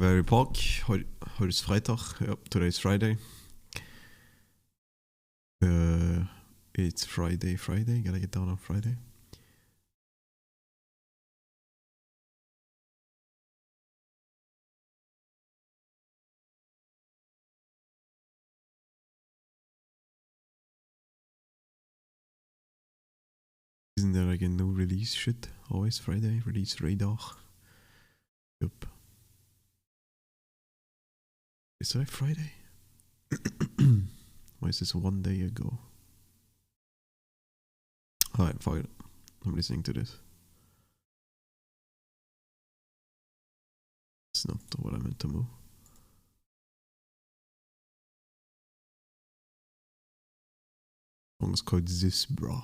very pog. Heute ist Freitag. Yep, today is Friday. It's Friday. Gotta get down on Friday. Isn't there like a new release shit? Always Friday. Release radar. Yup. Is that Friday? Why is this 1 day ago? Alright, fuck it. I'm listening to this. It's not what I meant to move. Song's called This, bro.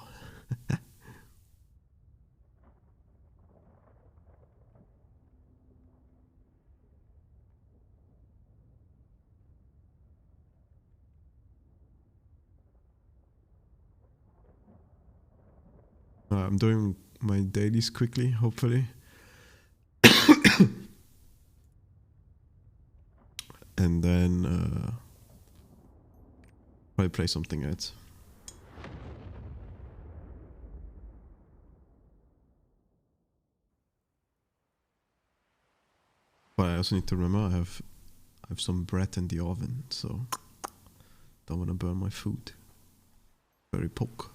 I'm doing my dailies quickly, hopefully. And then probably play something else. But I also need to remember I have some bread in the oven, so don't want to burn my food. Very poke.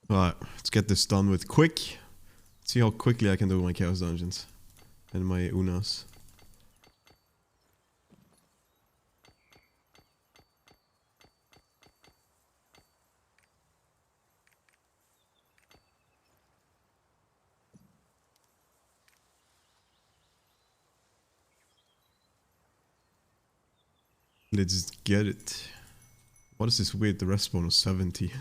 Alright, let's get this done with quick. See how quickly I can do my chaos dungeons and my unas. Let's get it. What is this weird? The respawn was 70.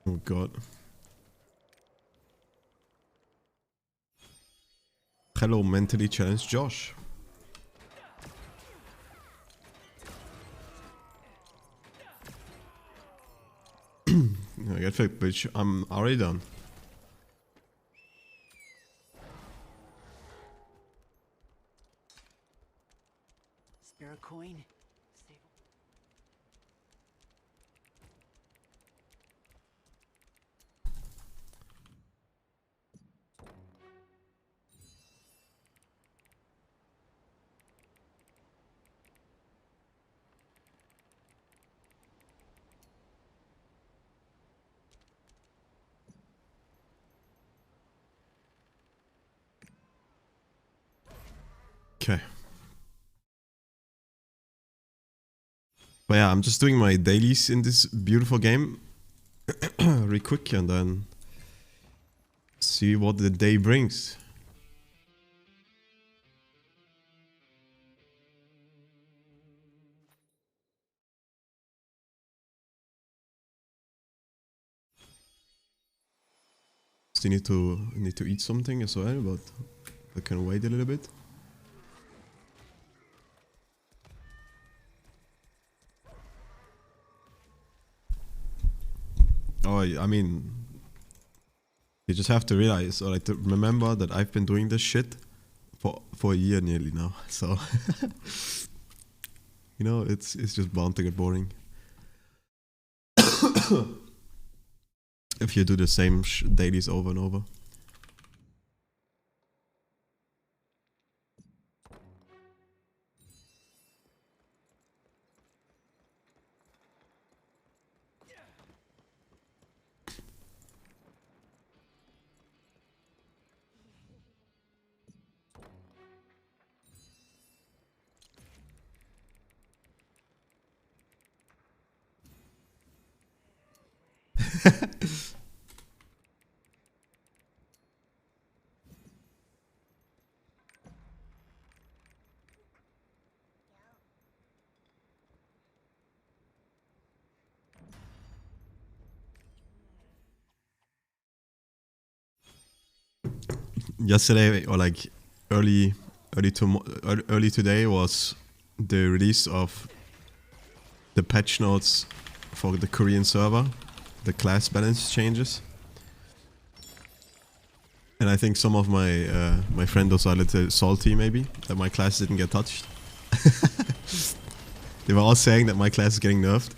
Oh god. Hello, mentally challenged Josh. I get fake, bitch. I'm already done. Spare a coin. Okay. But yeah, I'm just doing my dailies in this beautiful game. Real quick and then see what the day brings. Still need to eat something as well, but I can wait a little bit. Oh, I mean, you just have to realize, or like to remember that I've been doing this shit for a year nearly now. So, you know, it's just bound to get boring. if you do the same dailies over and over. Yesterday, or like early today, was the release of the patch notes for the Korean server, the class balance changes. And I think some of my my friendos are a little salty, maybe, that my class didn't get touched. They were all saying that my class is getting nerfed.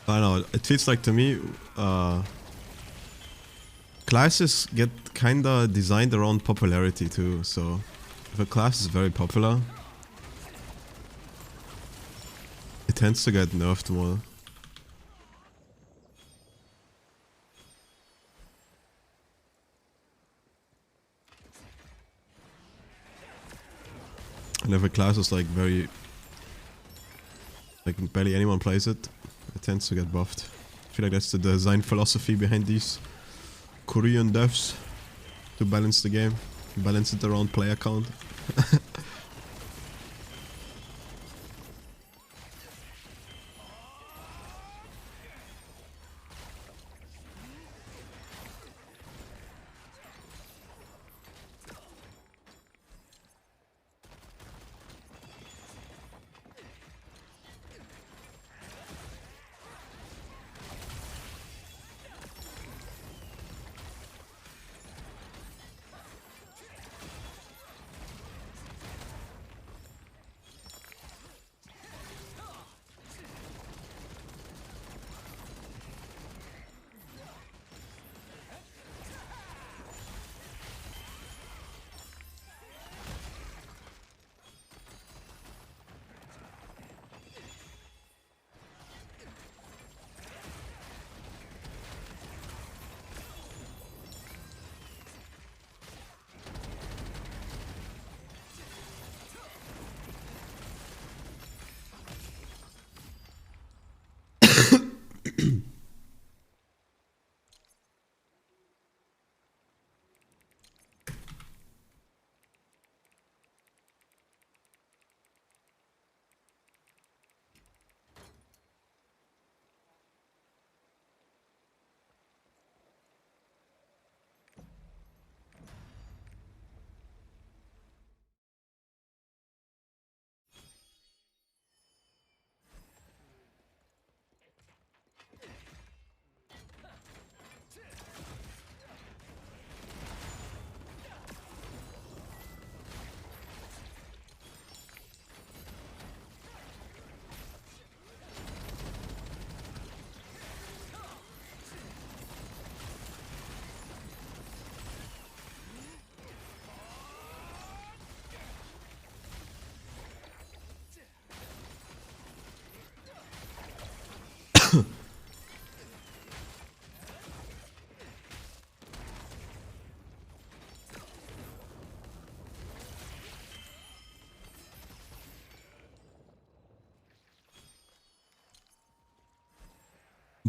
I don't know, it feels like to me, classes get kinda designed around popularity too, so if a class is very popular, it tends to get nerfed more. And if a class is like very, like barely anyone plays it, it tends to get buffed. I feel like that's the design philosophy behind these Korean devs, to balance the game, balance it around player count.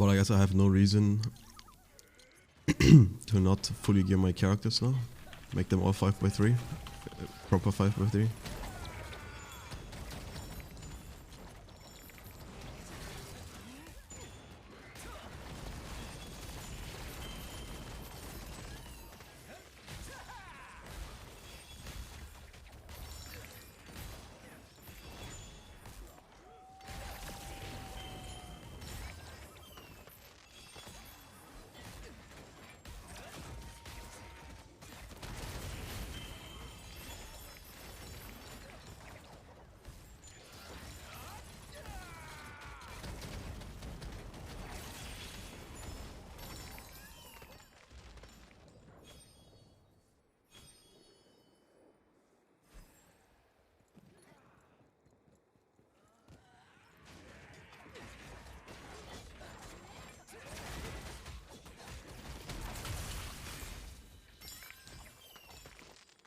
But I guess I have no reason to not fully gear my characters now. Make them all 5x3. Proper 5x3.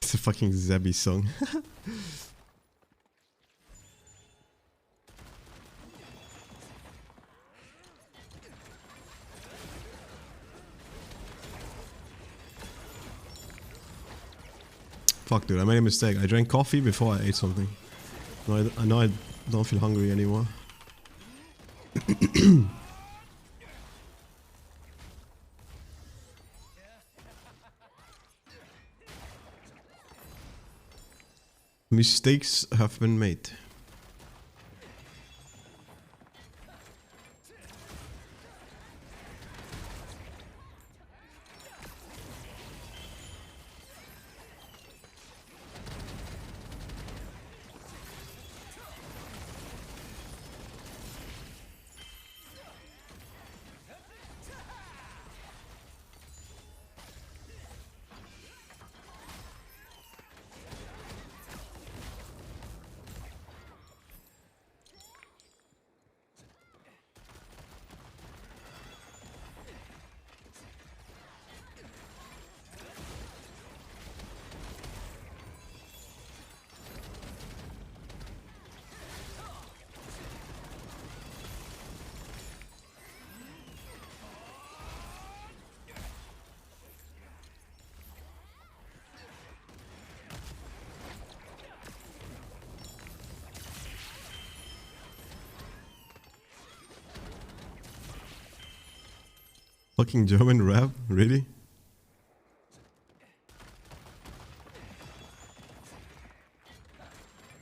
It's a fucking Zebby song. Fuck, dude, I made a mistake. I drank coffee before I ate something. No, I know I don't feel hungry anymore. Mistakes have been made. Fucking German rap? Really?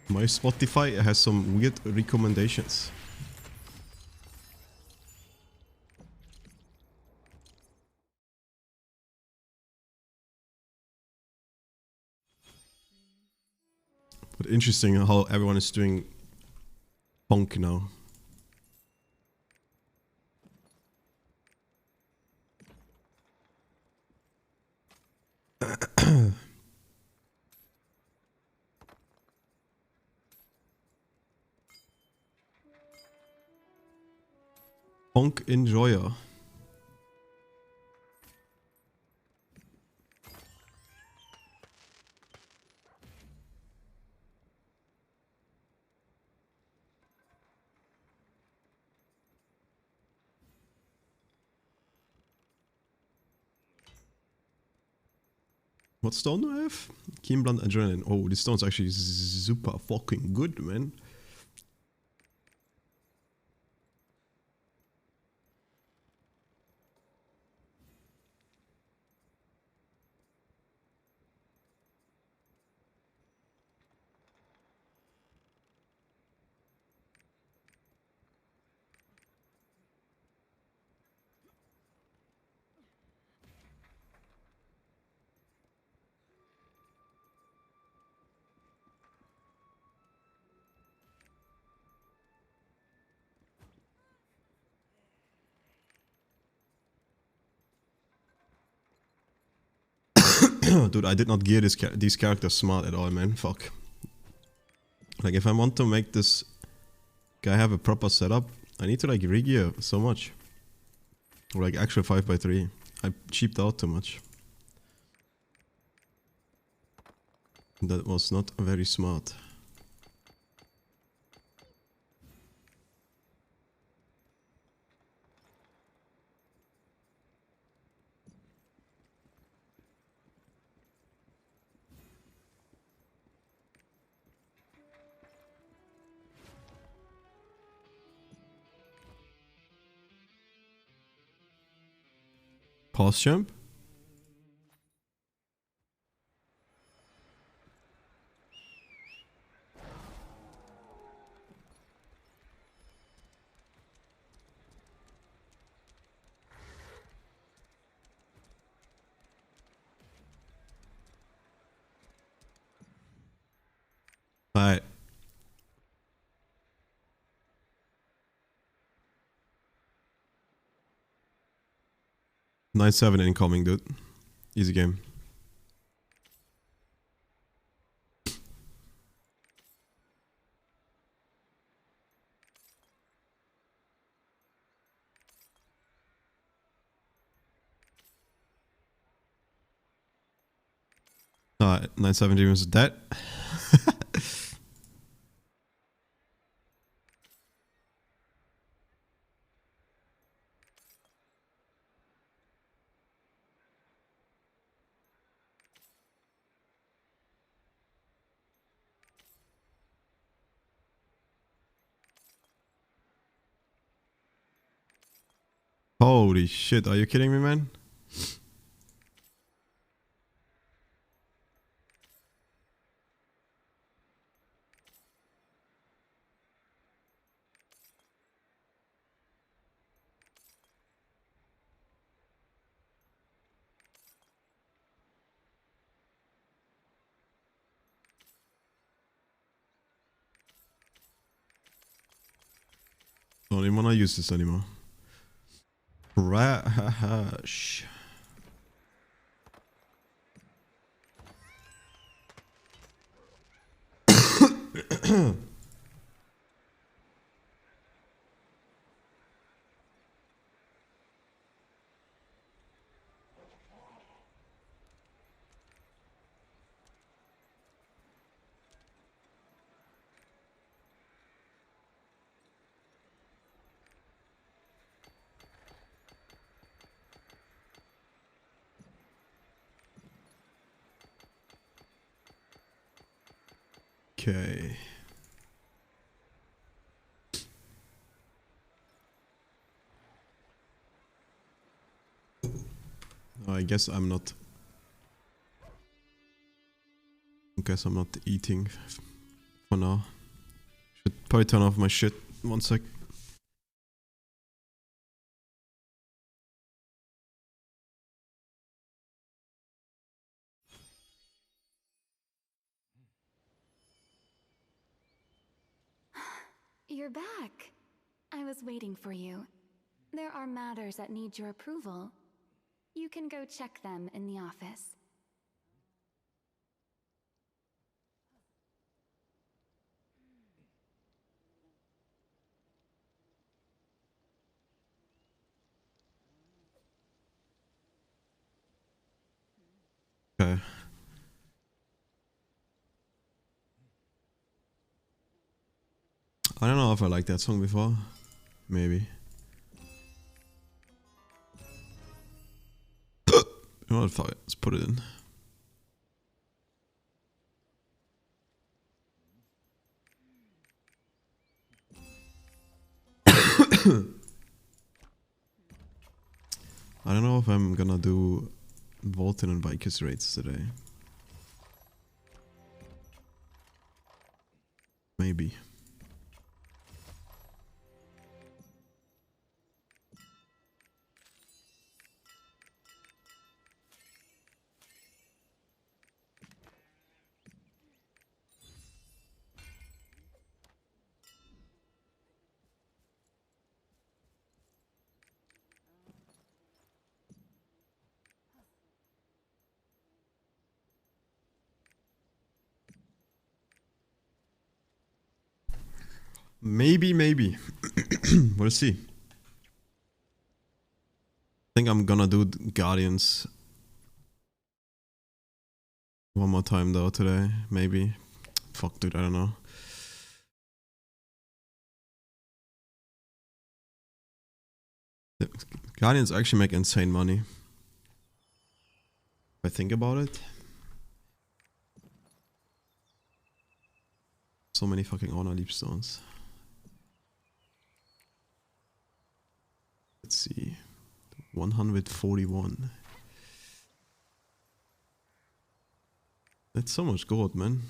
My Spotify has some weird recommendations. But interesting how everyone is doing punk now. Punk enjoyer. What stone do I have? Keen Blunt Adrenaline. Oh, this stone's actually super fucking good, man. Dude, I did not gear these characters smart at all, man. Fuck. Like, if I want to make this guy have a proper setup, I need to, like, re-gear so much. Or, like, actual 5x3. I cheaped out too much. That was not very smart. Pause jump? Alright. Nine 7 incoming, dude. Easy game. Alright, 9-7 Demons is dead. Holy shit, are you kidding me, man? Don't even wanna use this anymore. Trash. Okay. I guess I'm not. I guess I'm not eating for now. Should probably turn off my shit. 1 sec. You're back. I was waiting for you. There are matters that need your approval. You can go check them in the office. Okay. I don't know if I liked that song before. Maybe. You know what? Fuck it. Let's put it in. I don't know if I'm gonna do Volton and Bikers raids today. Maybe. Maybe. We'll see. I think I'm gonna do Guardians one more time though today. Maybe. Fuck, dude, I don't know. The Guardians actually make insane money. If I think about it. So many fucking honor leap stones. Let's see. 141. That's so much gold, man.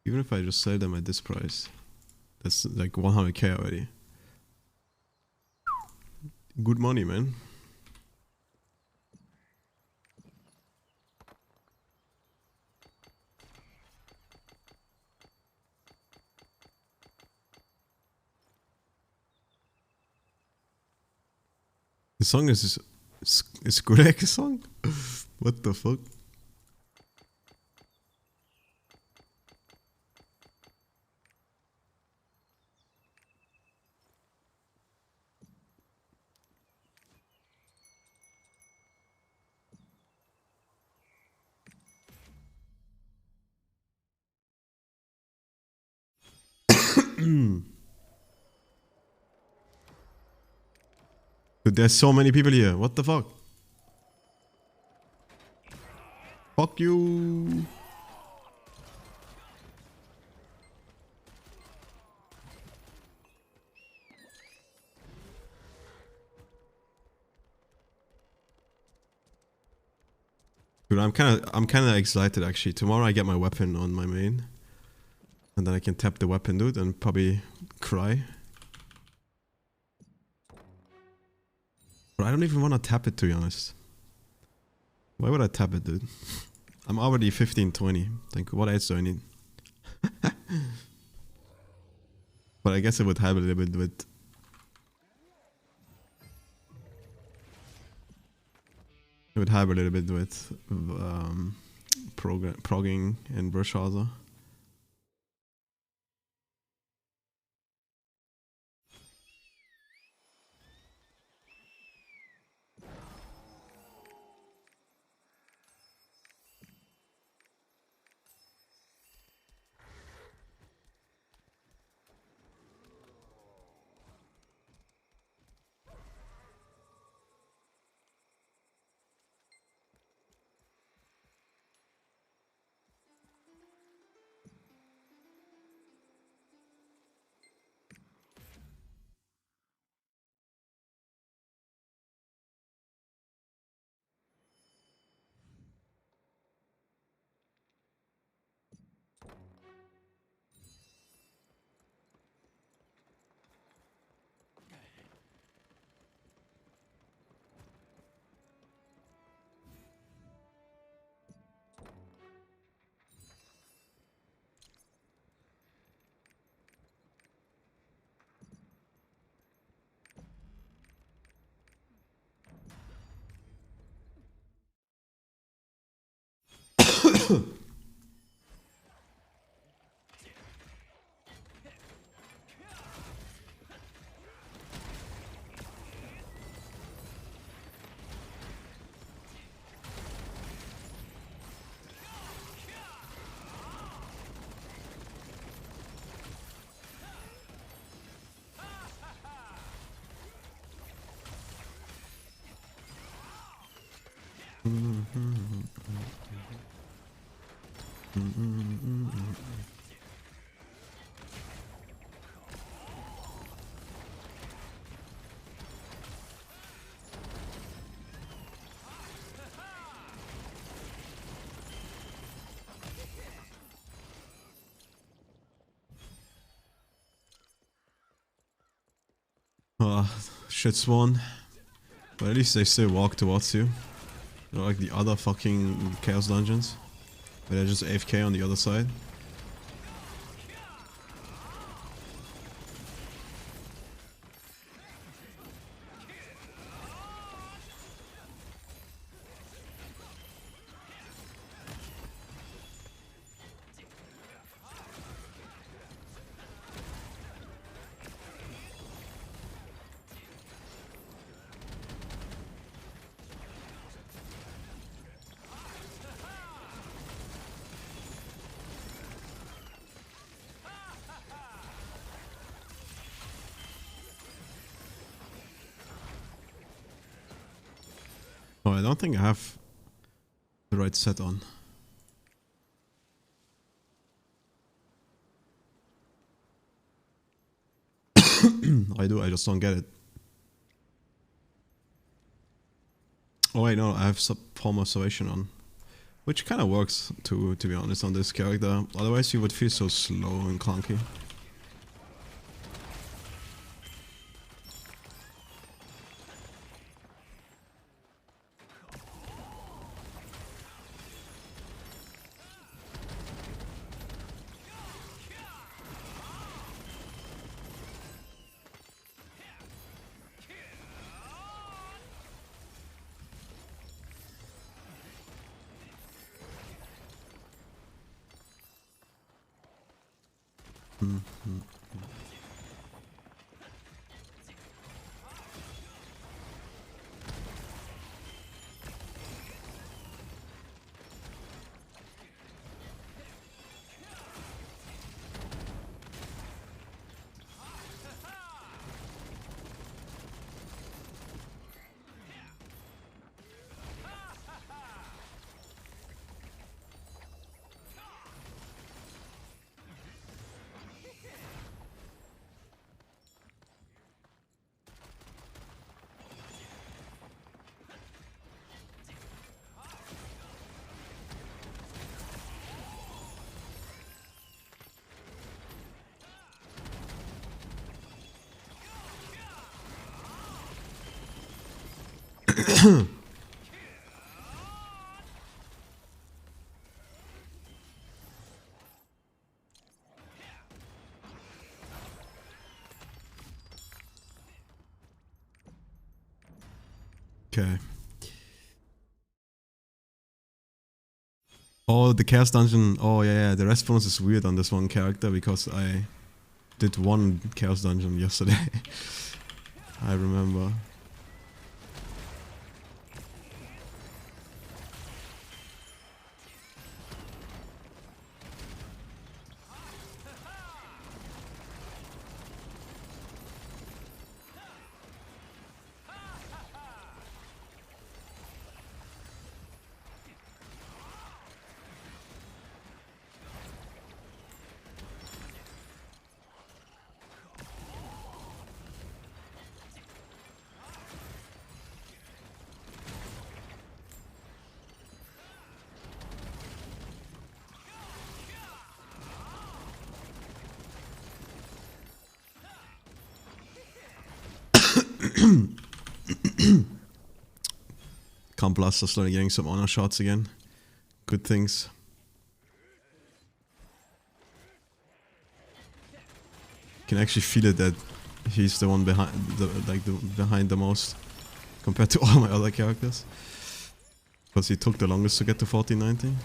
Even if I just sell them at this price, that's like 100k already. Good money, man. The song is Skrek song? What the fuck? Dude, there's so many people here. What the fuck? Fuck you. Dude, I'm kinda excited actually. Tomorrow I get my weapon on my main. And then I can tap the weapon, dude, and probably cry. But I don't even want to tap it, to be honest. Why would I tap it, dude? I'm already 15-20. Like, what else do I need? But I guess it would help a little bit with... It would help a little bit with progging and wowzer. Shit spawn. But at least they still walk towards you. You know, like the other fucking chaos dungeons. Where they're just AFK on the other side. Oh, I don't think I have the right set on. I do, I just don't get it. Oh wait, no, I have form observation on. Which kind of works, to be honest, on this character. Otherwise you would feel so slow and clunky. Okay. Oh, the Chaos Dungeon. Oh, yeah, the response is weird on this one character because I did one Chaos Dungeon yesterday. I remember. Can't blast us slowly getting some honor shots again. Good things. Can actually feel it that he's the one behind behind the most compared to all my other characters. Because he took the longest to get to 1419.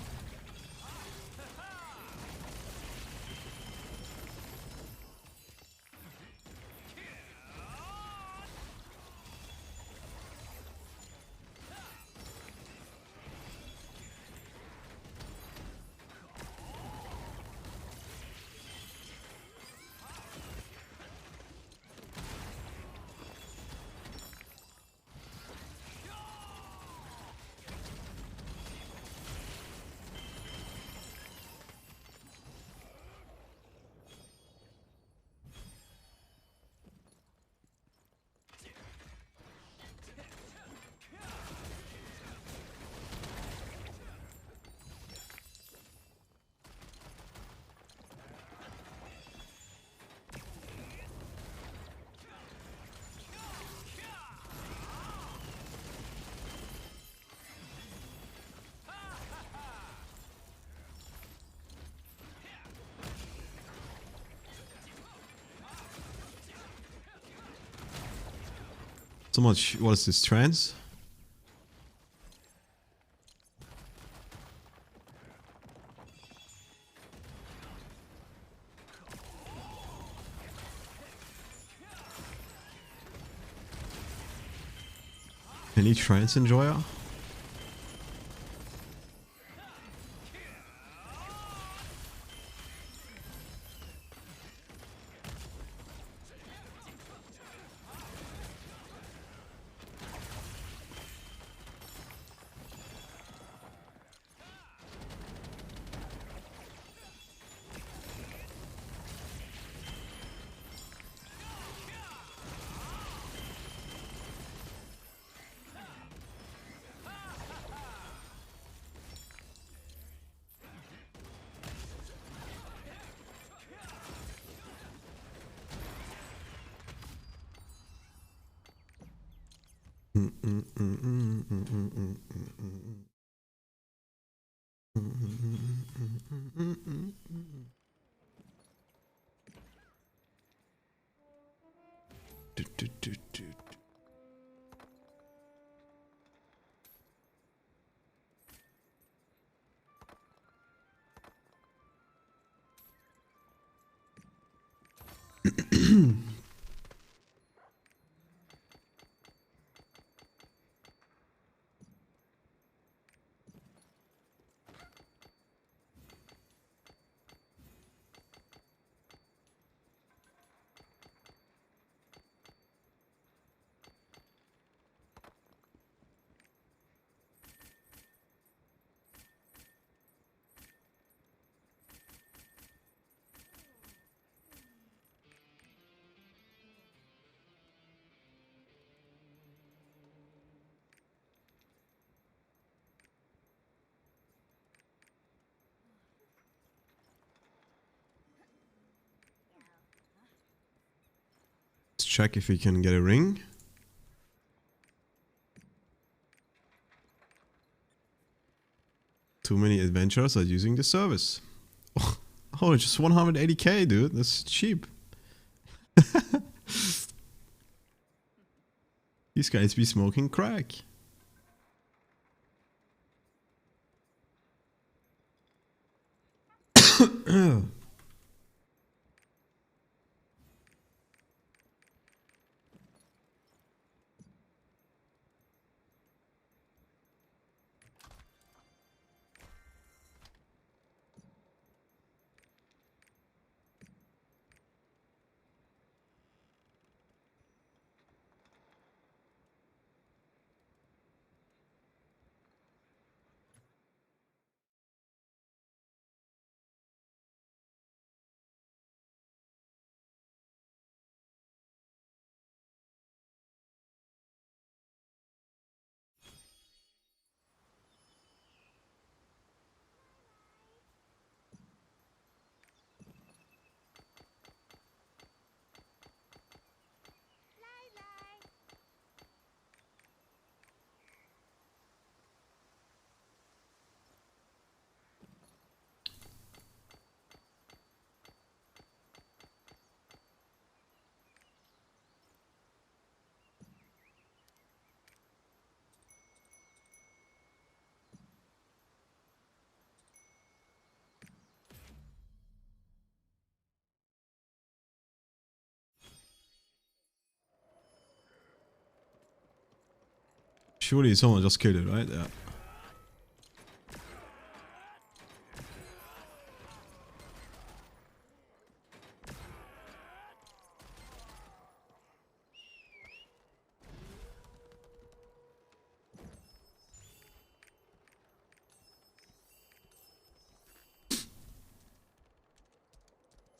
So much, what is this, trance? Any trance enjoyer? Let's check if we can get a ring. Too many adventurers are using the service. Oh, it's just 180k, dude. That's cheap. These guys be smoking crack. Surely someone just killed it, right? Yeah.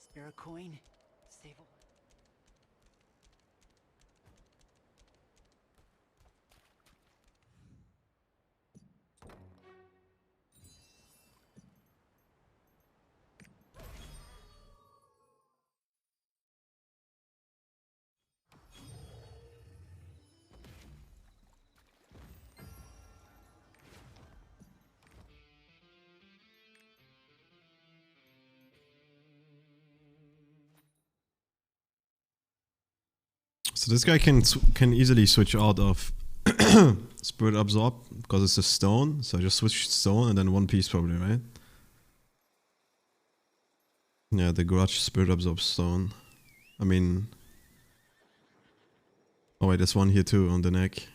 Spare a coin, save a... So this guy can easily switch out of Spirit Absorb because it's a stone. So I just switch stone and then one piece probably, right? Yeah, the Grudge Spirit Absorb stone. I mean... Oh wait, there's one here too on the neck.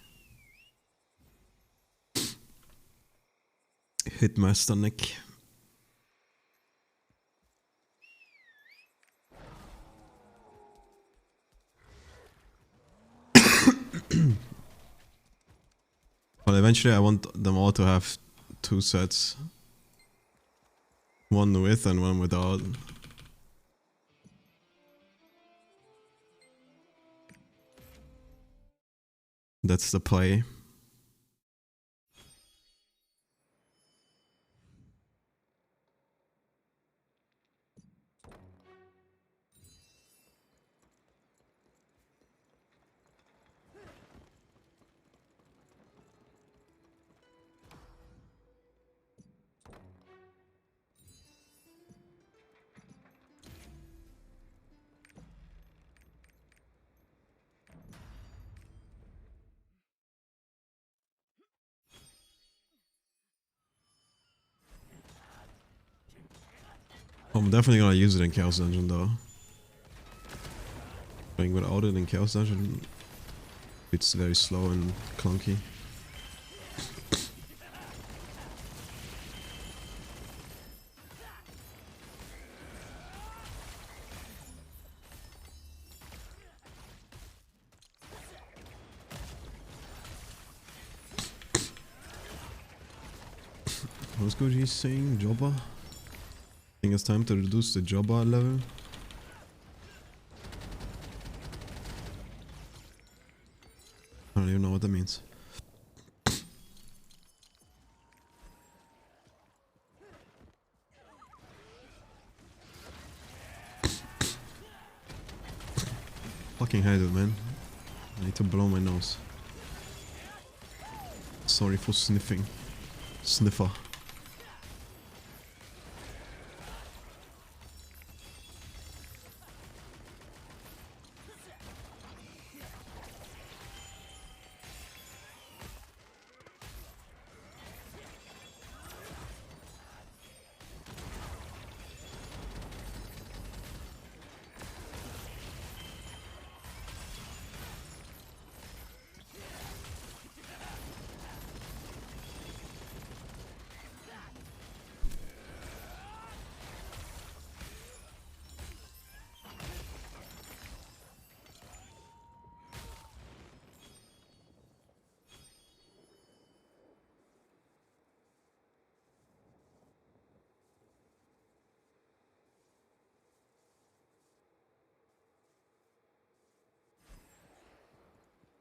Hitmaster neck. Well, eventually I want them all to have two sets. One with and one without. That's the play. I'm definitely gonna use it in Chaos Dungeon though. Going without it in Chaos Dungeon, it's very slow and clunky. What's Goji saying? Jobber? I think it's time to reduce the Jobber level. I don't even know what that means. Fucking hate it, man. I need to blow my nose. Sorry for sniffing. Sniffer.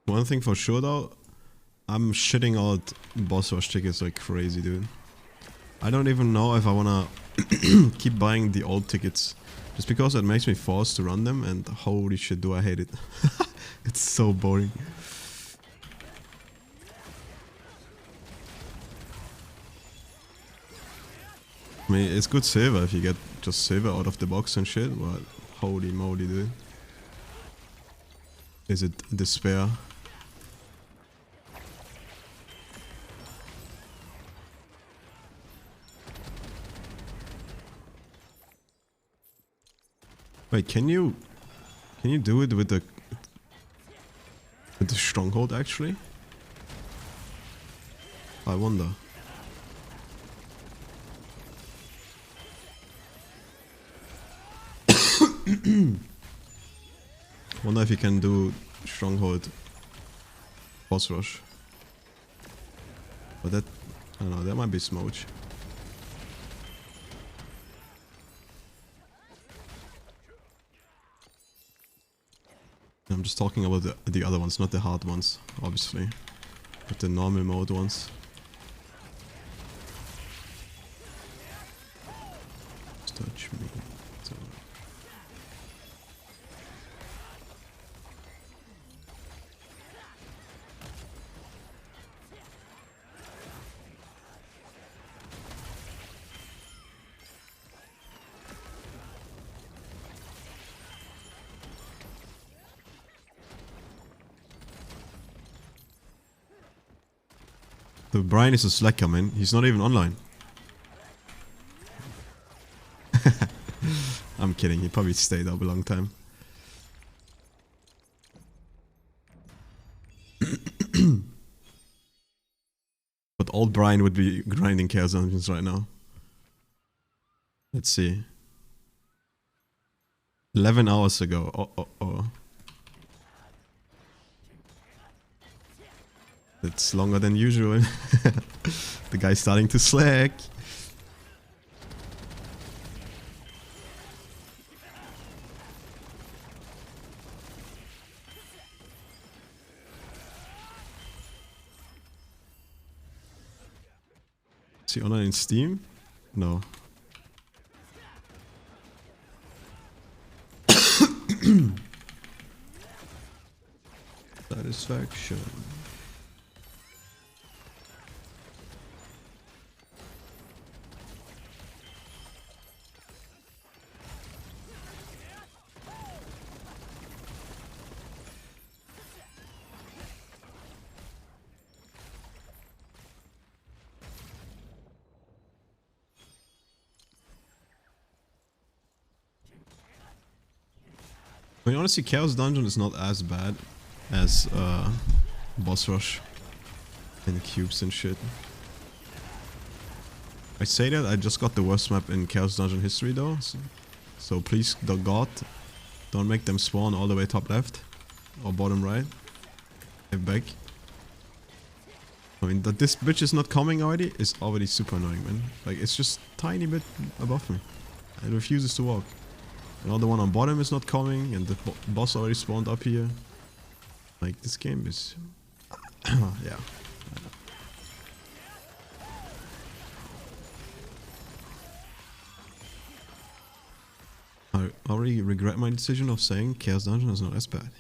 One thing for sure though, I'm shitting out boss rush tickets like crazy, dude. I don't even know if I wanna keep buying the old tickets. Just because it makes me forced to run them, and holy shit do I hate it. It's so boring. I mean, it's good silver if you get just silver out of the box and shit, but holy moly, dude. Is it despair? Wait, can you do it with the stronghold actually? I wonder. Wonder if you can do stronghold boss rush. But that, I don't know, that might be smooch. I'm just talking about the other ones, not the hard ones, obviously. But the normal mode ones. Just touch me. So. The Brian is a slacker, man. He's not even online. I'm kidding. He probably stayed up a long time. But old Brian would be grinding Chaos Dungeons right now. Let's see. 11 hours ago. Oh. It's longer than usual. The guy's starting to slack. Is he online in Steam? No. Satisfaction. I mean, honestly, Chaos Dungeon is not as bad as Boss Rush and cubes and shit. I say that, I just got the worst map in Chaos Dungeon history though. So please, the god, don't make them spawn all the way top left or bottom right. Get back. I mean, that this bitch is not coming already is already super annoying, man. Like, it's just tiny bit above me. It refuses to walk. And all the one on bottom is not coming, and the boss already spawned up here. Like, this game is... yeah. I already regret my decision of saying Chaos Dungeon is not as bad.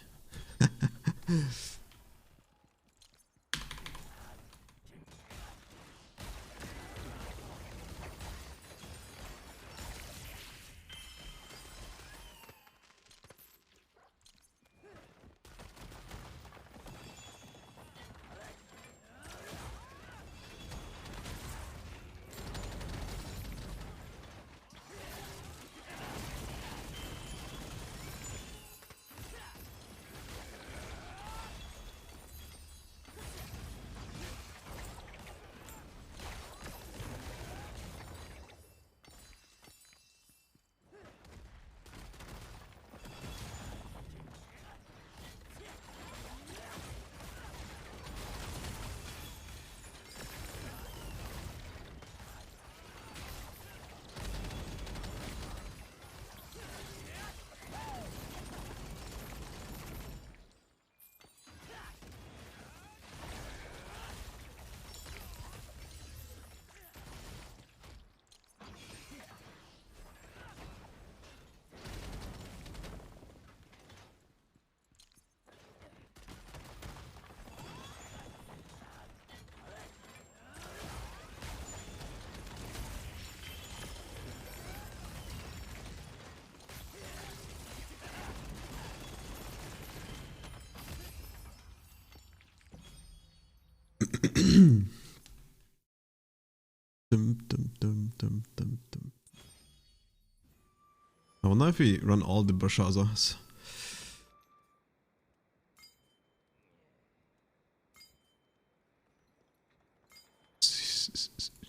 I wonder if we run all the Bashazas.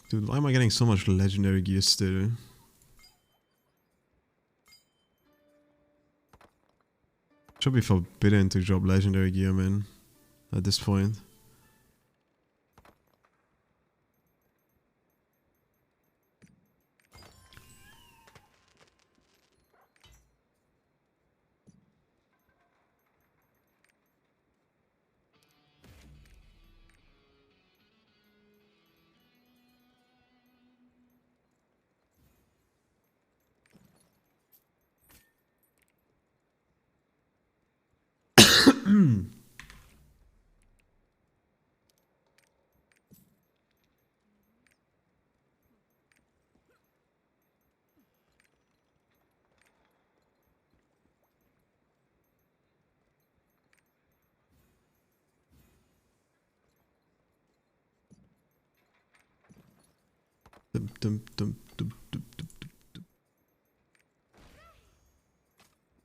Dude, why am I getting so much legendary gear still? Should be forbidden to drop legendary gear, man. At this point.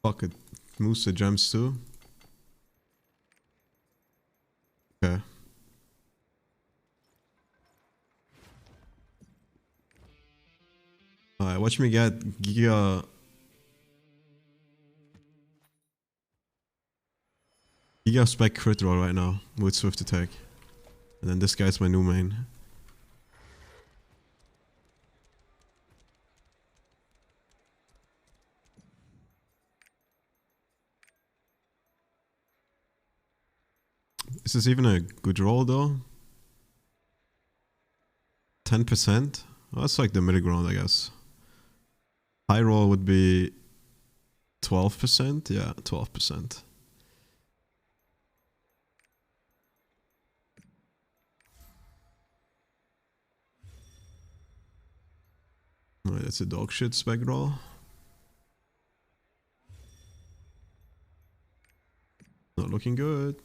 Fuck it. Moves the gems too. Okay. Alright, watch me get Giga Spec crit roll right now with Swift Attack. And then this guy's my new main. Is this even a good roll though? 10%? Well, that's like the middle ground, I guess. High roll would be 12%? Yeah, 12%. Alright, that's a dog shit spec roll. Not looking good.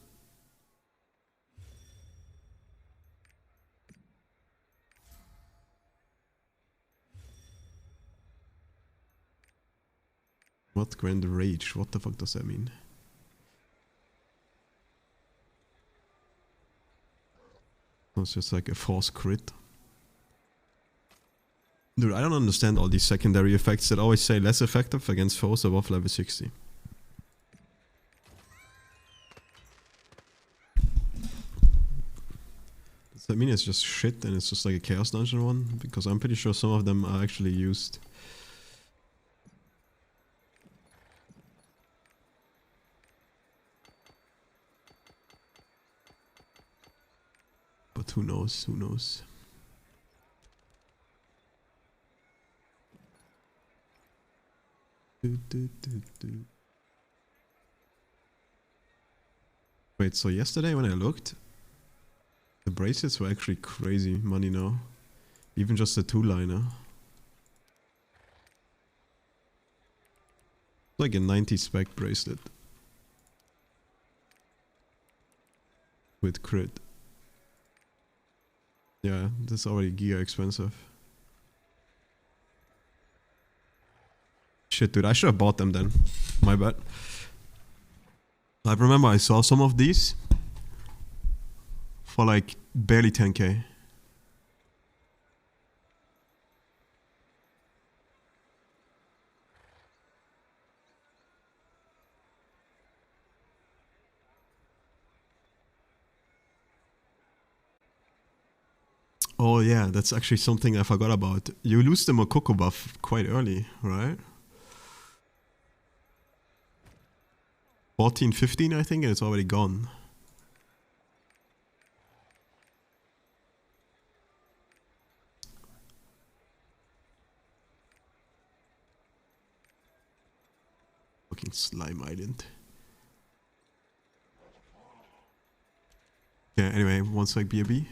not grant rage. What the fuck does that mean? It's just like a force crit. Dude, I don't understand all these secondary effects that always say less effective against foes above level 60. Does that mean it's just shit and it's just like a Chaos Dungeon one? Because I'm pretty sure some of them are actually used. But who knows, who knows. Wait, so yesterday when I looked, the bracelets were actually crazy money now. Even just the 2-liner. Like a 90 spec bracelet. With crit. Yeah, that's already giga expensive. Shit, dude, I should have bought them then. My bad. I remember I saw some of these for like barely 10k. Oh yeah, that's actually something I forgot about. You lose the Mokoko buff quite early, right? 14, 15 I think, and it's already gone. Fucking Slime Island. Yeah, anyway, one sec BRB.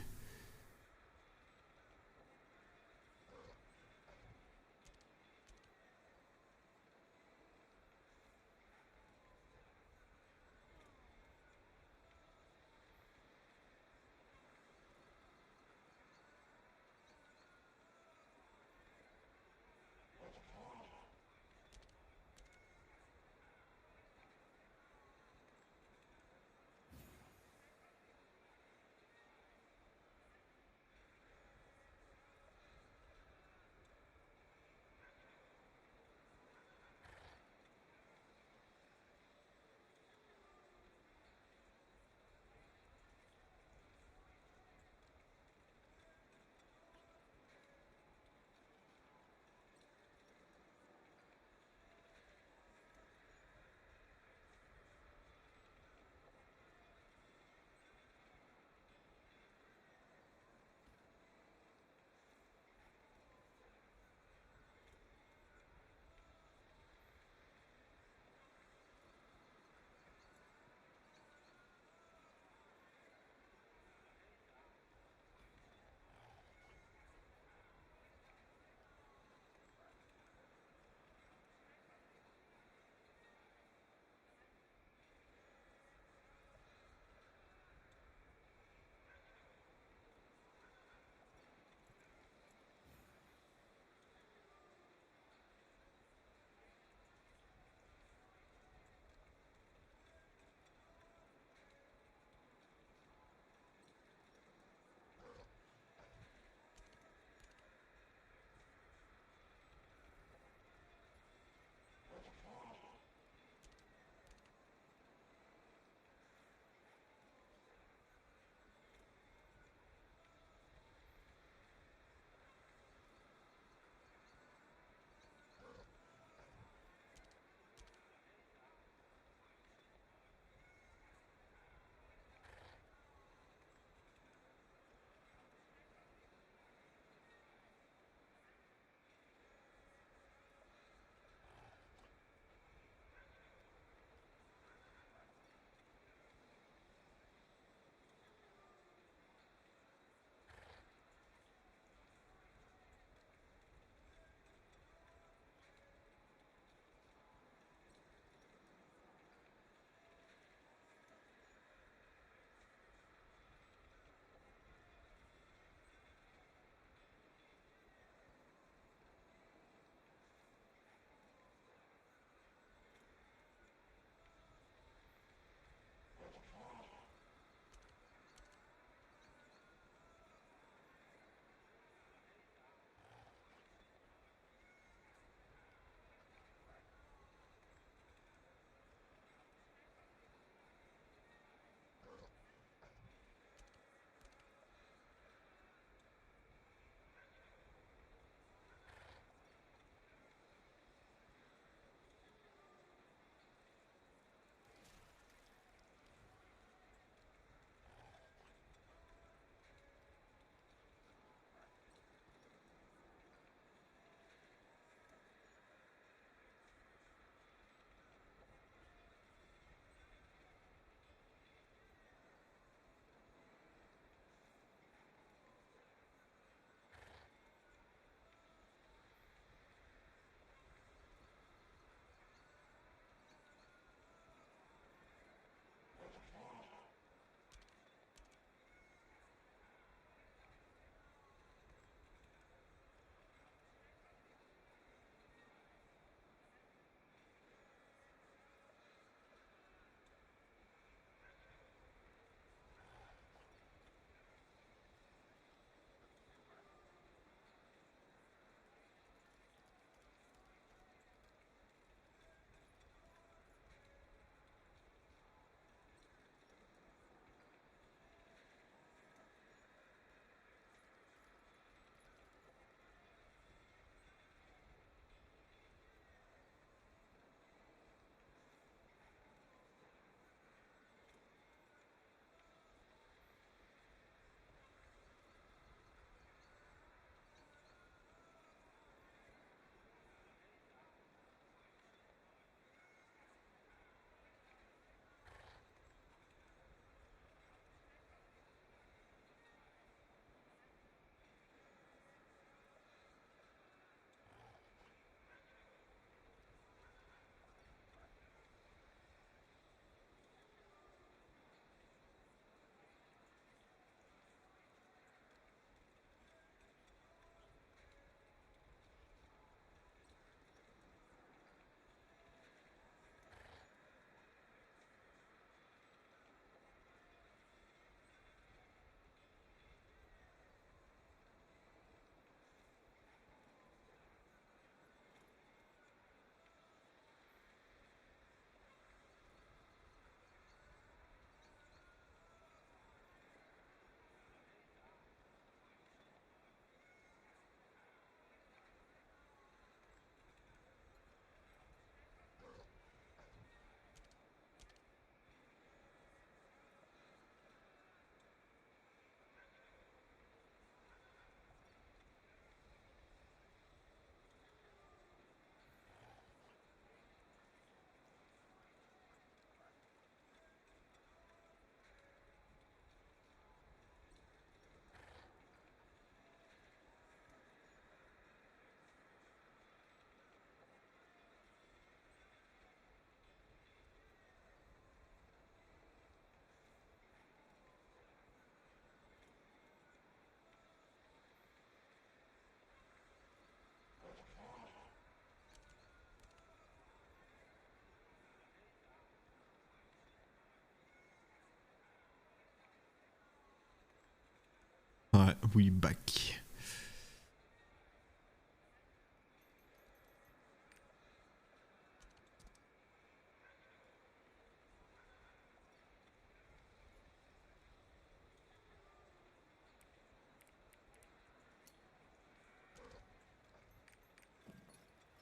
we back.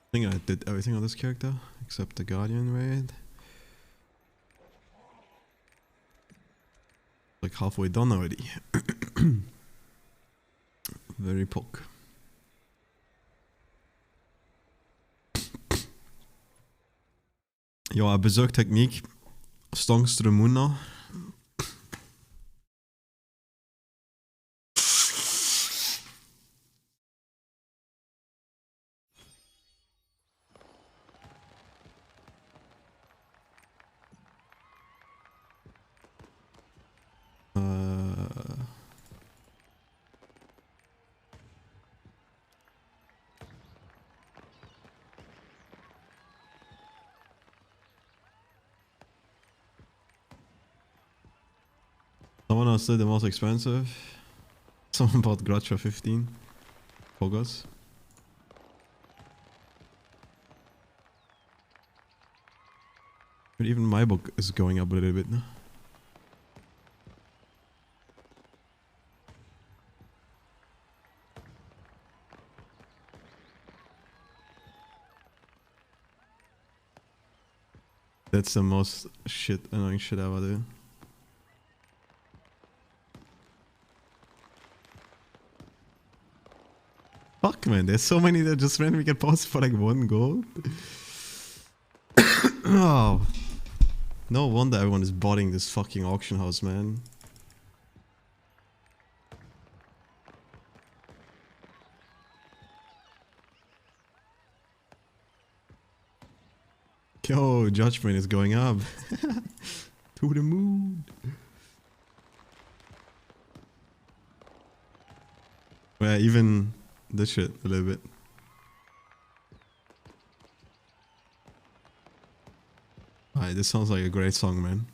I think I did everything on this character except the Guardian raid. Like halfway done already. Very poke. Ja, Berserk-Technik. Stonks to the moon now. Someone else did the most expensive. Someone bought Grudge for 15. Poggers. But even my book is going up a little bit now. That's the most annoying shit I ever do. Fuck man, there's so many that just randomly get posted for like 1 gold. Oh. No wonder everyone is botting this fucking auction house, man. Yo, Judgment is going up. To the moon. Well, even this shit a little bit. Alright, this sounds like a great song, man.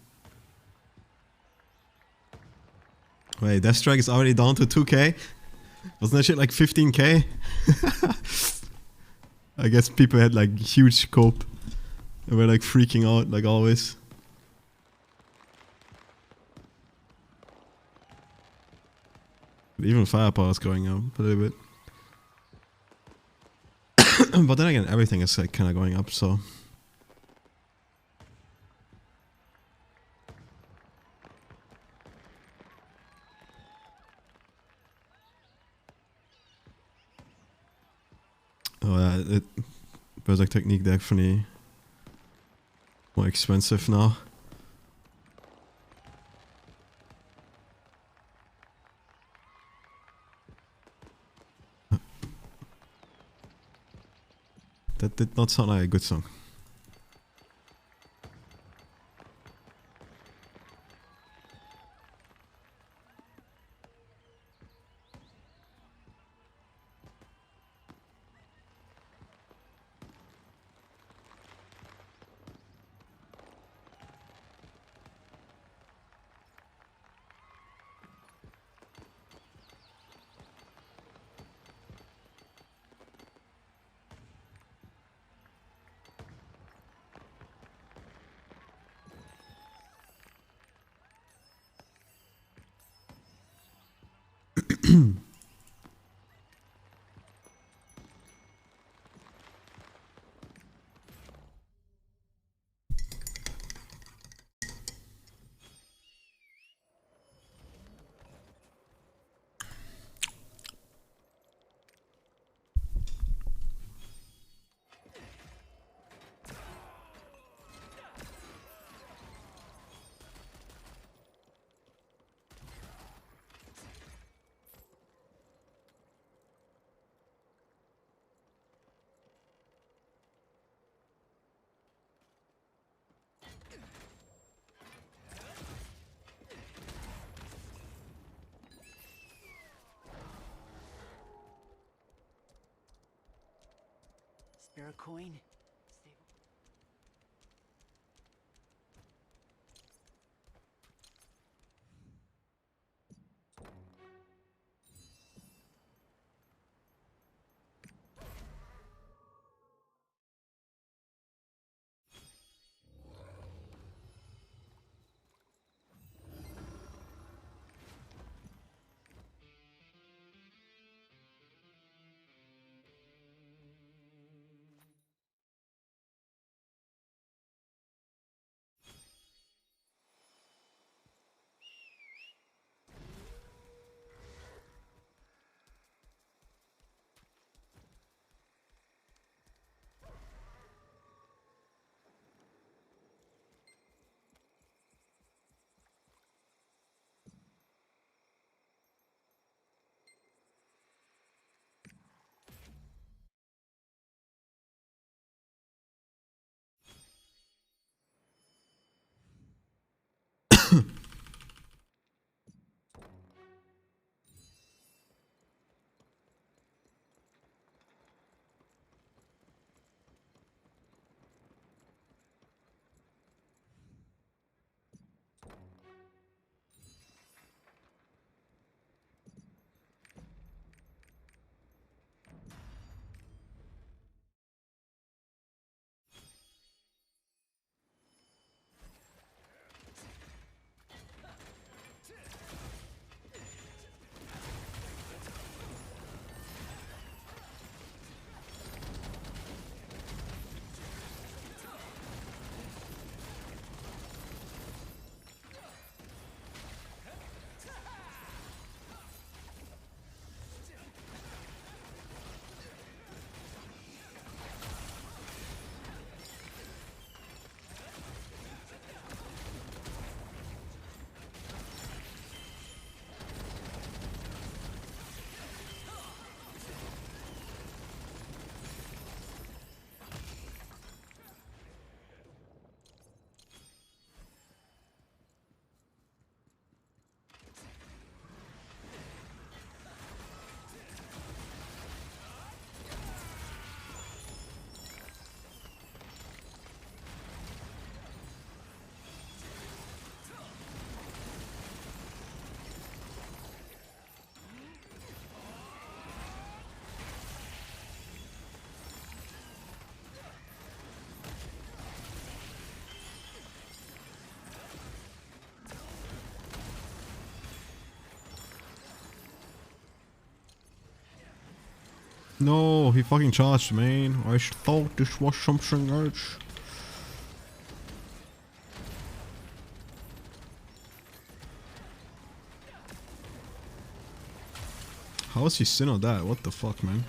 Wait, Death Strike is already down to 2k? Wasn't that shit like 15k? I guess people had like huge scope. They were like freaking out like always. But even firepower is going up a little bit. But then again, everything is like kind of going up, so. Oh yeah, Berserk Technique definitely more expensive now. That did not sound like a good song. Spare a coin. Save No, he fucking charged, man. I thought this was something else. How is he still on that? What the fuck, man?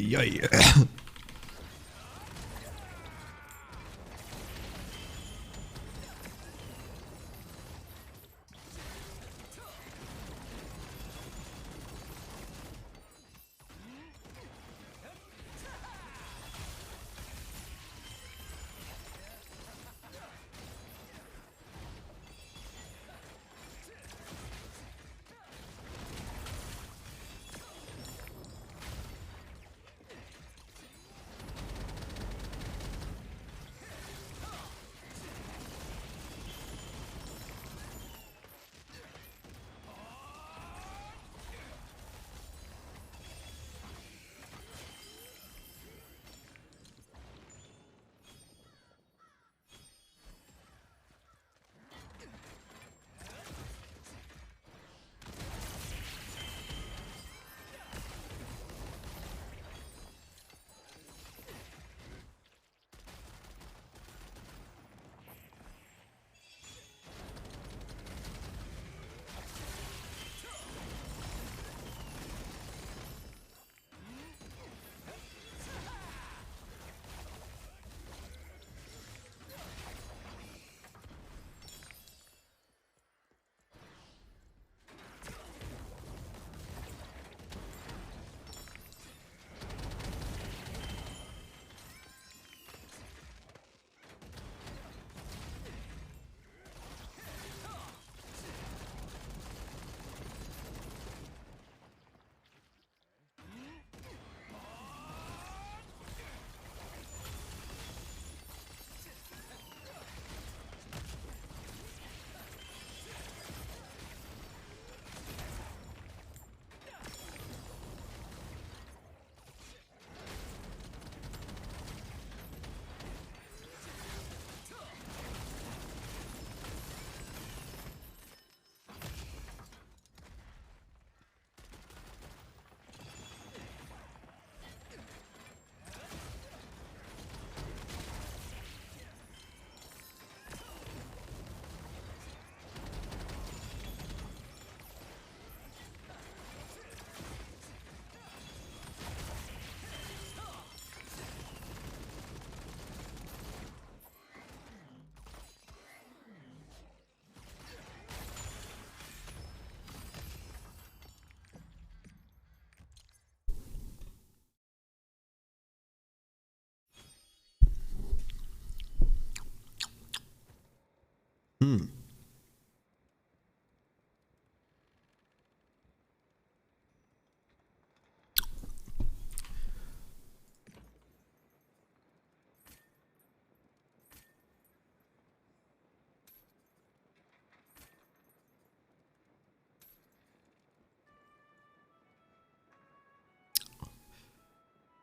Yeah.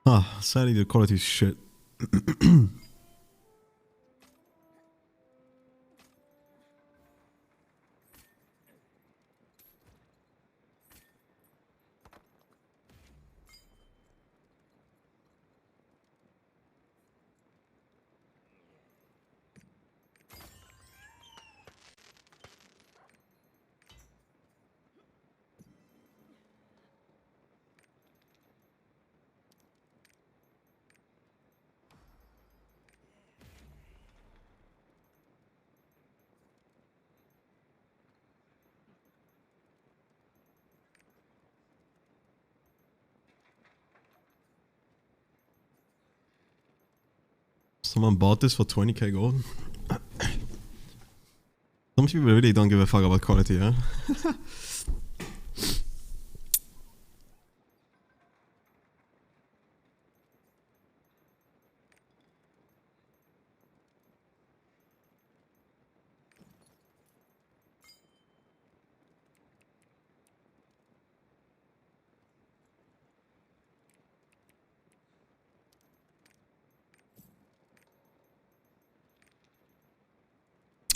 Ah, sadly the quality is shit. Someone bought this for 20k gold. Some people really don't give a fuck about quality, huh?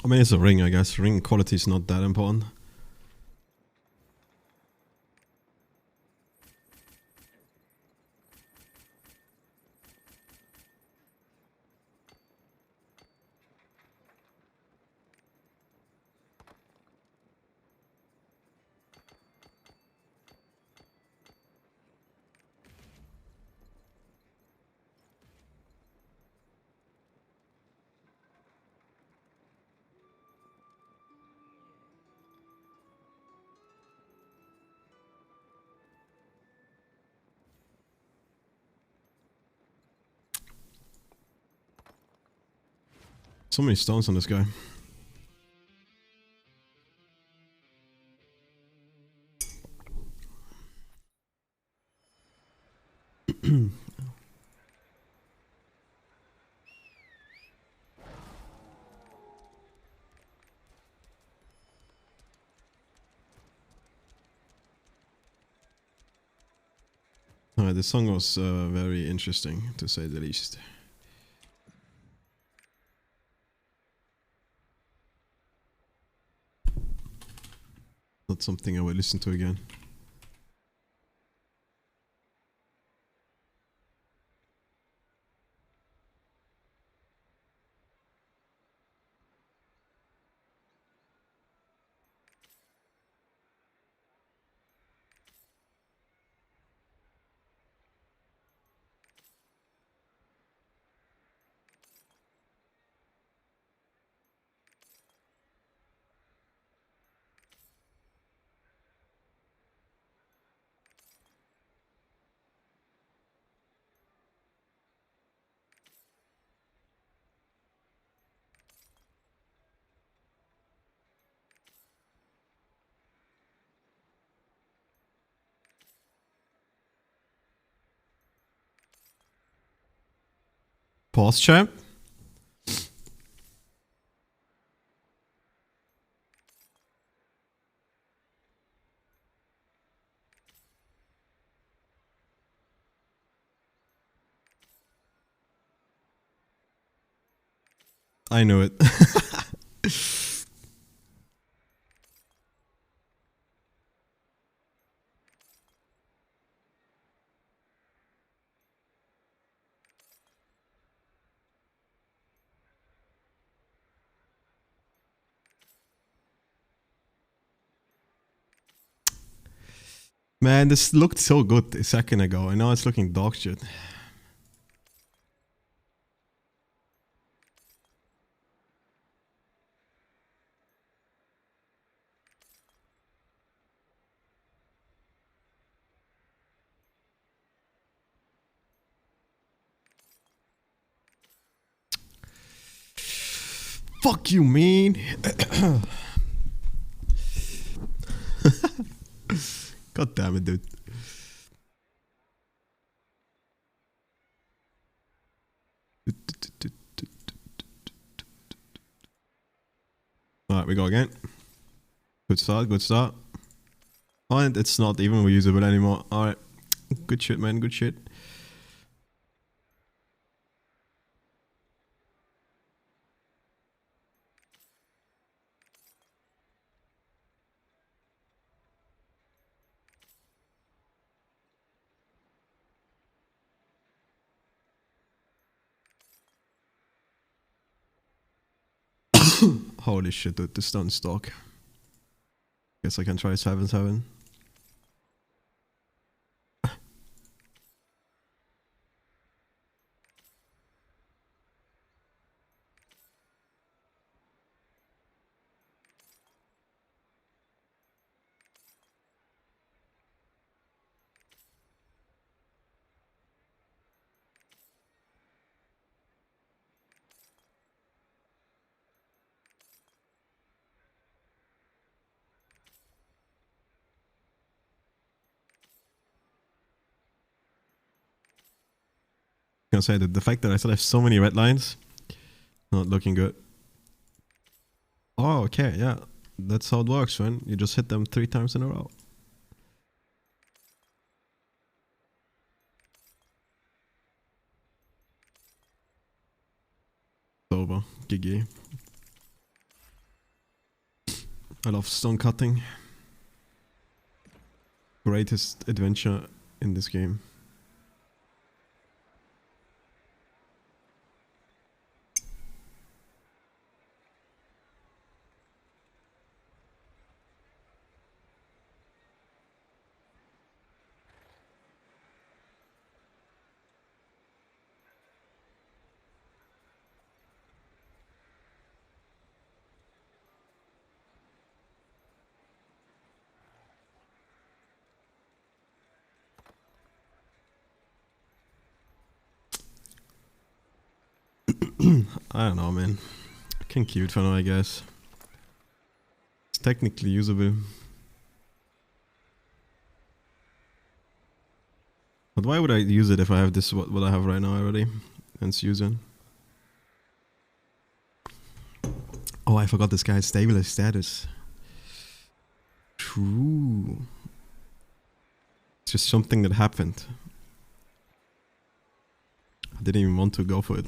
I mean, it's a ring, I guess. Ring quality is not that important. So many stones on this guy. Alright, the song was very interesting, to say the least. Not something I would listen to again. Pause chat. I know it. Man, this looked so good a second ago, and now it's looking dog shit. Fuck you, man. God damn it, dude. Alright, we go again. Good start, good start. Oh, and it's not even reusable anymore. Alright. Good shit, man, good shit. Holy shit, dude, this don't stock. Guess I can try 7-7. Gonna say that the fact that I still have so many red lines, not looking good. Oh, okay, yeah. That's how it works, man. You just hit them 3 times in a row. Over. GG. I love stone cutting. Greatest adventure in this game. I don't know, man. I can keep it for now, I guess. It's technically usable. But why would I use it if I have this, what I have right now already? And it's using. Oh, I forgot this guy has stabilized status. True. It's just something that happened. I didn't even want to go for it.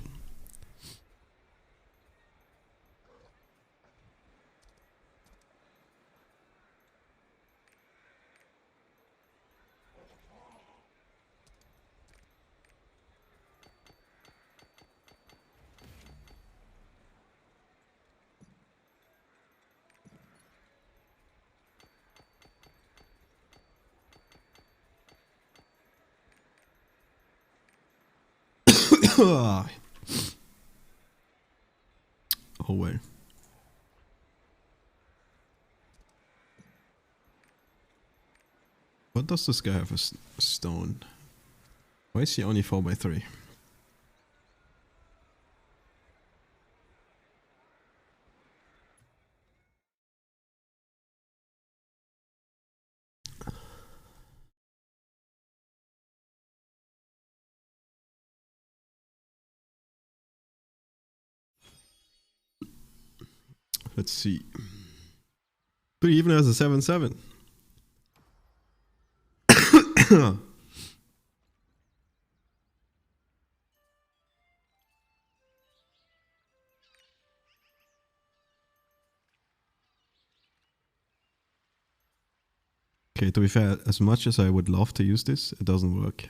Oh well. What does this guy have a stone? Why is he only 4x3? Let's see. But he even has a 7-7. Okay, to be fair, as much as I would love to use this, it doesn't work.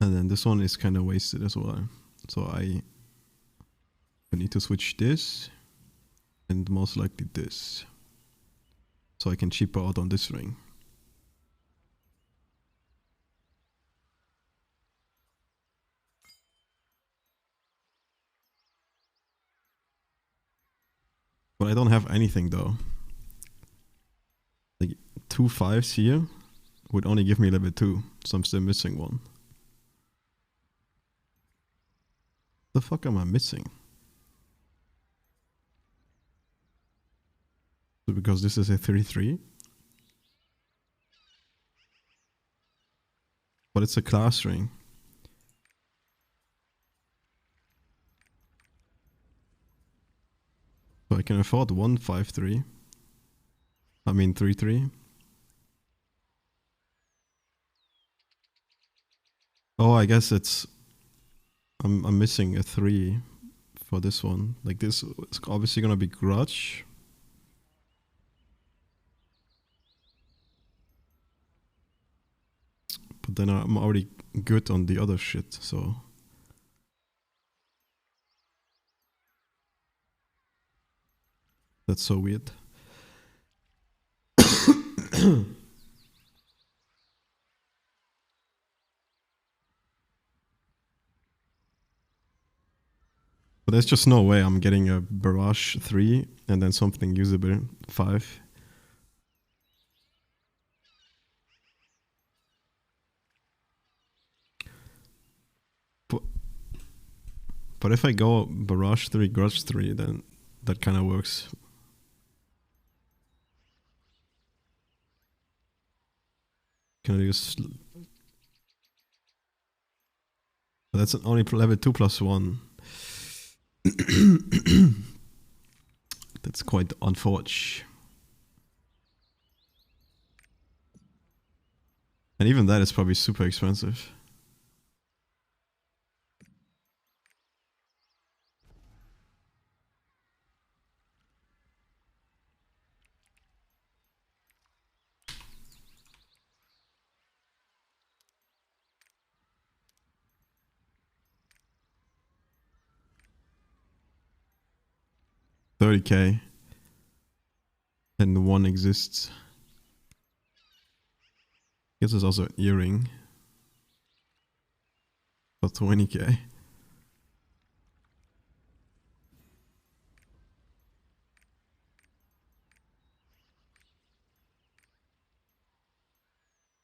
And then this one is kind of wasted as well. So I need to switch this and most likely this. So I can cheaper out on this ring. But I don't have anything though. Like 2 5s here would only give me level 2, so I'm still missing one. The fuck am I missing? So because this is a 3-3? But it's a class ring. So I can afford 1 5-3. I mean 3-3. Oh, I guess it's I'm missing a 3 for this one. Like this is obviously gonna be grudge. But then I'm already good on the other shit, so... That's so weird. But there's just no way I'm getting a Barrage 3 and then something usable 5. But if I go Barrage 3, Grudge 3, then that kind of works. Can I use... But that's only level 2 plus 1. That's quite unfortunate. And even that is probably super expensive. $30K. And one exists. Guess there's also an earring. For 20K.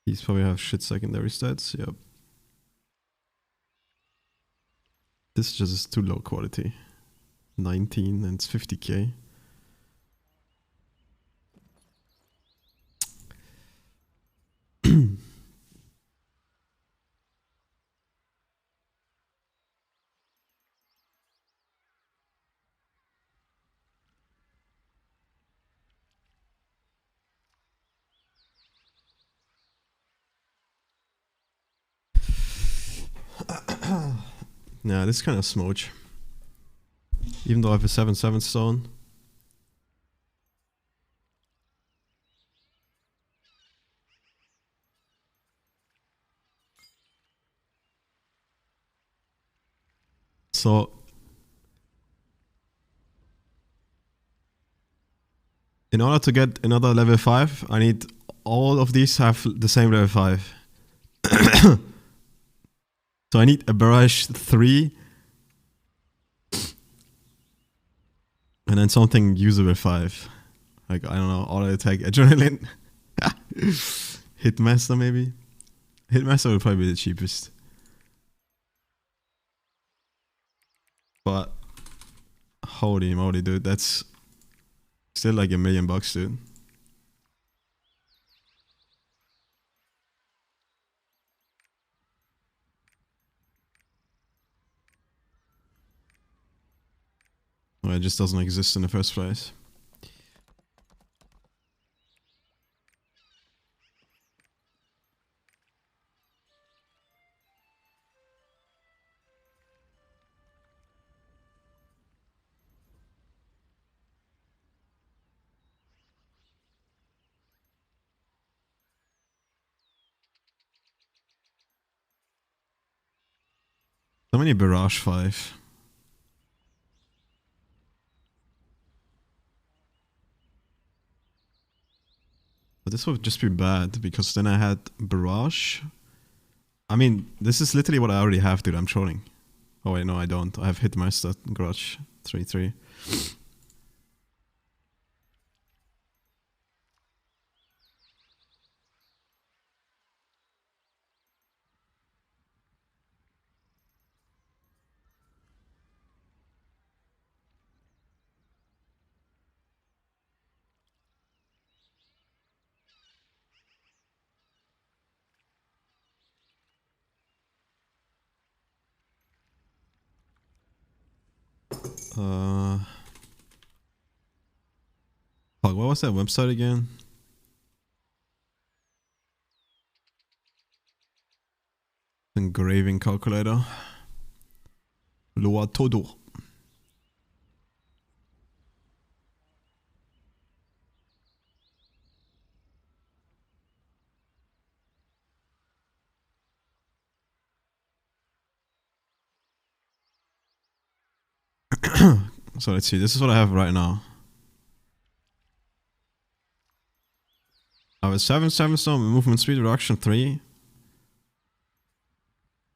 These probably have shit secondary stats, yep. This just is too low quality. 19 and it's 50K. Yeah, this is kind of smooch. Even though I have a 7/7 stone. So in order to get another level 5, I need all of these have the same level 5. So I need a Barrage 3 and then something usable 5. Like, I don't know, auto attack, adrenaline. Hitmaster maybe? Hitmaster would probably be the cheapest. But holy moly, dude, that's still like $1 million, dude. Well, it just doesn't exist in the first place. So many Barrage 5. But this would just be bad, because then I had Barrage. I mean, this is literally what I already have, dude. I'm trolling. Oh wait, no I don't. I have Hitmaster, Grudge, 3/3. Fuck, what was that website again? Engraving calculator. Loa todo. So let's see, this is what I have right now. I have a 7/7 stone, movement speed reduction 3.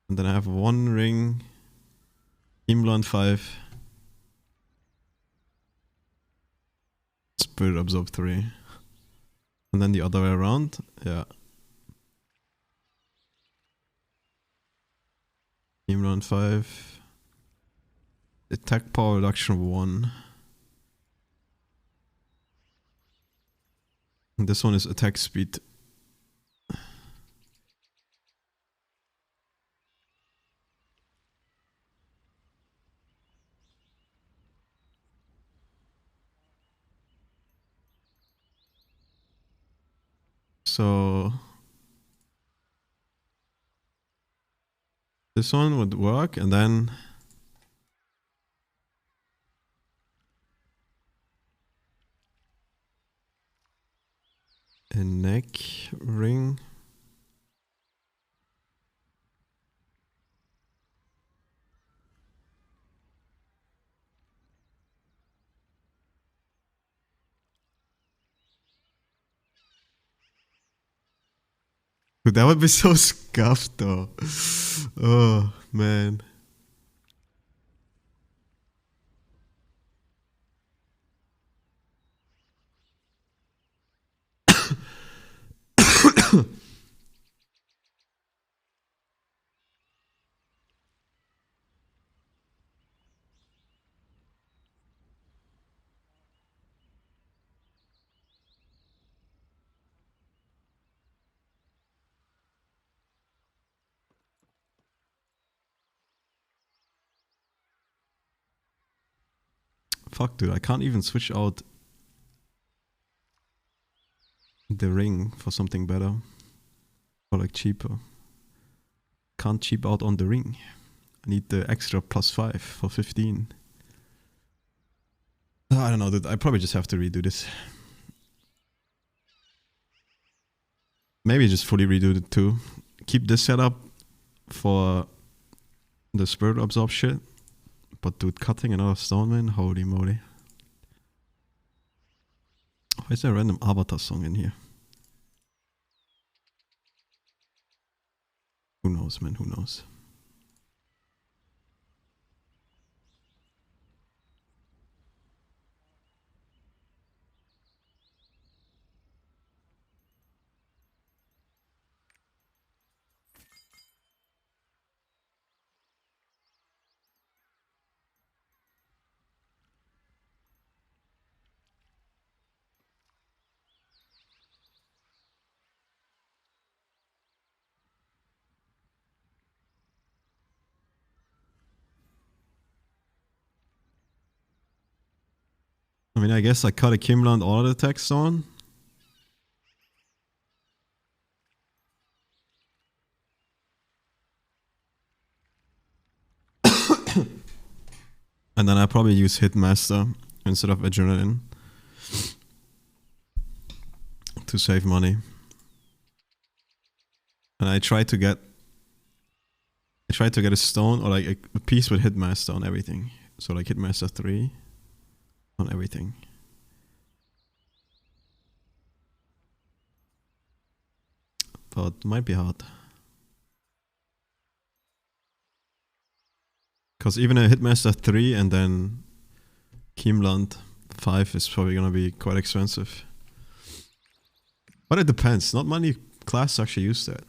And then I have 1 ring, Implant 5, Spirit Absorb 3. And then the other way around, yeah. Implant 5, attack power reduction 1. And this one is attack speed. So this one would work, and then a neck ring. Dude, that would be so scuffed though. Oh man. Fuck, dude, I can't even switch out the ring for something better. Or like cheaper. Can't cheap out on the ring. I need the extra +5 for 15. I don't know, dude. I probably just have to redo this. Maybe just fully redo it too. Keep this setup for the Spirit Absorb shit. But dude, cutting another stone, man, holy moly. Why is there a random Avatar song in here? Who knows, man, who knows? I mean, I guess I cut a Kimland auto text on. And then I probably use Hitmaster instead of Adrenaline to save money. And I try to get a stone or like a piece with Hitmaster on everything. So like Hitmaster 3 on everything. But might be hard. Because even a Hitmaster 3 and then Kimland 5 is probably gonna be quite expensive. But it depends. Not many classes actually use that.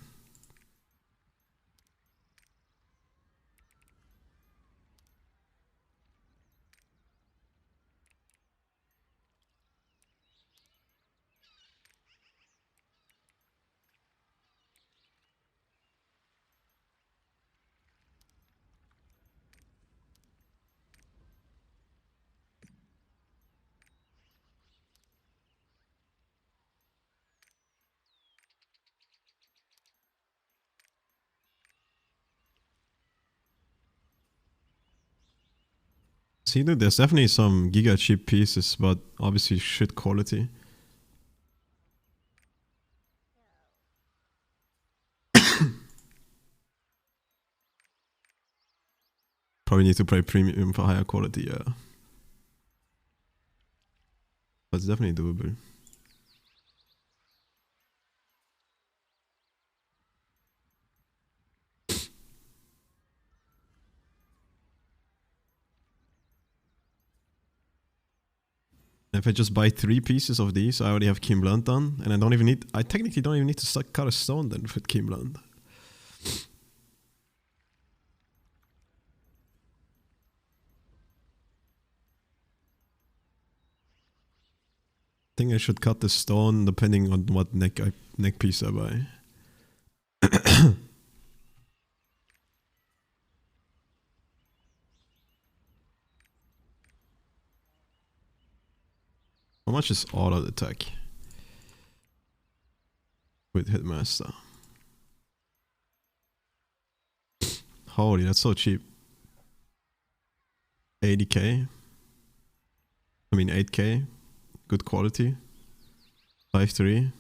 See, dude, there's definitely some giga cheap pieces, but obviously shit quality. Probably need to pay premium for higher quality, yeah. But it's definitely doable. If I just buy 3 pieces of these, I already have Keen Blunt done, and I technically don't even need to cut a stone then with Keen Blunt. I think I should cut the stone depending on what neck piece I buy. How much is auto attack with Hitmaster? Holy, that's so cheap. 80k. I mean 8k. Good quality. 5-3.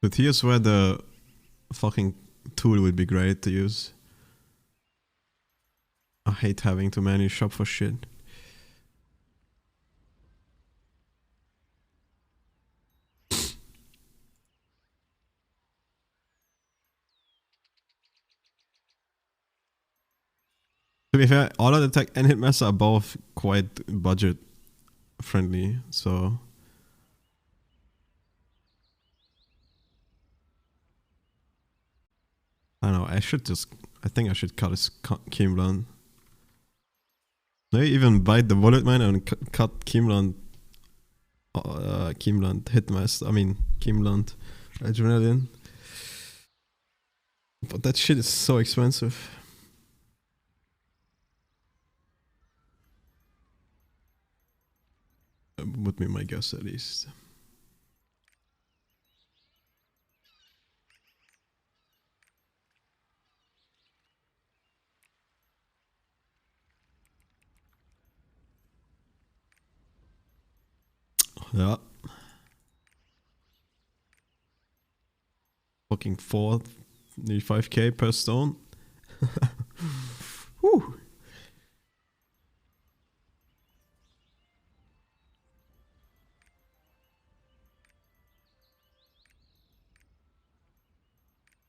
But here's where the fucking tool would be great to use. I hate having to manually shop for shit. To be fair, auto attack and Hitmaster are both quite budget friendly, so I don't know, I think I should cut his Keen Blunt. Maybe even bite the Bullet Man and cut Keen Blunt Hitmaster, I mean Keen Blunt Adrenaline. But that shit is so expensive. Would be my guess at least. Yeah. Fucking 4, nearly 5k per stone. Whew.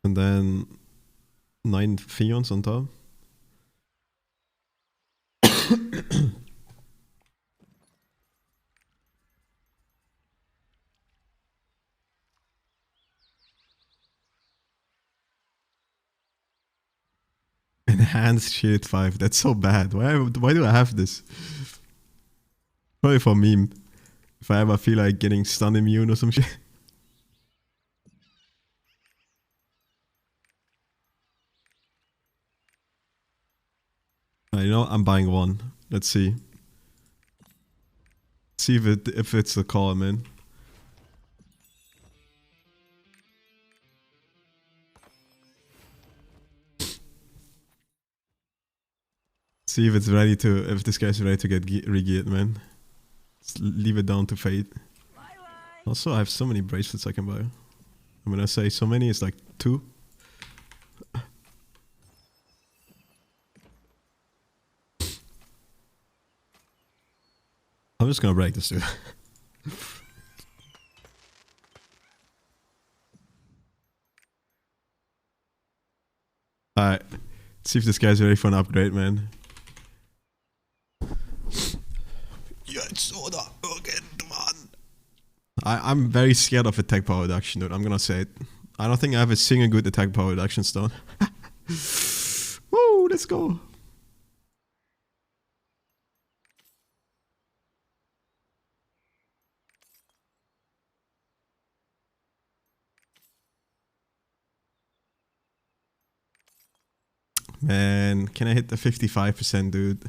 And then 9 Fions on top. Enhanced Shield 5. That's so bad. Why do I have this? Probably for meme. If I ever feel like getting stun immune or some shit. You know, I'm buying one. Let's see. See if it's a call, man. See if if this guy's ready to get re-geared, man. Just leave it down to fate. Also, I have so many bracelets I can buy. And when I say so many, it's like 2. I'm just gonna break this dude. Alright. See if this guy's ready for an upgrade, man. I'm very scared of attack power reduction, dude. I'm gonna say it. I don't think I have a single good attack power reduction stone. Woo, let's go. Man, can I hit the 55%, dude?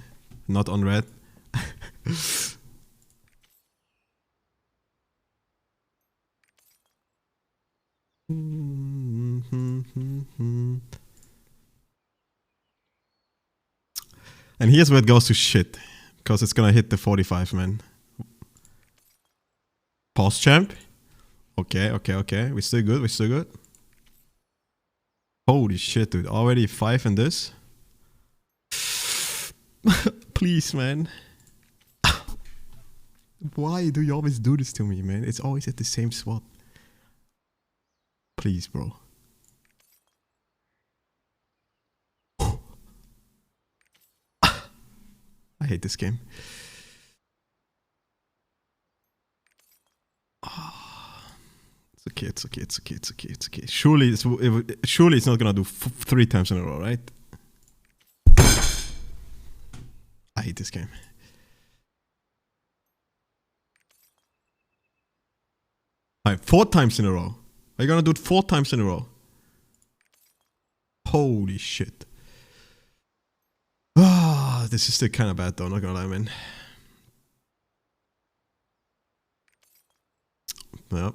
Not on red. And here's where it goes to shit. Because it's gonna hit the 45, man. Pause champ? Okay. We're still good. Holy shit, dude. Already 5 in this? Please, man. Why do you always do this to me, man? It's always at the same spot. Please, bro. I hate this game. It's okay. Surely it's not gonna do 3 times in a row, right? I hate this game. Alright, 4 times in a row. Are you gonna do it 4 times in a row? Holy shit. Ah, this is still kind of bad though, not gonna lie, man. Yep.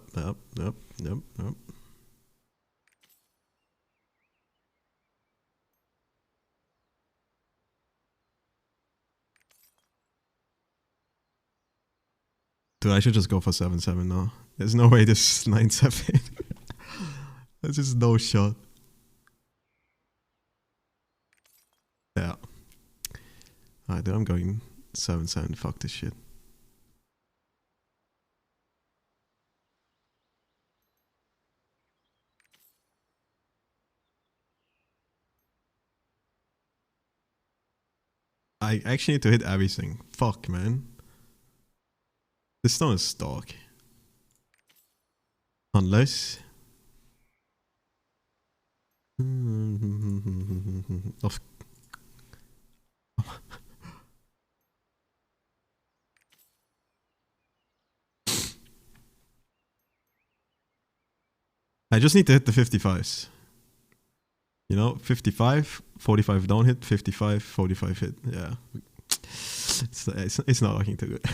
Dude, I should just go for 7-7 now. There's no way this is 9-7. There's just no shot. Yeah. Alright, dude, I'm going 7-7. Fuck this shit. I actually need to hit everything. Fuck, man. This stone is stark. Unless... Of... I just need to hit the 55s. You know, 55, 45 don't hit, 55, 45 hit. Yeah. It's not looking too good.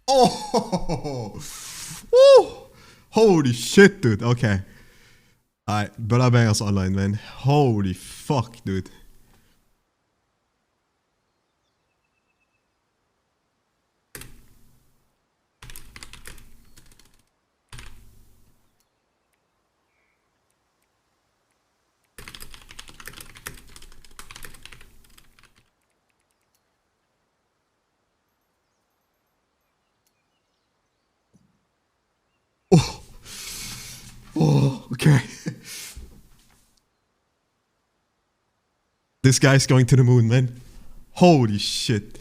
Oh! Woo! Holy shit, dude. Okay. Alright, Bella Bangers online, man. Holy fuck, dude. Oh, okay. This guy's going to the moon, man. Holy shit.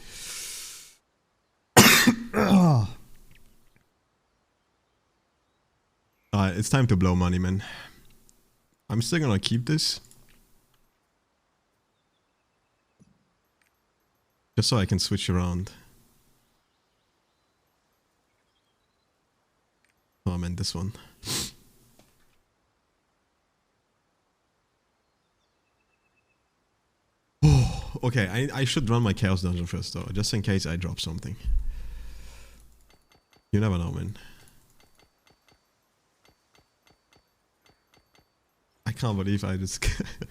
Alright, it's time to blow money, man. I'm still gonna keep this. Just so I can switch around. Oh, I meant this one. Oh, okay, I should run my Chaos Dungeon first though, just in case I drop something. You never know, man. I can't believe I just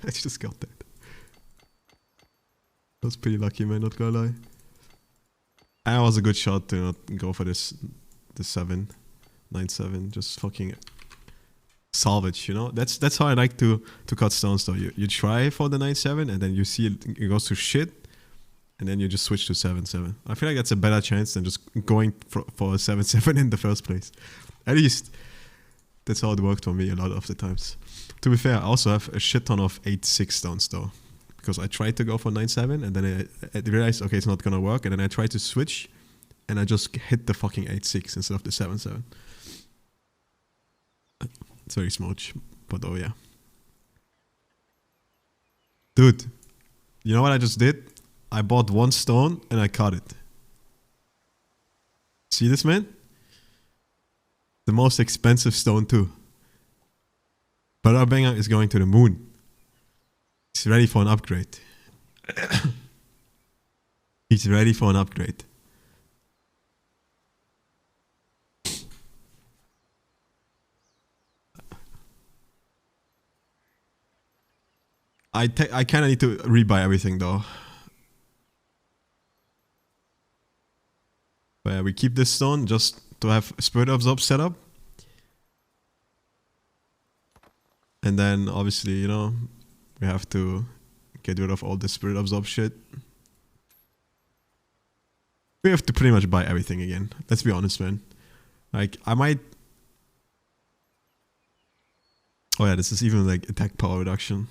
I just got that. That was pretty lucky, man, not gonna lie. And it was a good shot to not go for this 9-7, just fucking salvage, you know? That's how I like to cut stones though. You try for the 9-7 and then you see it goes to shit and then you just switch to 7-7. I feel like that's a better chance than just going for a 7-7 in the first place. At least that's how it worked for me a lot of the times. To be fair, I also have a shit ton of 8-6 stones though. Because I tried to go for 9-7 and then I realized, okay, it's not gonna work. And then I tried to switch and I just hit the fucking 8-6 instead of the 7-7. It's very smooch, but oh yeah. Dude, you know what I just did? I bought 1 stone and I cut it. See this, man? The most expensive stone too. But our banger is going to the moon. He's ready for an upgrade. He's ready for an upgrade. I kind of need to rebuy everything though. But we keep this stone just to have Spirit Absorb set up. And then obviously, you know, we have to get rid of all the Spirit Absorb shit. We have to pretty much buy everything again. Let's be honest, man. Like, I might... Oh yeah, this is even like attack power reduction.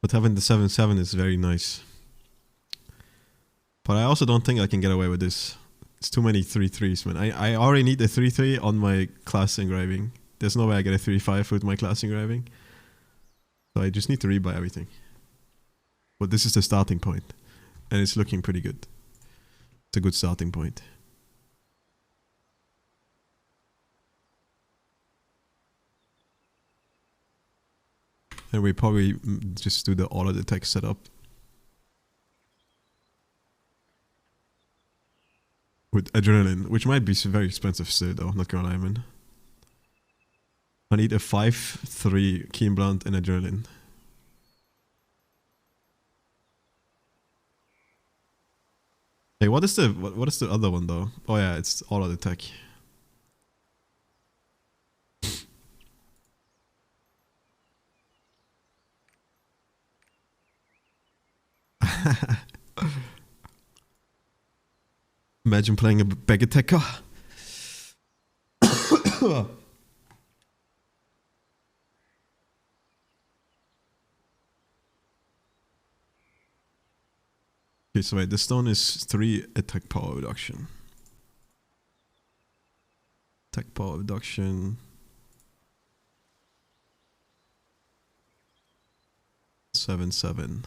But having the 7/7 is very nice. But I also don't think I can get away with this. It's too many 3/3s, man. I already need a 3/3 on my class engraving. There's no way I get a 3/5 with my class engraving. So I just need to rebuy everything. But this is the starting point. And it's looking pretty good. It's a good starting point. And we probably just do the auto detect setup. With adrenaline, which might be very expensive still though, not gonna lie, man. I need a 5/3 keen blunt and adrenaline. Hey, what is the other one though? Oh yeah, it's auto detect. Imagine playing a bag attacker. Okay, so wait, the stone is 3 attack power reduction. Attack power reduction. 7/7.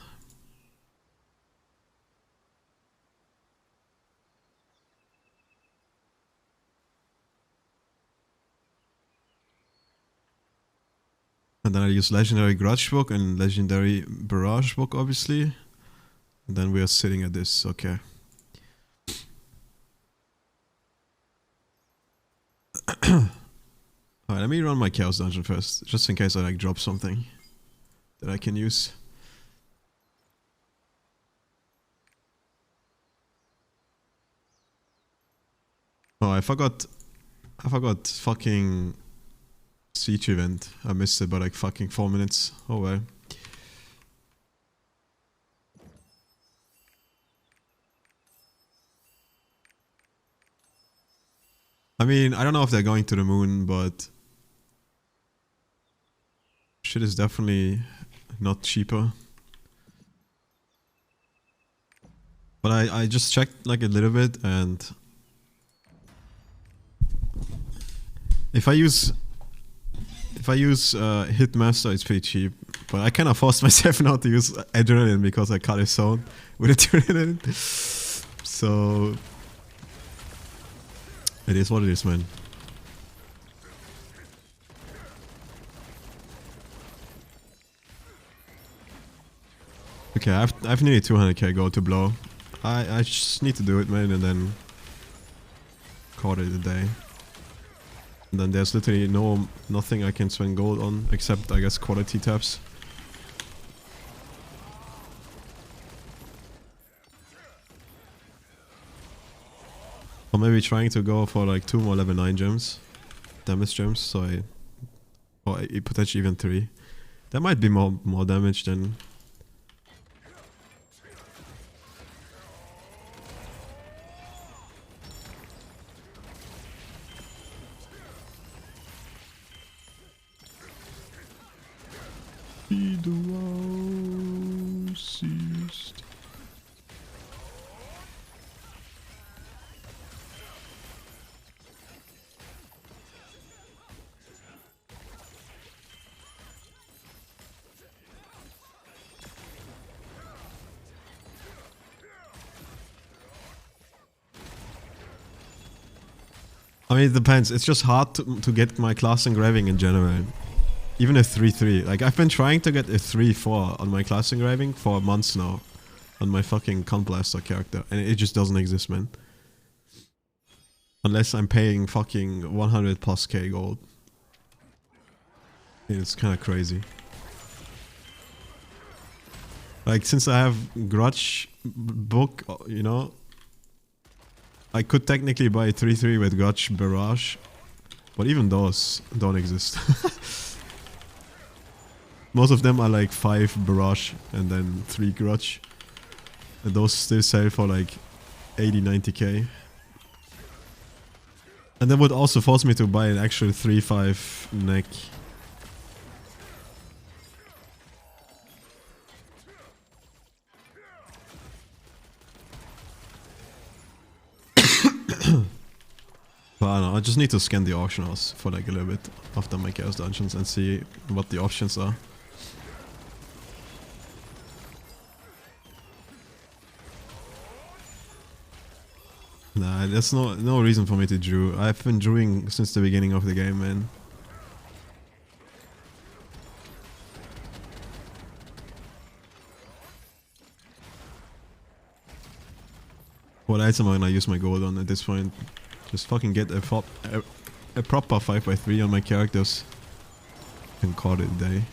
And then I use legendary Grudge Book and legendary Barrage Book, obviously. And then we are sitting at this, okay. Alright, let me run my Chaos Dungeon first, just in case I like drop something that I can use. Oh, I forgot fucking Siege event. I missed it by like fucking 4 minutes. Oh well. I mean, I don't know if they're going to the moon, but shit is definitely not cheaper. But I just checked like a little bit, and if I use Hitmaster, it's pretty cheap. But I kind of forced myself not to use adrenaline because I cut a zone with adrenaline. So it is what it is, man. Okay, I've nearly 200k gold to blow. I just need to do it, man, and then call it a day. And then there's literally nothing I can spend gold on except, I guess, quality tabs. Or maybe trying to go for like 2 more level 9 gems, damage gems, so or potentially even 3. That might be more damage than. Be the wow ceased. I mean, it depends. It's just hard to get my class engraving in general. Even a 3/3. Like, I've been trying to get a 3/4 on my class engraving for months now. On my fucking Con Blaster character. And it just doesn't exist, man. Unless I'm paying fucking 100 plus K gold. It's kind of crazy. Like, since I have Grudge book, you know, I could technically buy 3-3 with Grudge Barrage, but even those don't exist. Most of them are like 5 Barrage and then 3 Grudge. And those still sell for like 80-90k. And that would also force me to buy an actual 3-5 neck. But I don't know, I just need to scan the auction house for like a little bit after my chaos dungeons and see what the options are. Nah, there's no reason for me to drew. I've been drawing since the beginning of the game, man. What else am I gonna use my gold on at this point? Just fucking get a proper 5x3 on my characters and call it a day.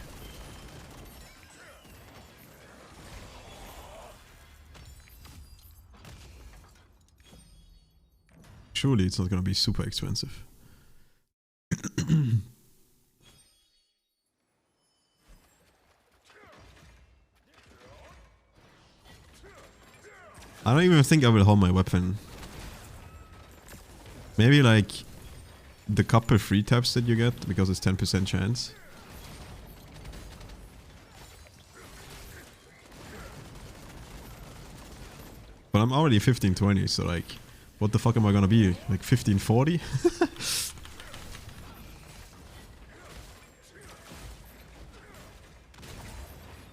Surely it's not gonna be super expensive. I don't even think I will hold my weapon. Maybe like the couple free taps that you get because it's 10% chance. But I'm already 1520, so like, what the fuck am I gonna be? Like 1540?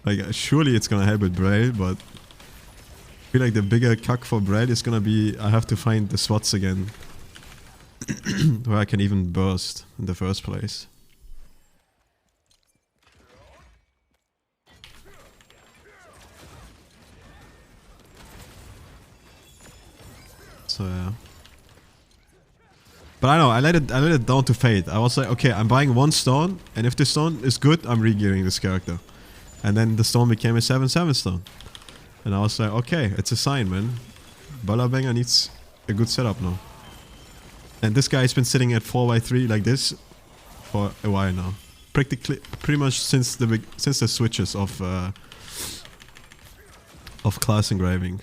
Like, surely it's gonna help with Braille, but I feel like the bigger cuck for Braille is gonna be I have to find the spots again where I can even burst in the first place. So yeah. But I know, I let it down to fate. I was like, okay, I'm buying one stone, and if the stone is good, I'm re-gearing this character. And then the stone became a 7/7 stone. And I was like, okay, it's a sign, man. Ballabanger needs a good setup now. And this guy's been sitting at 4x3 like this for a while now. Pretty much since the switches of class engraving.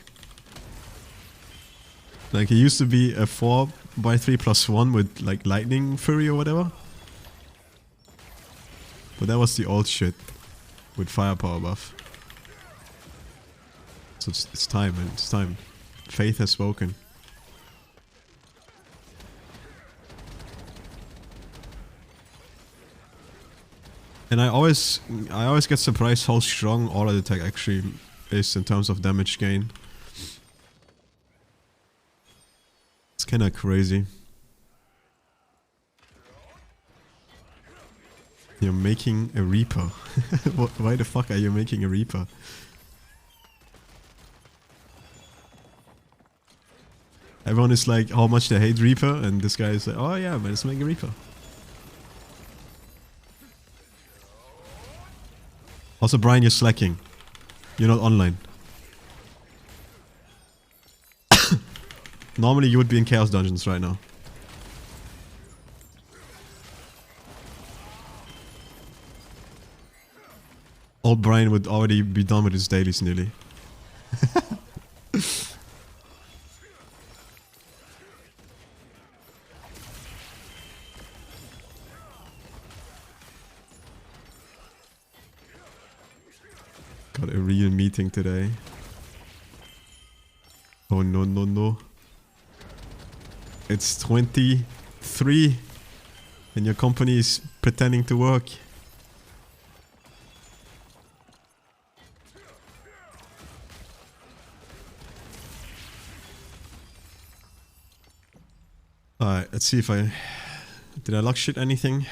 Like, he used to be a 4x3 plus 1 with like lightning fury or whatever. But that was the old shit with firepower buff. So it's time, man. It's time. Faith has spoken. And I always get surprised how strong auto attack actually is in terms of damage gain. It's kinda crazy. You're making a Reaper. Why the fuck are you making a Reaper? Everyone is like, how much they hate Reaper, and this guy is like, oh yeah, man, let's make a Reaper. Also, Brian, you're slacking. You're not online. Normally you would be in Chaos Dungeons right now. Old Brian would already be done with his dailies nearly. Got a real meeting today. Oh no, no, no. It's 23 and your company is pretending to work. Alright, let's see if I... Did I luck shit anything?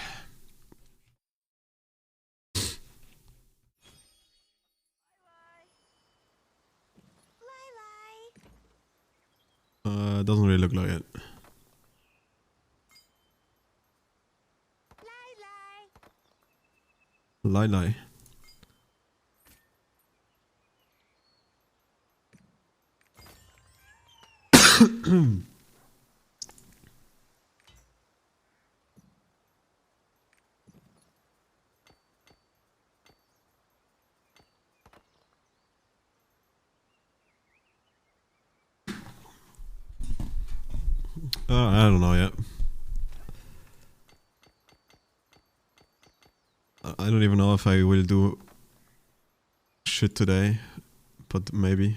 Doesn't really look like it. Lie. I don't know yet. I don't even know if I will do shit today, but maybe.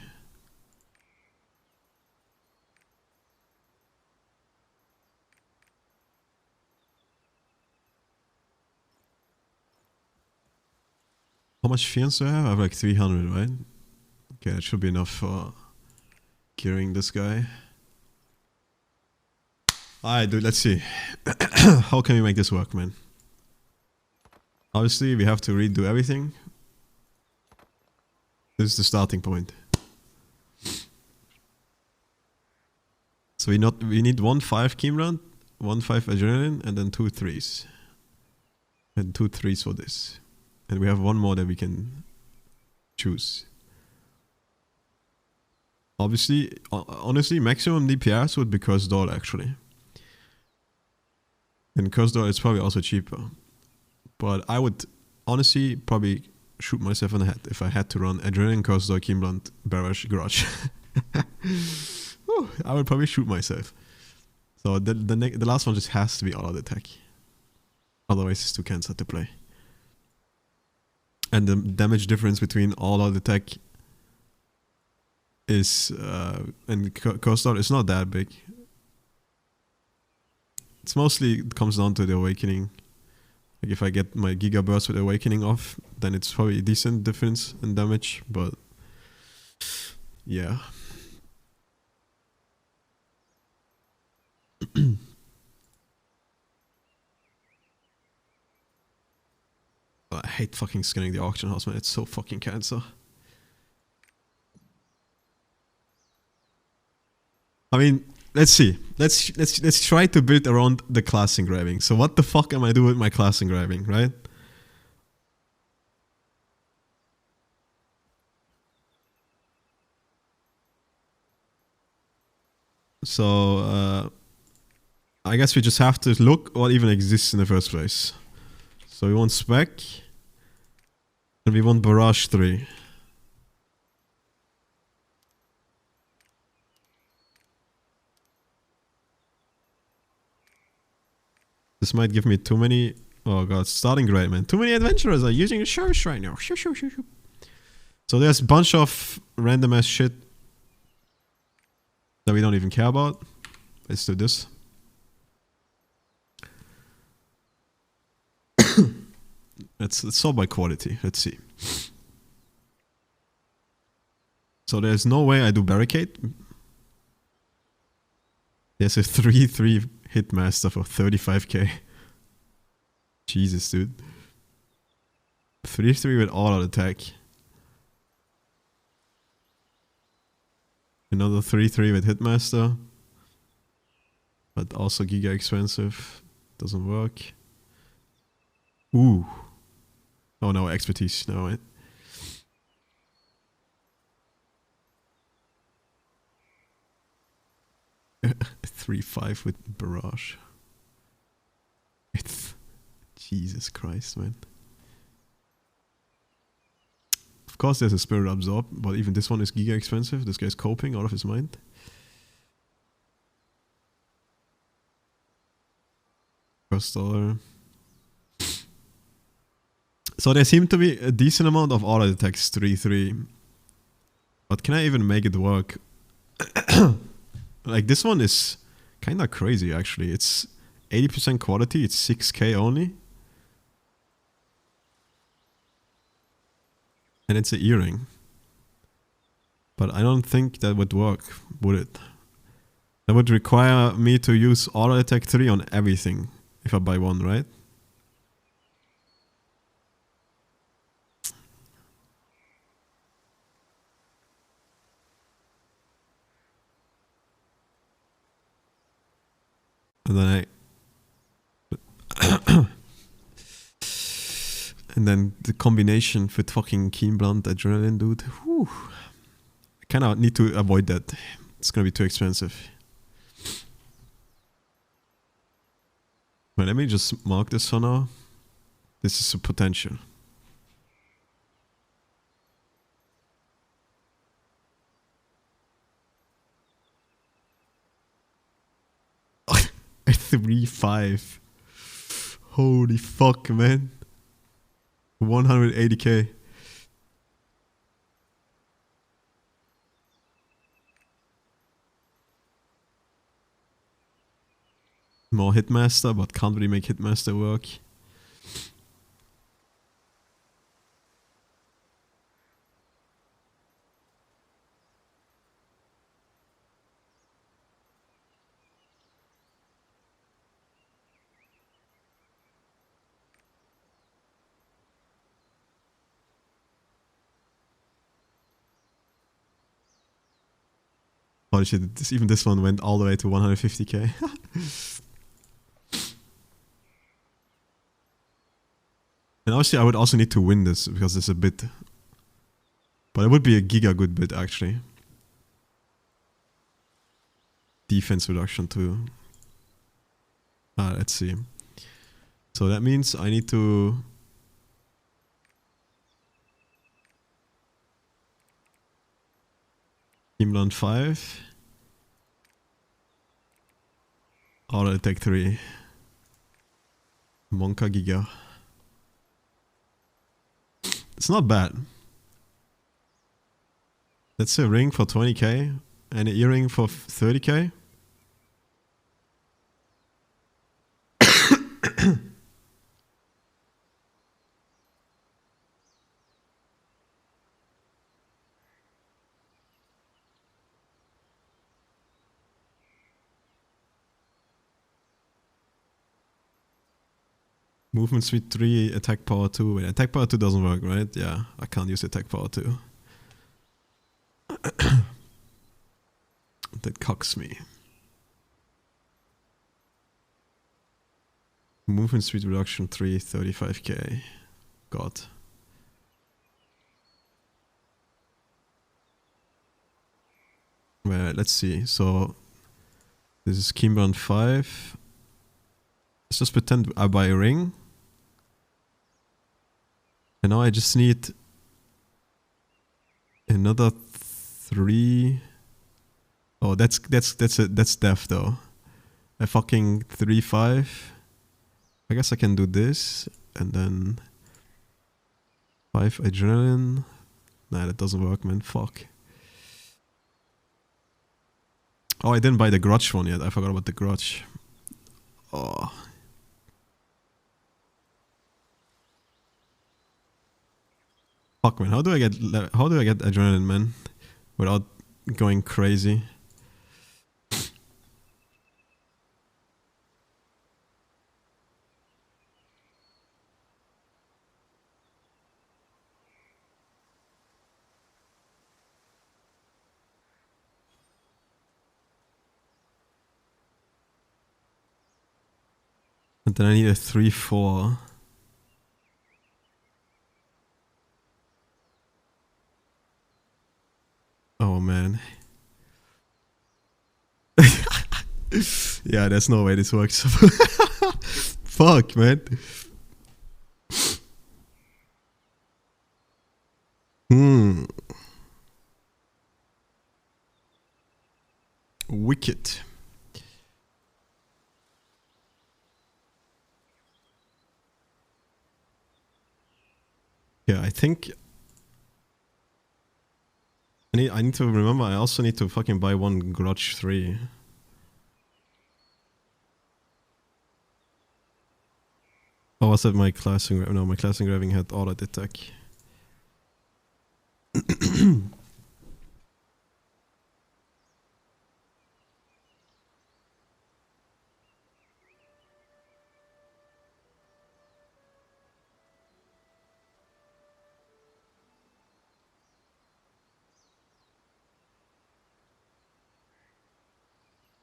How much fiends do I have? I have like 300, right? Okay, that should be enough for curing this guy. Alright, dude, let's see. How can we make this work, man? Obviously, we have to redo everything. This is the starting point. So we need 1 5 Kimran, 1 5 adrenaline, and then 2 3s. And 2 3s for this. And we have one more that we can choose. Obviously, honestly, maximum DPS would be Curse Door actually. And Curse Door is probably also cheaper. But I would honestly probably shoot myself in the head if I had to run Adrenaline, Curse Door, Keenblunt, Barrage, Garage. I would probably shoot myself. So the last one just has to be all out attack. Otherwise it's too cancer to play. And the damage difference between all out attack is and Curse Door is not that big. It's mostly, it comes down to the Awakening. Like if I get my Giga Burst with Awakening off, then it's probably a decent difference in damage, but yeah. I hate fucking scanning the auction house, man. It's so fucking cancer. I mean, let's see. Let's try to build around the class engraving. So what the fuck am I doing with my class engraving, right? So I guess we just have to look what even exists in the first place. So we want Spec, and we want Barrage 3. This might give me too many... Oh god, starting great, man. Too many adventurers are using the shows right now. So there's a bunch of random ass shit that we don't even care about. Let's do this. Let's sort by quality. Let's see. So there's no way I do Barricade. There's a 3-3 Hitmaster for 35k. Jesus, dude. 3-3 with all out attack. Another 3-3 with Hitmaster. But also giga expensive. Doesn't work. Ooh. Oh no, expertise. No, right? A 3-5 with Barrage. It's Jesus Christ, man. Of course there's a Spirit Absorb, but even this one is giga expensive. This guy's coping out of his mind. $1. So there seem to be a decent amount of auto attacks 3-3. But can I even make it work? Like this one is kinda crazy actually. It's 80% quality, it's 6k only. And it's an earring. But I don't think that would work, would it? That would require me to use auto attack 3 on everything if I buy one, right? And And then the combination with fucking Keen Blunt Adrenaline, dude. Whew. I kind of need to avoid that. It's gonna be too expensive. But let me just mark this for now. This is a potential. A 3.5. Holy fuck, man. 180k. More Hitmaster, but can't really make Hitmaster work. Holy shit, even this one went all the way to 150k. And obviously I would also need to win this because it's a bit. But it would be a giga good bit actually. Defense reduction too. Let's see. So that means I need to Teamland 5. Auto attack 3. Monka Giga. It's not bad. That's a ring for 20k and an earring for 30k. Movement speed 3, attack power 2. Wait, attack power 2 doesn't work, right? Yeah, I can't use attack power 2. That cocks me. Movement speed reduction 3, 35k. God. Well, let's see. So, this is Kimban 5. Let's just pretend I buy a ring. And now I just need another 3. Oh, that's death though. A fucking 3-5. I guess I can do this and then 5 adrenaline. Nah, that doesn't work, man. Fuck. Oh, I didn't buy the grudge one yet. I forgot about the grudge. Oh. Fuck, man. How do I get adrenaline, man, without going crazy? And then I need a 3-4. Oh man. Yeah, there's no way this works. Fuck, man. Wicked. Yeah, I think I need to remember I also need to fucking buy one Grudge 3. Oh, was that my class engraving? No, my class engraving had auto attack.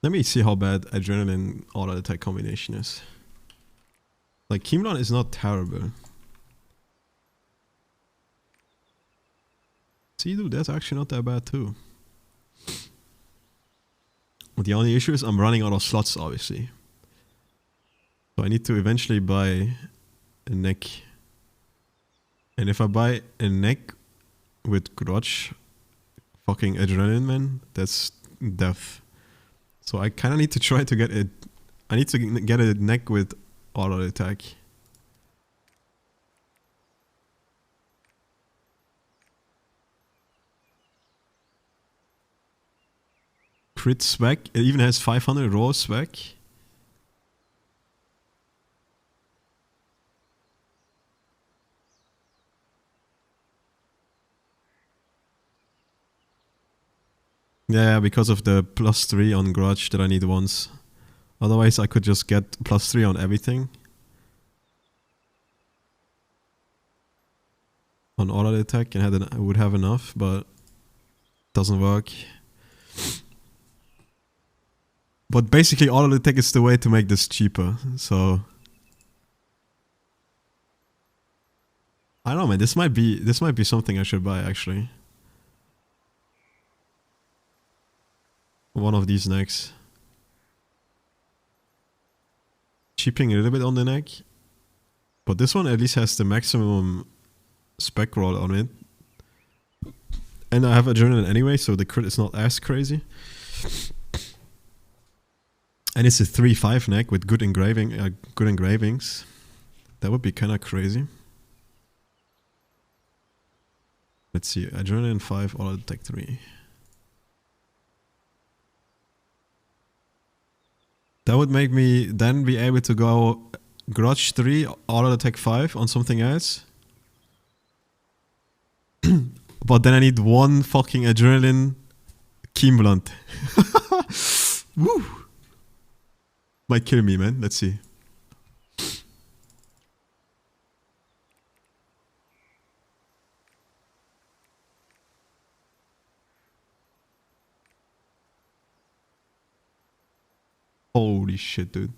Let me see how bad adrenaline auto attack combination is. Like, Kimlan is not terrible. See, dude, that's actually not that bad too. But the only issue is I'm running out of slots, obviously. So I need to eventually buy a neck. And if I buy a neck with grudge, fucking adrenaline, man, that's death. So I kind of need to try to get it. I need to get a neck with auto attack. Crit swag. It even has 500 raw swag. Yeah, because of the +3 on grudge that I need once. Otherwise I could just get +3 on everything. On auto attack and I would have enough, but it doesn't work. But basically auto attack is the way to make this cheaper, so I don't know, man, this might be something I should buy actually. One of these necks. Cheaping a little bit on the neck. But this one at least has the maximum spec roll on it. And I have adrenaline anyway, so the crit is not as crazy. And it's a 3-5 neck with good engravings. That would be kind of crazy. Let's see, adrenaline 5, auto attack 3. That would make me then be able to go grudge 3, auto attack 5 on something else. But then I need one fucking adrenaline keen blunt. Woo! Might kill me, man. Let's see. Holy shit, dude.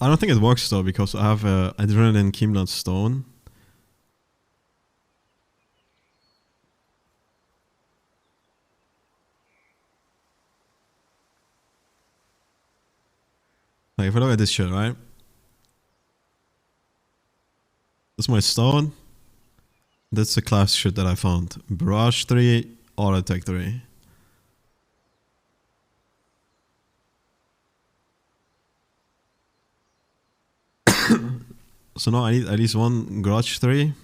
I don't think it works though, because I have adrenaline Keemblood stone. Like, if I look at this shit, right? That's my stone. That's the class shit that I found. Barrage 3, auto attack 3. So now I need at least one grudge 3.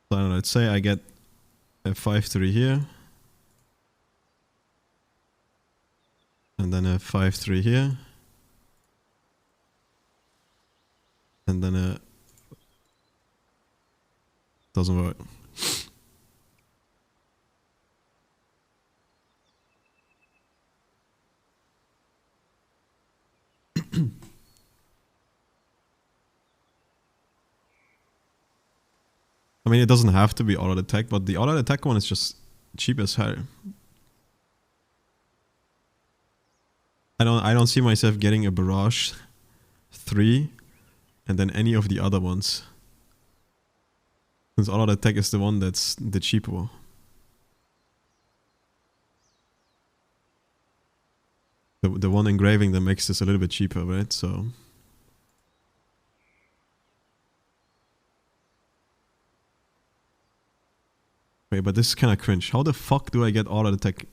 So I don't know, let's say I get a 5-3 here. And then a 5-3 here. And then a... Doesn't work. I mean, it doesn't have to be auto attack, but the auto attack one is just cheap as hell. I don't see myself getting a barrage 3 and then any of the other ones. Since auto attack is the one that's the cheaper one. The one engraving that makes this a little bit cheaper, right? So wait, but this is kind of cringe. How the fuck do I get auto attack?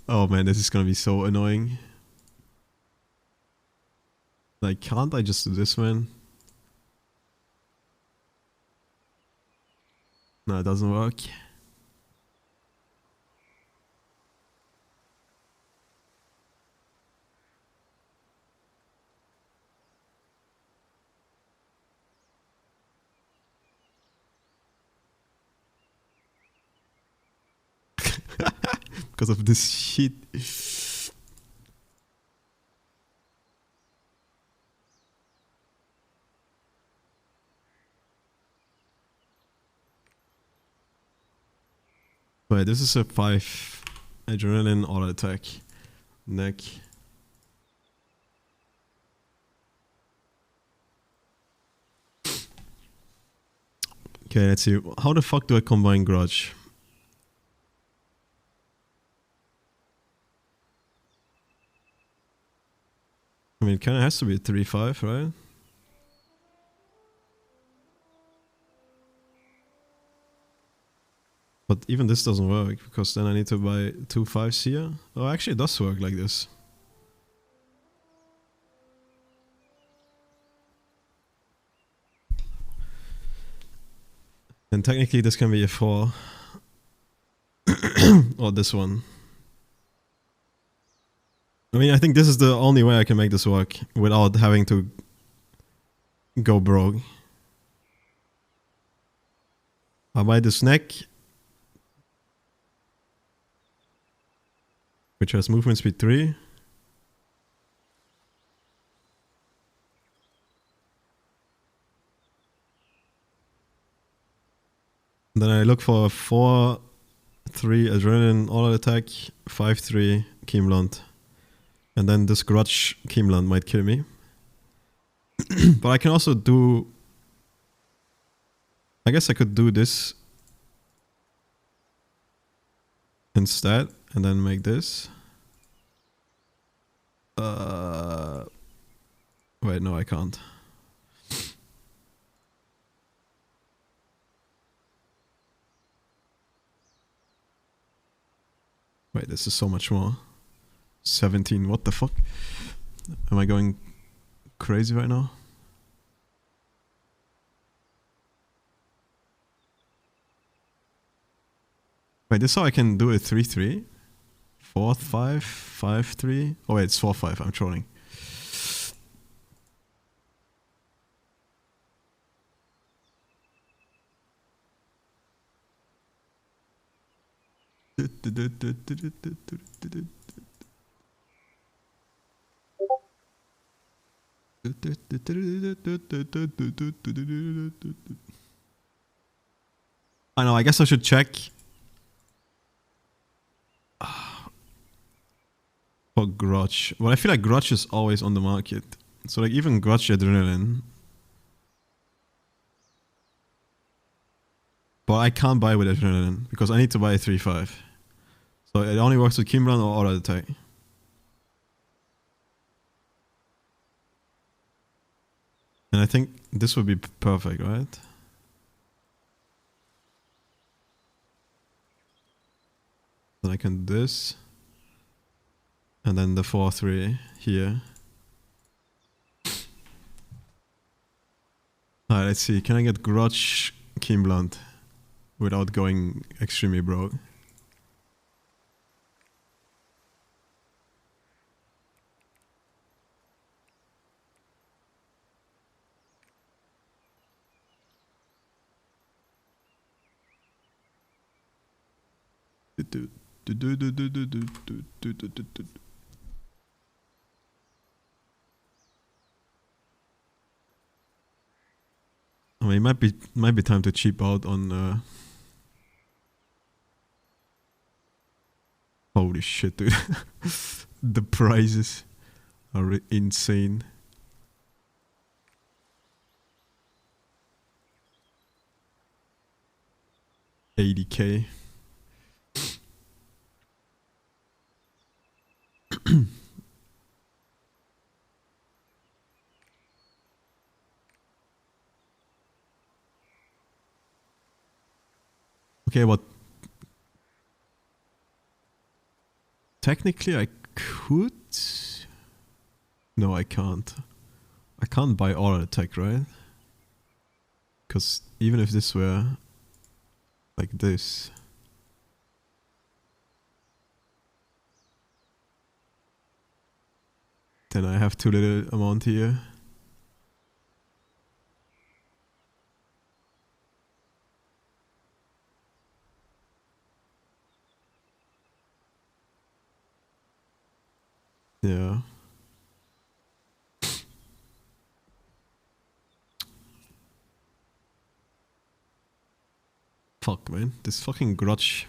Oh man, this is gonna be so annoying. Like, can't I just do this, man? No, it doesn't work. because of this shit. Wait, this is a 5 adrenaline auto attack. Neck. Okay, let's see. How the fuck do I combine Grudge? I mean, it kinda has to be 3-5, right? But even this doesn't work, because then I need to buy 2 5s here. Oh, actually it does work like this. And technically this can be a 4. Or this one. I mean, I think this is the only way I can make this work without having to go broke. I buy this neck, which has movement speed 3. Then I look for a 4-3 adrenaline auto attack, 5-3 Keemland. And then this Grudge Keemland might kill me. But I can also do... I guess I could do this instead, and then make this. Wait, no, I can't. Wait, this is so much more. 17, what the fuck? Am I going crazy right now? Wait, this is how I can do a 3-3? 4-5, 5-3? Oh wait, it's 4-5, I'm trolling. I know, I guess I should check for Grudge. Well, I feel like Grudge is always on the market. So like even Grudge Adrenaline. But I can't buy with Adrenaline because I need to buy a 3-5. So it only works with Keemland or auto attack. And I think this would be perfect, right? Then I can do this. And then the 4-3 here. Alright, let's see. Can I get Grudge Keemland without going extremely broke? I mean, it might be time to cheap out on. Holy shit, dude! The prices are insane. $80K. Okay, but technically I could. No, I can't. I can't buy auto attack, right? Because even if this were like this, then I have too little amount here. Yeah. Fuck, man. This fucking grudge.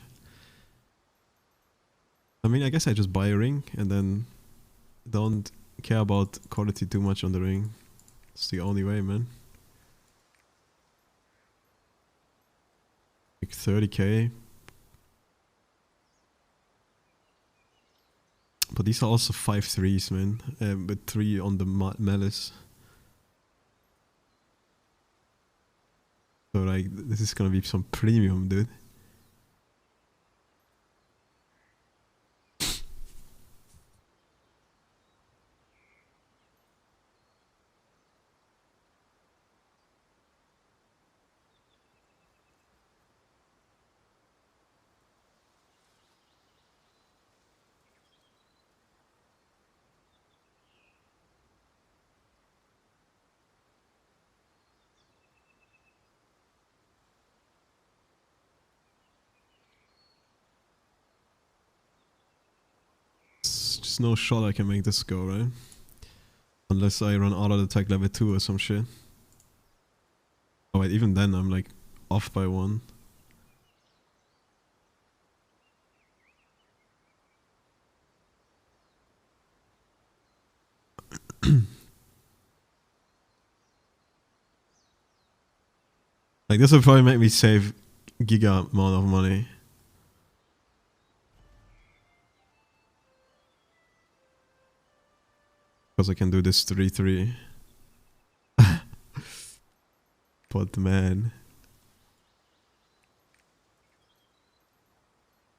I mean, I guess I just buy a ring and then don't care about quality too much on the ring. It's the only way, man. Like 30k. But these are also 5/3s, man. With 3 on the malice. So like, this is gonna be some premium, dude. There's just no shot I can make this go, right? Unless I run auto attack level 2 or some shit. Oh wait, even then I'm like off by 1. Like this will probably make me save giga amount of money. Because I can do this 3/3. But man.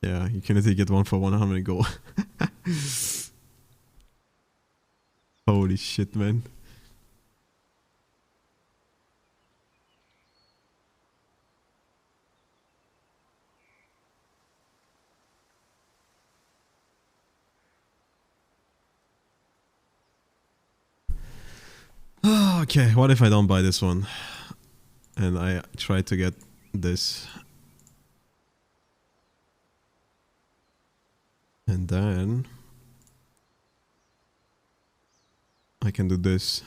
Yeah, you can easily get 1 for 100 gold. Holy shit, man. Okay, what if I don't buy this one? And I try to get this. And then I can do this.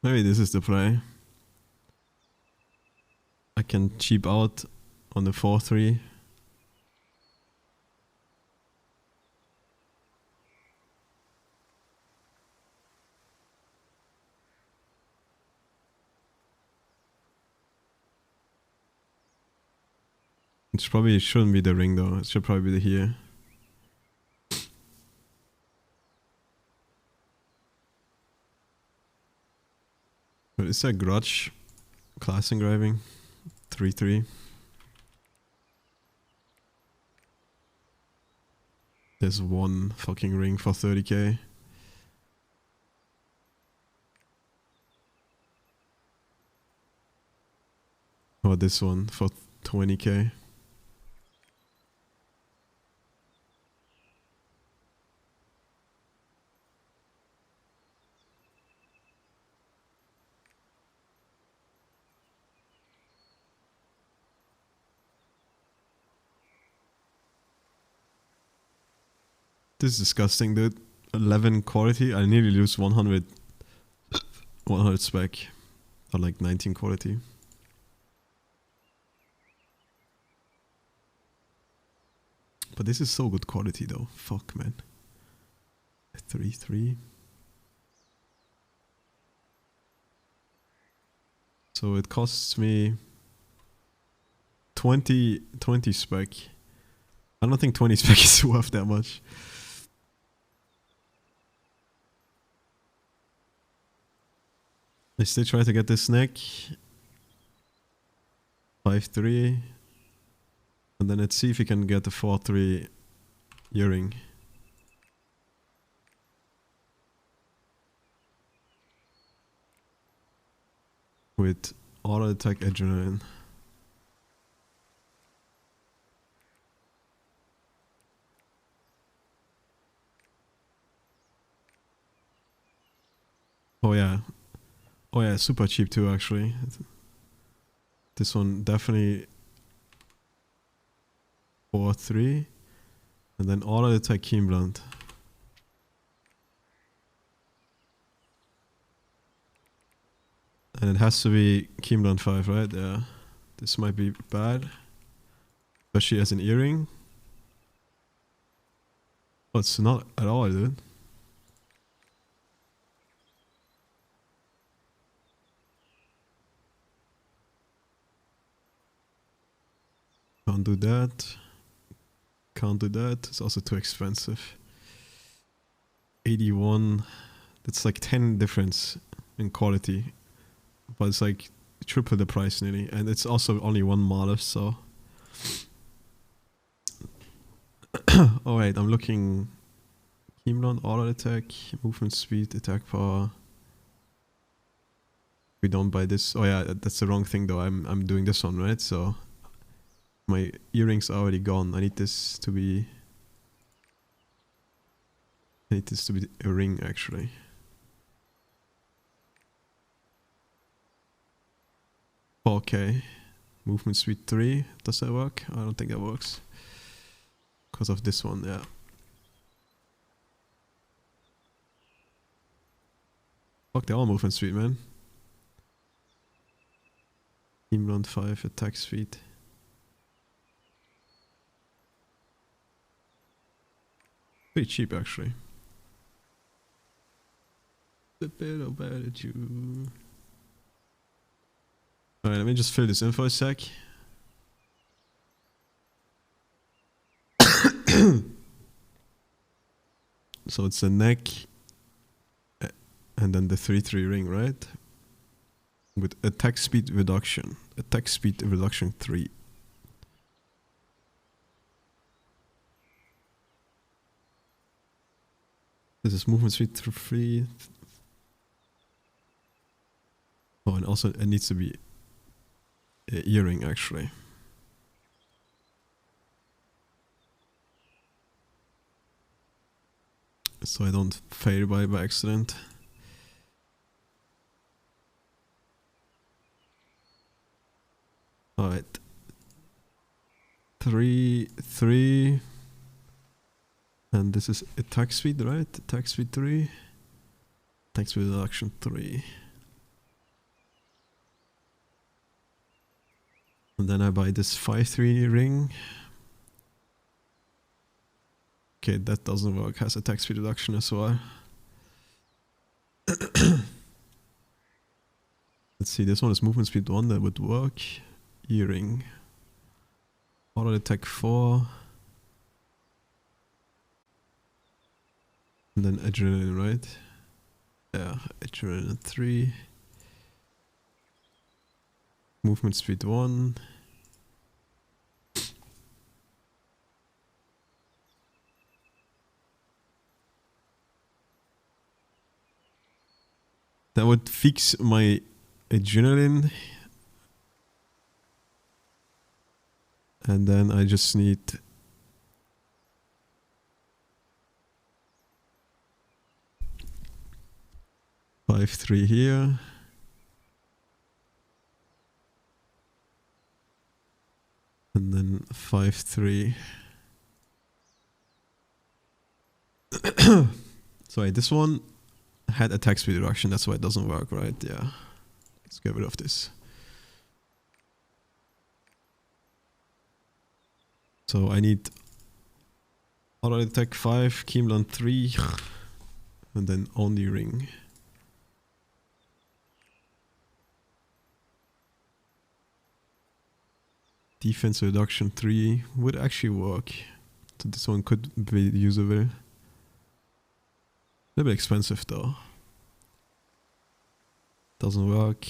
Maybe this is the play. I can cheap out on the 4/3. It probably shouldn't be the ring though. It should probably be the here. But it's a grudge class engraving. 3/3. There's one fucking ring for 30k. Or this one for 20k. This is disgusting, dude. 11 quality. I nearly lose 100 spec. Or like 19 quality. But this is so good quality though. Fuck, man. 3/3. So it costs me 20 spec. I don't think 20 spec is worth that much. I still try to get this neck. 5/3. And then let's see if we can get the 4/3 earring. With auto attack adrenaline. Oh yeah. Oh yeah, super cheap too actually. This one definitely 4-3. And then all of the attack keen blunt. And it has to be keen blunt 5, right? Yeah. This might be bad. Especially as an earring. Oh, it's not at all, dude. Can't do that. Can't do that. It's also too expensive. 81. That's like 10 difference in quality. But it's like triple the price nearly. And it's also only one model, so. Alright, I'm looking. Keen blunt, auto attack, movement speed, attack power. We don't buy this. Oh yeah, that's the wrong thing though. I'm doing this one, right? So my earrings are already gone. I need this to be a ring actually. Okay. Movement speed 3. Does that work? I don't think that works. Because of this one, yeah. Fuck, they're all movement speed, man. Team round 5, attack speed. Pretty cheap actually. The bit about you. Alright, let me just fill this in for a sec. So it's the neck and then the 3-3 ring, right? With attack speed reduction. Attack speed reduction 3. This is movement speed 3. Oh, and also it needs to be an earring actually. So I don't fail by accident. Alright. 3. And this is attack speed, right? Attack speed 3. Attack speed reduction 3. And then I buy this 5-3 ring. Okay, that doesn't work. Has attack speed reduction as well. Let's see, this one is movement speed 1, that would work. Earring. Auto attack 4. And then adrenaline, right? Yeah, adrenaline 3. Movement speed 1. That would fix my adrenaline. And then I just need five, 3 here. And then 5-3. Sorry, this one had attack speed reduction, that's why it doesn't work, right? Yeah. Let's get rid of this. So I need auto attack 5, keen blunt 3, and then only ring. Defense reduction 3 would actually work. So this one could be usable. A little bit expensive though. Doesn't work.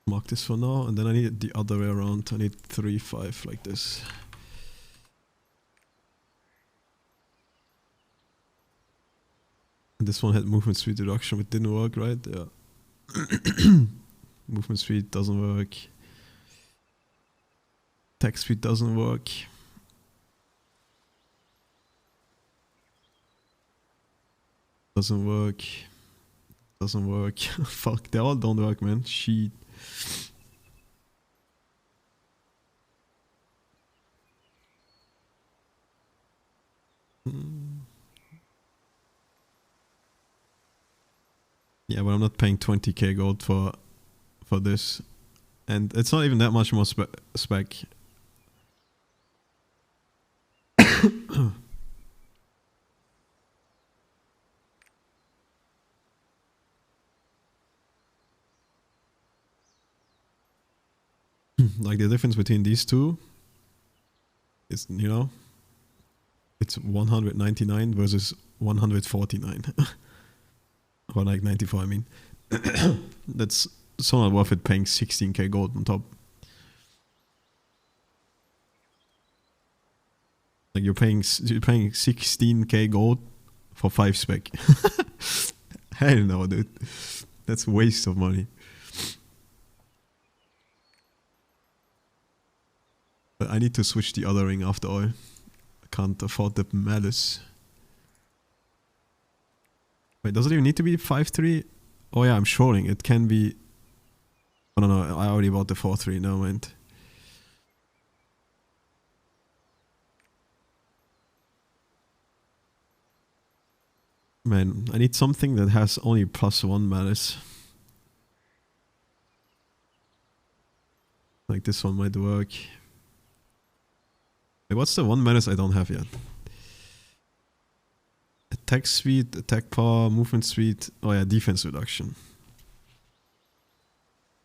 Mark this for now, and then I need it the other way around. I need 3-5 like this. And this one had movement speed reduction, but didn't work, right? Yeah. Movement speed doesn't work. Attack speed doesn't work. Doesn't work. Doesn't work. Fuck, they all don't work, man. Shit. Yeah, but I'm not paying 20k gold for this. And it's not even that much more spec. Like the difference between these two is, you know, it's 199 versus 149. Or like 94, I mean. That's so not worth it paying 16k gold on top. Like you're paying 16k gold for 5 spec. Hell no, dude. That's a waste of money. But I need to switch the other ring after all. I can't afford the malice. Wait, does it even need to be 5-3? Oh yeah, I'm shorting. It can be... Oh no, I already bought the 4-3, no mind. Man, I need something that has only +1 malice. Like this one might work. Wait, what's the 1 malice I don't have yet? Attack speed, attack power, movement speed. Oh yeah, defense reduction.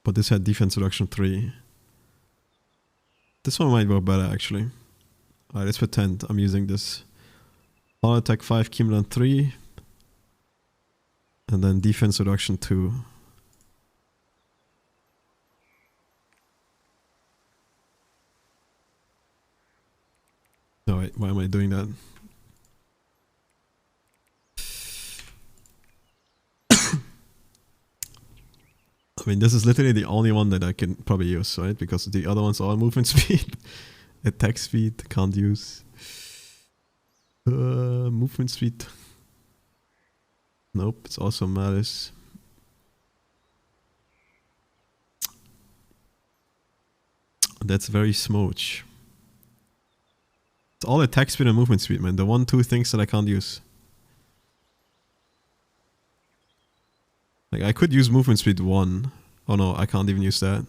But this had defense reduction 3. This one might work better actually. Alright, let's pretend I'm using this. All attack 5, Kimlan 3. And then defense reduction 2. No wait, why am I doing that? I mean, this is literally the only one that I can probably use, right? Because the other ones are movement speed. Attack speed, can't use. Movement speed. Nope, it's also malice. That's very smooch. It's all attack speed and movement speed, man. The 1-2 things that I can't use. Like, I could use movement speed 1. Oh no, I can't even use that.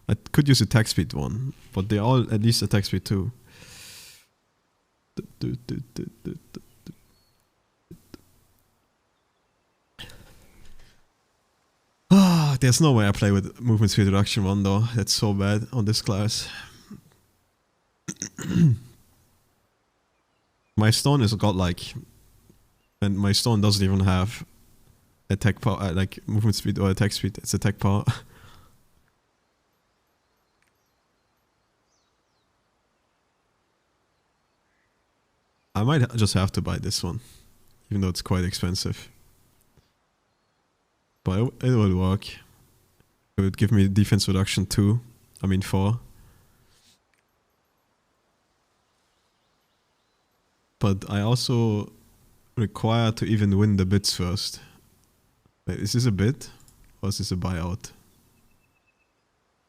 I could use attack speed 1. But they all at least attack speed 2. Ah, there's no way I play with movement speed reduction 1 though. That's so bad on this class. My stone is godlike. And my stone doesn't even have attack power, like movement speed or attack speed. It's attack power. I might just have to buy this one, even though it's quite expensive. But it would work. It would give me defense reduction 2. I mean 4. But I also require to even win the bids first. Wait, is this a bid? Or is this a buyout?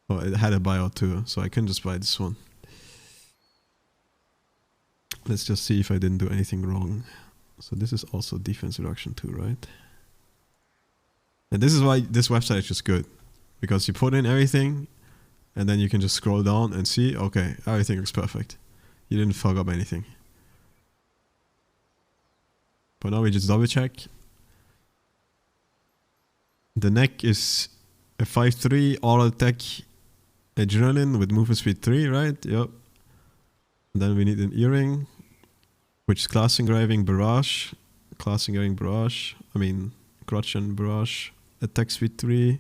Oh, it had a buyout too, so I can just buy this one. Let's just see if I didn't do anything wrong. So this is also defense reduction 2, right? And this is why this website is just good. Because you put in everything, and then you can just scroll down and see, okay, everything looks perfect. You didn't fuck up anything. But now we just double check. The neck is a 5-3 all attack adrenaline with movement speed 3, right? Yep. And then we need an earring, which is class engraving barrage. Class engraving barrage. I mean, crutch and barrage. Attack speed 3.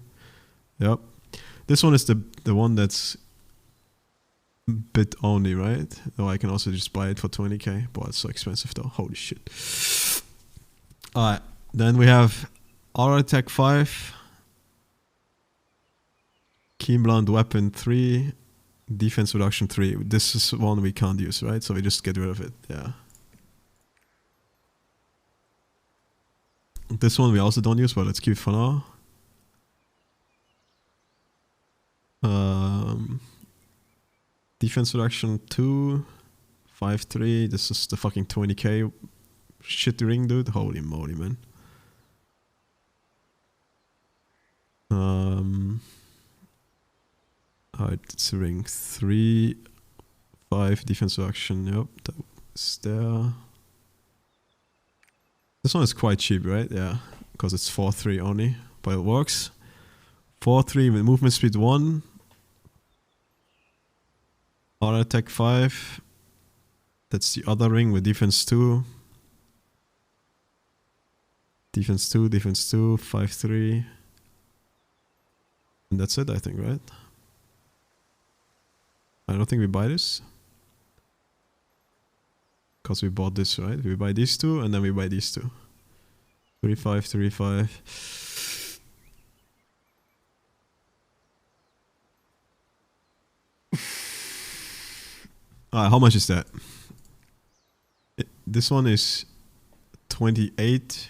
Yep. This one is the one that's bit only, right? Oh, I can also just buy it for 20k. Boy, it's so expensive though. Holy shit. Alright. Then we have auto attack 5. Keen blunt weapon 3, defense reduction 3. This is one we can't use, right? So we just get rid of it. Yeah. This one we also don't use, but let's keep it for now. Defense reduction 2, 5-3. This is the fucking 20k shit ring, dude. Holy moly, man. Alright, it's ring 3, 5 defense reduction. Yep, that's there. This one is quite cheap, right? Yeah, because it's 4-3 only, but it works. 4-3 with movement speed 1. Auto attack 5. That's the other ring with defense 2. Defense 2, defense 2, 5-3. And that's it, I think, right? I don't think we buy this. Because we bought this, right? We buy these two and then we buy these two. 35, 35. Alright, how much is that? This one is 28.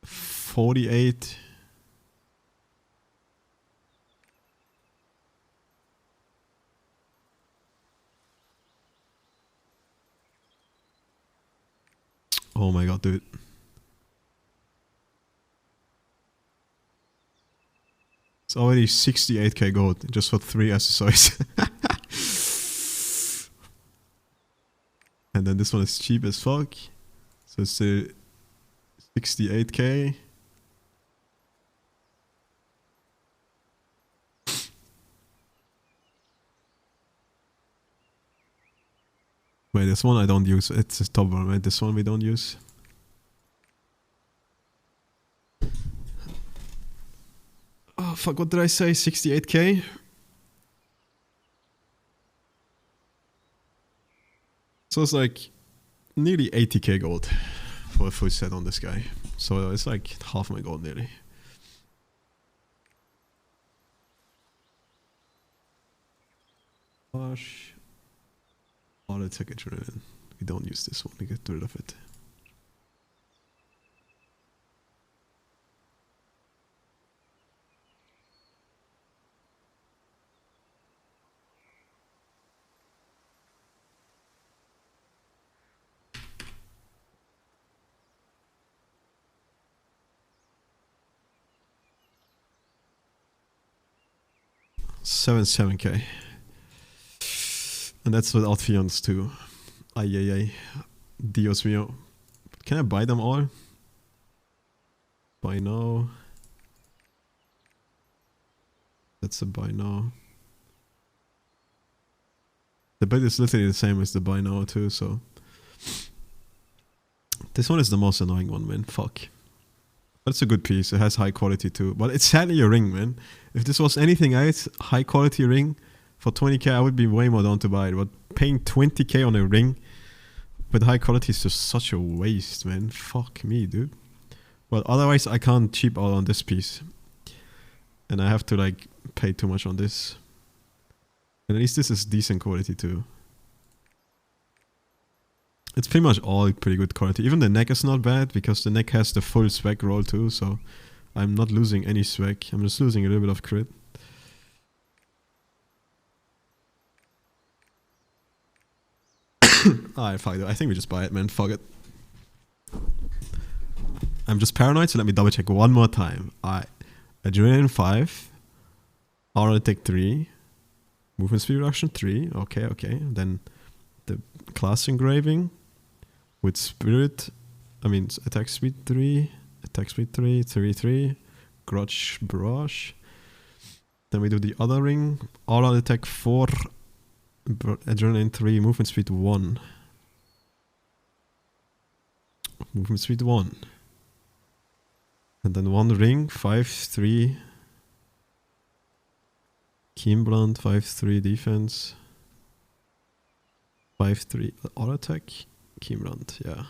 $48. Oh my god, dude. It's already 68k gold just for 3 accessories. And then this one is cheap as fuck. So it's 68k. Wait, this one I don't use. It's a top one, right? This one we don't use. Oh fuck, what did I say? 68k? So it's like nearly 80k gold for a full set on this guy. So it's like half my gold nearly. Gosh. Auto attack adrenaline. We don't use this one, we get rid of it. Seven K. And that's without fions too. Ay ay ay. Dios mío. Can I buy them all? Buy now. That's a buy now. The bid is literally the same as the buy now too, so. This one is the most annoying one, man. Fuck. But it's a good piece. It has high quality too. But it's sadly a ring, man. If this was anything else, high quality ring, for 20k I would be way more down to buy it. But paying 20k on a ring with high quality is just such a waste, man. Fuck me, dude. But otherwise I can't cheap out on this piece. And I have to like pay too much on this. And at least this is decent quality too. It's pretty much all pretty good quality. Even the neck is not bad because the neck has the full swag roll too, so I'm not losing any swag. I'm just losing a little bit of crit. Alright, fuck it. I think we just buy it, man. Fuck it. I'm just paranoid, so let me double check one more time. Alright. Adrenaline 5. Auto attack 3. Movement speed reduction 3. Okay, okay. Then the class engraving with spirit. I mean, attack speed 3. Attack speed 3. 3. Grudge brush. Then we do the other ring. Auto attack 4. Adrenaline 3, movement speed 1. Movement speed 1. And then one ring, 5-3. Keen blunt, 5-3 defense. 5-3 auto attack. Keen blunt, yeah.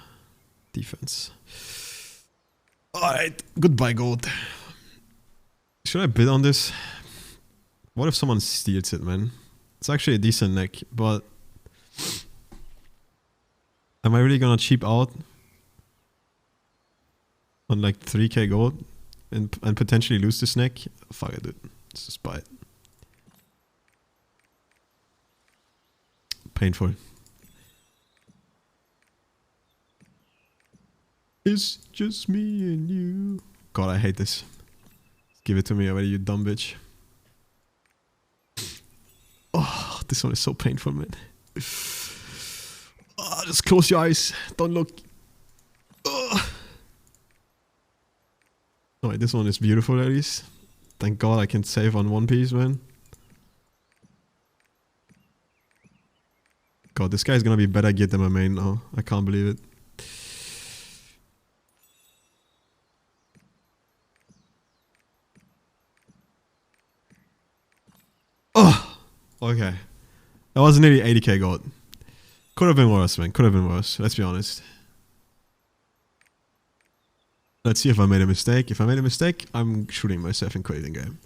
Defense. Alright, goodbye goat. Should I bid on this? What if someone steals it, man? It's actually a decent neck, but am I really gonna cheap out on like 3k gold and potentially lose this neck? Fuck it, dude. Let's just buy it. Painful. It's just me and you. God, I hate this. Give it to me already, you dumb bitch. Oh, this one is so painful, man. Oh, just close your eyes. Don't look. Oh. Alright, this one is beautiful at least. Thank God I can save on one piece, man. God, this guy's gonna be better geared than my main now. I can't believe it. Oh! Okay. That was nearly 80k gold. Could have been worse, man. Could have been worse. Let's be honest. Let's see if I made a mistake. If I made a mistake, I'm shooting myself and quitting the game.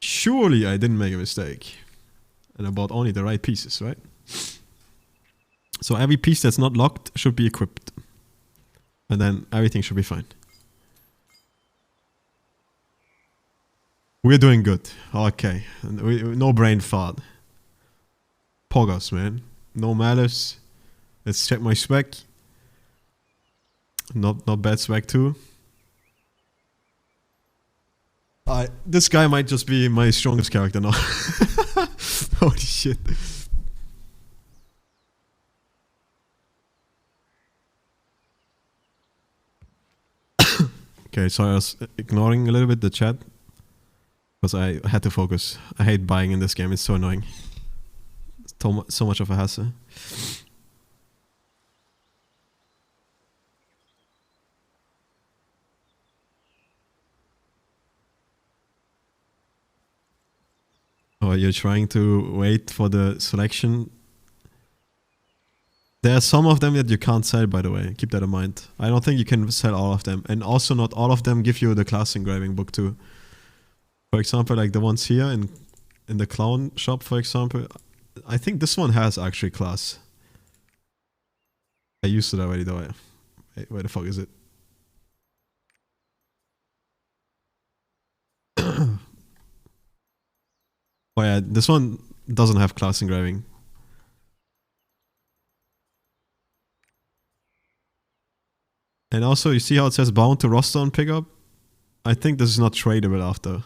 Surely I didn't make a mistake. And I bought only the right pieces, right? So every piece that's not locked should be equipped. And then everything should be fine. We're doing good. Okay. No brain fart. Poggers, man. No malice. Let's check my spec. Not bad spec too. This guy might just be my strongest character now. Holy shit. Okay, so I was ignoring a little bit the chat. Because I had to focus. I hate buying in this game, it's so annoying. It's so much of a hassle. Oh, you're trying to wait for the selection. There are some of them that you can't sell, by the way. Keep that in mind. I don't think you can sell all of them. And also not all of them give you the class engraving book too. For example, like the ones here in the clown shop, for example. I think this one has actually class. I used it already though. Wait, where the fuck is it? Oh yeah, this one doesn't have class engraving. And also, you see how it says bound to roster on pickup? I think this is not tradable after.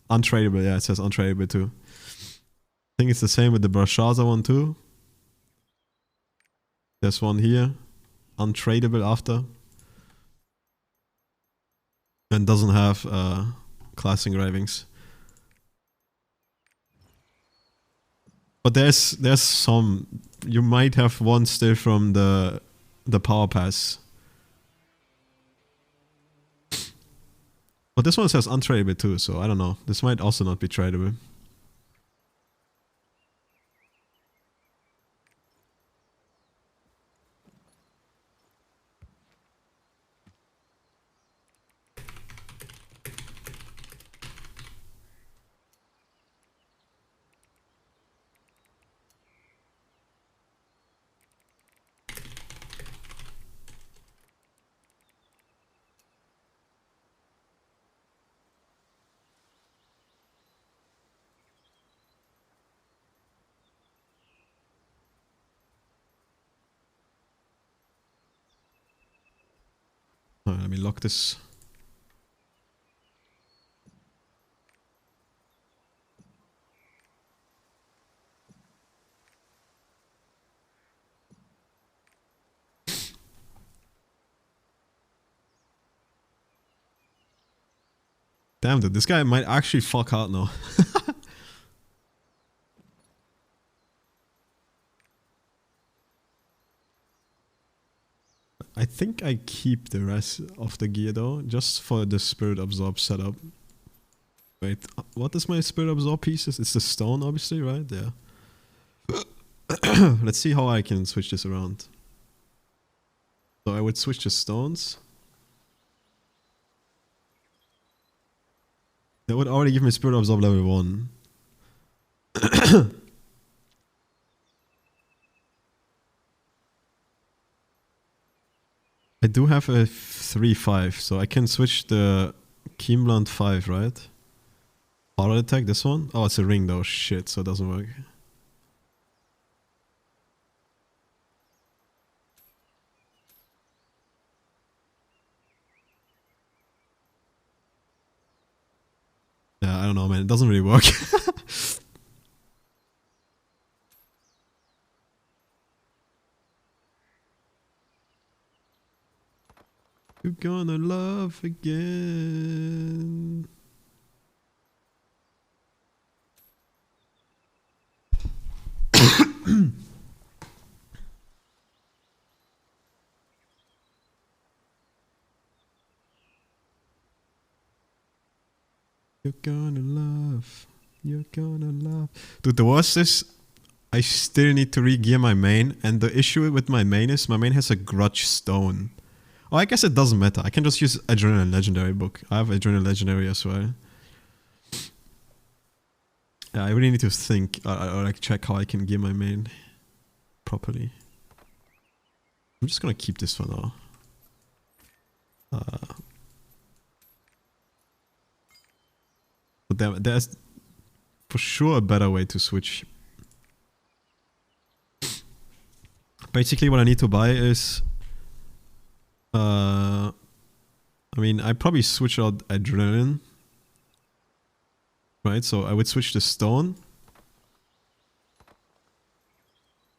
Untradable, yeah, it says untradable too. I think it's the same with the Brashaza one too. There's one here. Untradable after. And doesn't have class engravings. But there's some. You might have one still from the power pass. But this one says untradable too, so I don't know. This might also not be tradable. Alright, let me lock this. Damn, dude, this guy might actually fuck out now. I think I keep the rest of the gear though, just for the Spirit Absorb setup. Wait, what is my Spirit Absorb pieces? It's the stone, obviously, right? Yeah. Let's see how I can switch this around. So I would switch the stones. That would already give me Spirit Absorb level 1. I do have a 3-5, so I can switch the Keen Blunt 5, right? Auto attack, this one? Oh, it's a ring though, shit, so it doesn't work. Yeah, I don't know, man, it doesn't really work. You're gonna love again. You're gonna love. You're gonna love. Dude, the worst is I still need to re-gear my main, and the issue with my main is my main has a grudge stone. Oh, I guess it doesn't matter. I can just use Adrenaline Legendary book. I have Adrenaline Legendary as well. Yeah, I really need to think or like check how I can gear my main properly. I'm just gonna keep this for now. But there's for sure a better way to switch. Basically what I need to buy is I mean, I probably switch out Adrenaline. Right, so I would switch the stone.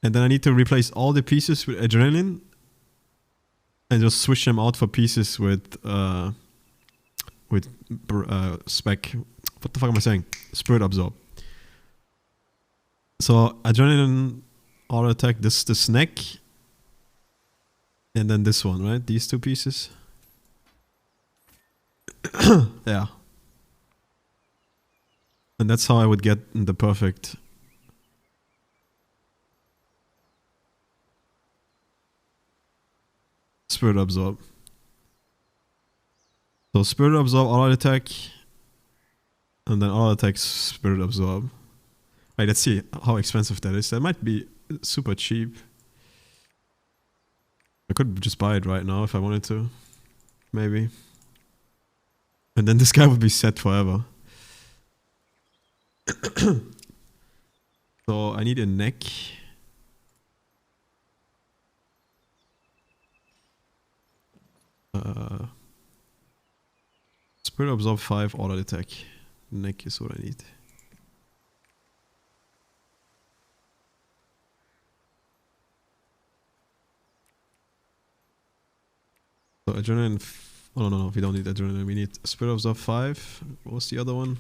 And then I need to replace all the pieces with Adrenaline. And just switch them out for pieces with spec. What the fuck am I saying? Spirit Absorb. So Adrenaline, auto attack, this the neck. And then this one, right? These two pieces. Yeah. And that's how I would get the perfect Spirit Absorb. So Spirit Absorb, auto attack, and then auto attack, Spirit Absorb. Wait, let's see how expensive that is. That might be super cheap. I could just buy it right now if I wanted to. Maybe. And then this guy would be set forever. So I need a neck. Spirit Absorb 5, auto attack. Neck is what I need. So Adrenaline. Oh no, we don't need Adrenaline. We need Spirit Absorb 5. What was the other one?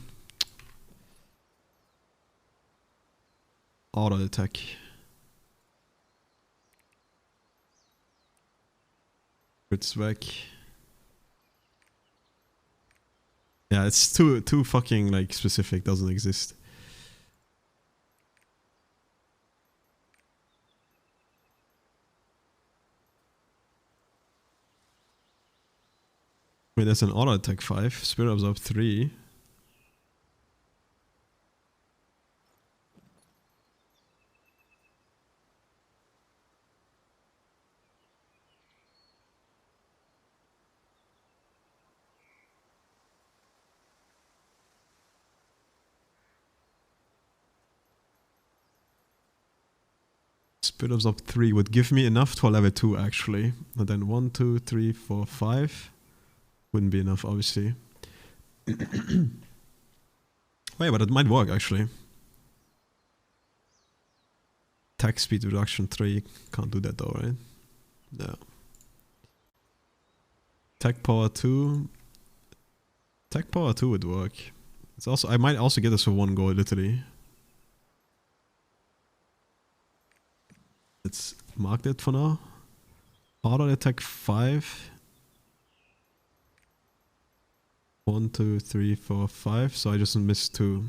Auto attack. It's back. Yeah, it's too fucking like specific. Doesn't exist. Wait, there's an auto attack 5. Spirit Absorb 3. Spirit Absorb 3 would give me enough to level 2 actually. And then 1, 2, 3, 4, 5. Wouldn't be enough, obviously. Wait, but it might work actually. Attack speed reduction 3. Can't do that though, right? No. Attack power 2. Attack power 2 would work. It's also I might also get this for 1 gold literally. Let's mark that for now. Auto attack 5. 1, 2, 3, 4, 5. So I just missed 2.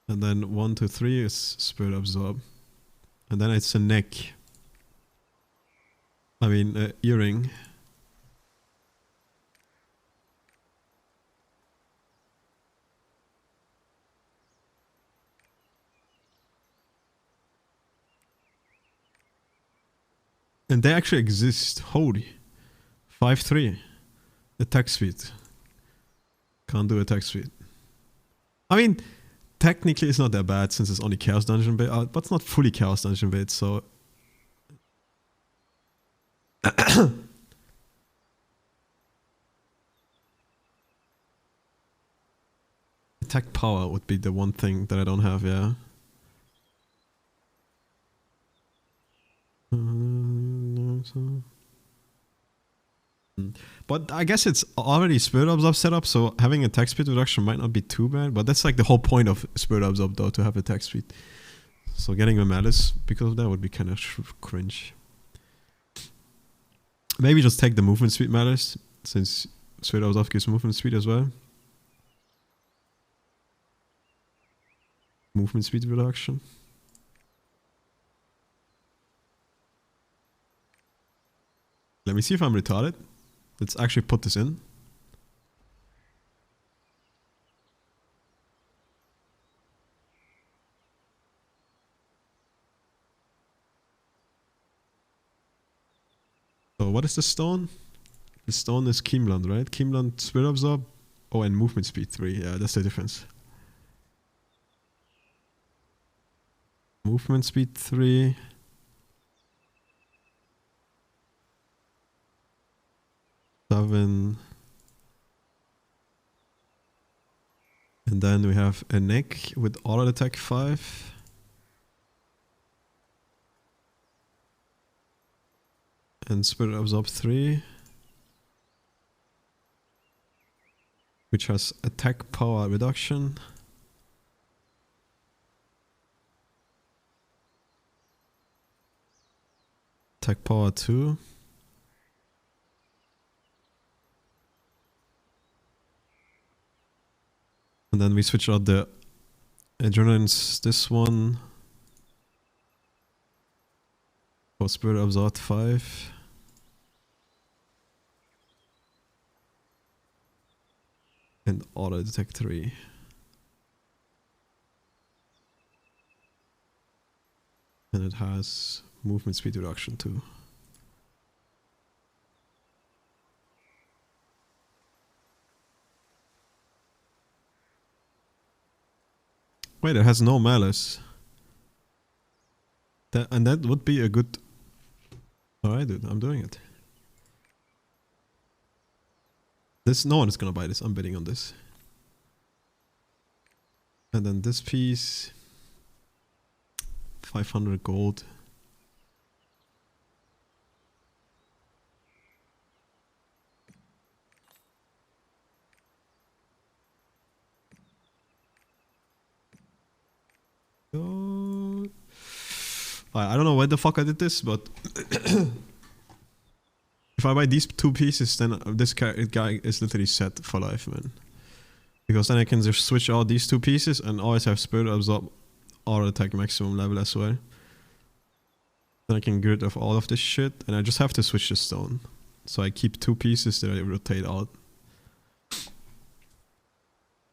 And then 1, 2, 3 is Spirit Absorb. And then it's a neck. I mean, earring. And they actually exist. Holy. 5-3. Attack speed. Can't do attack speed. I mean, technically it's not that bad since it's only Chaos Dungeon bait, but it's not fully Chaos Dungeon bait, so... Attack power would be the one thing that I don't have, yeah. But I guess it's already Spirit Absorb setup, so having attack speed reduction might not be too bad. But that's like the whole point of Spirit Absorb though, to have attack speed. So getting a Malice because of that would be kind of cringe. Maybe just take the movement speed Malice, since Spirit Absorb gives movement speed as well. Movement speed reduction. Let me see if I'm retarded. Let's actually put this in. So what is the stone? The stone is Keemland, right? Keemland Spirit Absorb. Oh, and movement speed 3. Yeah, that's the difference. Movement speed 3. And then we have a neck with auto attack 5. And Spirit Absorb 3. Which has attack power reduction. Attack power 2. And then we switch out the adrenaline's this one for Spirit Absorb 5. And auto detect 3. And it has movement speed reduction too. Wait, it has no malice. And that would be a good... Alright dude, I'm doing it. No one is gonna buy this, I'm betting on this. And then this piece... 500 gold. I don't know why the fuck I did this, but if I buy these two pieces, then this guy is literally set for life, man. Because then I can just switch out these two pieces and always have Spirit Absorb or attack maximum level as well. Then I can get rid of all of this shit, and I just have to switch the stone. So I keep two pieces that I rotate out.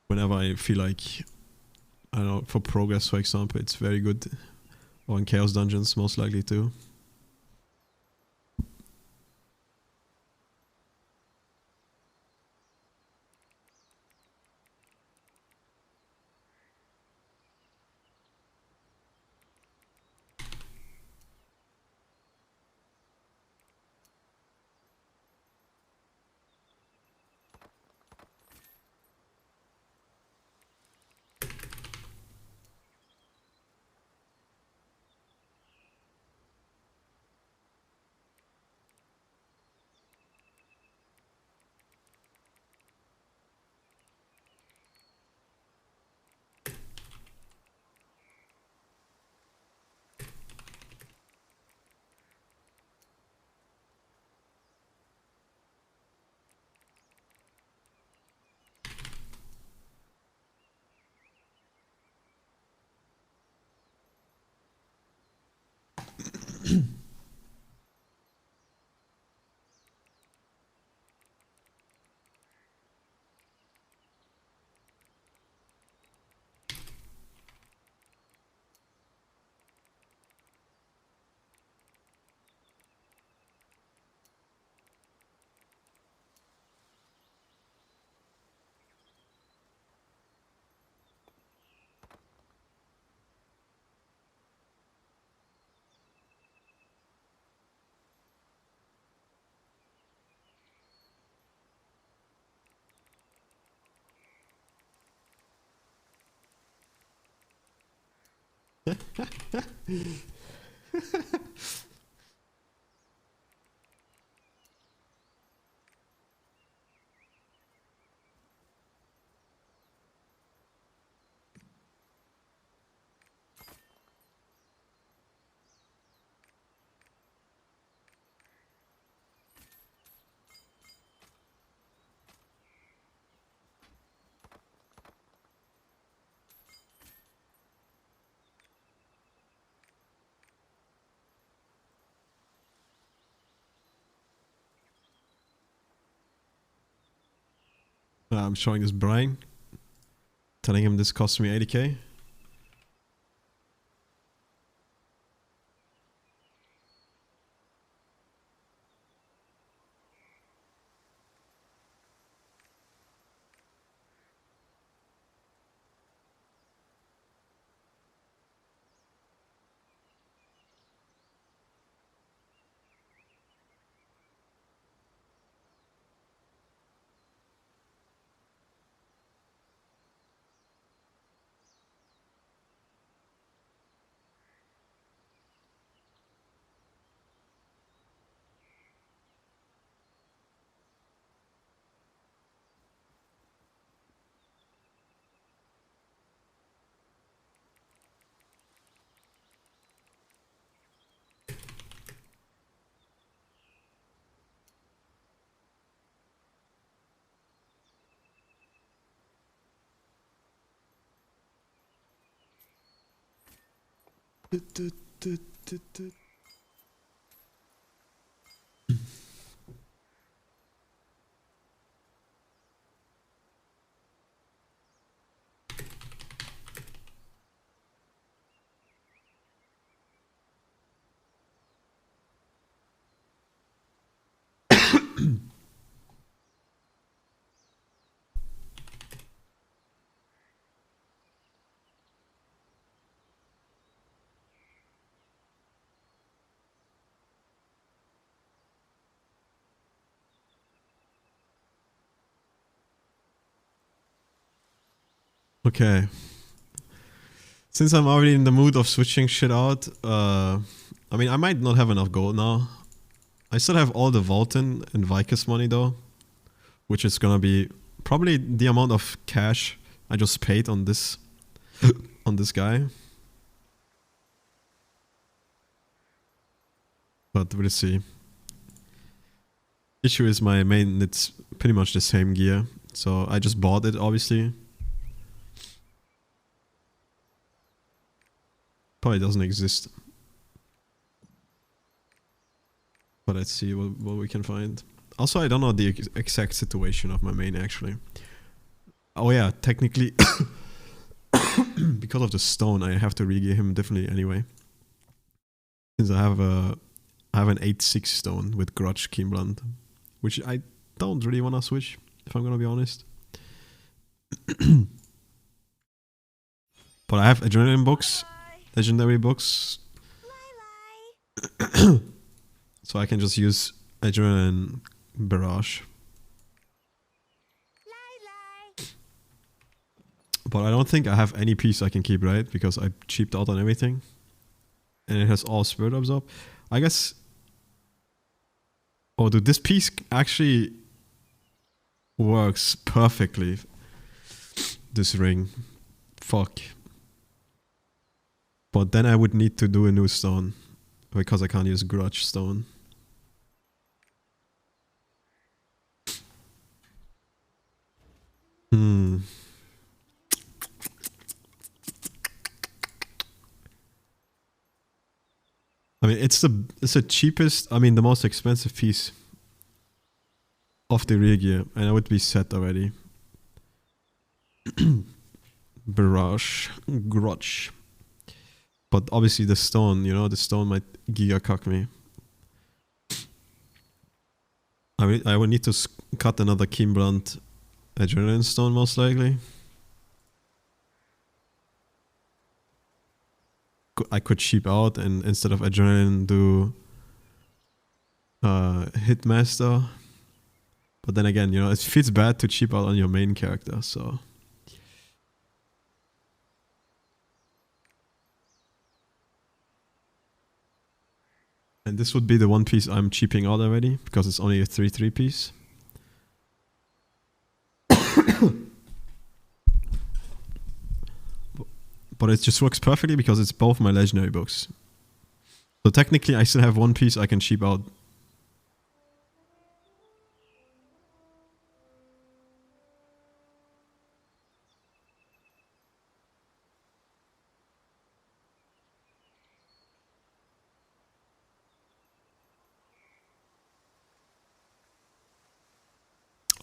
Whenever I feel like, I don't know, for progress for example, it's very good. Or in Chaos Dungeons, most likely too. I'm showing this Brian, telling him this cost me 80k. Okay. Since I'm already in the mood of switching shit out, I mean, I might not have enough gold now. I still have all the Vulcan and Vicus money though, which is gonna be probably the amount of cash I just paid on this on this guy. But we'll see. Issue is my main, it's pretty much the same gear, so I just bought it obviously. Probably doesn't exist. But let's see what we can find. Also, I don't know the exact situation of my main actually. Oh yeah, technically because of the stone I have to re-gear him differently anyway. Since I have an 8-6 stone with Grudge Keenblunt, which I don't really want to switch, if I'm gonna be honest. But I have adrenaline books, legendary books. So I can just use adrenaline barrage. But I don't think I have any piece I can keep, right? Because I cheaped out on everything. And it has all spirit absorb. I guess... Oh dude, this piece actually works perfectly. This ring. Fuck. But then I would need to do a new stone. Because I can't use Grudge Stone. I mean, it's the cheapest, I mean, the most expensive piece of the rear gear, and I would be set already. Barrage, Grudge. But obviously the stone, you know, the stone might giga cuck me. I would need to cut another Keenblunt adrenaline stone most likely. I could cheap out and instead of adrenaline do Hitmaster. But then again, you know, it feels bad to cheap out on your main character, so... And this would be the one piece I'm cheaping out already, because it's only a 3/3 piece. But it just works perfectly because it's both my legendary books. So technically I still have one piece I can cheap out.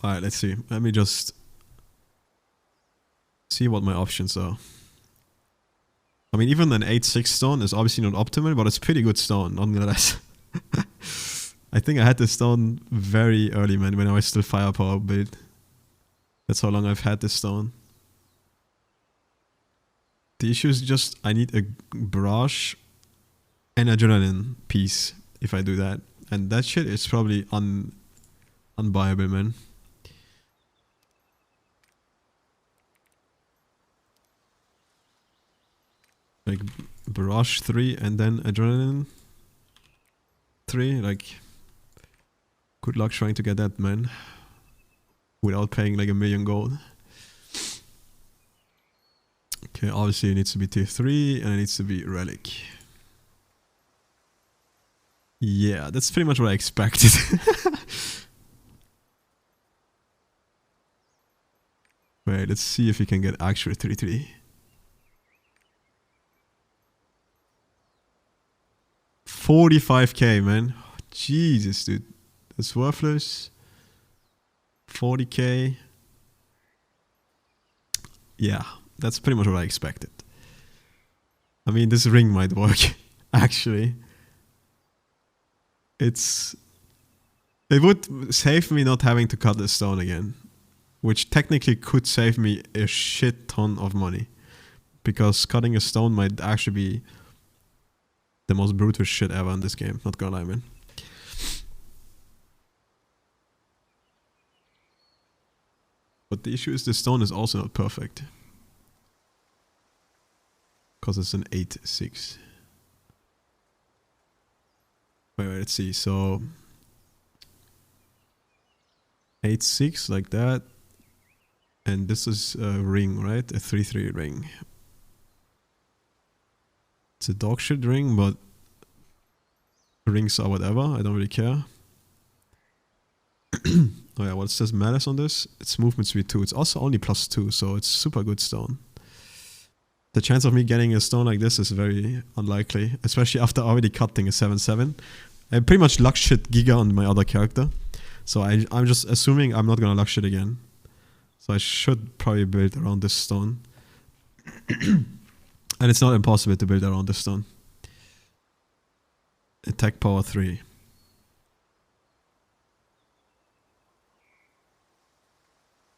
Alright, let's see. Let me just see what my options are. I mean, even an 8/6 stone is obviously not optimal, but it's pretty good stone, nonetheless. I think I had this stone very early, man, when I was still firepower build. That's how long I've had this stone. The issue is just I need a barrage and adrenaline piece if I do that. And that shit is probably unbuyable, man. Like barrage 3 and then adrenaline 3, like good luck trying to get that, man, without paying like 1,000,000 gold. Okay, obviously it needs to be tier 3 and it needs to be relic. Yeah, that's pretty much what I expected. Wait, let's see if we can get actual 3/3. 45k, man. Jesus, dude. That's worthless. 40k. Yeah, that's pretty much what I expected. I mean, this ring might work, actually. It would save me not having to cut the stone again, which technically could save me a shit ton of money, because cutting a stone might actually be the most brutal shit ever in this game, not gonna lie, man. But the issue is the stone is also not perfect, because it's an 8/6. Wait, let's see. So 8/6 like that, and this is a ring, right? A 3/3 ring. It's a dog shit ring, but rings are whatever. I don't really care. Oh yeah, what says malice on this? It's movement speed 2. It's also only +2, so it's super good stone. The chance of me getting a stone like this is very unlikely, especially after already cutting a 7/7. I pretty much luck shit Giga on my other character, so I'm just assuming I'm not gonna luck shit again. So I should probably build around this stone. And it's not impossible to build around this stone. Attack power 3.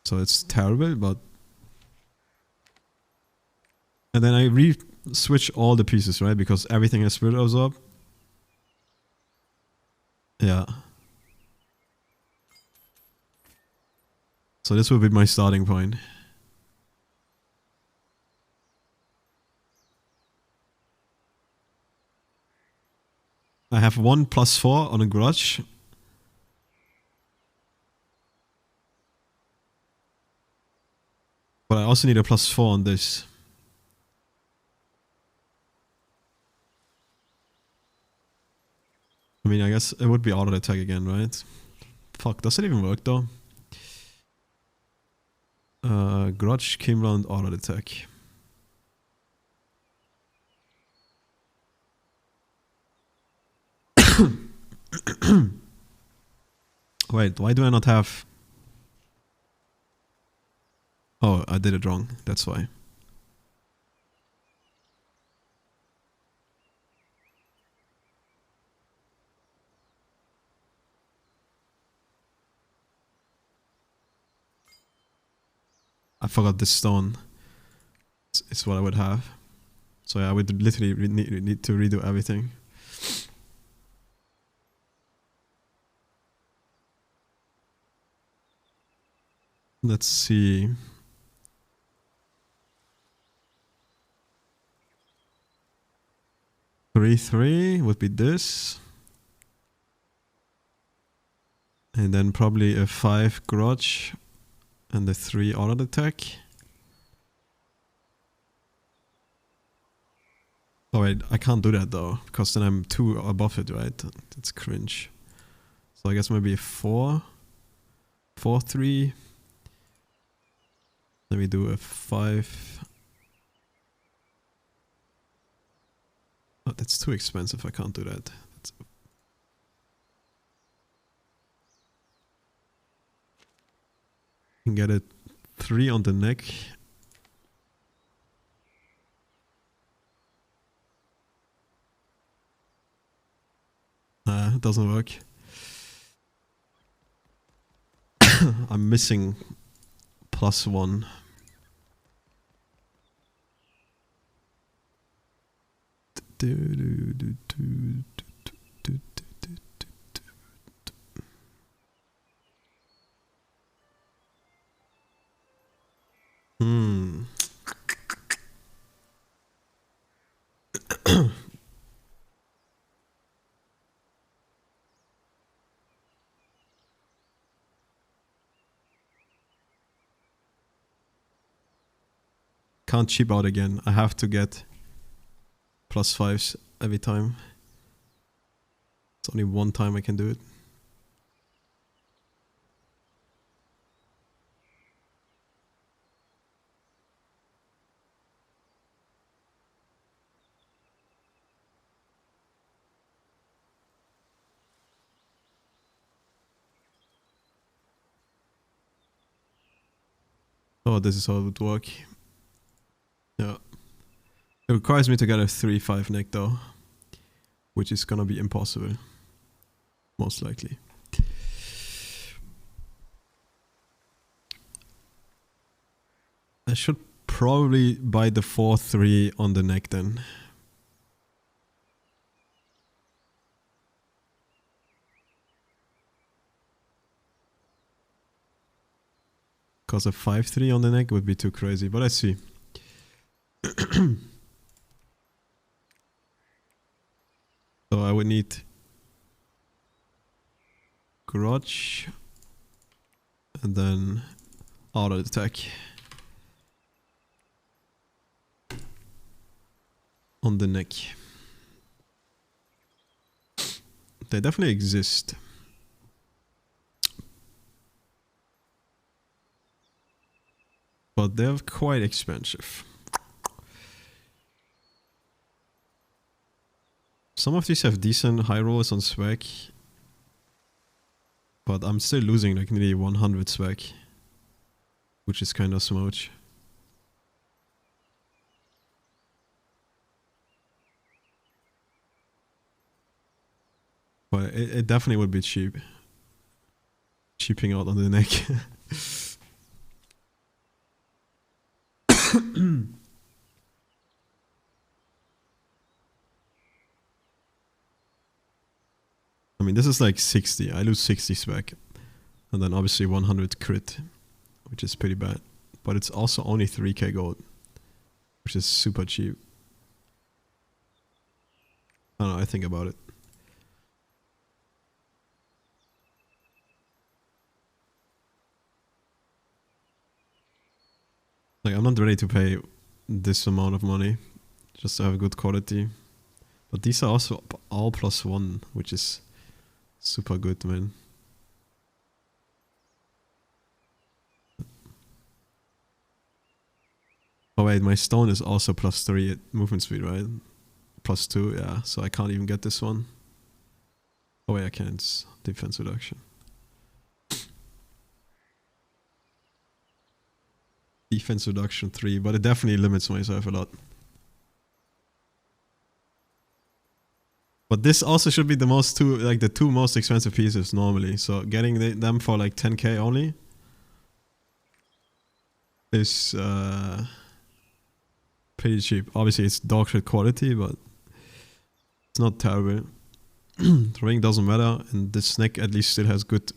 So it's terrible, but... And then I re-switch all the pieces, right? Because everything has spirit absorb. Yeah. So this will be my starting point. I have 1 +4 on a grudge. But I also need a +4 on this. I mean, I guess it would be auto attack again, right? Fuck, does it even work though? Grudge, came round, auto attack. Wait, why do I not have... Oh, I did it wrong, that's why. I forgot this stone. It's what I would have. So yeah, I would literally need to redo everything. Let's see. Three would be this. And then probably a 5 grudge and a 3 auto attack. Oh wait, I can't do that though, because then I'm 2 above it, right? That's cringe. So I guess maybe a 4. 4, 3. Let me do a 5. Oh, that's too expensive, I can't do that. Can get a 3 on the neck. It doesn't work. I'm missing +1. Can't cheap out again. I have to get +5s every time. It's only one time I can do it. Oh, this is how it would work. Yeah. It requires me to get a 3-5 neck though, which is gonna be impossible. Most likely. I should probably buy the 4-3 on the neck then. Because a 5-3 on the neck would be too crazy, but let's see. So I would need grudge and then auto attack on the neck. They definitely exist. But they're quite expensive. Some of these have decent high rolls on swag. But I'm still losing like nearly 100 swag. Which is kind of smooch. But it definitely would be cheap. Cheaping out on the neck. I mean, this is like 60. I lose 60 swag. And then obviously 100 crit, which is pretty bad. But it's also only 3k gold, which is super cheap. I don't know, I think about it. Like, I'm not ready to pay this amount of money just to have good quality. But these are also all +1, which is super good, man. Oh wait, my stone is also +3 at movement speed, right? +2, yeah, so I can't even get this one. Oh wait, I can, it's defense reduction. Defense reduction 3, but it definitely limits myself a lot. But this also should be the the two most expensive pieces normally. So getting them for like 10k only is pretty cheap. Obviously it's dog shit quality, but it's not terrible. The ring doesn't matter, and the snack at least still has good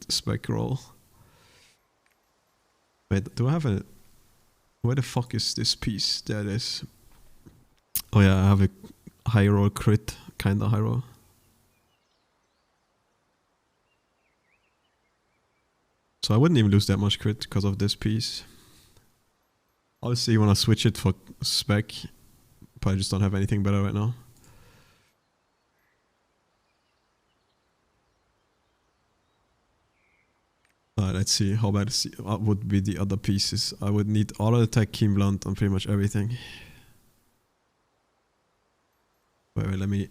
spec roll. Wait, do I have a... Where the fuck is this piece? There it is. Oh yeah, I have a high roll crit, kinda high roll. So I wouldn't even lose that much crit because of this piece. Obviously you want to switch it for spec, but I just don't have anything better right now. Let's see how bad would be the other pieces. I would need auto attack, keen blunt on pretty much everything. Wait, let me...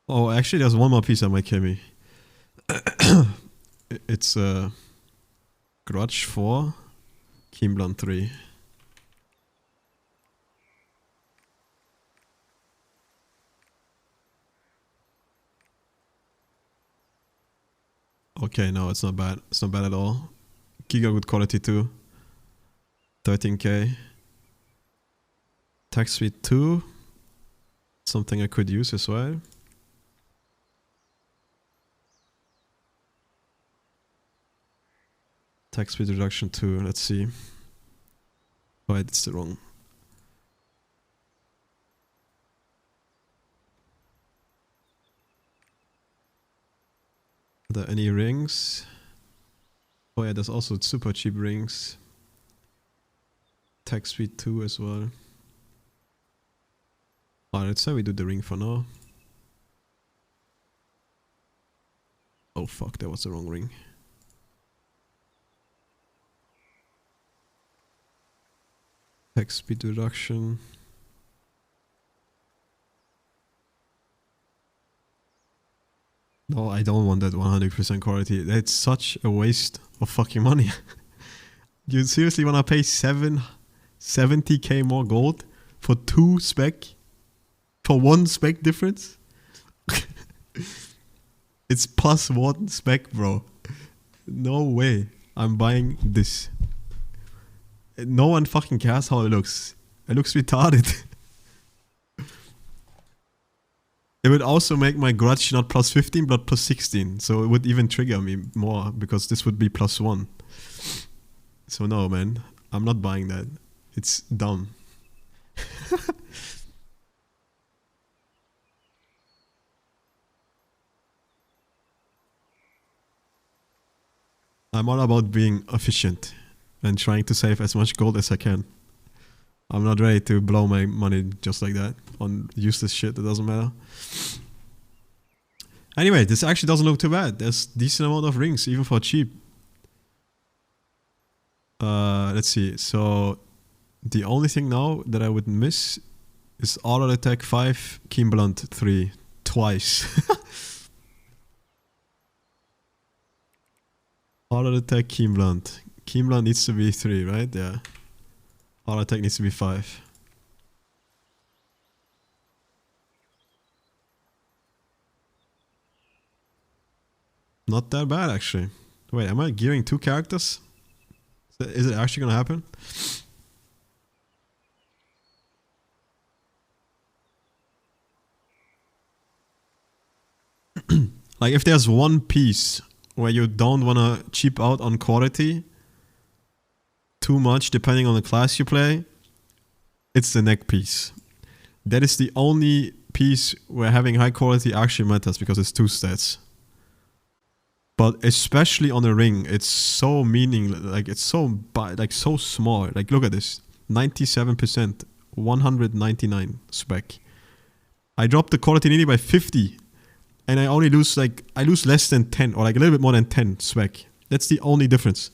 Oh, actually there's one more piece that might kill me. It's Grudge 4, keen blunt 3. Okay, no, it's not bad. It's not bad at all. Giga good quality too. 13k. Attack speed 2. Something I could use as well. Attack speed reduction 2. Let's see. Wait, it's the wrong. Are there any rings? Oh yeah, there's also super cheap rings. Attack speed 2 as well. Alright, let's say we do the ring for now. Oh fuck, that was the wrong ring. Attack speed reduction. No, I don't want that 100% quality. That's such a waste of fucking money. You seriously wanna pay 70k more gold for 2 spec? For 1 spec difference? It's plus 1 spec, bro. No way. I'm buying this. No one fucking cares how it looks. It looks retarded. It would also make my grudge not plus 15 but plus 16. So it would even trigger me more because this would be plus 1. So no, man. I'm not buying that. It's dumb. I'm all about being efficient and trying to save as much gold as I can. I'm not ready to blow my money just like that on useless shit that doesn't matter. Anyway, this actually doesn't look too bad. There's decent amount of rings, even for cheap. Let's see. So, the only thing now that I would miss is auto attack 5, keen blunt 3. Twice. Auto attack, keen blunt. Keen blunt needs to be 3, right? Yeah. Auto attack needs to be 5. Not that bad, actually. Wait, am I gearing 2 characters? Is it actually gonna happen? Like, if there's one piece where you don't wanna cheap out on quality too much depending on the class you play, it's the neck piece. That is the only piece where having high quality actually matters because it's 2 stats. But especially on a ring, it's so meaningless. Like, it's so so small. Like, look at this. 97%, 199 spec. I dropped the quality nearly by 50. And I only lose I lose less than 10 or like a little bit more than 10 spec. That's the only difference.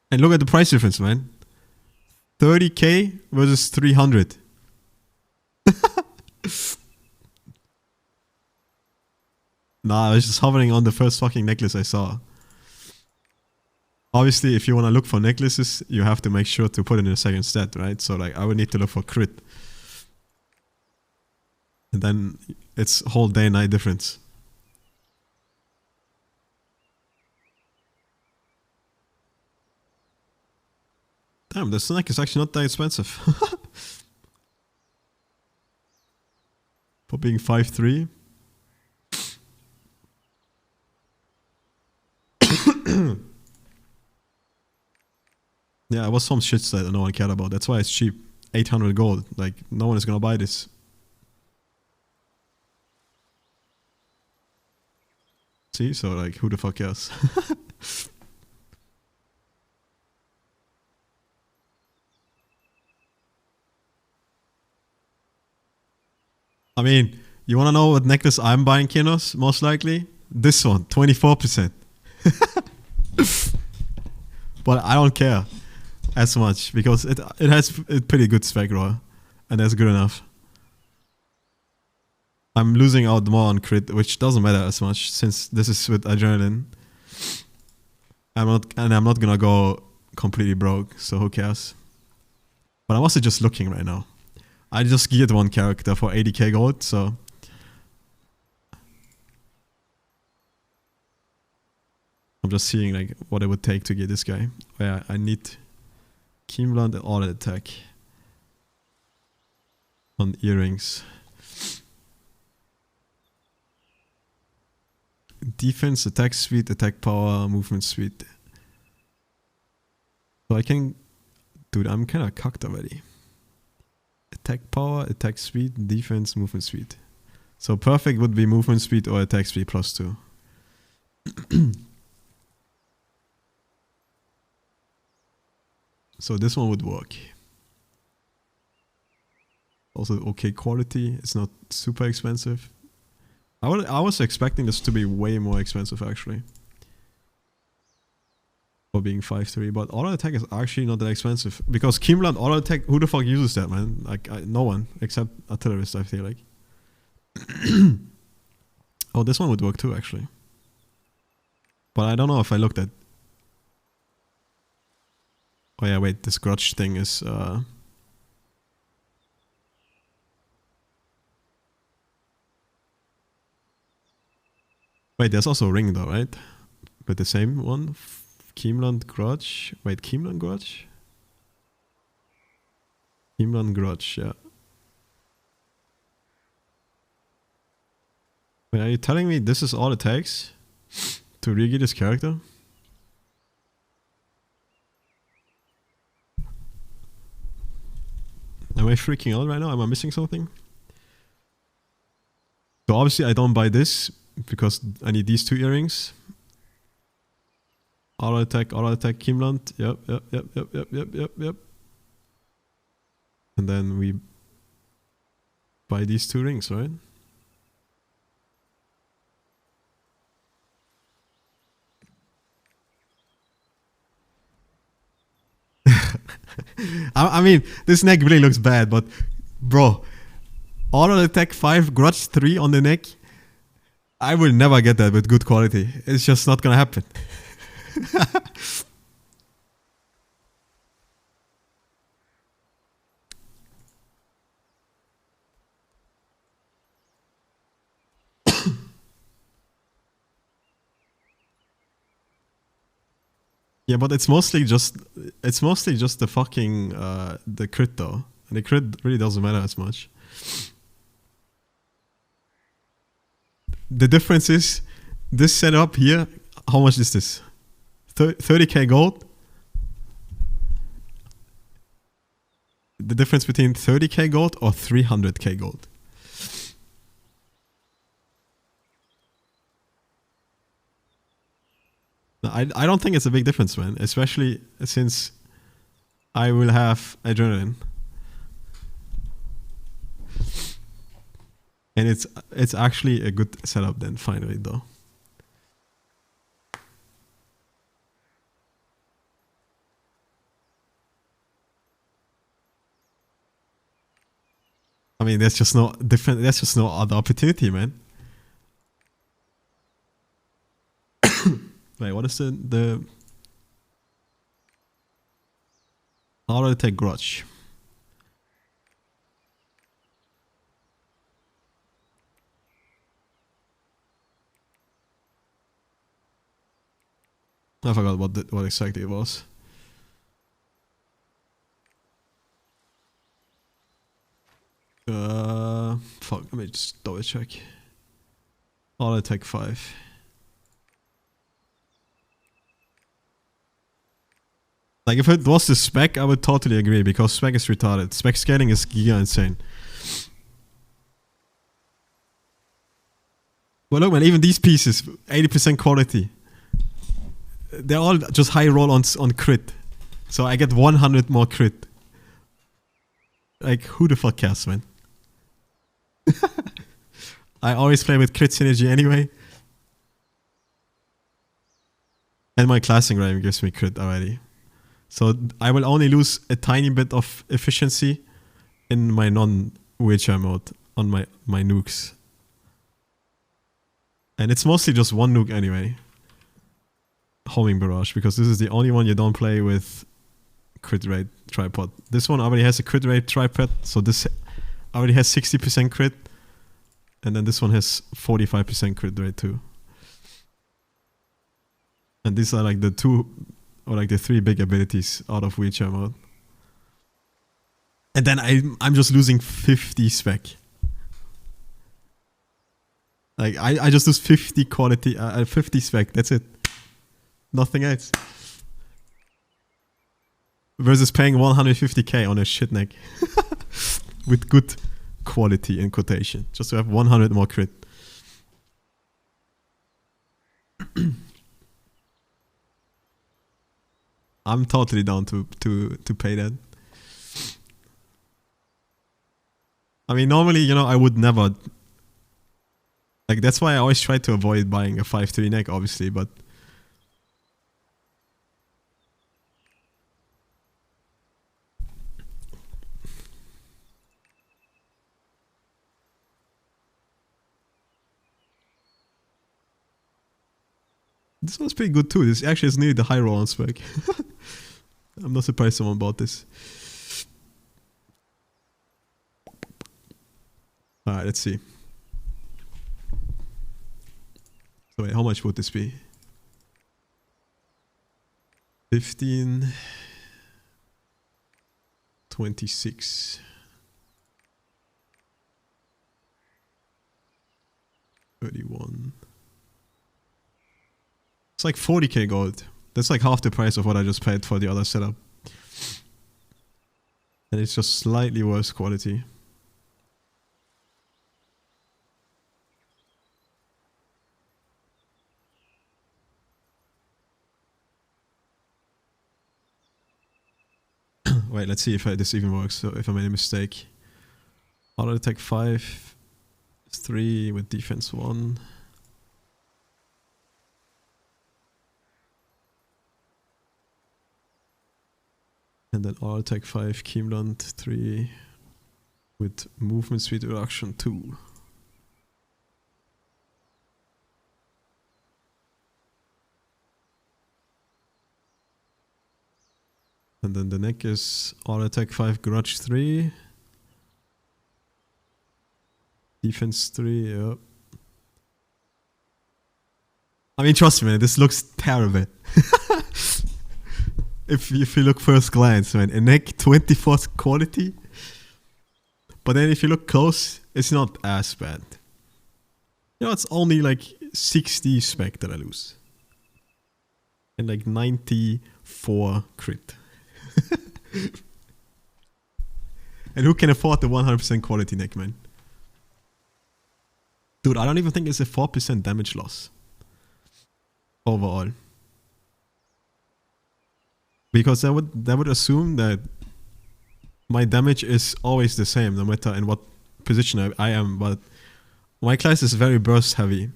And look at the price difference, man. 30k versus 300. Nah, I was just hovering on the first fucking necklace I saw. Obviously, if you want to look for necklaces, you have to make sure to put in a second stat, right? So like, I would need to look for crit. And then it's whole day and night difference. Damn, the snack is actually not that expensive. For being 5'3". Yeah, it was some shit that no one cared about. That's why it's cheap. 800 gold. Like, no one is gonna buy this. See? So, like, who the fuck cares? I mean, you wanna know what necklace I'm buying, Kinos? Most likely? This one, 24%. But I don't care as much because it has a pretty good spec roll, and that's good enough. I'm losing out more on crit, which doesn't matter as much since this is with adrenaline. I'm not gonna go completely broke, so who cares? But I'm also just looking right now. I just geared one character for 80k gold, so I'm just seeing like what it would take to get this guy. Yeah, I need Keemblunt and auto attack on earrings. Defense, attack speed, attack power, movement speed. So I can, dude, I'm kind of cocked already. Attack power, attack speed, defense, movement speed. So perfect would be movement speed or attack speed +2. So this one would work. Also okay quality. It's not super expensive. I was expecting this to be way more expensive actually. For being 5-3, but auto attack is actually not that expensive because Keemblunt auto attack. Who the fuck uses that, man? Like no one except artillerists, I feel like. Oh, this one would work too actually. But I don't know if I looked at. Oh yeah, wait. This grudge thing is. Wait, there's also a ring though, right? But the same one. Keemblunt Grudge. Wait, Keemblunt Grudge? Keemblunt Grudge, yeah. Wait, are you telling me this is all it takes to re-get this character? Am I freaking out right now? Am I missing something? So obviously I don't buy this because I need these 2 earrings. Auto attack, Keemblunt. Yep. And then we buy these 2 rings, right? I mean, this neck really looks bad, but bro, auto attack 5, grudge 3 on the neck. I will never get that with good quality. It's just not gonna happen. Yeah, but it's mostly just the fucking the crit though. And the crit really doesn't matter as much. The difference is this setup here, how much is this? 30k gold? The difference between 30k gold or 300k gold? I don't think it's a big difference, man. Especially since I will have adrenaline. And it's actually a good setup then, finally, though. I mean, there's just no other opportunity, man. Wait, what is the auto attack grudge? I forgot what exactly it was. Fuck, let me just double check. Auto attack 5. Like, if it was the spec, I would totally agree, because spec is retarded. Spec scaling is giga insane. Well, look, man, even these pieces, 80% quality. They're all just high roll on crit. So I get 100 more crit. Like, who the fuck cares, man? I always play with crit synergy anyway. And my classing rhyme gives me crit already. So I will only lose a tiny bit of efficiency in my non-wheelchair mode on my nukes. And it's mostly just one nuke anyway. Homing barrage, because this is the only one you don't play with crit rate tripod. This one already has a crit rate tripod, so this already has 60% crit. And then this one has 45% crit rate too. And these are like the two, or like the three big abilities out of wheelchair mode. And then I'm just losing 50 spec. Like, I just lose 50 quality, 50 spec, that's it. Nothing else. Versus paying 150k on a shit neck. With good quality in quotation. Just to have 100 more crit. I'm totally down to pay that. I mean, normally, you know, I would never... Like, that's why I always try to avoid buying a 5-3 neck, obviously, but... This one's pretty good too. This actually is nearly the high roll on spec. I'm not surprised someone bought this. Alright, let's see. So wait, how much would this be? 15... 26... 31... It's like 40k gold. That's like half the price of what I just paid for the other setup. And it's just slightly worse quality. Wait, let's see if this even works. So if I made a mistake. Auto attack 5, 3 with defense 1. And then auto attack 5, Keemland 3 with movement speed reduction 2. And then the neck is auto attack 5, grudge 3. Defense 3, yeah. I mean, trust me, man, this looks terrible. If you look first glance, man, a neck 24 quality. But then if you look close, it's not as bad. You know, it's only like 60 spec that I lose. And like 94 crit. And who can afford the 100% quality neck, man? Dude, I don't even think it's a 4% damage loss. Overall. Because that would assume that my damage is always the same, no matter in what position I am, but my class is very burst heavy.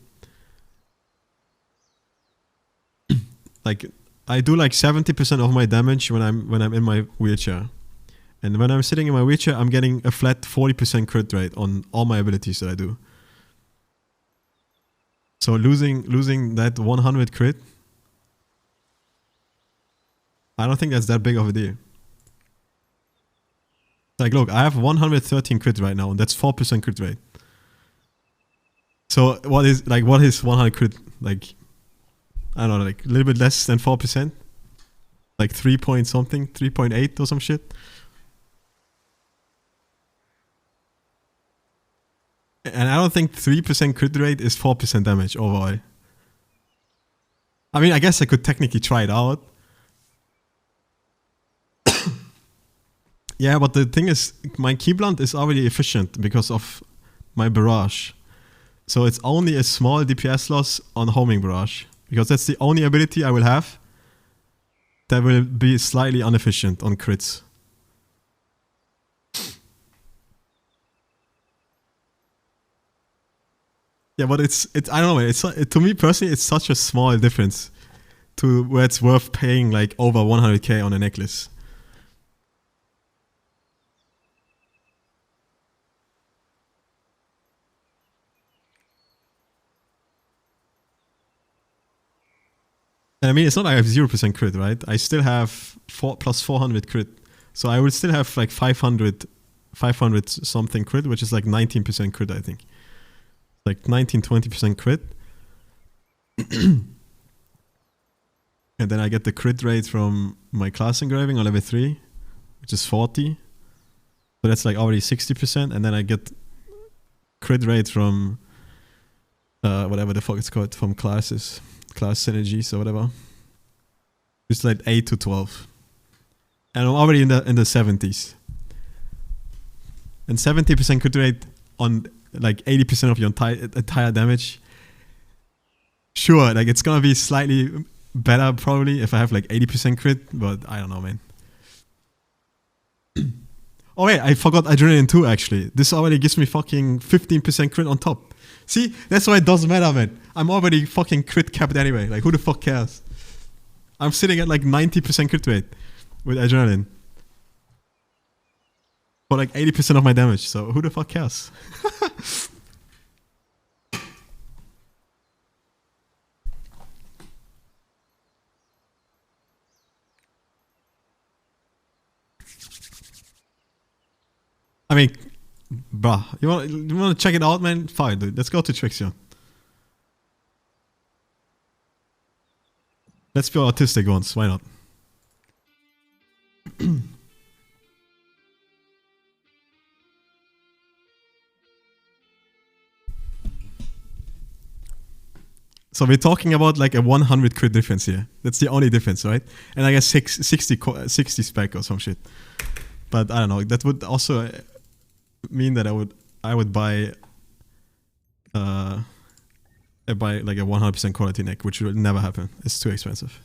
Like, I do like 70% of my damage when I'm in my wheelchair. And when I'm sitting in my wheelchair, I'm getting a flat 40% crit rate on all my abilities that I do. So losing that 100 crit, I don't think that's that big of a deal. Like, look, I have 113 crit right now, and that's 4% crit rate. So what is 100 crit? Like, I don't know, like a little bit less than 4%? Like 3 point something, 3.8 or some shit? And I don't think 3% crit rate is 4% damage overall. I mean, I guess I could technically try it out. Yeah, but the thing is, my key blunt is already efficient because of my barrage. So it's only a small DPS loss on homing barrage. Because that's the only ability I will have that will be slightly inefficient on crits. Yeah, but it's I don't know, to me personally, it's such a small difference to where it's worth paying like over 100k on a necklace. And I mean, it's not like I have 0% crit, right? I still have plus 400 crit. So I would still have like 500 something crit, which is like 19% crit, I think. Like 19-20% crit. And then I get the crit rate from my class engraving on level 3, which is 40. So that's like already 60%. And then I get crit rate from whatever the fuck it's called, from classes. Class synergies or whatever. It's like 8 to 12. And I'm already in the 70s. And 70% crit rate on like 80% of your entire damage. Sure, like it's gonna be slightly better probably if I have like 80% crit, but I don't know, man. Oh wait, I forgot Adrenaline 2 actually. This already gives me fucking 15% crit on top. See, that's why it doesn't matter, man. I'm already fucking crit capped anyway. Like, who the fuck cares? I'm sitting at like 90% crit rate with Adrenaline. For like 80% of my damage, so who the fuck cares? I mean, bruh, you want to check it out, man? Fine, dude. Let's go to Trixion. Let's be autistic once. Why not? So we're talking about like a 100 crit difference here. That's the only difference, right? And I guess 60 spec or some shit. But I don't know. That would also mean that I would buy like a 100% quality neck, which will never happen. It's too expensive.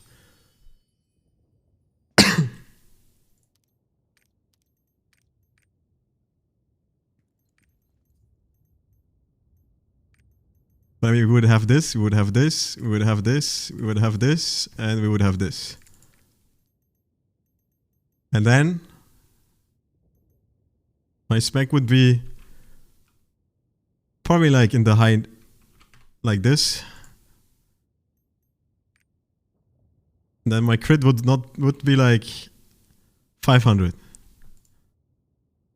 But I mean, we would have this, we would have this, we would have this, we would have this, and we would have this. And then my spec would be probably like in the high, like this. And then my crit would be like 500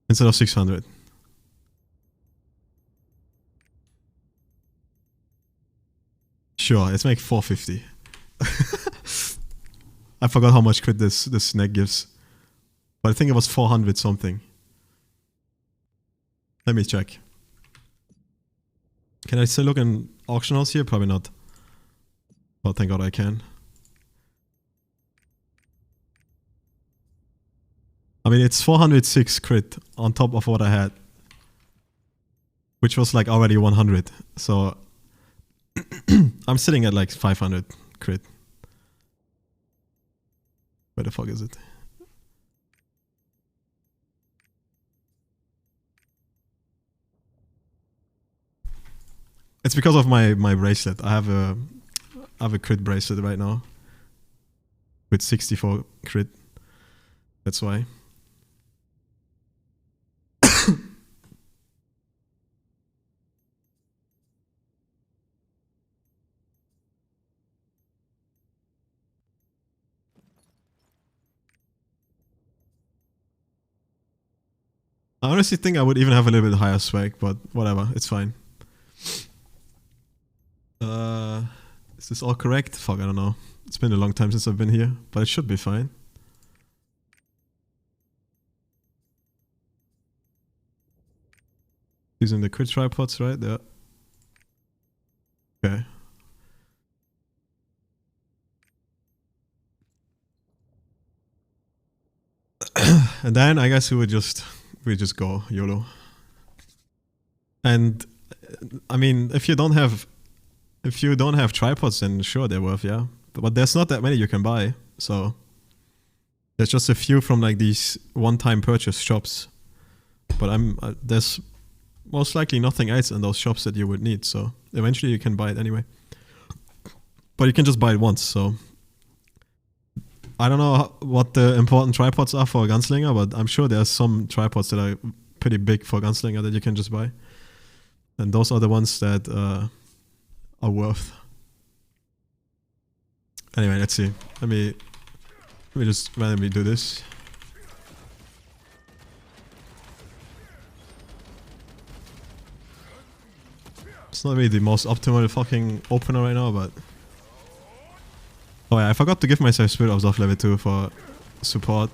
instead of 600. Sure, let's make 450. I forgot how much crit this neck gives. But I think it was 400 something. Let me check. Can I still look in auction house here? Probably not. But thank God I can. I mean, it's 406 crit on top of what I had. Which was like already 100. So I'm sitting at like 500 crit. Where the fuck is it? It's because of my bracelet. I have a crit bracelet right now. With 64 crit. That's why. I honestly think I would even have a little bit higher swag, but whatever, it's fine. Is this all correct? Fuck, I don't know. It's been a long time since I've been here, but it should be fine. Using the crit tripods, right? Yeah. Okay. And then I guess we just go YOLO. And I mean, if you don't have tripods, then sure they're worth, yeah. But there's not that many you can buy, so there's just a few from like these one-time purchase shops. But there's most likely nothing else in those shops that you would need, so eventually you can buy it anyway. But you can just buy it once, so I don't know what the important tripods are for a gunslinger, but I'm sure there's some tripods that are pretty big for a gunslinger that you can just buy. And those are the ones that are worth. Anyway, let's see. Let me just randomly do this. It's not really the most optimal fucking opener right now, but... Oh yeah, I forgot to give myself Spirit Orbs off level 2 for support.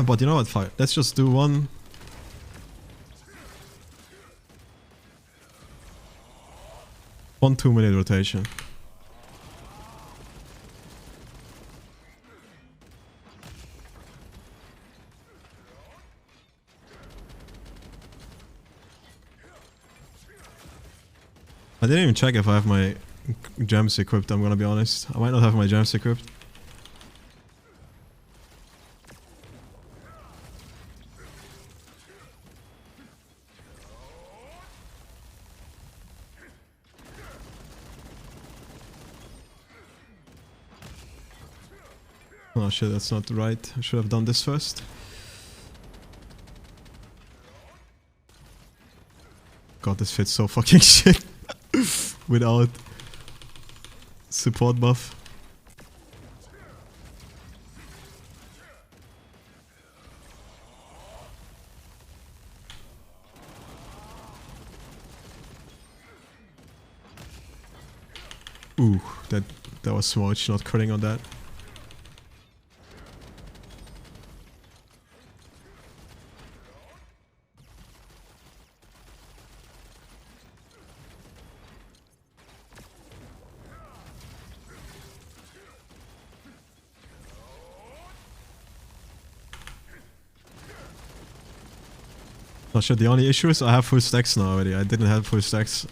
But you know what, fuck. Let's just do one... 2-minute rotation. I didn't even check if I have my gems equipped, I'm gonna be honest. I might not have my gems equipped. Oh shit, that's not right. I should have done this first. God, this fits so fucking shit. Without support buff. Ooh, that was smudge, not critting on that. Oh shit, the only issue is I have full stacks now already. I didn't have full stacks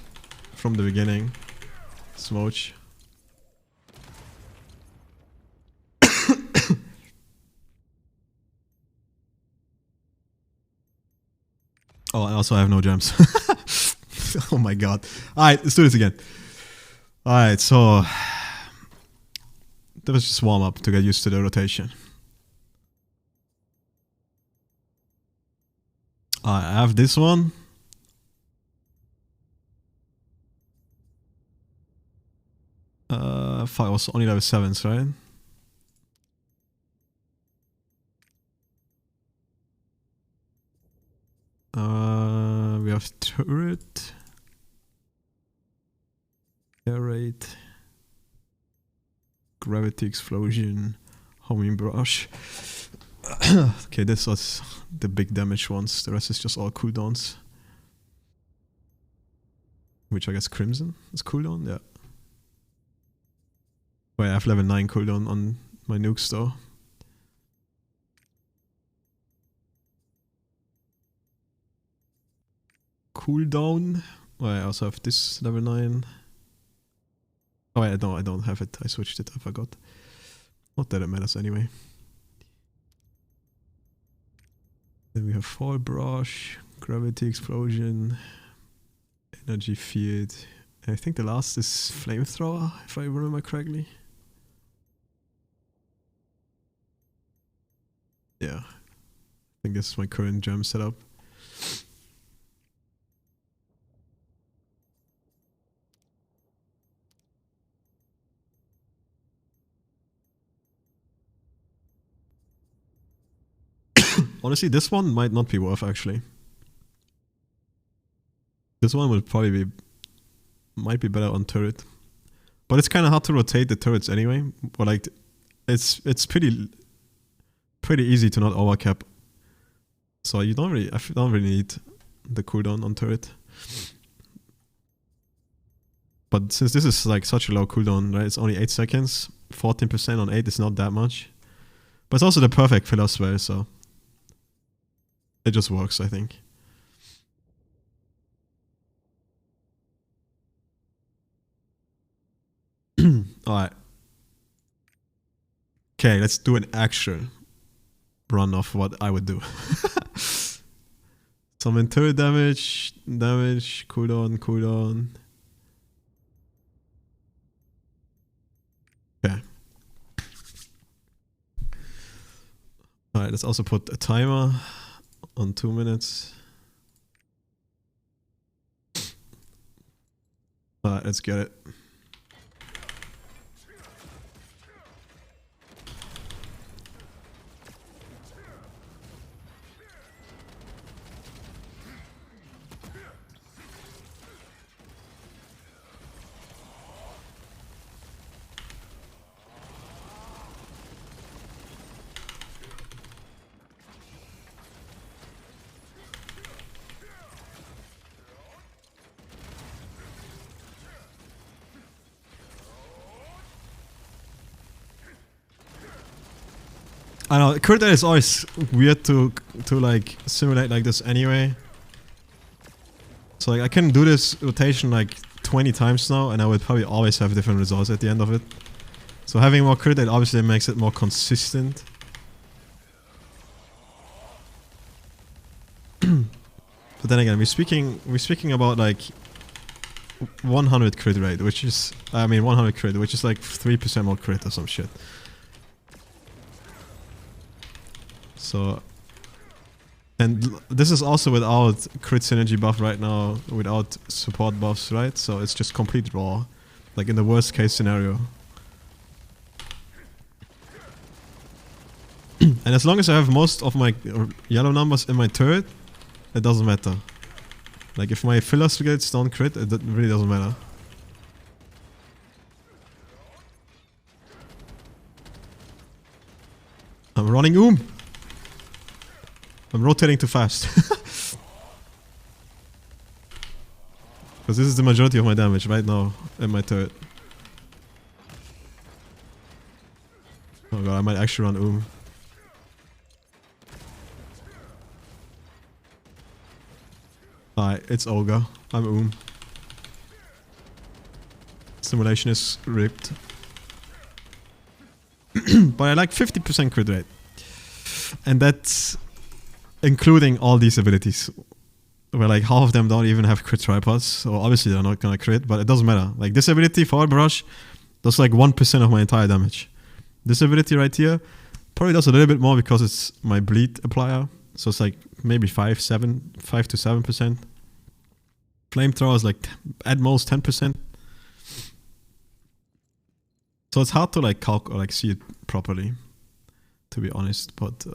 from the beginning. Smoch. Oh, I also have no gems. Oh my god. Alright, let's do this again. Alright, so... That was just warm up to get used to the rotation. I have this one. Fuck, I was only level 7s, right? We have turret. Air raid. Gravity explosion. Homing brush. Okay, this was the big damage ones. The rest is just all cooldowns. Which I guess Crimson is cooldown, yeah. Wait, I have level 9 cooldown on my nukes though. Cooldown. Oh, I also have this level 9. Oh wait, no, I don't have it. I switched it, I forgot. Not that it matters anyway. Then we have Fall Brush, Gravity Explosion, Energy Field. And I think the last is Flamethrower, if I remember correctly. Yeah. I think this is my current gem setup. Honestly, this one might not be worth actually. This one would probably be... might be better on turret. But it's kind of hard to rotate the turrets anyway. But like, it's pretty easy to not overcap. So you don't really... I don't really need the cooldown on turret. But since this is like such a low cooldown, right? It's only 8 seconds. 14% on 8 is not that much. But it's also the perfect filler spell, so it just works, I think. Alright. Okay, let's do an actual run of what I would do. Some interior damage, cooldown. Okay. Alright, let's also put a timer on 2 minutes. Alright, let's get it. I know, crit rate is always weird to like simulate like this anyway. So like I can do this rotation like 20 times now and I would probably always have different results at the end of it. So having more crit rate obviously makes it more consistent. But then again, we're speaking about like 100 crit rate, which is 100 crit, which is like 3% more crit or some shit. So, and this is also without crit synergy buff right now, without support buffs, right? So it's just complete raw, like in the worst case scenario. And as long as I have most of my yellow numbers in my turret, it doesn't matter. Like if my filler skills don't crit, it really doesn't matter. I'm running I'm rotating too fast. Because this is the majority of my damage right now in my turret. Oh god, I might actually run Alright, it's Olga. I'm Simulation is ripped. But I like 50% crit rate. And that's including all these abilities. Where like half of them don't even have crit tripods. So obviously they're not gonna crit, but it doesn't matter. Like this ability, Forward Barrage, does like 1% of my entire damage. This ability right here probably does a little bit more because it's my bleed applier. So it's like maybe 5 to 7%. Flamethrower is like at most 10%. So it's hard to like calc or like see it properly, to be honest, but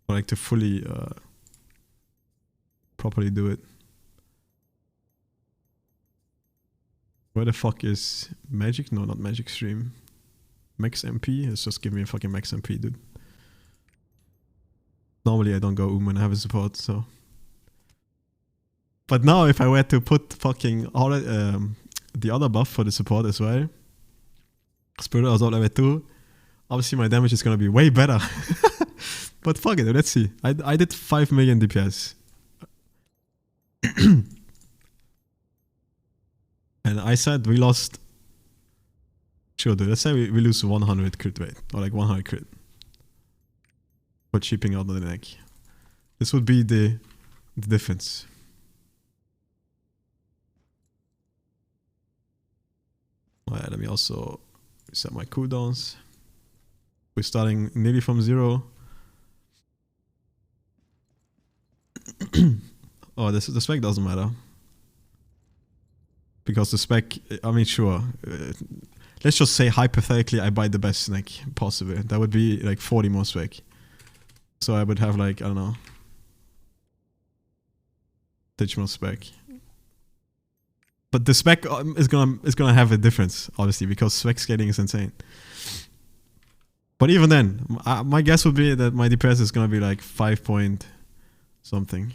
I like to fully properly do it. Where the fuck is Magic? No, not Magic Stream. Max MP? Let's just give me a fucking Max MP, dude. Normally I don't go when I have a support, so. But now if I were to put fucking all the other buff for the support as well, Spirit Assault level 2, obviously my damage is gonna be way better. But fuck it, let's see. I did 5 million DPS. And I said we lost... Sure dude, let's say we lose 100 crit rate. Or like 100 crit. For chipping out of the neck. This would be the difference. Alright, let me also set my cooldowns. We're starting nearly from 0. Oh, the spec doesn't matter. Because the spec, I mean, sure. Let's just say hypothetically I buy the best snack possible. That would be like 40 more spec. So I would have like, I don't know. Ditch more spec. But the spec is gonna have a difference, obviously, because spec scaling is insane. But even then, my guess would be that my DPS is gonna be like 5 point something.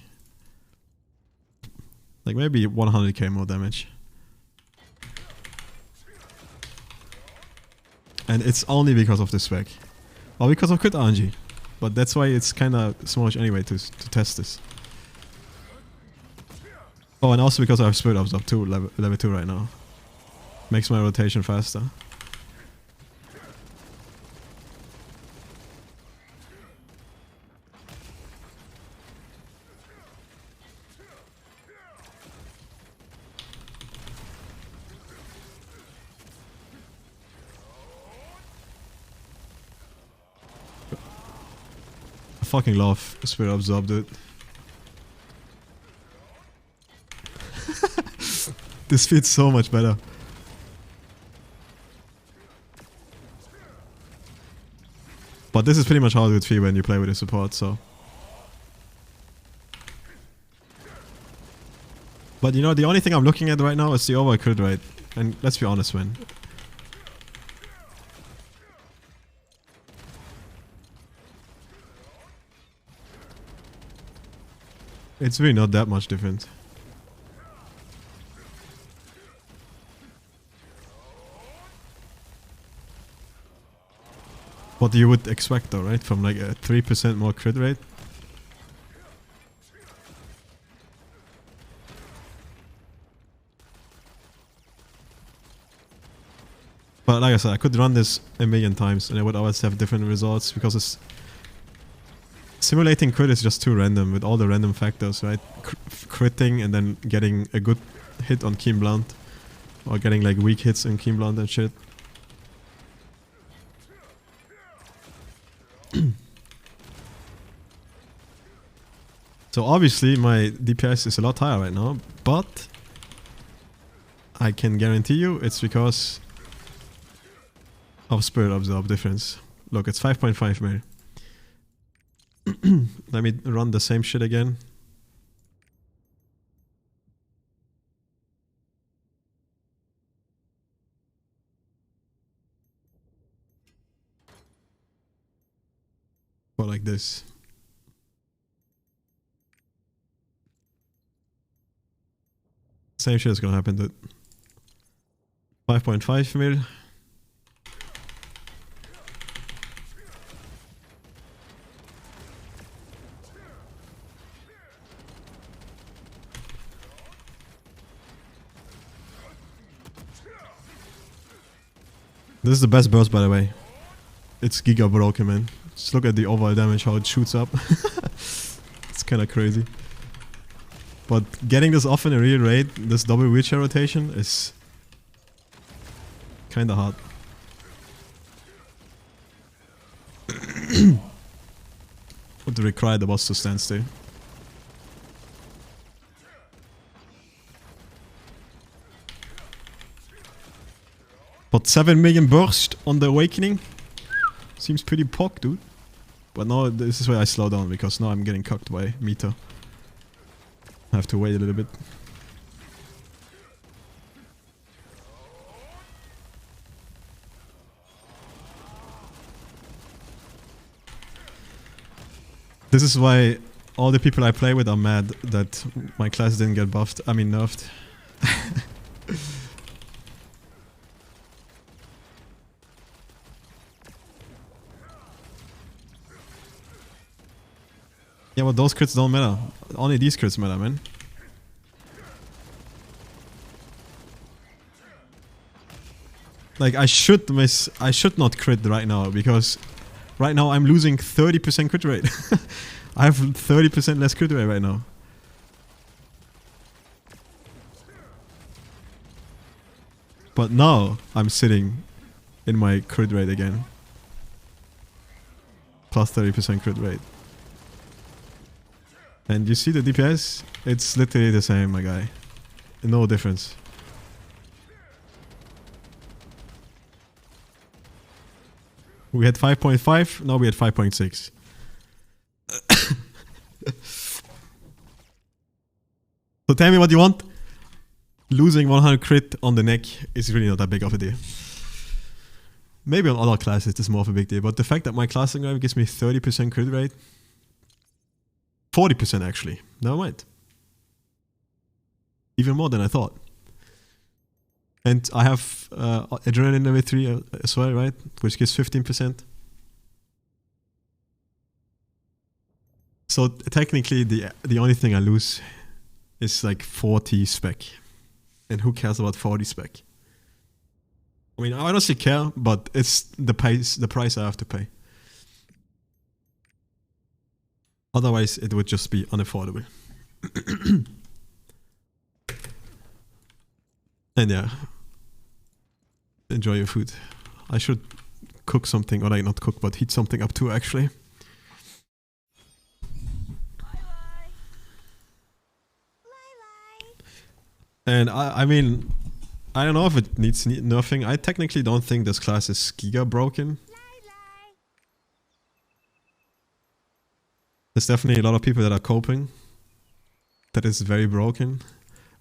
Like maybe 100k more damage. And it's only because of the spec. Or because of crit RNG. But that's why it's kinda smallish anyway to test this. Oh, and also because I have Spirit Absorb too, level 2 right now. Makes my rotation faster. I fucking love Spirit Absorb, dude. This feels so much better. But this is pretty much how it would feel when you play with a support, so. But you know, the only thing I'm looking at right now is the overall crit rate. And let's be honest, man. It's really not that much different. What you would expect though, right? From like a 3% more crit rate. But like I said, I could run this a million times and I would always have different results because it's... Simulating crit is just too random with all the random factors, right? Critting and then getting a good hit on Keen Blunt. Or getting like weak hits in Keen Blunt and shit. So obviously my DPS is a lot higher right now, but I can guarantee you it's because of Spirit Absorb difference. Look, it's 5.5 mil. Let me run the same shit again. Or like this. Same shit is gonna happen, dude. 5.5 mil. This is the best burst, by the way. It's giga broken, man. Just look at the overall damage, how it shoots up. It's kinda crazy. But getting this off in a real raid, this double wheelchair rotation, is kinda hard. Would require the boss to stand still. But 7 million burst on the awakening seems pretty pog, dude. But now this is where I slow down because now I'm getting cucked by meter. I have to wait a little bit. This is why all the people I play with are mad that my class didn't get buffed. I mean nerfed. Yeah, but those crits don't matter. Only these crits matter, man. Like, I should not crit right now, because right now I'm losing 30% crit rate. I have 30% less crit rate right now. But now I'm sitting in my crit rate again. Plus 30% crit rate. And you see the DPS? It's literally the same, my guy. No difference. We had 5.5, now we had 5.6. So tell me what you want. Losing 100 crit on the neck is really not that big of a deal. Maybe on other classes it's more of a big deal, but the fact that my class engram gives me 30% crit rate, 40% actually, never mind. Even more than I thought. And I have adrenaline level 3 as well, right? Which gives 15%. So technically the only thing I lose is like 40 spec. And who cares about 40 spec? I mean, I honestly care, but it's the price I have to pay. Otherwise, it would just be unaffordable. And yeah, enjoy your food. I should cook something, or like not cook, but heat something up too, actually. And I mean, I don't know if it needs nerfing. I technically don't think this class is giga broken. There's definitely a lot of people that are coping that is very broken.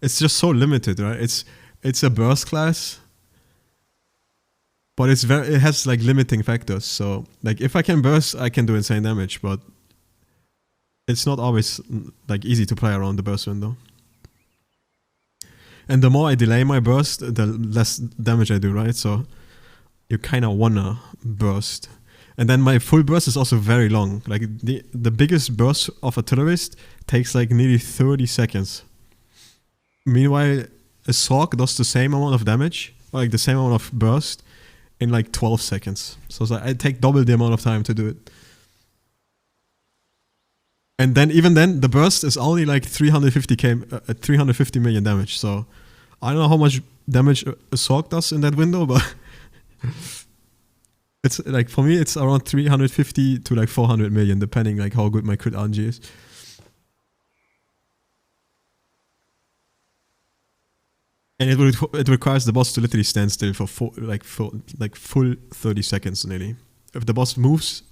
It's just so limited, right? It's a burst class, but it has like limiting factors. So like if I can burst, I can do insane damage, but it's not always like easy to play around the burst window. And the more I delay my burst, the less damage I do, right? So you kind of wanna burst. And then my full burst is also very long. Like the biggest burst of artillerist takes like nearly 30 seconds. Meanwhile, a Sork does the same amount of damage, or like the same amount of burst, in like 12 seconds. So it's like I take double the amount of time to do it. And then even then, the burst is only like 350 million damage. So I don't know how much damage a Sork does in that window, but it's like for me, it's around 350 to like 400 million, depending like how good my crit RNG is. And it requires the boss to literally stand still for full 30 seconds nearly. If the boss moves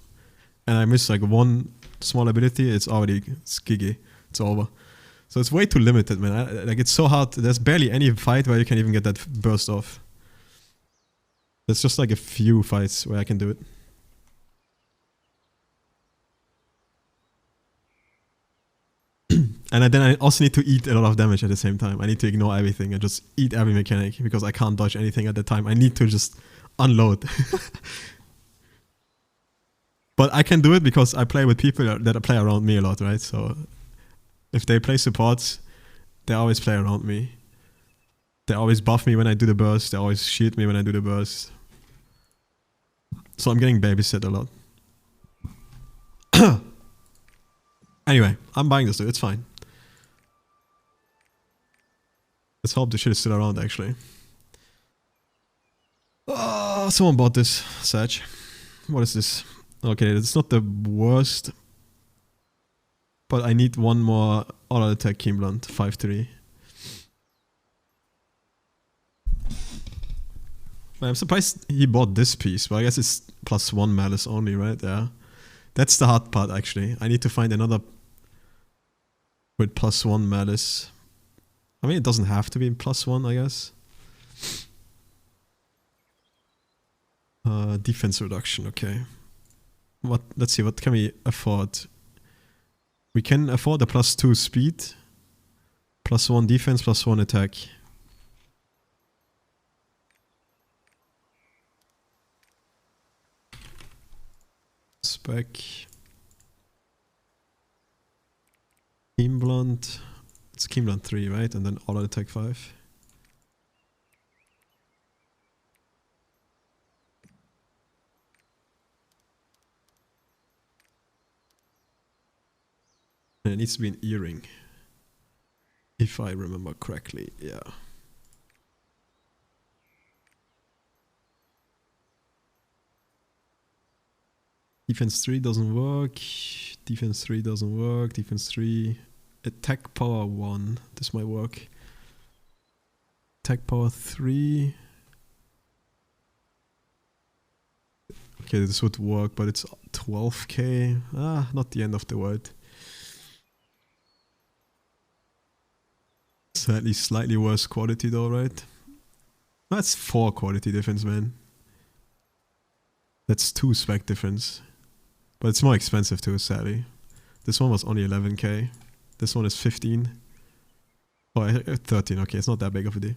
and I miss like one small ability, it's giggy. It's over. So it's way too limited, man. Like it's so hard. There's barely any fight where you can even get that burst off. There's just like a few fights where I can do it. And then I also need to eat a lot of damage at the same time. I need to ignore everything and just eat every mechanic because I can't dodge anything at the time. I need to just unload. But I can do it because I play with people that play around me a lot, right? So if they play supports, they always play around me. They always buff me when I do the burst. They always shield me when I do the burst. So I'm getting babysit a lot. Anyway, I'm buying this dude. It's fine. Let's hope the shit is still around, actually. Oh, someone bought this. Sag. What is this? Okay, it's not the worst. But I need one more auto attack Keen Blunt. 5-3. I'm surprised he bought this piece, but I guess it's +1 malice only, right? Yeah. That's the hard part, actually. I need to find another with +1 malice. I mean, it doesn't have to be +1, I guess. Defense reduction, okay. Let's see, what can we afford? We can afford a +2 speed, +1 defense, +1 attack. Spec. Keen Blunt. It's Keen Blunt 3, right? And then auto attack 5. And it needs to be an earring. If I remember correctly, yeah. Defense 3 doesn't work. Defense 3 doesn't work. Defense 3. Attack power 1. This might work. Attack power 3. Okay, this would work, but it's 12k. Ah, not the end of the world. Sadly, slightly worse quality though, right? That's 4 quality difference, man. That's 2 spec difference. But it's more expensive too, sadly. This one was only 11k. This one is 15. Oh, 13. Okay, it's not that big of a deal.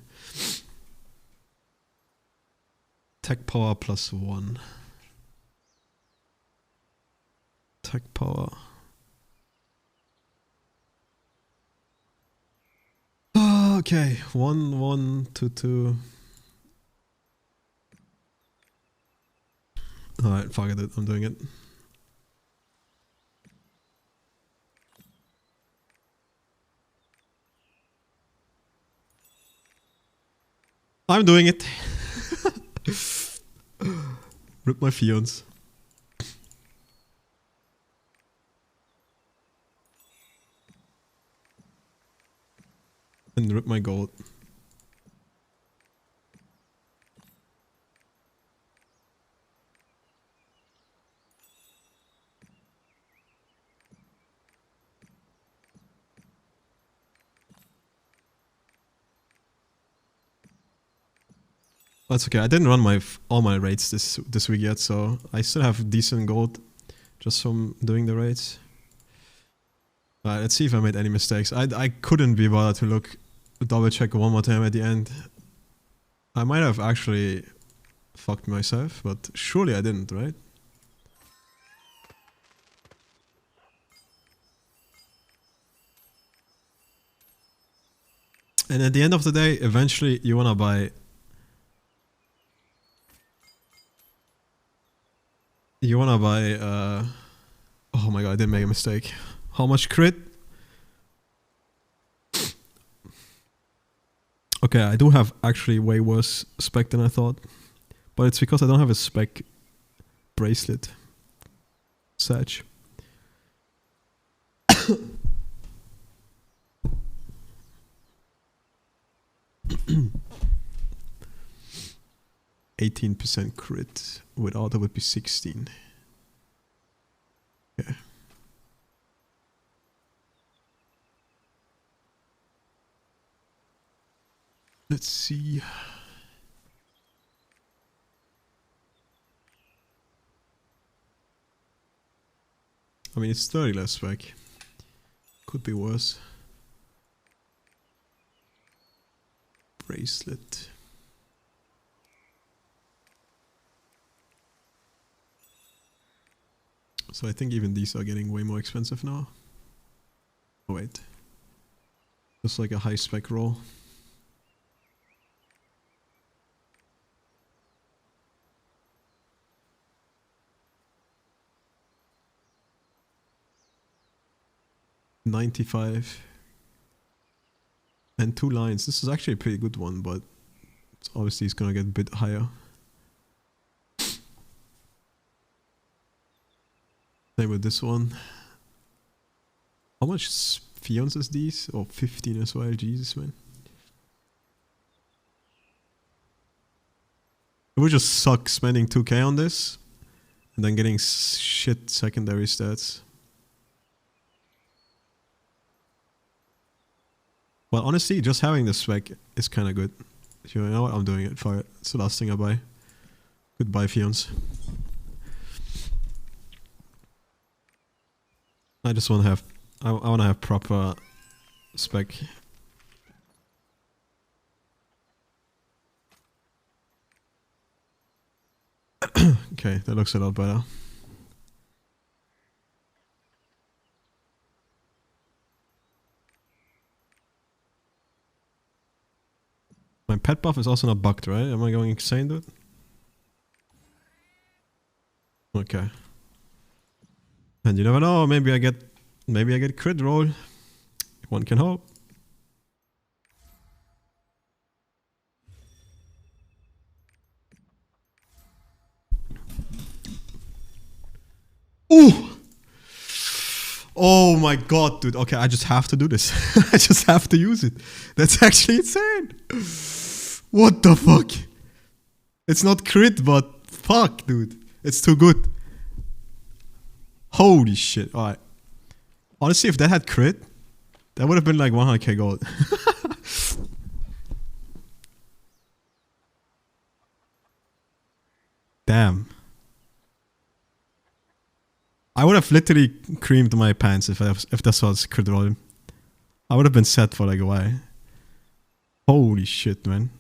Tech power +1. Tech power. Okay, 1, 1, 2, 2. Alright, fuck it, I'm doing it. I'm doing it. Rip my fiance. And rip my gold. That's okay. I didn't run all my raids this week yet, so I still have decent gold just from doing the raids. Alright, let's see if I made any mistakes. I couldn't be bothered to double check one more time at the end. I might have actually fucked myself, but surely I didn't, right? And at the end of the day, eventually you wanna buy... oh my god, I didn't make a mistake. How much crit? Okay, I do have actually way worse spec than I thought. But it's because I don't have a spec bracelet. Satch. %18 crit. Without it would be 16. Okay. Let's see. I mean, it's 30 less spec. Could be worse. Bracelet. So I think even these are getting way more expensive now. Oh wait. Just like a high spec roll. $95 and 2 lines. This is actually a pretty good one, but obviously it's gonna get a bit higher. Same with this one. How much fiance is these? Oh, 15 as well. Jesus, man. It would just suck spending 2k on this and then getting shit secondary stats. Well, honestly, just having the spec is kind of good. You know what? I'm doing it for it. It's the last thing I buy. Goodbye, fiance. I just want to have... I want to have proper spec. Okay, that looks a lot better. My pet buff is also not bugged, right? Am I going insane, dude? Okay. And you never know, maybe I get crit roll. One can hope. Ooh! Oh my god, dude. Okay, I just have to do this. I just have to use it. That's actually insane. What the fuck? It's not crit, but fuck, dude. It's too good. Holy shit. Alright. Honestly, if that had crit, that would have been like 100k gold. Damn. I would have literally creamed my pants if this was crit roll. I would have been set for like a while. Holy shit, man.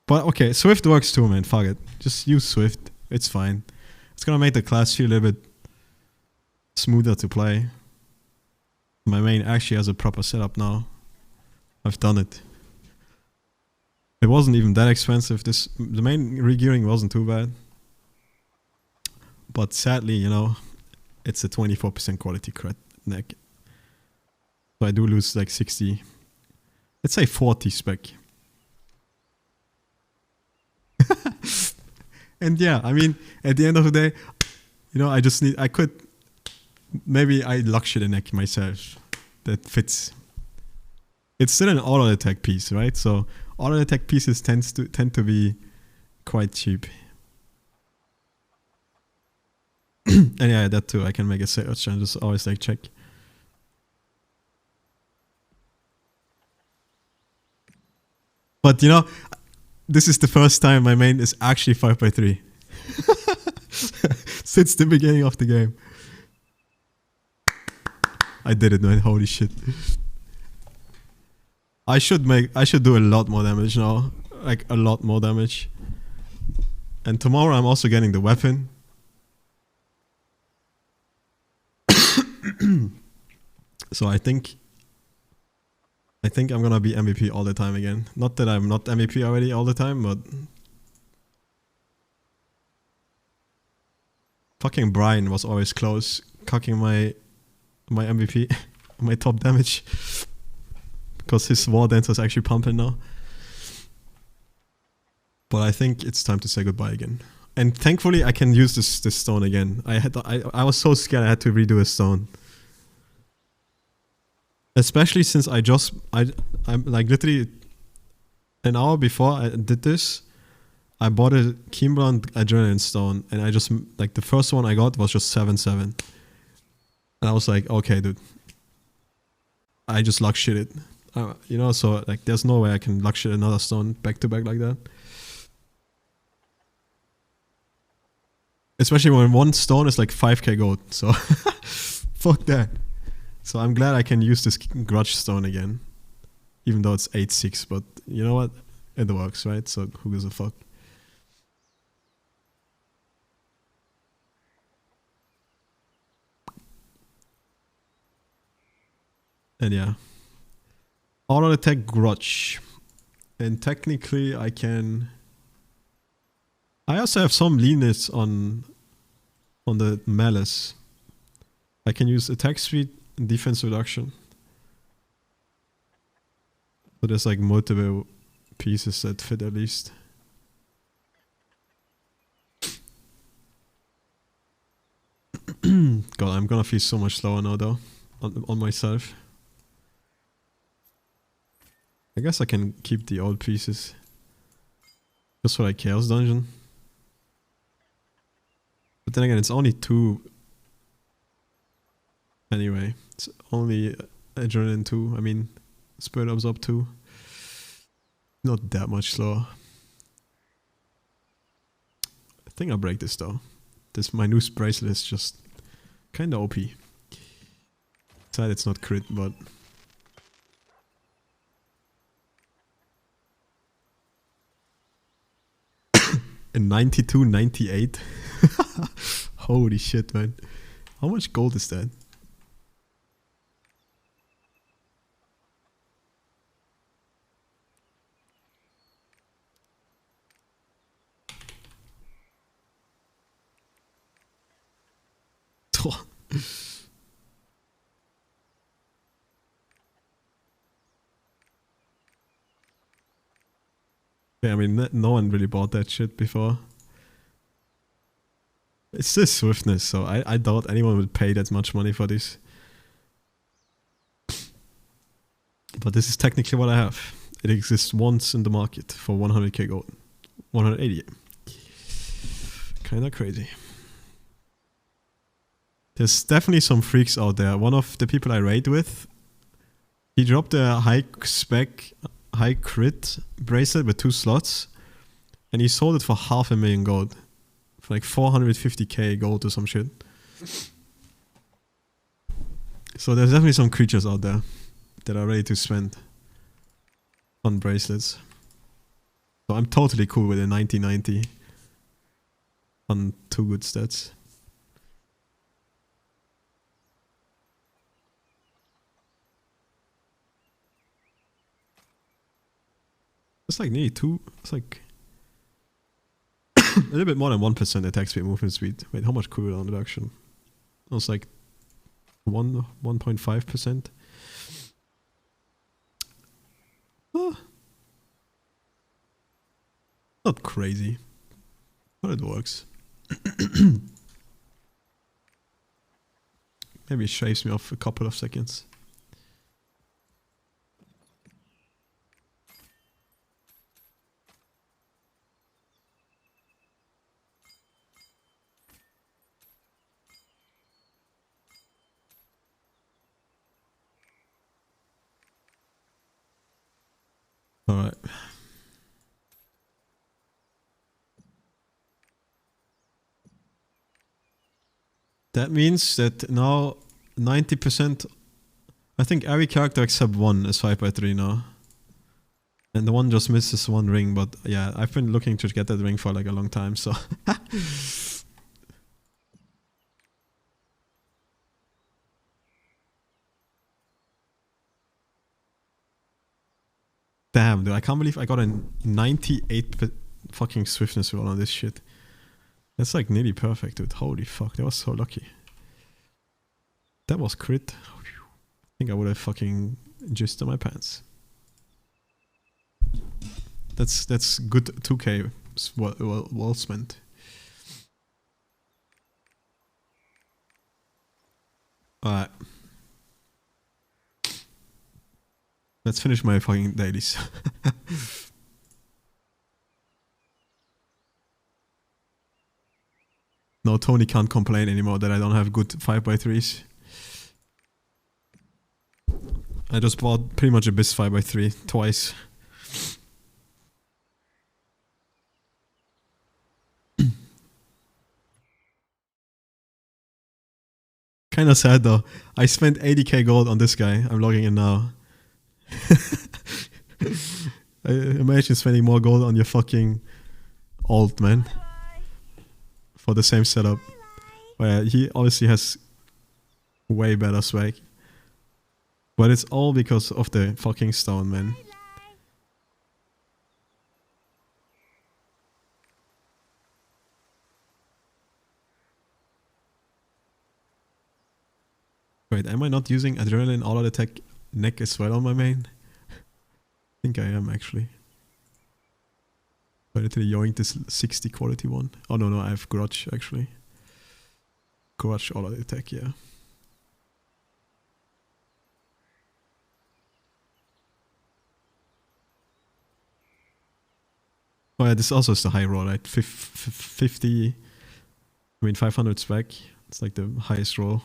But okay, Swift works too, man. Fuck it. Just use Swift. It's fine. It's gonna make the class feel a little bit smoother to play. My main actually has a proper setup now. I've done it. It wasn't even that expensive. The main regearing wasn't too bad. But sadly, you know, it's a 24% quality crit neck. So I do lose like 60. Let's say 40 spec. And yeah, I mean, at the end of the day, you know, maybe I luck shit a neck myself that fits. It's still an auto attack piece, right? So auto attack pieces tend to be quite cheap. And yeah, that too. I can make a search and just always like check. But you know, this is the first time my main is actually 5x3 since the beginning of the game. I did it, man. Holy shit. I should do a lot more damage now. Like a lot more damage. And tomorrow I'm also getting the weapon. So I think I'm gonna be MVP all the time again. Not that I'm not MVP already all the time, but fucking Brian was always close, cocking my MVP, my top damage, because his war dance is actually pumping now. But I think it's time to say goodbye again. And thankfully I can use this stone again. I was so scared I had to redo a stone. Especially since I'm like literally an hour before I did this, I bought a Kimbrand Adrenaline Stone, and I just, like, the first one I got was just 7-7. And I was like, okay, dude. I just luck shit it. You know, so like there's no way I can luck shit another stone back to back like that. Especially when one stone is like 5k gold, so fuck that. So I'm glad I can use this grudge stone again. Even though it's 8-6, but you know what? It works, right? So who gives a fuck? And yeah. Auto attack grudge. And technically I also have some leanness on the malice. I can use attack speed and defense reduction. So there's like multiple pieces that fit at least. God, I'm gonna feel so much slower now though, on myself. I guess I can keep the old pieces. Just for like Chaos Dungeon. But then again, it's only 2. Anyway, it's only Adrenaline 2. I mean, Spirit Absorb 2. Not that much slower. I think I'll break this though. My new bracelet is just kinda OP. Sad it's not crit, but... A 92, 98? Holy shit, man. How much gold is that? Yeah, I mean, no one really bought that shit before. It's just swiftness, so I doubt anyone would pay that much money for this. But this is technically what I have. It exists once in the market for 100k gold. 180. Kinda crazy. There's definitely some freaks out there. One of the people I raid with, he dropped a high spec, high crit bracelet with 2 slots, and he sold it for 500,000 gold. For like 450k gold or some shit. So there's definitely some creatures out there that are ready to spend on bracelets. So I'm totally cool with a 90-90 on 2 good stats. It's like nearly 2, it's like a little bit more than 1% attack speed, movement speed. Wait, how much cooldown reduction? It was like 1.5%. Oh. Not crazy, but it works. Maybe it shaves me off a couple of seconds. Alright. That means that now 90%, I think every character except one is 5x3 now. And the one just misses 1 ring, but yeah, I've been looking to get that ring for like a long time, so. Damn, dude, I can't believe I got a 98 fucking swiftness roll on this shit. That's like nearly perfect, dude. Holy fuck, that was so lucky. That was crit. I think I would have fucking jizzed on my pants. That's good 2k well spent. Alright. Let's finish my fucking dailies. No, Tony can't complain anymore that I don't have good 5x3s. I just bought pretty much a Abyss 5x3 twice. Kinda sad though. I spent 80k gold on this guy. I'm logging in now. I imagine spending more gold on your fucking alt, man. For the same setup. Where he obviously has way better swag. But it's all because of the fucking stone, man. Wait, am I not using Adrenaline All Out Attack neck as well on my main? I think I am actually. I literally yoinked this 60 quality one. Oh no, I have Grudge actually. Grudge All Out Attack, yeah. Oh yeah, this also is the high roll, right? 50, 500 spec. It's like the highest roll.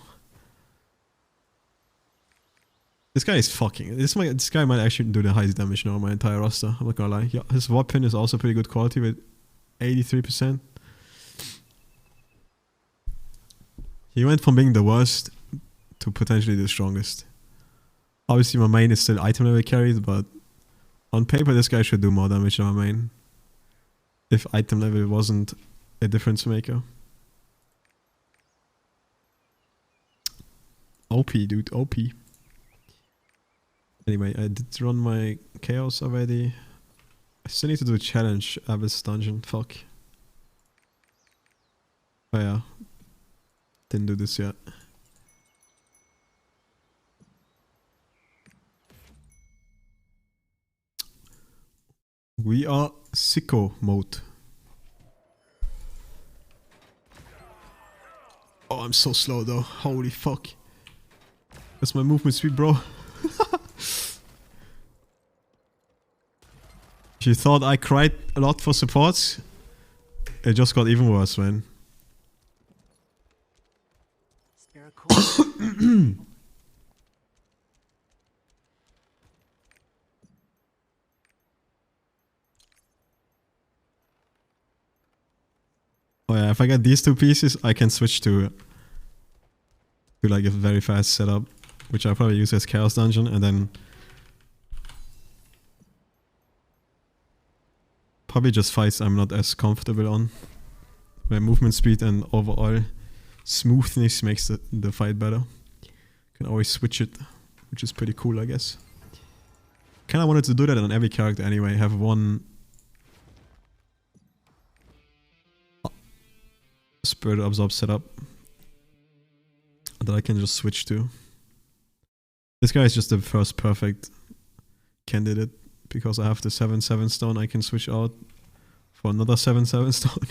This guy is fucking. This guy might actually do the highest damage now on my entire roster. I'm not gonna lie. Yeah, his weapon is also pretty good quality with 83%. He went from being the worst to potentially the strongest. Obviously my main is still item level carried, but on paper this guy should do more damage than my main. If item level wasn't a difference maker. OP, dude, OP. Anyway, I did run my chaos already. I still need to do a challenge Abyss dungeon, fuck. Oh yeah. Didn't do this yet. We are sicko mode. Oh, I'm so slow though. Holy fuck. That's my movement speed, bro. If you thought I cried a lot for supports, it just got even worse, man. Oh yeah, if I get these 2 pieces, I can switch to like a very fast setup, which I'll probably use as Chaos Dungeon, and then Probably just fights I'm not as comfortable on. Where movement speed and overall smoothness makes the fight better. Can always switch it, which is pretty cool, I guess. Kinda wanted to do that on every character anyway. Have one Spirit Absorb setup that I can just switch to. This guy is just the first perfect candidate because I have the 7/7 stone I can switch out for another 7/7 stone.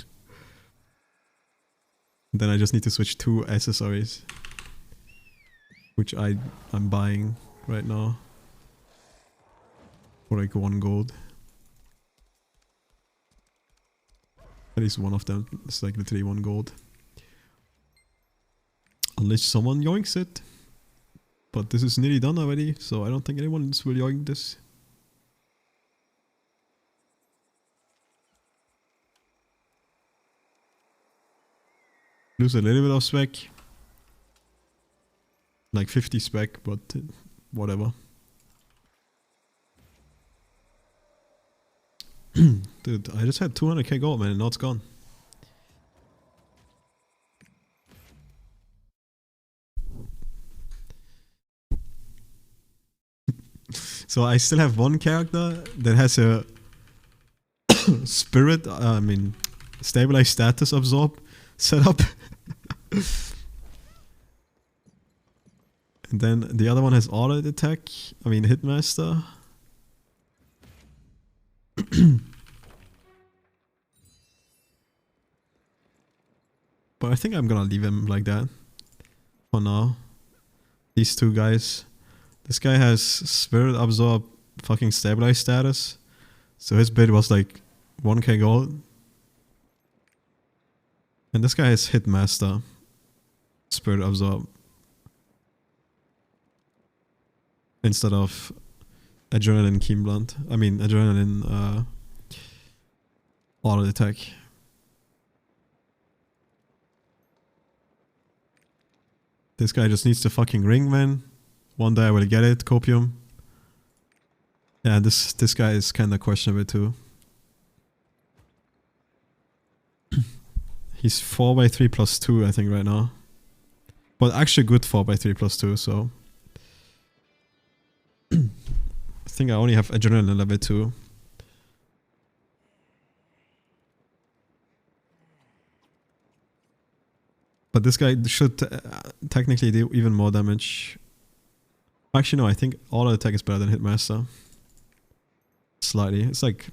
Then I just need to switch 2 accessories, which I'm buying right now for like 1 gold. At least one of them is like literally 1 gold. Unless someone yoinks it. But this is nearly done already, so I don't think anyone else will yoink this. Lose a little bit of spec. Like 50 spec, but whatever. Dude, I just had 200k gold, man, and now it's gone. So I still have one character that has a spirit, stabilized status absorb setup. And then the other one has auto attack, Hitmaster. But I think I'm gonna leave him like that for now. These 2 guys. This guy has Spirit Absorb fucking Stabilize status. So his bid was like 1k gold. And this guy has Hitmaster Spirit Absorb instead of Adrenaline Keen Blunt. Adrenaline auto attack. This guy just needs the fucking ring, man. One day I will get it, Copium. Yeah, this guy is kinda questionable too. He's 4x3 plus 2, I think, right now. But actually good 4x3 plus 2, so... I think I only have Adrenaline level 2. But this guy should technically do even more damage. Actually no, I think auto attack is better than Hitmaster. Slightly. It's like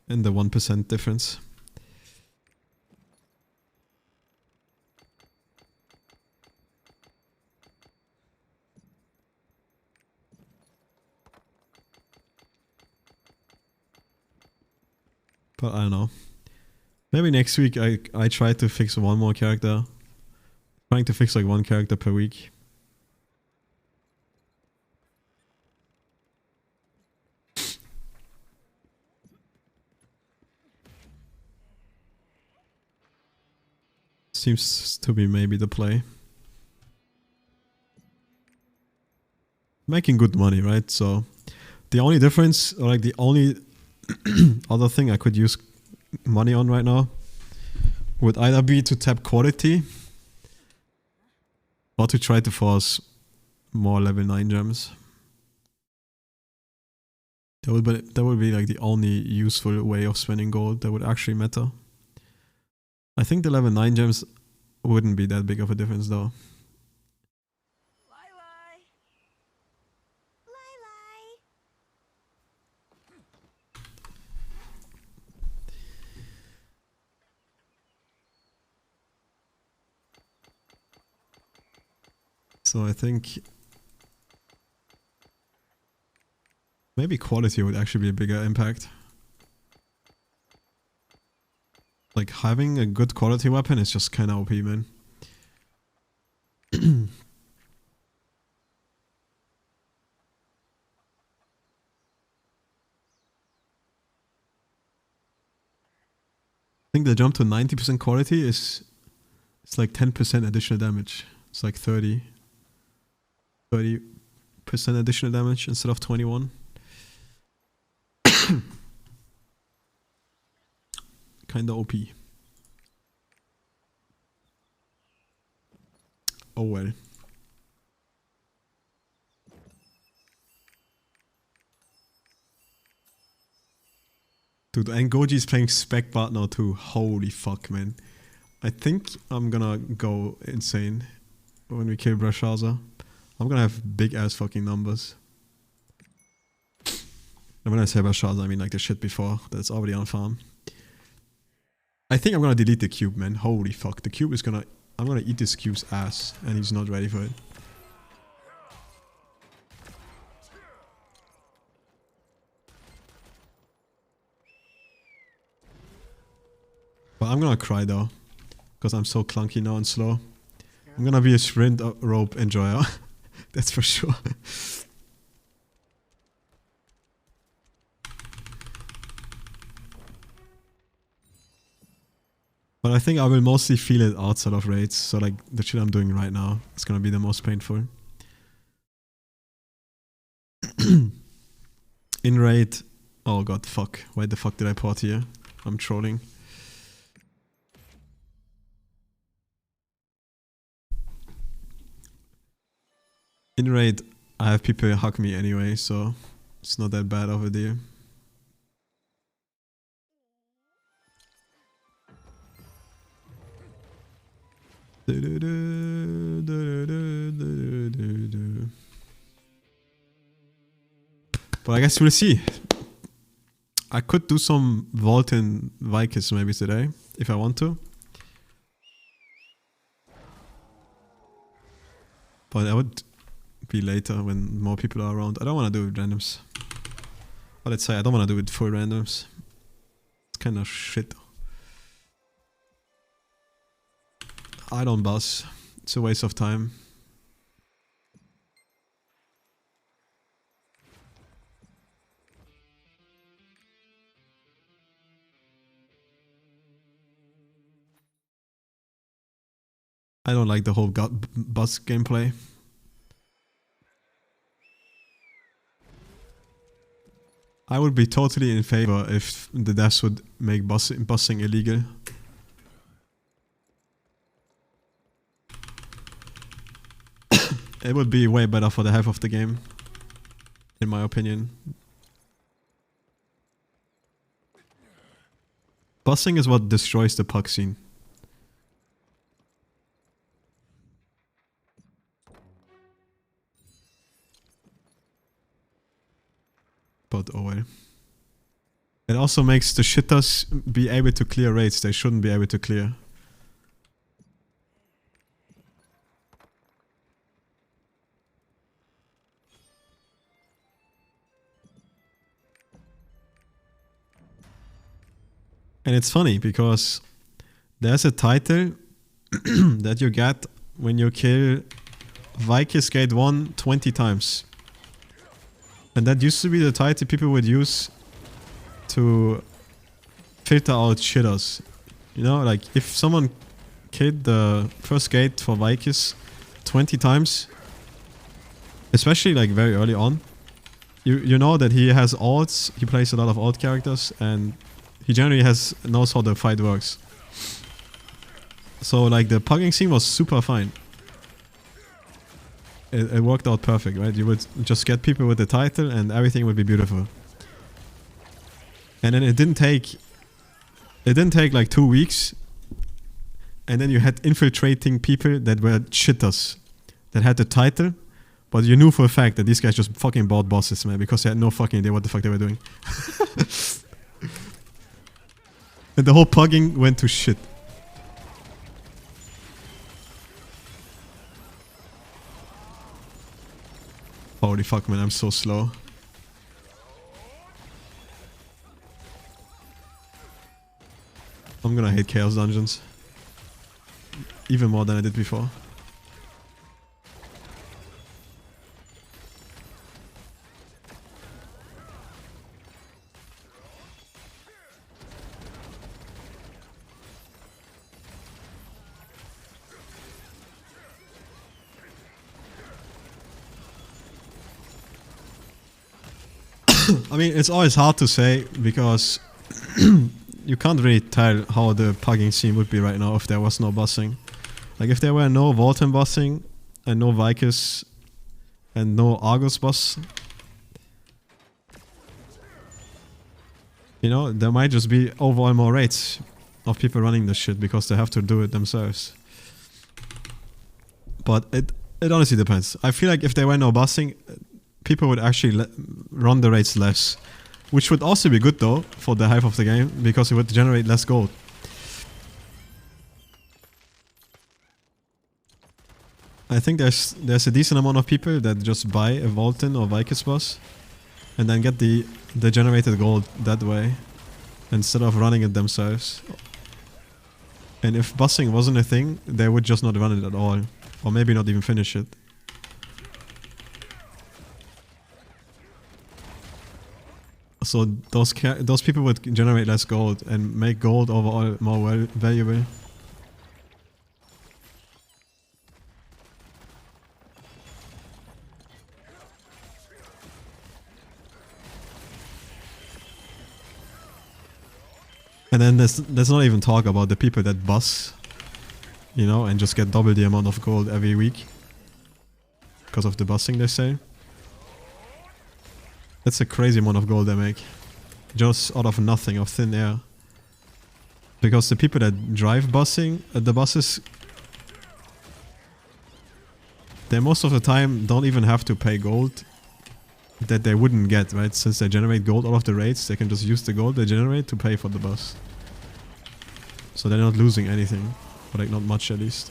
in the 1% difference. But I don't know. Maybe next week I try to fix one more character. Trying to fix like 1 character per week. Seems to be maybe the play. Making good money, right? So the only difference, or like the only other thing I could use money on right now would either be to tap quality or to try to force more level 9 gems. That would be like the only useful way of spending gold that would actually matter. I think the level 9 gems wouldn't be that big of a difference though. So I think maybe quality would actually be a bigger impact. Like having a good quality weapon is just kinda OP, man. I think the jump to 90% quality it's like 10% additional damage. It's like 30% additional damage instead of 21. Kinda OP. Oh well. Dude, and Goji's playing Spec Bart now too. Holy fuck, man. I think I'm gonna go insane when we kill Brashaza. I'm gonna have big ass fucking numbers. And when I say Brashaza, I mean like the shit before that's already on farm. I think I'm gonna delete the cube, man. Holy fuck. The cube is gonna... I'm gonna eat this cube's ass and he's not ready for it. But I'm gonna cry though, because I'm so clunky now and slow. I'm gonna be a sprint rope enjoyer, that's for sure. But I think I will mostly feel it outside of raids, so like the shit I'm doing right now is gonna be the most painful. In raid, oh god, fuck. Why the fuck did I port here? I'm trolling. In raid, I have people hug me anyway, so it's not that bad of a deal. But I guess we'll see. I could do some Vault in Vikings maybe today, if I want to. But I would be later when more people are around. I don't want to do it with randoms. But let's say I don't want to do it full randoms. It's kind of shit. I don't buzz. It's a waste of time. I don't like the whole buzz gameplay. I would be totally in favor if the devs would make buzzing illegal. It would be way better for the health of the game, in my opinion. Buzzing is what destroys the puck scene. But oh well. It also makes the shitters be able to clear raids they shouldn't be able to clear. And it's funny because there's a title that you get when you kill Vikings Gate 1 20 times. And that used to be the title people would use to filter out shitters. You know, like if someone killed the first gate for Vikings 20 times, especially like very early on, you know that he has alts, he plays a lot of alt characters, and he generally knows how the fight works. So like the pugging scene was super fine. It worked out perfect, right? You would just get people with the title and everything would be beautiful. And then it didn't take like 2 weeks, and then you had infiltrating people that were shitters, that had the title, but you knew for a fact that these guys just fucking bought bosses, man, because they had no fucking idea what the fuck they were doing. And the whole pugging went to shit. Holy fuck, man, I'm so slow. I'm gonna hate Chaos Dungeons. Even more than I did before. I mean, it's always hard to say because you can't really tell how the pugging scene would be right now if there was no bossing. Like if there were no Volten bossing and no Vicus and no Argus boss, you know, there might just be overall more raids of people running this shit because they have to do it themselves. But it honestly depends. I feel like if there were no bossing, people would actually run the raids less. Which would also be good though, for the hype of the game, because it would generate less gold. I think there's a decent amount of people that just buy a Volten or Vicus boss and then get the generated gold that way, instead of running it themselves. And if bossing wasn't a thing, they would just not run it at all. Or maybe not even finish it. So those people would generate less gold and make gold overall more valuable. And then there's not even talk about the people that boss, you know, and just get double the amount of gold every week because of the bossing, they say. That's a crazy amount of gold they make. Just out of nothing, of thin air. Because the people that drive bossing at the bosses, they most of the time don't even have to pay gold that they wouldn't get, right? Since they generate gold out of the raids, they can just use the gold they generate to pay for the boss. So they're not losing anything. Or like not much at least.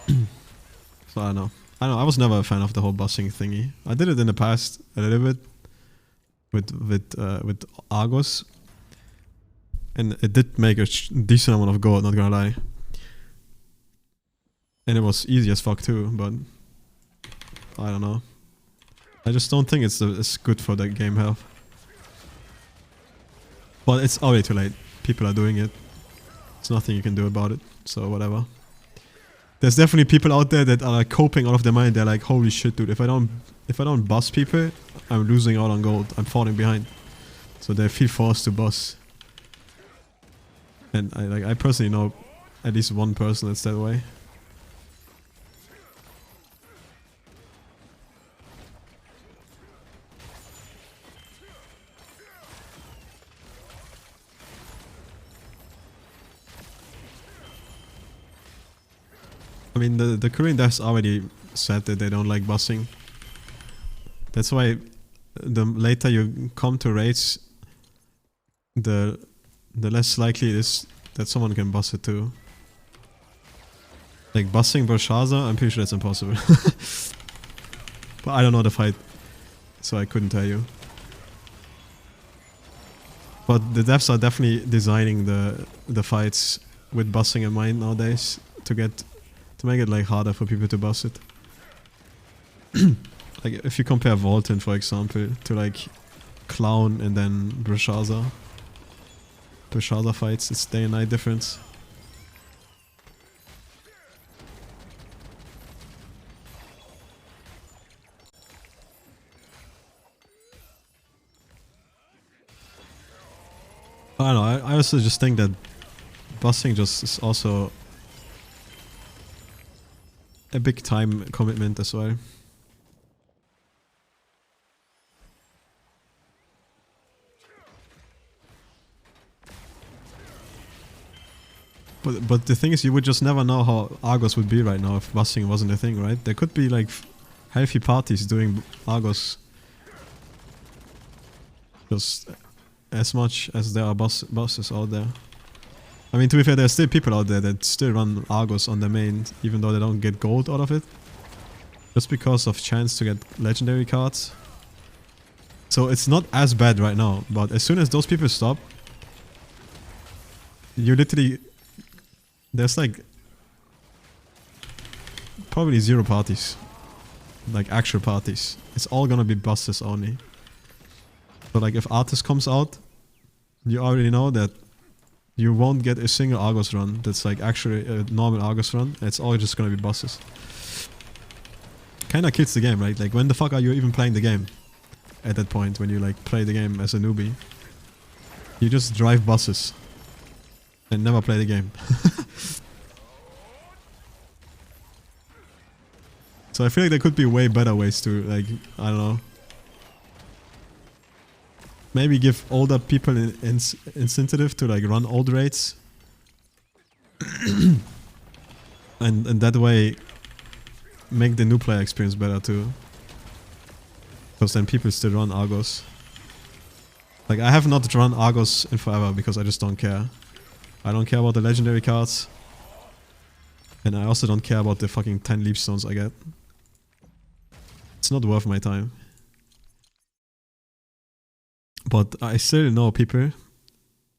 So I don't know. I was never a fan of the whole bossing thingy. I did it in the past a little bit with Argos, and it did make a decent amount of gold, not gonna lie. And it was easy as fuck too, but I don't know. I just don't think it's good for the game health. But it's already too late. People are doing it. There's nothing you can do about it. So whatever. There's definitely people out there that are like coping out of their mind. They're like, holy shit, dude! If I don't boss people, I'm losing out on gold. I'm falling behind. So they feel forced to boss. And I personally know at least one person that's that way. I mean, the Korean devs already said that they don't like bossing. That's why the later you come to raids, the less likely it is that someone can boss it too. Like bossing Belshazzar, I'm pretty sure that's impossible. But I don't know the fight, so I couldn't tell you. But the devs are definitely designing the fights with bossing in mind nowadays to make it like harder for people to boss it. Like if you compare Volten, for example, to like Clown and then Belshazzar fights, it's day and night difference. I don't know, I also just think that bossing just is also a big time commitment as well. But the thing is, you would just never know how Argos would be right now if bossing wasn't a thing, right? There could be like healthy parties doing Argos just as much as there are bosses out there. I mean, to be fair, there's still people out there that still run Argos on their main, even though they don't get gold out of it. Just because of chance to get legendary cards. So it's not as bad right now, but as soon as those people stop, you literally... There's like... probably 0 parties. Like actual parties. It's all gonna be bosses only. So like if Artist comes out, you already know that you won't get a single Argos run that's like actually a normal Argos run. It's all just gonna be bosses. Kinda kills the game, right? Like when the fuck are you even playing the game? at that point when you like play the game as a newbie. You just drive buses and never play the game. So I feel like there could be way better ways to, like, I don't know. Maybe give older people an incentive to like run old raids. and that way make the new player experience better too. Because then people still run Argos. Like, I have not run Argos in forever because I just don't care. I don't care about the legendary cards. And I also don't care about the fucking 10 leaf stones I get. It's not worth my time. But I still know people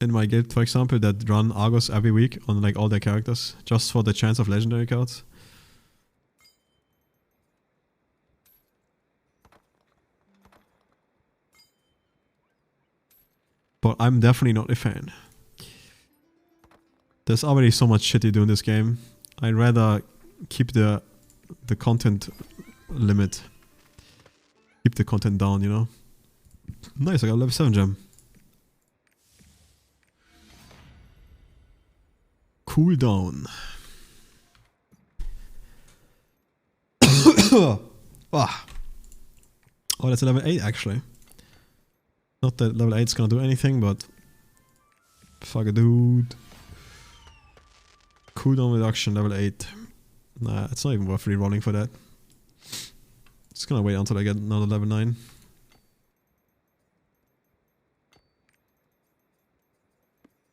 in my guild, for example, that run Argos every week on like all their characters just for the chance of legendary cards. But I'm definitely not a fan. There's already so much shit you do in this game. I'd rather keep the content limit. Keep the content down, you know? Nice, I got a level 7 gem. Cooldown. Ah. Oh, that's a level 8 actually. Not that level 8 is gonna do anything, but fuck a dude. Cooldown reduction, level 8. Nah, it's not even worth re-rolling for that. Just gonna wait until I get another level 9.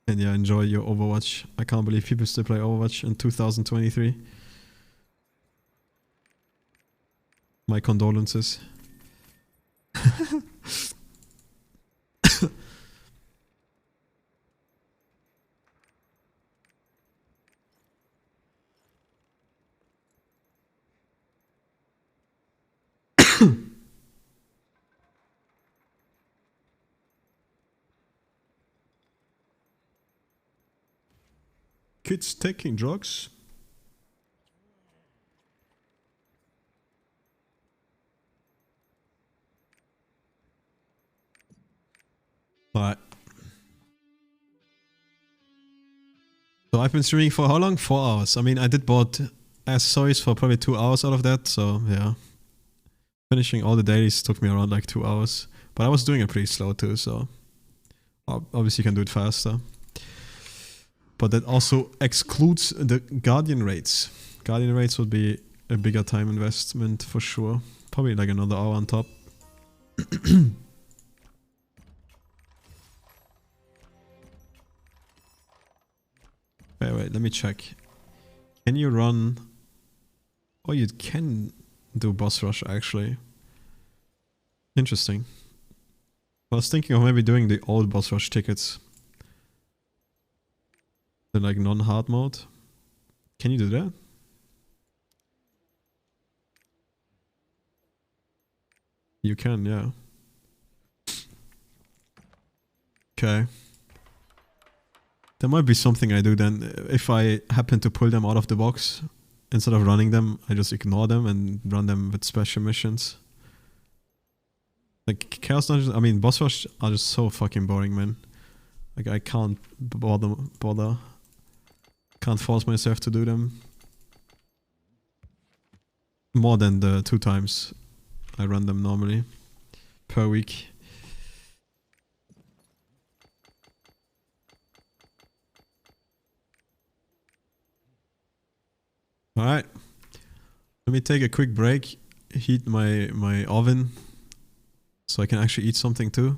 And yeah, enjoy your Overwatch. I can't believe people still play Overwatch in 2023. My condolences. Kids taking drugs? Alright. So I've been streaming for how long? 4 hours. I mean, I did bought accessories for probably 2 hours out of that, so yeah. Finishing all the dailies took me around like 2 hours. But I was doing it pretty slow too, so obviously you can do it faster. But that also excludes the Guardian raids. Guardian raids would be a bigger time investment for sure. Probably like another hour on top. Wait, let me check. Can you run... Oh, you can do boss rush actually. Interesting. I was thinking of maybe doing the old boss rush tickets. The like non-hard mode. Can you do that? You can, yeah. Okay. There might be something I do then. If I happen to pull them out of the box, instead of running them, I just ignore them and run them with special missions. Like Chaos Dungeons, I mean boss rush are just so fucking boring, man. Like I can't bother. Can't force myself to do them. More than the 2 times I run them normally per week. Alright. Let me take a quick break, heat my oven so I can actually eat something too.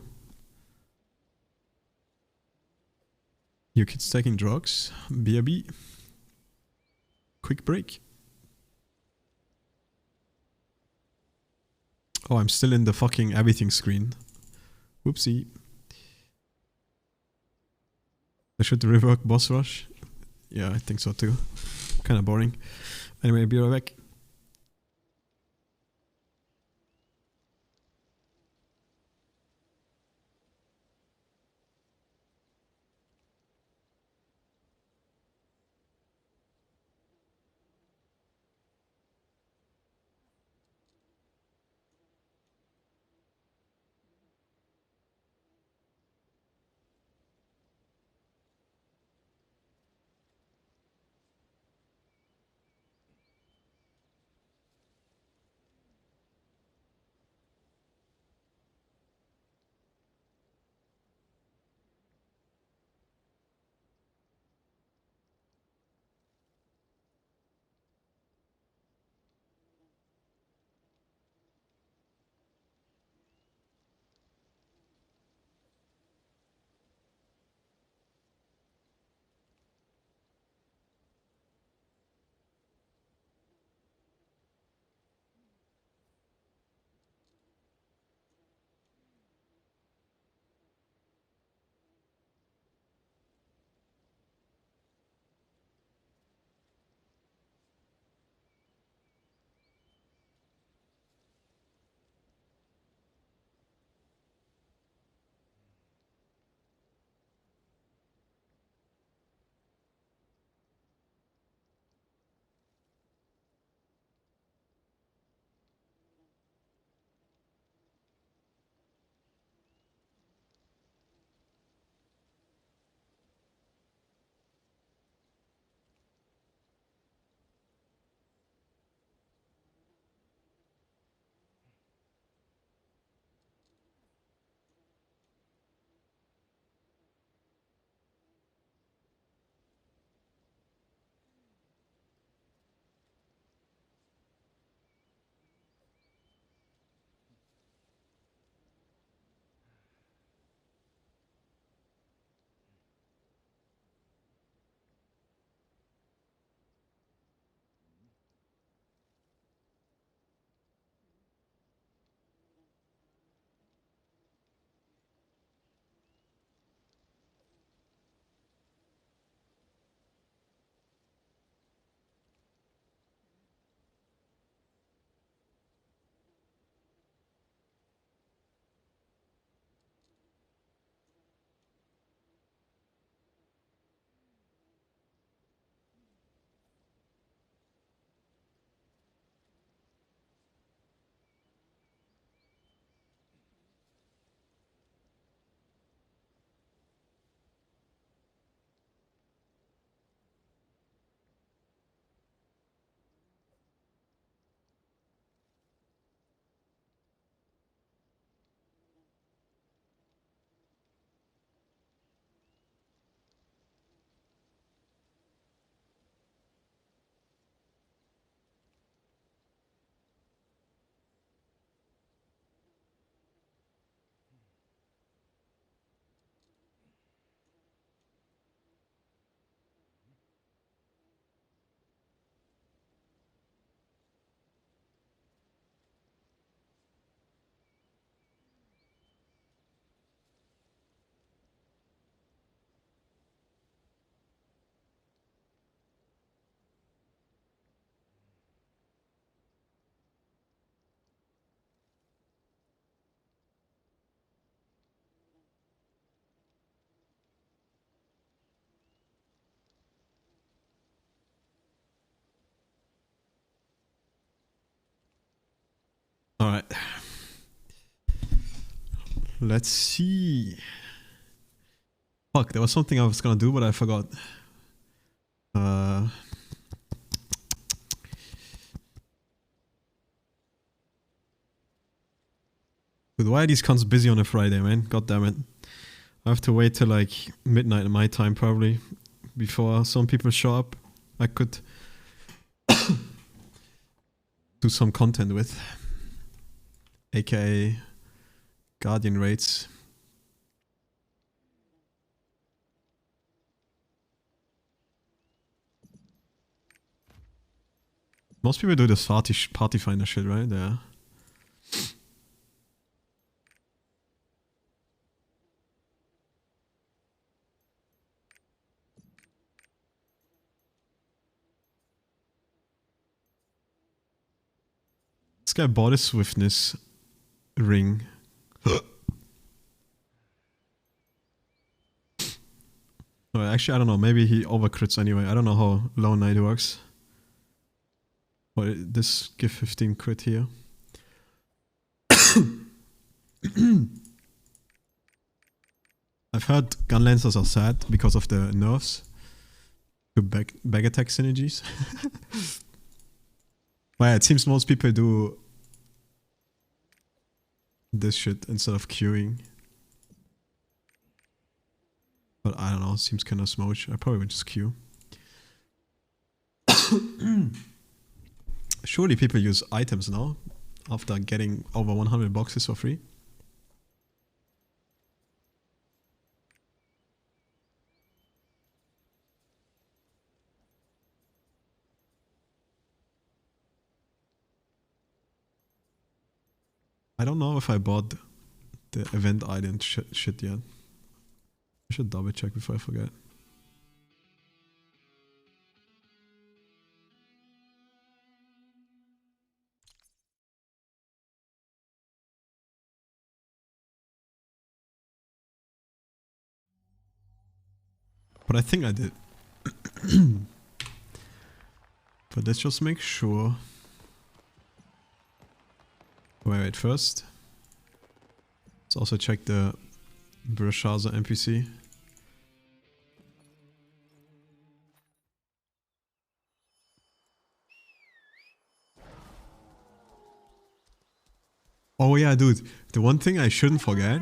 You kids taking drugs? BRB. Quick break. Oh, I'm still in the fucking everything screen. Whoopsie. I should rework boss rush. Yeah, I think so too. Kinda boring. Anyway, be right back. Alright. Let's see. Fuck, there was something I was gonna do, but I forgot. Dude, why are these cons busy on a Friday, man? God damn it. I have to wait till like midnight my time probably before some people show up. I could do some content with. AKA Guardian raids. Most people do this party finder shit, right? Yeah. This guy bought a swiftness ring. Oh, actually, I don't know. Maybe he overcrits anyway. I don't know how low night works. But this give 15 crit here. I've heard gun lancers are sad because of the nerfs to back attack synergies. But yeah, it seems most people do this shit instead of queuing. But I don't know, seems kind of smoche. I probably would just queue. Surely people use items now after getting over 100 boxes for free. I don't know if I bought the event item shit yet. I should double check before I forget. But I think I did. But let's just make sure. Wait, first. Let's also check the Brashaza NPC. Oh yeah, dude. The one thing I shouldn't forget.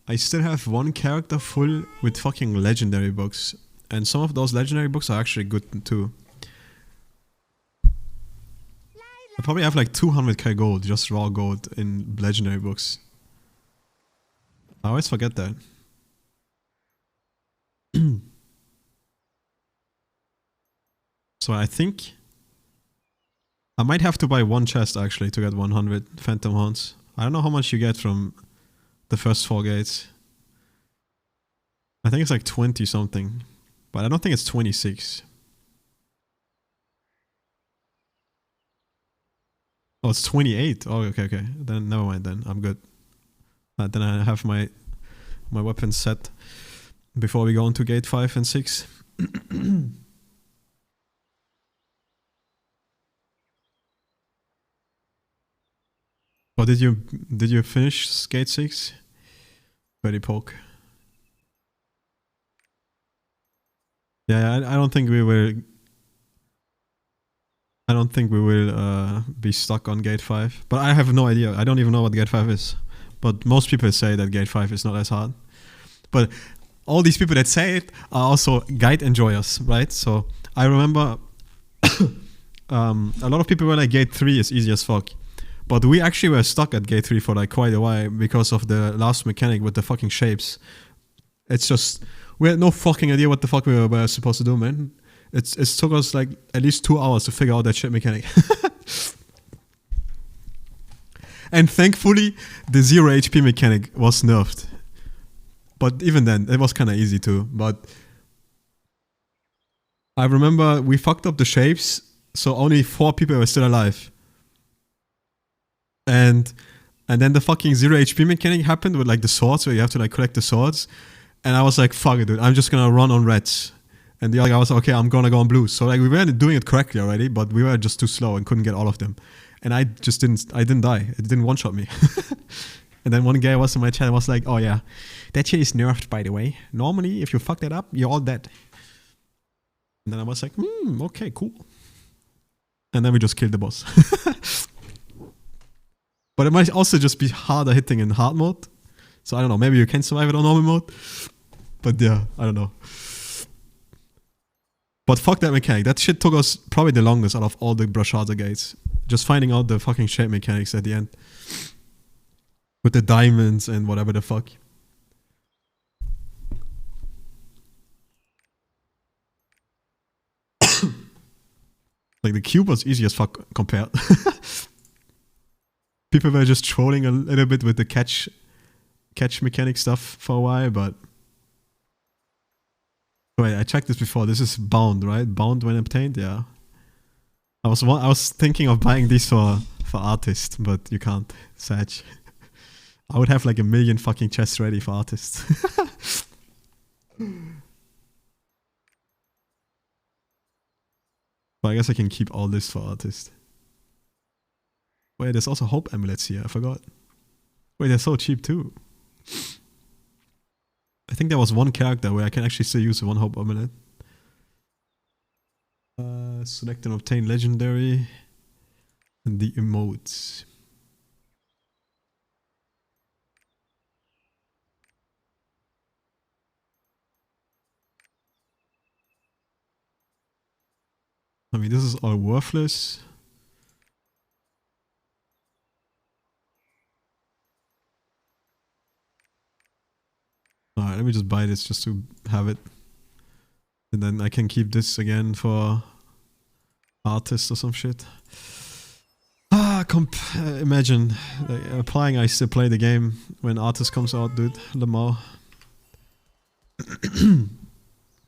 I still have one character full with fucking legendary books. And some of those legendary books are actually good too. I probably have like 200k gold, just raw gold in legendary books. I always forget that. So I think I might have to buy one chest actually to get 100 phantom haunts. I don't know how much you get from the first 4 gates. I think it's like 20 something, but I don't think it's 26. Oh, it's 28. Oh, okay. Then never mind. Then I'm good. Then I have my weapons set before we go into gate 5 and 6. Oh, did you finish gate 6? Very poke. Yeah, I don't think we will. I don't think we will be stuck on gate 5. But I have no idea. I don't even know what gate 5 is. But most people say that gate 5 is not as hard. But all these people that say it are also guide enjoyers, right? So I remember a lot of people were like gate 3 is easy as fuck. But we actually were stuck at gate 3 for like quite a while because of the last mechanic with the fucking shapes. It's just, we had no fucking idea what the fuck we were supposed to do, man. It took us like at least 2 hours to figure out that shit mechanic. And thankfully, the 0 HP mechanic was nerfed. But even then, it was kind of easy too. But I remember we fucked up the shapes, so only 4 people were still alive. And then the fucking 0 HP mechanic happened with like the swords, where you have to like collect the swords. And I was like, fuck it, dude, I'm just gonna run on reds. And the other guy was like, okay, I'm gonna go on blues. So like we weren't doing it correctly already, but we were just too slow and couldn't get all of them. And I didn't die. It didn't one-shot me. And then one guy was in my chat and was like, oh yeah, that shit is nerfed, by the way. Normally, if you fuck that up, you're all dead. And then I was like, okay, cool. And then we just killed the boss. But it might also just be harder hitting in hard mode. So I don't know, maybe you can survive it on normal mode. But yeah, I don't know. But fuck that mechanic. That shit took us probably the longest out of all the brushharder gates. Just finding out the fucking shape mechanics at the end. With the diamonds and whatever the fuck. Like the cube was easy as fuck compared. People were just trolling a little bit with the catch mechanic stuff for a while, but wait, I checked this before. This is bound, right? Bound when obtained, yeah. I was thinking of buying these for artist, but you can't. Sad. I would have like 1 million fucking chests ready for artists. But I guess I can keep all this for artist. Wait, there's also hope amulets here. I forgot. Wait, they're so cheap too. I think there was one character where I can actually still use one hope amulet. Select and obtain legendary. And the emotes. I mean, this is all worthless. Alright, let me just buy this just to have it. And then I can keep this again for artists or some shit. Imagine like, applying I still play the game when artist comes out, dude. Lamar.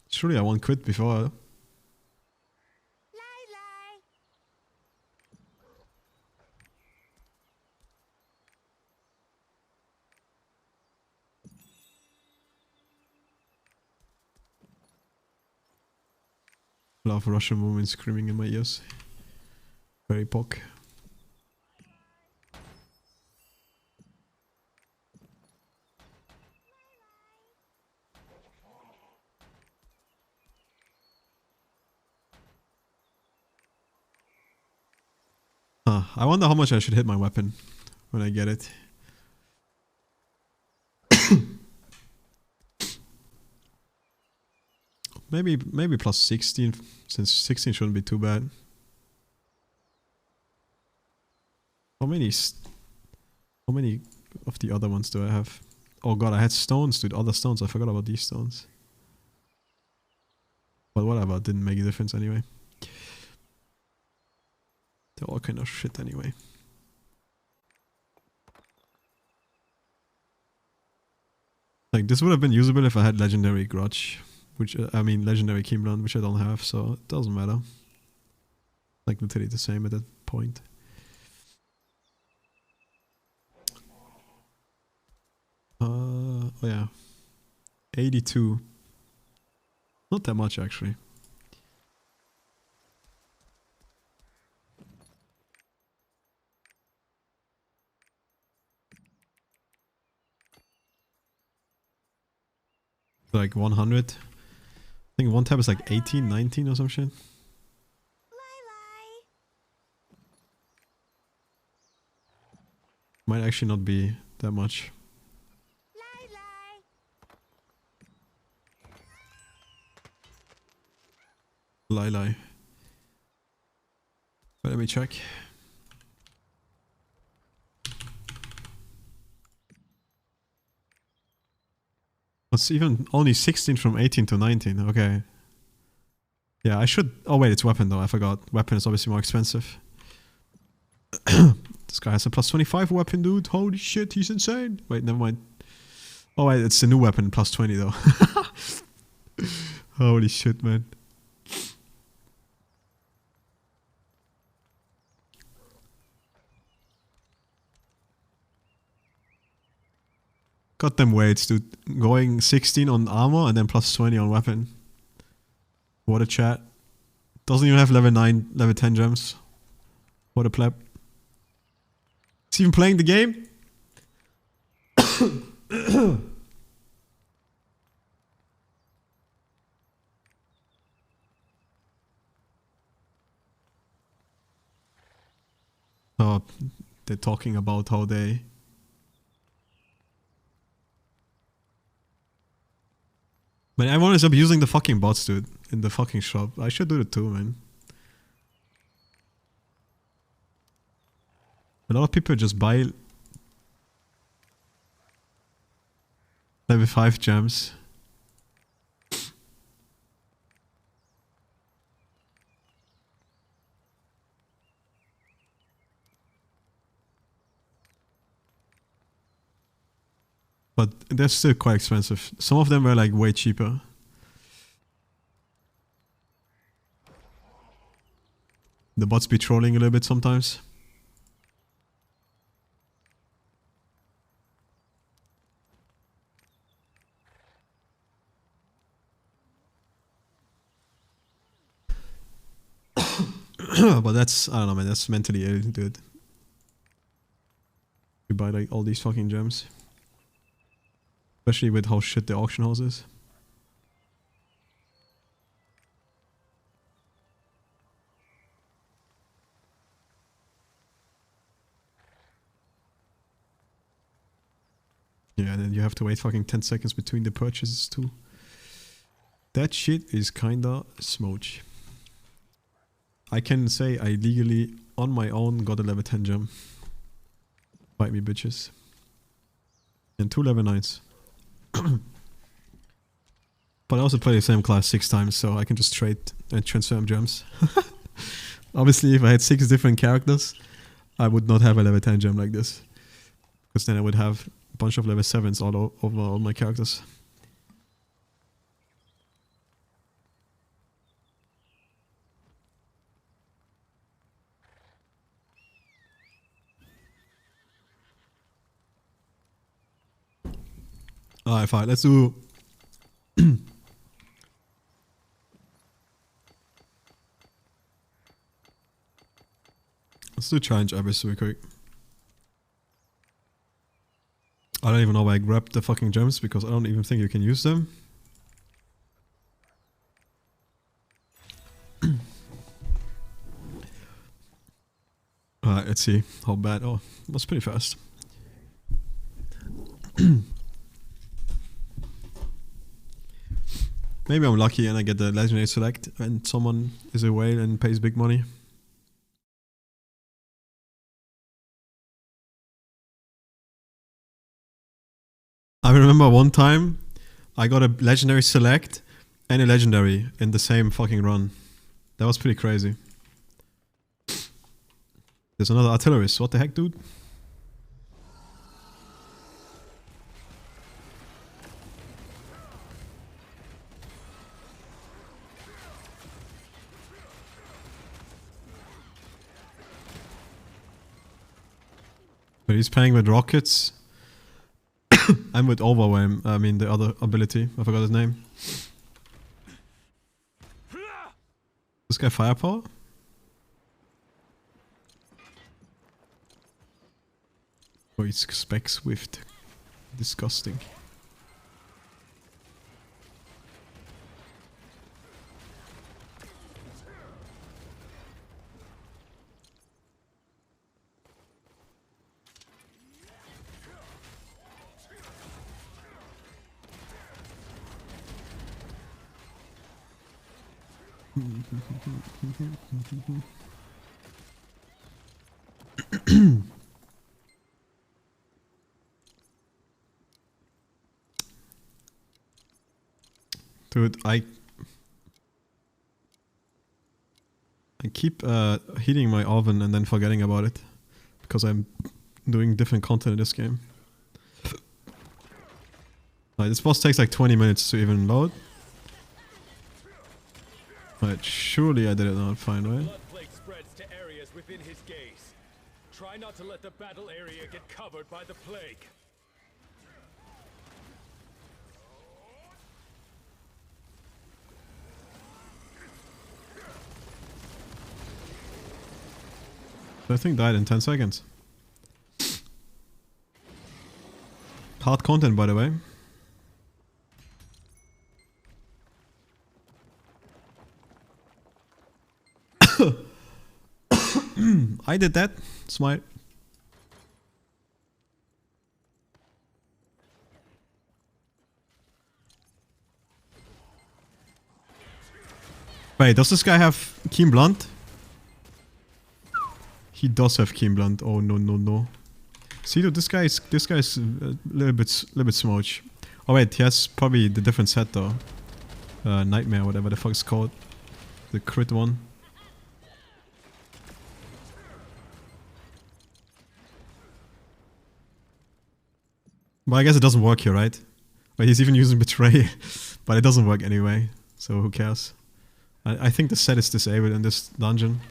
Surely I won't quit before. A lot of Russian women screaming in my ears. Very pog. I wonder how much I should hit my weapon when I get it. Maybe plus 16, since 16 shouldn't be too bad. How many of the other ones do I have? Oh god, I had stones, dude. Other stones. I forgot about these stones. But whatever, it didn't make a difference anyway. They're all kind of shit anyway. Like, this would have been usable if I had legendary grudge. Which, I mean, legendary Kimlan, which I don't have, so it doesn't matter. Like, literally the same at that point. Oh yeah. 82. Not that much, actually. Like 100. I think one tab is like 18, 19 or some shit. Might actually not be that much. Lie. But let me check. It's even only 16 from 18 to 19. Okay. Yeah, I should... Oh wait, it's weapon though. I forgot. Weapon is obviously more expensive. This guy has a plus 25 weapon, dude. Holy shit, he's insane. Wait, never mind. Oh wait, it's the new weapon, plus 20 though. Holy shit, man. Got them weights, dude. Going 16 on armor and then plus 20 on weapon. What a chat. Doesn't even have level 9, level 10 gems. What a pleb. It's even playing the game? Oh, they're talking about how they... Man, everyone is abusing the fucking bots, dude. In the fucking shop. I should do it too, man. A lot of people just buy level 5 gems. But they're still quite expensive. Some of them were like way cheaper. The bots be trolling a little bit sometimes. But that's, I don't know, man, that's mentally ill, dude. You buy like all these fucking gems. Especially with how shit the auction house is. Yeah, and then you have to wait fucking 10 seconds between the purchases too. That shit is kinda smooch. I can say I legally, on my own, got a level 10 gem. Fight me, bitches. And 2 level 9s. But I also play the same class 6 times, so I can just trade and transfer gems. Obviously, if I had 6 different characters, I would not have a level 10 gem like this. Because then I would have a bunch of level 7s all over all my characters. Alright, fine. Let's do... Let's do challenge abyss really quick. I don't even know why I grabbed the fucking gems because I don't even think you can use them. Alright, let's see how bad. Oh, it was pretty fast. Maybe I'm lucky and I get the legendary select and someone is a whale and pays big money. I remember one time I got a legendary select and a legendary in the same fucking run. That was pretty crazy. There's another artillerist. What the heck, dude? But he's playing with rockets. I'm with overwhelm. I mean the other ability. I forgot his name. This guy firepower? Oh, he's spec swift. Disgusting. Dude, I keep heating my oven and then forgetting about it because I'm doing different content in this game. This boss takes like 20 minutes to even load. Right, surely I did it not fine, right? Blood plague spreads to areas within his gaze. Try not to let the battle area get covered by the plague. That thing died in 10 seconds. Hard content, by the way. I did that. Smart. Wait, does this guy have Keen Blunt? He does have Keen Blunt. Oh no no no. See, dude, this guy's a little bit smooch. Oh wait, he has probably the different set though. Nightmare, whatever the fuck it's called. The crit one. But I guess it doesn't work here, right? But he's even using Betray. But it doesn't work anyway. So who cares? I think the set is disabled in this dungeon.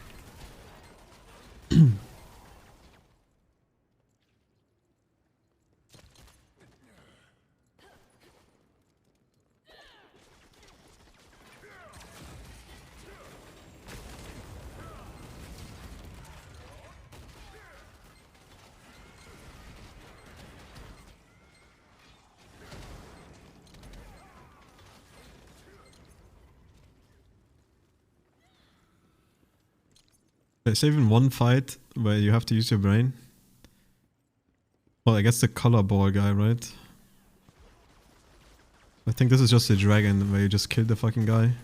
There's even one fight where you have to use your brain. Well, I guess the color ball guy, right? I think this is just a dragon where you just kill the fucking guy.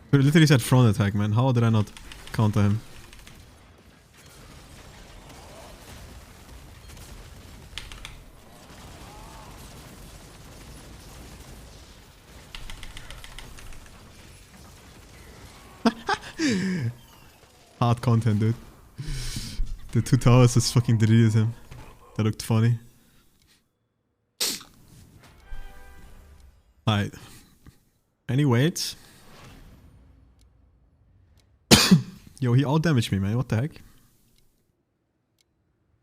He literally said front attack, man. How did I not counter him? Hard content, dude. The 2 towers just fucking deleted him. That looked funny. Alright. Any weights? Yo, he outdamaged me, man. What the heck?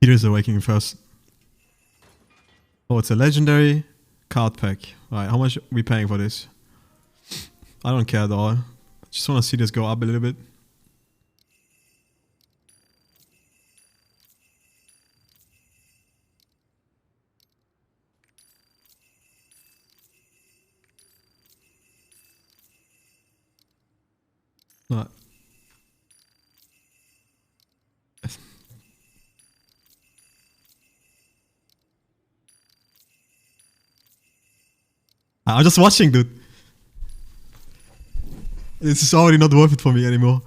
Peter's awakening first. Oh, it's a legendary card pack. Alright, how much are we paying for this? I don't care at all. I just want to see this go up a little bit. Alright. I'm just watching, dude. This is already not worth it for me anymore.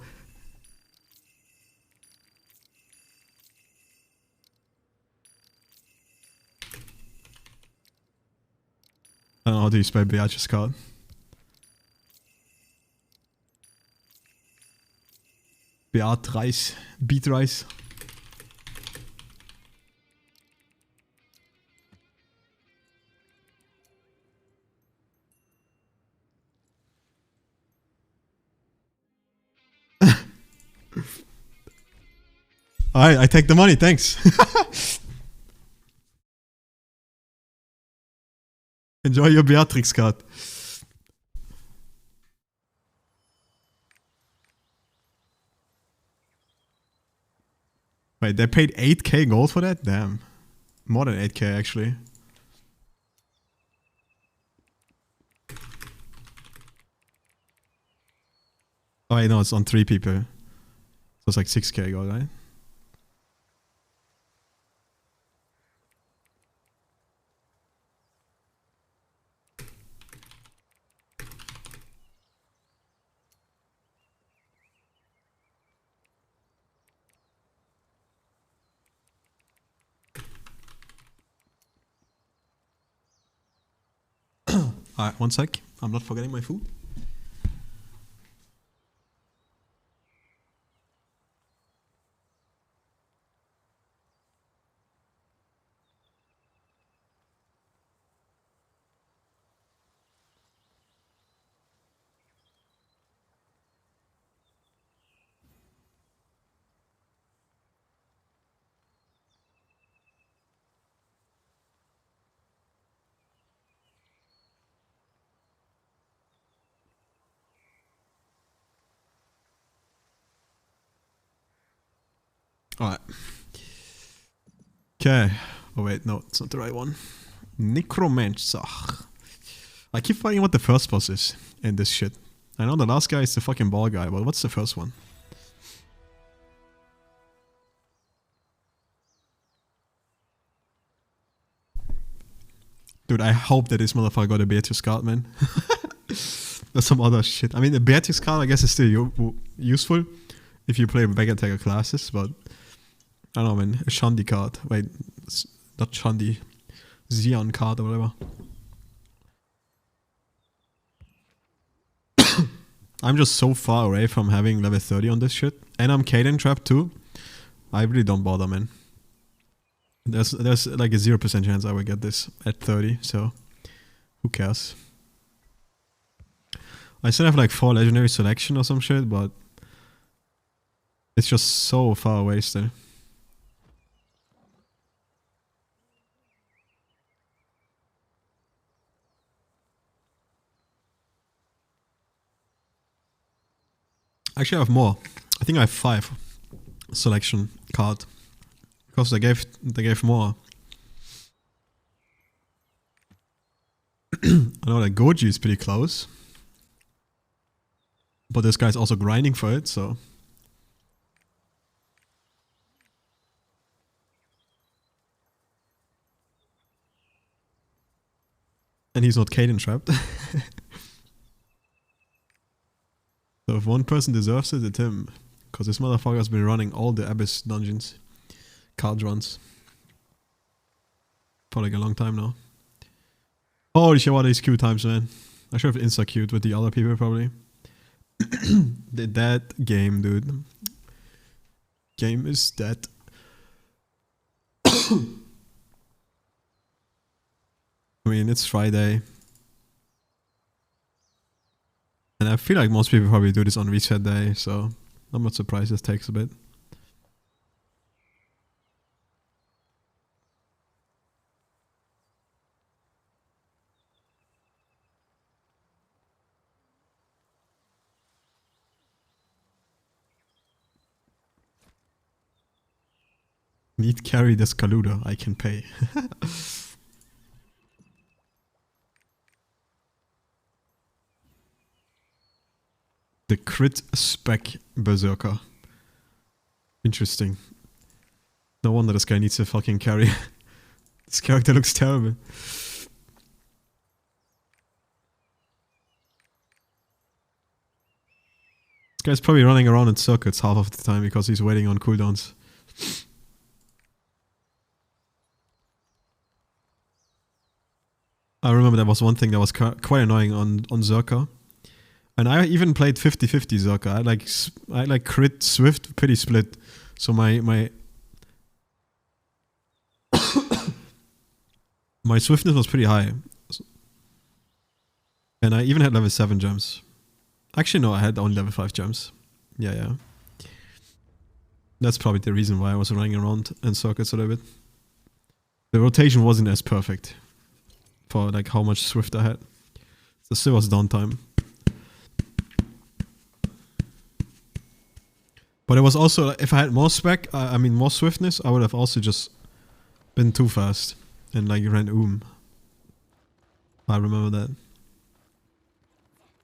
I don't know how to spell Beatrice's card. Beatrice. Beatrice. Alright, I take the money, thanks. Enjoy your Beatrix card. Wait, they paid 8k gold for that? Damn. More than 8k actually. Oh wait, no, it's on 3 people. So it's like 6k gold, right? Alright, one sec. I'm not forgetting my food. Alright. Okay. Oh wait, no, it's not the right one. Necromancer. I keep finding what the first boss is in this shit. I know the last guy is the fucking ball guy, but what's the first one? Dude, I hope that this motherfucker got a Beatrix card, man. Or some other shit. I mean, a Beatrix card, I guess, is still useful if you play back attacker classes, but I don't know, man. A Shandy card. Wait, it's not Shandy. Xeon card or whatever. I'm just so far away from having level 30 on this shit. And I'm Kaden trapped too. I really don't bother, man. There's like a 0% chance I will get this at 30, so who cares? I still have like 4 legendary selection or some shit, but it's just so far away still. Actually, I have more. I think I have 5 selection card because they gave more. I know that Goji is pretty close, but this guy's also grinding for it, so. And he's not Kaden trapped. So if one person deserves it, it's him. Because this motherfucker's been running all the Abyss dungeons. Card runs. For like a long time now. Holy shit, what are these queue times, man. I should have insta-queued with the other people probably. That game, dude. Game is dead. I mean, it's Friday. And I feel like most people probably do this on reset day, so I'm not surprised this takes a bit. Need carry this Kaluda, I can pay. The crit spec berserker. Interesting. No wonder this guy needs a fucking carry. This character looks terrible. This guy's probably running around in circuits half of the time because he's waiting on cooldowns. I remember that was one thing that was quite annoying on Zerka. And I even played 50-50 Zerka. I like crit swift pretty split. So my my swiftness was pretty high. And I even had level 7 gems. Actually no, I had only level 5 gems. Yeah. That's probably the reason why I was running around in circuits a little bit. The rotation wasn't as perfect for like how much swift I had. So still was downtime. But it was also, if I had more spec, I mean more swiftness, I would have also just been too fast and like ran I remember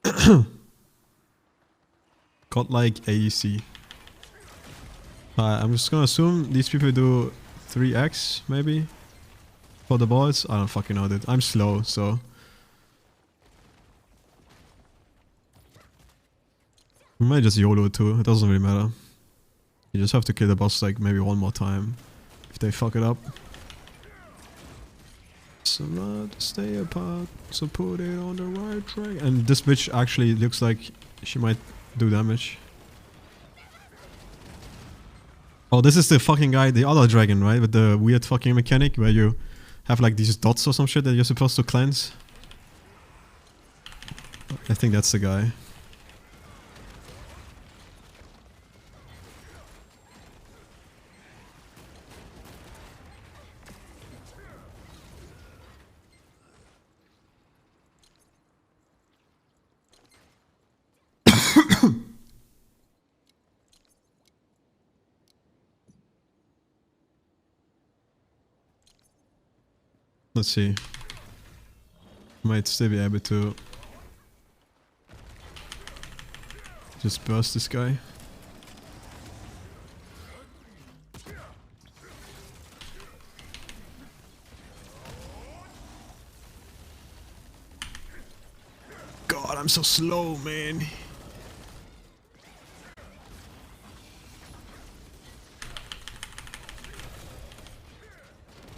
that. Godlike AEC. I'm just gonna assume these people do 3x maybe for the balls. I don't fucking know, dude. I'm slow, so. We might just YOLO too, it doesn't really matter. You just have to kill the boss like maybe one more time if they fuck it up. let's not stay apart, so put it on the right track. And this bitch actually looks like she might do damage. Oh, this is the fucking guy, the other dragon, right? With the weird fucking mechanic where you have like these dots or some shit that you're supposed to cleanse. I think that's the guy. Let's see. Might still be able to just burst this guy. God, I'm so slow, man.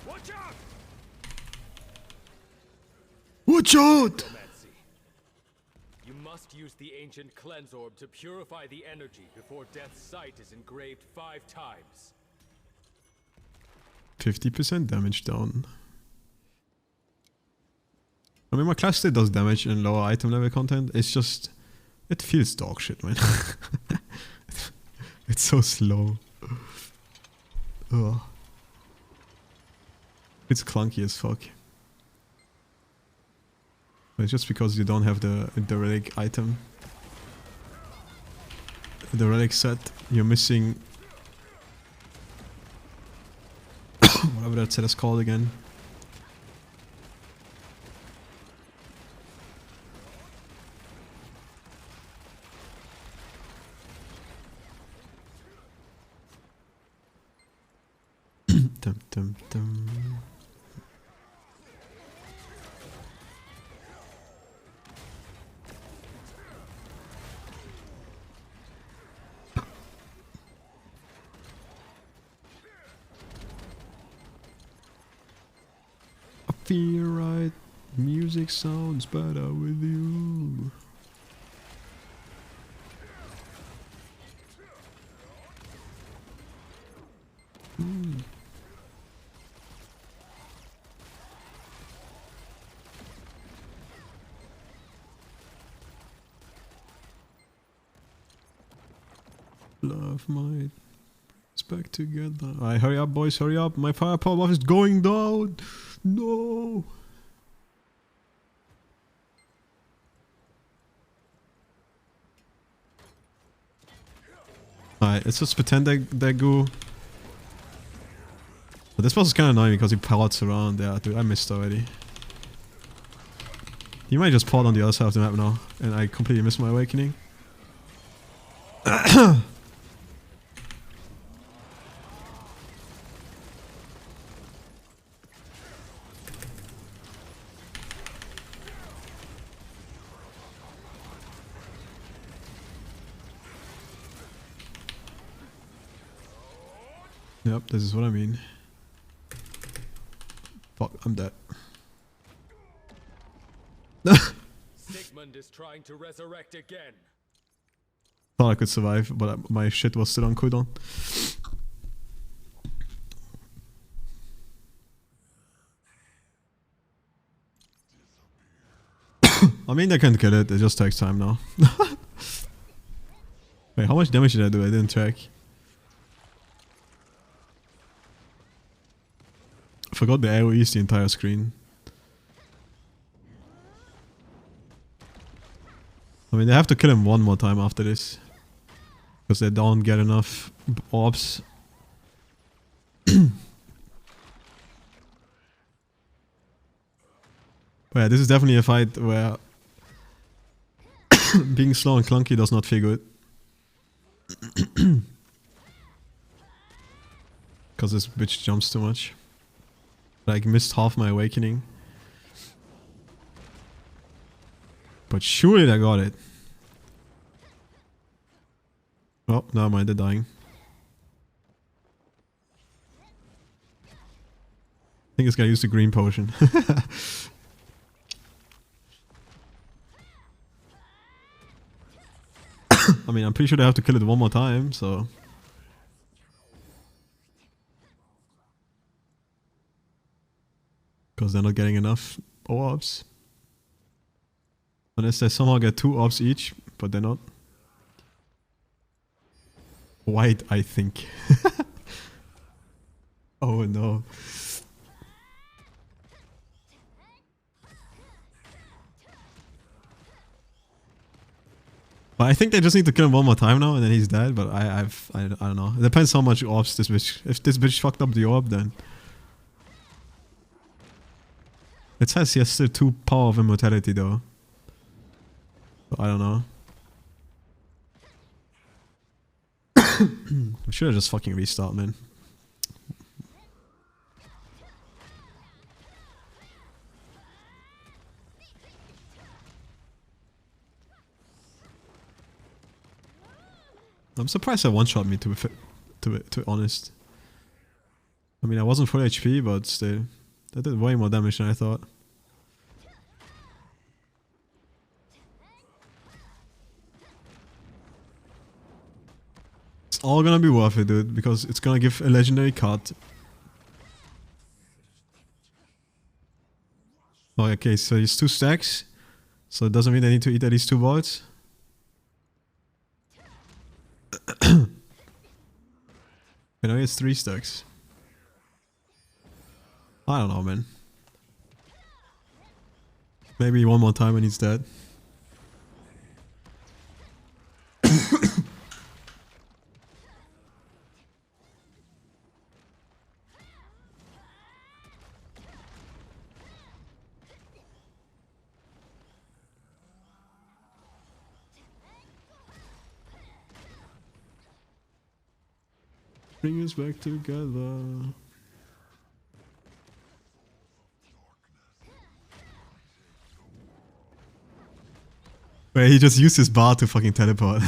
Watch out! Watch out! You must use the ancient cleanse orb to purify the energy before Death's sight is engraved 5 times. 50% damage down. I mean, my class still does damage in lower item level content. It's just... it feels dog shit, man. It's so slow. Ugh. It's clunky as fuck. But it's just because you don't have the relic item. The relic set. You're missing... whatever that set is called again. Dum dum dum. I feel right. Music sounds better with you. Love might it's back together. Alright, hurry up, boys, hurry up. My firepower buff is going down. No. Alright, let's just pretend they go. But this boss is kind of annoying because he pallets around. Yeah, dude, I missed already. He might just pod on the other side of the map now, and I completely missed my awakening. Yep, this is what I mean. Fuck, I'm dead. Sigmund is trying to resurrect again. Thought I could survive, but my shit was still on cooldown. I mean, they can kill it, it just takes time now. Wait, how much damage did I do? I didn't check. I forgot the AoE is the entire screen. I mean, they have to kill him one more time after this. Because they don't get enough orbs. But yeah, this is definitely a fight where being slow and clunky does not feel good. Because this bitch jumps too much. Like, missed half my awakening. But surely I got it. Oh, never mind, they're dying. think it's gonna use the green potion. I mean, I'm pretty sure they have to kill it one more time, so... Because they're not getting enough orbs. Unless they somehow get 2 orbs each, but they're not. White, I think. Oh no. But I think they just need to kill him one more time now, and then he's dead. But I don't know. It depends how much orbs this bitch. If this bitch fucked up the orb, then it says he has still 2 power of immortality though. So I don't know. I should have just fucking restart, man. I'm surprised I one-shot me, to be honest. I mean, I wasn't full HP, but still. That did way more damage than I thought. It's all gonna be worth it, dude, because it's gonna give a legendary card. Oh, okay, so he's 2 stacks. So it doesn't mean I need to eat at least 2 bullets. I know he has 3 stacks. I don't know, man. Maybe one more time and he's dead. Bring us back together. Wait, he just used his bar to fucking teleport.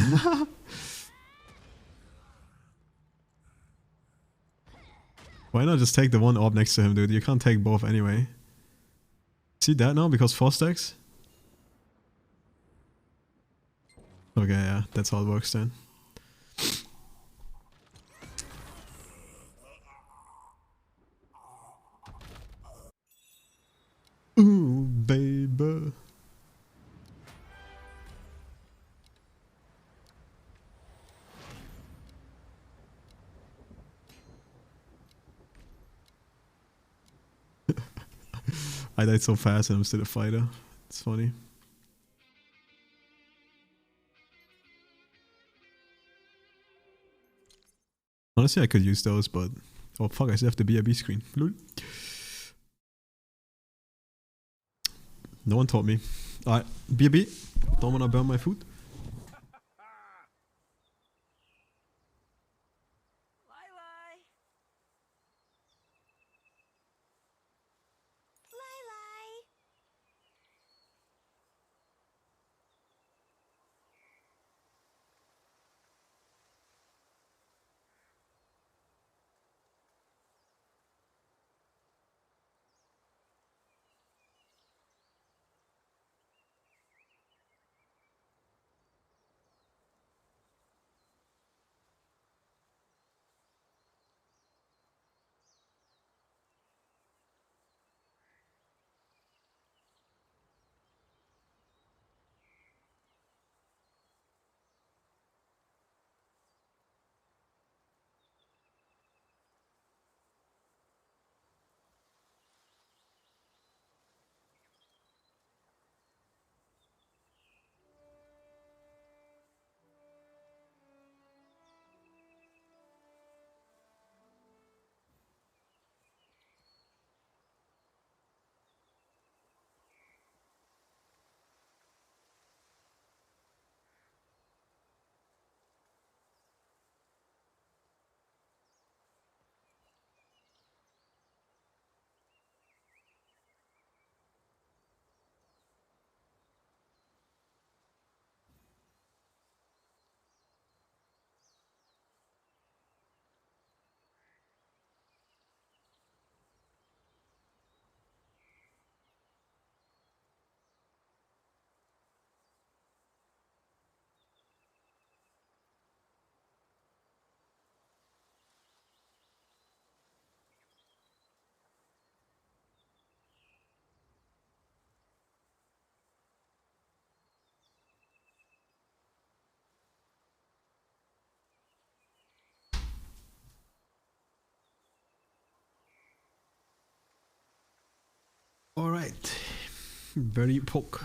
Why not just take the one orb next to him, dude? You can't take both anyway. See that now? Because 4 stacks? Okay, yeah, that's how it works then. Ooh, baby. I died so fast and I'm still a fighter. It's funny. Honestly, I could use those, but... Oh fuck, I still have the BRB screen. Lol. No one taught me. Alright, BRB. Don't wanna burn my food. Alright. Very poke.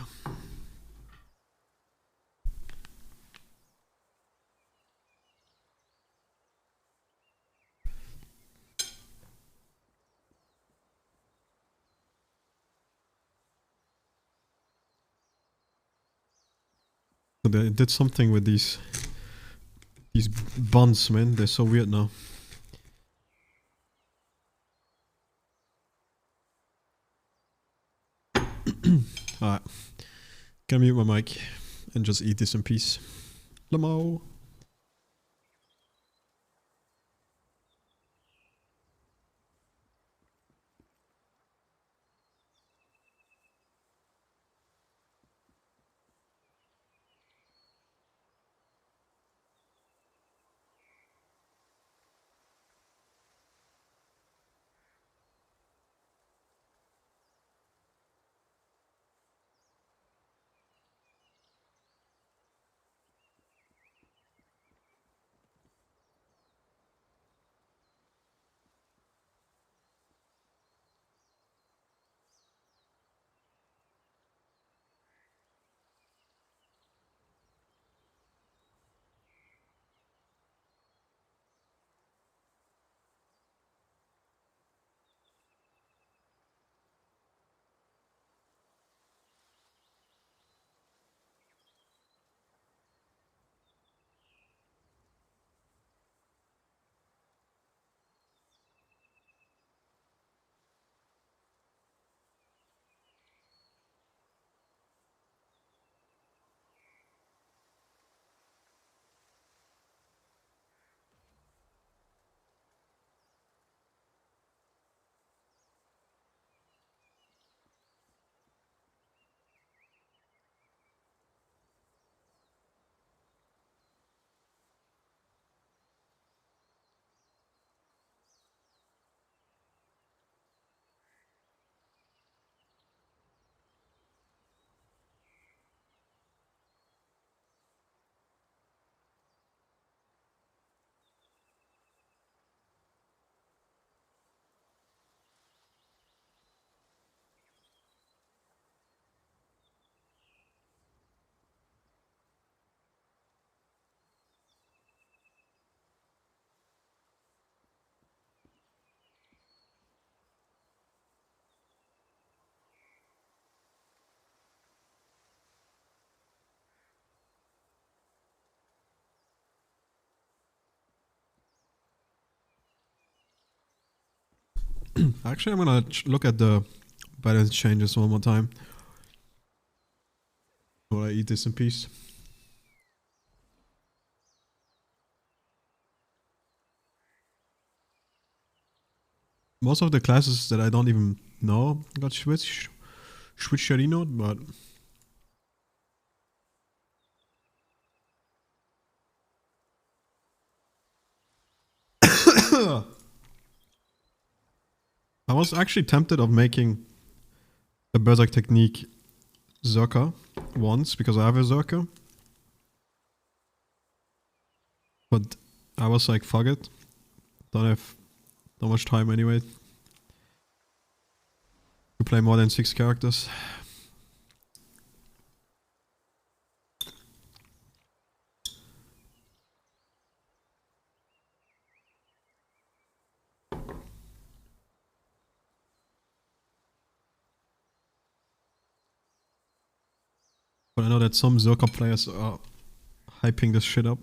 They did something with these buns, man. They're so weird now. Alright. Gonna mute my mic and just eat this in peace. Lamo. Actually, I'm gonna look at the balance changes one more time. While I eat this in peace. Most of the classes that I don't even know got switched Sharino, but I was actually tempted of making a Berserk technique Zerker once because I have a Zerker. But I was like, fuck it. Don't have that much time anyway to play more than 6 characters. But I know that some Zerker players are hyping this shit up.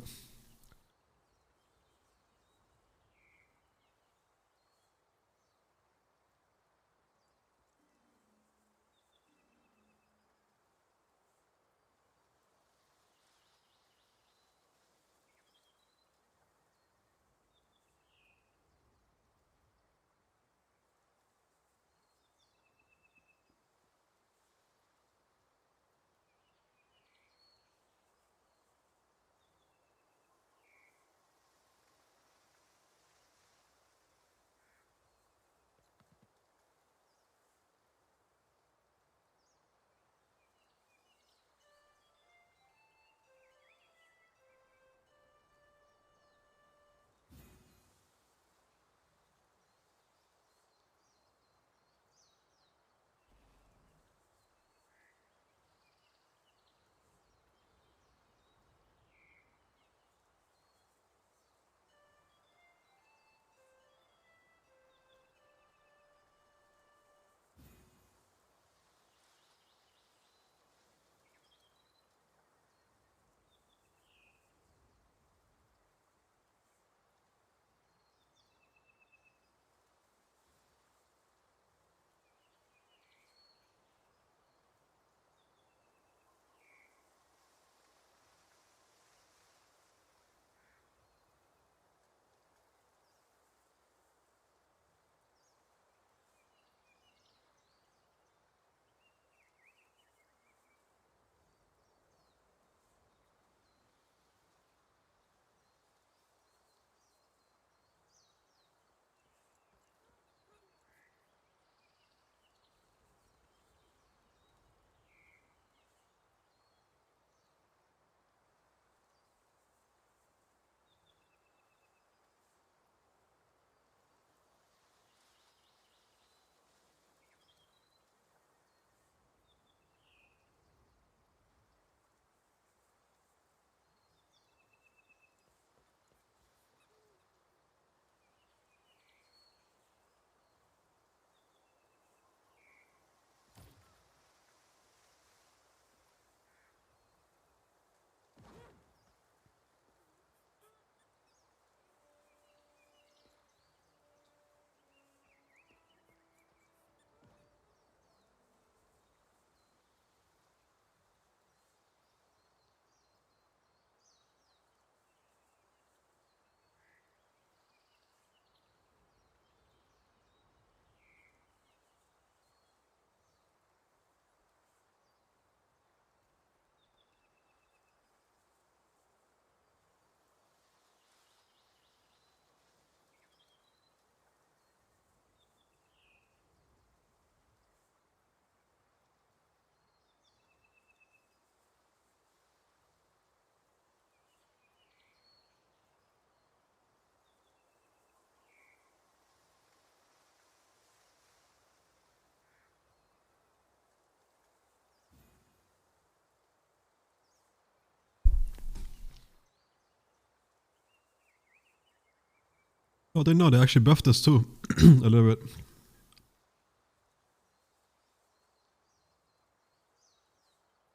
Oh, they know, they actually buffed this too. A little bit.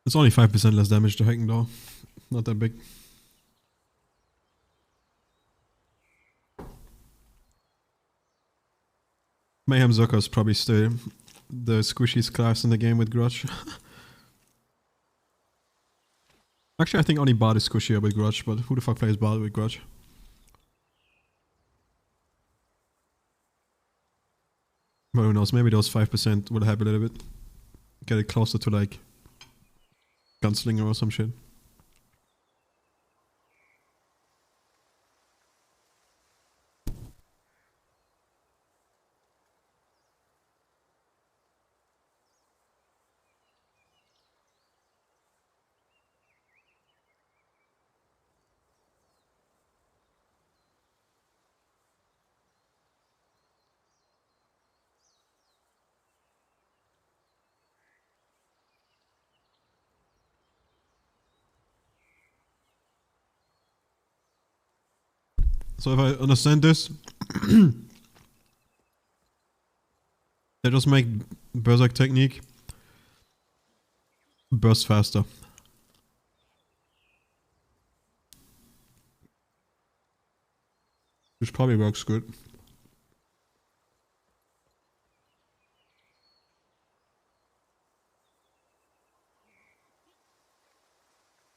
It's only 5% less damage to hacking though. Not that big. Mayhem Zucker is probably still the squishiest class in the game with Grudge. Actually, I think only Bard is squishier with Grudge, but who the fuck plays Bard with Grudge? Well, who knows, maybe those 5% will help a little bit. Get it closer to like Gunslinger or some shit. So if I understand this, they just make Berserk technique burst faster. Which probably works good.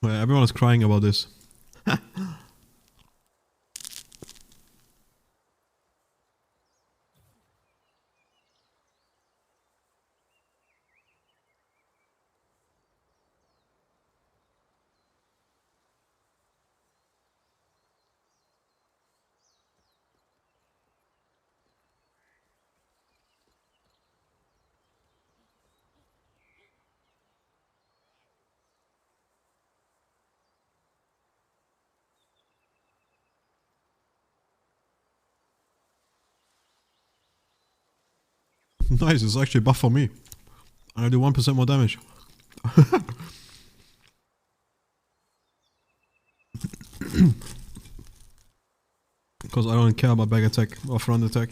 Well, everyone is crying about this. Nice, it's actually a buff for me. I do 1% more damage. Because I don't care about back attack or front attack.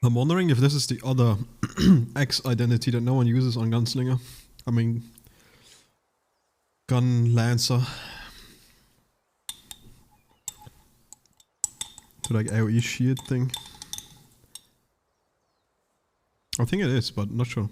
I'm wondering if this is the other X identity that no one uses on Gunslinger. I mean, Gun Lancer. To like AoE shield thing. I think it is, but not sure.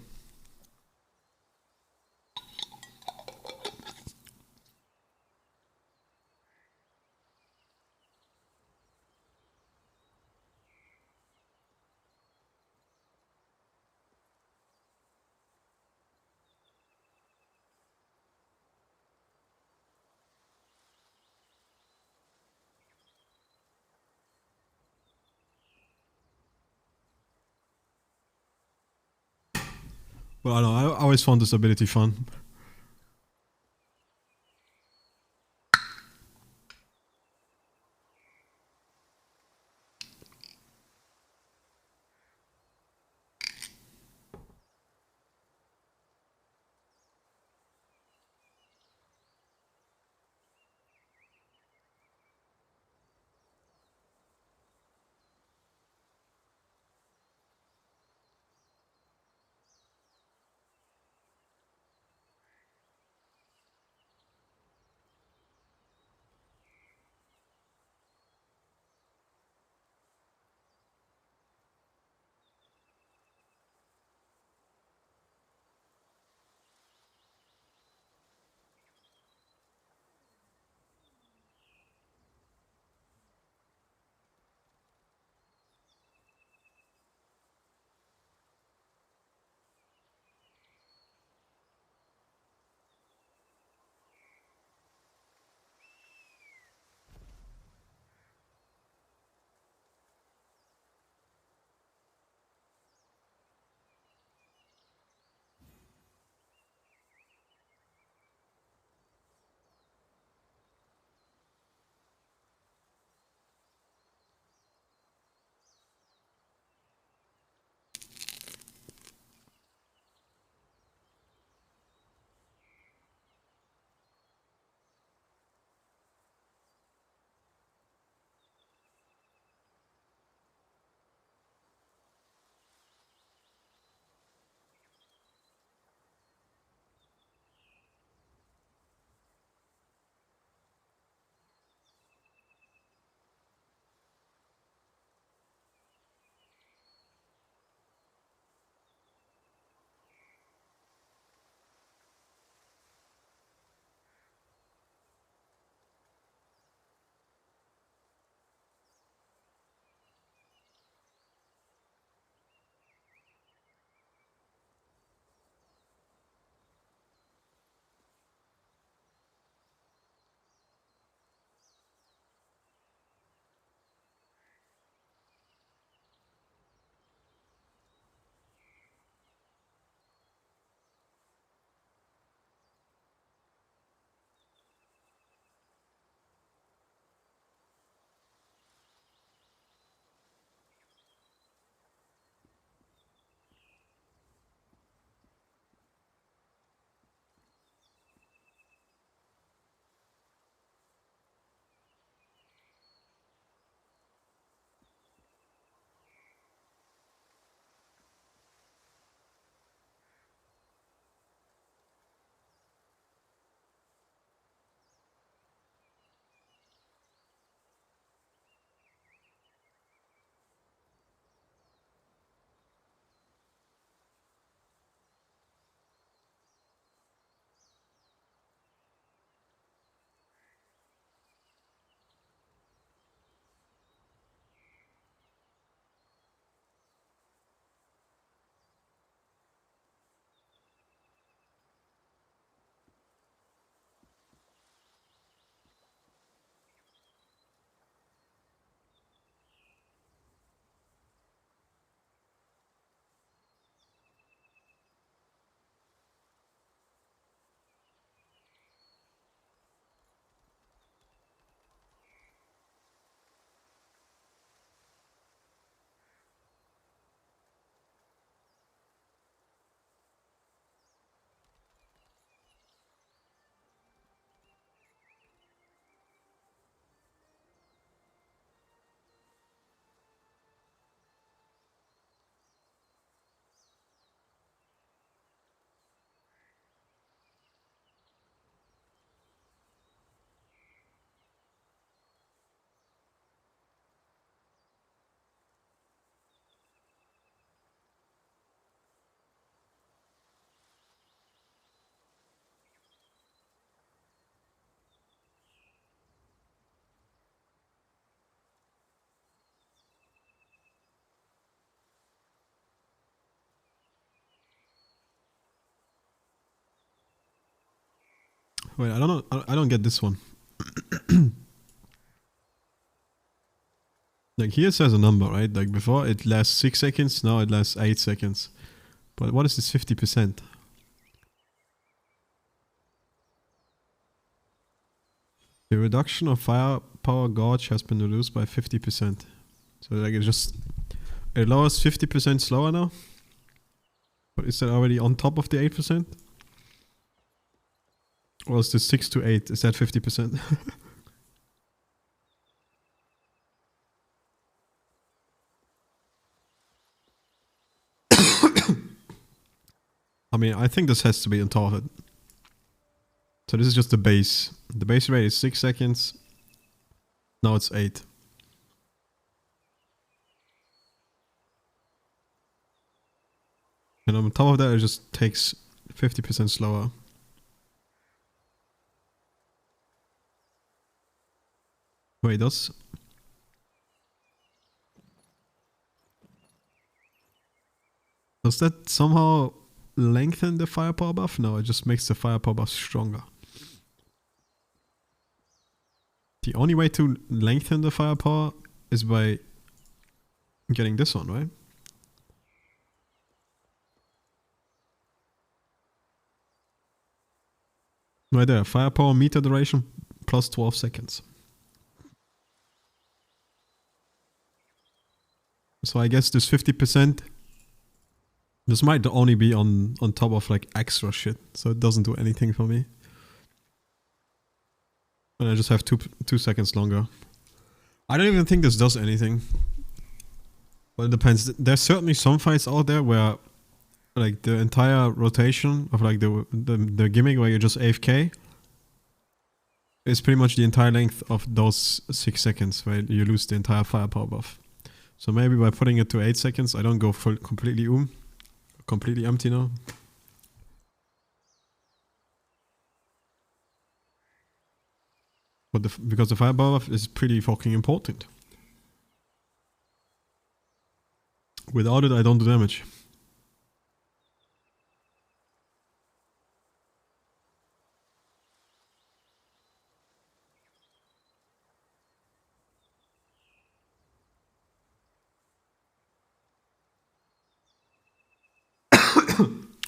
Well, I don't know, I always found this ability fun. Wait, I don't know. I don't get this one. Like here it says a number, right? Like before it lasts 6 seconds, now it lasts 8 seconds. But what is this 50%? The reduction of firepower gauge has been reduced by 50%. So like it lowers 50% slower now? But is that already on top of the 8%? Or is the 6 to 8? Is that 50%? I mean, I think this has to be on top of it. So this is just the base. The base rate is 6 seconds. Now it's 8. And on top of that, it just takes 50% slower. Wait, does that somehow lengthen the firepower buff? No, it just makes the firepower buff stronger. The only way to lengthen the firepower is by getting this one, right? Right there, firepower meter duration plus 12 seconds. So I guess this 50%, this might only be on top of like extra shit, so it doesn't do anything for me. And I just have 2 seconds longer. I don't even think this does anything. But it depends. There's certainly some fights out there where like the entire rotation of like the gimmick where you just AFK is pretty much the entire length of those 6 seconds where you lose the entire firepower buff. So maybe by putting it to 8 seconds, I don't go full completely completely empty now. But because the firepower buff is pretty fucking important. Without it, I don't do damage.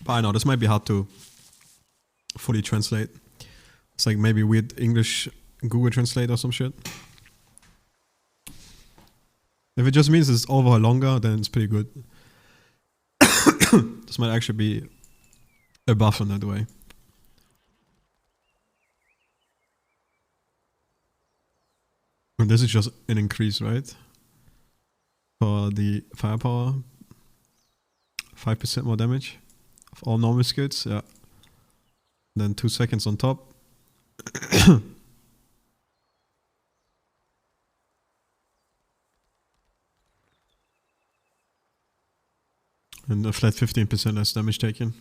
But I know this might be hard to fully translate. It's like maybe weird English Google Translate or some shit. If it just means it's over longer, then it's pretty good. This might actually be a buff in that way. And this is just an increase, right? For the firepower. 5% more damage of all normal skills, yeah. Then 2 seconds on top. And a flat 15% less damage taken.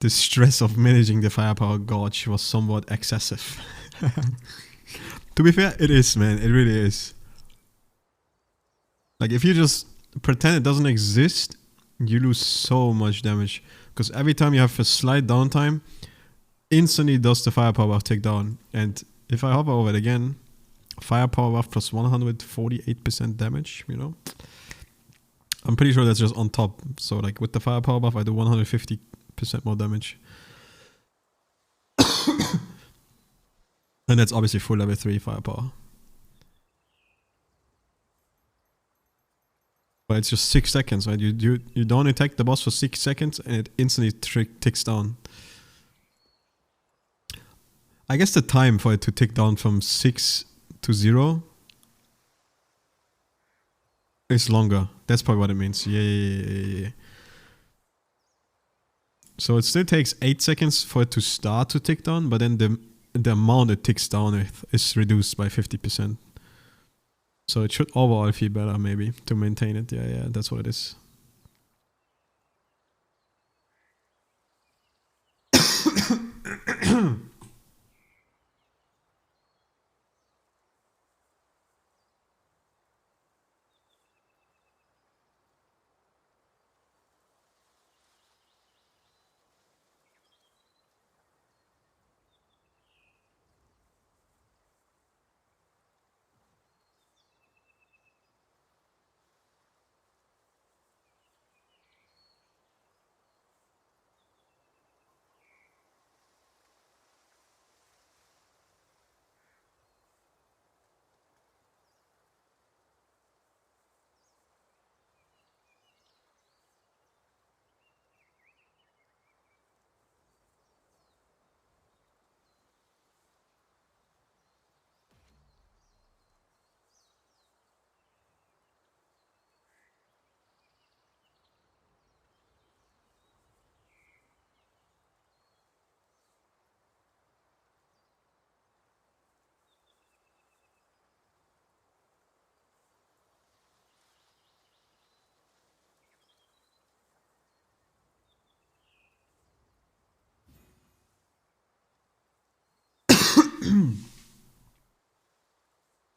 The stress of managing the firepower gauge was somewhat excessive. To be fair, it is, man. It really is. Like, if you just pretend it doesn't exist, you lose so much damage. Because every time you have a slight downtime, instantly does the firepower buff take down. And if I hover over it again, firepower buff plus 148% damage, you know? I'm pretty sure that's just on top. So, like, with the firepower buff, I do 150% more damage. And that's obviously full level 3 firepower. But it's just 6 seconds, right? You don't attack the boss for 6 seconds and it instantly ticks down. I guess the time for it to tick down from 6 to 0 is longer. That's probably what it means. Yeah. So it still takes 8 seconds for it to start to tick down, but then the amount it ticks down with is reduced by 50%. So it should overall feel better, maybe, to maintain it. Yeah, that's what it is.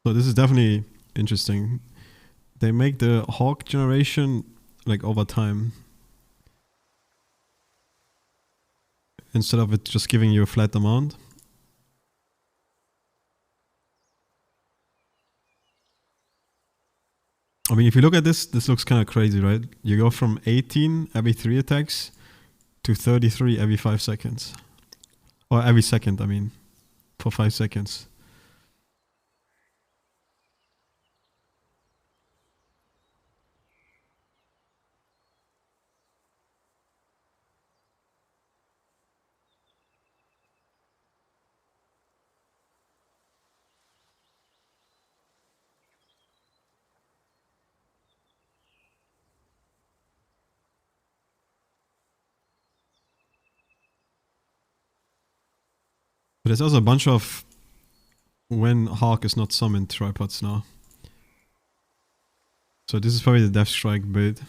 So this is definitely interesting. They make the hawk generation like over time, instead of it just giving you a flat amount. I mean, if you look at this looks kind of crazy, right? You go from 18 every 3 attacks to 33 every 5 seconds. Or every second, I mean, for 5 seconds. But there's also a bunch of when Hawk is not summoned tripods now. So this is probably the Death Strike build.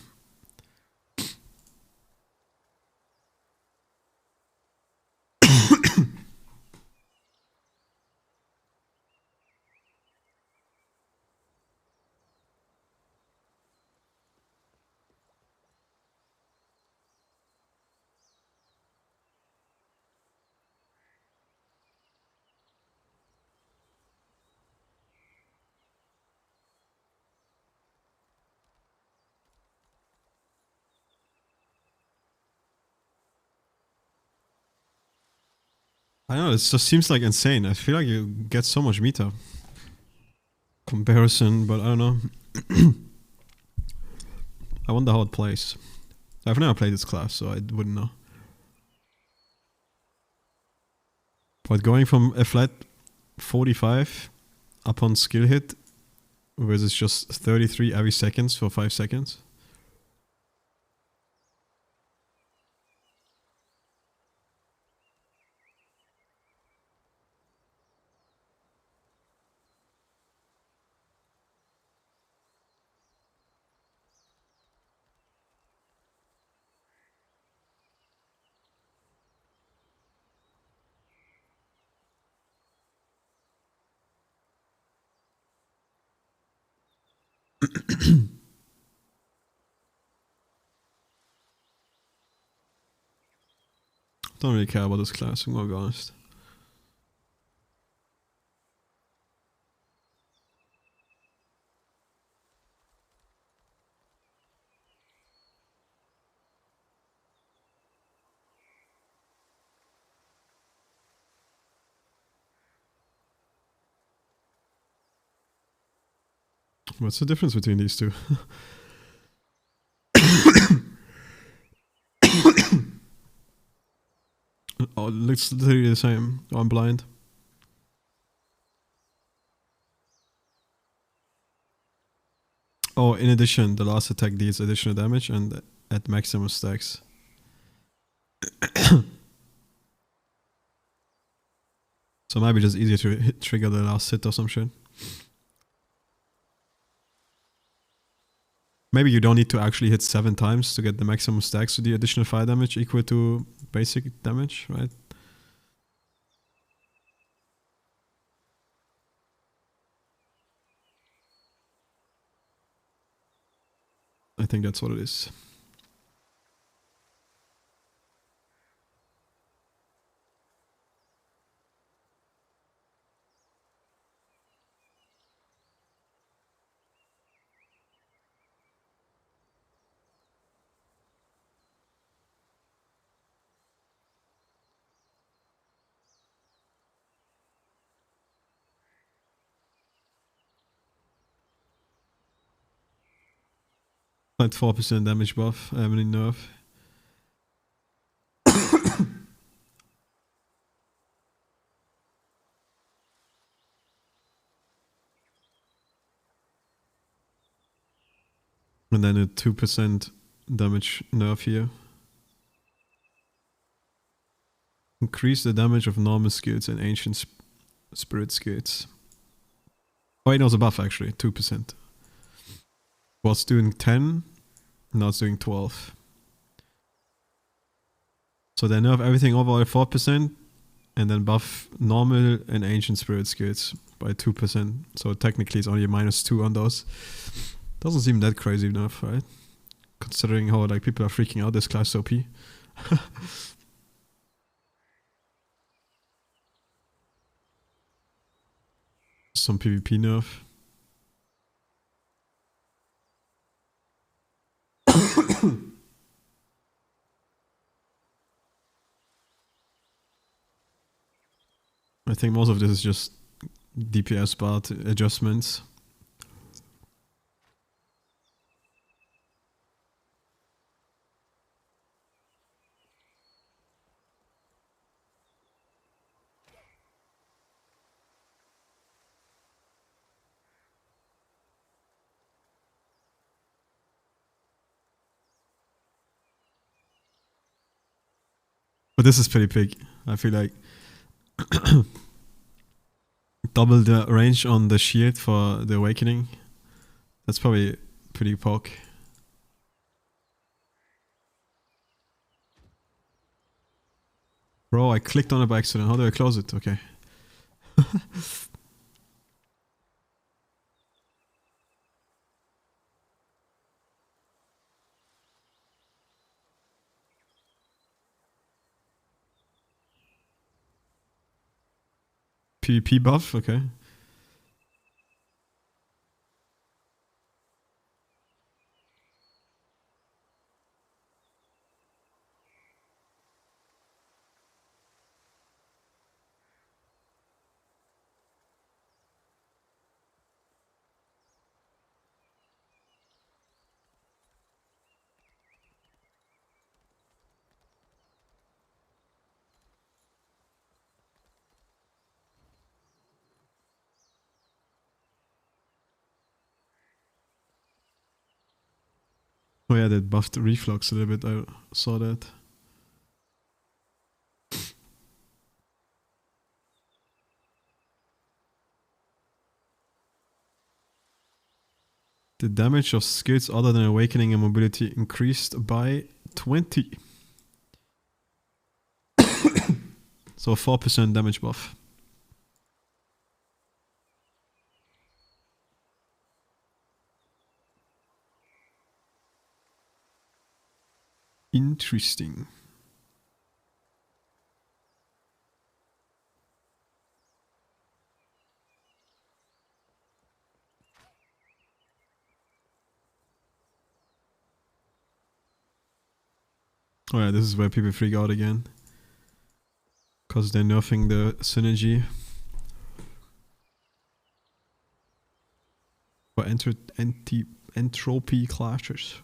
I know, it just seems like insane. I feel like you get so much meta comparison, but I don't know. I wonder how it plays. I've never played this class, so I wouldn't know. But going from a flat 45 upon skill hit versus just 33 every seconds for 5 seconds. Don't really care about this class, I'm gonna be honest. What's the difference between these two? Oh, it looks literally the same. Oh, I'm blind. Oh, in addition, the last attack deals additional damage and at maximum stacks. So maybe just easier to trigger the last hit or some shit. Maybe you don't need to actually hit 7 times to get the maximum stacks with the additional fire damage equal to basic damage, right? I think that's what it is. Like 4% damage buff, any nerf. And then a 2% damage nerf here. Increase the damage of normal skills and ancient spirit skills. Oh wait, no, it's a buff actually, 2%. Was doing 10, now it's doing 12. So they nerf everything over 4% and then buff normal and ancient spirit skills by 2%. So technically it's only a -2 on those. Doesn't seem that crazy enough, right? Considering how like people are freaking out this class OP. Some PvP nerf. I think most of this is just DPS part adjustments. But this is pretty big. I feel like double the range on the shield for the awakening. That's probably pretty pog. Bro, I clicked on it by accident. How do I close it? Okay. PvP buff, okay. Oh yeah, that buffed the reflux a little bit. I saw that. The damage of skills other than awakening and mobility increased by 20. So 4% damage buff. Interesting. Oh yeah, this is where people freak out again. Because they're nerfing the synergy. For entropy clashes.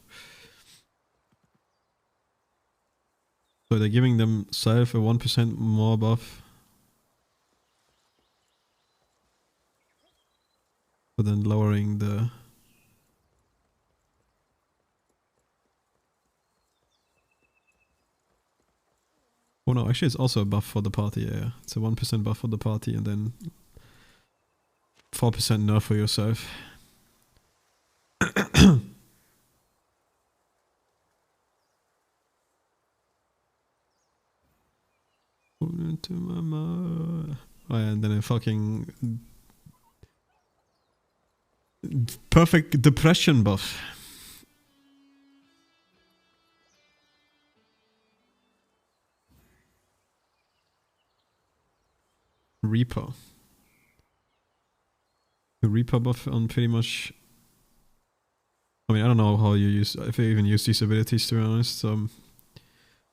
So they're giving themselves a 1% more buff. But then lowering the... Oh no, actually it's also a buff for the party, yeah. It's a 1% buff for the party and then 4% nerf for yourself. Into my mind. Oh yeah, and then a fucking perfect depression buff. Reaper. The Reaper buff on pretty much. I mean, I don't know how you use, if you even use these abilities, to be honest.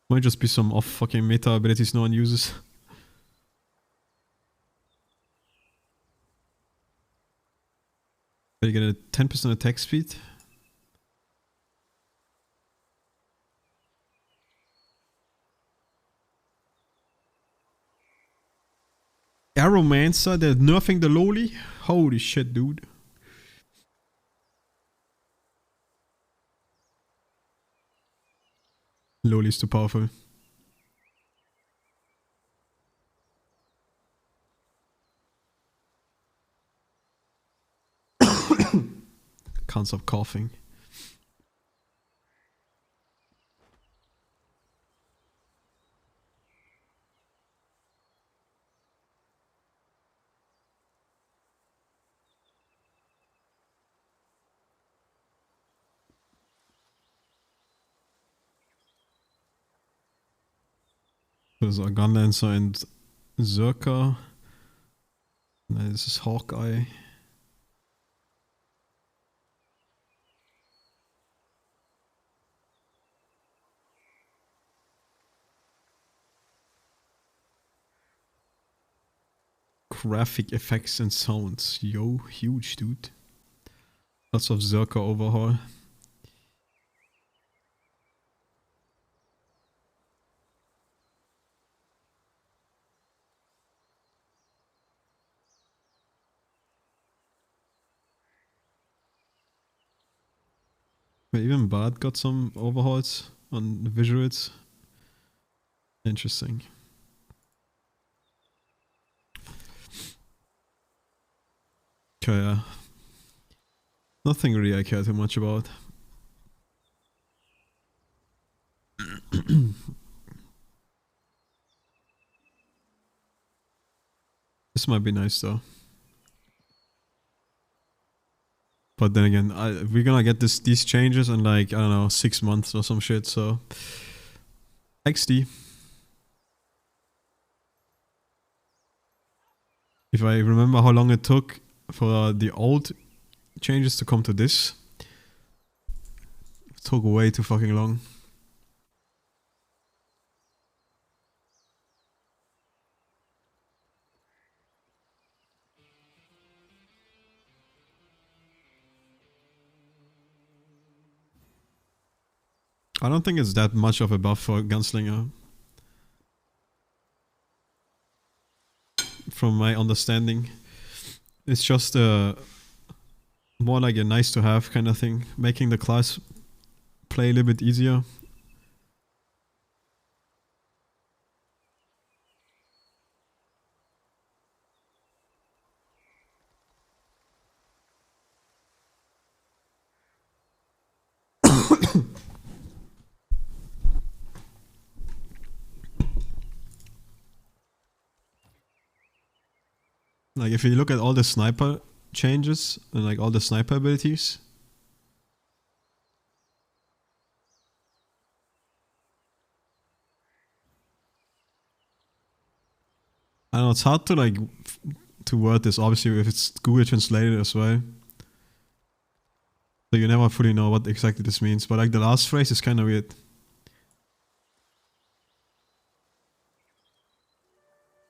Might just be some off fucking meta abilities no one uses. You get a 10% attack speed. Arrowmancer, they're nerfing the lowly? Holy shit, dude. Lowly's too powerful. Can't stop coughing. There's a Gunlancer and Zerka. And this is Hawkeye. Graphic effects and sounds. Yo, huge, dude. Lots of Zerka overhaul. But even Bard got some overhauls on the visuals. Interesting. Okay, yeah. Nothing really I care too much about. This might be nice though. But then again, we're gonna get these changes in like, I don't know, 6 months or some shit, so... XD. If I remember how long it took for the old changes to come to this, it took way too fucking long. I don't think it's that much of a buff for Gunslinger. From my understanding. It's just more like a nice to have kind of thing. Making the class play a little bit easier. Like if you look at all the sniper changes and like all the sniper abilities, I don't know, it's hard to like to word this obviously if it's Google translated as well. So you never fully know what exactly this means, but like the last phrase is kind of weird.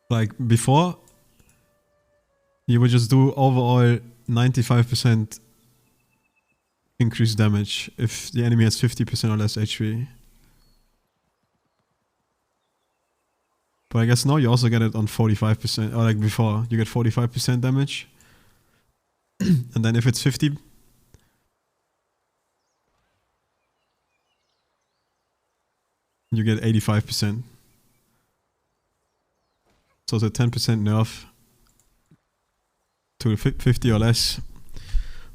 Like before, you would just do overall 95% increased damage if the enemy has 50% or less HP. But I guess now you also get it on 45%, or like before, you get 45% damage. And then if it's 50, you get 85%. So it's a 10% nerf to 50 or less.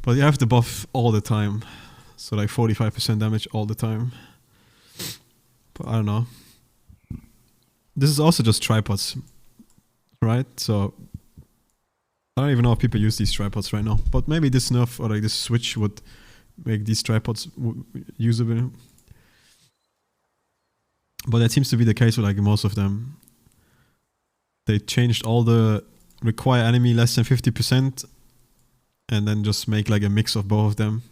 But you have the buff all the time. So like 45% damage all the time. But I don't know. this is also just tripods, right? So I don't even know if people use these tripods right now, but maybe this nerf or like this switch would make these tripods usable. But that seems to be the case with like most of them. They changed all the require enemy less than 50% and then just make like a mix of both of them.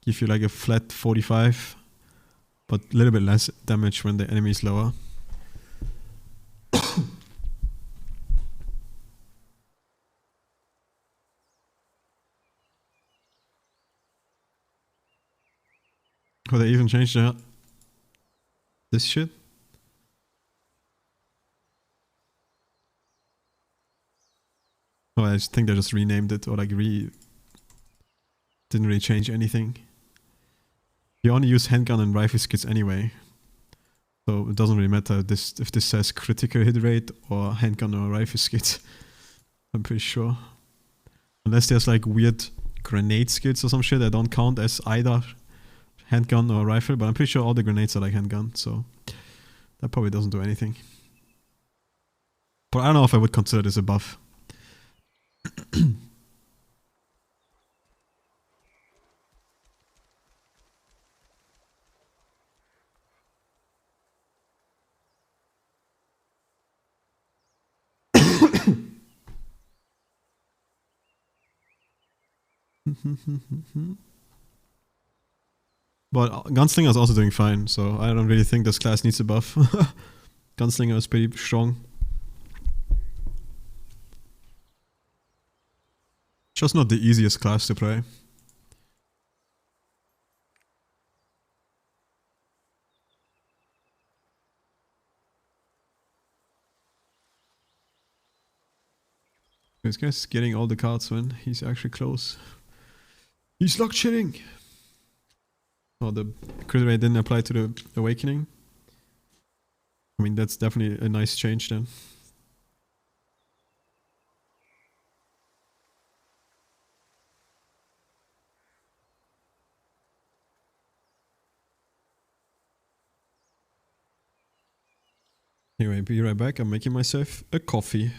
Give you like a flat 45, but a little bit less damage when the enemy is lower. Oh, they even changed this shit? Oh, I just think they just renamed it or like didn't really change anything. You only use handgun and rifle skits anyway. So it doesn't really matter if this says critical hit rate or handgun or rifle skits. I'm pretty sure. Unless there's like weird grenade skits or some shit that don't count as either handgun or rifle, but I'm pretty sure all the grenades are like handgun, so that probably doesn't do anything. But I don't know if I would consider this a buff. But Gunslinger is also doing fine, so I don't really think this class needs a buff. Gunslinger is pretty strong. Just not the easiest class to play. This guy's getting all the cards when he's actually close. He's lock chilling! Oh, the crit rate didn't apply to the awakening. I mean, that's definitely a nice change then. Anyway, be right back. I'm making myself a coffee.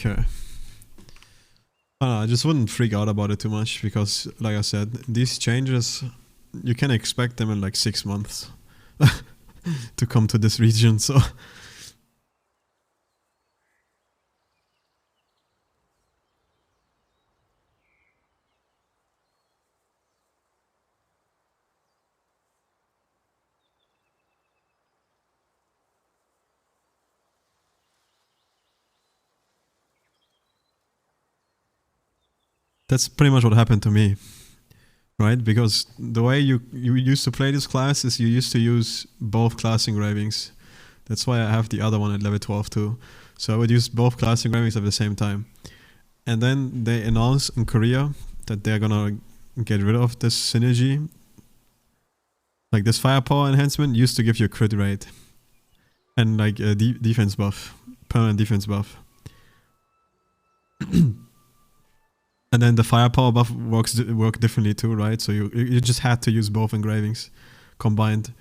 Okay. I just wouldn't freak out about it too much because, like I said, these changes, you can expect them in like 6 months to come to this region, so... That's pretty much what happened to me, right? Because the way you used to play this class is you used to use both class engravings. That's why I have the other one at level 12 too. So I would use both class engravings at the same time. And then they announced in Korea that they're gonna get rid of this synergy. Like this firepower enhancement used to give you a crit rate. And like a defense buff, permanent defense buff. And then the firepower buff worked differently too, right? So you just had to use both engravings combined.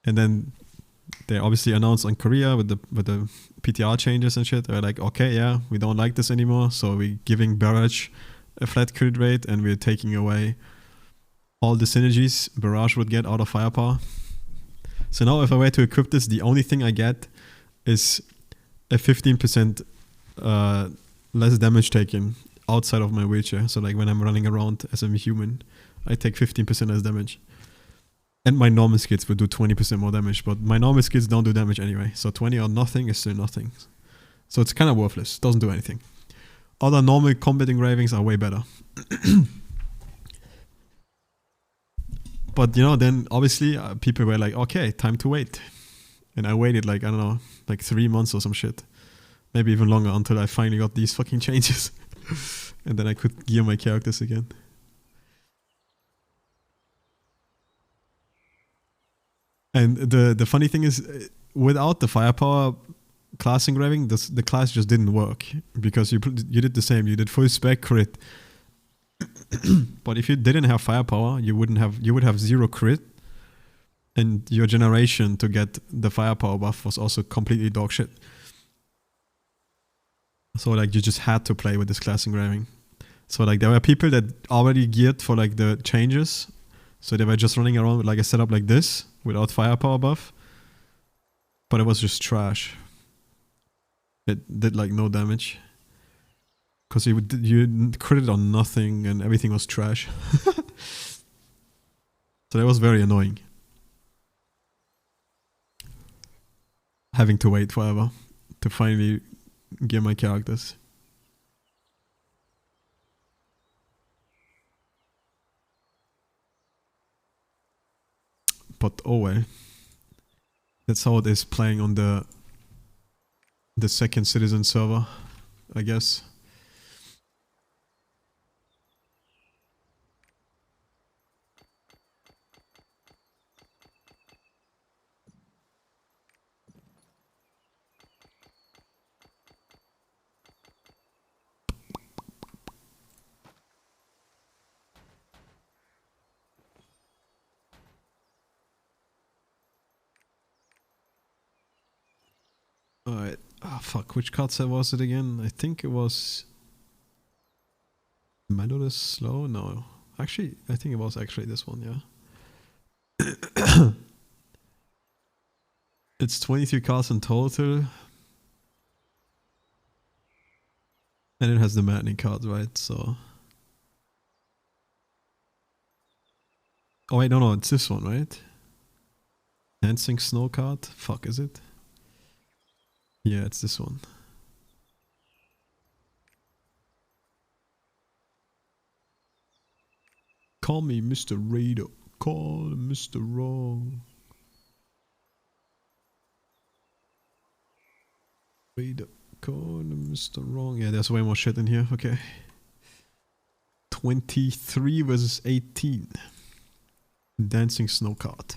And then they obviously announced on Korea with the PTR changes and shit. They're like, okay, yeah, we don't like this anymore, so we're giving Barrage a flat crit rate and we're taking away all the synergies Barrage would get out of firepower. So now if I were to equip this, the only thing I get is a 15% less damage taken outside of my wheelchair. So like when I'm running around as a human, I take 15% less damage. And my normal skills would do 20% more damage, but my normal skills don't do damage anyway. So 20 or nothing is still nothing. So it's kind of worthless. Doesn't do anything. Other normal combat engravings are way better. But you know, then obviously people were like, okay, time to wait. And I waited like, I don't know, like 3 months or some shit. Maybe even longer until I finally got these fucking changes. And then I could gear my characters again. And the funny thing is, without the firepower class engraving, the class just didn't work. Because you did the same, you did full spec crit. But if you didn't have firepower, you would have 0 crit, and your generation to get the firepower buff was also completely dog shit. So like you just had to play with this class engraving. So like there were people that already geared for like the changes, so they were just running around with like a setup like this without firepower buff, but it was just trash. It did like no damage. Because you critted on nothing and everything was trash. So that was very annoying. Having to wait forever to finally gear my characters. But oh well. That's how it is playing on the second Citizen server, I guess. Alright. Ah, fuck. Which card set was it again? I think it was Melodous Slow? No. Actually, I think it was actually this one, yeah. It's 23 cards in total. And it has the maddening card, right? So. Oh wait, no, it's this one, right? Dancing Snow card? Fuck, is it? Yeah, it's this one. Call me Mr. Raider. Call Mr. Wrong. Raider. Call Mr. Wrong. Yeah, there's way more shit in here. Okay. 23 versus 18. Dancing Snow card.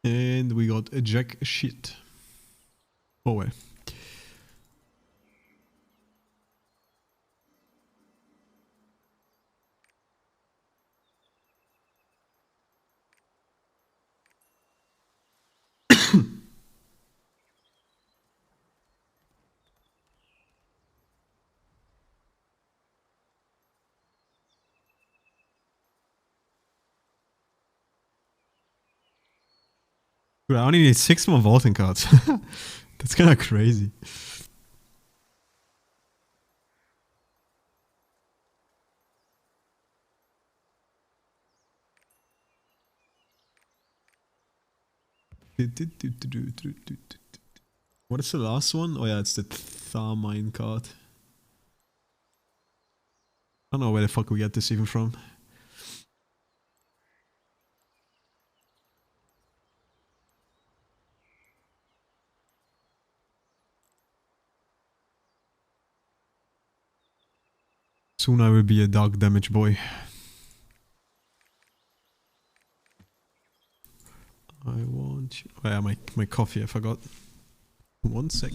And we got a jack shit. Oh well. Dude, I only need 6 more vaulting cards. That's kind of crazy. What is the last one? Oh yeah, it's the Tharmine card. I don't know where the fuck we get this even from. Soon I will be a dark damage boy. I want you. Oh yeah, my coffee, I forgot. 1 sec.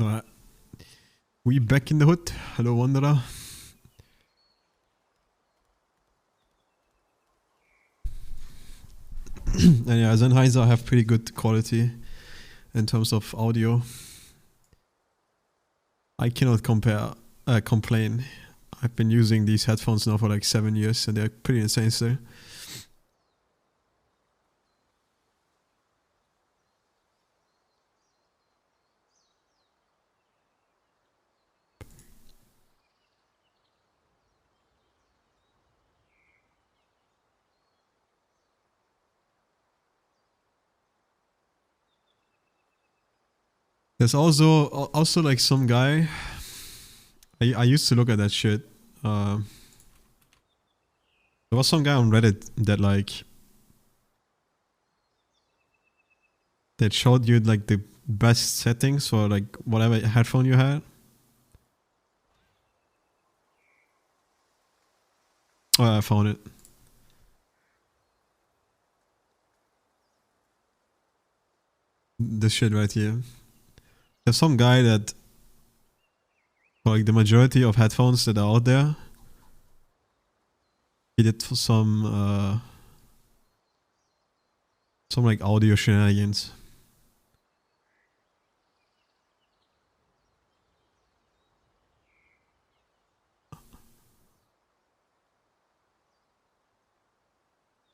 Alright. We back in the hood. Hello, Wanderer. And yeah, Sennheiser have pretty good quality in terms of audio. I cannot complain. I've been using these headphones now for like 7 years and they're pretty insane still. There's also like some guy. I used to look at that shit. There was some guy on Reddit that like that showed you like the best settings for like whatever headphone you had. Oh, I found it. This shit right here. There's some guy that, for like the majority of headphones that are out there, he did some like audio shenanigans.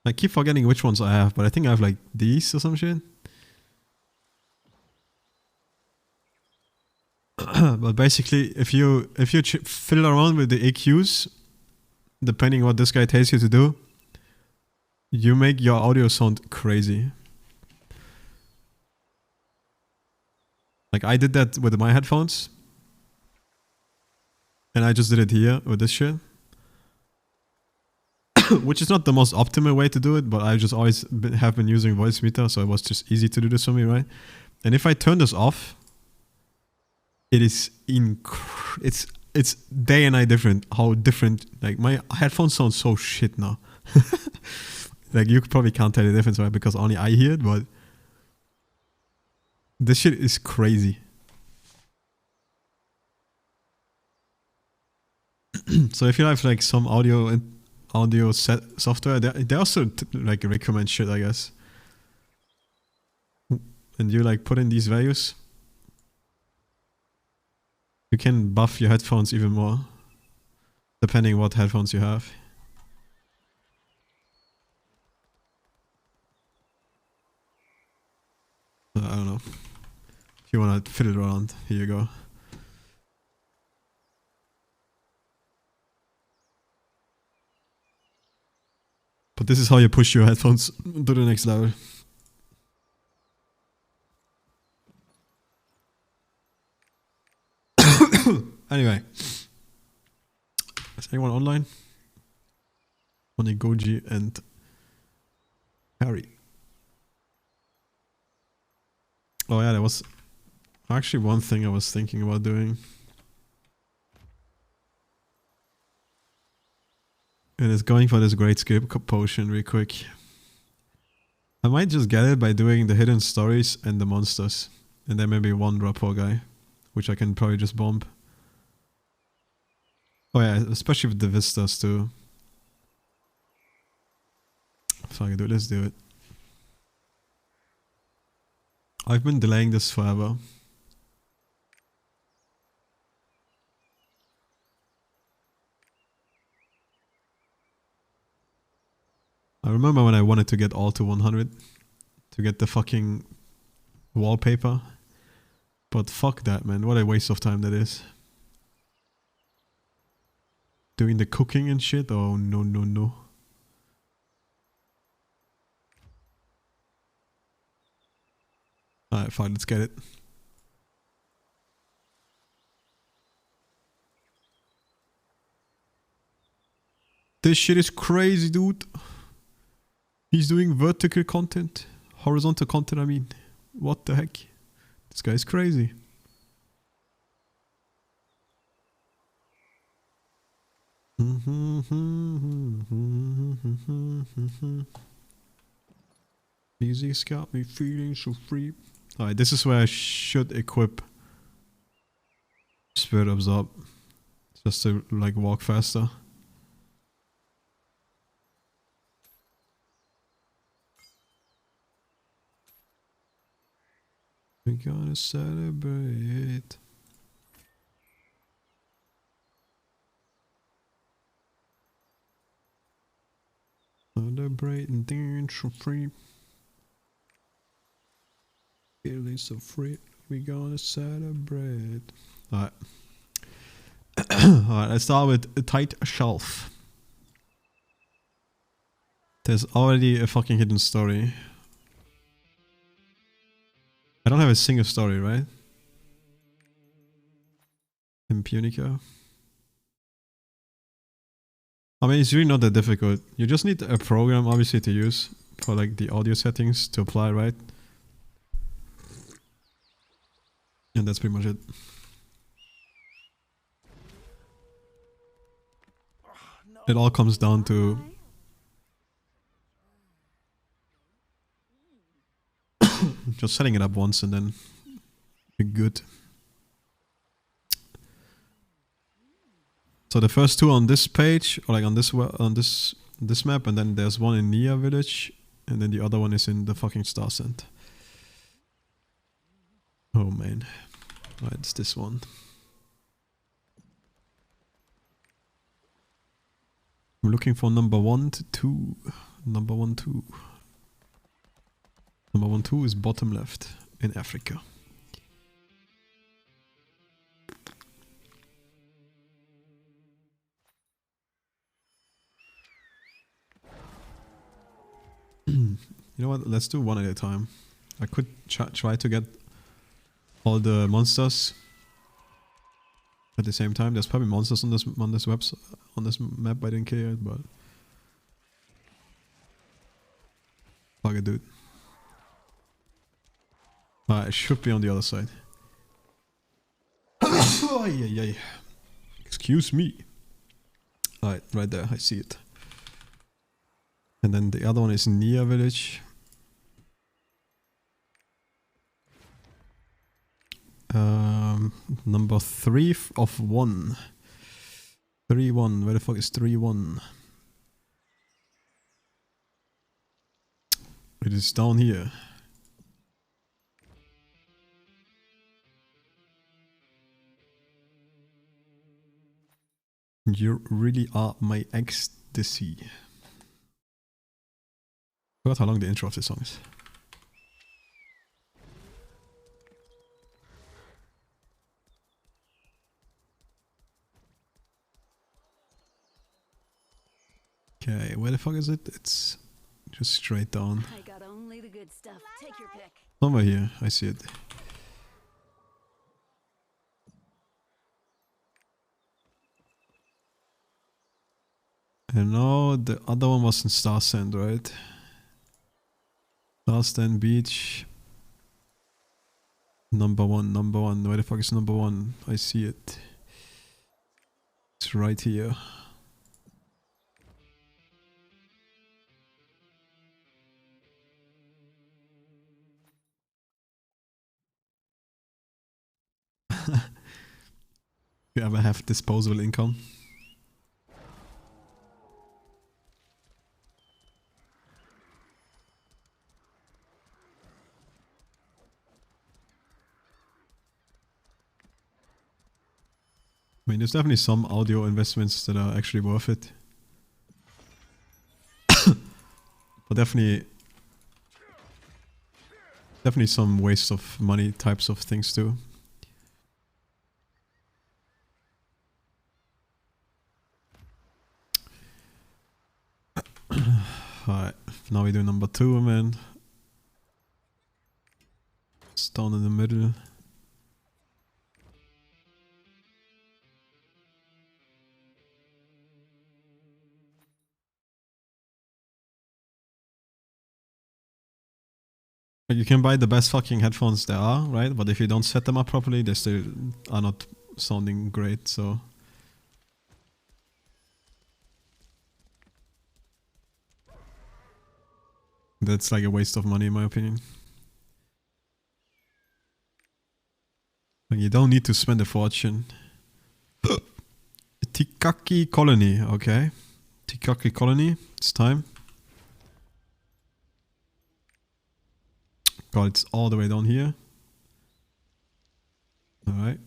I keep forgetting which ones I have, but I think I have like these or some shit. But basically, if you fiddle around with the EQs, depending what this guy tells you to do, you make your audio sound crazy. Like I did that with my headphones, and I just did it here with this shit. Which is not the most optimal way to do it, but I just always have been using Voicemeeter, so it was just easy to do this for me, right? And if I turn this off, it is it's day and night different. How different, like my headphones sound so shit now. Like you probably can't tell the difference, right? Because only I hear it, but this shit is crazy. So if you have like some audio set software, they also like recommend shit, I guess. And you like put in these values, you can buff your headphones even more, depending what headphones you have. I don't know. If you wanna fiddle around, here you go. But this is how you push your headphones to the next level. Anyway. Is anyone online? Only Goji and Harry. Oh yeah, there was actually one thing I was thinking about doing. And it's going for this great skip potion real quick. I might just get it by doing the hidden stories and the monsters. And then maybe one rapport guy, which I can probably just bomb. Oh yeah, especially with the vistas too. Fuck it, let's do it. I've been delaying this forever. I remember when I wanted to get all to 100 to get the fucking wallpaper. But fuck that, man. What a waste of time that is. Doing the cooking and shit? Oh no, no, no. Alright, fine, let's get it. This shit is crazy, dude. He's doing vertical content. Horizontal content, I mean. What the heck? This guy's crazy. Music's got me feeling so free. Alright, this is where I should equip Spirit Absorb. Just to like walk faster. We're gonna celebrate. Celebrating danger free. Feeling so free. We're gonna celebrate. Alright. Alright, let's start with a tight shelf. There's already a fucking hidden story. I don't have a single story, right? Impunica. I mean, it's really not that difficult. You just need a program, obviously, to use for like the audio settings to apply, right? And that's pretty much it. It all comes down to just setting it up once and then you're good. So the first two on this page, or like on this map, and then there's one in Nia Village, and then the other one is in the fucking Star Center. Oh man. Right, it's this one. I'm looking for number 1 to 2. Number 1, 2. Number 1, 2 is bottom left in Africa. You know what? Let's do one at a time. I could try to get all the monsters at the same time. There's probably monsters on this map. I didn't care, but fuck it, dude. It should be on the other side. Oh, yeah. Excuse me. Alright, right there. I see it. And then the other one is Nia Village. Number 3 of 1. 3-1. Where the fuck is 3-1? It is down here. You really are my ecstasy. I forgot how long the intro of this song is. Okay, where the fuck is it? It's just straight down. I got only the good stuff. Take your pick. Somewhere here, I see it. And now the other one was in Star Sand, right? Star Sand Beach. Number one. Where the fuck is number 1? I see it. It's right here. You ever have disposable income? I mean, there's definitely some audio investments that are actually worth it. But definitely some waste of money types of things too. Alright, now we do number 2, man. It's down in the middle. You can buy the best fucking headphones there are, right? But if you don't set them up properly, they still are not sounding great, so... That's like a waste of money in my opinion. Like, you don't need to spend a fortune. Tikaki Colony, okay. Tikaki Colony, it's time. God, it's all the way down here. Alright.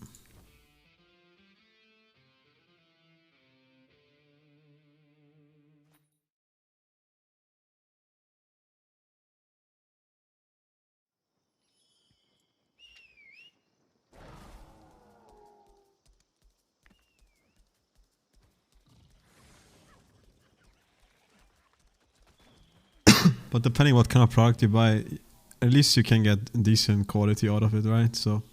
But depending what kind of product you buy, at least you can get decent quality out of it, right? So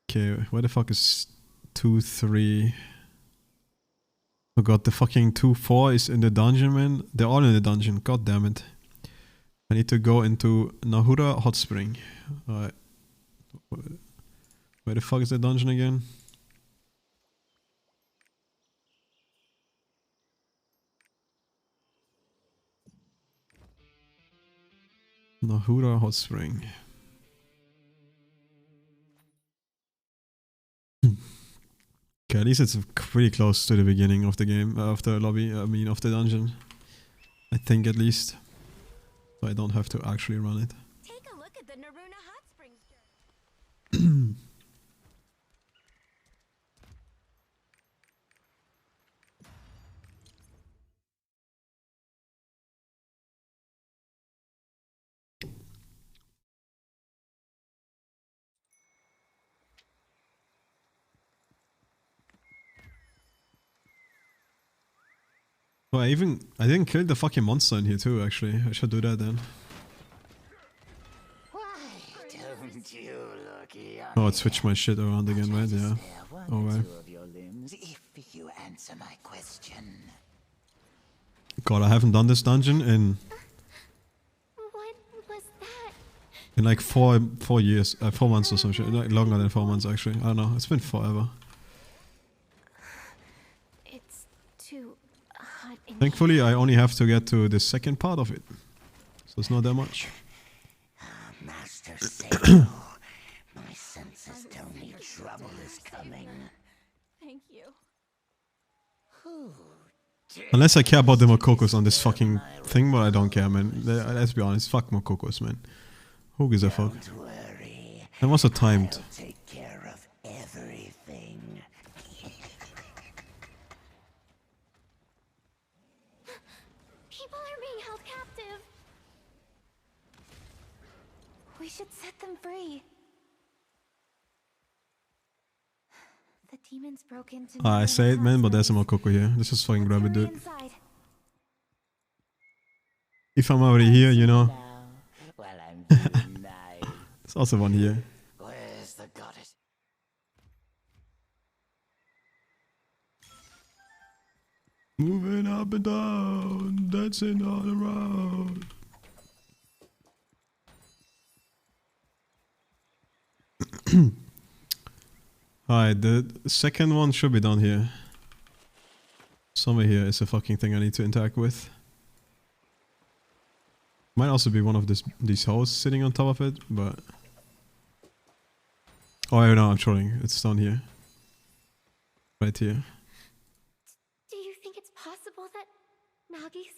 okay, where the fuck is 2-3? Oh god, the fucking 2-4 is in the dungeon, man. They're all in the dungeon, god damn it. I need to go into Nahura Hot Spring. Alright. Where the fuck is the dungeon again? Nahura Hot Spring. Okay, at least it's pretty close to the beginning of the game, of the lobby, I mean of the dungeon. I think at least. So I don't have to actually run it. Take a look at the Naruna Hot Springs. Oh, I didn't kill the fucking monster in here too, actually. I should do that then. Why don't you look young? Oh, it switched my shit around again, right? Yeah. Oh, well. Two of your limbs if you answer my question. God, I haven't done this dungeon in What was that? like 4 years, 4 months or some shit. Like longer than 4 months actually. I don't know. It's been forever. It's too hot in Thankfully, I only have to get to the second part of it, so it's not that much. Master Sato, my senses tell me trouble is coming. Thank you. Unless I care about the Mokokos on this fucking thing, but I don't care, man. Let's be honest, fuck Mokokos, man. Who gives a fuck? Don't worry. And what's it timed? I'll take care of everything. People are being held captive. We should set them free. The demons broke into I say it, man, but there's a Mokoko here. Let's just fucking grab it, dude. Inside. If I'm already here, you know. Well, I'm doing nice. There's also one here. Where's the goddess? Moving up and down, dancing all around. Alright, the second one should be down here. Somewhere here is a fucking thing I need to interact with. Might also be one of these hoes sitting on top of it, but... Oh, I know, I'm trolling. It's down here. Right here. Do you think it's possible that Nagi's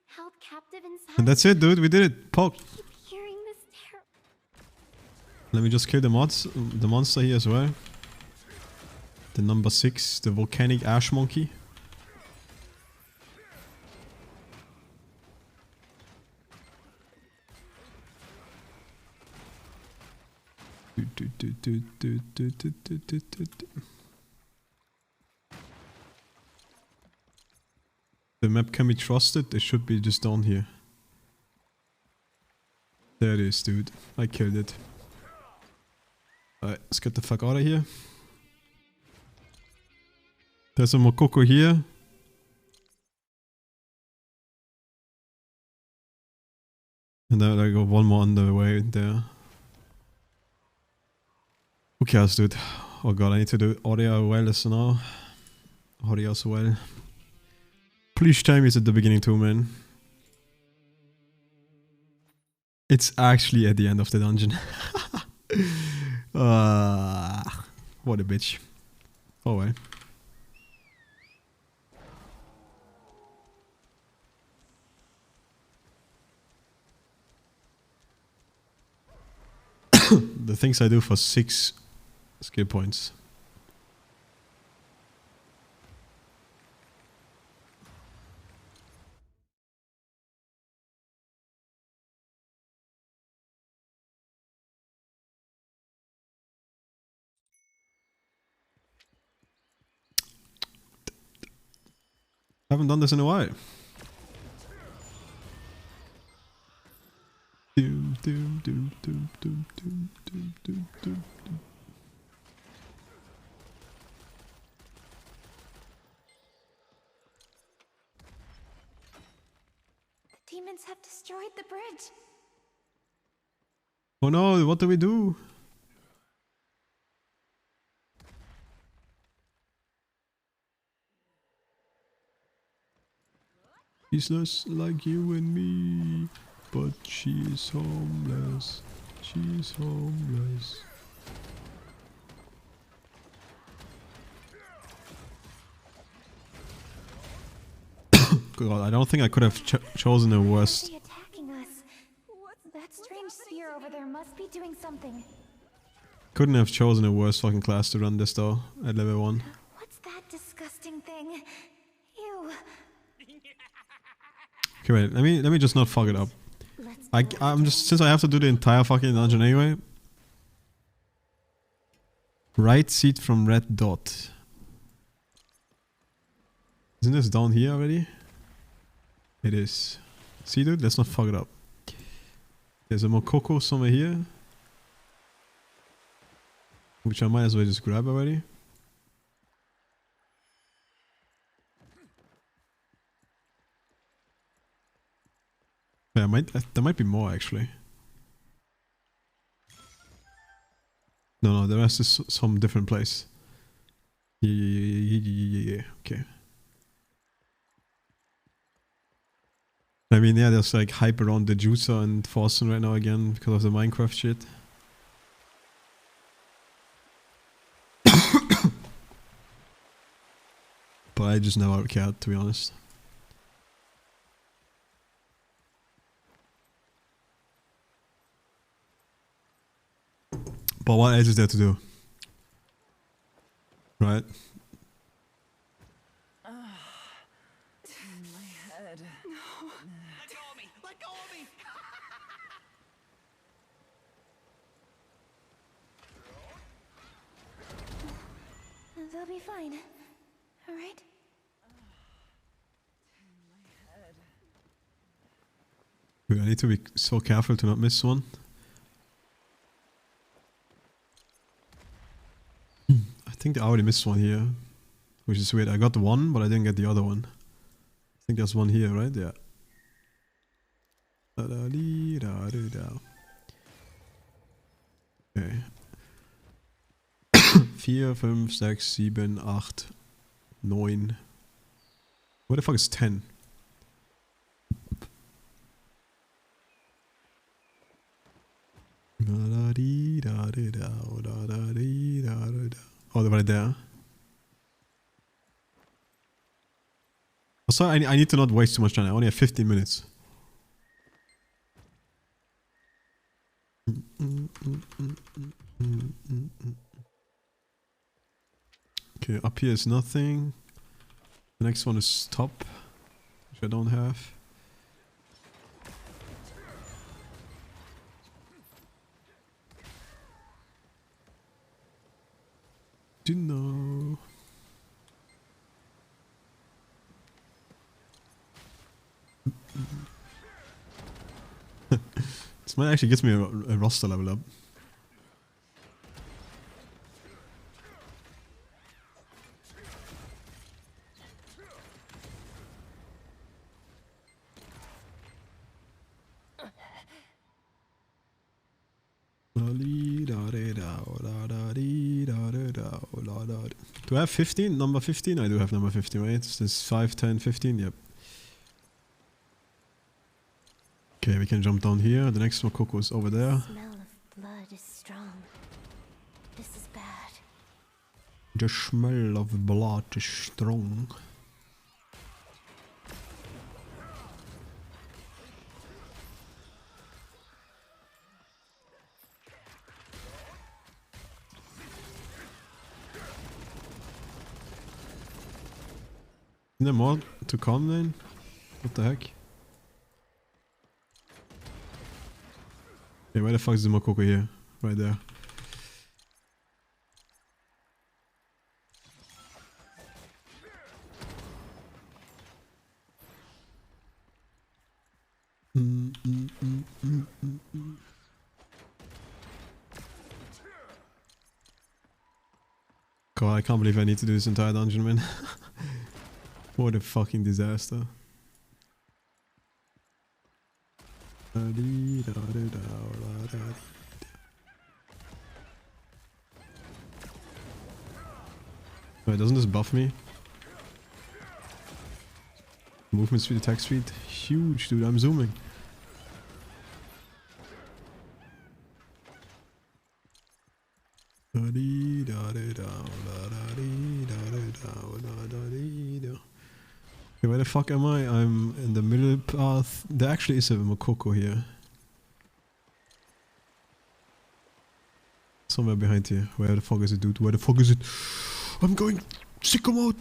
held captive inside? And that's it, dude. We did it. Poke. I keep hearing this terror. Let me just kill the monster here as well. The number 6, the volcanic ash monkey. The map can be trusted. It should be just down here. There it is, dude. I killed it. Alright, let's get the fuck out of here. There's a Mokoko here. And then I got one more on the way there. Who cares, dude? Oh god, I need to do audio wireless now. Audio as well. Please tell me it's at the beginning too, man. It's actually at the end of the dungeon. What a bitch. Oh well. The things I do for 6 skill points. Haven't done this in a while. Doom, doom, doom, doom, doom, doom, doom, doom, doom, doom. The demons have destroyed the bridge. Oh no, what do we do? She's just like you and me, but she's homeless. She's homeless. God, I don't think I could have chosen a worse. They're attacking us. That strange sphere over there must be doing something. Couldn't have chosen a worse fucking class to run this though at level 1. What's that disgusting thing? Ew. Okay, wait. Let me just not fuck it up. I'm just, since I have to do the entire fucking dungeon anyway. Right seat from red dot. Isn't this down here already? It is. See, dude, let's not fuck it up. There's a Mokoko somewhere here, which I might as well just grab already. Yeah, there might be more actually. No, the rest is some different place. Yeah. Okay. I mean, yeah, there's like hype around the juicer and Forsen right now again because of the Minecraft shit. But I just never cared, to be honest. But what else is there to do? Right? They'll be fine. Alright? I need to be so careful to not miss one. I think I already missed one here. Which is weird. I got one, but I didn't get the other one. I think there's one here, right? Yeah. Okay. 4, 5, 6, 7, 8, 9. What the fuck is 10? Oh, they're right there. Also, I need to not waste too much time. I only have 15 minutes. Okay, up here is nothing. The next one is top, which I don't have. Do know. This might actually get me a roster level up. Do I have 15? Number 15? I do have number 15, right? This is 5, 10, 15, yep. Okay, we can jump down here. The next Makoko is over there. The smell of blood is strong. This is bad. The smell of blood is strong. Isn't there more to come then? What the heck? Okay, where the fuck is the Makoko here? Right there. God, I can't believe I need to do this entire dungeon, man. What a fucking disaster. Wait, doesn't this buff me? Movement speed, attack speed, huge, dude. I'm zooming. Okay, where the fuck am I? I'm in the middle path. There actually is a Makoko here. Somewhere behind here. Where the fuck is it, dude? Where the fuck is it? I'm going sicko mode!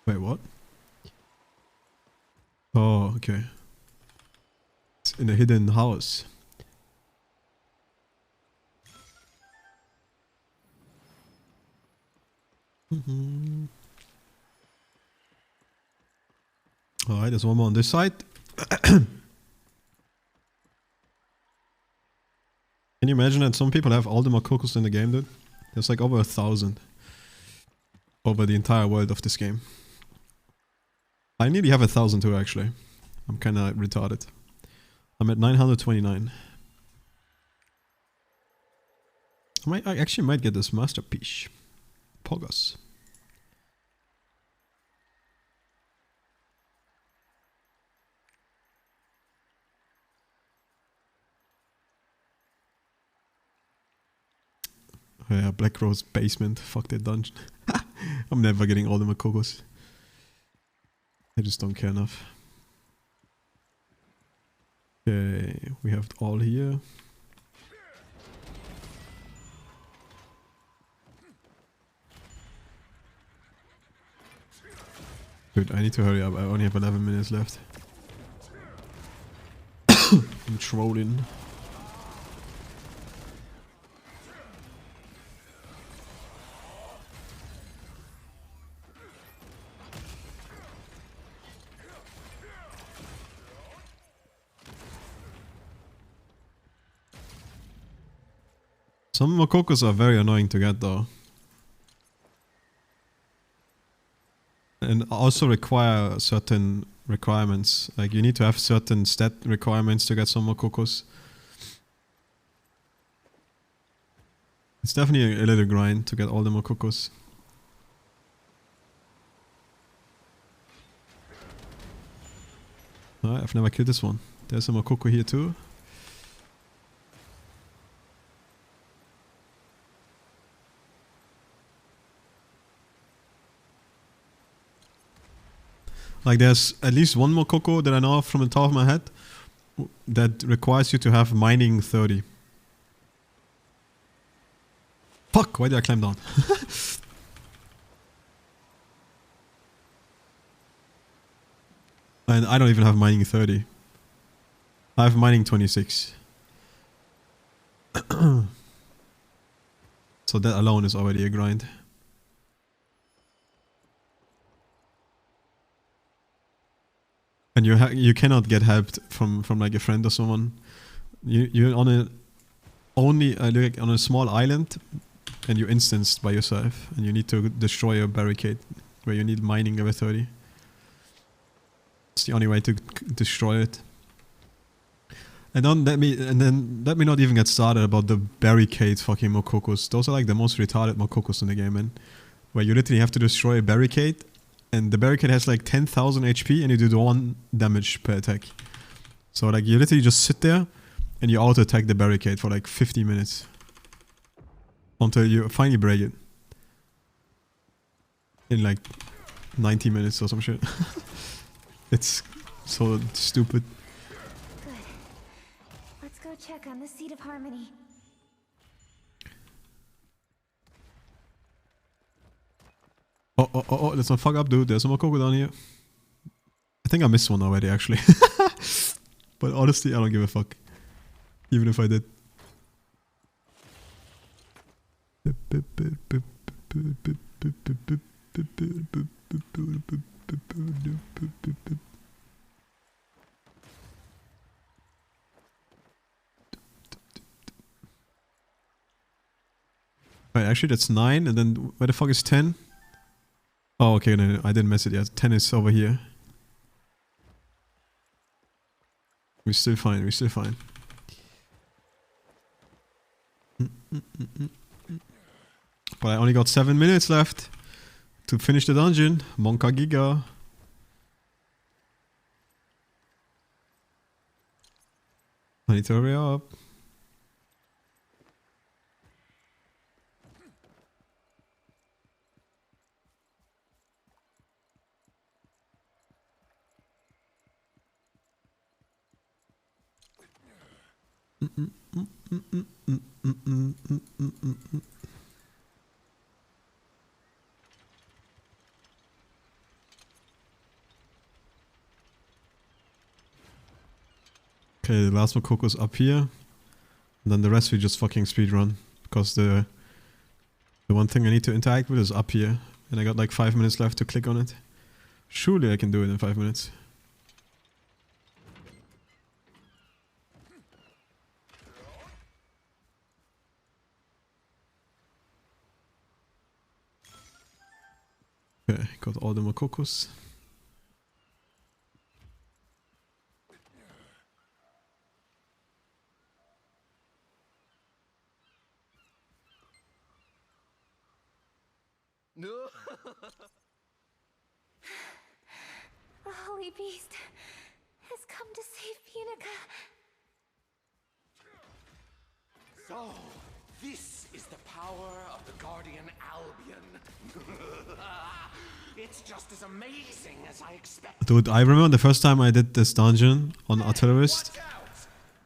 Wait, what? Oh, okay. It's in a hidden house. Alright, there's one more on this side. Can you imagine that some people have all the Makokos in the game, dude? There's like over 1,000 over the entire world of this game. I nearly have 1,000 too, actually. I'm kinda retarded. I'm at 929. I actually might get this masterpiece. Poggers. Yeah, Black Rose basement. Fuck that dungeon. I'm never getting all the Makokos. I just don't care enough. Okay, we have it all here. Dude, I need to hurry up. I only have 11 minutes left. I'm trolling. Some Makokos are very annoying to get though. And also require certain requirements. Like you need to have certain stat requirements to get some Makokos. It's definitely a little grind to get all the Makokos. Alright, I've never killed this one. There's a Makoko here too. Like there's at least one Makoko that I know of from the top of my head that requires you to have mining 30. Fuck, why did I climb down? And I don't even have mining 30. I have mining 26. So that alone is already a grind. And you cannot get helped from like a friend or someone. You're on a only like on a small island, and you're instanced by yourself, and you need to destroy a barricade where you need mining level 30. It's the only way to destroy it. And then let me not even get started about the barricade fucking Mokokos. Those are like the most retarded Mokokos in the game, man. Where you literally have to destroy a barricade, and the barricade has like 10,000 HP, and you do 1 damage per attack. So like you literally just sit there, and you auto attack the barricade for like 50 minutes. Until you finally break it. In like 90 minutes or some shit. It's so stupid. Good. Let's go check on the Seat of Harmony. Oh, let's not fuck up, dude. There's some more Coco down here. I think I missed one already, actually. But honestly, I don't give a fuck. Even if I did. Wait, actually that's 9, and then where the fuck is 10? Oh, okay, no, I didn't miss it yet. 10 is over here. We're still fine, we're still fine. But I only got 7 minutes left to finish the dungeon. Monka Giga. I need to hurry up. Okay, the last Mokoko's up here. And then the rest we just fucking speedrun. Because the one thing I need to interact with is up here. And I got like 5 minutes left to click on it. Surely I can do it in 5 minutes. Okay, got all the Mokokos. The Holy Beast has come to save Punica. So, this is the power of the Guardian Albion. It's just as amazing as I expected. Dude, I remember the first time I did this dungeon on Artillerist.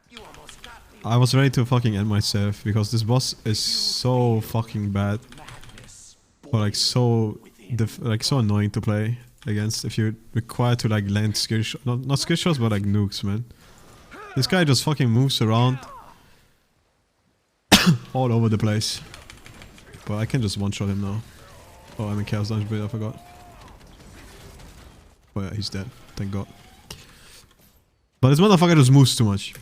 You almost got me. I was ready to fucking end myself because this boss is so fucking bad. Or like so annoying to play against if you're required to like land skill shots. Not skill shots, but like nukes, man. This guy just fucking moves around all over the place. But I can just one-shot him now. Oh, I'm in Chaos Dungeon, but I forgot. Oh yeah, he's dead. Thank God. But this motherfucker just moves too much.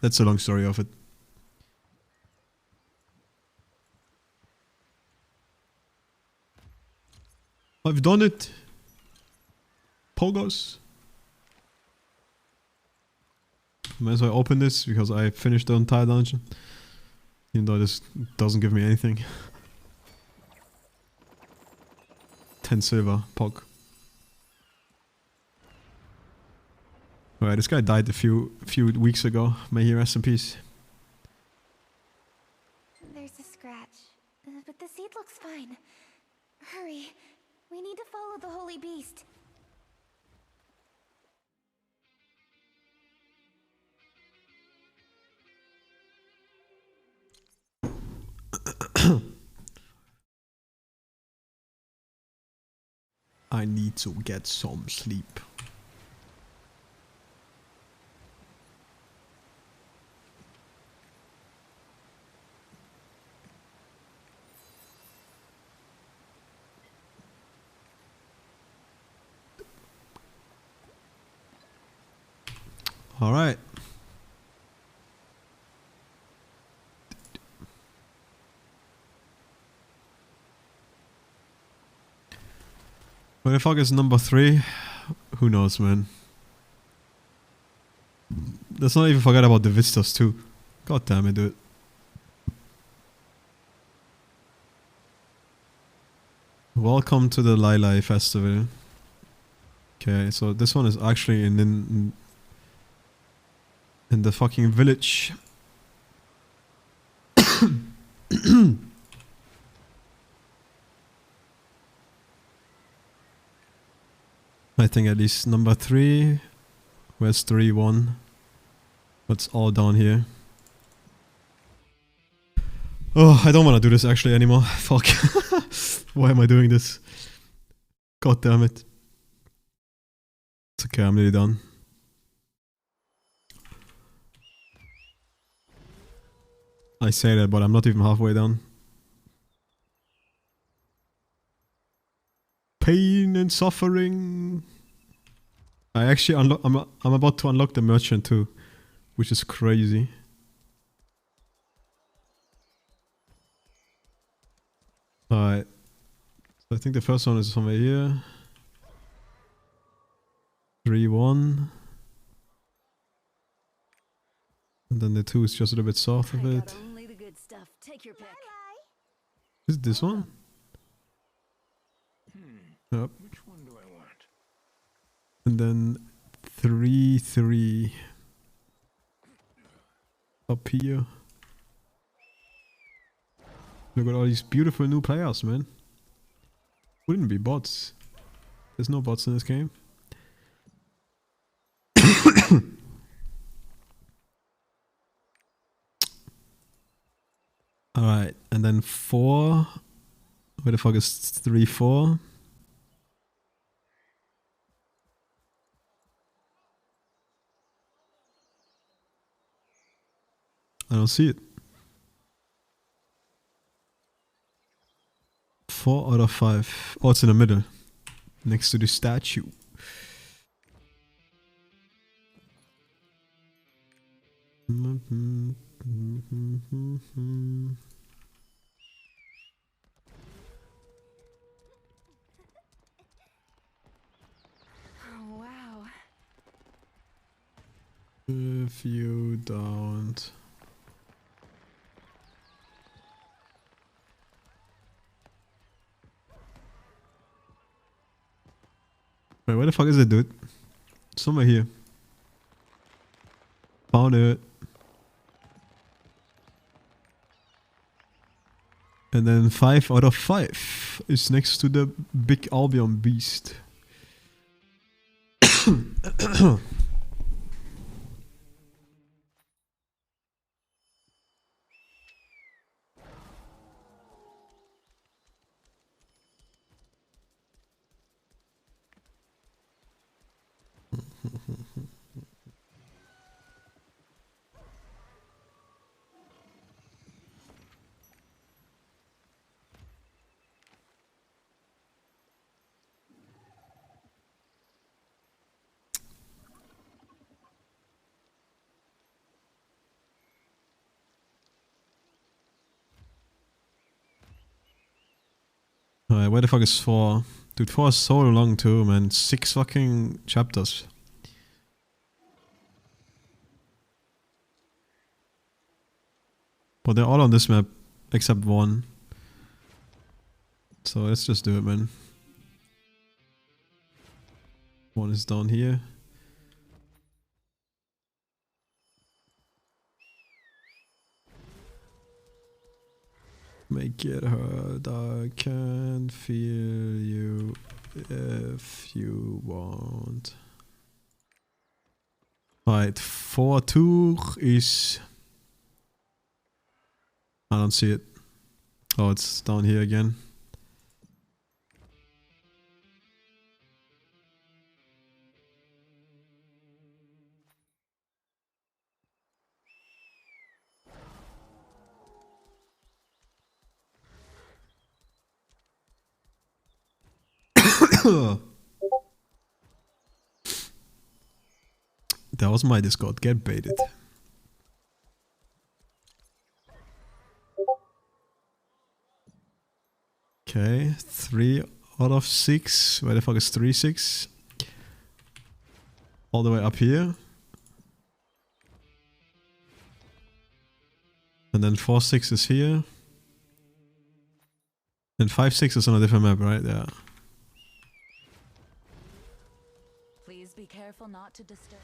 That's the long story of it. I've done it. Poggers. Might as well open this because I finished the entire dungeon. Even though this doesn't give me anything. 10 silver, Pog. Alright, this guy died a few weeks ago. May he rest in peace. There's a scratch, but the seat looks fine. Hurry, we need to follow the Holy Beast. I need to get some sleep. All right. Where the fuck is number 3? Who knows, man. Let's not even forget about the visitors too. God damn it, dude. Welcome to the Lai Festival. Okay, so this one is actually in the fucking village. I think at least number 3. Where's 3-1? What's all down here? Oh, I don't want to do this actually anymore. Fuck. Why am I doing this? God damn it. It's okay, I'm nearly done. I say that, but I'm not even halfway done. Pain and suffering. I actually unlock. I'm about to unlock the merchant too, which is crazy. Alright. So I think the first one is somewhere here. 3-1. And then the 2 is just a little bit south of it. Only the good stuff. Take your pick. Is it this one? Yep. Which one do I want? And then 3-3 up here. Look at all these beautiful new players, man. Wouldn't be bots. There's no bots in this game. Alright, and then 4. Where the fuck is 3-4? I don't see it. 4 out of 5. Oh, it's in the middle. Next to the statue. Oh, wow. If you don't. Wait, where the fuck is it, dude? It's somewhere here. Found it. And then 5 out of 5 is next to the big Albion beast. Alright, where the fuck is 4? Dude, 4 is so long too, man. 6 fucking chapters. But they're all on this map, except 1. So let's just do it, man. 1 is down here. Make it hurt, I can feel you if you want. Right, 4-2 is... I don't see it. Oh, it's down here again. That was my Discord. Get baited. Okay, 3 out of 6. Where the fuck is 3-6? All the way up here. And then 4-6 is here. And 5-6 is on a different map, right? Yeah. Please be careful not to disturb.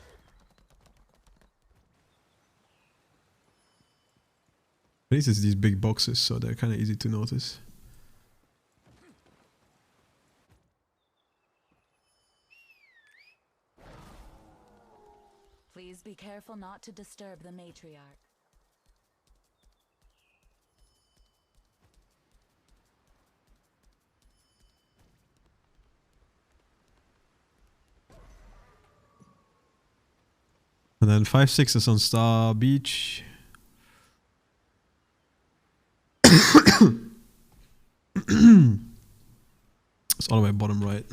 At least it's these big boxes, so they're kind of easy to notice. Please be careful not to disturb the matriarch. And then 5-6 is on Star Beach. It's all the way bottom right.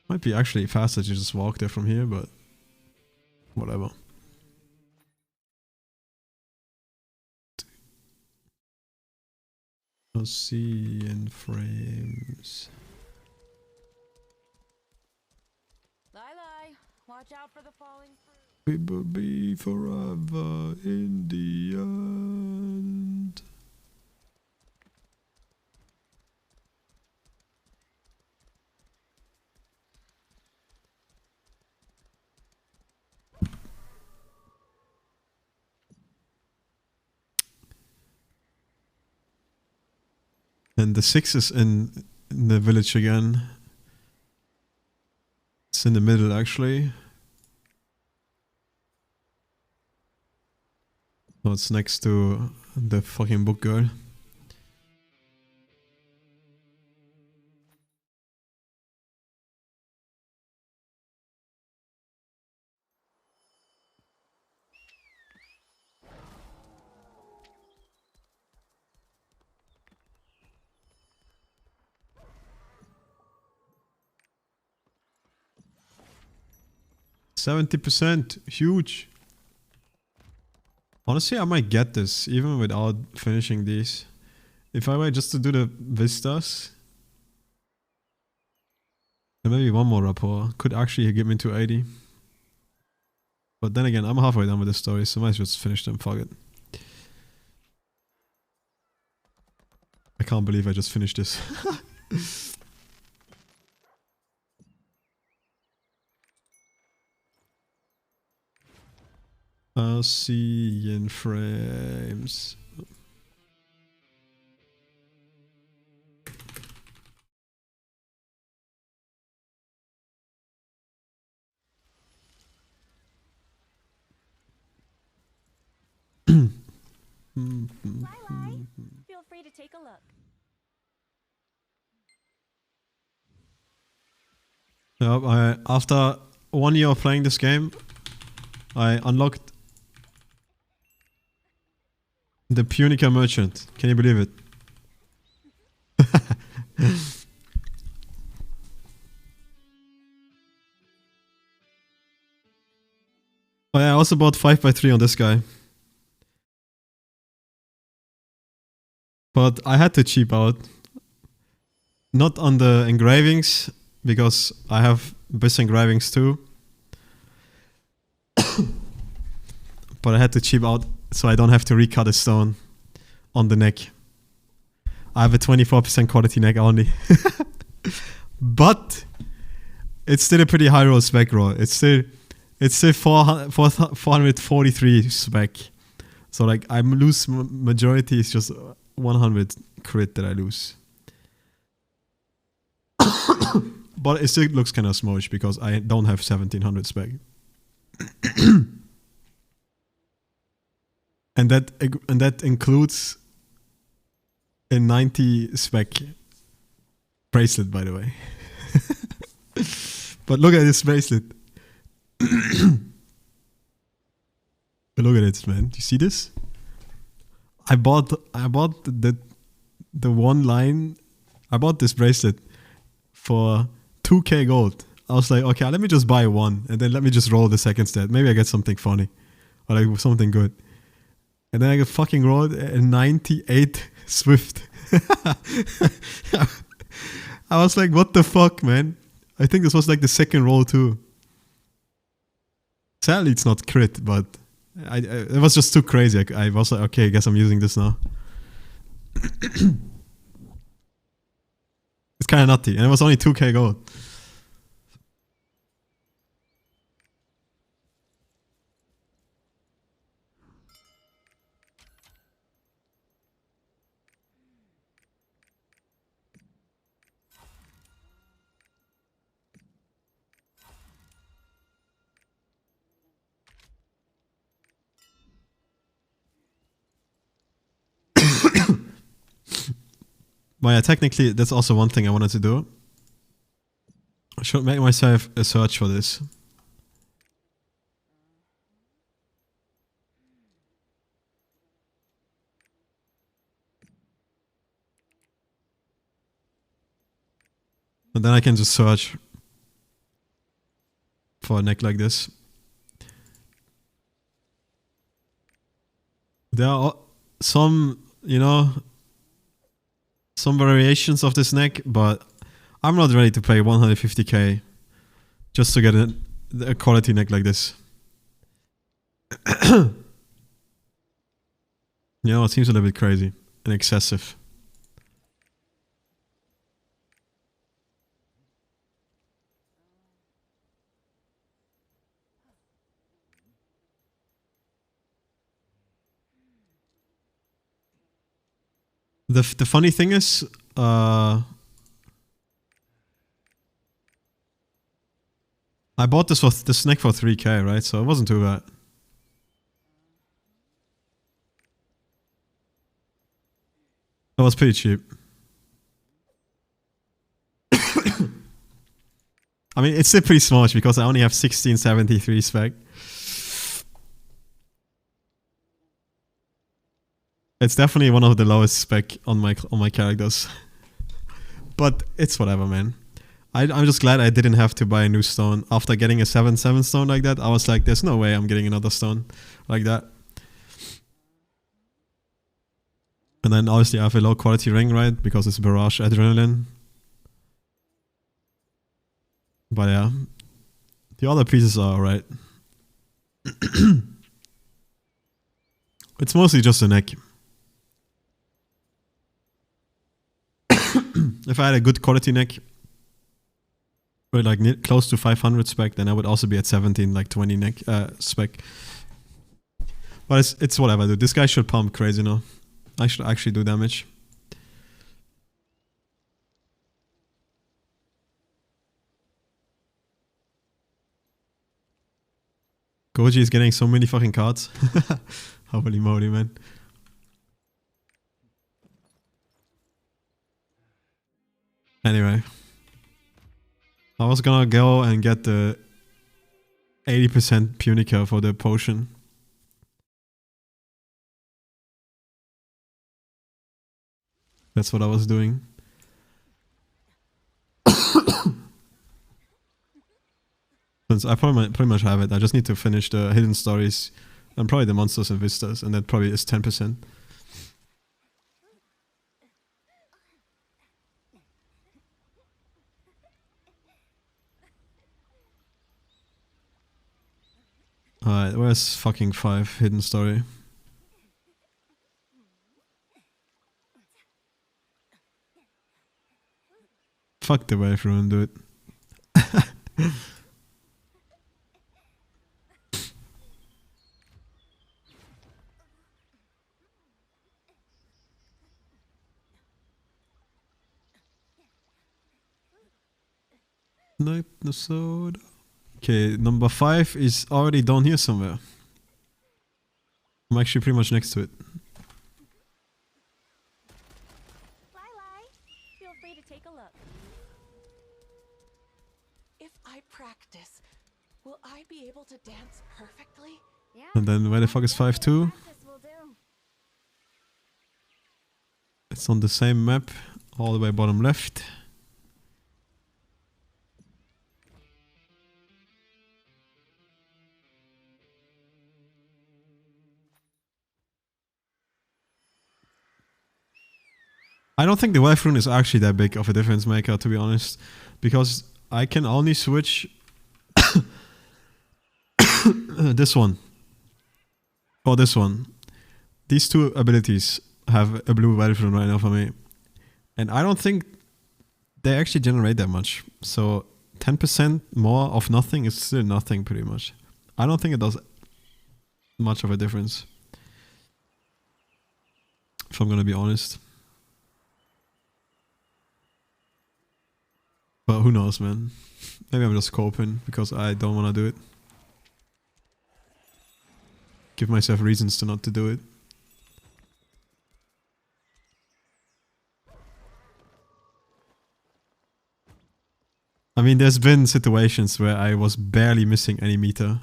Might be actually faster to just walk there from here, but whatever. Let's see in frames. Lie, watch out for the falling fruit. We will be forever in the end. And the 6 is in the village again. It's in the middle actually. So it's next to the fucking book girl. %, huge. Honestly, I might get this even without finishing these. If I were just to do the vistas, then maybe one more rapport could actually get me to 80. But then again, I'm halfway done with the story, so I might as well just finish them. Fuck it. I can't believe I just finished this. I'll see in frames. Feel free to take a look. Yep, after 1 year of playing this game, I unlocked the Punica Merchant. Can you believe it? Oh yeah, I also bought 5x3 on this guy. But I had to cheap out. Not on the engravings, because I have bis engravings too. But I had to cheap out so I don't have to recut a stone on the neck. I have a 24% quality neck only. But it's still a pretty high roll spec roll. It's still 443 spec. So like I lose majority is just 100 crit that I lose. But it still looks kind of smosh because I don't have 1700 spec. And that includes a 90 spec bracelet, by the way. But look at this bracelet. Look at it, man. Do you see this? I bought the one line. I bought this bracelet for 2k gold. I was like, okay, let me just buy one and then let me just roll the second stat. Maybe I get something funny or like something good. And then I got fucking rolled a 98 Swift. I was like, what the fuck, man? I think this was like the second roll too. Sadly, it's not crit, but it was just too crazy. I was like, okay, I guess I'm using this now. It's kind of nutty, and it was only 2k gold. But yeah, technically, that's also one thing I wanted to do. I should make myself a search for this. And then I can just search for a neck like this. There are some, you know, some variations of this neck, but I'm not ready to pay 150k just to get a quality neck like this. You know, it seems a little bit crazy and excessive. The funny thing is, I bought this neck for 3k, right? So it wasn't too bad. It was pretty cheap. I mean, it's still pretty small because I only have 1673 spec. It's definitely one of the lowest spec on my characters. But it's whatever, man. I'm just glad I didn't have to buy a new stone. After getting a 7/7 stone like that, I was like, there's no way I'm getting another stone like that. And then obviously I have a low quality ring, right? Because it's Barrage Adrenaline. But yeah, the other pieces are alright. It's mostly just a neck. If I had a good quality neck, or like close to 500 spec, then I would also be at 17, like 20 neck spec. But it's whatever, dude. This guy should pump crazy now. I should actually do damage. Goji is getting so many fucking cards. Holy moly, man. Anyway. I was gonna go and get the 80% Punica for the potion. That's what I was doing. Since I pretty much have it, I just need to finish the hidden stories and probably the monsters and vistas, and that probably is 10%. Alright, where's fucking 5 hidden story? Fuck the wave rune, dude. Night the soda. Okay, number 5 is already down here somewhere. I'm actually pretty much next to it. Feel free to take a look. If I practice, will I be able to dance perfectly? Yeah. And then where the fuck is 5-2? It's on the same map, all the way bottom left. I don't think the wave rune is actually that big of a difference maker, to be honest, because I can only switch This one. Or this one. These two abilities have a blue value right now for me. And I don't think they actually generate that much. So 10% more of nothing is still nothing pretty much. I don't think it does much of a difference. If I'm gonna be honest. But who knows, man. Maybe I'm just coping because I don't want to do it. Give myself reasons to not to do it. I mean, there's been situations where I was barely missing any meter.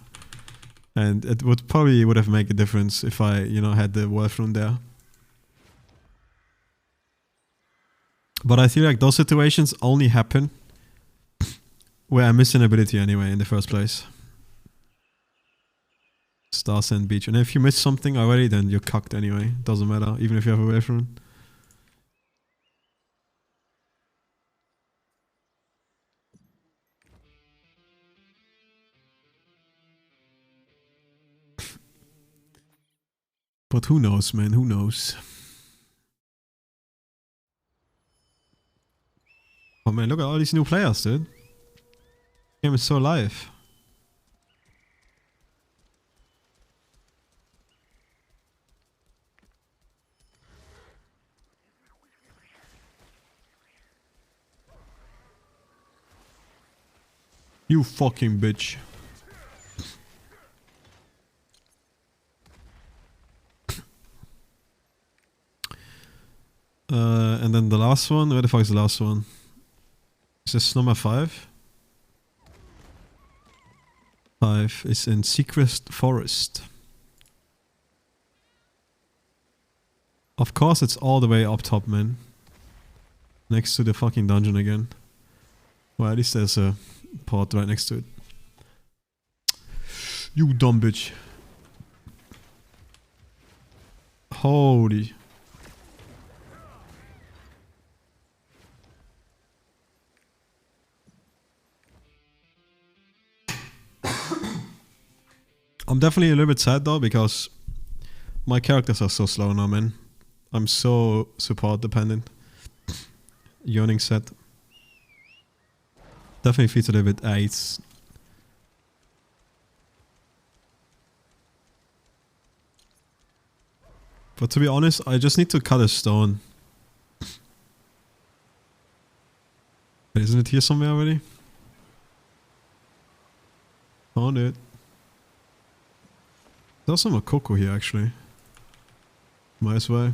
And it would probably have made a difference if I, you know, had the Wolf Rune there. But I feel like those situations only happen where I miss an ability anyway in the first place. Star Sand Beach. And if you miss something already, then you're cucked anyway. Doesn't matter, even if you have a Wolf Rune. But who knows, man? Who knows? Oh man, look at all these new players, dude. Game is so alive. You fucking bitch. And then the last one. Where the fuck is the last one? Is this number 5? 5 is in Secret Forest. Of course it's all the way up top, man. Next to the fucking dungeon again. Well, at least there's a port right next to it. You dumb bitch. Holy. I'm definitely a little bit sad though, because my characters are so slow now, man. I'm so support dependent. Yearning set. Definitely feels a little bit AIDS. But to be honest, I just need to cut a stone. Wait, isn't it here somewhere already? Found it. There's some Makoko here actually. Might as well.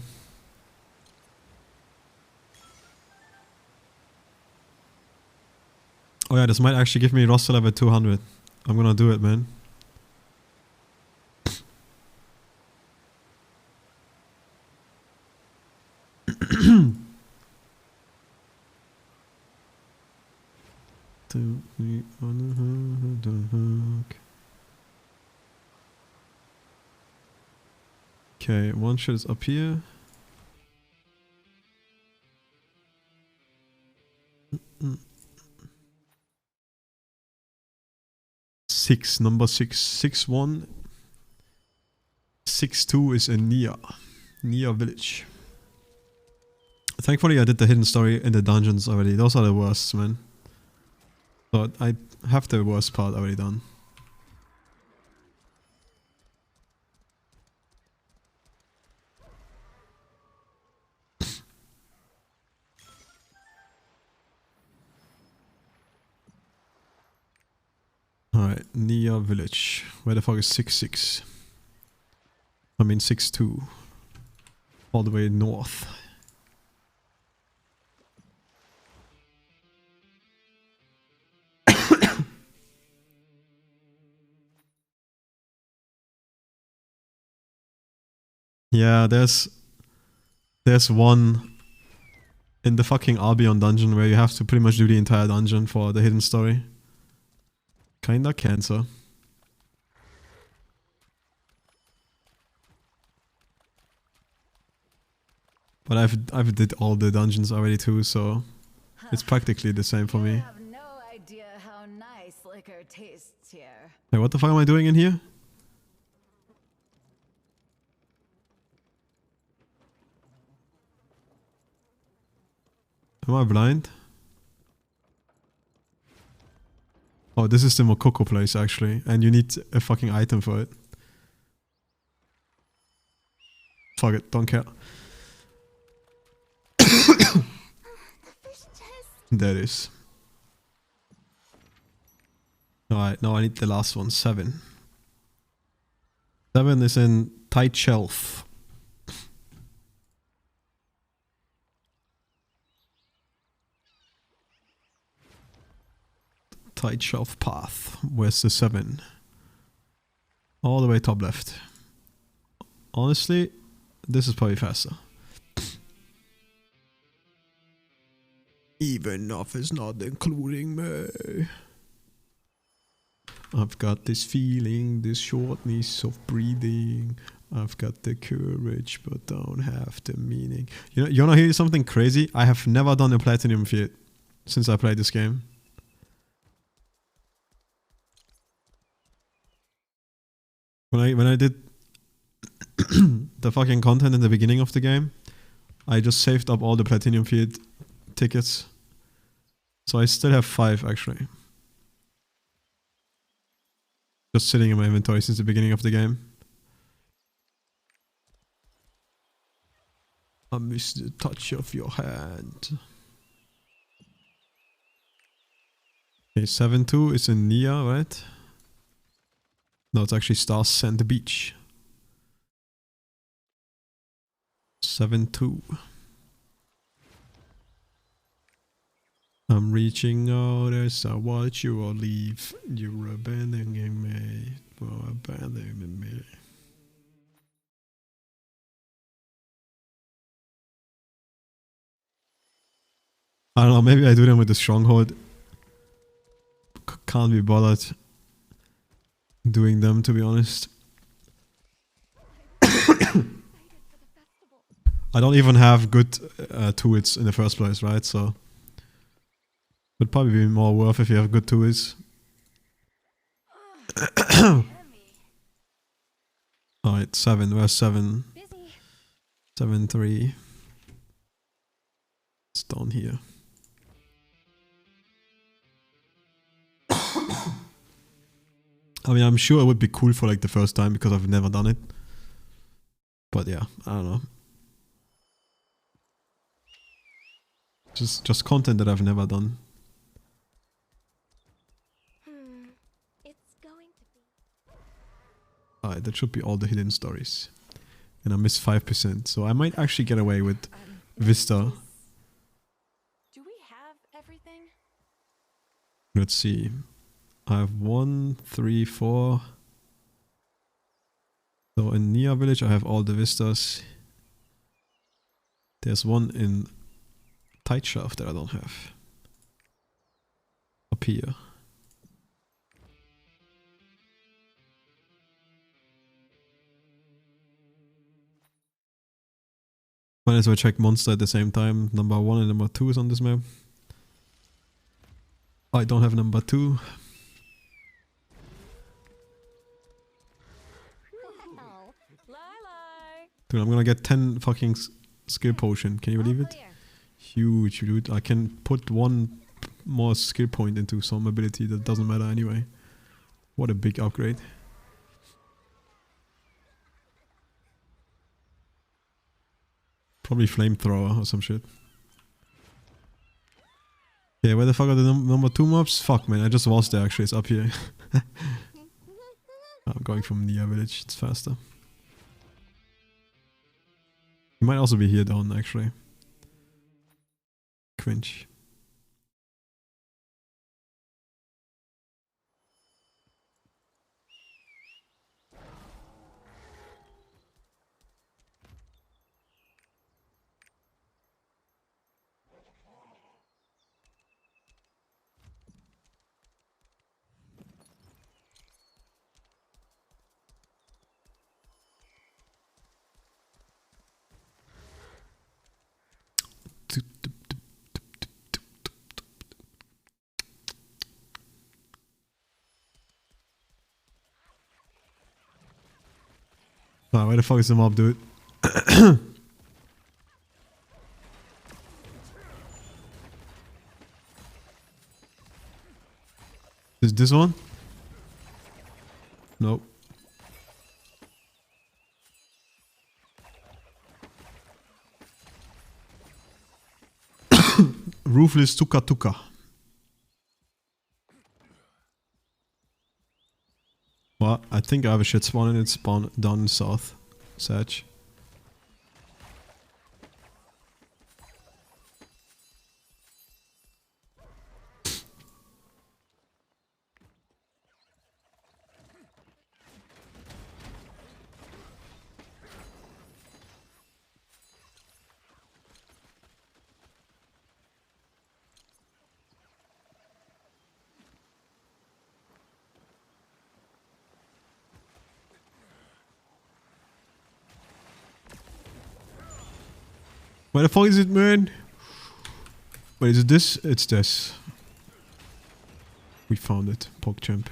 Oh yeah, this might actually give me roster level 200. I'm gonna do it, man. Okay, one shot is up here. Number 6. 6-1. 6-2 is in Nia village. Thankfully I did the hidden story in the dungeons already. Those are the worst, man. So I have the worst part already done. Alright, Nia village. Where the fuck is 6-6? I mean 6-2. All the way north. Yeah, there's one in the fucking Albion dungeon where you have to pretty much do the entire dungeon for the hidden story. Kinda cancer. But I've did all the dungeons already too, so it's practically the same for me. I have no idea how nice liquor tastes here. Hey, what the fuck am I doing in here? Am I blind? Oh, this is the Mokoko place actually, and you need a fucking item for it. Fuck it, don't care. There it is. Alright, now I need the last one, 7. 7 is in tight shelf. Tight shelf path. Where's the 7? All the way top left. Honestly, this is probably faster. Even if it's not including me. I've got this feeling, this shortness of breathing. I've got the courage, but don't have the meaning. You wanna hear something crazy? I have never done a platinum feat since I played this game. When I did the fucking content in the beginning of the game, I just saved up all the platinum feat tickets. So I still have 5 actually. Just sitting in my inventory since the beginning of the game. I miss the touch of your hand. Okay, 7-2 is in Nia, right? No, it's actually Star Sand Beach. 7-2. I'm reaching out as I watch you all leave. You're abandoning me for abandoning me. I don't know, maybe I do them with the stronghold. Can't be bothered doing them, to be honest. I don't even have good tools in the first place, right? So would probably be more worth if you have good tools. Alright, 7. Where's 7? 7-3. It's down here. I mean, I'm sure it would be cool for like the first time because I've never done it. But yeah, I don't know. Just content that I've never done. It's going to be. Alright, that should be all the hidden stories. And I missed 5%, so I might actually get away with Vista. Do we have everything? Let's see. I have 1, 3, 4. So in Nia Village I have all the vistas. There's one in Tight Shaft that I don't have. Up here. Might as well check monster at the same time. Number 1 and number 2 is on this map. I don't have number 2. Dude, I'm gonna get 10 fucking skill potion. Can you believe it? Huge, dude. I can put 1 more skill point into some ability that doesn't matter anyway. What a big upgrade. Probably flamethrower or some shit. Yeah, where the fuck are the number 2 mobs? Fuck man, I just was there actually, it's up here. I'm going from Nia Village, it's faster. He might also be here down actually. Cringe. Wow, where the fuck is the mob, dude? Is this one? Nope. Roofless Tuka Tuka. Well, I think I have a shit spawn and it's spawn down in south. Satch. Where the fuck is it, man? Wait, is it this? It's this. We found it. PogChamp.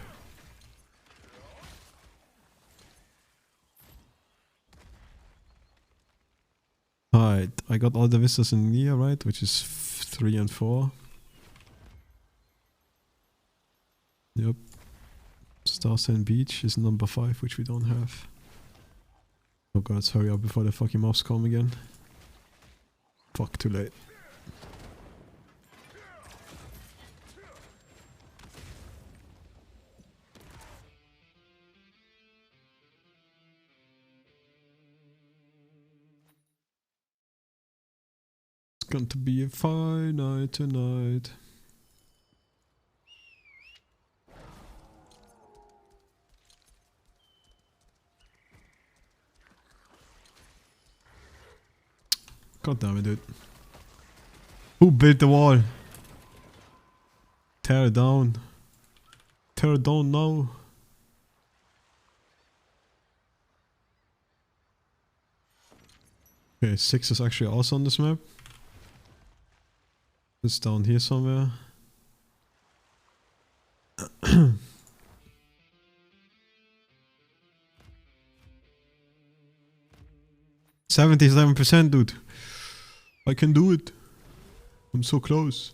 Alright, I got all the vistas in here, right? Which is 3 and 4. Yep. Star Sand Beach is number 5, which we don't have. Oh god, let's hurry up before the fucking mobs come again. Fuck, too late. It's going to be a fine night tonight. God damn it, dude. Who built the wall? Tear it down. Tear it down now. Okay, 6 is actually also on this map. It's down here somewhere. 77%, dude. I can do it. I'm so close.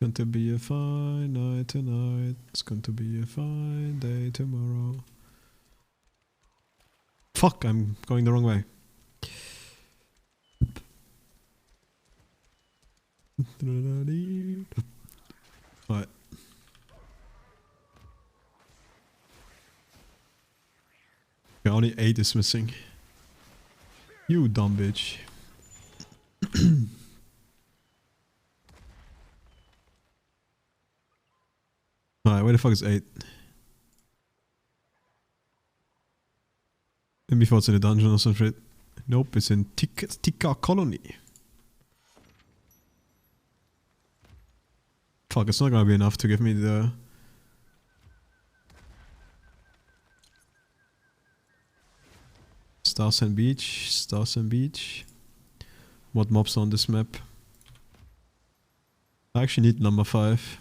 Going to be a fine night tonight. It's going to be a fine day tomorrow. Fuck, I'm going the wrong way. Alright. Okay, only 8 is missing. You dumb bitch. Alright, where the fuck is 8? And before it's in a dungeon or some shit. Nope, it's in Tika Colony. Fuck, it's not gonna be enough to give me the... Stars and Beach, Stars and Beach. What mobs on this map? I actually need number 5.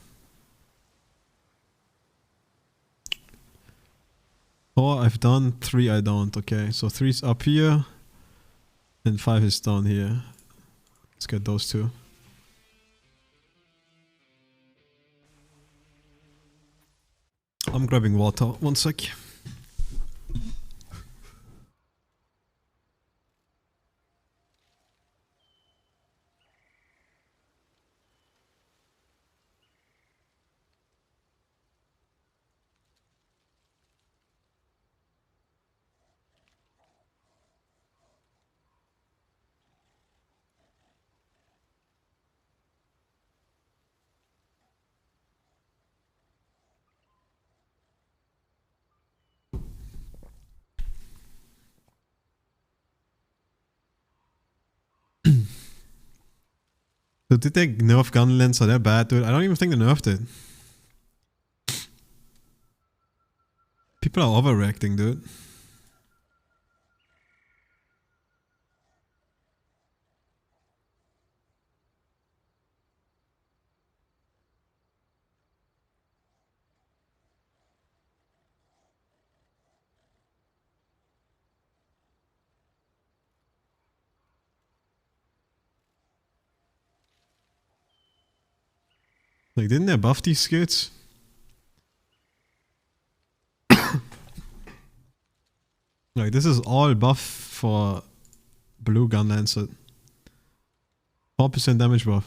4 I've done, 3 I don't. Okay, so 3 is up here. And 5 is down here. Let's get those 2. I'm grabbing water, 1 sec. So did they nerf gun lens? Are they bad, dude? I don't even think they nerfed it. People are overreacting, dude. Like, didn't they buff these skills? Like, this is all buff for blue gun lancer. 4% damage buff.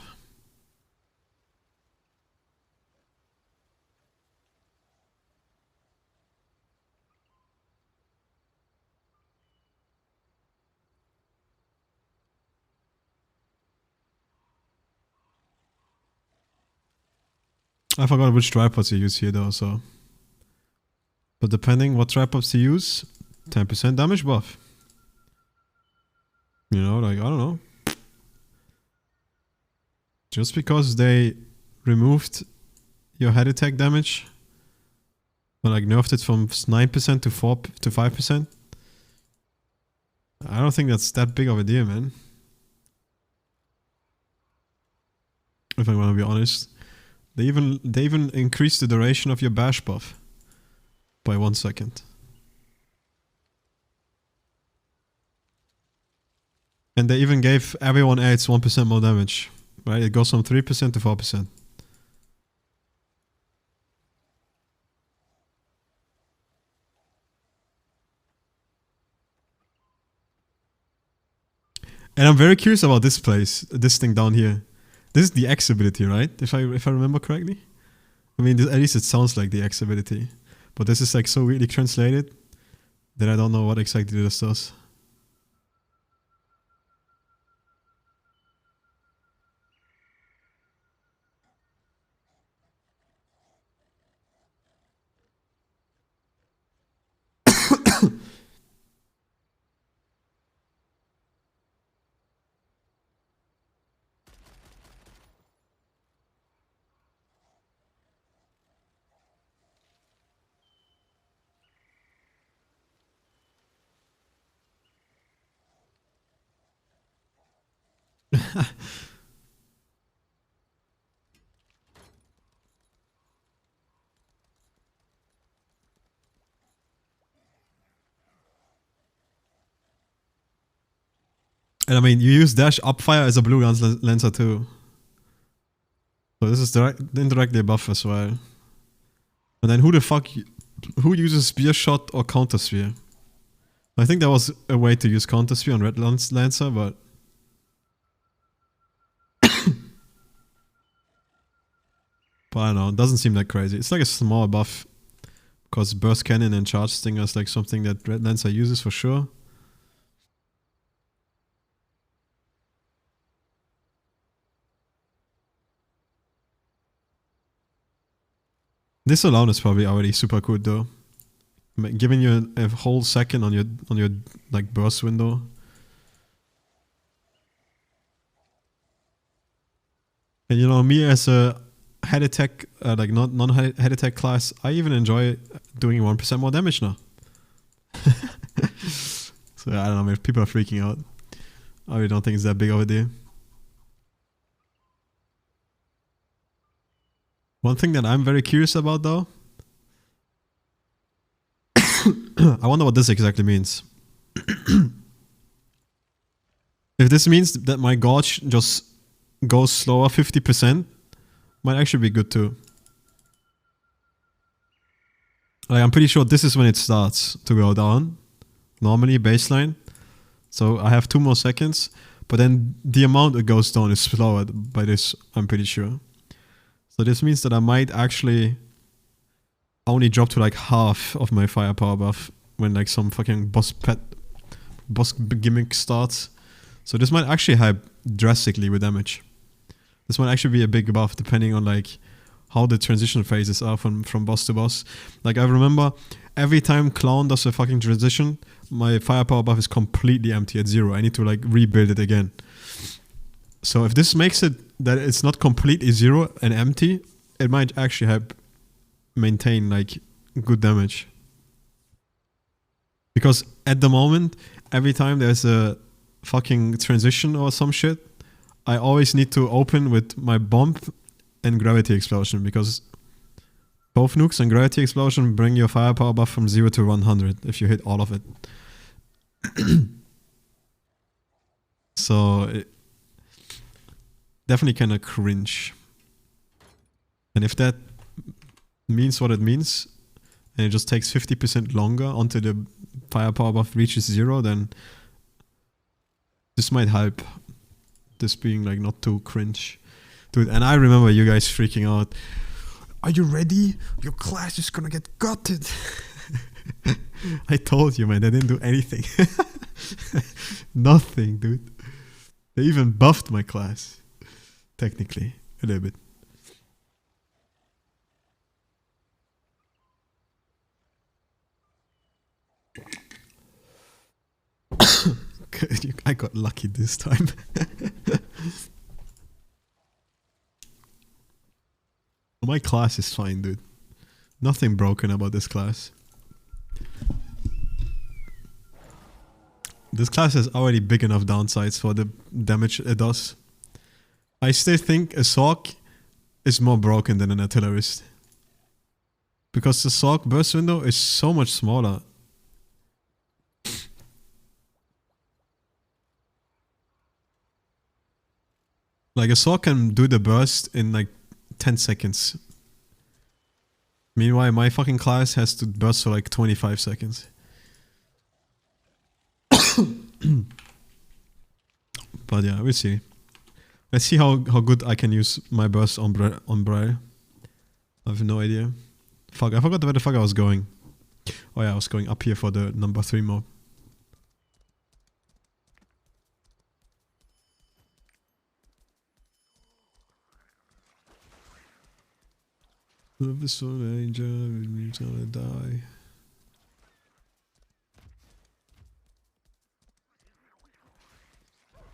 I forgot which tripods you use here though, so. But depending what tripods you use, 10% damage buff. You know, like, I don't know. Just because they removed your head attack damage, or like nerfed it from 9% to 5%. I don't think that's that big of a deal, man. If I want to be honest. They even increased the duration of your bash buff by 1 second. And they even gave everyone else 1% more damage. Right? It goes from 3% to 4%. And I'm very curious about this place, this thing down here. This is the X ability, right? If I remember correctly. I mean, at least it sounds like the X ability. But this is like so weirdly translated that I don't know what exactly this does. And I mean, you use dash upfire as a blue gun lancer too. So this is indirectly a buff as well. And then who uses spear shot or counter spear? I think there was a way to use counter spear on red lancer, but but I don't know, it doesn't seem that crazy. It's like a small buff. Because burst cannon and charge stinger is like something that red lancer uses for sure. This alone is probably already super cool though. Giving you a whole second on your like burst window. And you know, me as a head attack, like non-head attack class, I even enjoy doing 1% more damage now. So I don't know, if people are freaking out. I really don't think it's that big of a deal. One thing that I'm very curious about though, I wonder what this exactly means. If this means that my gauge just goes slower 50%, might actually be good too. Like, I'm pretty sure this is when it starts to go down. Normally baseline. So I have 2 more seconds, but then the amount it goes down is slower by this, I'm pretty sure. So this means that I might actually only drop to like half of my firepower buff when like some fucking boss gimmick starts. So this might actually help drastically with damage. This might actually be a big buff depending on like how the transition phases are from boss to boss. Like I remember every time Clown does a fucking transition, my firepower buff is completely empty at 0. I need to like rebuild it again. So if this makes it that it's not completely 0 and empty, it might actually help maintain like good damage. Because at the moment, every time there's a fucking transition or some shit, I always need to open with my bomb and gravity explosion, because both nukes and gravity explosion bring your firepower buff from 0 to 100 if you hit all of it. So it definitely kind of cringe. And if that means what it means, and it just takes 50% longer until the firepower buff reaches 0, then this might help. This being like not too cringe. Dude, and I remember you guys freaking out. Are you ready? Your class is gonna get gutted. I told you, man, they didn't do anything. Nothing, dude. They even buffed my class. Technically, a little bit. I got lucky this time. My class is fine, dude. Nothing broken about this class. This class has already big enough downsides for the damage it does. I still think a Sorc is more broken than an artillerist. Because the Sorc burst window is so much smaller. Like a Sorc can do the burst in like 10 seconds. Meanwhile, my fucking class has to burst for like 25 seconds. But yeah, we'll see. Let's see how good I can use my burst on Braille. I have no idea. Fuck, I forgot where the fuck I was going. Oh yeah, I was going up here for the number 3 mob. Love is so danger, it means I'm gonna die.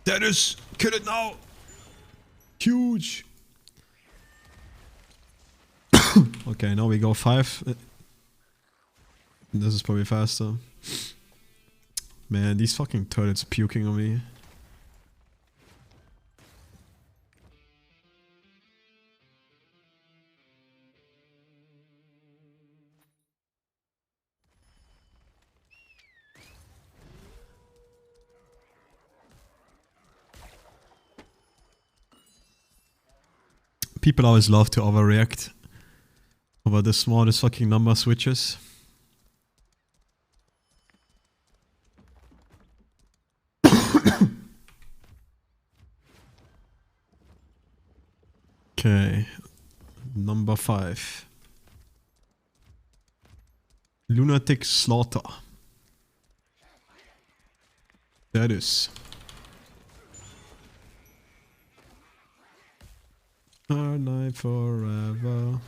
Dennis, kill it now! Huge! Okay, now we go 5. This is probably faster. Man, these fucking turrets puking on me. People always love to overreact over the smallest fucking number switches. Okay, number 5. Lunatic Slaughter. That is. Our life forever.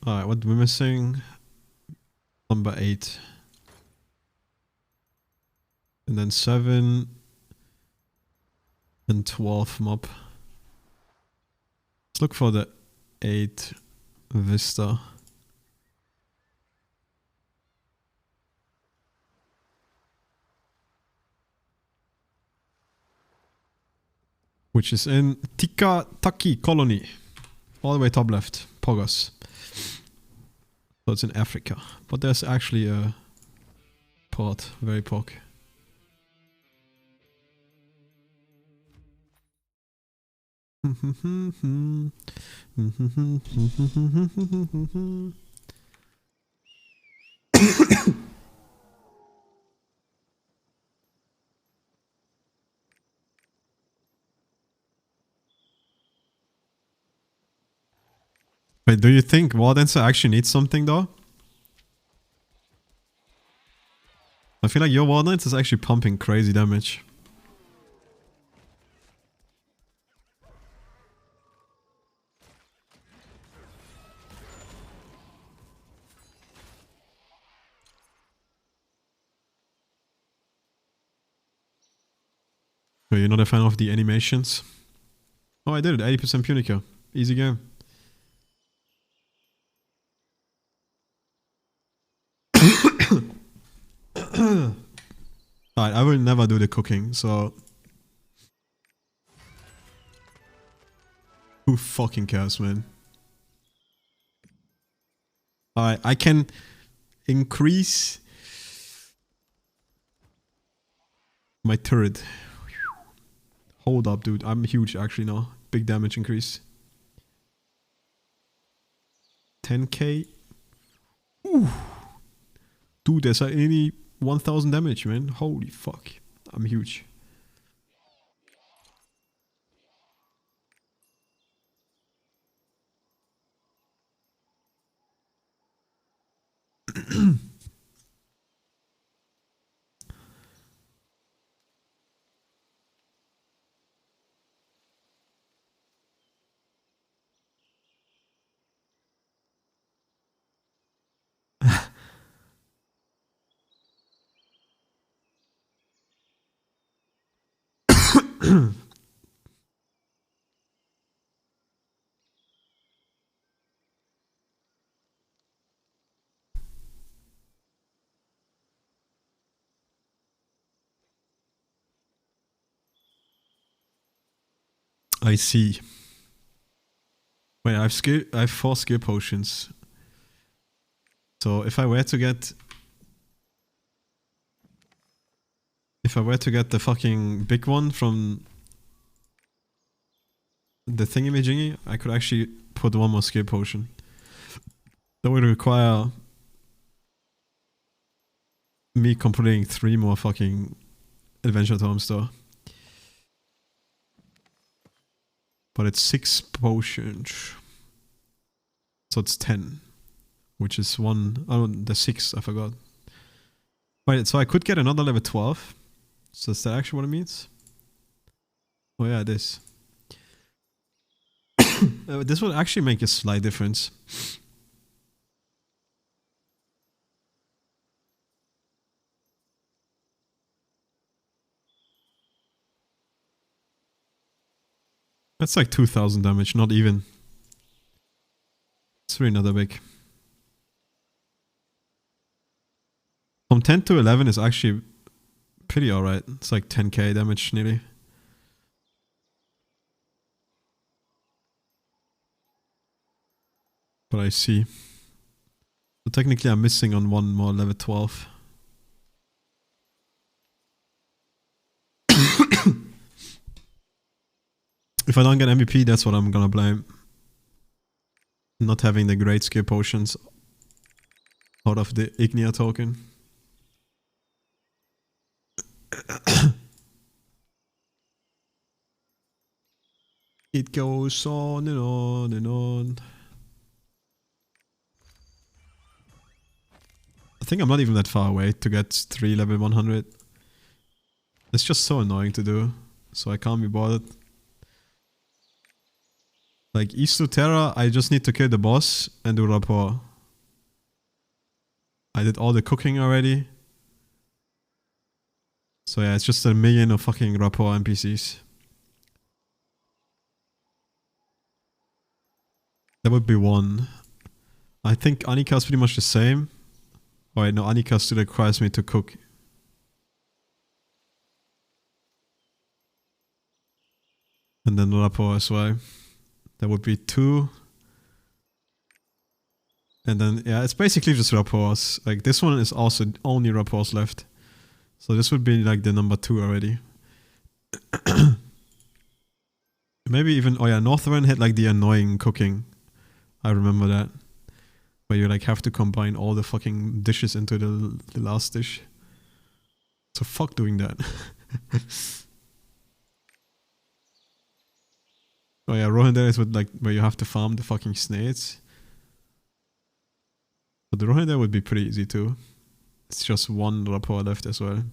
Alright, what we're missing? Number 8. And then 7 and 12 mob. Let's look for the 8 Vista. Which is in Tikataki colony. All the way top left. Poggers. So it's in Africa. But there's actually a port. Very pog. Wait, do you think War Dancer actually needs something though? I feel like your War Dancer is actually pumping crazy damage. Wait, you're not a fan of the animations? Oh, I did it. 80% Punica. Easy game. Alright, I will never do the cooking, so... Who fucking cares, man? Alright, I can increase my turret. Hold up, dude. I'm huge actually now. Big damage increase. 10k. Ooh. Dude, there's like only 1000 damage, man. Holy fuck. I'm huge. I see. Wait, I have 4 skill potions. So if I were to get the fucking big one from the thingy-majingy, I could actually put 1 more skill potion. That would require me completing 3 more fucking adventure tomes though. But it's 6 potions. So it's 10. Which is 1... Oh, the 6, I forgot. Wait, so I could get another level 12. So is that actually what it means? Oh yeah, it is. This will actually make a slight difference. That's like 2000 damage, not even. It's really not that big. From 10 to 11 is actually pretty alright. It's like 10k damage nearly. But I see. So technically I'm missing on 1 more level 12. If I don't get MVP, that's what I'm gonna blame. Not having the great skill potions out of the Ignia token. It goes on and on and on. I think I'm not even that far away to get 3 level 100. It's just so annoying to do, so I can't be bothered. Like East to Terra, I just need to kill the boss and do rapport. I did all the cooking already. So yeah, it's just 1 million of fucking rapport NPCs. That would be 1. I think Annika is pretty much the same. Oh wait, no, Annika still requires me to cook. And then rapport as well. That would be 2. And then, yeah, it's basically just rapports. Like, this one is also only rapports left. So this would be like the number 2 already. Maybe even, oh yeah, Northern had like the annoying cooking. I remember that. Where you like have to combine all the fucking dishes into the last dish. So fuck doing that. Oh yeah, Rohinda is with like where you have to farm the fucking snakes. But the Rohinda would be pretty easy too. It's just 1 rapport left as well.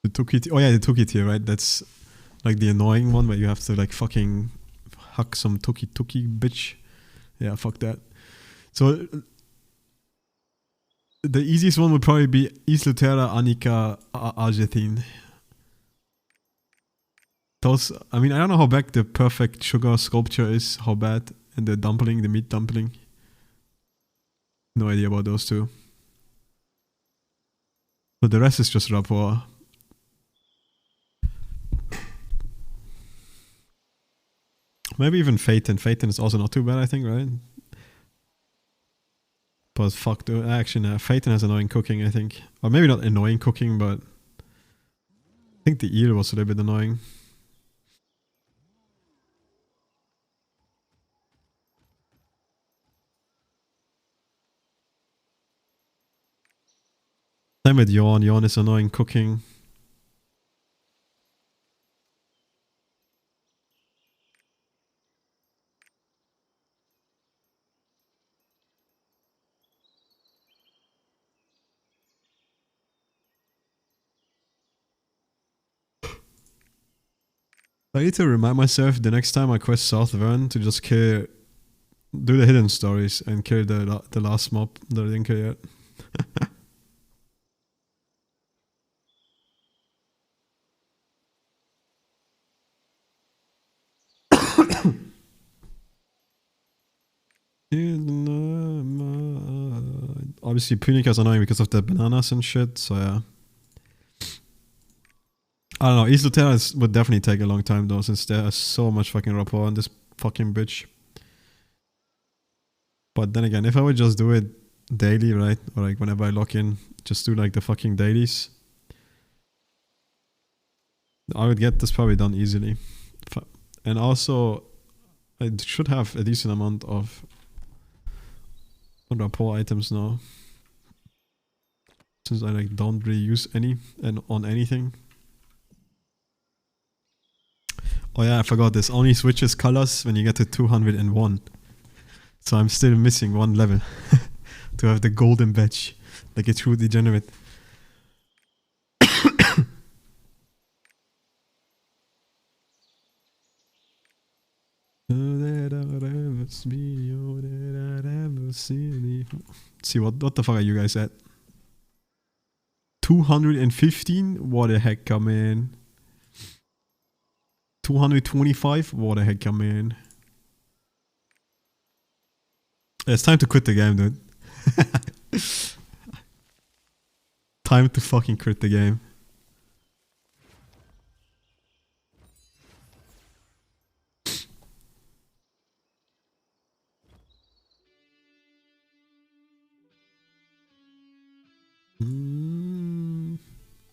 The Tuki, oh yeah, the Tuki tier, right? That's like the annoying one where you have to like fucking hack some Tuki bitch. Yeah, fuck that. So the easiest one would probably be Islutera, Annika, Argentine. those, I mean, I don't know how bad the perfect sugar sculpture is, how bad, and the dumpling, the meat dumpling. No idea about those two. But the rest is just rapport. Maybe even Phaeton. Phaeton is also not too bad, I think, right? But fuck, dude. Actually, no. Phaeton has annoying cooking, I think. Or maybe not annoying cooking, but I think the eel was a little bit annoying. Same with Yawn. Yawn is annoying cooking. I need to remind myself the next time I quest South Vern to just kill, do the hidden stories and kill the last mob that I didn't kill yet. Obviously, Punika's annoying because of the bananas and shit, so yeah. I don't know, East Lutera would definitely take a long time though, since there's so much fucking rapport on this fucking bitch. But then again, if I would just do it daily, right? Or like whenever I log in, just do like the fucking dailies, I would get this probably done easily. And also, I should have a decent amount of rapport items now, since I like don't really use any and on anything. Oh yeah, I forgot this. Only switches colors when you get to 201. So I'm still missing one level to have the golden badge, like a true degenerate. See what the fuck are you guys at? 215? What the heck, man? 225? What the heck, man? It's time to quit the game, dude. Time to fucking quit the game.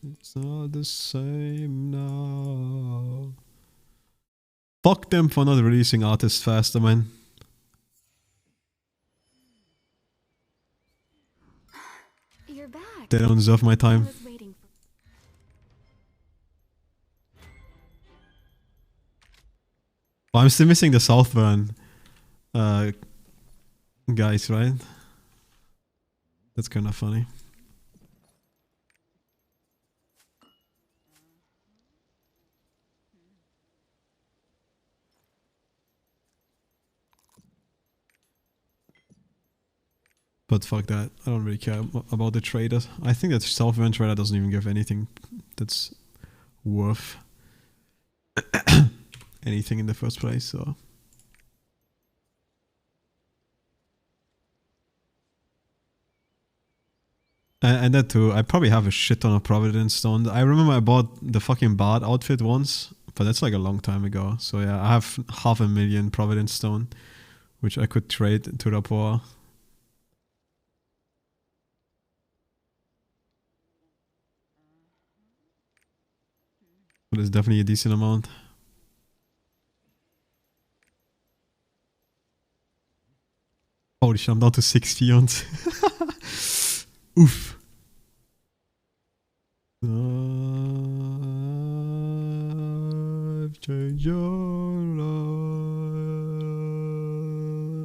It's not the same now. Fuck them for not releasing artists faster, man. You're back. They don't deserve my I time. was waiting for Oh, I'm still missing the Southburn guys, right? That's kind of funny. But fuck that. I don't really care about the traders. I think that Southburn trader doesn't even give anything that's worth anything in the first place, so. And that too, I probably have a shit ton of Providence Stone. I remember I bought the fucking Bard outfit once, but that's like a long time ago. So yeah, I have 500,000 Providence Stone, which I could trade to rapport. But it's definitely a decent amount. Holy shit, I'm down to 6 fions. Oof. I've changed your life.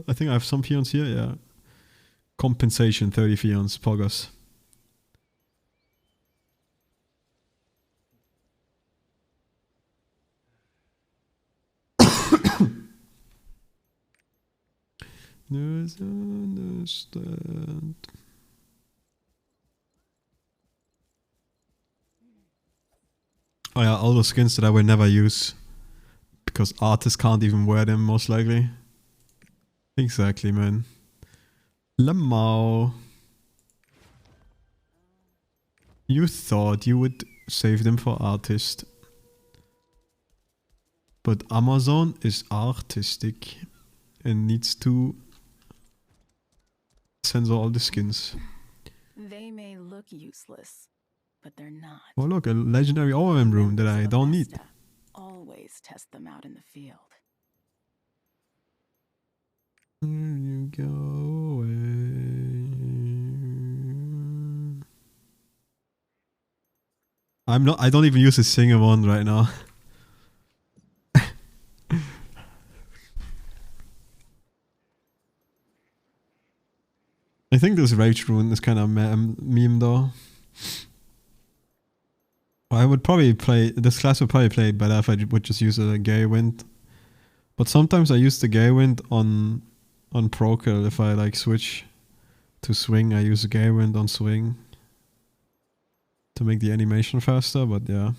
I think I have some fions here, yeah. Compensation, 30 fions, poggers. Understand. Oh yeah, all those skins that I will never use. because artists can't even wear them, most likely. Exactly, man. Lamau. You thought you would save them for artists. But Amazon is artistic and needs to censor all the skins. They may look useless, but they're not. Oh look, a legendary OM room that I don't need. Always test them out in the field. There you go away. I don't even use a singer one right now. I think this Rage Rune is kind of meme though. I would probably play, this class would probably play better if I would just use a Gay Wind. But sometimes I use the Gay Wind on Procul. If I like switch to Swing, I use a Gay Wind on Swing to make the animation faster, but yeah.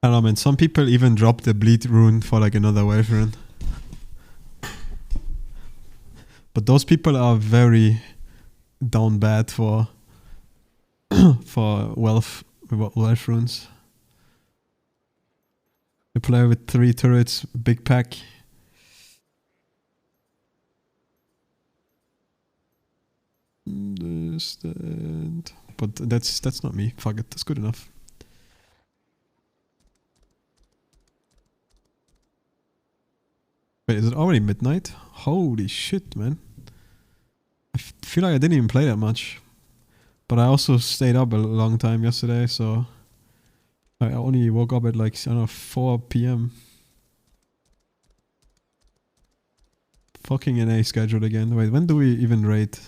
I don't know, man. Some people even drop the Bleed Rune for like another wave rune. But those people are very down bad for wealth runes. They play with 3 turrets, big pack. Understand. But that's not me. Fuck it, that's good enough. Wait, is it already midnight? Holy shit, man. I feel like I didn't even play that much. But I also stayed up a long time yesterday, so I only woke up at like, I don't know, 4 PM. Fucking NA scheduled again. Wait, when do we even raid?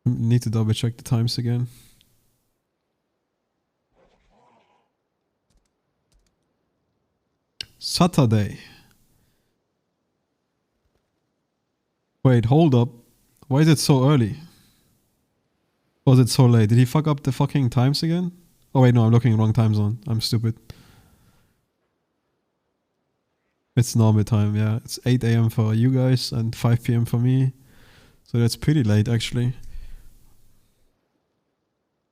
Need to double check the times again. Saturday. Wait, hold up. Why is it so early? Was it so late? Did he fuck up the fucking times again? Oh wait, no, I'm looking wrong time zone. I'm stupid. It's normal time, yeah. It's 8 AM for you guys and 5 PM for me. So that's pretty late actually.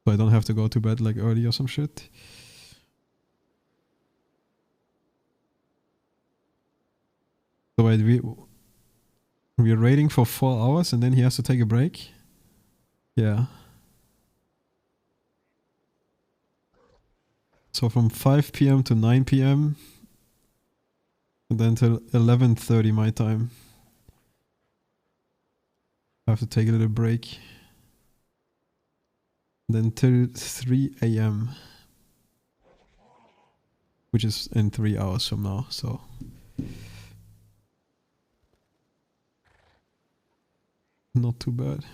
So I don't have to go to bed like early or some shit. So wait, we're raiding for 4 hours and then he has to take a break? Yeah. So from 5 PM to 9 PM and then till 11:30 my time. I have to take a little break. Then till 3 AM. Which is in 3 hours from now, so. Not too bad.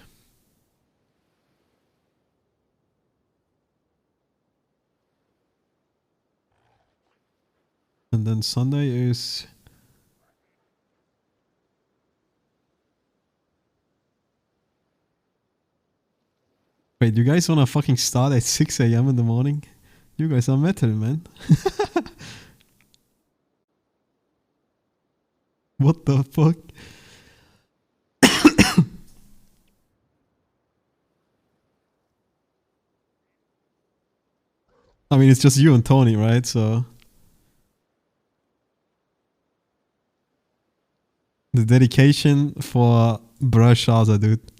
And then Sunday is... Wait, you guys wanna fucking start at 6 AM in the morning? You guys are metal, man. What the fuck? I mean, it's just you and Tony, right? So... The dedication for Brashaza, dude.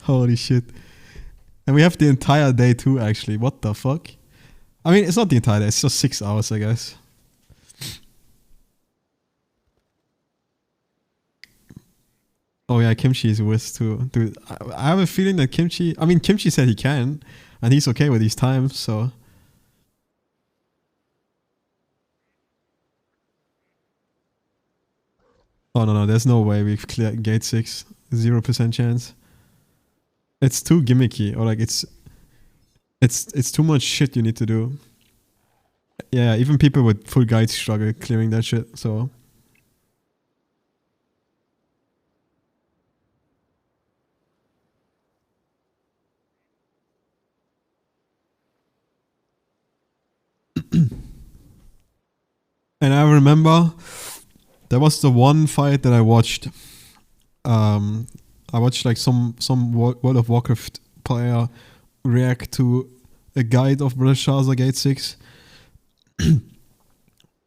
Holy shit. And we have the entire day too, actually. What the fuck? I mean, it's not the entire day. It's just 6 hours, I guess. Oh yeah, Kimchi is worse too. Dude, I have a feeling that Kimchi... I mean, Kimchi said he can. And he's okay with these times, so... Oh no, there's no way we've cleared gate 6. 0% chance. It's too gimmicky, or like it's too much shit you need to do. Yeah, even people with full guides struggle clearing that shit, so... And I remember there was the one fight that I watched. I watched like some World of Warcraft player react to a guide of Belshazzar Gate 6.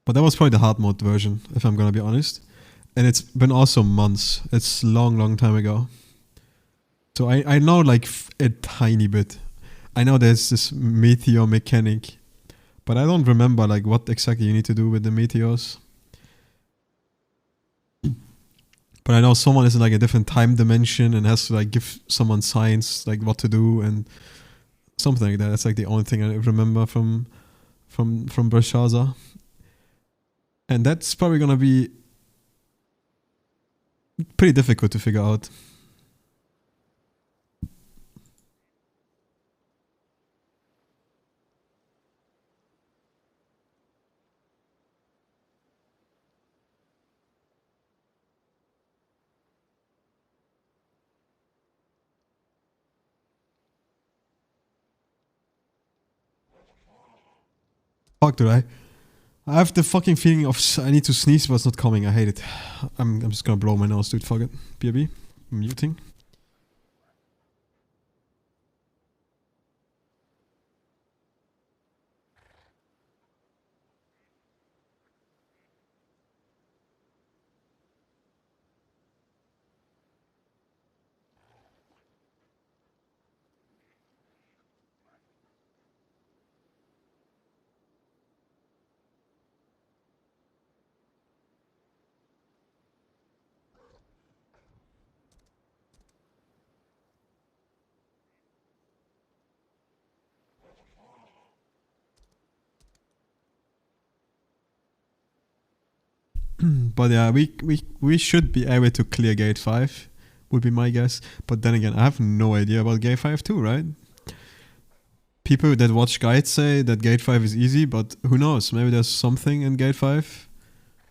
But that was probably the hard mode version, if I'm gonna be honest. And it's been also months. It's long time ago. So I know like a tiny bit. I know there's this meteor mechanic, but I don't remember like what exactly you need to do with the meteors. But I know someone is in like a different time dimension and has to like give someone signs like what to do and something like that. That's like the only thing I remember from Belshazzar. And that's probably gonna be pretty difficult to figure out. Fuck, dude, I have the fucking feeling of I need to sneeze, but it's not coming. I hate it. I'm just gonna blow my nose, dude. Fuck it. BRB. I'm muting. But yeah, we should be able to clear gate 5, would be my guess. But then again, I have no idea about gate 5 too, right? People that watch guides say that gate 5 is easy, but who knows? Maybe there's something in gate 5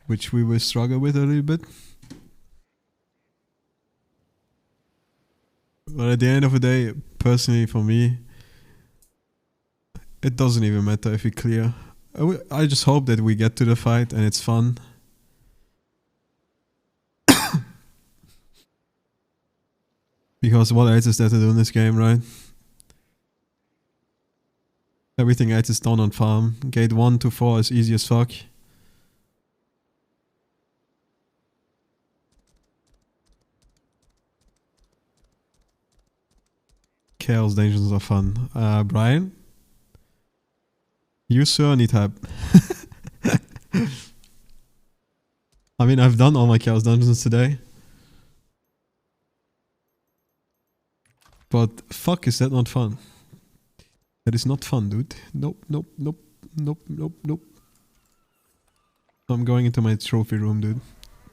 which we will struggle with a little bit. But at the end of the day, personally for me, it doesn't even matter if we clear. I just hope that we get to the fight and it's fun. Because what else is there to do in this game, right? Everything else is done on farm. Gate 1 to 4 is easy as fuck. Chaos dungeons are fun. Brian? You sir need help. I mean, I've done all my chaos dungeons today. But fuck, is that not fun? That is not fun, dude. Nope. I'm going into my trophy room, dude.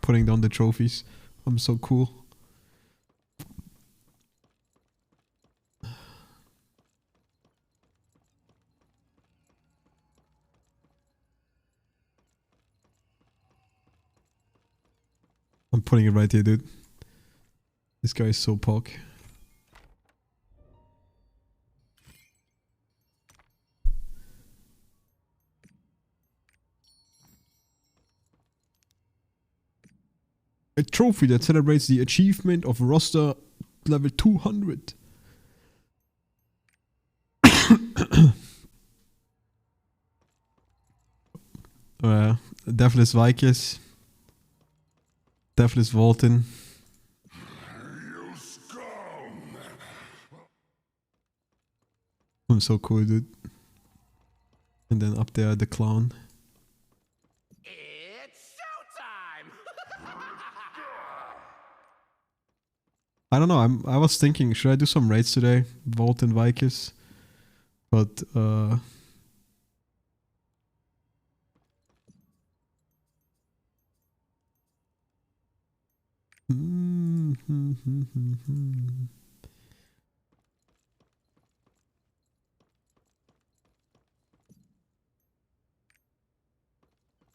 Putting down the trophies. I'm so cool. I'm putting it right here, dude. This guy is so pog. A trophy that celebrates the achievement of roster level 200. Deathless Vikings. Deathless Volton. I'm so cool, dude. And then up there, the clown. It's showtime! I don't know. I was thinking, should I do some raids today? Volt and Vikings. But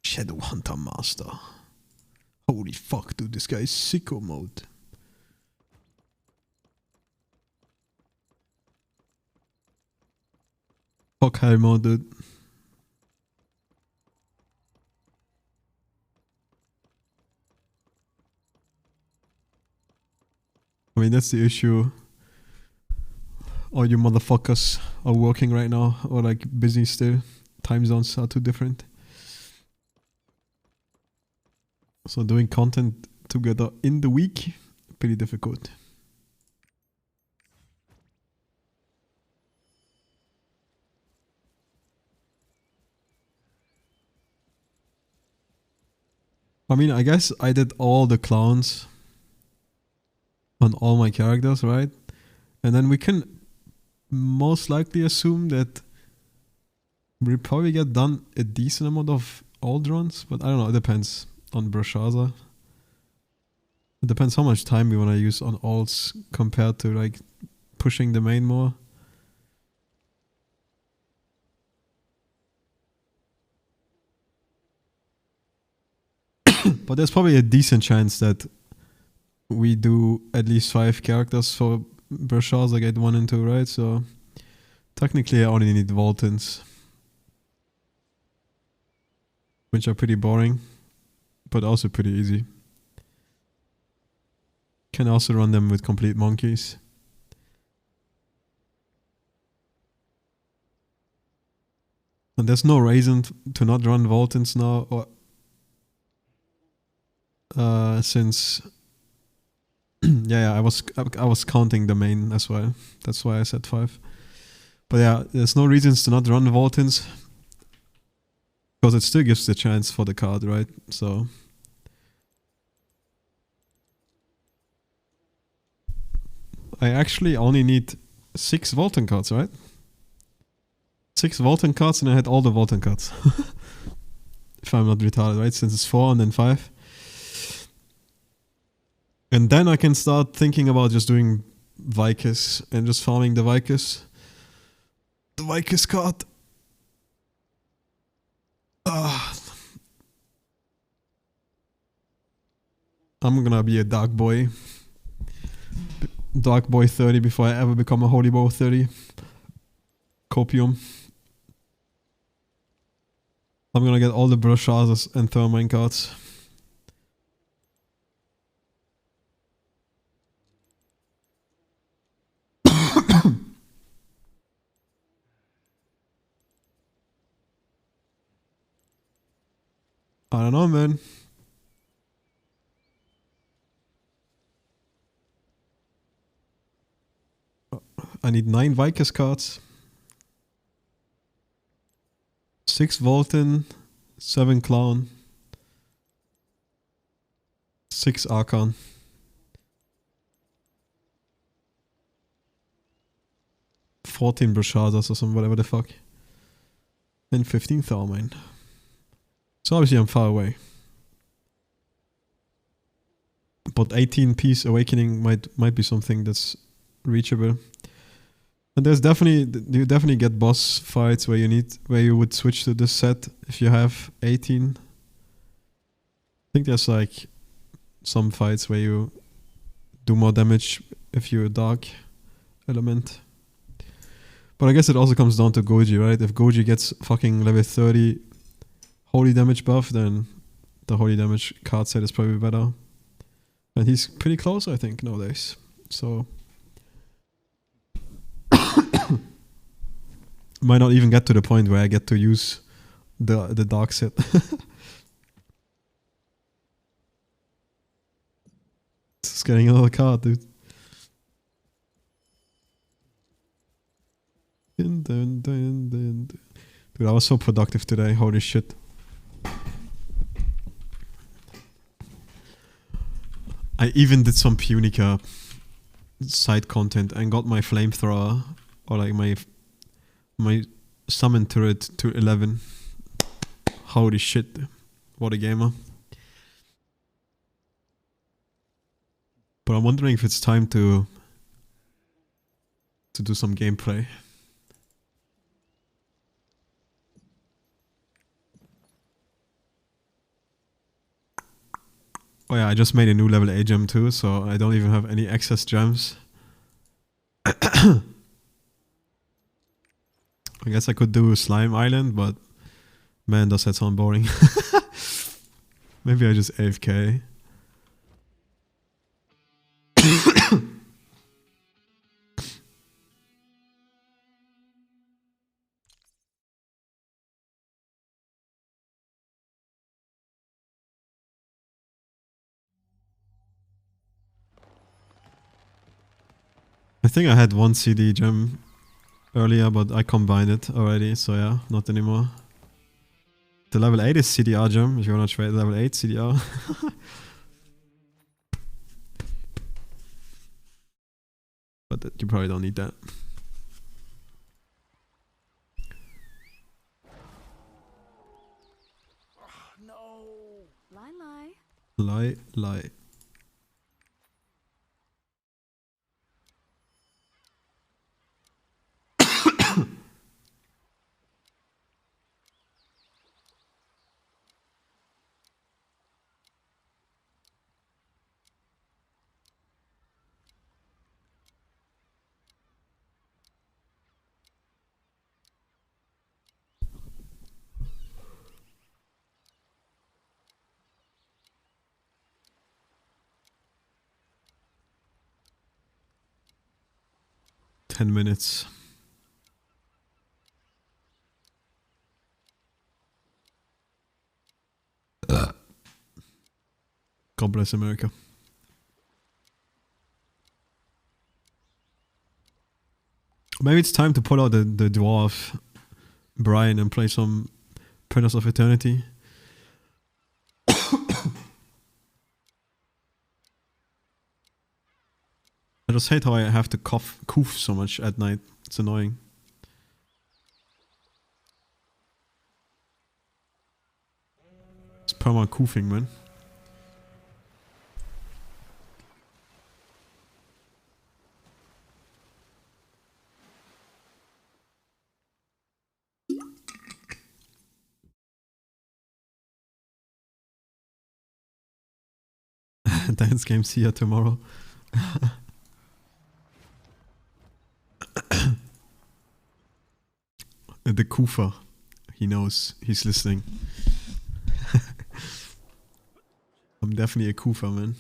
Shadow Hunter Master. Holy fuck, dude, this guy is sicko mode. Fuck hell mode, dude. I mean, that's the issue. All you motherfuckers are working right now, or like busy still. Time zones are too different. So doing content together in the week, pretty difficult. I mean, I guess I did all the clowns on all my characters, right? And then we can most likely assume that we'll probably get done a decent amount of old runs, but I don't know, it depends on Brashaza. It depends how much time we want to use on alts compared to like pushing the main more. But there's probably a decent chance that we do at least 5 characters for Brashaza Gate 1 and 2, right? So technically I only need Voltons, which are pretty boring, but also pretty easy. Can also run them with complete monkeys. And there's no reason to not run Voltons now, or since I was counting the main as well. That's why I said 5. But yeah, there's no reasons to not run Voltons, because it still gives the chance for the card, right? So I actually only need 6 Volton cards, right? 6 Volton cards and I had all the Volton cards. If I'm not retarded, right? Since it's 4 and then 5. And then I can start thinking about just doing Vicus and just farming the Vicus. The Vicus card. I'm gonna be a Dark Boy. Dark Boy 30 before I ever become a Holy Bow 30. Copium. I'm gonna get all the Brashazas and Thermine cards. I don't know, man. I need 9 Vicus cards. 6 Volton, 7 Clown, 6 Archon. 14 Brashazas or some whatever the fuck. And 15 Thalmine. So obviously I'm far away. But 18 Piece Awakening might be something that's reachable. And there's you definitely get boss fights where you would switch to this set if you have 18. I think there's like some fights where you do more damage if you're a dark element. But I guess it also comes down to Goji, right? If Goji gets fucking level 30 holy damage buff, then the holy damage card set is probably better. And he's pretty close, I think, nowadays. So might not even get to the point where I get to use the dark set. Just getting another card, dude. Dude, I was so productive today, holy shit. I even did some Punica side content and got my flamethrower, or like my summon turret to 11. Holy shit, what a gamer. But I'm wondering if it's time to do some gameplay. Oh yeah, I just made a new level A gem too, so I don't even have any excess gems. I guess I could do Slime Island, but man, does that sound boring. Maybe I just AFK. I think I had one CD gem earlier, but I combined it already, so yeah, not anymore. The level 8 is CDR gem, if you wanna trade level 8 CDR. But you probably don't need that. No. Lie. Lie. 10 minutes. God bless America. Maybe it's time to pull out the dwarf Brian and play some Pillars of Eternity. I just hate how I have to coof so much at night. It's annoying. It's perma coofing, man. Dance games here tomorrow. The Kufa. He knows. He's listening. I'm definitely a Kufa, man.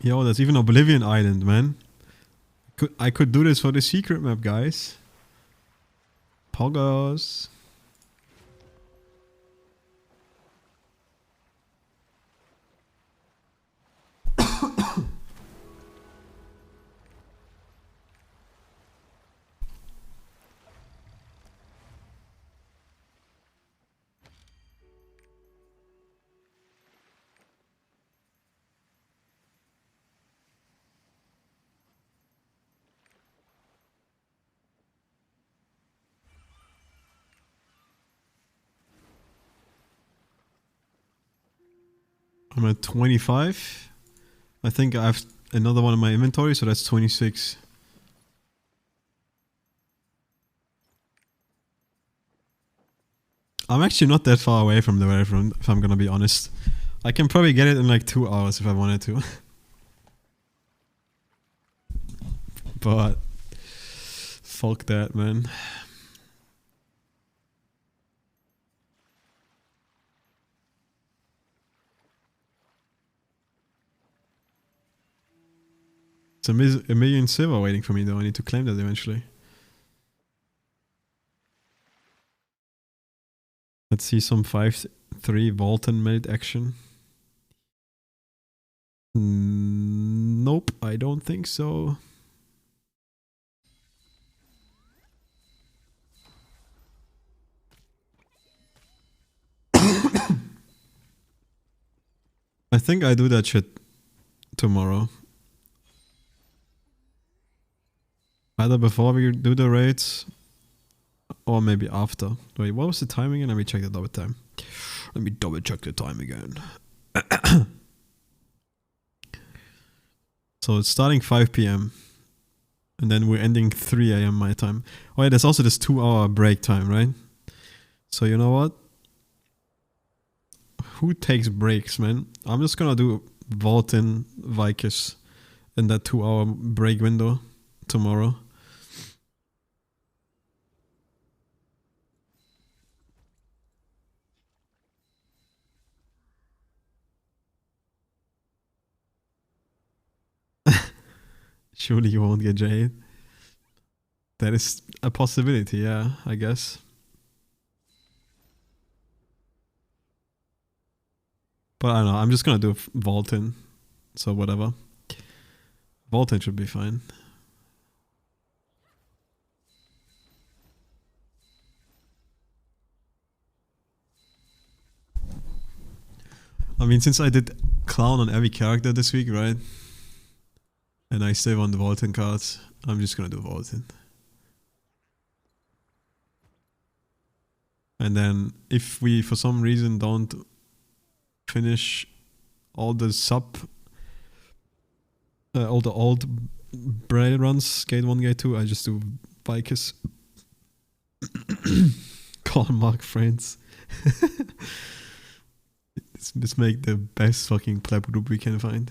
Yo, there's even Oblivion Island, man. I could do this for the secret map, guys. Poggers. I'm at 25. I think I have another one in my inventory, so that's 26. I'm actually not that far away from the waterfront, if I'm gonna be honest. I can probably get it in like 2 hours if I wanted to. But fuck that, man. It's a million silver waiting for me though. I need to claim that eventually. Let's see some 5-3 Volton meld action. Nope, I don't think so. I think I do that shit tomorrow. Either before we do the raids, or maybe after. Wait, what was the time again? Let me check the double time. Let me double check the time again. So it's starting 5 PM. And then we're ending 3 AM my time. Oh yeah, there's also this 2-hour break time, right? So you know what? Who takes breaks, man? I'm just gonna do Volton Vicus in that 2-hour break window tomorrow. Surely you won't get Jade. That is a possibility, yeah, I guess. But I don't know, I'm just gonna do Vaultin. So whatever. Vaultin should be fine. I mean, since I did Clown on every character this week, right? And I still want the Vaultin cards, I'm just gonna do Vaultin. And then if we for some reason don't finish all the all the old braille runs, Gate 1, Gate 2, I just do Vicus. Call Mark friends. Let's make the best fucking pleb group we can find.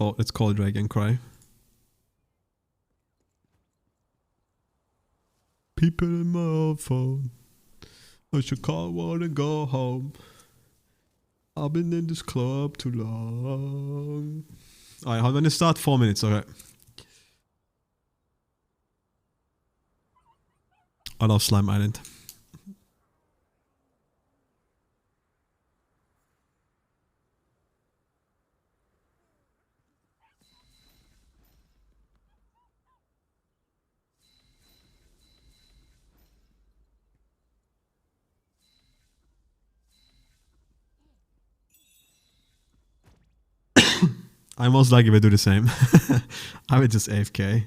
Oh, let's call Drag and Cry. People in my phone. I should call one and go home. I've been in this club too long. Alright, I'm gonna start 4 minutes, alright. I love Slime Island. I most likely would do the same. I would just AFK.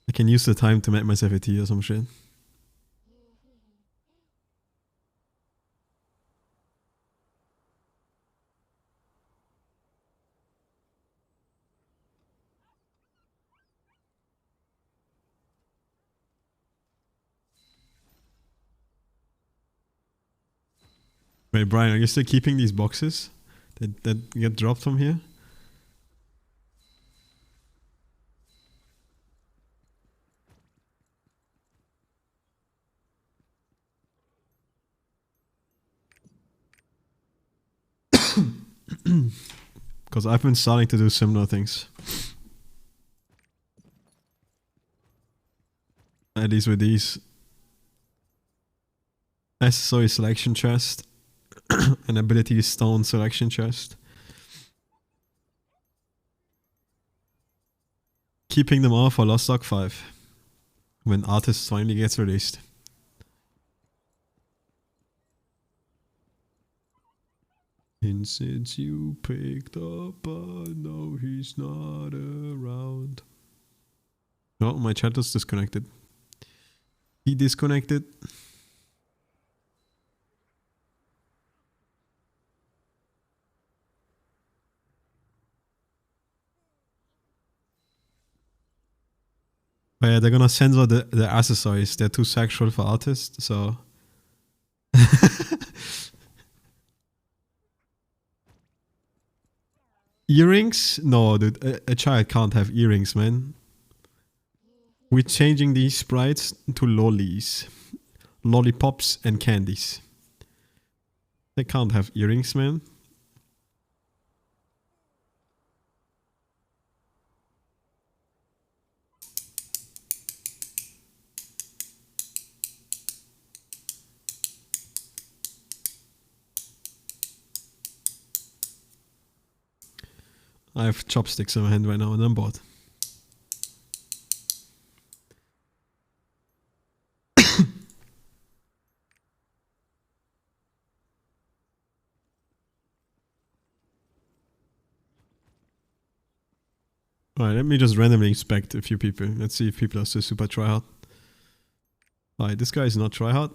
I can use the time to make myself a tea or some shit. Wait, Brian, are you still keeping these boxes that get dropped from here? Because I've been starting to do similar things. At least with these. Accessory selection chest. An ability stone selection chest. Keeping them all for Lost Ark 5. When Artist finally gets released. And since you picked up, I know he's not around. Oh, my chat was disconnected. He disconnected. But yeah, they're gonna censor the accessories. They're too sexual for artists, so... Earrings? No, dude. A child can't have earrings, man. We're changing these sprites to lollies. Lollipops and candies. They can't have earrings, man. I have chopsticks in my hand right now and I'm bored. Alright, let me just randomly inspect a few people. Let's see if people are still super tryhard. Alright, this guy is not tryhard.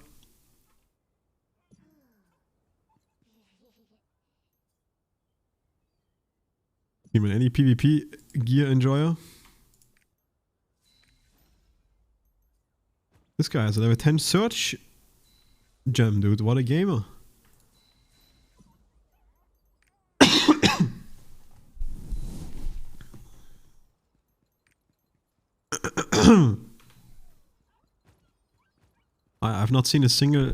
Even any PvP gear enjoyer? This guy has a level 10 search gem, dude. What a gamer. I've not seen a single...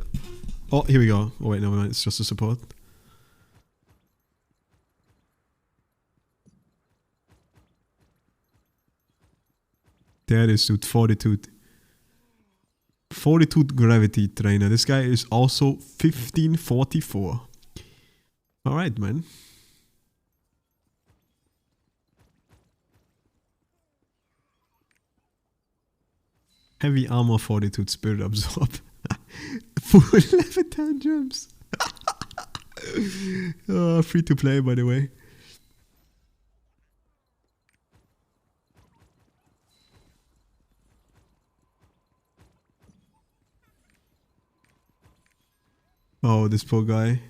Oh, here we go. Oh wait, no, it's just a support. There is, dude. Fortitude. Fortitude Gravity Trainer. This guy is also 1544. Alright, man. Heavy Armor Fortitude Spirit Absorb. Full level tantrums. Free to play, by the way. Oh, this poor guy.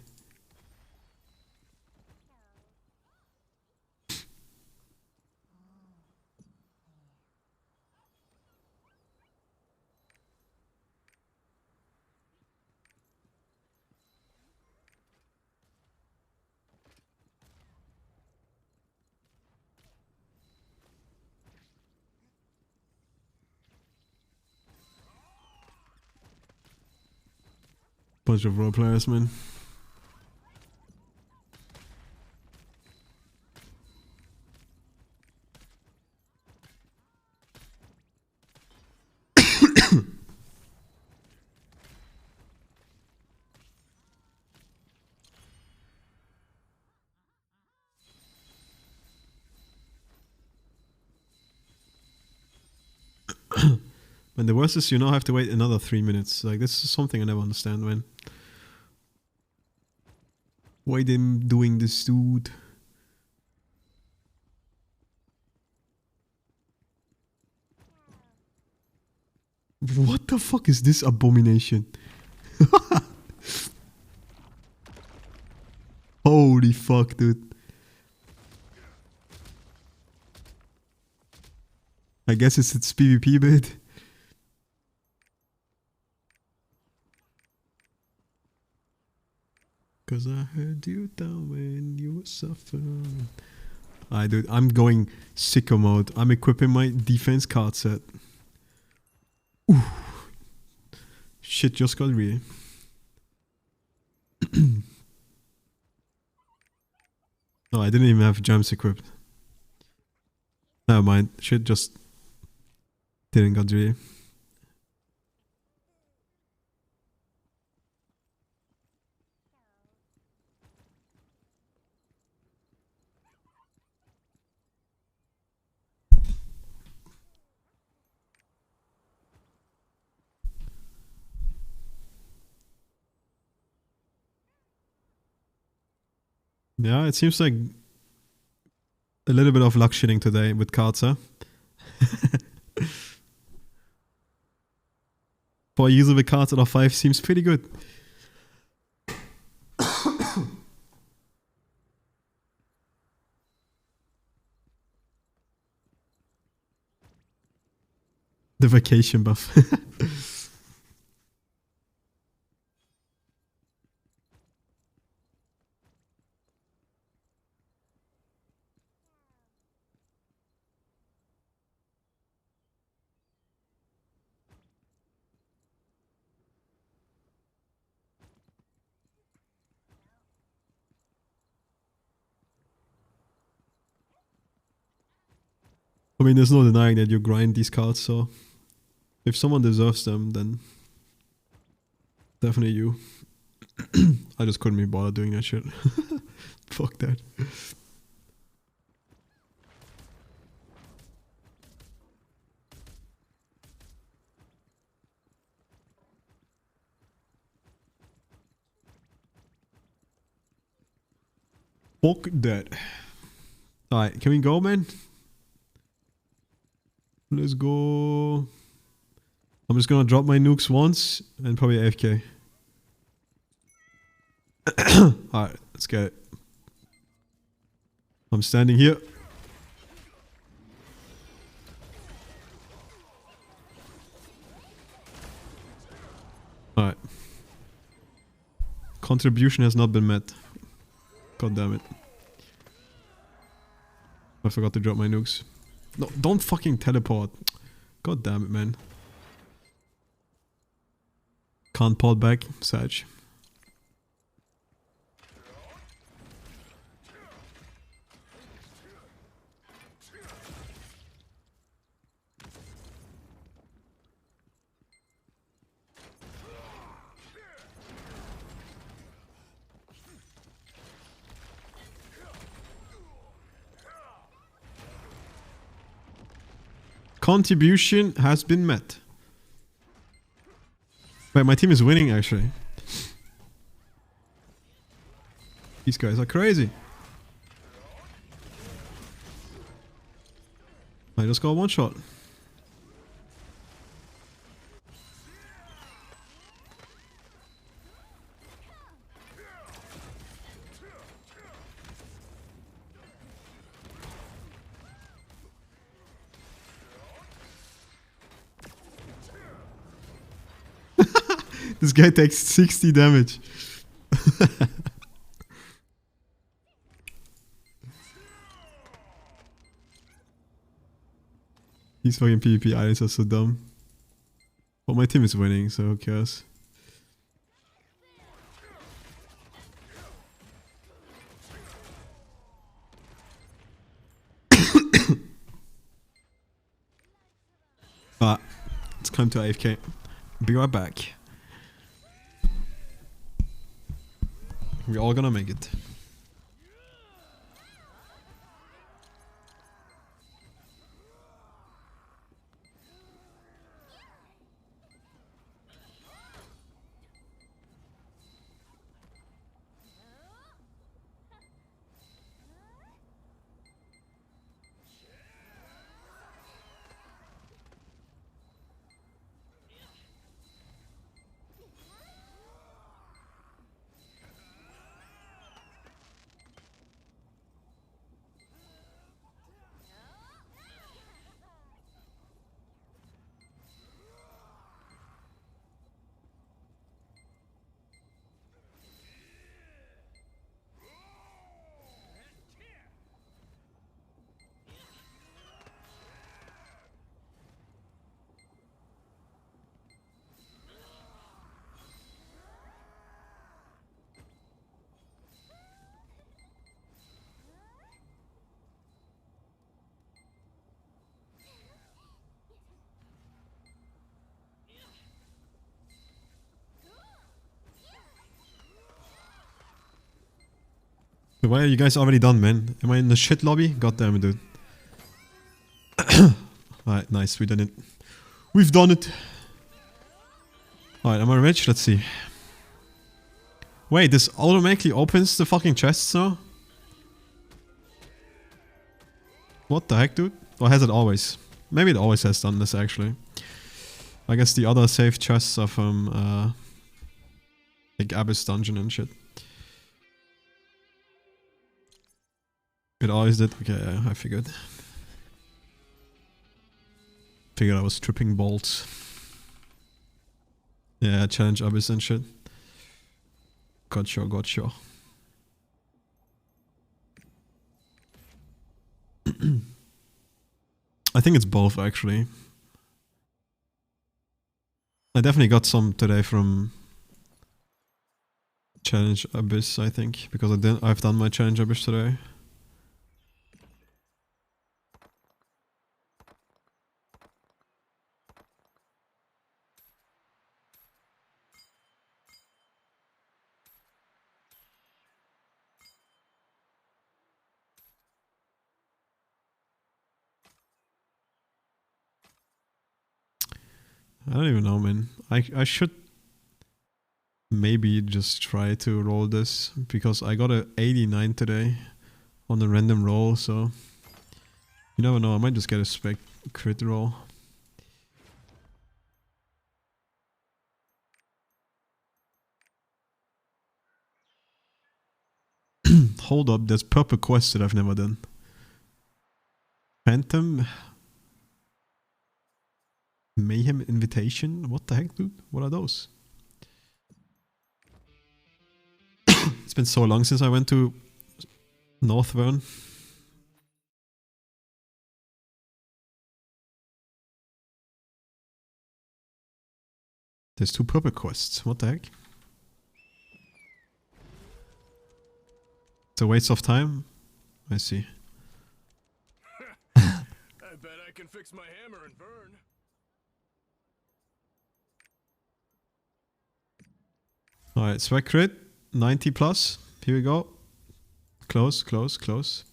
Bunch of role players, man. And the worst is you now have to wait another 3 minutes. Like, this is something I never understand, man. Why them doing this, dude? What the fuck is this abomination? Holy fuck, dude. I guess it's its PvP bit. Cause I heard you down when you were suffering. Alright, dude, I'm going sicko mode. I'm equipping my defense card set. Ooh. Shit just got real. Oh, I didn't even have gems equipped. Never mind. Shit just didn't got real. Yeah, it seems like a little bit of luck shitting today with cards, huh? For a user with cards out of 5 seems pretty good. The vacation buff. I mean, there's no denying that you grind these cards, so if someone deserves them, then definitely you. I just couldn't be bothered doing that shit. Fuck that. Fuck that. Alright, can we go, man? Let's go. I'm just gonna drop my nukes once and probably AFK. Alright, let's get it. I'm standing here. Alright. Contribution has not been met. God damn it. I forgot to drop my nukes. No, don't fucking teleport. God damn it, man. Can't port back. Sag. Contribution has been met. Wait, my team is winning actually. These guys are crazy. I just got one shot. This guy takes 60 damage. These fucking PvP islands are so dumb. But my team is winning, so who cares? It's time to AFK. Be right back. We're all gonna make it. Why are you guys already done, man? Am I in the shit lobby? God damn it, dude. Alright, nice, we done it. We've done it. Alright, am I rich? Let's see. Wait, this automatically opens the fucking chests now? What the heck, dude? Or has it always? Maybe it always has done this, actually. I guess the other safe chests are from, like Abyss Dungeon and shit. It always did? Okay, yeah, I figured. Figured I was tripping bolts. Yeah, challenge Abyss and shit. Gotcha, gotcha. I think it's both, actually. I definitely got some today from Challenge Abyss, I think, because I've done my Challenge Abyss today. I don't even know, man. I should maybe just try to roll this, because I got a 89 today on a random roll, so you never know, I might just get a spec crit roll. Hold up, there's purple quests that I've never done. Phantom Mayhem Invitation? What the heck, dude? What are those? It's been so long since I went to Northvern. There's 2 purple quests. What the heck? It's a waste of time? I see. I bet I can fix my hammer and burn. Alright, swag crit, 90 plus. Here we go. Close, close, close.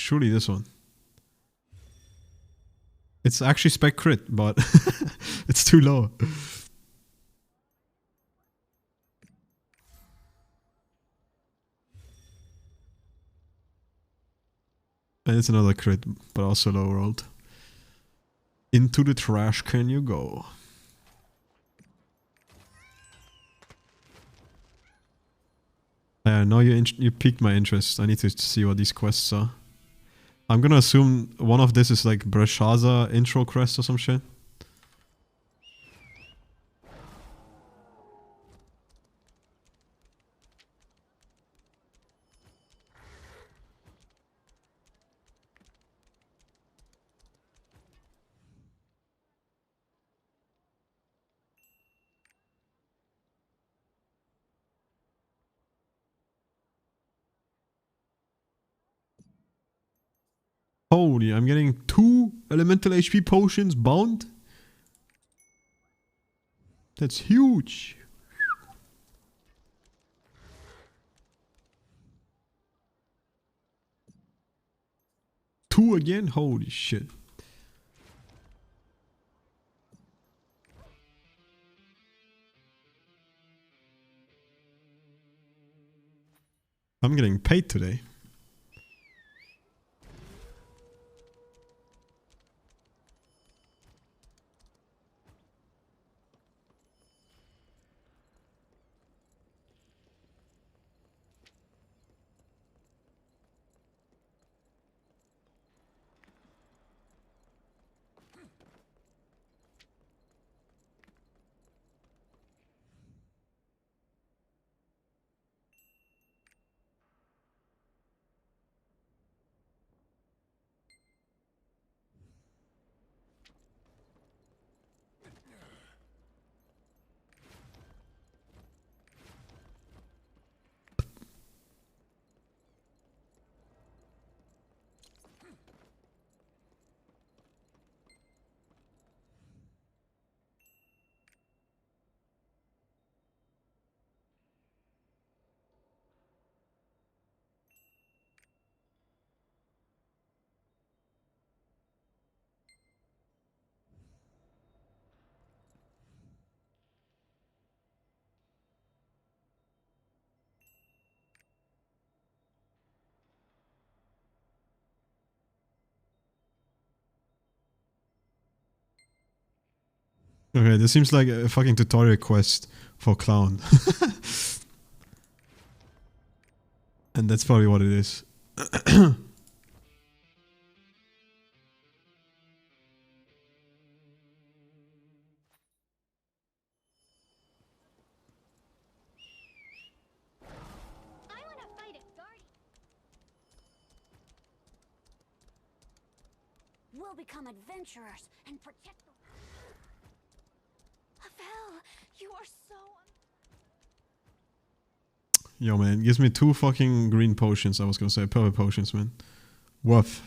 Surely this one. It's actually spec crit, but it's too low. And it's another crit, but also low rolled. Into the trash can you go? Now you piqued my interest. I need to see what these quests are. I'm gonna assume one of this is like Belshazzar intro quest or some shit. Holy, I'm getting 2 elemental HP potions bound. That's huge. Two again? Holy shit. I'm getting paid today. Okay, this seems like a fucking tutorial quest for Clown. And that's probably what it is. We'll become adventurers and protect the... Havel, you are so... Yo, man, it gives me 2 fucking green potions. I was gonna say purple potions, man. Woof.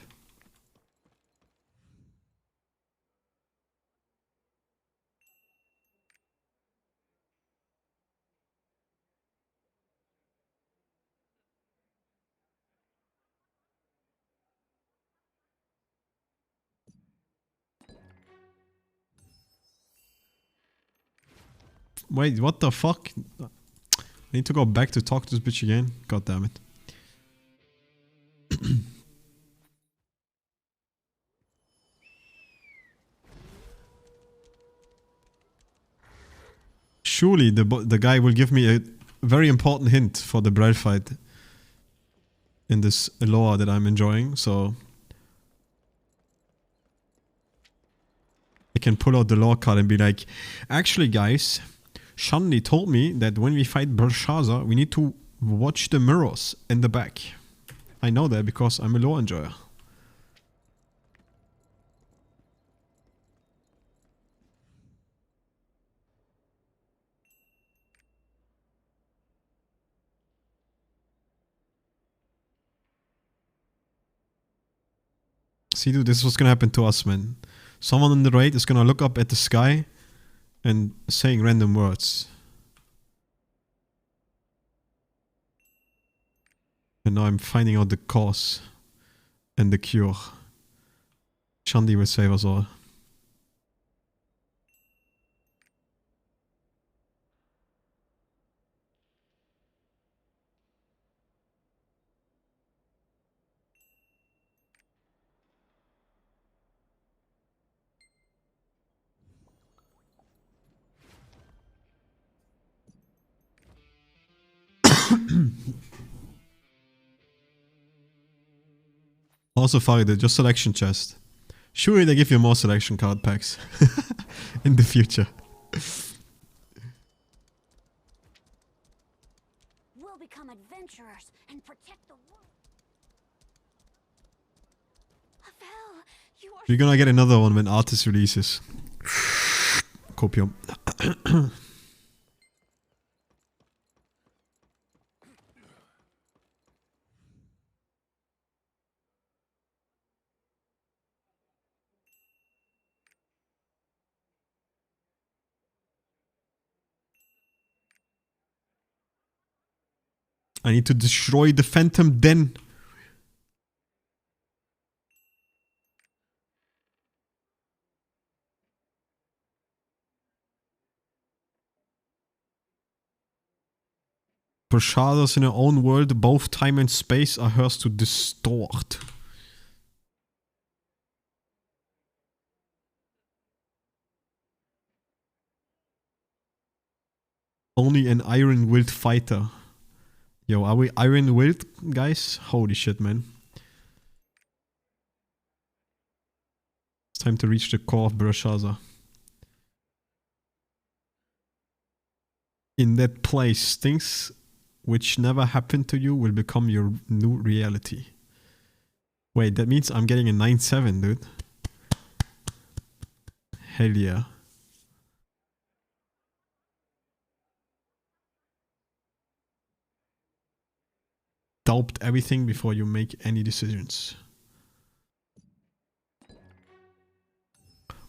Wait, what the fuck? I need to go back to talk to this bitch again. God damn it. Surely the guy will give me a very important hint for the bread fight in this lore that I'm enjoying, so I can pull out the lore card and be like, actually guys, Shanli told me that when we fight Belshazzar, we need to watch the mirrors in the back. I know that because I'm a lore enjoyer. See, dude, this is what's gonna happen to us, man. Someone in the raid is gonna look up at the sky and saying random words. And now I'm finding out the cause. and the cure. Chandi will save us all. Also, Farid, just selection chest. Surely they give you more selection card packs in the future. We'll become adventurers and protect the world. Havel, you are We're gonna get another one when Artist releases. Copium. I need to destroy the Phantom Den. Prashadas in her own world, both time and space are hers to distort. Only an iron-willed fighter. Yo, are we iron-willed, guys? Holy shit, man. It's time to reach the core of Brashaza. In that place, things which never happened to you will become your new reality. Wait, that means I'm getting a 9-7, dude. Hell yeah. Doubt everything before you make any decisions.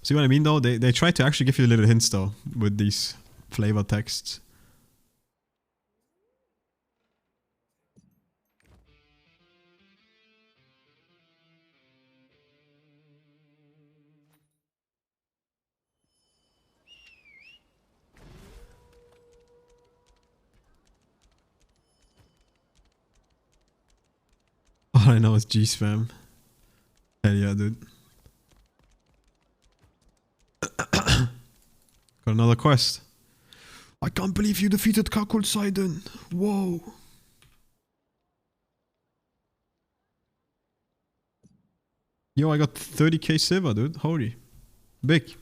See what I mean though? They try to actually give you little hints though with these flavor texts. All I know is G-Spam. Hell yeah, dude. Got another quest. I can't believe you defeated Kakul Sidon. Whoa. Yo, I got 30k silver, dude. Holy. Big.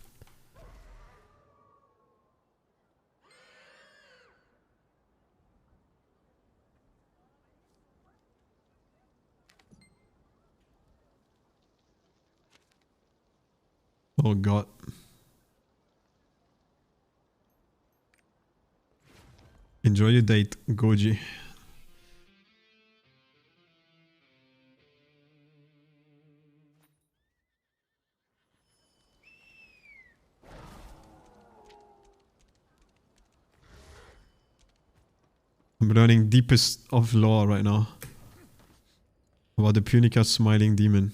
Oh god. Enjoy your date, Goji. I'm learning deepest of lore right now. About the Punica smiling demon.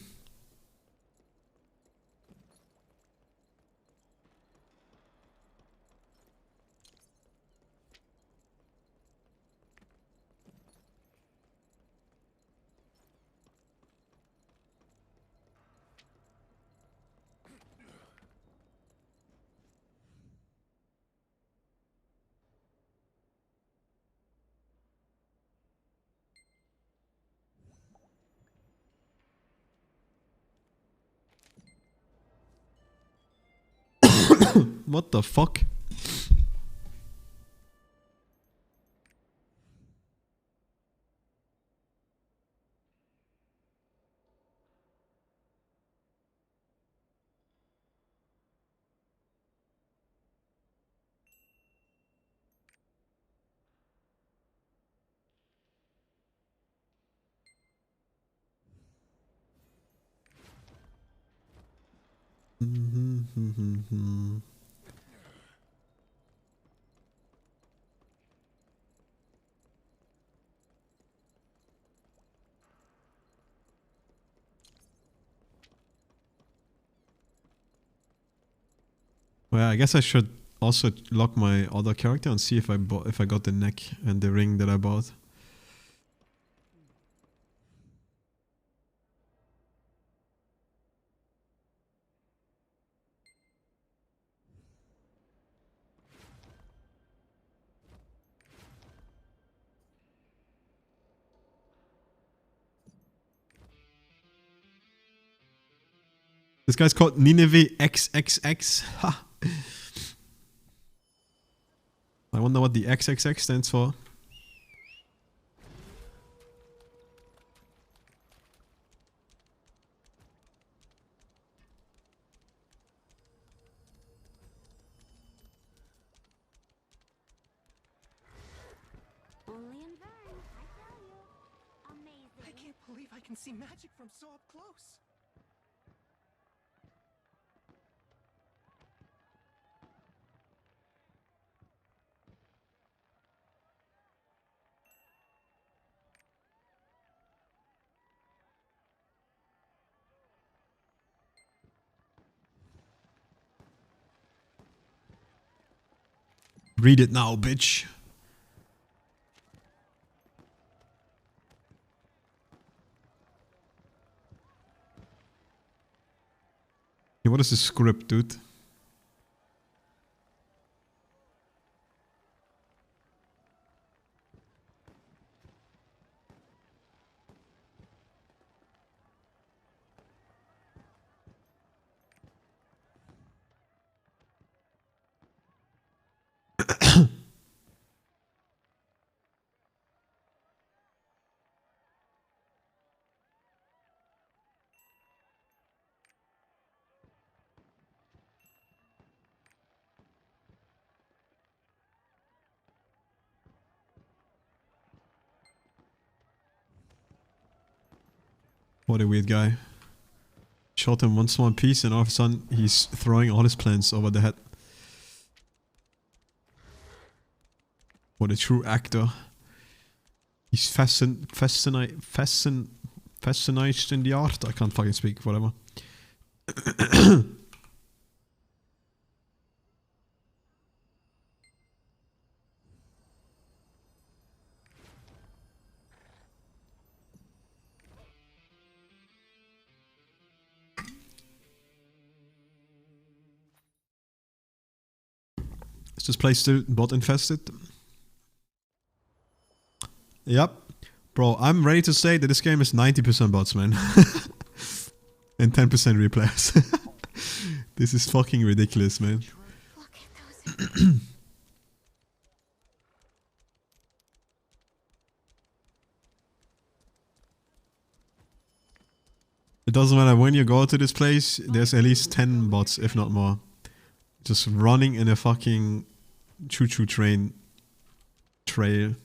What the fuck? Well, I guess I should also lock my other character and see if I got the neck and the ring that I bought. This guy's called Nineveh XXX. Ha! I wonder what the XXX stands for. Only in Vern, I tell you. Amazing. I can't believe I can see magic from so up close. Read it now, bitch. Hey, what is the script, dude? What a weird guy. Shot him one small piece and all of a sudden he's throwing all his plans over the head. What a true actor. He's fascinated in the art. I can't fucking speak, whatever. Is this place still bot infested? Yep. Bro, I'm ready to say that this game is 90% bots, man. And 10% replayers. This is fucking ridiculous, man. Look at those. It doesn't matter when you go to this place, there's at least 10 bots, if not more. Just running in a fucking choo-choo train trail.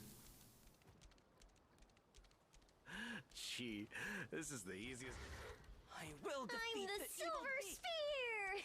Gee, this is the easiest. I will defeat I'm the evil silver beast. spear!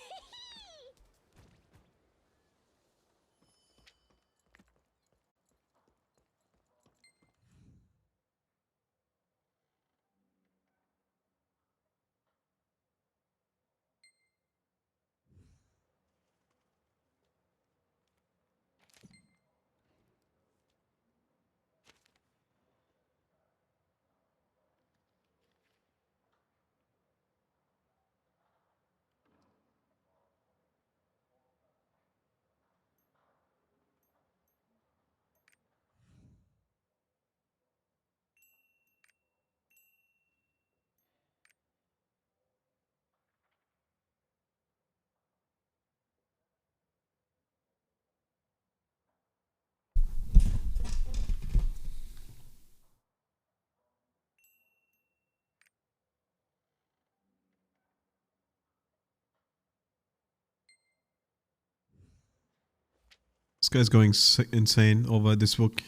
This guy's going insane over this book.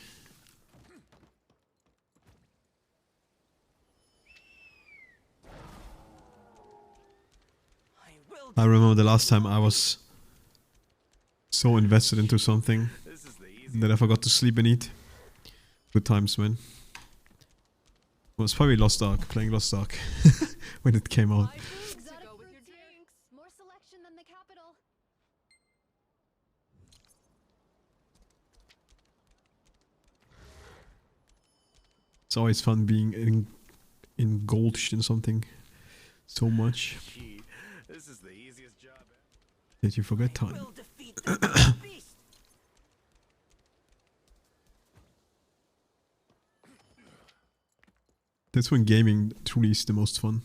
I remember the last time I was so invested into something This is the easiest. that I forgot to sleep and eat. Good times, man. It was probably Lost Ark, playing Lost Ark when it came out. More selection than the capital. It's always fun being indulged in something so much. Gee, this is the easiest job ever. Did you forget time? Will defeat the beast. That's when gaming truly is the most fun.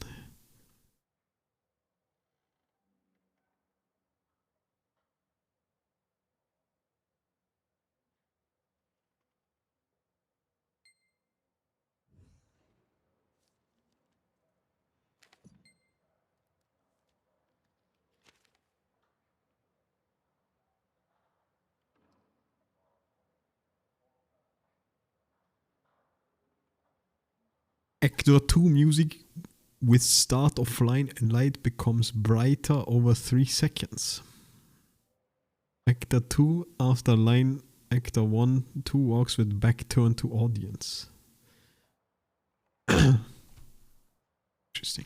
Actor 2 music with start of line and light becomes brighter over 3 seconds. Actor 2 after line actor 1 2 walks with back turned to audience. Interesting.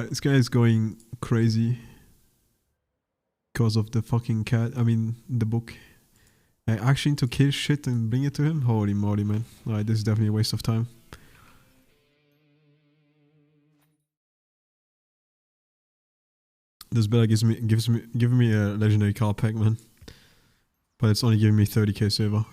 This guy is going crazy because of the fucking cat. I mean, the book. I actually need to kill shit and bring it to him? Holy moly, man. Alright, this is definitely a waste of time. This better gives me a legendary card pack, man. But it's only giving me 30k silver.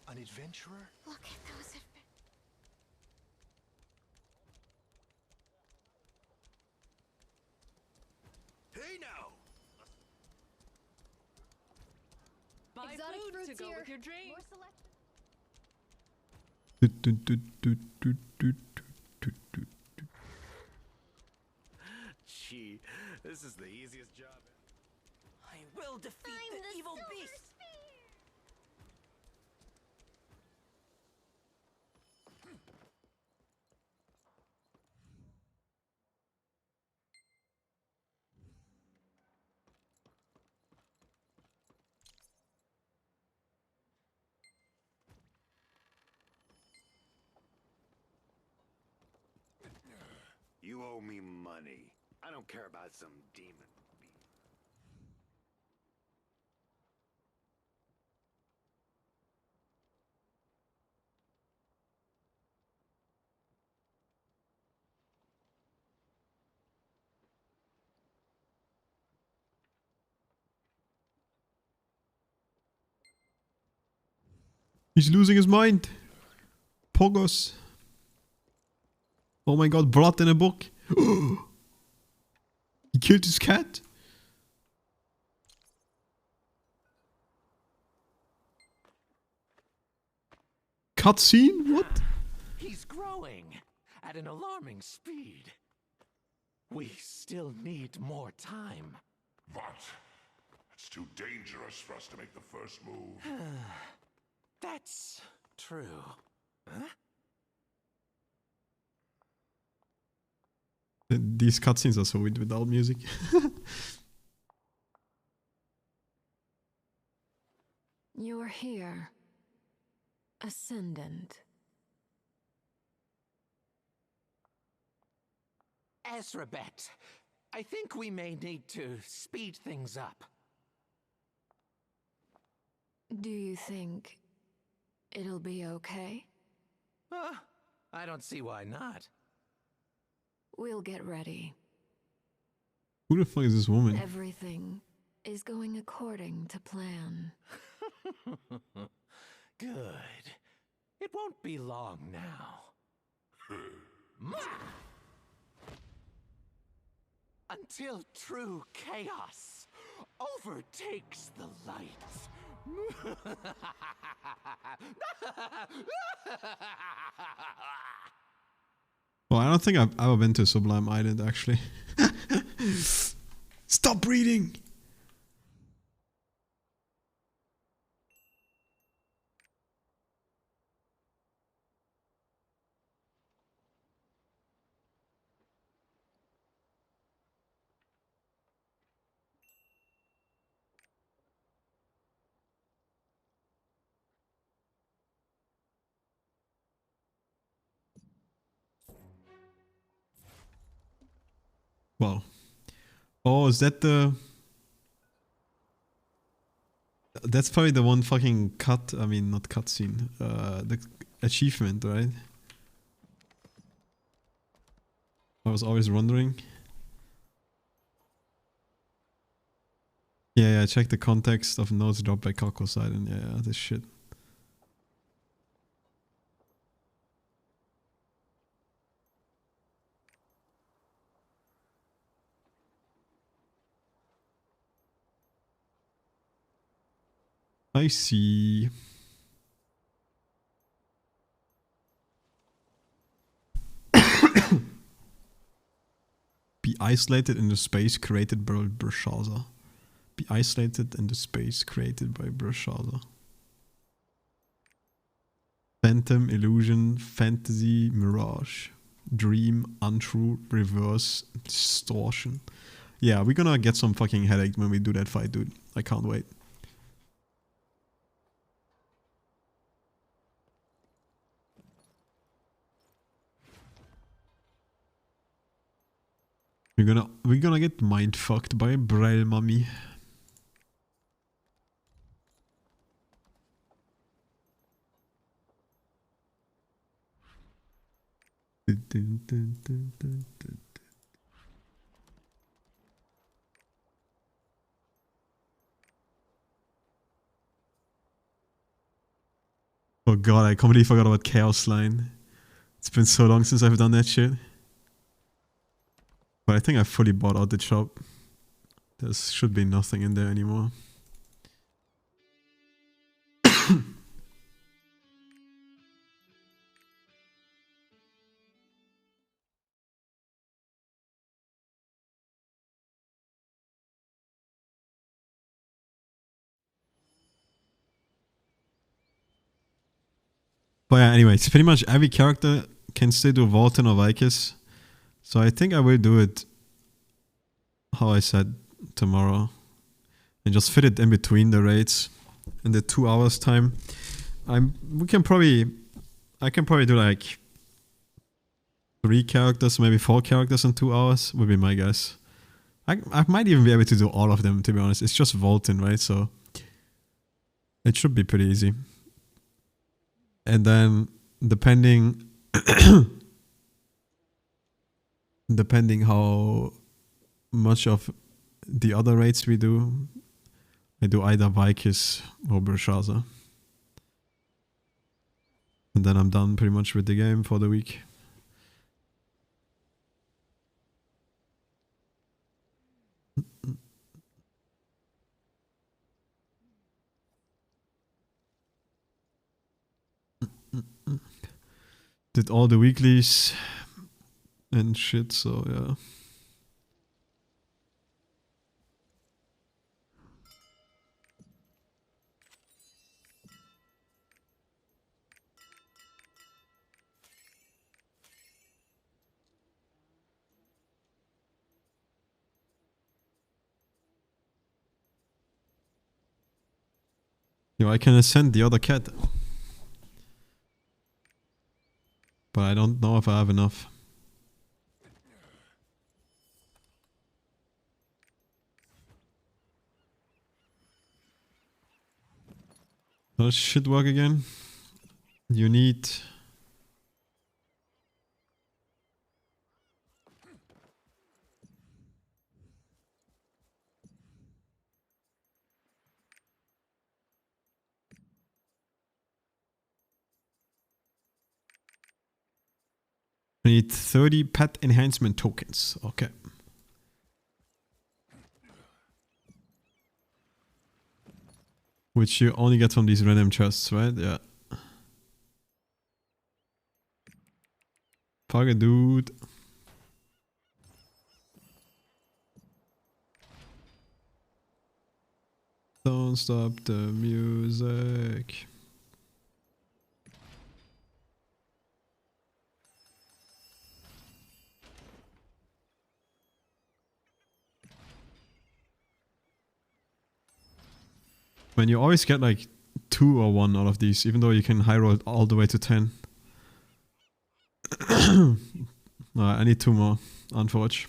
An adventurer? Look at those. Hey now! Buy Exotic food fruits to go here. with your drink. More select. Gee, this is the easiest job ever. I will defeat the evil beast. You owe me money. I don't care about some demon. He's losing his mind. Poggers. Oh my god, blood in a book. He killed his cat. Cutscene? What? He's growing at an alarming speed. We still need more time. But it's too dangerous for us to make the first move. That's true. Huh? These cutscenes are so weird without music. You're here. Ascendant. Ezrabet, I think we may need to speed things up. Do you think it'll be okay? I don't see why not. We'll get ready. Who the fuck is this woman? Everything is going according to plan. Good. It won't be long now. Until true chaos overtakes the light. Well, I don't think I've ever been to Sublime Island, actually. Stop reading! Wow. Oh, is that the... That's probably the one fucking cut, I mean, not cutscene, the achievement, right? I was always wondering. Yeah, check the context of notes dropped by Cockles Island. Yeah, this shit. I see. Be isolated in the space created by Belshazzar. Be isolated in the space created by Belshazzar. Phantom, illusion, fantasy, mirage. Dream, untrue, reverse, distortion. Yeah, we're gonna get some fucking headache when we do that fight, dude. I can't wait. We're gonna get mind fucked by Braille Mummy. Oh god, I completely forgot about Chaos Line. It's been so long since I've done that shit. But I think I fully bought out the shop. There should be nothing in there anymore. But yeah, anyways, pretty much every character can still do Volton or Vicus. So I think I will do it how I said, tomorrow. And just fit it in between the raids in the 2 hours time. I can probably do like 3 characters, maybe 4 characters in 2 hours would be my guess. I might even be able to do all of them, to be honest. It's just Volton, right? So it should be pretty easy. And then depending how much of the other raids we do, I do either Vicus or Belshazzar. And then I'm done pretty much with the game for the week. Did all the weeklies and shit, so yeah. Yo, I can ascend the other cat. But I don't know if I have enough. Does shit work again? You need... I need 30 pet enhancement tokens. Okay. Which you only get from these random chests, right? Yeah. Fuck it, dude. Don't stop the music. Man, you always get like 2 or 1 out of these, even though you can high roll it all the way to 10. I need 2 more, unfortunately.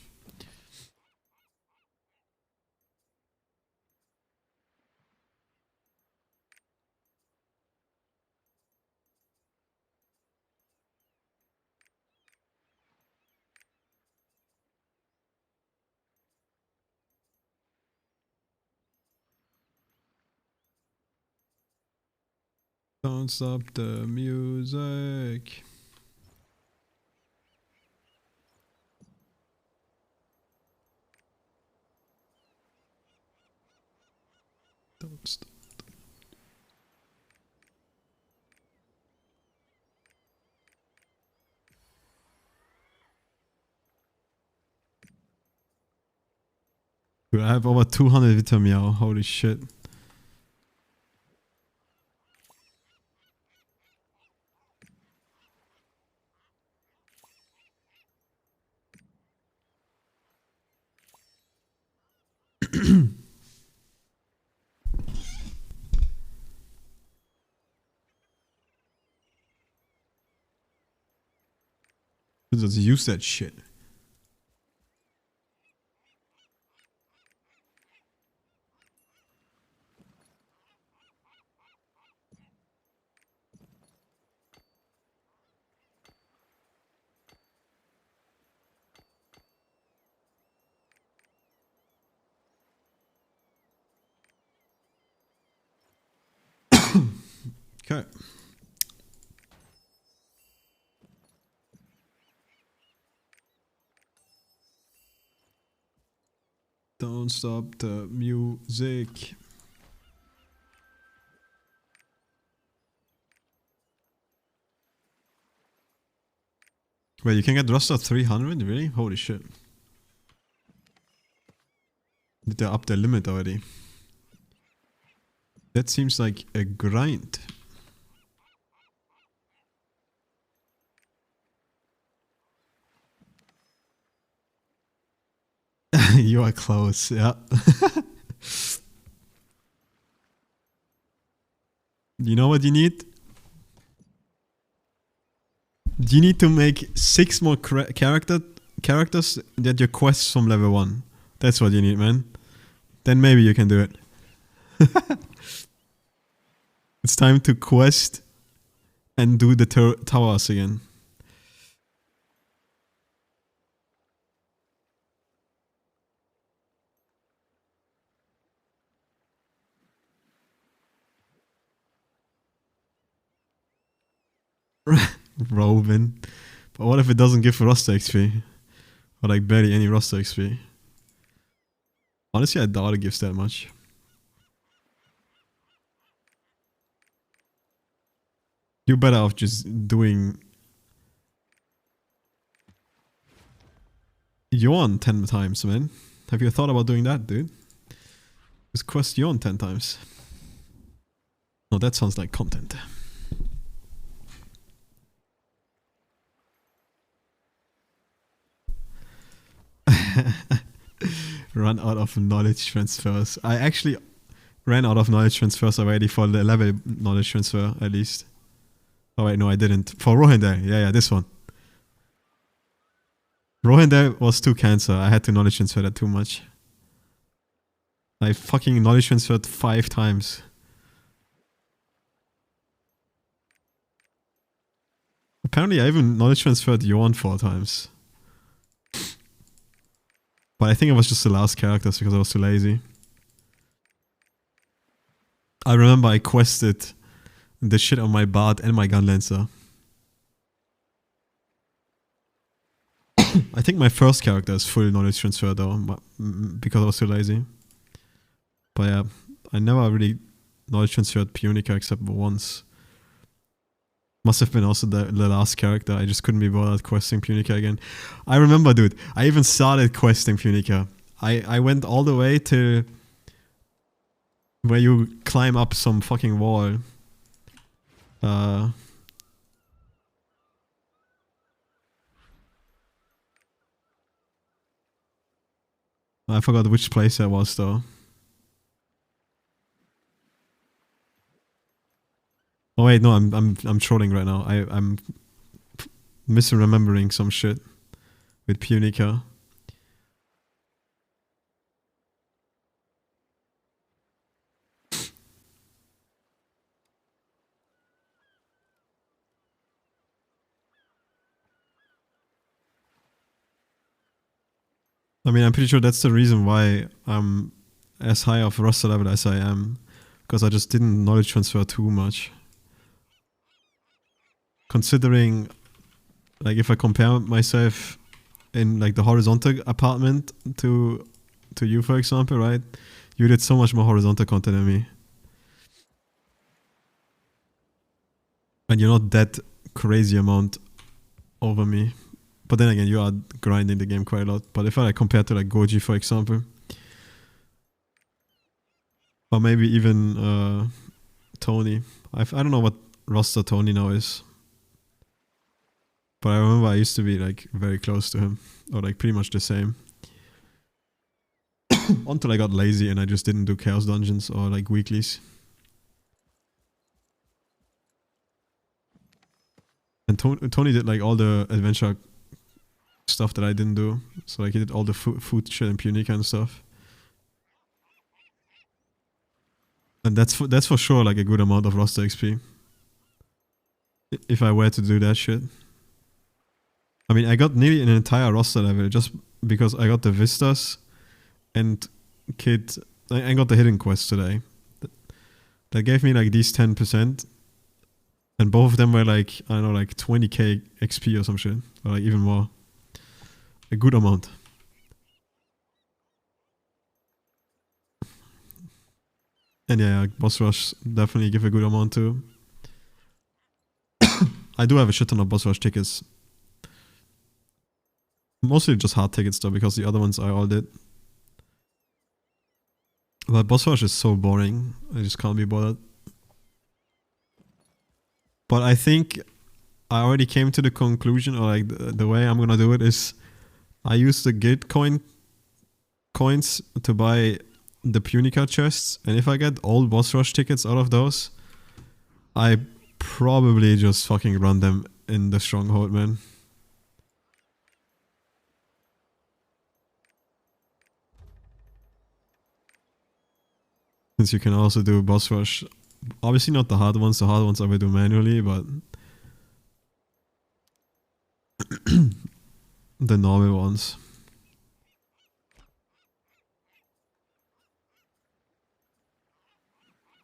Don't stop the music. Don't stop. Dude, I have over 200 vitamin. Holy shit. Just use that shit. Okay. Don't stop the music. Wait, you can get Rust at 300? Really? Holy shit. Did they up the limit already? That seems like a grind. You are close, yeah. You know what you need? You need to make 6 more characters that your quests from level 1. That's what you need, man. Then maybe you can do it. It's time to quest and do the towers again. Robin. But what if it doesn't give roster XP? Or like barely any roster XP? Honestly, I doubt it gives that much. You're better off just doing Yawn 10 times, man. Have you thought about doing that, dude? Just quest Yawn 10 times. No, that sounds like content. Run out of knowledge transfers. I actually ran out of knowledge transfers already for the level knowledge transfer, at least. Oh wait, no, I didn't. For Rohinder, yeah, this one. Rohinder was too cancer. I had to knowledge transfer that too much. I fucking knowledge transferred 5 times. Apparently I even knowledge transferred Yorn 4 times. But I think it was just the last characters because I was too lazy. I remember I quested the shit on my Bard and my Gunlancer. I think my first character is full knowledge transfer though, because I was too lazy. But yeah, I never really knowledge transferred Punica except once. Must have been also the last character. I just couldn't be bothered questing Punica again. I remember, dude, I even started questing Punica. I went all the way to where you climb up some fucking wall. I forgot which place I was though. Oh wait, no, I'm trolling right now. I'm misremembering some shit with Punica. I mean, I'm pretty sure that's the reason why I'm as high of roster level as I am. Because I just didn't knowledge transfer too much. Considering, like, if I compare myself in, like, the horizontal apartment to you, for example, right? You did so much more horizontal content than me. And you're not that crazy amount over me. But then again, you are grinding the game quite a lot. But if I like, compare to like Goji, for example, or maybe even Tony. I don't know what roster Tony now is. But I remember I used to be like very close to him. Or like pretty much the same. Until I got lazy and I just didn't do Chaos Dungeons or like weeklies. And Tony did like all the adventure stuff that I didn't do. So like he did all the food shit and Punica and stuff. And that's for sure like a good amount of roster XP. If I were to do that shit. I mean, I got nearly an entire roster level just because I got the Vistas and I got the hidden quest today. That gave me like these 10%. And both of them were like, I don't know, like 20k XP or some shit. Or like even more. A good amount. And yeah, boss rush definitely give a good amount too. I do have a shit ton of boss rush tickets. Mostly just hard tickets though, because the other ones I all did. But boss rush is so boring. I just can't be bothered. But I think I already came to the conclusion, or like the way I'm gonna do it is I use the guild coins to buy the Punica chests, and if I get all boss rush tickets out of those, I probably just fucking run them in the stronghold, man. Since you can also do boss rush, obviously not the hard ones I will do manually, but the normal ones.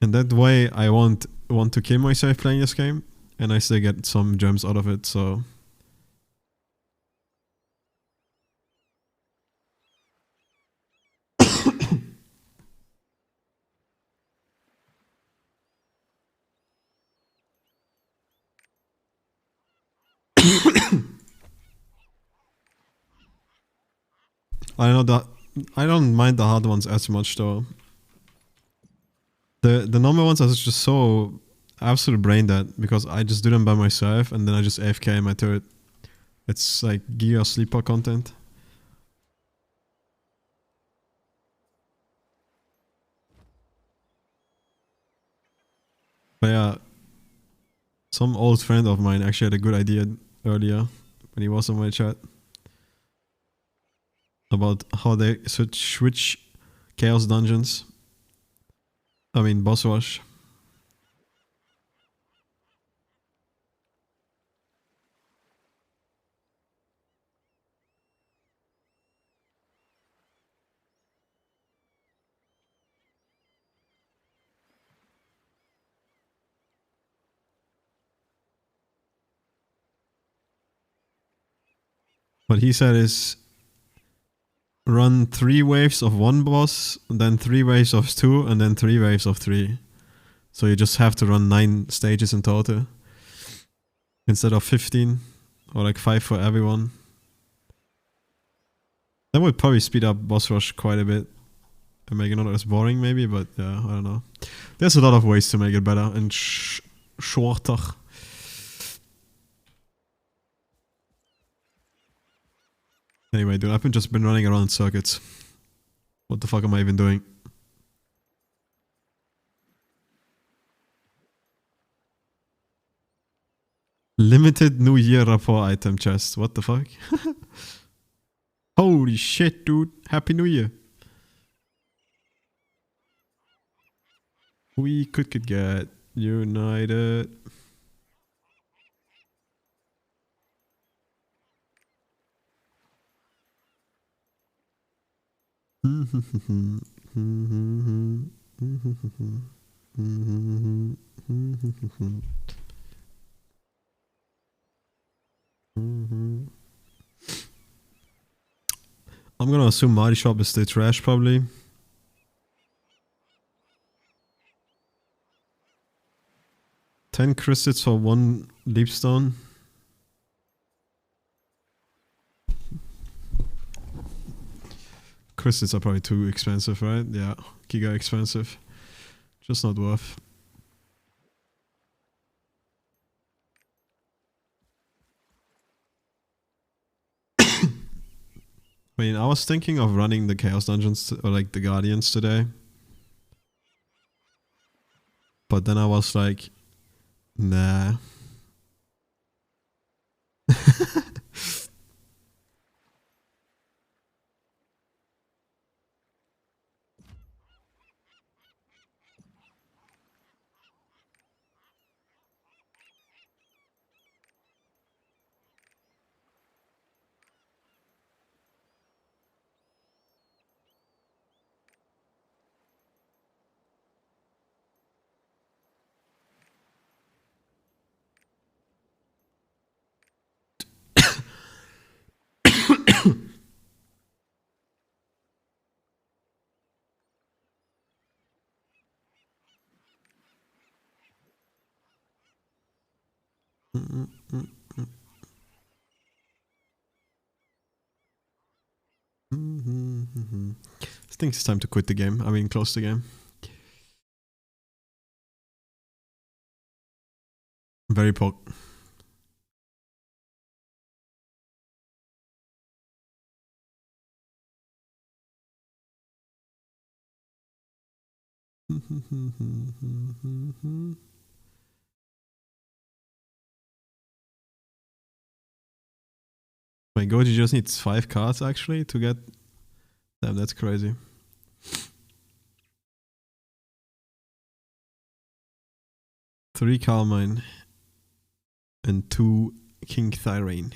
And that way I won't want to kill myself playing this game, and I still get some gems out of it, so... I know that I don't mind the hard ones as much though. The normal ones are just so absolute brain dead because I just do them by myself and then I just AFK in my turret. It's like gear sleeper content. But yeah, some old friend of mine actually had a good idea earlier when he was on my chat about how they switch chaos dungeons. I mean boss rush. What he said is run 3 waves of 1 boss, then 3 waves of 2, and then 3 waves of 3. So you just have to run 9 stages in total instead of 15, or like 5 for everyone. That would probably speed up boss rush quite a bit and make it not as boring maybe, but yeah, I don't know. There's a lot of ways to make it better and shorter. Anyway, dude, I've just been running around circuits. What the fuck am I even doing? Limited New Year rapport item chest. What the fuck? Holy shit, dude. Happy New Year. We could get united. I'm gonna assume Mighty Shop is still trash, probably. $10 crystals for 1 leapstone. Crystals are probably too expensive, right? Yeah, giga expensive. Just not worth. I mean, I was thinking of running the Chaos Dungeons, or like the Guardians today. But then I was like, nah. I think it's time to quit the game. I mean, close the game. Very pog. My Goji just needs 5 cards actually to get. Damn, that's crazy. Three Carmine and 2 King Thyrane.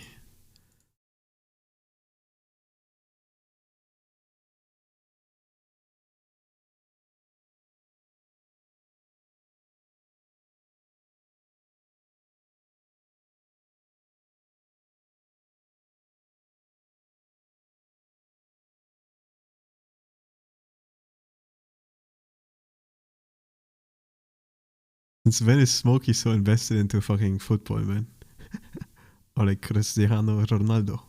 Since when is Smokey so invested into fucking football, man? Or like Cristiano Ronaldo?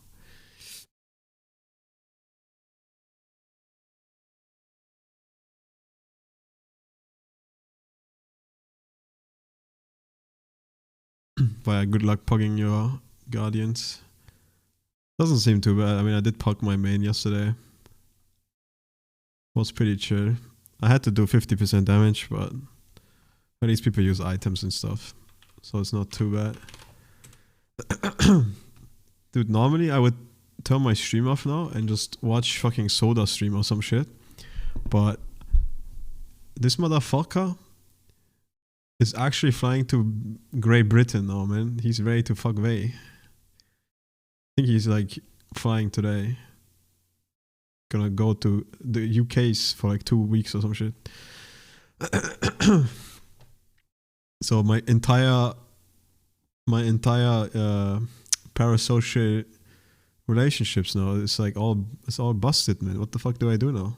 But yeah, good luck pogging your Guardians. Doesn't seem too bad. I mean, I did pog my main yesterday. Was pretty chill. I had to do 50% damage, but at least people use items and stuff, so it's not too bad. Dude, normally I would turn my stream off now and just watch fucking Soda stream or some shit, but this motherfucker is actually flying to Great Britain now, man. He's ready to fuck away. I think he's like flying today. Gonna go to the UK's for like 2 weeks or some shit. So my entire parasocial relationships now. It's like it's all busted, man. What the fuck do I do now?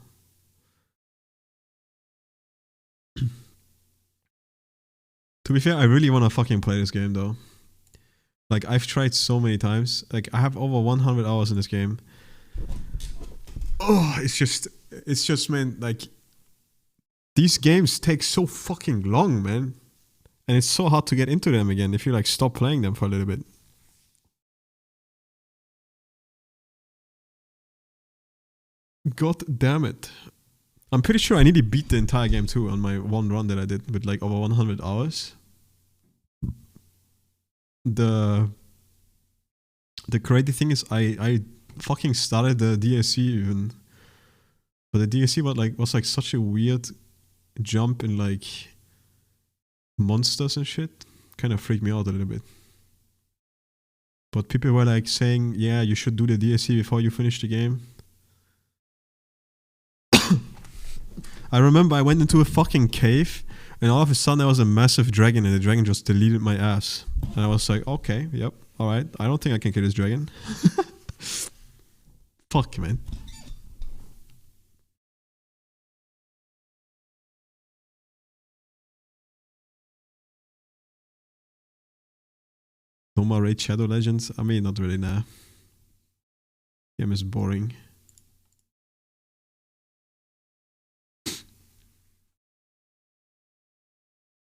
To be fair, I really want to fucking play this game though. Like, I've tried so many times. Like, I have over 100 hours in this game. Oh, it's just, man, like, these games take so fucking long, man. And it's so hard to get into them again if you, like, stop playing them for a little bit. God damn it. I'm pretty sure I nearly beat the entire game too on my one run that I did with, like, over 100 hours. The crazy thing is I fucking started the DLC even. But the DLC was like such a weird jump in like monsters and shit. Kind of freaked me out a little bit. But people were like saying, yeah, you should do the DLC before you finish the game. I remember I went into a fucking cave and all of a sudden there was a massive dragon and the dragon just deleted my ass. And I was like, okay, yep, alright. I don't think I can kill this dragon. Fuck, man. No more Raid Shadow Legends? I mean, not really, nah. Game is boring.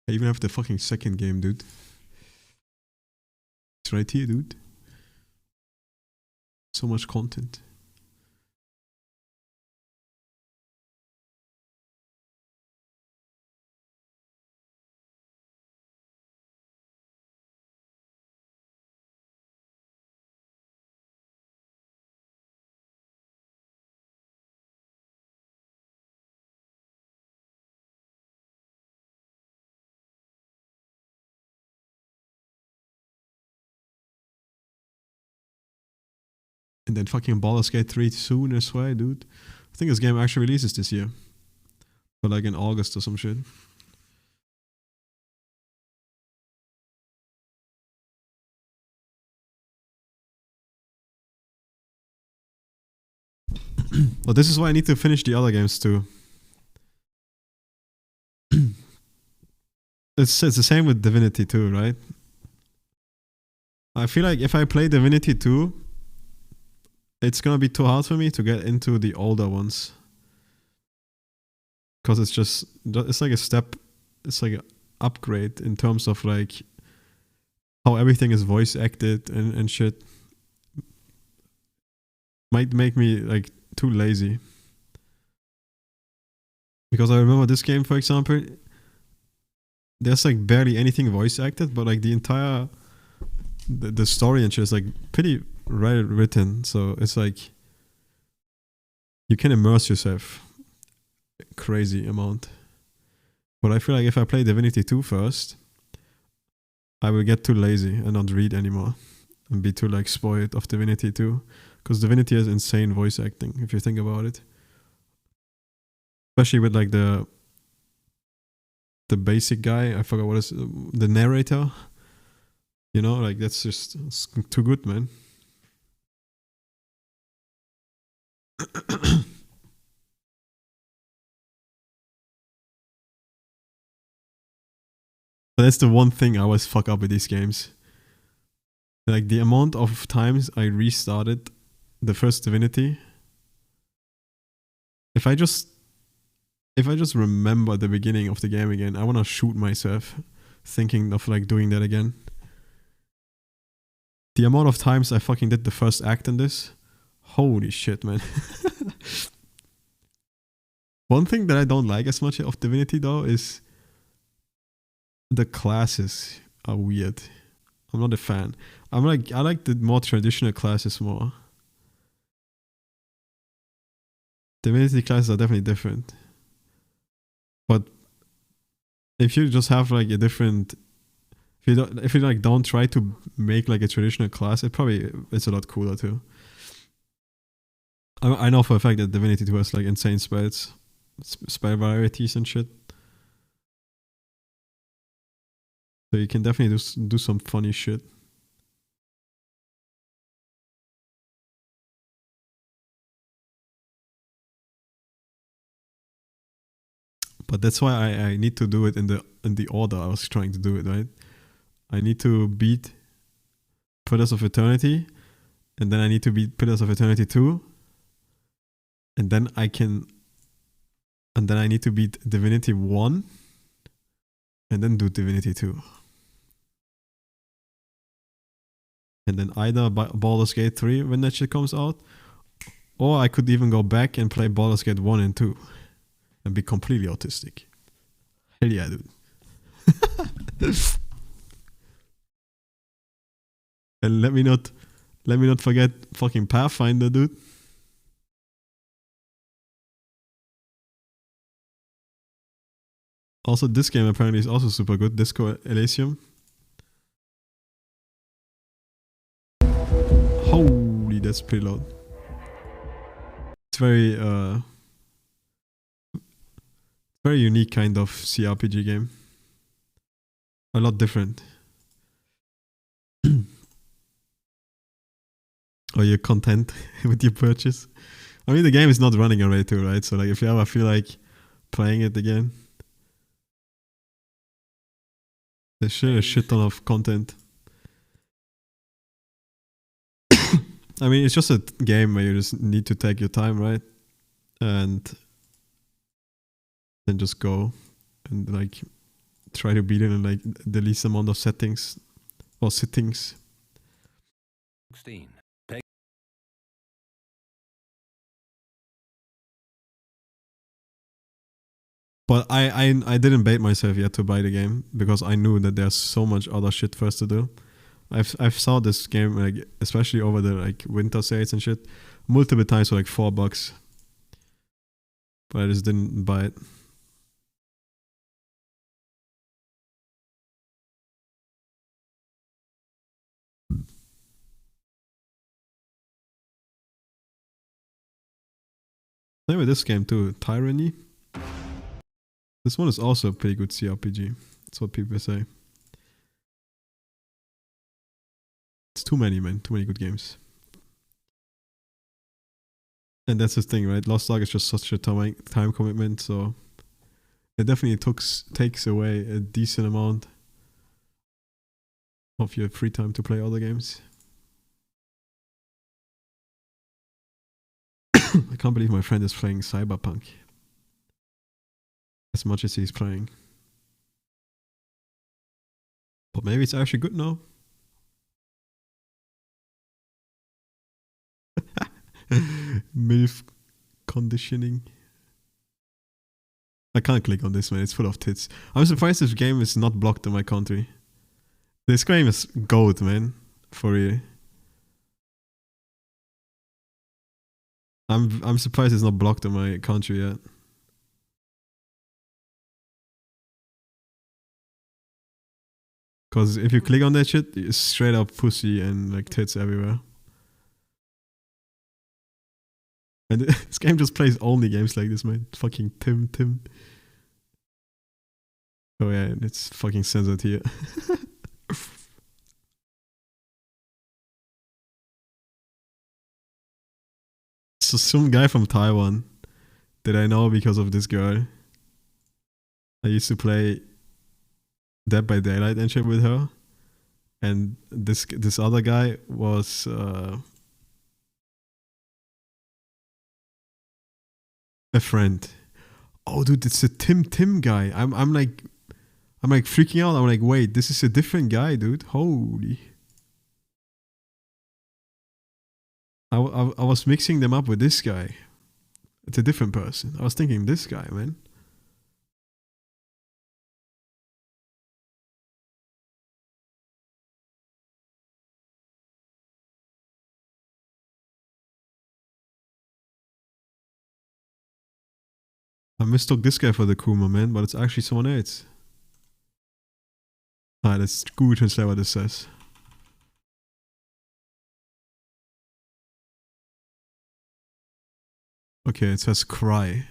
I even have the fucking second game, dude. It's right here, dude. So much content. And then fucking Baldur's Gate 3 soon as well, dude. I think this game actually releases this year. But like in August or some shit. But this is why I need to finish the other games too. It's the same with Divinity 2, right? I feel like if I play Divinity 2, it's gonna be too hard for me to get into the older ones. Because it's like a step, it's like an upgrade in terms of like how everything is voice acted and shit. Might make me like too lazy. Because I remember this game, for example, there's like barely anything voice acted, but like the entire the story and shit is like pretty written, so it's like you can immerse yourself a crazy amount. But I feel like if I play Divinity 2 first, I will get too lazy and not read anymore and be too like spoiled of Divinity 2, because Divinity has insane voice acting if you think about it, especially with like the basic guy. I forgot what is the narrator. You know, like that's just too good, man. But that's the one thing I always fuck up with these games. Like the amount of times I restarted the first Divinity. If I just remember the beginning of the game again, I wanna shoot myself thinking of like doing that again. The amount of times I fucking did the first act in this, holy shit, man. One thing that I don't like as much of Divinity though is the classes are weird. I'm not a fan. I like the more traditional classes more. Divinity classes are definitely different. But if you just have like a different, if you like don't try to make like a traditional class, it's a lot cooler too. I know for a fact that Divinity 2 has like insane spells, spell varieties and shit. So you can definitely do some funny shit. But that's why I need to do it in the order I was trying to do it, right? I need to beat Pillars of Eternity, and then I need to beat Pillars of Eternity 2, and then I need to beat Divinity 1, and then do Divinity 2. And then either Baldur's Gate 3 when that shit comes out, or I could even go back and play Baldur's Gate 1 and 2 and be completely autistic. Hell yeah, dude. And let me not forget fucking Pathfinder, dude. Also, this game apparently is also super good. Disco Elysium. Holy, that's pretty loud. It's very unique kind of CRPG game. A lot different. Are you content with your purchase? I mean, the game is not running already too, right? So like, if you ever feel like playing it again, there's sure a shit ton of content. I mean, it's just a game where you just need to take your time, right? And then just go and like try to beat it in like the least amount of settings or sittings. 16. But I didn't bait myself yet to buy the game because I knew that there's so much other shit first to do. I've saw this game like especially over the like winter sales and shit multiple times for like $4, but I just didn't buy it. Same with this game too, Tyranny. This one is also a pretty good CRPG. That's what people say. It's too many, man. Too many good games. And that's the thing, right? Lost Ark is just such a time commitment, so it definitely takes away a decent amount of your free time to play other games. I can't believe my friend is playing Cyberpunk as much as he's playing. But maybe it's actually good now. MILF conditioning. I can't click on this, man. It's full of tits. I'm surprised this game is not blocked in my country. This game is gold, man. For real. I'm surprised it's not blocked in my country yet. Cause if you click on that shit, it's straight up pussy and like tits everywhere. And this game just plays only games like this, man. Fucking Tim. Oh yeah, it's fucking censored here. So some guy from Taiwan that I know because of this girl. I used to play Dead by Daylight and shit with her. And this other guy was a friend. Oh dude, it's a Tim guy. I'm like freaking out. I'm like, wait, this is a different guy, dude. Holy. I was mixing them up with this guy. It's a different person. I was thinking this guy, man. I mistook this guy for the Kuma, man, but it's actually someone else. Ah, let's Google translate what this says. Okay, it says cry.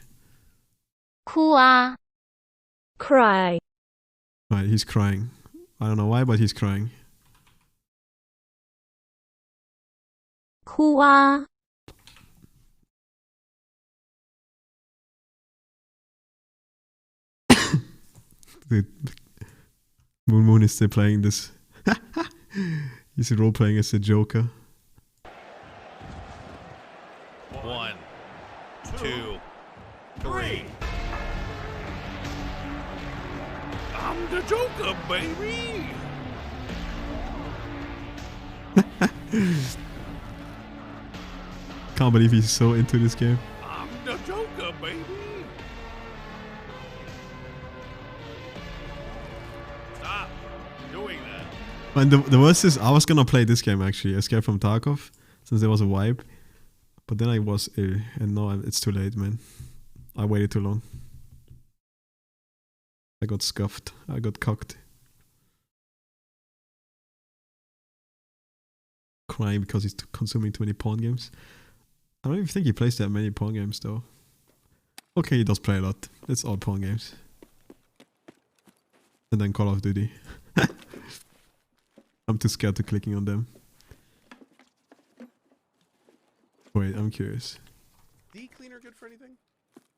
Cry. Right, he's crying. I don't know why, but he's crying. Cry. Dude, Moon is still playing this. He's role playing as a Joker. 1, 2, 3. I'm the Joker, baby. Can't believe he's so into this game. I'm the Joker, baby. Stop doing that. And the worst is, I was gonna play this game actually, Escape from Tarkov, since there was a vibe. But then I was ill, and now it's too late, man. I waited too long. I got scuffed. I got cocked. Crying because he's consuming too many porn games. I don't even think he plays that many porn games though. Okay, he does play a lot. It's all porn games. And then Call of Duty. I'm too scared to clicking on them. Wait, I'm curious. D-cleaner good for anything?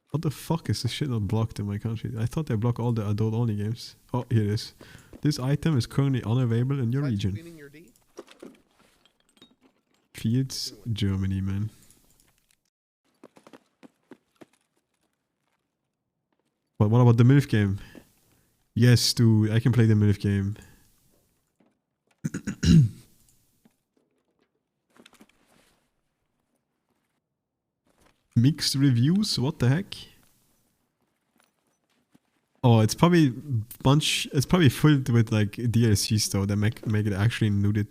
What the fuck is this shit not blocked in my country? I thought they block all the adult only games. Oh, here it is. This item is currently unavailable in your region. Cleaning your D? Fields, Germany, man. But what about the MILF game? Yes, dude, I can play the MILF game. Mixed reviews? What the heck? Oh, it's probably it's probably filled with like DLCs though that make it actually nuded.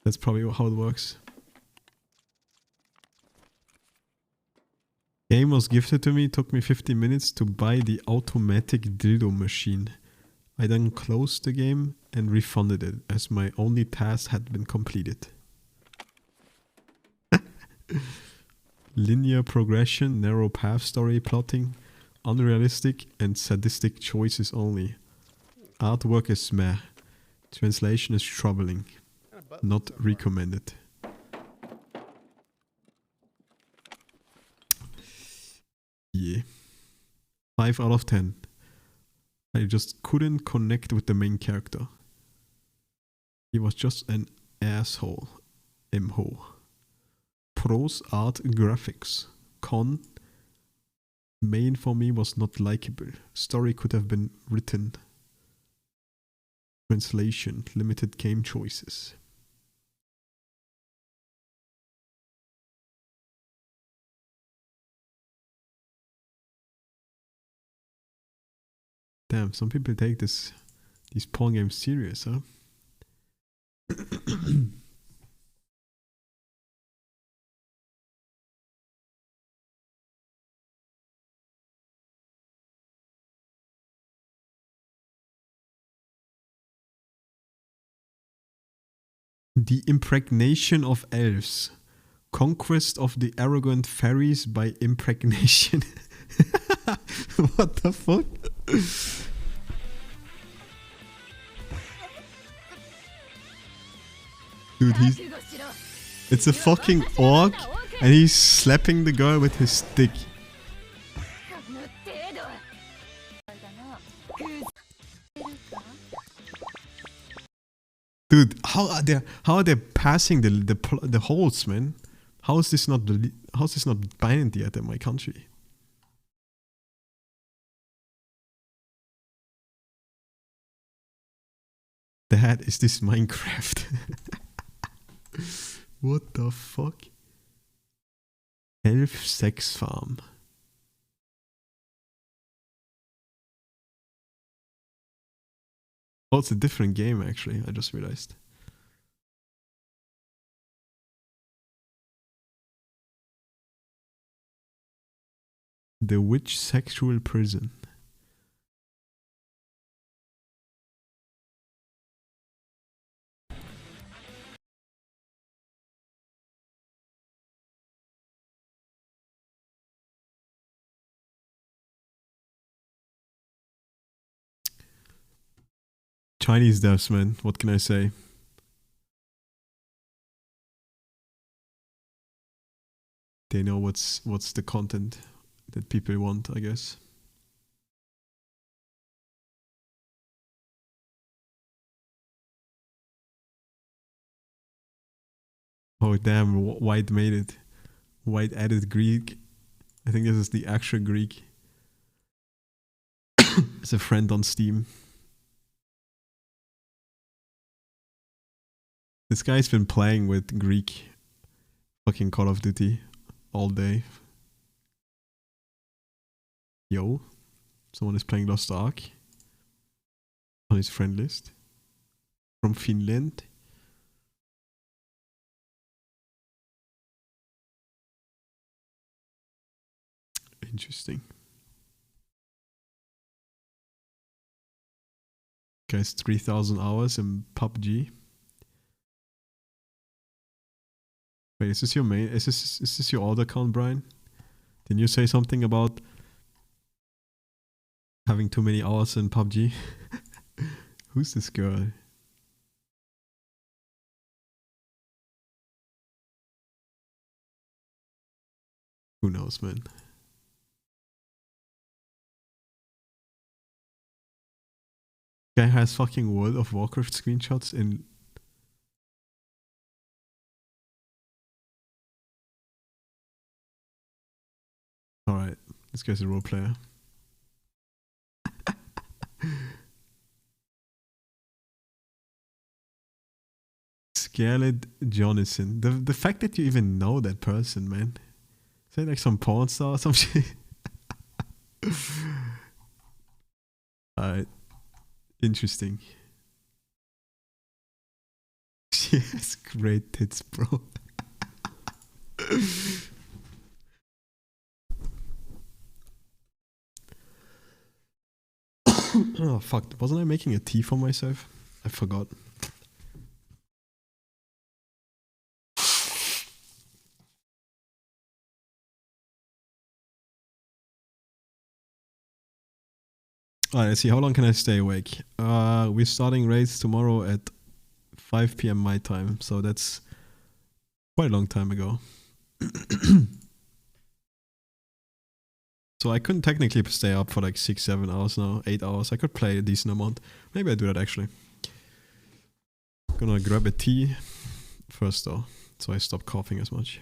That's probably how it works. Game was gifted to me, took me 15 minutes to buy the automatic dildo machine. I then closed the game and refunded it as my only task had been completed. Linear progression, narrow path story plotting, unrealistic and sadistic choices only. Artwork is meh. Translation is troubling. Not recommended. Yeah. 5 out of 10. I just couldn't connect with the main character. He was just an asshole. MHO. Pros, art, graphics. Con. Main for me was not likable. Story could have been written. Translation. Limited game choices. Damn, some people take these porn games serious, huh? The impregnation of elves. Conquest of the arrogant fairies by impregnation. What the fuck? Dude, it's a fucking orc and he's slapping the girl with his stick. Dude, how are they passing the holes, man? How is this not banned yet in my country? Dad, is this Minecraft? What the fuck? Elf Sex Farm. Oh, it's a different game actually, I just realized. The Witch Sexual Prison. Chinese devs, man. What can I say? They know what's the content that people want, I guess. Oh damn, White made it. White added Greek. I think this is the actual Greek. It's a friend on Steam. This guy's been playing with Greek fucking Call of Duty all day. Yo, someone is playing Lost Ark on his friend list from Finland. Interesting. Guys, 3,000 hours in PUBG. Wait, is this your main? Is this your old account, Brian? Didn't you say something about having too many hours in PUBG? Who's this girl? Who knows, man? Guy has fucking World of Warcraft screenshots in. Alright, this guy's a role player. Scarlett Johansson. The fact that you even know that person, man. Is that like some porn star or some shit? Alright. Interesting. She has great tits, bro. Oh fuck, wasn't I making a tea for myself? I forgot. Alright, let's see, how long can I stay awake? We're starting raids tomorrow at 5 PM my time, so that's quite a long time ago. So I couldn't technically stay up for like 6-7 hours now, 8 hours. I could play a decent amount. Maybe I do that actually. Gonna grab a tea first though, so I stop coughing as much.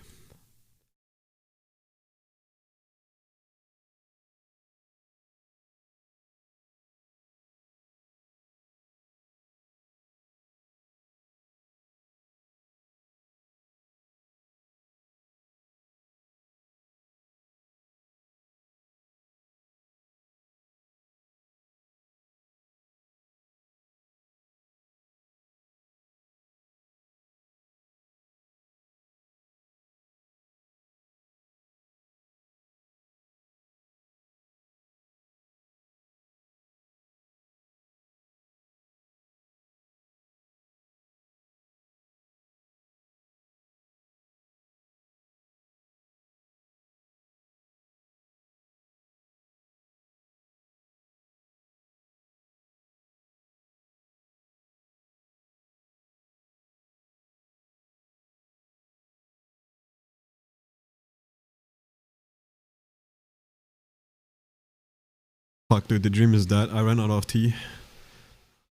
Fuck dude, the dream is dead. I ran out of tea.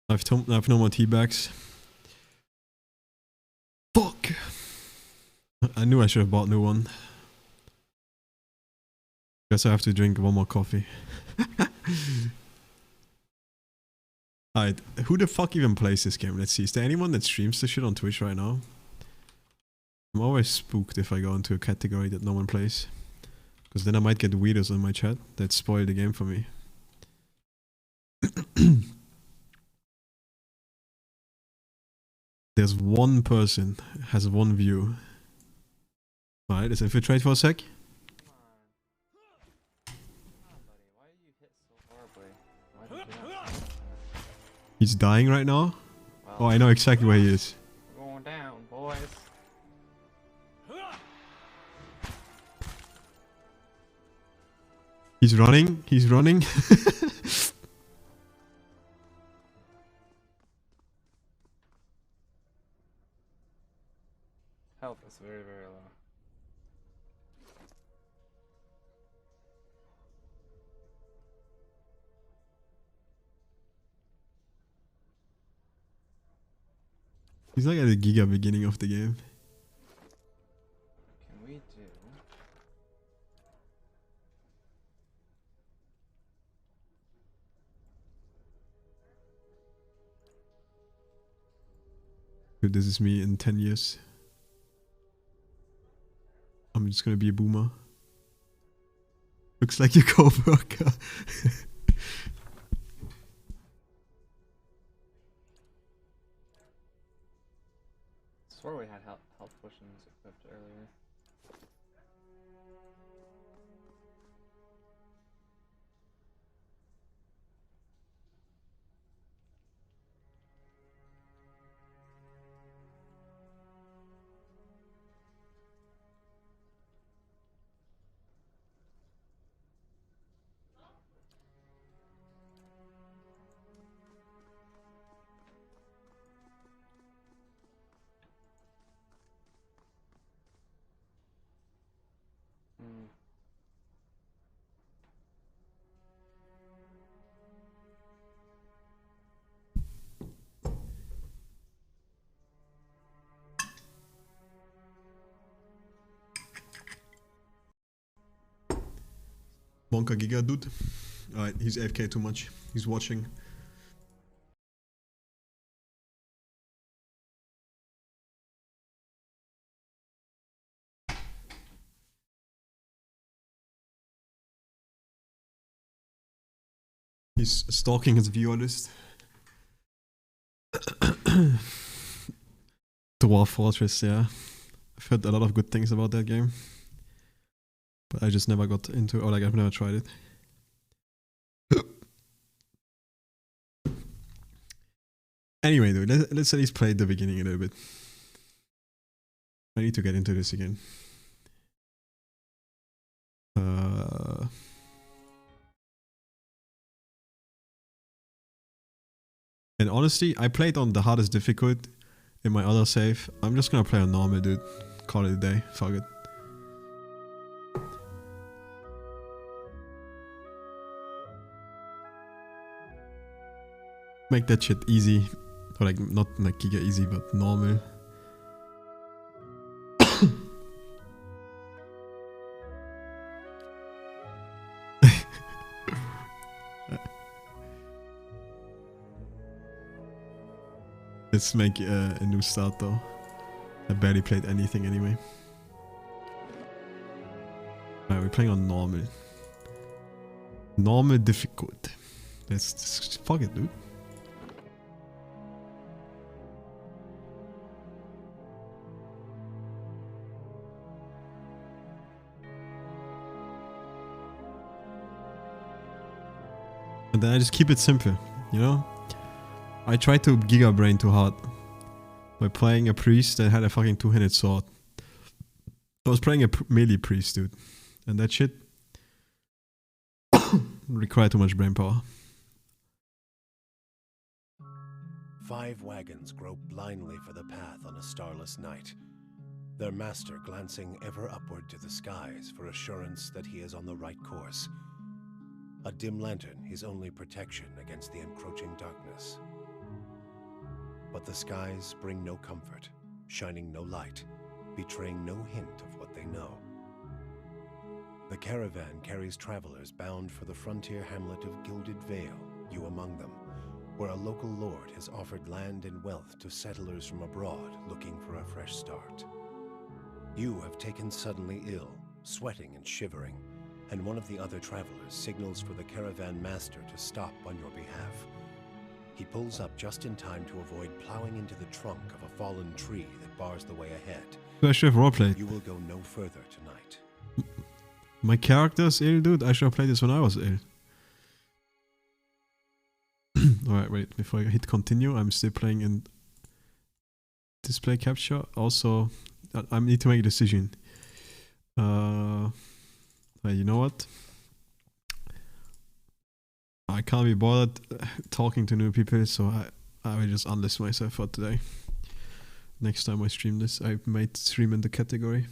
I have no more tea bags. Fuck! I knew I should have bought a new one. Guess I have to drink one more coffee. Alright, who the fuck even plays this game? Let's see, is there anyone that streams this shit on Twitch right now? I'm always spooked if I go into a category that no one plays. Because then I might get weirdos in my chat that spoil the game for me. There's one person, has one view. Alright, let's infiltrate for a sec. He's dying right now? Oh, I know exactly where he is. We're going down, boys. He's running, he's running. Health is very, very low. He's like at the giga beginning of the game. Dude, this is me in 10 years. I'm just gonna be a boomer. Looks like your co-worker. I swear we had health potions equipped earlier. Bonka Giga dude. Alright, he's AFK too much. He's watching. He's stalking his viewer list. Dwarf Fortress, yeah. I've heard a lot of good things about that game. But I just never got into it, or like I've never tried it. Anyway, dude, let's at least play the beginning a little bit. I need to get into this again. And honestly, I played on the hardest difficult in my other save. I'm just gonna play on normal, dude. Call it a day. Fuck it. Make that shit easy. Or like, not like giga easy, but normal. Let's make a new start though. I barely played anything anyway. Alright, we're playing on normal. Normal difficult. Let's just fuck it, dude. And then I just keep it simple, you know? I tried to giga brain too hard by playing a priest that had a fucking two-handed sword. I was playing a melee priest, dude, and that shit required too much brain power. 5 wagons grope blindly for the path on a starless night, their master glancing ever upward to the skies for assurance that he is on the right course. A dim lantern his only protection against the encroaching darkness. But the skies bring no comfort, shining no light, betraying no hint of what they know. The caravan carries travelers bound for the frontier hamlet of Gilded Vale, you among them, where a local lord has offered land and wealth to settlers from abroad looking for a fresh start. You have taken suddenly ill, sweating and shivering, and one of the other travelers signals for the caravan master to stop on your behalf. He pulls up just in time to avoid plowing into the trunk of a fallen tree that bars the way ahead. I should have roleplayed. You will go no further tonight. My character's ill, dude. I should have played this when I was ill. Alright, wait. Before I hit continue, I'm still playing in display capture. Also, I need to make a decision. You know what? I can't be bothered talking to new people, so I will just unlist myself for today. Next time I stream this, I might stream in the category.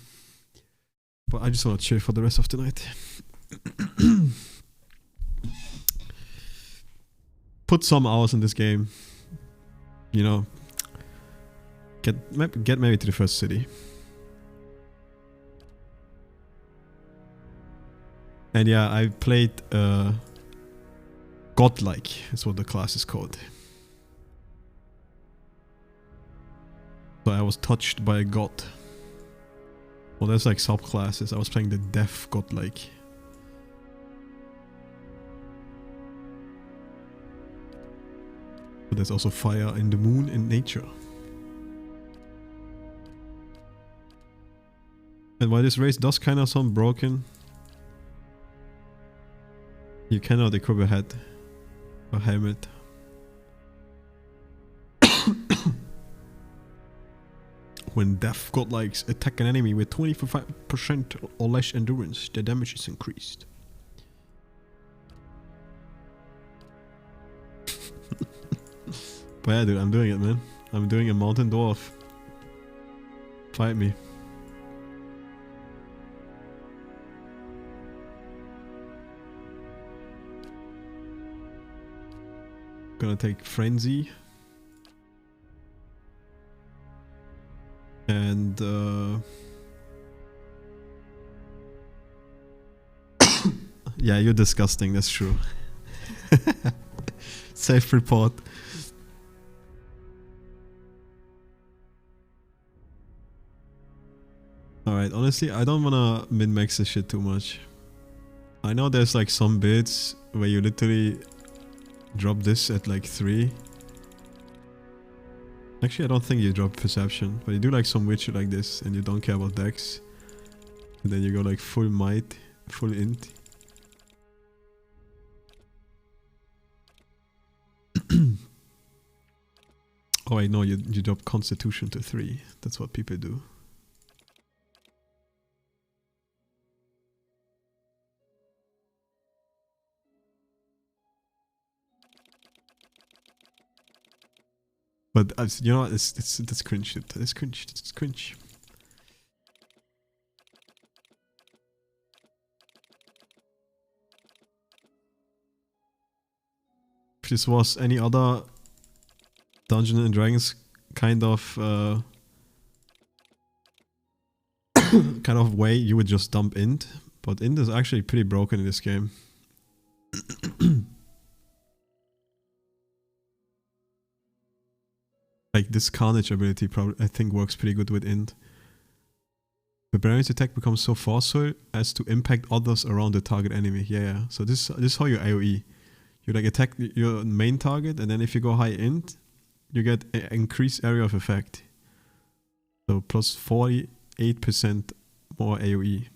But I just want to chill for the rest of the night. Put some hours in this game. You know. Get maybe to the first city. And yeah, I played Godlike, is what the class is called. So I was touched by a god. Well, there's like subclasses. I was playing the deaf godlike. But there's also fire in the moon and nature. And while this race does kind of sound broken, you cannot equip a head or helmet. When deaf godlikes attack an enemy with 25% or less endurance, the damage is increased. But yeah, dude, I'm doing it, man. I'm doing a mountain dwarf. Fight me. Gonna take Frenzy. And yeah, you're disgusting, that's true. Safe report. Alright, honestly, I don't wanna min-max this shit too much. I know there's like some bits where you literally drop this at like 3. Actually, I don't think you drop Perception, but you do like some weird shit like this and you don't care about Dex. And then you go like full might, full int. Oh wait, no, you drop Constitution to 3. That's what people do. But you know what? That's cringe shit. That's cringe. It's cringe. If this was any other Dungeons and Dragons kind of kind of way, you would just dump int. But int is actually pretty broken in this game. Like this Carnage ability probably I think works pretty good with int. Barbarian's attack becomes so forceful as to impact others around the target enemy. Yeah. So this is how you AoE. You like attack your main target, and then if you go high int, you get increased area of effect. So plus 48% more AoE.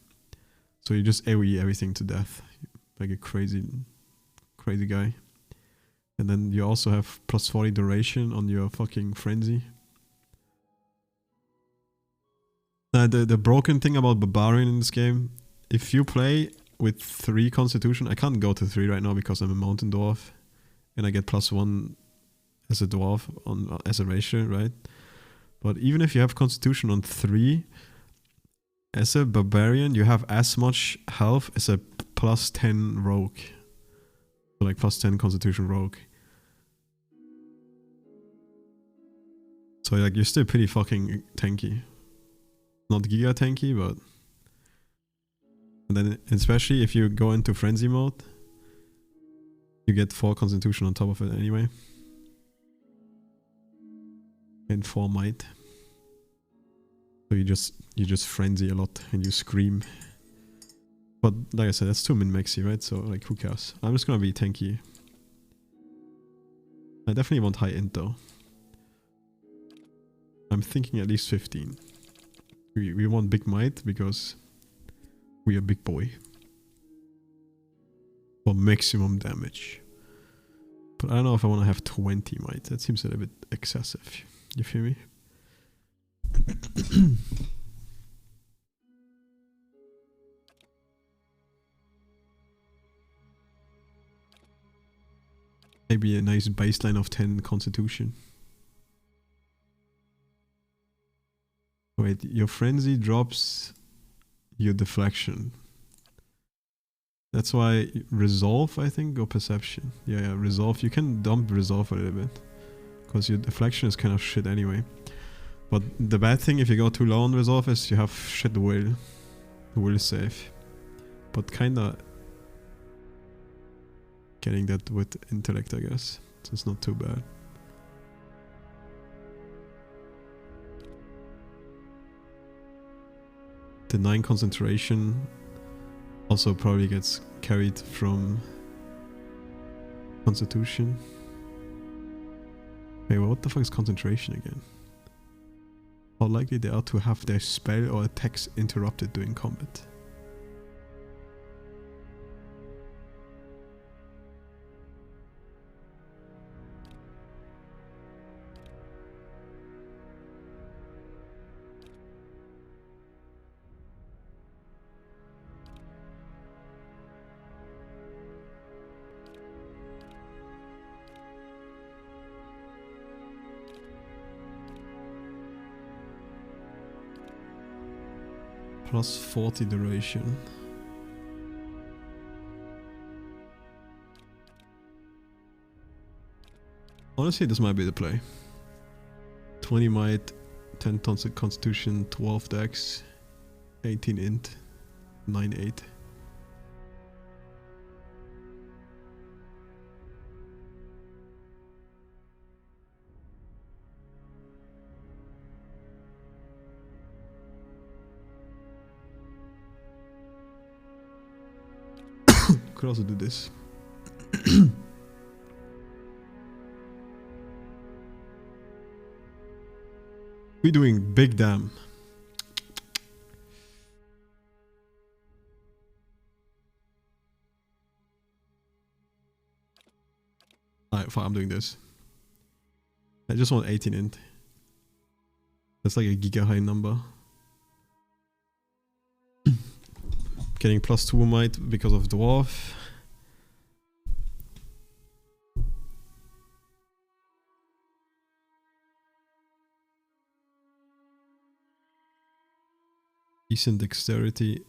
So you just AoE everything to death, like a crazy guy. And then you also have plus 40 duration on your fucking Frenzy. The broken thing about Barbarian in this game, if you play with 3 Constitution, I can't go to 3 right now because I'm a Mountain Dwarf. And I get plus 1 as a Dwarf, as a ratio, right? But even if you have Constitution on 3, as a Barbarian, you have as much health as a plus 10 Rogue. So like plus 10 Constitution Rogue. So like you're still pretty fucking tanky. Not giga tanky, but... And then especially if you go into Frenzy mode, you get 4 Constitution on top of it anyway. And 4 Might. So you just Frenzy a lot and you scream. But like I said, that's too min-maxy, right? So like who cares? I'm just gonna be tanky. I definitely want high int though. I'm thinking at least 15. We want big might because we are big boy. For maximum damage. But I don't know if I want to have 20 might. That seems a little bit excessive. You feel me? Maybe a nice baseline of 10 Constitution. Wait, your Frenzy drops your deflection. That's why Resolve, I think, or Perception. Yeah, Resolve. You can dump Resolve a little bit. Because your deflection is kind of shit anyway. But the bad thing if you go too low on Resolve is you have shit will. Will save. But kinda getting that with intellect, I guess. So it's not too bad. The 9 concentration also probably gets carried from Constitution. Wait, what the fuck is concentration again? How likely they are to have their spell or attacks interrupted during combat. Plus 40 duration. Honestly, this might be the play. 20 might, 10 tons of constitution, 12 dex, 18 int, 9-8. Could also do this. We're doing big damn. Alright, fine, I'm doing this. I just want 18 int. That's like a giga high number. Getting plus 2 might because of dwarf. Decent dexterity.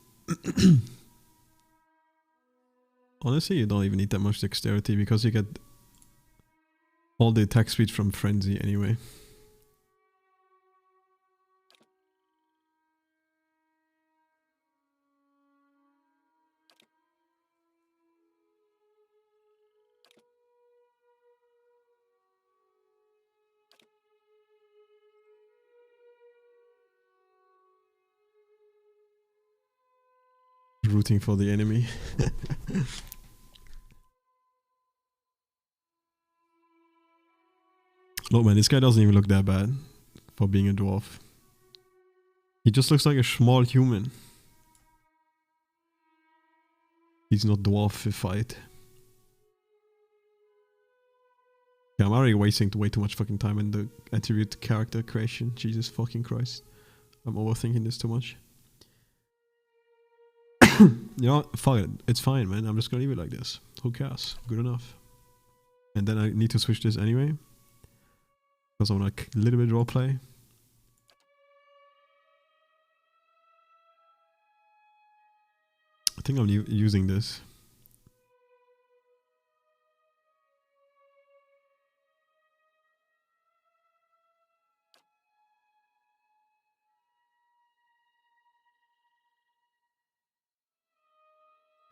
Honestly, you don't even need that much dexterity because you get all the attack speed from frenzy anyway. Rooting for the enemy. Look, man, this guy doesn't even look that bad for being a dwarf. He just looks like a small human. He's not dwarfified. Yeah, I'm already wasting way too much fucking time in the attribute character creation. Jesus fucking Christ. I'm overthinking this too much. You know what? Fuck it. It's fine, man. I'm just gonna leave it like this. Who cares? Good enough. And then I need to switch this anyway. Because I want a little bit roleplay. I think I'm using this.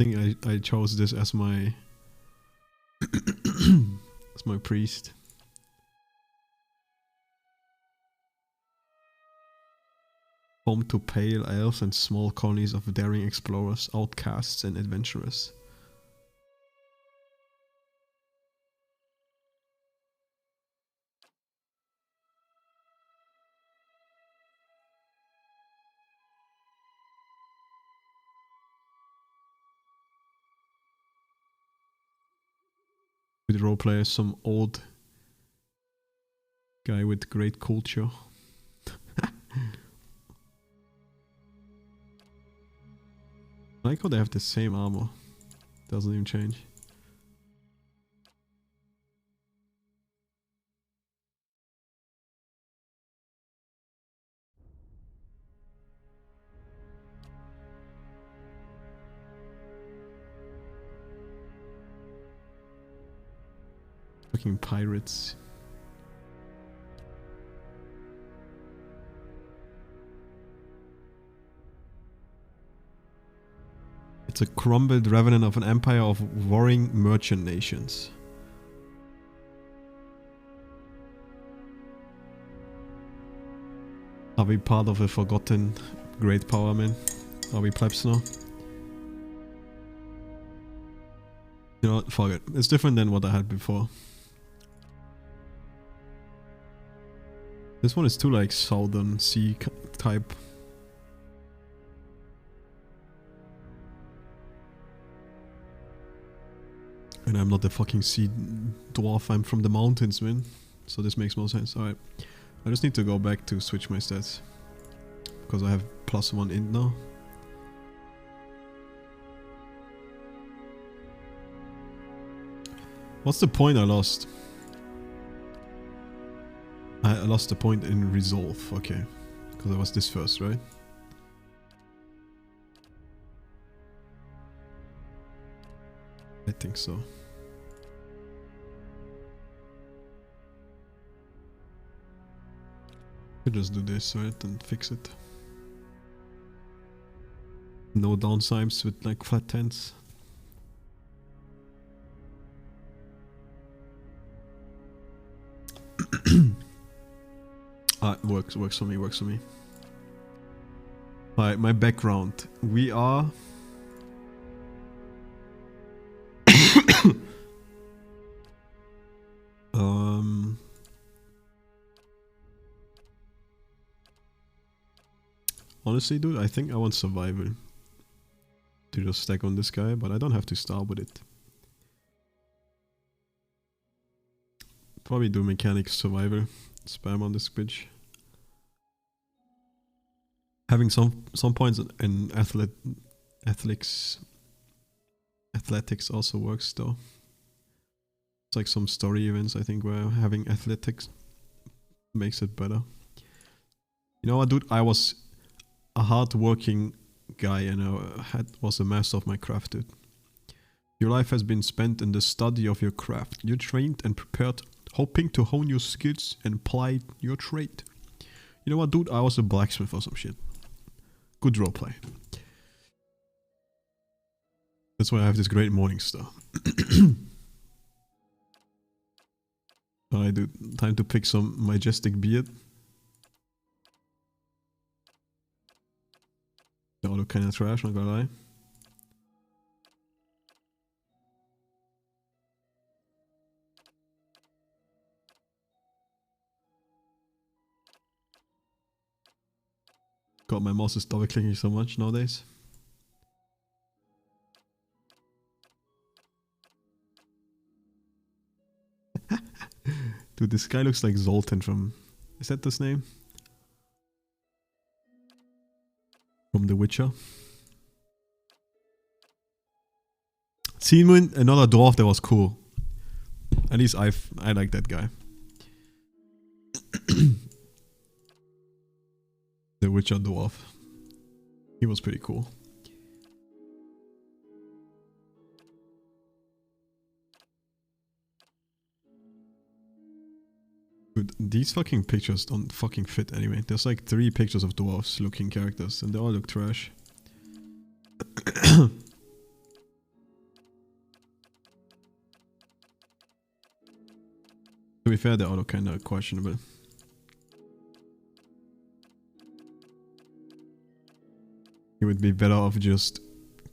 I think I chose this as my as my priest. Home to pale elves and small colonies of daring explorers, outcasts and adventurers. With roleplay as some old guy with great culture. I like how they have the same armor. Doesn't even change. Fucking pirates. It's a crumbled revenant of an empire of warring merchant nations. Are we part of a forgotten great power, man? Are we plebs now? You know what? Fuck it. It's different than what I had before. This one is too like southern sea type. And I'm not the fucking sea dwarf, I'm from the mountains, man. So this makes more sense. Alright. I just need to go back to switch my stats. Because I have +1 int now. What's the point I lost? I lost the point in resolve, okay. Because I was this first, right? I think so. Could just do this, right, and fix it. No downsides with like flat tents. Works for me, works for me. Alright, my background. We are... Honestly, dude, I think I want survival. To just stack on this guy, but I don't have to start with it. Probably do mechanics survival. Spam on this bridge. Having some points in athletics also works though. It's like some story events I think where having athletics makes it better. You know what, dude? I was a hard-working guy and I was a master of my craft, dude. Your life has been spent in the study of your craft. You trained and prepared, hoping to hone your skills and apply your trade. You know what, dude? I was a blacksmith or some shit. Good roleplay. That's why I have this great morning star. Alright, dude. Time to pick some majestic beard. The auto kinda trash, not gonna lie. God, my mouse is double clicking so much nowadays. Dude, this guy looks like Zoltan from... Is that his name? From The Witcher. Seaman, another dwarf that was cool. At least I like that guy. The Witcher dwarf. He was pretty cool. Dude, these fucking pictures don't fucking fit anyway. There's like 3 pictures of dwarves looking characters and they all look trash. To be fair, they're all kinda questionable. You would be better off just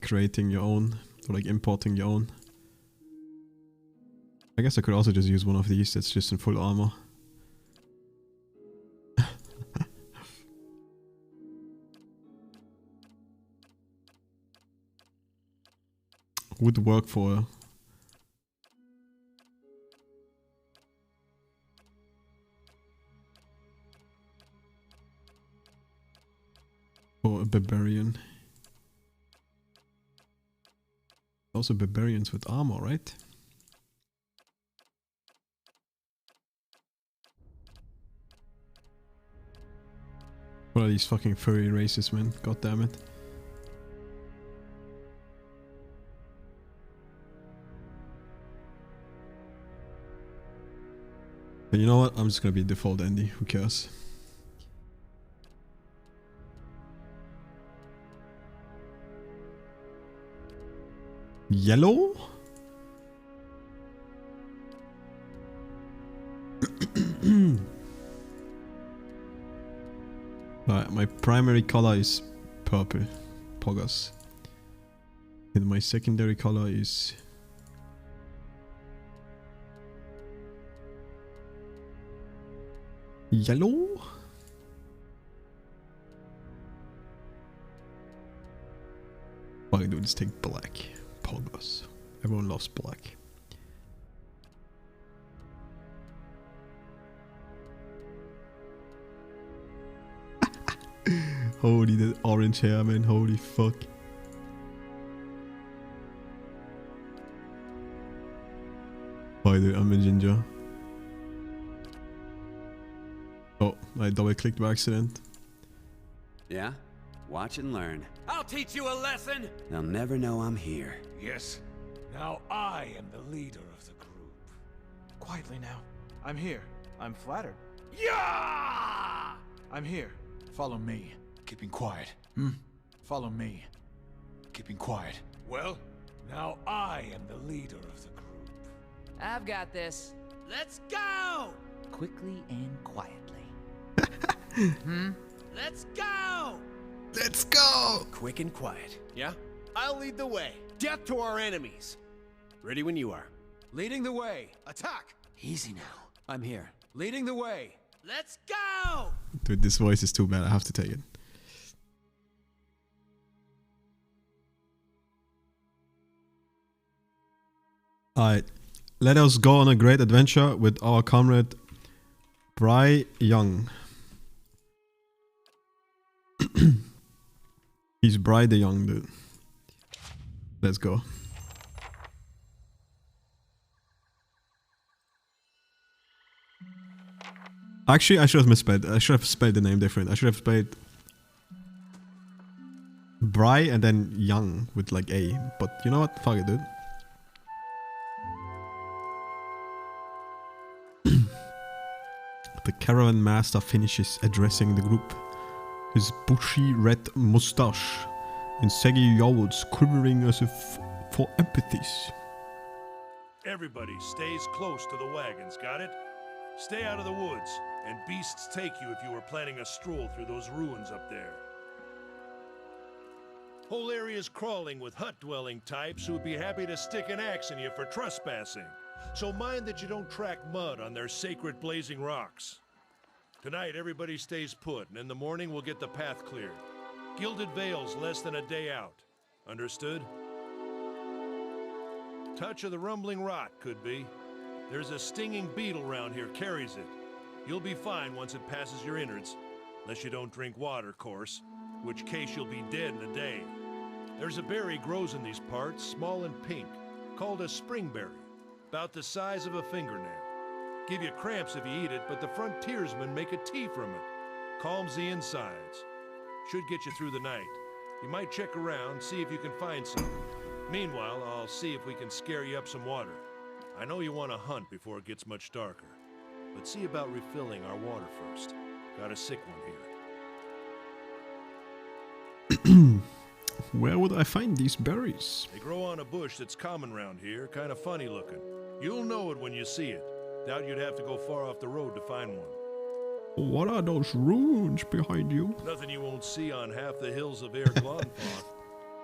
creating your own, or like importing your own. I guess I could also just use one of these that's just in full armor. Would work for a barbarian. Also barbarians with armor, right? What are these fucking furry races, man? God damn it. But you know what? I'm just gonna be default Andy. Who cares? Yellow? Alright, my primary color is purple. poggers. And my secondary color is yellow. Why do let's take black poggers? Everyone loves black. Holy, that orange hair, man. Holy fuck. By the way, I'm a ginger. Oh, I double clicked by accident. Yeah? Watch and learn. I'll teach you a lesson! They'll never know I'm here. Yes. Now I am the leader of the group. Quietly now. I'm here. I'm flattered. Yeah! I'm here. Follow me. Keeping quiet. Follow me. Keeping quiet. Well, now I am the leader of the group. I've got this. Let's go! Quickly and quietly. Let's go! Let's go! Quick and quiet. Yeah? I'll lead the way. Death to our enemies. Ready when you are. Leading the way. Attack! Easy now. I'm here. Leading the way. Let's go! Dude, this voice is too bad. I have to take it. Alright. Let us go on a great adventure with our comrade Bry Young. He's Bry the Young dude. Let's go. Actually, I should have misspelled. I should have spelled the name different. I should have spelled Bry and then Young with like A. But you know what? Fuck it, dude. The caravan master finishes addressing the group. His bushy red mustache and saggy jowls quivering as if for empathies. Everybody stays close to the wagons, got it? Stay out of the woods, and beasts take you if you were planning a stroll through those ruins up there. Whole area's crawling with hut-dwelling types who would be happy to stick an axe in you for trespassing. So mind that you don't track mud on their sacred blazing rocks. Tonight, everybody stays put, and in the morning we'll get the path cleared. Gilded Vale's less than a day out. Understood? Touch of the rumbling rot, could be. There's a stinging beetle round here, carries it. You'll be fine once it passes your innards. Unless you don't drink water, course. Which case you'll be dead in a day. There's a berry grows in these parts, small and pink, called a springberry. About the size of a fingernail. Give you cramps if you eat it, but the frontiersmen make a tea from it. Calms the insides. Should get you through the night. You might check around, see if you can find some. Meanwhile, I'll see if we can scare you up some water. I know you want to hunt before it gets much darker. But see about refilling our water first. Got a sick one here. Where would I find these berries? They grow on a bush that's common round here, kind of funny looking. You'll know it when you see it. Doubt you'd have to go far off the road to find one. What are those ruins behind you? Nothing you won't see on half the hills of Glonfoth.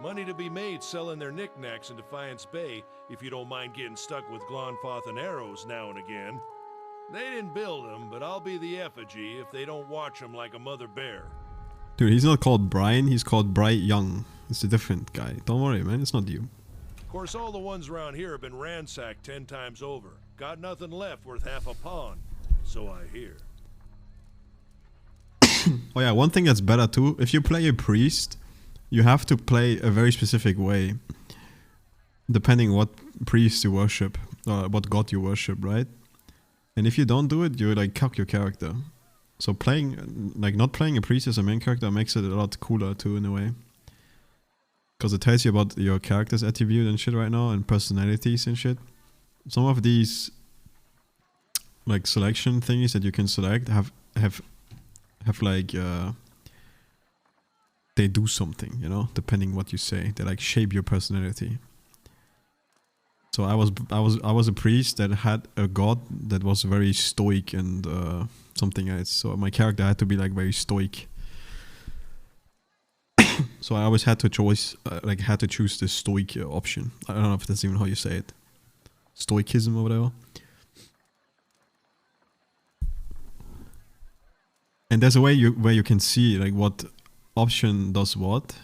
Money to be made selling their knickknacks in Defiance Bay if you don't mind getting stuck with Glonfoth and arrows now and again. They didn't build them, but I'll be the effigy if they don't watch them like a mother bear. Dude, he's not called Brian, he's called Bry Young. It's a different guy. Don't worry, man, it's not you. Of course, all the ones around here have been ransacked 10 times over. Got nothing left worth half a pawn, so I hear. Oh yeah, one thing that's better too, if you play a priest, you have to play a very specific way. Depending what priest you worship, or what god you worship, right? And if you don't do it, you like cuck your character. So playing, like not playing a priest as a main character makes it a lot cooler too in a way. Because it tells you about your character's attribute and shit right now, and personalities and shit. Some of these like selection thingies that you can select have like they do something, you know, depending what you say. They like shape your personality. So I was a priest that had a god that was very stoic and something else. So my character had to be like very stoic. So I always had to choose the stoic option. I don't know if that's even how you say it. Stoicism or whatever. And there's a way where you can see like what option does what.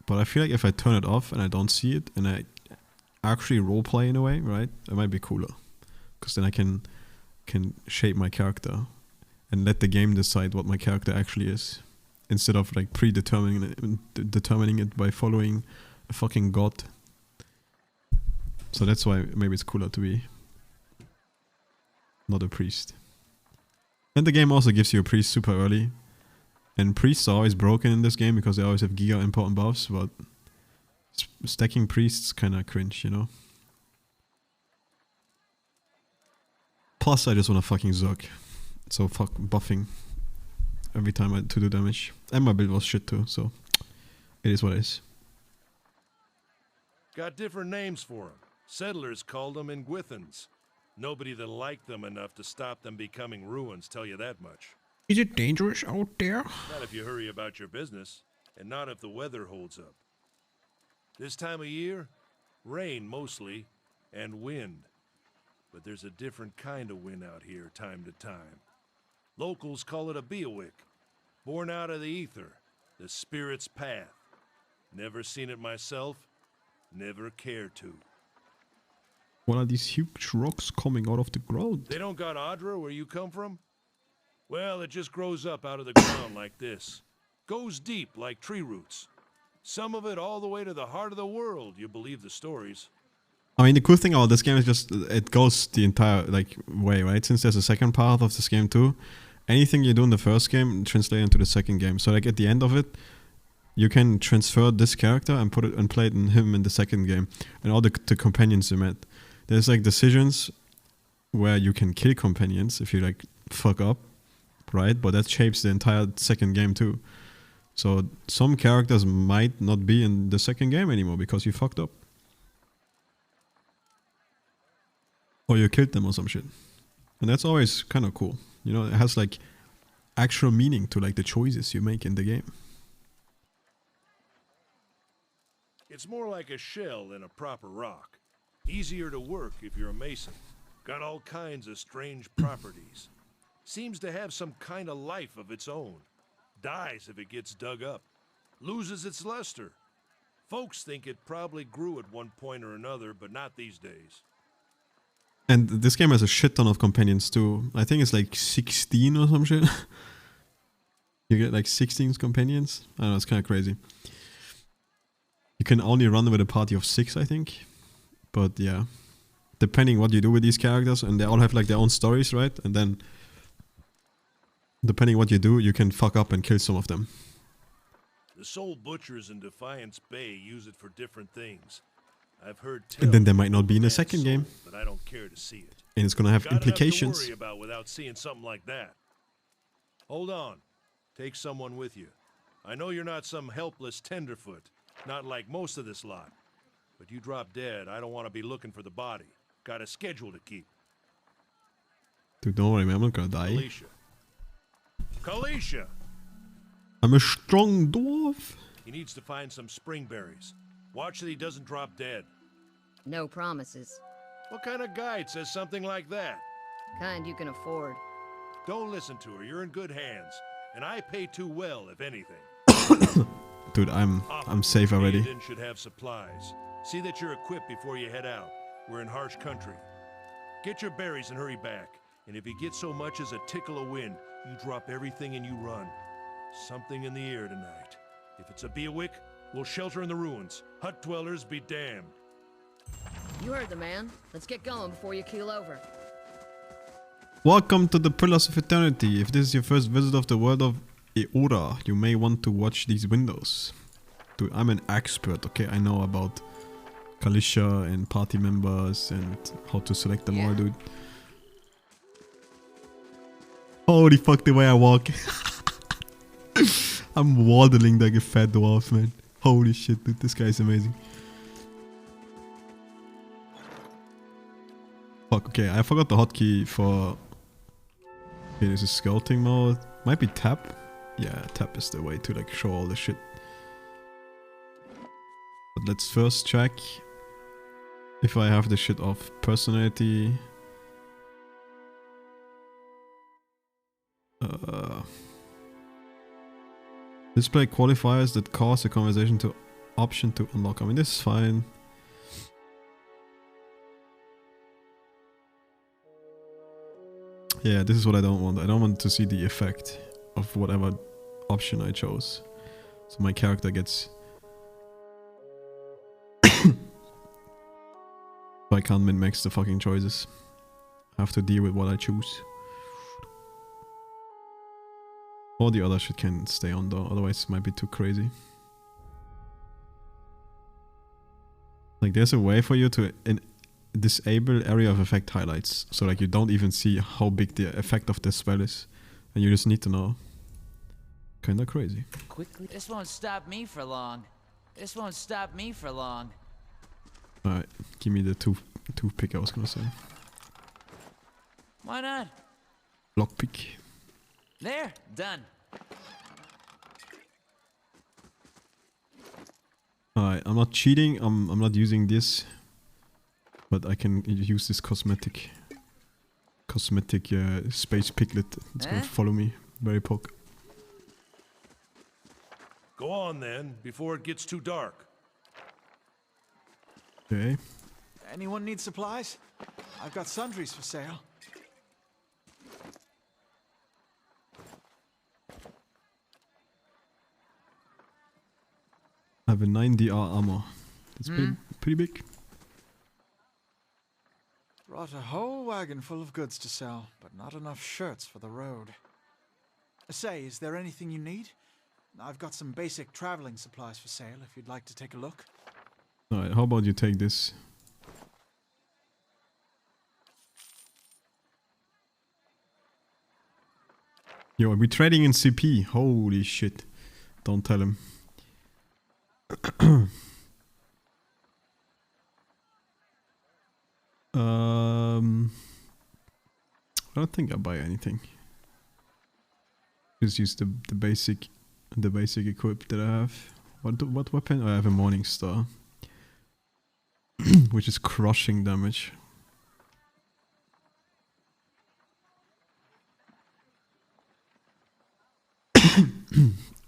But I feel like if I turn it off and I don't see it and I actually roleplay in a way, right? It might be cooler. Because then I can shape my character and let the game decide what my character actually is. Instead of like determining it by following a fucking god. So that's why maybe it's cooler to be not a priest. And the game also gives you a priest super early. And priests are always broken in this game because they always have giga important buffs, but stacking priests kinda cringe, you know? Plus I just wanna fucking zerg. So fuck buffing every time I to do damage. And my build was shit too, so it is what it is. Got different names for them. Settlers called them Ingwithans. Nobody that liked them enough to stop them becoming ruins, tell you that much. Is it dangerous out there? Not if you hurry about your business, and not if the weather holds up. This time of year, rain mostly, and wind. But there's a different kind of wind out here time to time. Locals call it a Beowick, born out of the ether, the spirit's path. Never seen it myself, never care to. What are these huge rocks coming out of the ground? They don't got Adra where you come from? Well, it just grows up out of the ground like this. Goes deep like tree roots. Some of it all the way to the heart of the world, you believe the stories. I mean, the cool thing about this game is just it goes the entire like way, right? Since there's a second part of this game too, anything you do in the first game translate into the second game. So like at the end of it, you can transfer this character and put it and play it in him in the second game, and all the companions you met. There's like decisions where you can kill companions if you like fuck up, right? But that shapes the entire second game too. So some characters might not be in the second game anymore because you fucked up. Or you killed them or some shit. And that's always kind of cool. You know, it has like actual meaning to like the choices you make in the game. It's more like a shell than a proper rock. Easier to work if you're a mason. Got all kinds of strange properties. Seems to have some kind of life of its own. Dies if it gets dug up. Loses its luster. Folks think it probably grew at one point or another, but not these days. And this game has a shit ton of companions too. I think it's like 16 or some shit. You get like 16 companions. I don't know, it's kind of crazy. You can only run with a party of 6, I think. But yeah, depending what you do with these characters, and they all have like their own stories, right? And then, depending what you do, you can fuck up and kill some of them. The soul butchers in Defiance Bay use it for different things. I've heard And then they might not be in the second game. But I don't care to see it. And it's gonna have implications. To worry about without seeing something like that. Hold on. Take someone with you. I know you're not some helpless tenderfoot, not like most of this lot. But you drop dead, I don't want to be looking for the body. Got a schedule to keep. Dude, don't worry, man. I'm not gonna die. Kalisha! I'm a strong dwarf. He needs to find some springberries. Watch that he doesn't drop dead. No promises. What kind of guide says something like that? Kind you can afford. Don't listen to her. You're in good hands. And I pay too well, if anything. Dude, I'm safe already. Aiden should have supplies. See that you're equipped before you head out. We're in harsh country. Get your berries and hurry back. And if you get so much as a tickle of wind, you drop everything and you run. Something in the air tonight. If it's a Beowick, we'll shelter in the ruins. Hut dwellers be damned. You heard the man. Let's get going before you keel over. Welcome to the Pillars of Eternity. If this is your first visit of the world of Eora, you may want to watch these windows. Dude, I'm an expert, okay? I know about Kalisha and party members and how to select them all, dude. Holy fuck, the way I walk. I'm waddling like a fat dwarf, man. Holy shit, dude, this guy is amazing. Fuck, okay, I forgot the hotkey for... Okay, this is scouting mode. Might be tap. Yeah, tap is the way to like show all the shit. But let's first check if I have the shit of personality. Display qualifiers that cause a conversation to option to unlock. I mean, this is fine. Yeah, this is what I don't want. I don't want to see the effect of whatever option I chose. So my character gets... I can't min-max the fucking choices. I have to deal with what I choose. Or the other shit can stay on though, otherwise it might be too crazy. Like there's a way for you to disable area of effect highlights. So like you don't even see how big the effect of the spell is. And you just need to know. Kinda crazy. Quickly. This won't stop me for long. This won't stop me for long. Alright, give me the toothpick I was gonna say. Why not? Lockpick. There, done. Alright, I'm not cheating, I'm not using this. But I can use this cosmetic space piglet. It's gonna follow me. Very poke. Go on then, before it gets too dark. Okay. Anyone need supplies? I've got sundries for sale. I have a 9DR armor. That's pretty big. Brought a whole wagon full of goods to sell, but not enough shirts for the road. Say, is there anything you need? I've got some basic traveling supplies for sale if you'd like to take a look. Alright, how about you take this? Yo, are we trading in CP? Holy shit. Don't tell him. I don't think I'll buy anything. Just use the basic equip that I have. What weapon? Oh, I have a Morning Star. Which is crushing damage.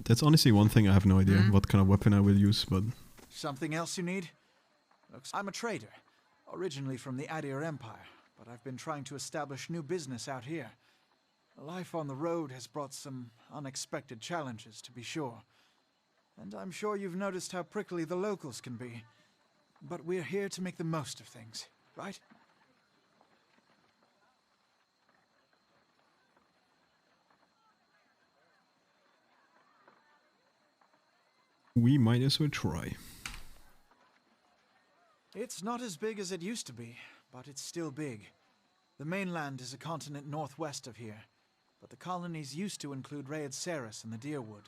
That's honestly one thing I have no idea what kind of weapon I will use, but... Something else you need? Looks, I'm a trader, originally from the Adir Empire, but I've been trying to establish new business out here. Life on the road has brought some unexpected challenges, to be sure. And I'm sure you've noticed how prickly the locals can be. But we're here to make the most of things, right? We might as well try. It's not as big as it used to be, but it's still big. The mainland is a continent northwest of here, but the colonies used to include Raed Saris and the Deerwood.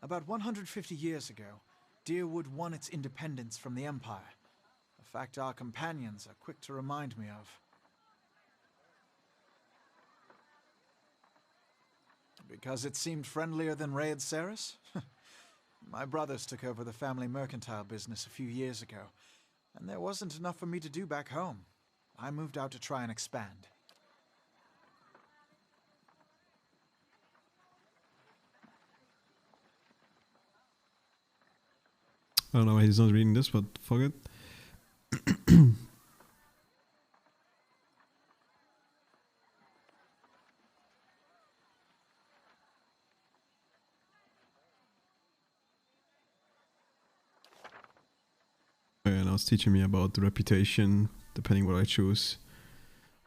About 150 years ago, Deerwood won its independence from the Empire, a fact our companions are quick to remind me of. Because it seemed friendlier than Raed Saris? My brothers took over the family mercantile business a few years ago, and there wasn't enough for me to do back home. I moved out to try and expand. I don't know why he's not reading this, but fuck it. And I was teaching me about the reputation, depending what I choose,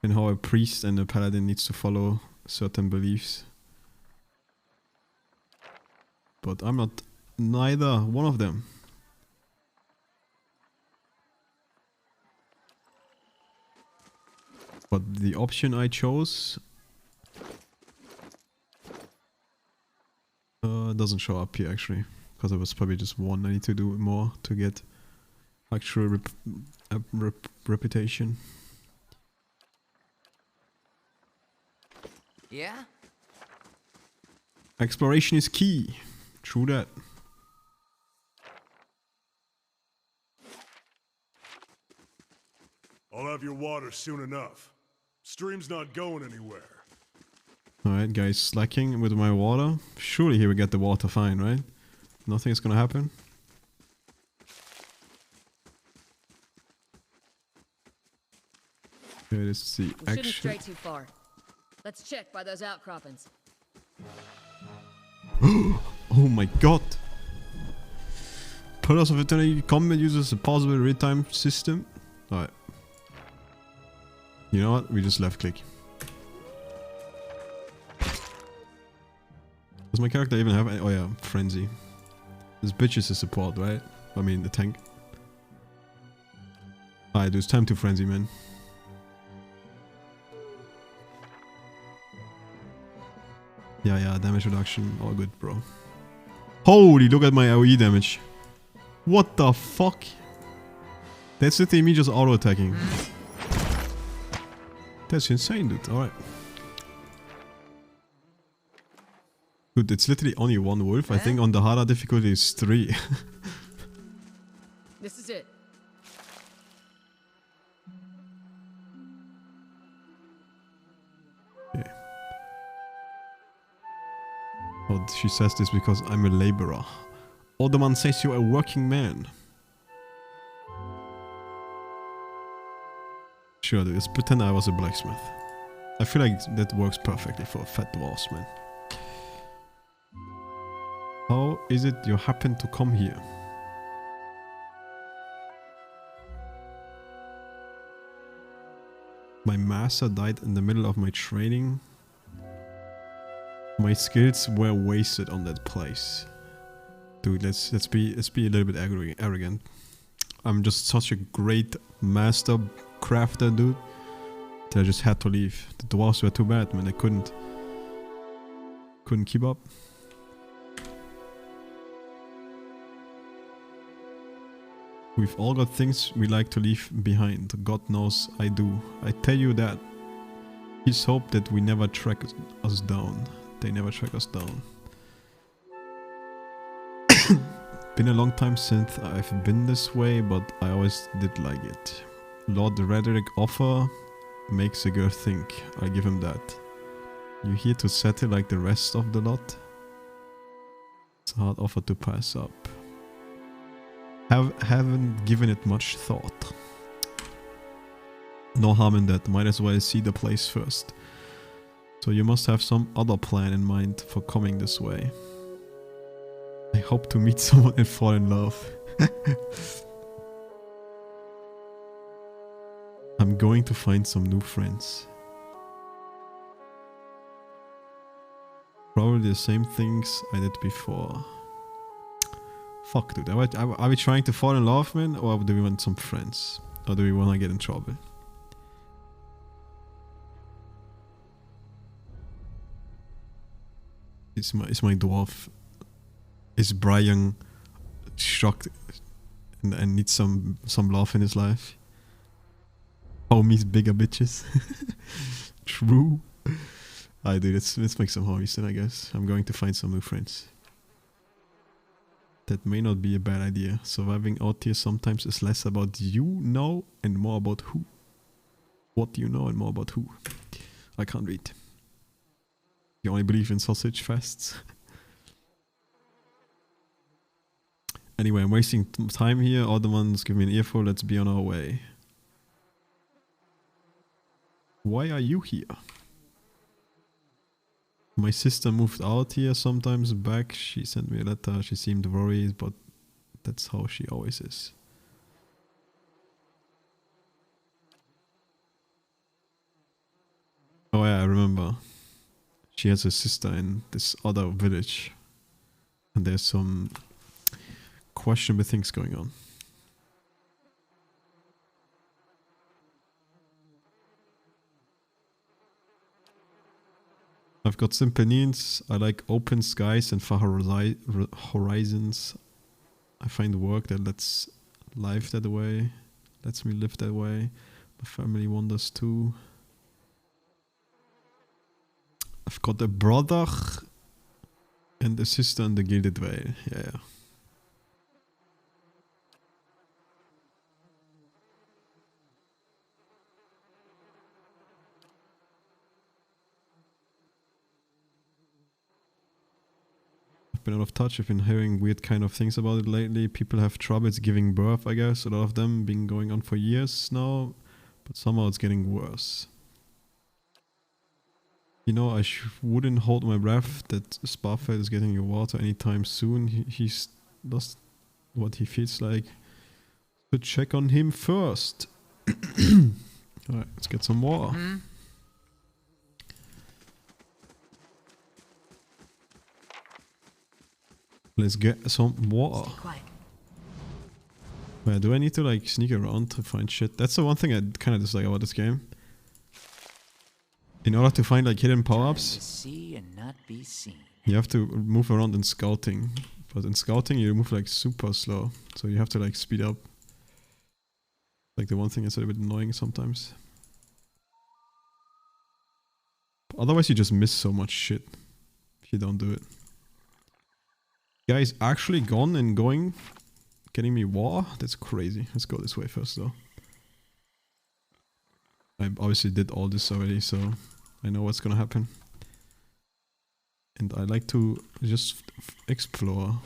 and how a priest and a paladin needs to follow certain beliefs. But I'm not neither one of them. But the option I chose doesn't show up here actually, because it was probably just one. I need to do more to get actual reputation. Yeah? Exploration is key. True that. I'll have your water soon enough. Stream's not going anywhere. Alright, guys, slacking with my water. Surely he will get the water fine, right? Nothing's gonna happen. Okay, this is the We shouldn't stray too far. Let's check by those outcroppings. Oh my god! Pillars of Eternity Combat uses a possible real-time system. Alright. You know what? We just left click. Does my character even have any? Oh yeah, Frenzy. This bitch is a support, right? I mean, the tank. Alright, dude, it's time to Frenzy, man. Yeah, damage reduction, all good, bro. Holy, look at my AoE damage. What the fuck? That's literally me just auto-attacking. That's insane, dude. Alright. Dude, it's literally only one wolf. I think on the harder difficulty is 3. This is it. Okay. Oh, she says this because I'm a laborer. Alderman says you're a working man. Sure, dude. Let's pretend I was a blacksmith. I feel like that works perfectly for fat dwarves, man. How is it you happen to come here? My master died in the middle of my training. My skills were wasted on that place. Dude, let's be a little bit arrogant. I'm just such a great master crafter, dude, that I just had to leave. The dwarves were too bad, man. I couldn't keep up. We've all got things we like to leave behind. God knows I do. I tell you that. Please hope that we never track us down. They never track us down. Been a long time since I've been this way, but I always did like it. Lord Rederick offer makes a girl think. I'll give him that. You here to settle like the rest of the lot? It's a hard offer to pass up. Haven't given it much thought. No harm in that, might as well see the place first. So you must have some other plan in mind for coming this way. I hope to meet someone and fall in love. I'm going to find some new friends. Probably the same things I did before. Fuck, dude. Are we trying to fall in love, man? Or do we want some friends? Or do we want to get in trouble? Is my dwarf... Is Brian shocked and needs some love in his life? Homies, bigger bitches. True. Alright, dude, let's make some homies then, I guess. I'm going to find some new friends. That may not be a bad idea. Surviving out here sometimes is less about you know and more about who. What do you know and more about who? I can't read. You only believe in sausage fests. Anyway, I'm wasting time here. All the ones give me an earful. Let's be on our way. Why are you here? My sister moved out here sometimes back. She sent me a letter. She seemed worried, but that's how she always is. Oh yeah, I remember. She has a sister in this other village. And there's some questionable things going on. I've got simple needs. I like open skies and far horizons. I find work that lets life that way. Lets me live that way. My family wanders too. I've got a brother and a sister in the Gilded Vale. Yeah. been out of touch. I've been hearing weird kind of things about it lately. People have troubles giving birth, I guess. A lot of them been going on for years now, but somehow it's getting worse. You know, I wouldn't hold my breath that Sparfeld is getting your water anytime soon. He's lost what he feels like. So check on him first. Alright, let's get some water. Let's get some water. Wait, do I need to like sneak around to find shit? That's the one thing I kind of dislike about this game. In order to find like hidden power-ups, See and not be seen. you have to move around in scouting. But in scouting you move like super slow. So you have to like speed up. Like the one thing that's a little bit annoying sometimes. Otherwise you just miss so much shit if you don't do it. Guy's actually gone and going, getting me water? That's crazy. Let's go this way first though. I obviously did all this already, so I know what's gonna happen. And I like to just explore.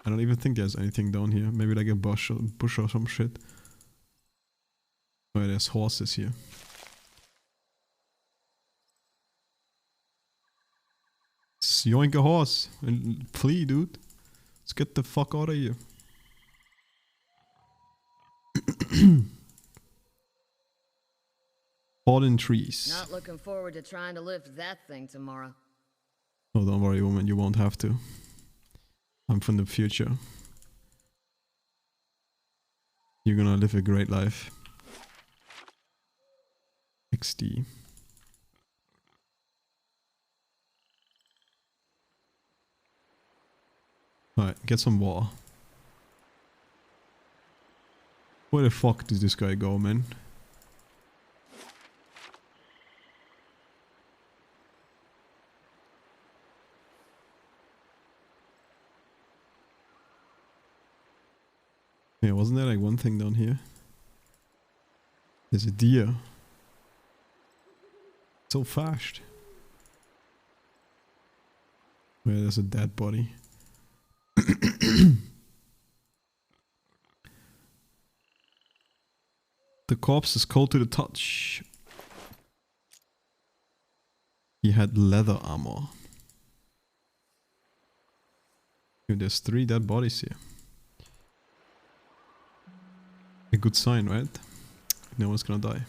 I don't even think there's anything down here. Maybe like a bush or some shit. Oh, there's horses here. Yoink a horse and flee, dude. Let's get the fuck out of here. Fallen trees. Not looking forward to trying to lift that thing tomorrow. Oh, don't worry, woman. You won't have to. I'm from the future. You're gonna live a great life. XD. Alright, get some water. Where the fuck did this guy go, man? Yeah, wasn't there like one thing down here? There's a deer. So fast. Where there's a dead body. The corpse is cold to the touch. He had leather armor. There's 3 dead bodies here. A good sign, right? No one's gonna die.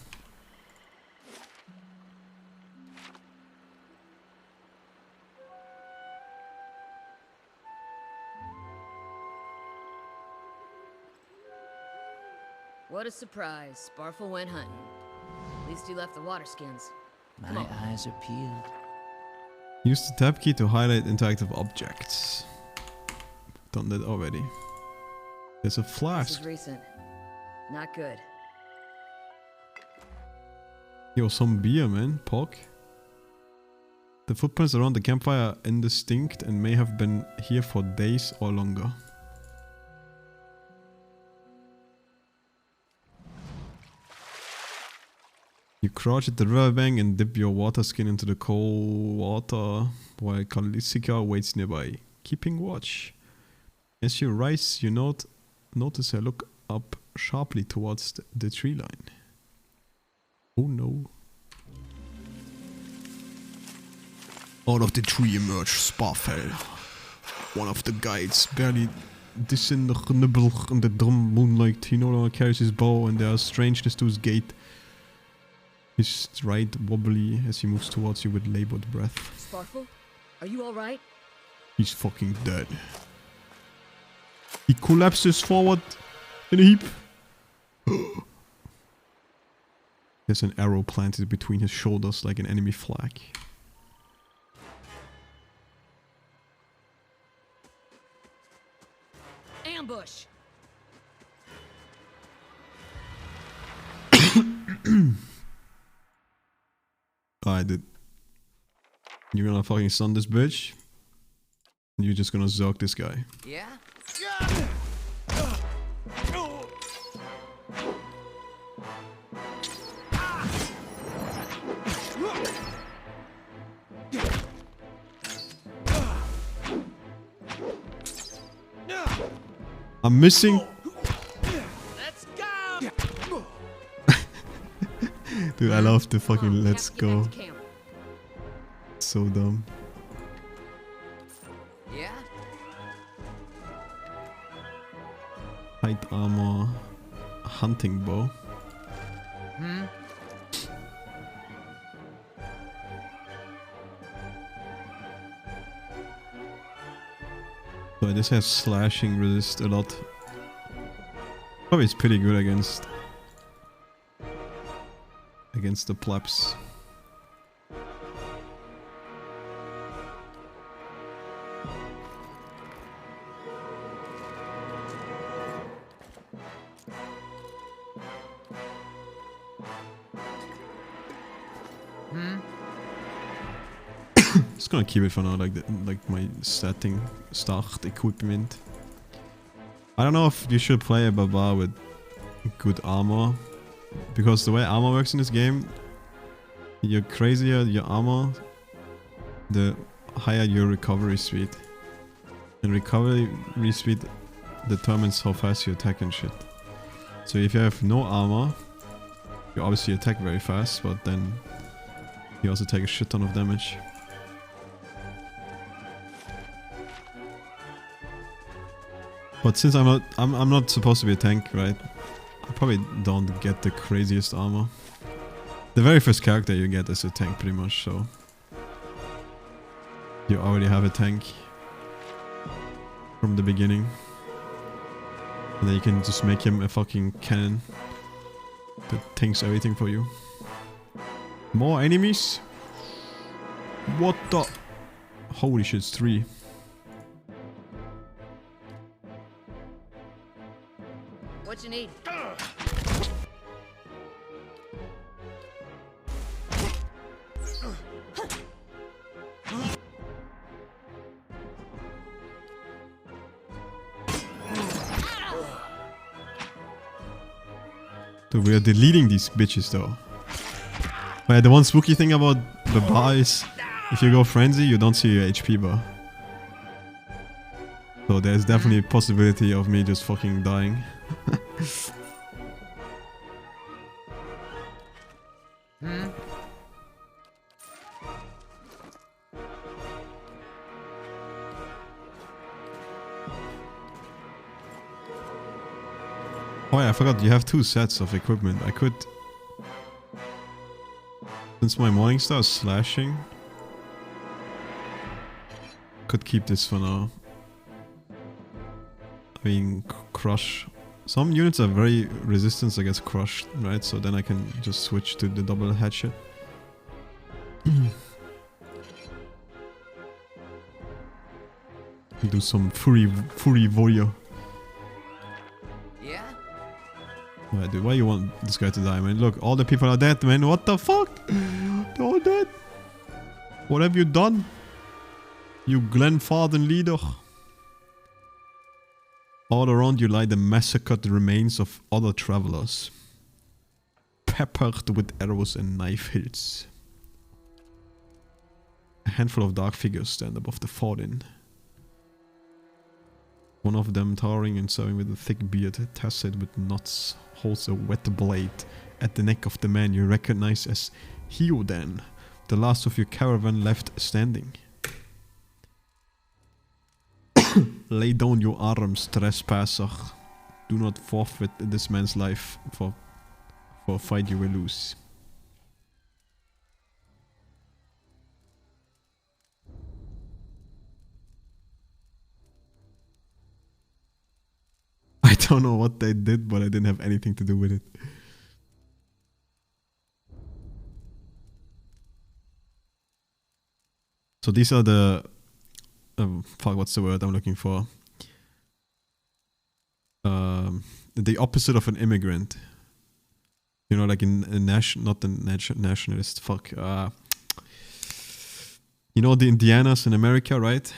What a surprise. Sparfel went hunting. At least he left the water skins. My eyes are peeled. Use the tab key to highlight interactive objects. Done that already. There's a This flask. is recent. Not good. Yo, some beer, man. Pog. The footprints around the campfire are indistinct and may have been here for days or longer. You crouch at the riverbank and dip your water skin into the cold water while Kalisica waits nearby, keeping watch. As you rise, you notice her look up sharply towards the tree line. Oh no. Out of the tree emerged Sparfell. One of the guides, barely discernible in the dim moonlight. He no longer carries his bow and there is strangeness to his gait. His stride wobbly as he moves towards you with labored breath. Sparfel, are you alright? He's fucking dead. He collapses forward in a heap. There's an arrow planted between his shoulders like an enemy flag. Ambush! Alright, dude. You're gonna fucking stun this bitch. And you're just gonna zerg this guy. Yeah? I'm missing. Dude, I love the fucking let's go. So dumb. Yeah? Height armor. Hunting bow. Hmm? So this has slashing resist a lot. Probably it's pretty good against the plebs. Hmm? Just gonna keep it for now, like my start equipment. I don't know if you should play a Barbar with good armor, because the way armor works in this game, the crazier your armor, the higher your recovery speed. And recovery speed determines how fast you attack and shit. So if you have no armor, you obviously attack very fast, but then you also take a shit ton of damage. But since I'm not supposed to be a tank, right? I probably don't get the craziest armor. The very first character you get is a tank pretty much, so you already have a tank from the beginning. And then you can just make him a fucking cannon that tanks everything for you. More enemies? What the? Holy shit, it's 3. What you need? Dude, we are deleting these bitches though. But yeah, the one spooky thing about the bar is if you go frenzy, you don't see your HP bar. So there's definitely a possibility of me just fucking dying. Hmm? Oh yeah, I forgot, you have 2 sets of equipment. I could... Since my Morningstar is slashing... Could keep this for now. I mean, crush. Some units are very resistant against crush, right? So then I can just switch to the double hatchet. Do some Fury Warrior. Yeah? Alright, dude, why you want this guy to die, man? Look, all the people are dead, man. What the fuck? They're all dead. What have you done? You Glenfarden leader. All around you lie the massacred remains of other travelers, peppered with arrows and knife hilts. A handful of dark figures stand above the fallen. One of them, towering and serving with a thick beard, tassered with knots, holds a wet blade at the neck of the man you recognize as Hiodan, the last of your caravan left standing. Lay down your arms, trespasser. Do not forfeit this man's life for a fight you will lose. I don't know what they did, but I didn't have anything to do with it. So these are the... fuck, what's the word I'm looking for? The opposite of an immigrant. You know, like in a not the nationalist, fuck. You know the Indianas in America, right?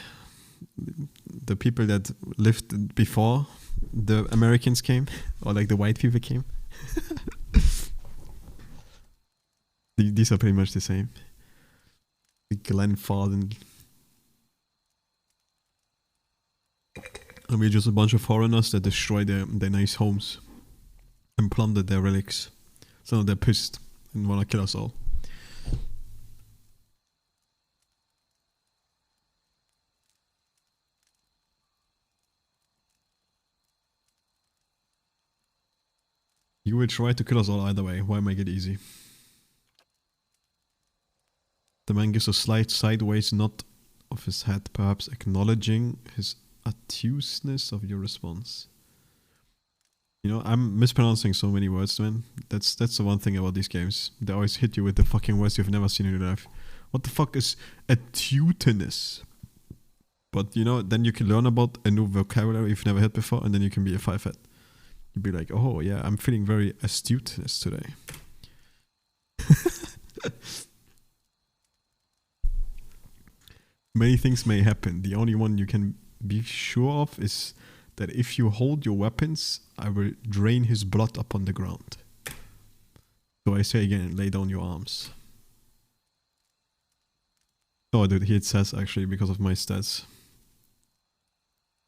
The people that lived before the Americans came, or like the white people came. These are pretty much the same. The Glenfarden. And we're just a bunch of foreigners that destroy their nice homes and plunder their relics. So they're pissed and wanna kill us all. You will try to kill us all either way. Why make it easy? The man gives a slight sideways nod of his head, perhaps acknowledging his obtuseness of your response. You know, I'm mispronouncing so many words, man. That's the one thing about these games. They always hit you with the fucking words you've never seen in your life. What the fuck is obtuseness? But you know, then you can learn about a new vocabulary you've never heard before, and then you can be a 5-head. You'd be like, oh yeah, I'm feeling very astuteness today. Many things may happen. The only one you can be sure of is that if you hold your weapons, I will drain his blood upon the ground. So I say again, lay down your arms. Oh dude, here it says actually because of my stats.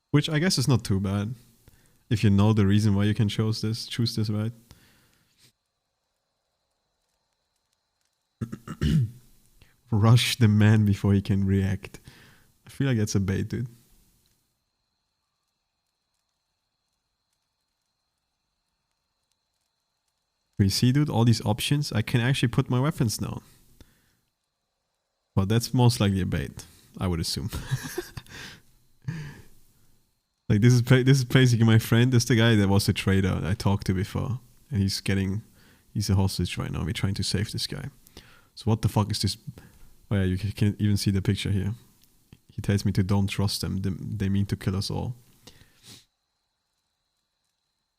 Which I guess is not too bad. If you know the reason why you can choose this, right? Rush the man before he can react. I feel like that's a bait, dude. You see, dude, all these options, I can actually put my weapons down. But that's most likely a bait, I would assume. Like this is basically my friend. This is the guy that was the trader I talked to before, and he's a hostage right now. We're trying to save this guy. So what the fuck is this? Oh yeah, you can even see the picture here. He tells me to don't trust them. They mean to kill us all.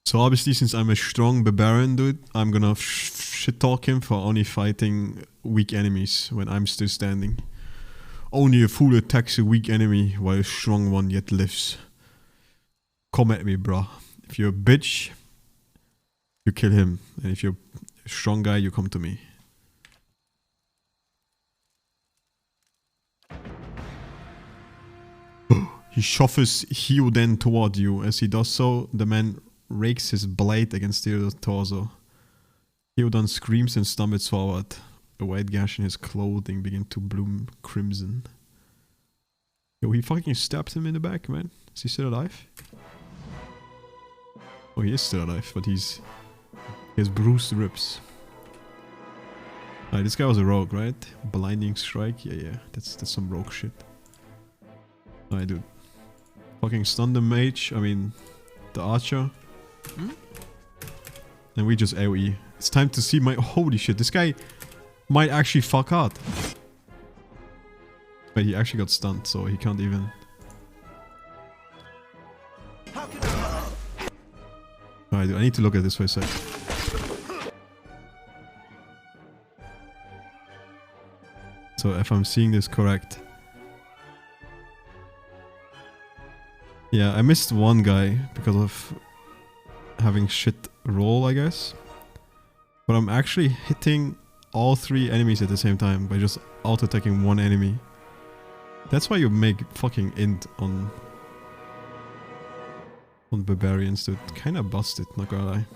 So obviously, since I'm a strong barbarian, dude, I'm gonna shit talk him for only fighting weak enemies when I'm still standing. Only a fool attacks a weak enemy while a strong one yet lives. Come at me, bro. If you're a bitch, you kill him. And if you're a strong guy, you come to me. He shuffles Hyoden toward you. As he does so, the man rakes his blade against Theodore's torso. Hyoden screams and stumbles forward. A white gash in his clothing begins to bloom crimson. Yo, he fucking stabbed him in the back, man. Is he still alive? Oh, he is still alive, but he has bruised ribs. Alright, this guy was a rogue, right? Blinding strike? Yeah, that's some rogue shit. Alright, dude. Fucking stun the mage, the archer. And we just AoE. It's time to see my... Holy shit, this guy might actually fuck hard. But he actually got stunned, so he can't even... Alright, I need to look at this for a sec. So if I'm seeing this correct... Yeah, I missed one guy because of having shit roll, I guess. But I'm actually hitting all 3 enemies at the same time by just auto-attacking one enemy. That's why you make fucking int on barbarians, dude. Kinda busted, not gonna lie.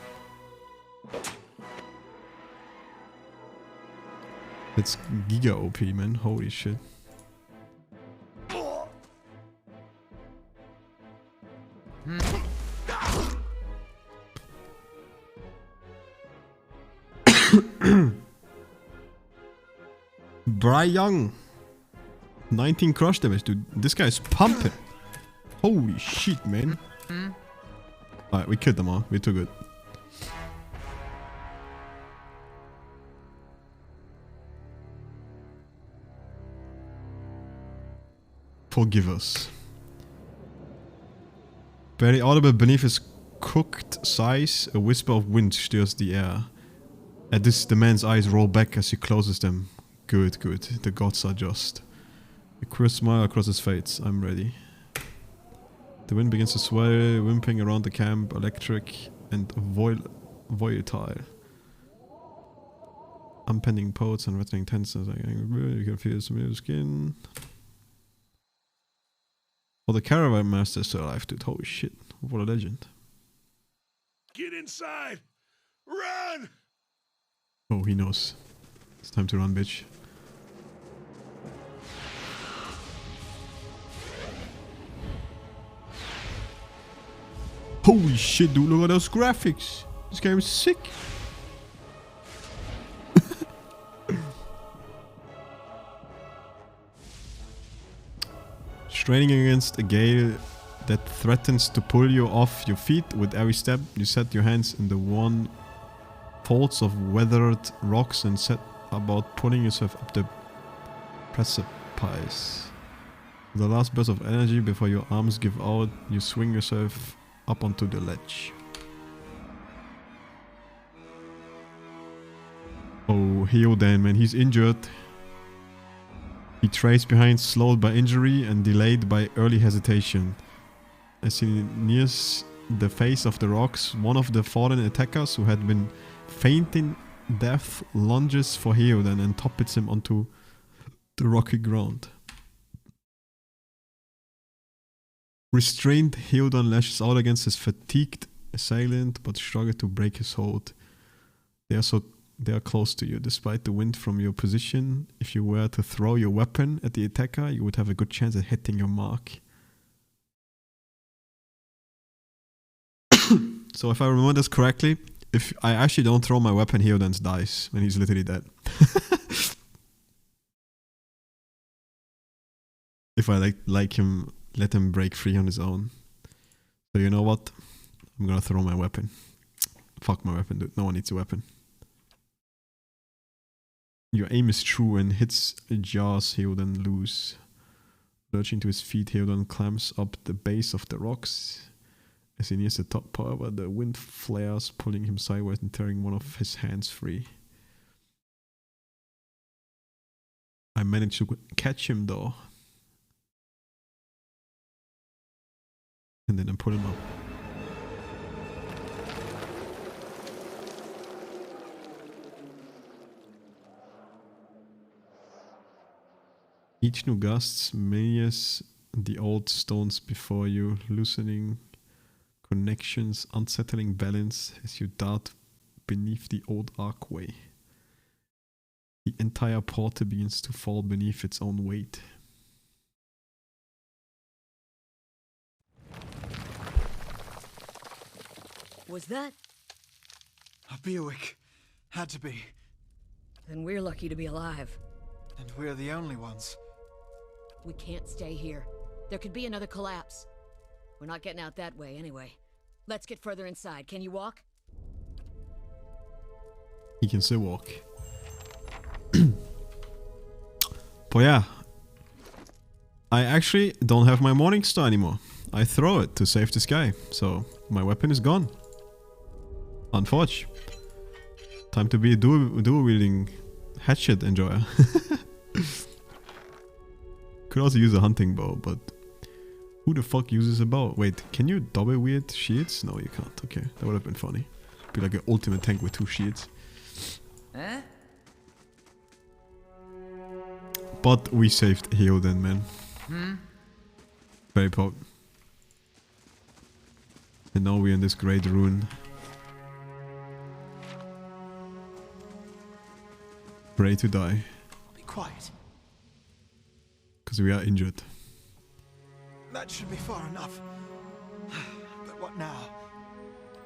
It's giga OP, man. Holy shit. Bry Young. 19 crush damage, dude. This guy's pumping. Holy shit, man. Alright, we killed them all. We're too good. Forgive us. Barely audible beneath his cooked sighs, a whisper of wind stirs the air. At this, the man's eyes roll back as he closes them. Good, good. The gods are just. A queer smile across his face. I'm ready. The wind begins to swell, whimpering around the camp, electric and volatile. Unpending poets and rattling tenses. You can feel some in your skin. Oh, the caravan master is still alive, dude. Holy shit. What a legend. Get inside! Run! Oh, he knows. It's time to run, bitch. Holy shit, dude. Look at those graphics. This game is sick. Straining against a gale that threatens to pull you off your feet with every step, you set your hands in the worn folds of weathered rocks and set about pulling yourself up the precipice. With the last burst of energy before your arms give out, you swing yourself up onto the ledge. Oh, Heodan, man, he's injured. He trails behind, slowed by injury and delayed by early hesitation. As he nears the face of the rocks, one of the fallen attackers who had been fainting death lunges for Heodan and topples him onto the rocky ground. Restrained, Heodan lashes out against his fatigued assailant but struggles to break his hold. They are close to you, despite the wind from your position. If you were to throw your weapon at the attacker, you would have a good chance at hitting your mark. So if I remember this correctly, if I actually don't throw my weapon, Heodan dies, and he's literally dead. If I let him break free on his own. So you know what? I'm gonna throw my weapon. Fuck my weapon, dude. No one needs a weapon. Your aim is true and hits jars Heodan loose. Lurching to his feet, Heodan climbs up the base of the rocks. As he nears the top, however, the wind flares, pulling him sideways and tearing one of his hands free. I managed to catch him though. And then I pull him up. Each new gust smears the old stones before you, loosening connections, unsettling balance as you dart beneath the old archway. The entire portal begins to fall beneath its own weight. Was that? A Buick. Had to be. Then we're lucky to be alive. And we're the only ones. We can't stay here. There could be another collapse. We're not getting out that way anyway. Let's get further inside. Can you walk? He can still walk. But yeah. I actually don't have my Morning Star anymore. I throw it to save this guy. So my weapon is gone. Unfortunate. Time to be a dual wielding hatchet enjoyer. Could also use a hunting bow, but who the fuck uses a bow? Wait, can you double wield shields? No, you can't. Okay, that would have been funny. Be like an ultimate tank with 2 shields. Eh? But we saved Heodan, man. Very proud. And now we're in this great ruin. Ready to die. Be quiet. Because we are injured. That should be far enough. But what now?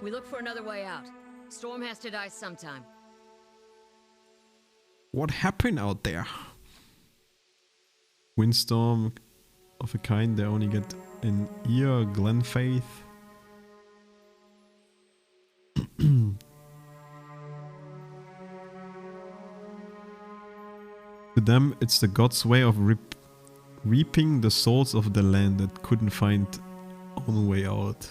We look for another way out. Storm has to die sometime. What happened out there? Windstorm of a kind they only get in Ear Glenfaith. To them, it's the god's way of reaping the souls of the land that couldn't find own way out.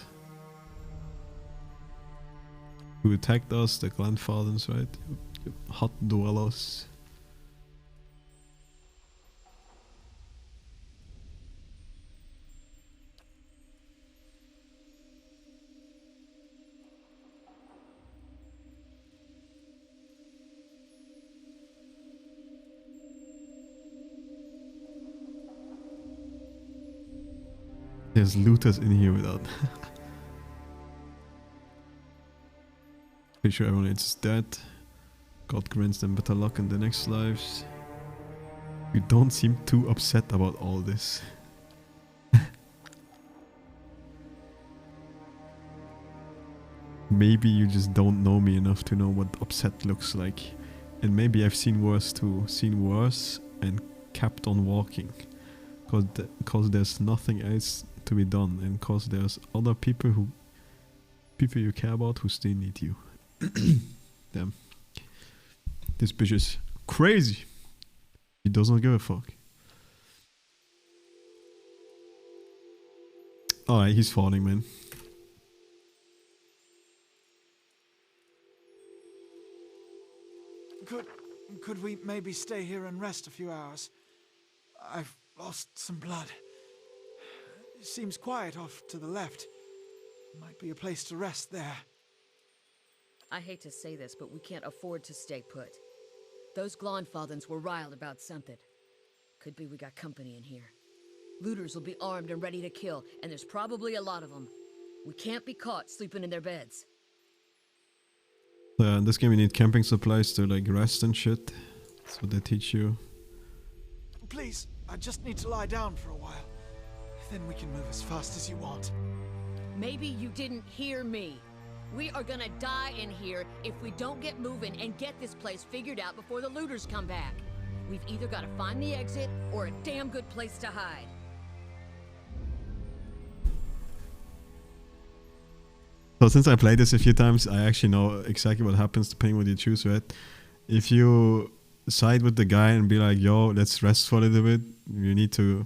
Who attacked us? The Glenfathers, right? Hot dwellers. There's looters in here without. Pretty sure everyone is dead. God grants them better luck in the next lives. You don't seem too upset about all this. Maybe you just don't know me enough to know what upset looks like. And maybe I've seen worse too. Seen worse and kept on walking. Cause there's nothing else to be done. And cause there's other people you care about who still need you. Damn. This bitch is crazy. He does not give a fuck. Alright, he's falling, man. Could we maybe stay here and rest a few hours? I've lost some blood. It seems quiet off to the left. Might be a place to rest there. I hate to say this, but we can't afford to stay put. Those Glonfathens were riled about something. Could be we got company in here. Looters will be armed and ready to kill, and there's probably a lot of them. We can't be caught sleeping in their beds. In this game you need camping supplies to like rest and shit. That's what they teach you. Please, I just need to lie down for a while. Then we can move as fast as you want. Maybe you didn't hear me. We are gonna die in here if we don't get moving and get this place figured out before the looters come back. We've either got to find the exit or a damn good place to hide. So since I played this a few times, I actually know exactly what happens depending what you choose, right? If you side with the guy and be like, yo, let's rest for a little bit, you need to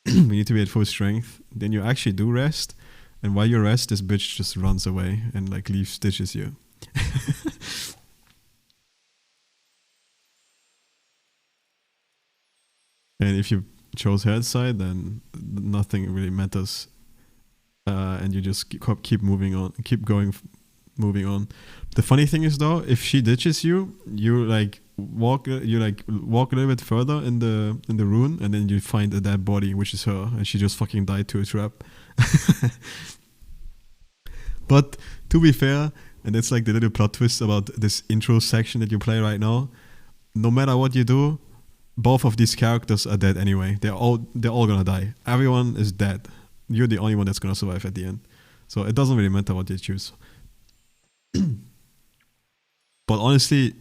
we need to be at full strength, then you actually do rest, and while you rest, this bitch just runs away and like stitches you. And if you chose her side, then nothing really matters. And you just keep moving on, moving on. The funny thing is though, if she ditches you, you walk a little bit further in the ruin, and then you find a dead body, which is her, and she just fucking died to a trap. But to be fair, and it's like the little plot twist about this intro section that you play right now, no matter what you do, both of these characters are dead anyway. They're all gonna die. Everyone is dead. You're the only one that's gonna survive at the end. So it doesn't really matter what you choose. But honestly,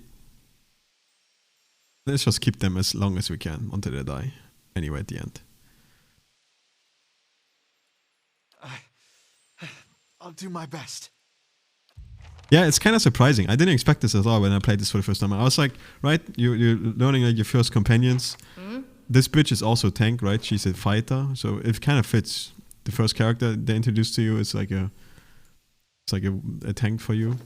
let's just keep them as long as we can until they die. Anyway, at the end. I'll do my best. Yeah, it's kind of surprising. I didn't expect this at all when I played this for the first time. I was like, right, you're learning like your first companions. This bitch is also tank, right? She's a fighter, so it kind of fits. The first character they introduced to you is like a tank for you.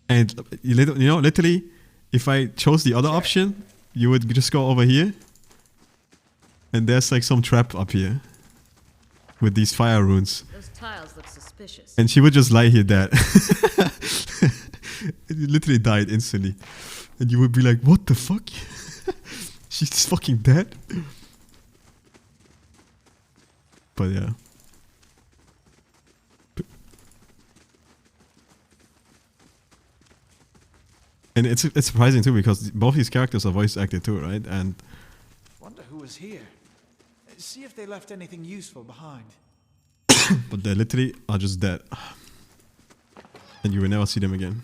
And literally, if I chose the other option, you would just go over here, and there's like some trap up here with these fire runes. Those tiles look suspicious. And she would just lie here dead. You literally died instantly. And you would be like, what the fuck? She's fucking dead? But yeah. And it's surprising too, because both these characters are voice acted too, right? And wonder who was here. See if they left anything useful behind. but they literally are just dead. And you will never see them again.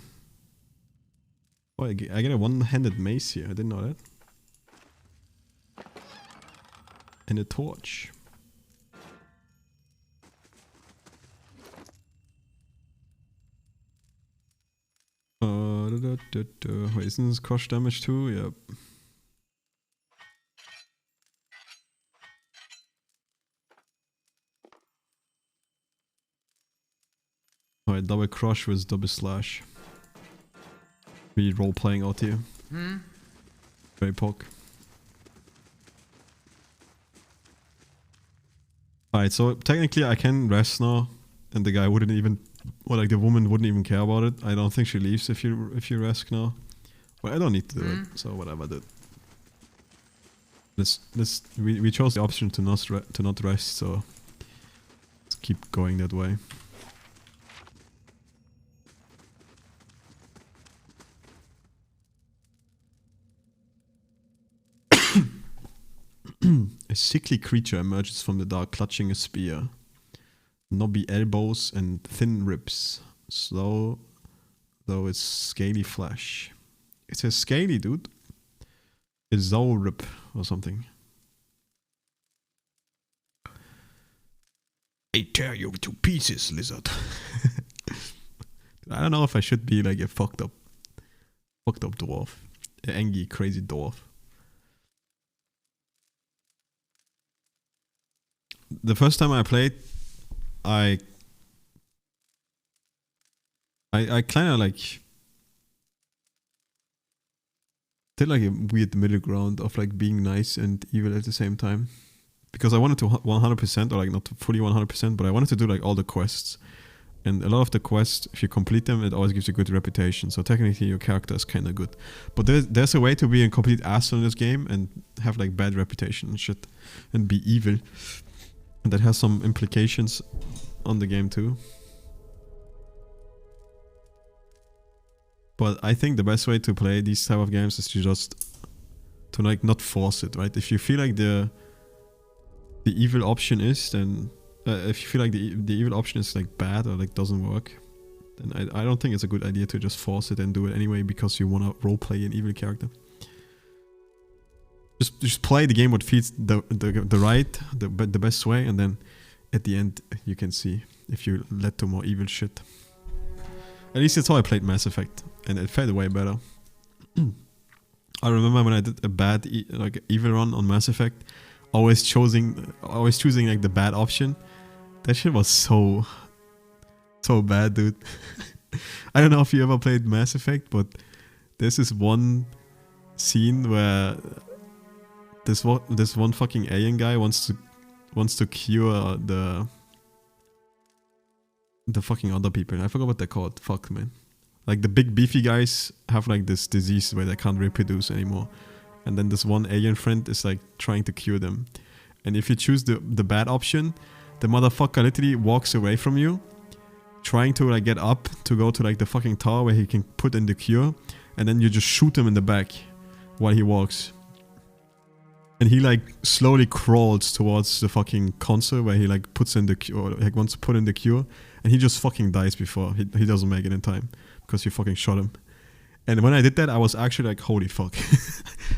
Oh, I get a one-handed mace here. I didn't know that. And a torch. Wait, isn't this crush damage too? Yep. Alright, double crush with double slash. Really role playing out here. Very poke. Alright, so technically I can rest now, and the guy wouldn't even, or like the woman wouldn't even care about it. I don't think she leaves if you rest now. Well, I don't need to do it, so whatever, dude. We chose the option to not rest, so let's keep going that way. A sickly creature emerges from the dark, clutching a spear. Knobby elbows and thin ribs. Slow, though it's scaly flesh. It says scaly, dude. It's Zow rib or something. I tear you to pieces, lizard. I don't know if I should be like a fucked up dwarf. An angry, crazy dwarf. The first time I played, I kind of like did like a weird middle ground of like being nice and evil at the same time, because I wanted to 100%, or like not fully 100%, but I wanted to do like all the quests, and a lot of the quests, if you complete them, it always gives you a good reputation. So technically your character is kind of good, but there's a way to be a complete asshole in this game and have like bad reputation and shit and be evil. And that has some implications on the game too. But I think the best way to play these type of games is to like not force it, right? If you feel like the evil option is, then if you feel like the evil option is like bad or like doesn't work, then I don't think it's a good idea to just force it and do it anyway because you want to roleplay an evil character. Just play the game what feels the best way, and then at the end you can see if you led to more evil shit. At least that's how I played Mass Effect, and it felt way better. I remember when I did a bad evil run on Mass Effect, always choosing like the bad option. That shit was so bad, dude. I don't know if you ever played Mass Effect, but there's this one scene where this one fucking alien guy wants to cure the fucking other people. I forgot what they're called. Fuck, man. Like the big beefy guys have like this disease where they can't reproduce anymore, and then this one alien friend is like trying to cure them. And if you choose the bad option, the motherfucker literally walks away from you, trying to like get up to go to like the fucking tower where he can put in the cure, and then you just shoot him in the back while he walks. And he like slowly crawls towards the fucking console where he like puts in the cure, like wants to put in the cure, and he just fucking dies before he doesn't make it in time because you fucking shot him. And when I did that, I was actually like, holy fuck.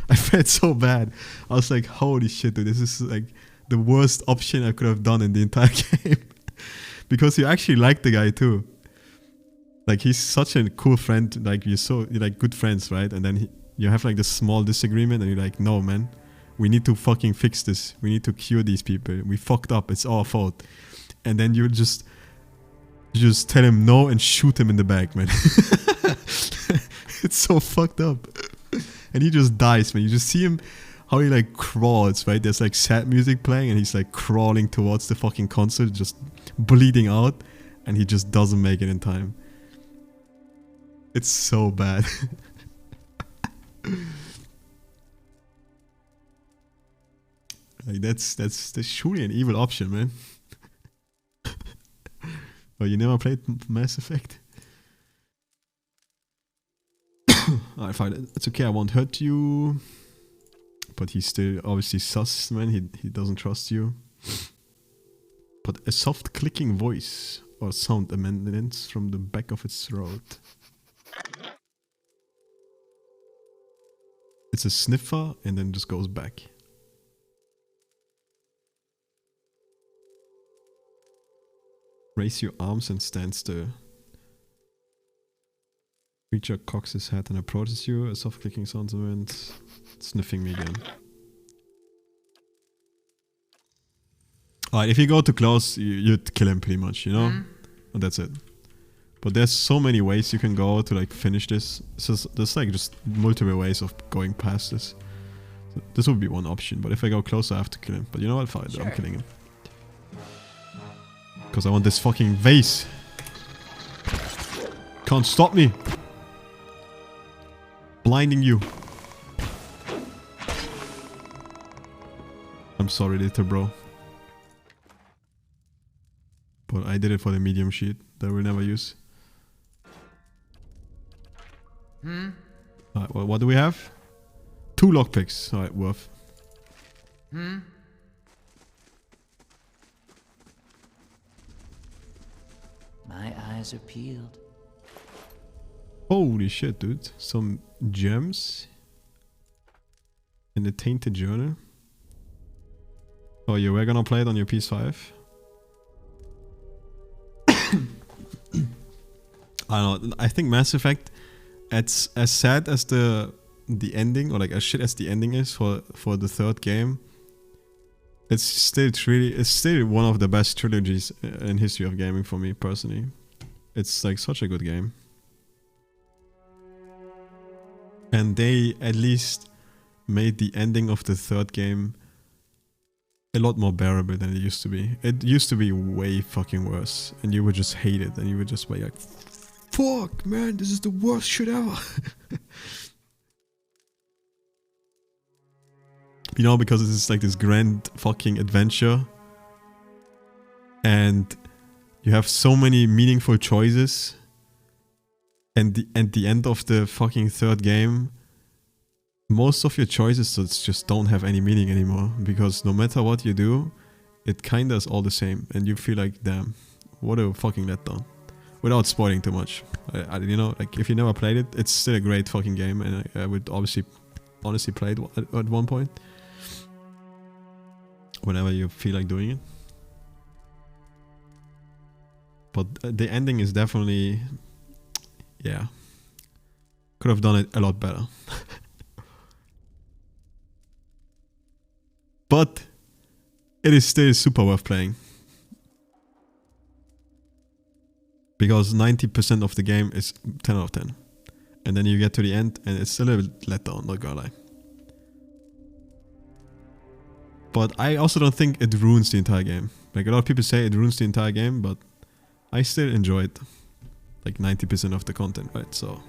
I felt so bad. I was like, holy shit, dude, this is like the worst option I could have done in the entire game. Because you actually like the guy too. Like he's such a cool friend. Like you're like good friends, right? And then you have like this small disagreement, and you're like, no, man. We need to fucking fix this. We need to cure these people. We fucked up. It's our fault. And then you just tell him no and shoot him in the back, man. It's so fucked up. And he just dies, man. You just see him, how he like crawls, right? There's like sad music playing and he's like crawling towards the fucking console, just bleeding out. And he just doesn't make it in time. It's so bad. Like that's surely an evil option, man. Oh, you never played Mass Effect? Alright, fine. It's okay, I won't hurt you. But he's still obviously sus, man. He doesn't trust you. But a soft clicking voice or sound emanates from the back of its throat. It's a sniffer and then just goes back. Raise your arms and stand still. Creature cocks his head and approaches you. A soft clicking sound event. Sniffing me again. Alright, if you go too close, you'd kill him pretty much, you know? And that's it. But there's so many ways you can go to like finish this. So there's like just multiple ways of going past this. So this would be one option, but if I go closer I have to kill him. But you know what? Fine, I'm killing him. Because I want this fucking vase. Can't stop me. Blinding you. sorry, little bro. But I did it for the medium sheet that we'll never use. Alright, well, what do we have? 2 lockpicks. Alright, worth. My eyes are peeled. Holy shit, dude. Some gems. In the Tainted Journal. Oh, you were gonna play it on your PS5? I don't know. I think Mass Effect, it's as sad as the ending, or like as shit as the ending is for the 3rd game. It's still one of the best trilogies in history of gaming for me personally. It's like such a good game. And they at least made the ending of the 3rd game a lot more bearable than it used to be. It used to be way fucking worse, and you would just hate it, and you would just be like, fuck man, this is the worst shit ever. You know, because it's like this grand fucking adventure, and you have so many meaningful choices, and at the end of the fucking 3rd game, most of your choices just don't have any meaning anymore, because no matter what you do, it kinda is all the same, and you feel like, damn, what a fucking letdown. Without spoiling too much, you know, like if you never played it, it's still a great fucking game, and I would honestly play it at one point, whenever you feel like doing it. But the ending is definitely, yeah, could have done it a lot better. But it is still super worth playing. Because 90% of the game is 10 out of 10. And then you get to the end and it's a little bit let down, not gonna lie. But I also don't think it ruins the entire game. Like a lot of people say it ruins the entire game, but I still enjoyed like 90% of the content, right? So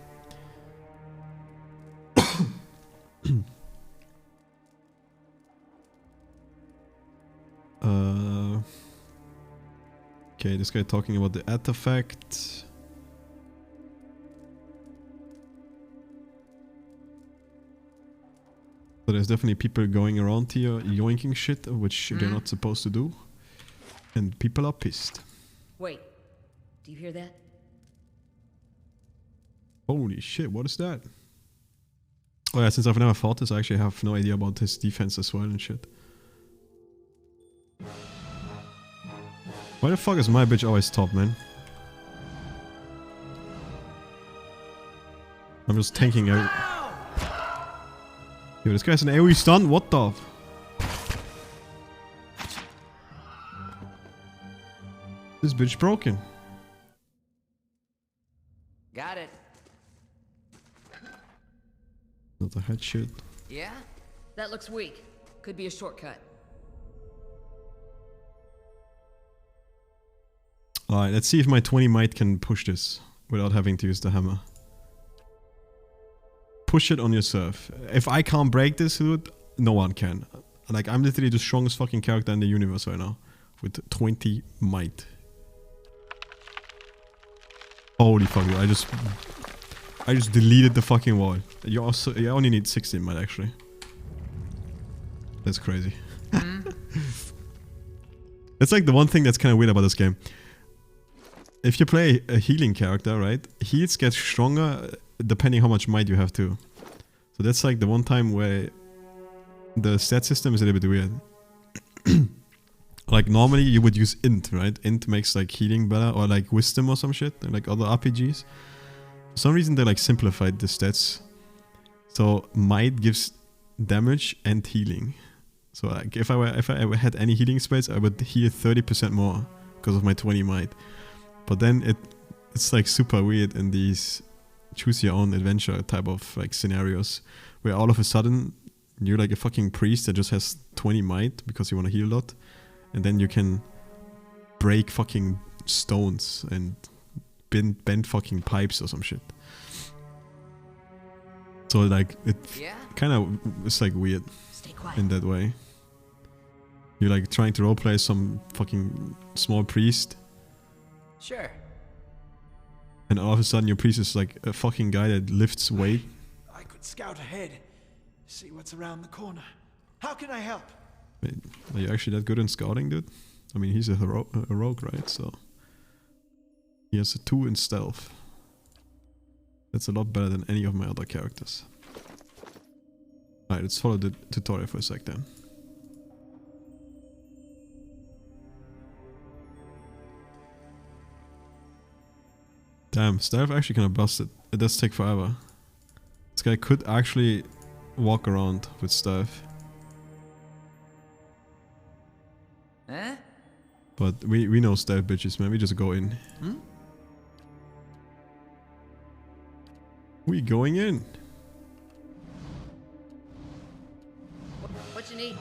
okay, this guy talking about the artifact. So there's definitely people going around here yoinking shit, which they're not supposed to do. And people are pissed. Wait, do you hear that? Holy shit, what is that? Oh yeah, since I've never fought this, I actually have no idea about his defense as well and shit. Why the fuck is my bitch always top, man? I'm just tanking out. Yo, this guy's an AoE stun? What the? This bitch broken. Got it. Not a head shit. Yeah? That looks weak. Could be a shortcut. Alright, let's see if my 20 might can push this without having to use the hammer. Push it on yourself. If I can't break this, dude, no one can. Like, I'm literally the strongest fucking character in the universe right now. With 20 might. Holy fuck, dude. I just deleted the fucking wall. You only need 16 might, actually. That's crazy. It's like the one thing that's kind of weird about this game. If you play a healing character, right, heals get stronger depending how much might you have too. So that's like the one time where the stat system is a little bit weird. Like normally you would use int, right? Int makes like healing better, or like wisdom or some shit, like other RPGs. For some reason they like simplified the stats. So might gives damage and healing. So like if I ever had any healing space, I would heal 30% more because of my 20 might. But then it's like super weird in these choose your own adventure type of like scenarios where all of a sudden you're like a fucking priest that just has 20 might because you want to heal a lot, and then you can break fucking stones and bend fucking pipes or some shit. So like it kind of it's like weird in that way. You're like trying to roleplay some fucking small priest, Sure. and all of a sudden your priest is like a fucking guy that lifts weight. I could scout ahead, see what's around the corner. How can I help? Wait, are you actually that good in scouting, dude? I mean, he's a rogue, right? So he has a 2 in stealth. That's a lot better than any of my other characters. Alright, let's follow the tutorial for a sec then. Damn, stealth actually kind of busted. It does take forever. This guy could actually walk around with stealth. Eh? But we know stealth bitches, man. We just go in. Hmm? We going in. What you need?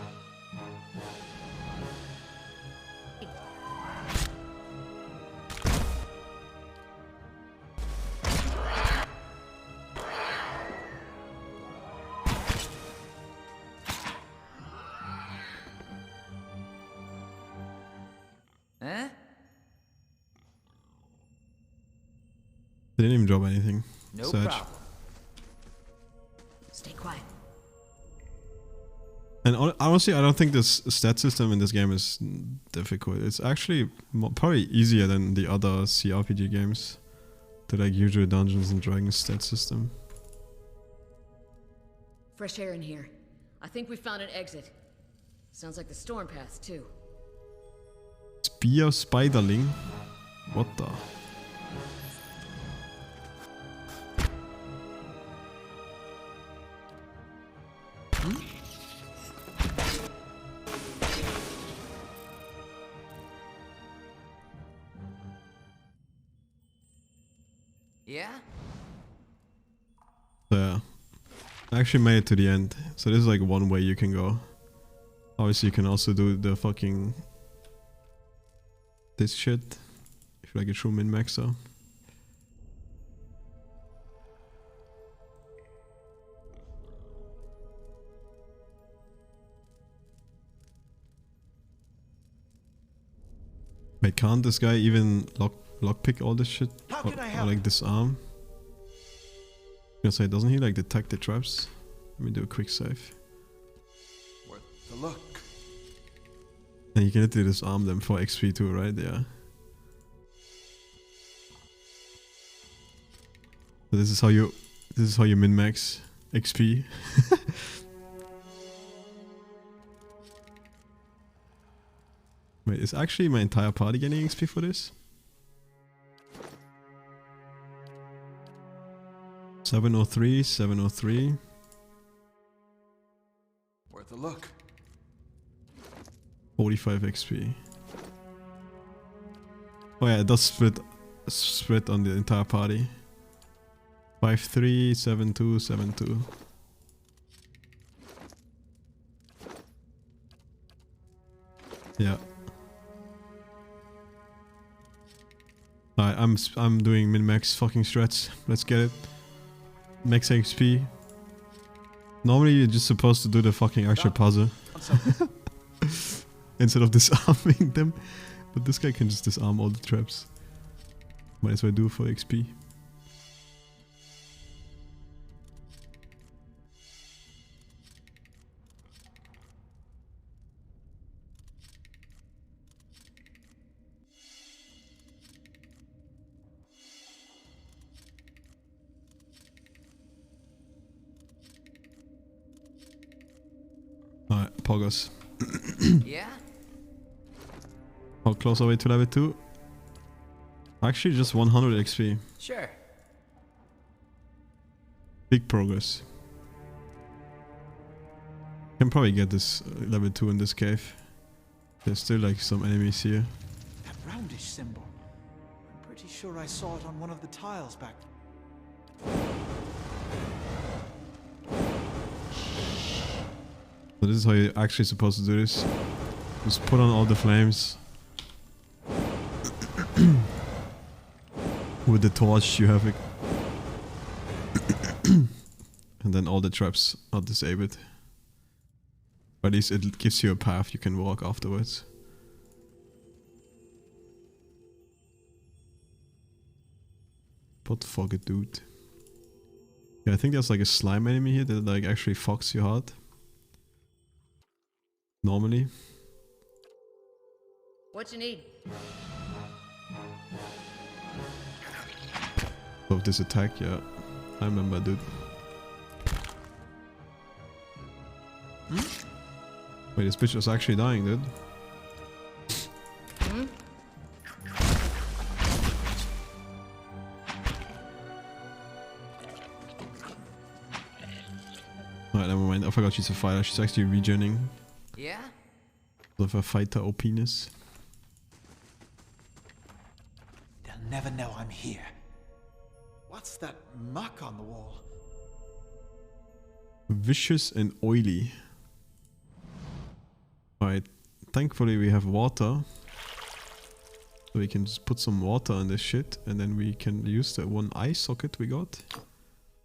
Eh? They didn't even drop anything. No Sad. problem. Stay quiet. And honestly, I don't think this stat system in this game is difficult. It's actually probably easier than the other CRPG games. The like usual Dungeons and Dragons stat system. Fresh air in here. I think we found an exit. Sounds like the storm path, too. Spear Spiderling? What the? Yeah? So yeah. I actually made it to the end. So this is like one way you can go. Obviously you can also do the fucking... this shit. If you're like a true min-maxer. Wait, can't this guy even lockpick all this shit? Or like disarm? I was gonna say, doesn't he like detect the traps? Let me do a quick save. Worth the look. And you can literally disarm them for XP too, right? Yeah. So this is how you min-max XP. Wait, is actually my entire party getting XP for this? 703, 703. Worth a look. 45 XP. Oh yeah, it does split on the entire party. 53, 72, 72. Yeah. Alright, I'm doing min-max fucking strats. Let's get it. Max XP. Normally you're just supposed to do the fucking actual puzzle. Instead of disarming them. But this guy can just disarm all the traps. Might as well do it for XP. Alright, poggers. Yeah? How close are we to level 2? Actually, just 100 XP. Sure. Big progress. Can probably get this level 2 in this cave. There's still like some enemies here. That roundish symbol. I'm pretty sure I saw it on one of the tiles back. So this is how you're actually supposed to do this. Just put on all the flames. With the torch you have it. And then all the traps are disabled. Or at least it gives you a path you can walk afterwards. But fuck it, dude. Yeah, I think there's like a slime enemy here that like actually fucks you hard. Normally. What you need? So this attack, yeah. I remember, dude. Wait, this bitch was actually dying, dude. Alright, never mind. I forgot she's a fighter. She's actually regening. Yeah? With a fighter OPness. They'll never know I'm here. What's that muck on the wall? Vicious and oily. Alright, thankfully we have water. So we can just put some water on this shit and then we can use that one eye socket we got.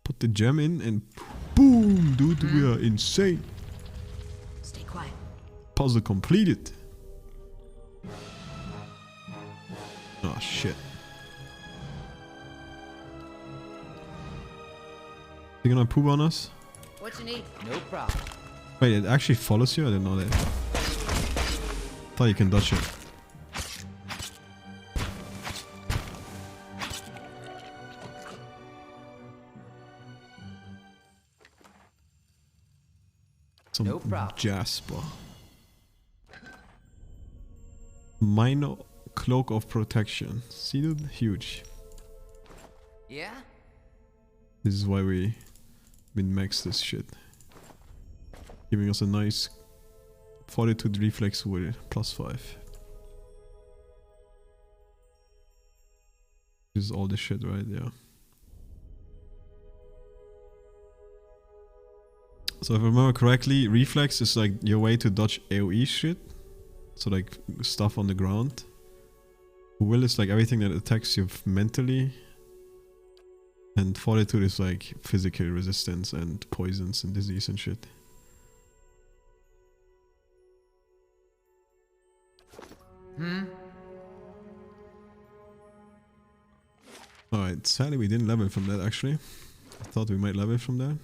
Put the gem in and boom, dude, we are insane. Stay quiet. Puzzle completed. Oh shit. You gonna poop on us? What you need? No problem. Wait, it actually follows you? I didn't know that. Thought you can dodge it. Some no problem. Jasper. Minor cloak of protection. See, dude? Huge. Yeah? This is why we min-max this shit. Giving us a nice fortitude reflex with +5. This is all this shit, right? Yeah. So if I remember correctly, reflex is like your way to dodge AoE shit. So like stuff on the ground. Will is like everything that attacks you mentally. And fortitude is like physical resistance and poisons and disease and shit. Alright, sadly we didn't level from that actually. I thought we might level from that.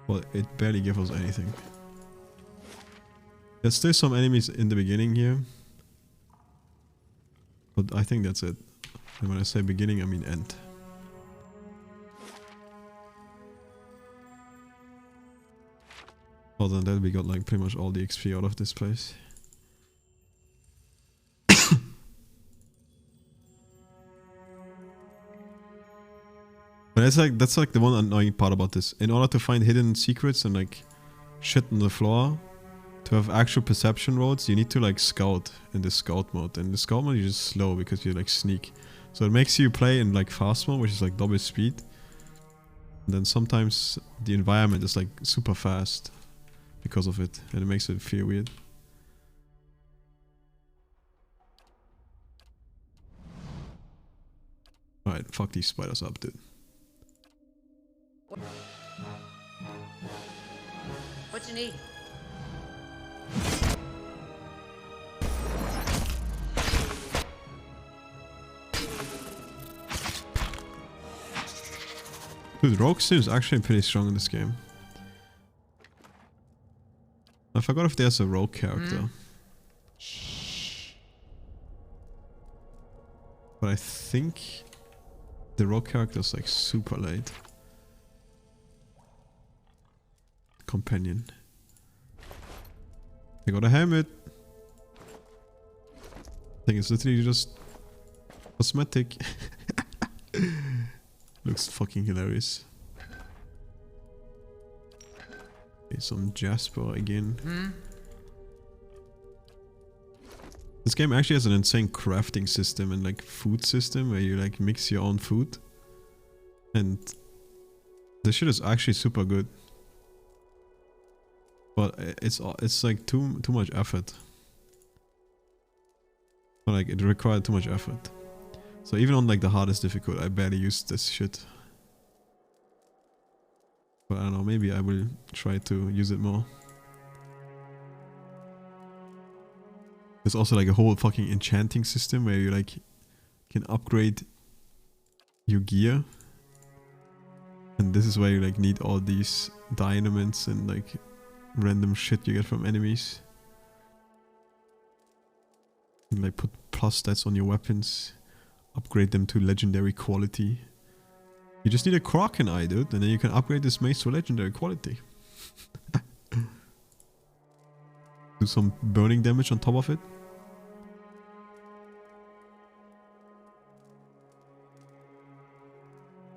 But it barely gave us anything. There's still some enemies in the beginning here. But I think that's it. And when I say beginning, I mean end. Other than that, we got like pretty much all the XP out of this place. But that's like the one annoying part about this. In order to find hidden secrets and like shit on the floor, to have actual perception roads, you need to like scout in the scout mode. And in the scout mode, you're just slow because you like sneak. So it makes you play in like fast mode, which is like double speed. And then sometimes the environment is like super fast because of it, and it makes it feel weird. Alright, fuck these spiders up, dude. What you need? Dude, Rogue seems actually pretty strong in this game. I forgot if there's a Rogue character. But I think the Rogue character is like super late. Companion. I got a helmet. I think it's literally just cosmetic. Looks fucking hilarious. Okay, some Jasper again. This game actually has an insane crafting system and like food system where you like mix your own food. And this shit is actually super good. But it's like too much effort. Or like it required too much effort. So even on like the hardest difficult, I barely used this shit. But I don't know, maybe I will try to use it more. There's also like a whole fucking enchanting system where you like can upgrade your gear. And this is where you like need all these dynamits and like random shit you get from enemies. And like put plus stats on your weapons. Upgrade them to legendary quality. You just need a Kraken eye, dude, and then you can upgrade this mace to legendary quality. Do some burning damage on top of it.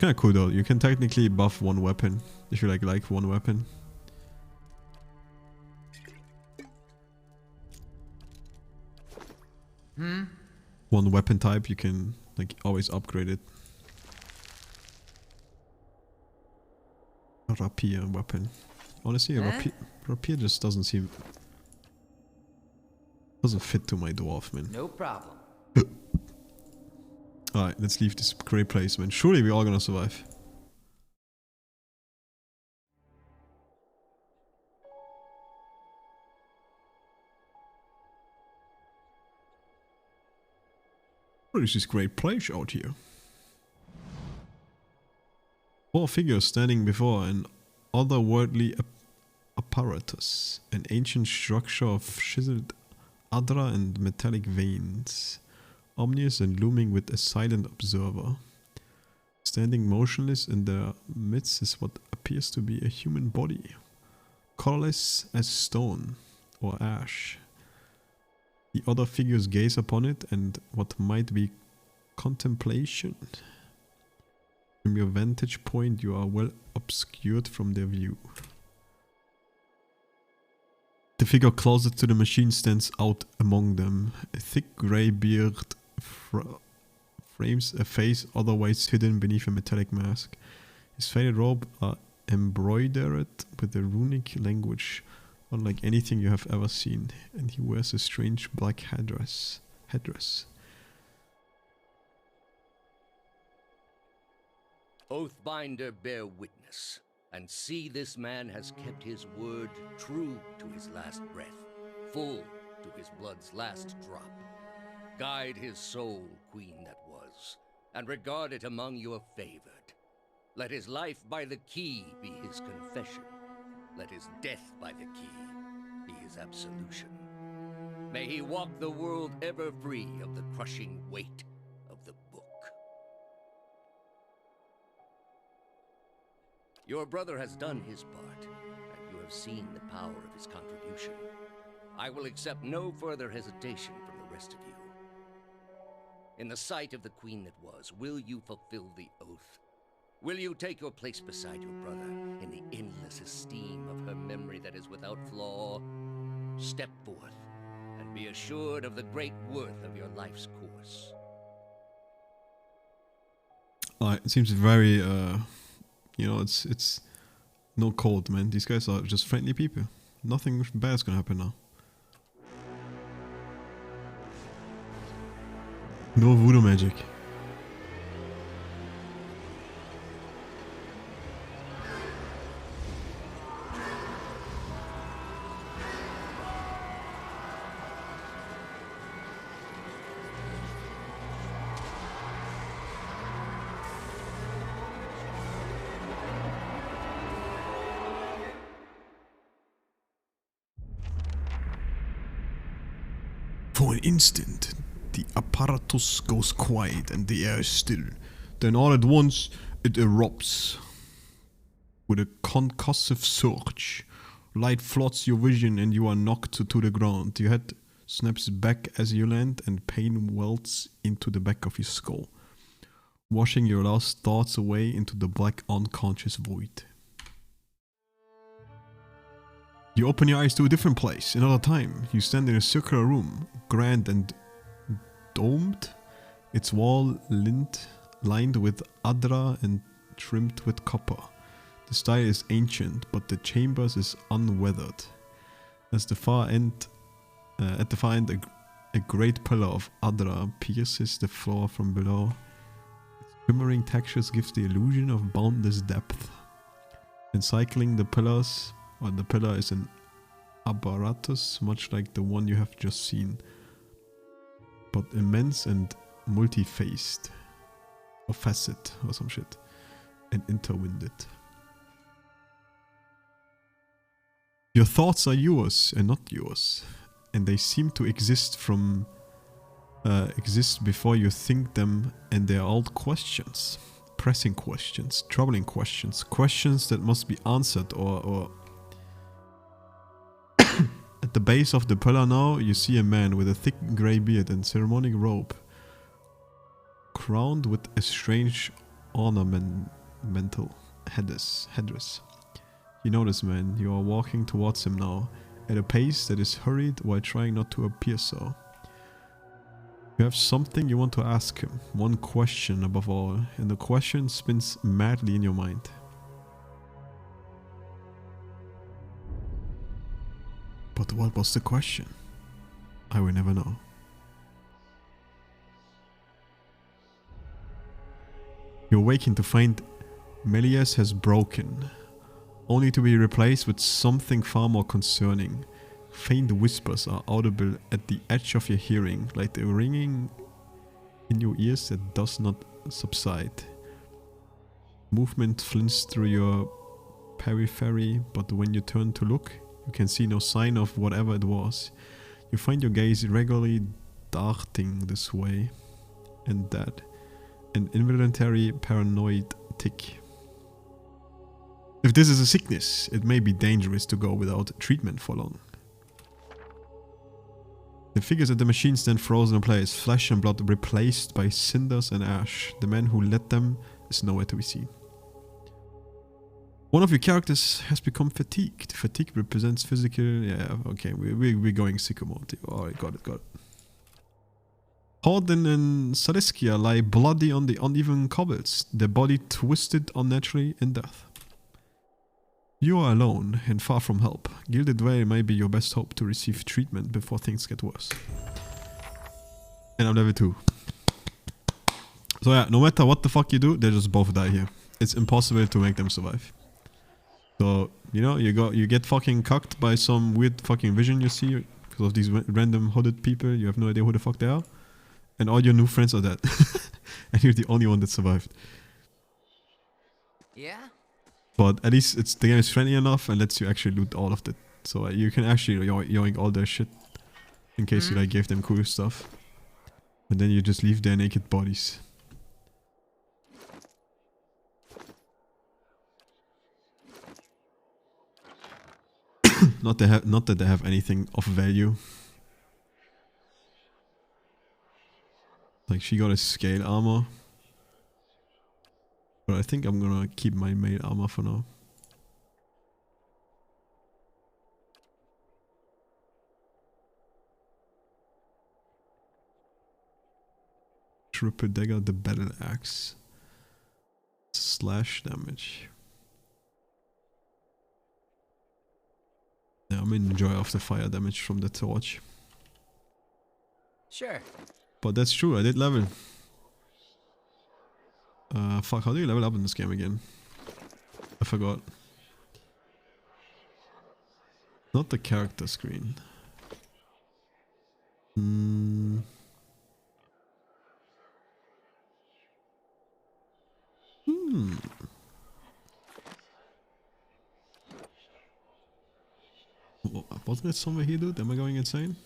Kinda cool though, you can technically buff one weapon if you like one weapon. One weapon type, you can like always upgrade it. A rapier weapon. Honestly, a rapier just doesn't seem... doesn't fit to my dwarf, man. No problem. Alright, let's leave this great place, man. Surely we're all gonna survive. What is this great place out here? 4 figures standing before an otherworldly apparatus. An ancient structure of chiseled adra and metallic veins. Ominous and looming with a silent observer. Standing motionless in their midst is what appears to be a human body. Colorless as stone or ash. The other figures gaze upon it and what might be contemplation. From your vantage point, you are well obscured from their view. The figure closest to the machine stands out among them. A thick grey beard frames a face otherwise hidden beneath a metallic mask. His faded robe are embroidered with a runic language unlike anything you have ever seen, and he wears a strange black headdress. Oathbinder, bear witness, and see this man has kept his word true to his last breath, full to his blood's last drop. Guide his soul, queen that was, and regard it among your favored. Let his life by the key be his confession. Let his death by the key be his absolution. May he walk the world ever free of the crushing weight of the book. Your brother has done his part, and you have seen the power of his contribution. I will accept no further hesitation from the rest of you. In the sight of the queen that was, will you fulfill the oath? Will you take your place beside your brother in the endless esteem of her memory that is without flaw? Step forth and be assured of the great worth of your life's course. It seems very, you know, it's no cold, man. These guys are just friendly people. Nothing bad's gonna happen now. No voodoo magic. For an instant, the apparatus goes quiet and the air is still. Then all at once, it erupts. With a concussive surge, light floods your vision and you are knocked to the ground. Your head snaps back as you land and pain welts into the back of your skull, washing your last thoughts away into the black unconscious void. You open your eyes to a different place, another time. You stand in a circular room, grand and domed, its wall lined with adra and trimmed with copper. The style is ancient, but the chambers is unweathered. At the far end, a great pillar of adra pierces the floor from below. Its shimmering textures gives the illusion of boundless depth. Encircling the pillars, or the pillar is an apparatus, much like the one you have just seen. but immense and multi-faced. Or facet or some shit. And interwinded. Your thoughts are yours and not yours. And they seem to exist before you think them, and they're all questions. Pressing questions, troubling questions, questions that must be answered or At the base of the pillar now, you see a man with a thick grey beard and ceremonial robe, crowned with a strange ornamental headdress. You know this man, you are walking towards him now, at a pace that is hurried while trying not to appear so. You have something you want to ask him, one question above all, and the question spins madly in your mind. But what was the question? I will never know. You awaken to find Melias has broken, only to be replaced with something far more concerning. Faint whispers are audible at the edge of your hearing, like the ringing in your ears that does not subside. Movement flints through your periphery, but when you turn to look, you can see no sign of whatever it was. You find your gaze regularly darting this way and that, an involuntary paranoid tick. If this is a sickness, it may be dangerous to go without treatment for long. The figures at the machine stand frozen in place, flesh and blood replaced by cinders and ash. The man who led them is nowhere to be seen. One of your characters has become fatigued. Fatigue represents physical... Yeah, okay, we're going sicko mode. Alright, got it. Horden and Sariskia lie bloody on the uneven cobbles, their body twisted unnaturally in death. You are alone and far from help. Gilded Way may be your best hope to receive treatment before things get worse. And I'm level 2. So yeah, no matter what the fuck you do, they just both die here. It's impossible to make them survive. So, you know, you get fucking cucked by some weird fucking vision you see because of these random hooded people. You have no idea who the fuck they are. And all your new friends are dead. And you're the only one that survived. Yeah? But at least the game is friendly enough and lets you actually loot all of it. So you can actually yoink all their shit in case you like gave them cool stuff. And then you just leave their naked bodies. Not that they have anything of value. Like she got a scale armor. But I think I'm gonna keep my mail armor for now. Triple dagger, the battle axe. Slash damage. Yeah, I'm enjoy of the fire damage from the torch. Sure. But that's true, I did level. Fuck, how do you level up in this game again? I forgot. Not the character screen. Wasn't it somewhere here, dude? Am I going insane?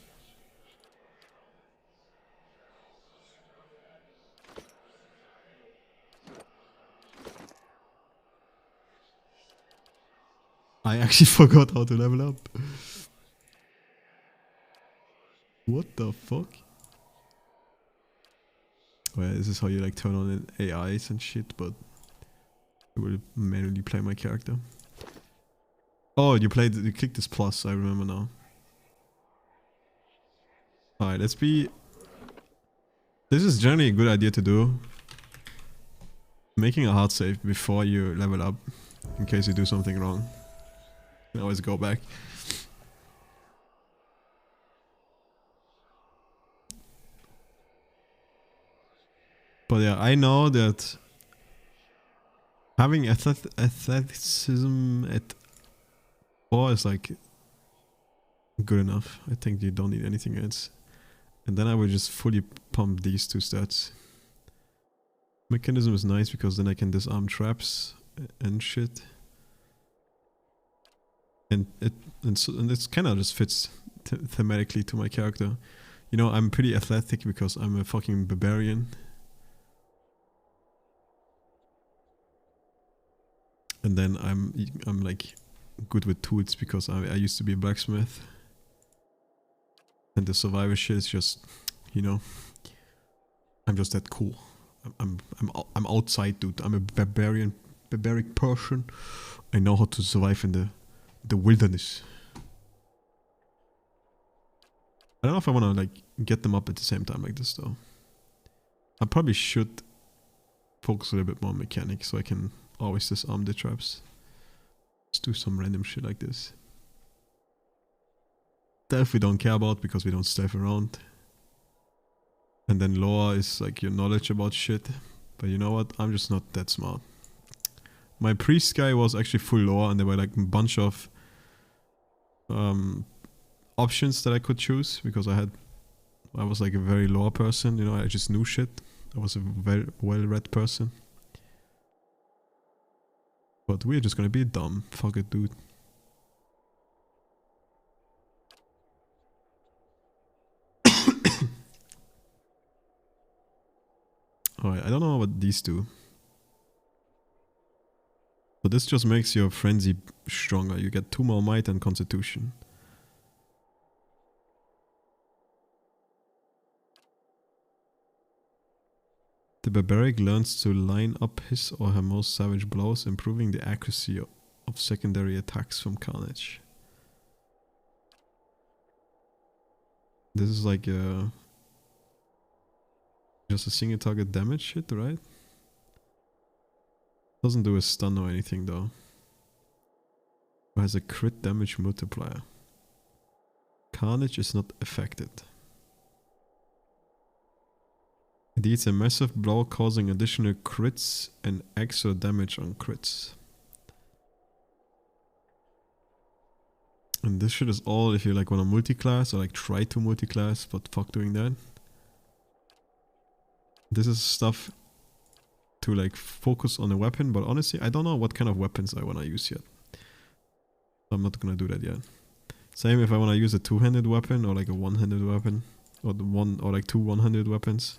I actually forgot how to level up. What the fuck? Oh yeah, this is how you like turn on AIs and shit, but I will manually play my character. Oh, you clicked this plus, I remember now. Alright, let's be... This is generally a good idea to do. Making a hard save before you level up, in case you do something wrong. You can always go back. But yeah, I know that having athleticism at 4 is like good enough. I think you don't need anything else. And then I would just fully pump these 2 stats. Mechanism is nice because then I can disarm traps and shit. And it's kind of just fits thematically to my character. You know, I'm pretty athletic because I'm a fucking barbarian. And then I'm like good with tools because I used to be a blacksmith. And the survivor shit is just, you know, I'm just that cool. I'm outside, dude. I'm a barbaric person. I know how to survive in the wilderness. I don't know if I want to like get them up at the same time like this though. I probably should focus a little bit more on mechanics so I can always disarm the traps. Just do some random shit like this. Stealth we don't care about because we don't stealth around. And then lore is like your knowledge about shit. But you know what? I'm just not that smart. My priest guy was actually full lore and there were like a bunch of options that I could choose because I was like a very lore person, you know, I just knew shit. I was a very well-read person. But we're just gonna be dumb. Fuck it, dude. Alright, I don't know what these do. But this just makes your frenzy stronger. You get 2 more might and constitution. The barbaric learns to line up his or her most savage blows, improving the accuracy of secondary attacks from carnage. This is like just a single target damage hit, right? Doesn't do a stun or anything though. It has a crit damage multiplier. Carnage is not affected. It deals a massive blow causing additional crits and extra damage on crits. And this shit is all if you like want to multi-class or like try to multi-class, but fuck doing that. This is stuff to like focus on a weapon, but honestly I don't know what kind of weapons I want to use yet. I'm not gonna do that yet. Same if I want to use a 2-handed weapon or like a 1-handed weapon or like 2 1-handed weapons.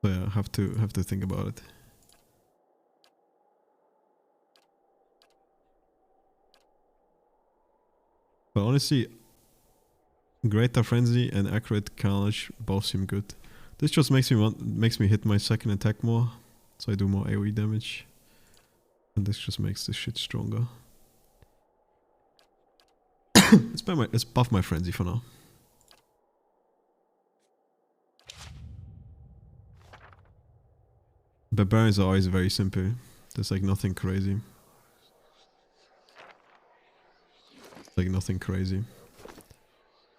So yeah, have to think about it. But honestly, Greater Frenzy and Accurate Carnage both seem good. This just makes me hit my second attack more, so I do more AoE damage. And this just makes this shit stronger. Let's buff my Frenzy for now. Barbarians are always very simple. There's like nothing crazy. Like nothing crazy.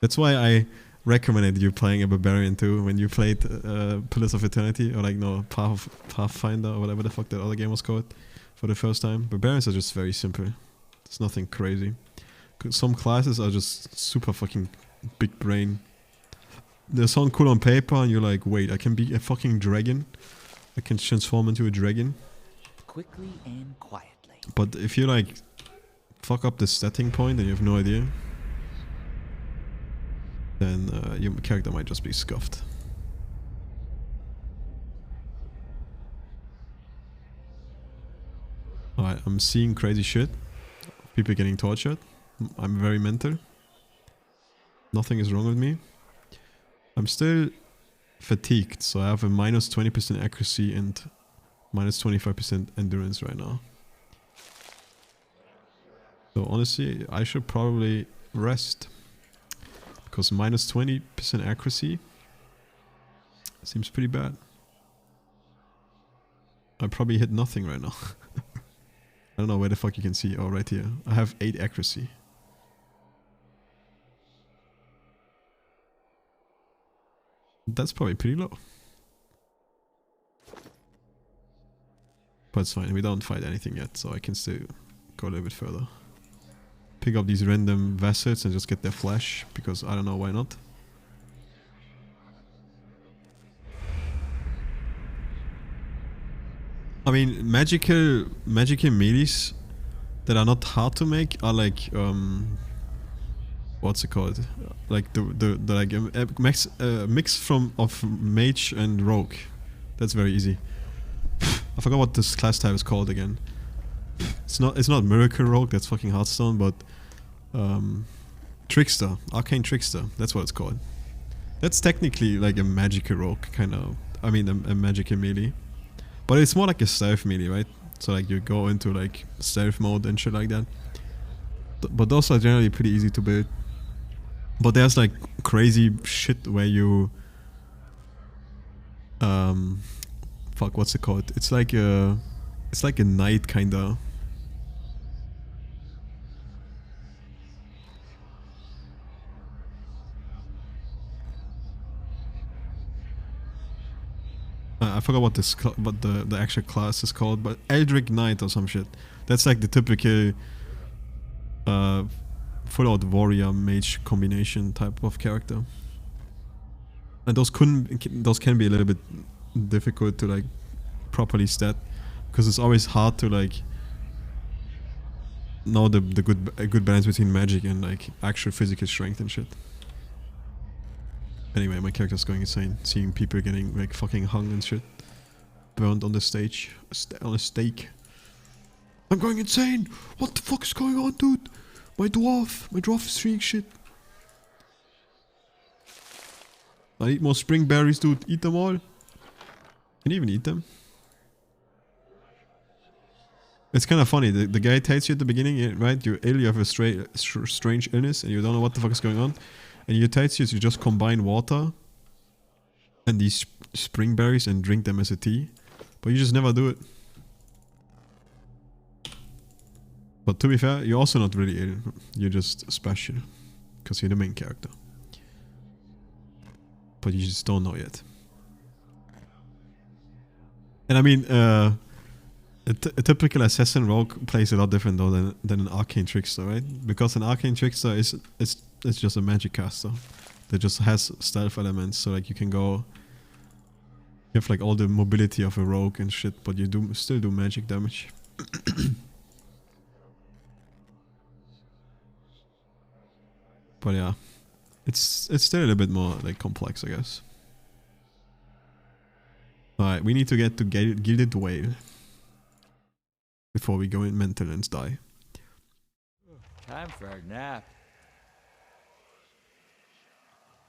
That's why I recommended you playing a barbarian too when you played Pillars of Eternity or like no Pathfinder or whatever the fuck that other game was called for the first time. Barbarians are just very simple. There's nothing crazy. Some classes are just super fucking big brain. They sound cool on paper and you're like, wait, I can be a fucking dragon. I can transform into a dragon. Quickly and quietly. But if you like fuck up the setting point and you have no idea, then your character might just be scuffed. Alright, I'm seeing crazy shit. People getting tortured. I'm very mental. Nothing is wrong with me. I'm still fatigued, so I have a minus 20% accuracy and minus 25% endurance right now. So honestly, I should probably rest. Because minus 20% accuracy seems pretty bad. I probably hit nothing right now. I don't know where the fuck you can see. Oh, right here. I have 8 accuracy. That's probably pretty low. But it's fine, we don't fight anything yet, so I can still go a little bit further. Pick up these random vessels and just get their flesh, because I don't know why not. I mean, magical melees that are not hard to make are like what's it called? Like the like a mix of mage and rogue. That's very easy. I forgot what this class type is called again. It's not miracle rogue, that's fucking Hearthstone, but trickster, arcane trickster. That's what it's called. That's technically like a magical rogue kind of. I mean a magical melee. But it's more like a stealth melee, right? So like you go into like stealth mode and shit like that. But those are generally pretty easy to build. But there's like crazy shit where you fuck, what's it called? It's like a knight kinda. I forgot what the actual class is called, but Eldritch Knight or some shit. That's like the typical full-out warrior mage combination type of character. And those can be a little bit difficult to like properly stat, because it's always hard to like know the good balance between magic and like actual physical strength and shit. Anyway, my character's going insane, seeing people getting like fucking hung and shit, burned on the stage, on a stake. I'm going insane! What the fuck is going on, dude? My dwarf is seeing shit. I need more spring berries, dude. Eat them all. Can you even eat them? It's kind of funny. The guy tells you at the beginning, right? You're ill, you have a strange illness, and you don't know what the fuck is going on. And he tells you to just combine water and these spring berries and drink them as a tea. But you just never do it. But to be fair, you're also not really ill. You're just special. Because you're the main character. But you just don't know yet. And I mean, a typical assassin rogue plays a lot different though than an arcane trickster, right? Because an arcane trickster is just a magic caster that just has stealth elements, so like you can go, you have like all the mobility of a rogue and shit, but you still do magic damage. But yeah, it's still a little bit more like complex, I guess. Alright, we need to get to Gilded Whale before we go in mental and die. Time for a nap.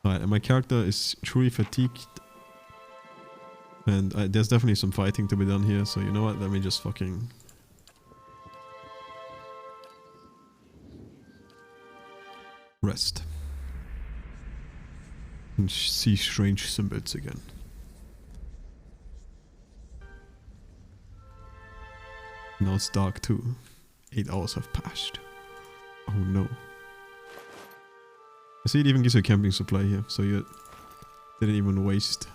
Alright, and my character is truly fatigued. And there's definitely some fighting to be done here, so you know what, let me just fucking... rest. And see strange symbols again. Now it's dark too. 8 hours have passed. Oh no. I see it even gives you a camping supply here, so you didn't even waste.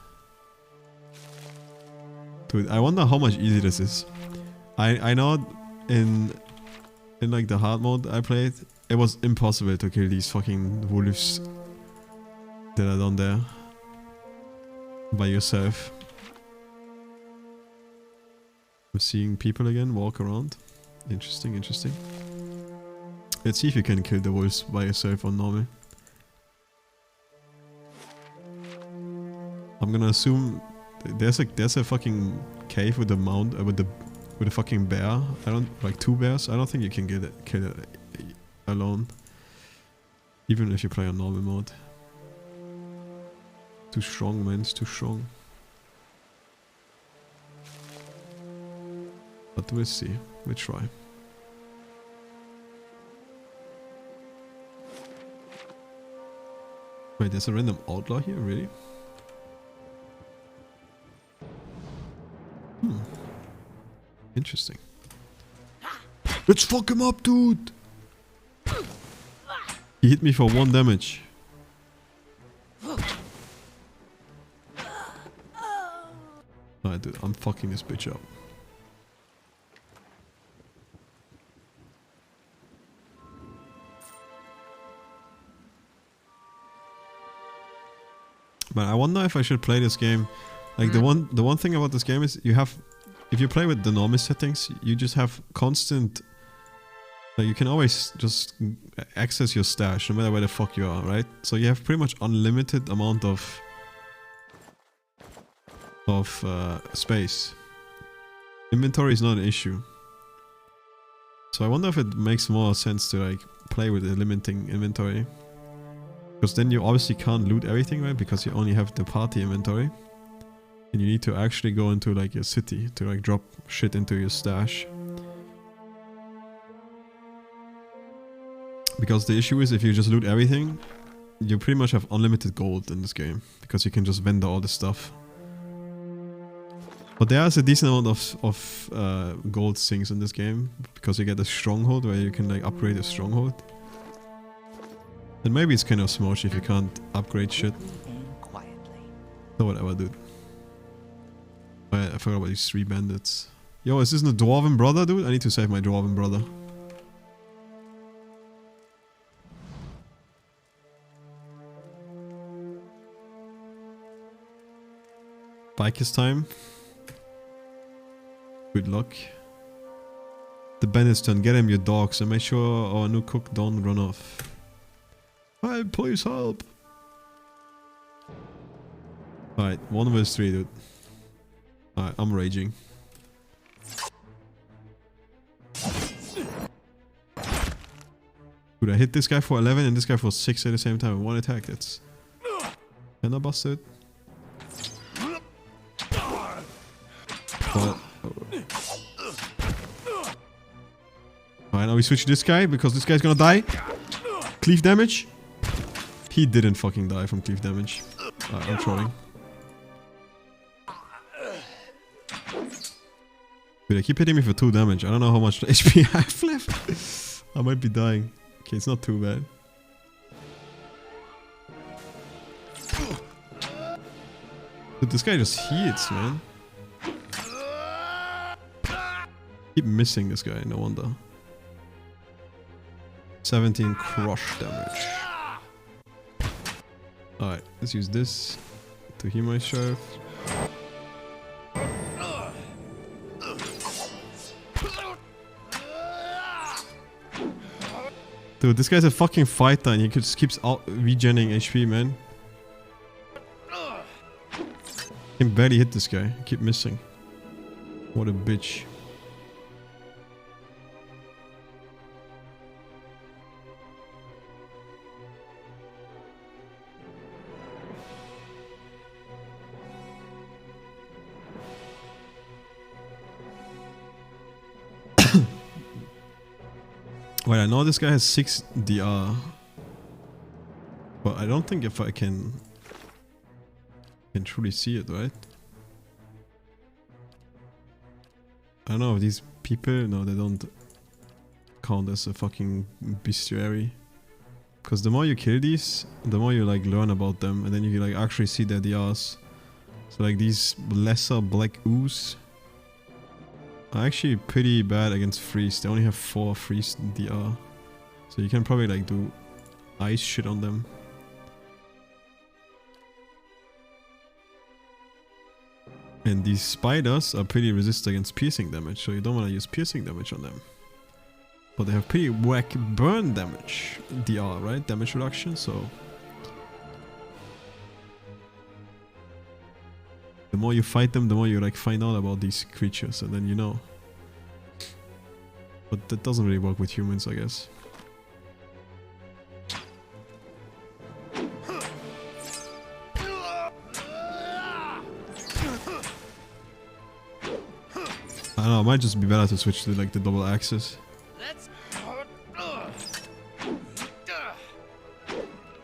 Dude, I wonder how much easier this is. I know in like the hard mode I played, it was impossible to kill these fucking wolves that are down there by yourself. I'm seeing people again walk around. Interesting, interesting. Let's see if you can kill the wolves by yourself on normal. I'm gonna assume there's a fucking cave with a mount with a fucking bear. I don't like 2 bears. I don't think you can kill it alone, even if you play on normal mode. Too strong, man. It's too strong. But we'll see. We'll try. Wait, there's a random outlaw here, really? Interesting. Let's fuck him up, dude! He hit me for 1 damage. Alright, dude, I'm fucking this bitch up. But I wonder if I should play this game. Like the one thing about this game is you have, if you play with the normal settings, you just have constant. Like you can always just access your stash no matter where the fuck you are, right? So you have pretty much unlimited amount of space. Inventory is not an issue. So I wonder if it makes more sense to like play with the limiting inventory. Because then you obviously can't loot everything, right? Because you only have the party inventory. And you need to actually go into like your city to like drop shit into your stash. Because the issue is if you just loot everything, you pretty much have unlimited gold in this game. Because you can just vendor all this stuff. But there is a decent amount of gold things in this game. Because you get a stronghold where you can like upgrade a stronghold. And maybe it's kind of smosh if you can't upgrade shit. So whatever, dude. I forgot about these 3 bandits. Yo, is this a dwarven brother, dude? I need to save my dwarven brother. Bikers time. Good luck. The bandits turn. Get him, your dogs, and make sure our new cook don't run off. Hey, please help. Alright, 1 vs 3, dude. Alright, I'm raging. Dude, I hit this guy for 11 and this guy for 6 at the same time in one attack. That's kinda busted. But alright, now we switch to this guy because this guy's gonna die. Cleave damage. He didn't fucking die from cleave damage. I'm trolling. Dude, I keep hitting me for 2 damage. I don't know how much HP I have left. I might be dying. Okay, it's not too bad. Dude, this guy just hits, man. Keep missing this guy, no wonder. 17 crush damage. Alright, let's use this to heal myself. Dude, this guy's a fucking fighter and he just keeps regenerating HP, man. I can barely hit this guy. I keep missing. What a bitch. Wait, I know this guy has 6 DR. But I don't think if I can truly see it, right? I don't know if these people, no, they don't count as a fucking bestiary. Because the more you kill these, the more you like learn about them and then you like actually see their DRs. So like these lesser black ooze are actually pretty bad against freeze. They only have 4 freeze DR. So you can probably like do ice shit on them. And these spiders are pretty resistant against piercing damage, so you don't want to use piercing damage on them. But they have pretty whack burn damage DR, right? Damage reduction, so the more you fight them, the more you like find out about these creatures, and then you know. But that doesn't really work with humans, I guess. I don't know, it might just be better to switch to like the double axis.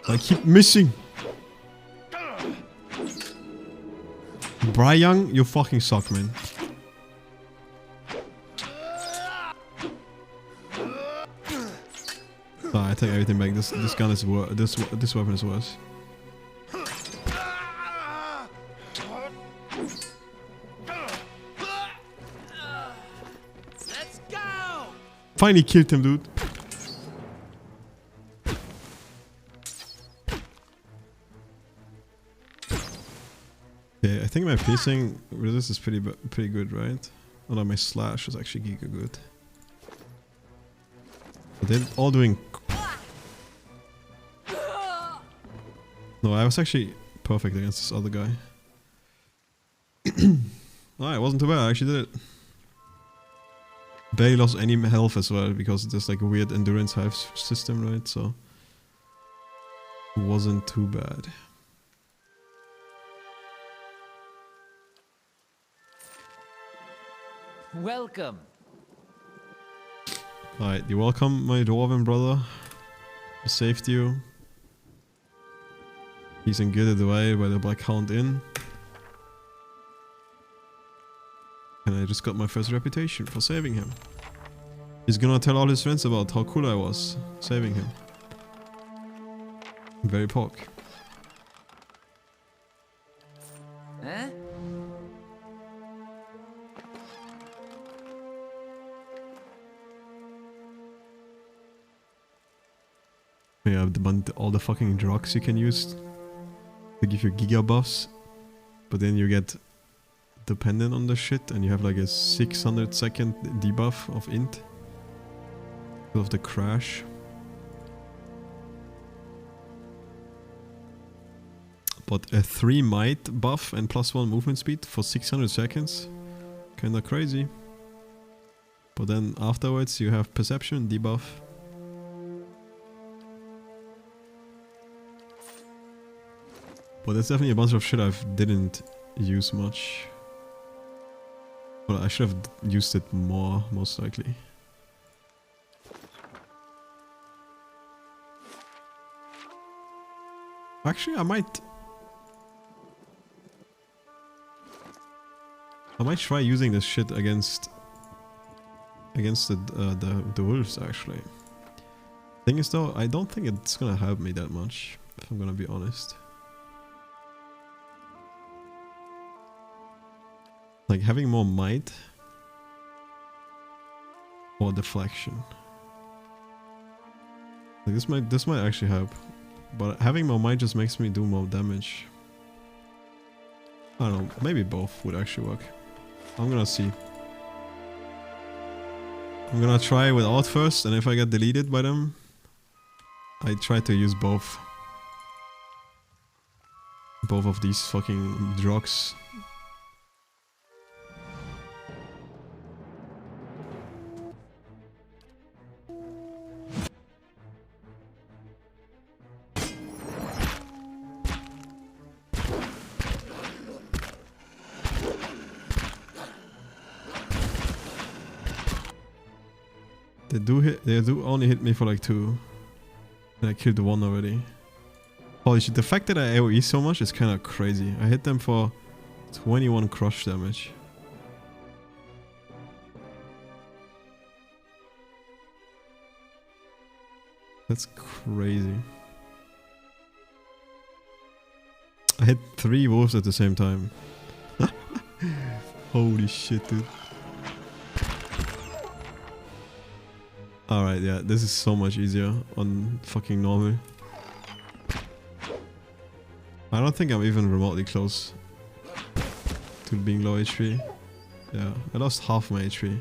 I keep missing. Brian, you fucking suck, man. Oh, I take everything back. This gun is worse. This weapon is worse. Let's go. Finally killed him, dude. my piercing resist is pretty good, right? Although my slash is actually giga good. But they're all doing... No, I was actually perfect against this other guy. Alright, it wasn't too bad, I actually did it. Barely lost any health as well, because there's like a weird endurance health system, right? So... it wasn't too bad. Welcome. Alright, you're welcome, my dwarven brother. I saved you. He's in good away by the Black Hound Inn. And I just got my first reputation for saving him. He's gonna tell all his friends about how cool I was saving him. Very pog. Huh? Yeah, all the fucking drugs you can use to give you giga buffs, but then you get dependent on the shit and you have like a 600-second debuff of int because of the crash. But a 3 might buff and +1 movement speed for 600 seconds, kinda crazy. But then afterwards you have perception debuff. But there's definitely a bunch of shit I didn't use much. Well, I should have used it more, most likely. Actually, I might try using this shit against the wolves. Actually, thing is though, I don't think it's gonna help me that much, if I'm gonna be honest. Like having more might or deflection. Like this might actually help, but having more might just makes me do more damage. I don't know, maybe both would actually work. I'm gonna see. I'm gonna try without first, and if I get deleted by them, I try to use both of these fucking drugs. They do only hit me for like 2. And I killed the 1 already. Holy shit, the fact that I AoE so much is kinda crazy. I hit them for 21 crush damage. That's crazy. I hit 3 wolves at the same time. Holy shit, dude. Alright, yeah, this is so much easier on fucking normal. I don't think I'm even remotely close to being low HP. Yeah, I lost half my HP.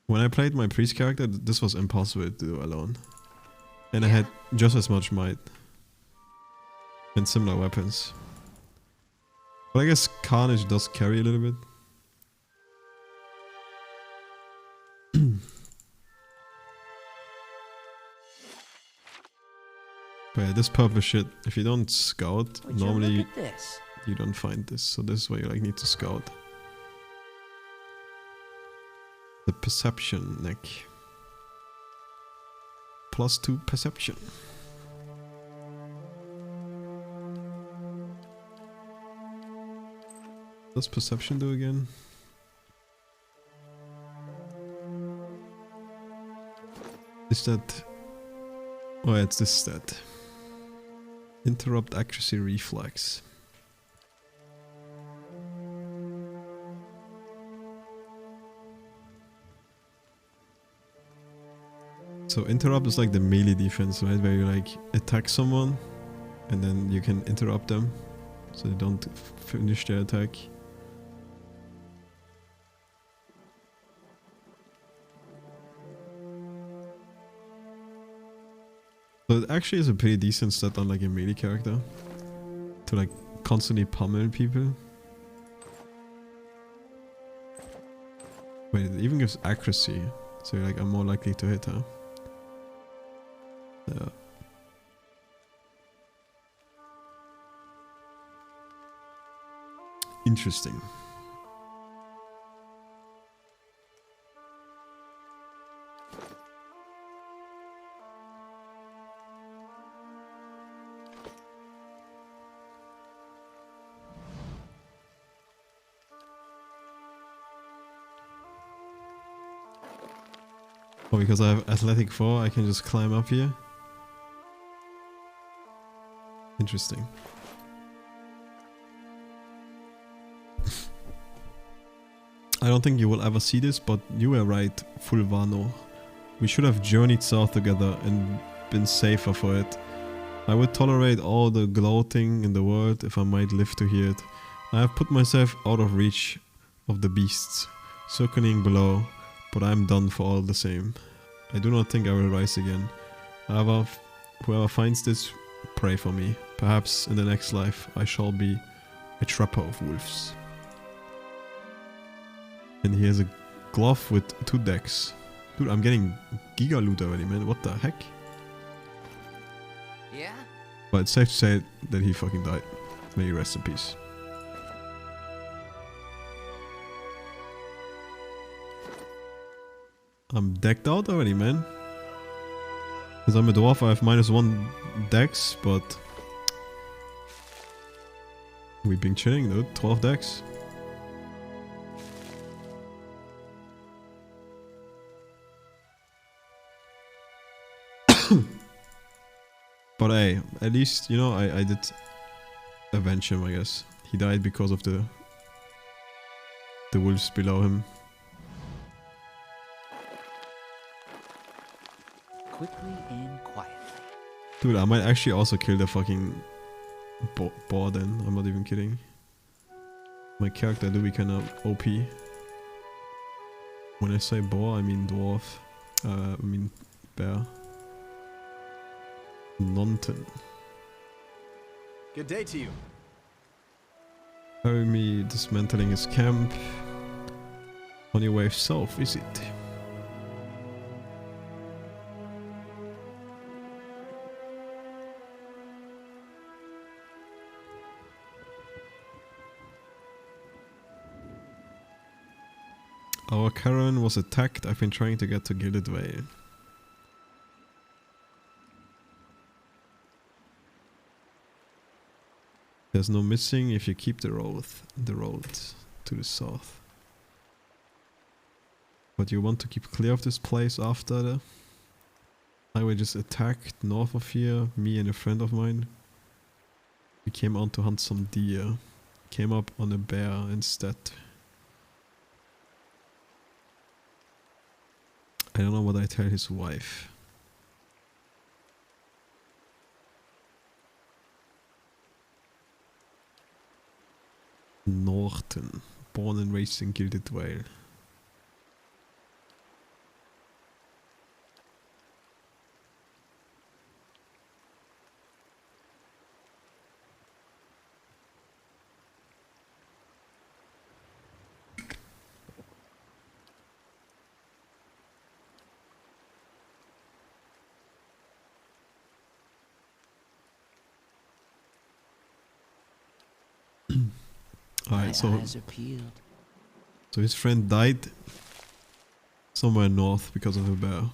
When I played my priest character, this was impossible to do alone. And I had just as much might. And similar weapons. But I guess Carnage does carry a little bit. But yeah, this purple shit, if you don't scout, normally you don't find this. So this is why you like need to scout. The perception neck. +2 perception. What does perception do again? Is that... oh yeah, it's this stat. Interrupt accuracy reflex. So interrupt is like the melee defense, right? Where you like attack someone and then you can interrupt them. so they don't finish their attack. So it actually is a pretty decent stat on like a melee character to like constantly pummel people. Wait, it even gives accuracy, so you're like, I'm more likely to hit her. Yeah. Interesting. Oh, because I have athletic 4, I can just climb up here. Interesting. I don't think you will ever see this, but you were right, Fulvano. We should have journeyed south together and been safer for it. I would tolerate all the gloating in the world if I might live to hear it. I have put myself out of reach of the beasts, circling below, but I am done for all the same. I do not think I will rise again. However, whoever finds this, pray for me. Perhaps in the next life I shall be a trapper of wolves. And he has a glove with 2 decks. Dude, I'm getting giga loot already, man. What the heck? Yeah? But it's safe to say that he fucking died. May he rest in peace. I'm decked out already, man. Because I'm a dwarf, I have -1 dex, but we've been chilling, dude. 12 decks. But hey, at least, you know, I did avenge him, I guess. He died because of the wolves below him. Quickly and quietly. Dude, I might actually also kill the fucking boar then. I'm not even kidding. My character do be kinda OP. When I say boar, I mean dwarf. I mean bear. Nonton. Good day to you. Carry me dismantling his camp. On your way south, is it? Our caravan was attacked. I've been trying to get to Gilded Vale. There's no missing if you keep the road to the south. But you want to keep clear of this place after the highway just attacked north of here. Me and a friend of mine. We came out to hunt some deer. Came up on a bear instead. I don't know what I tell his wife. Norton, born and raised in Gilded Vale. Alright, so his friend died somewhere north because of a bear.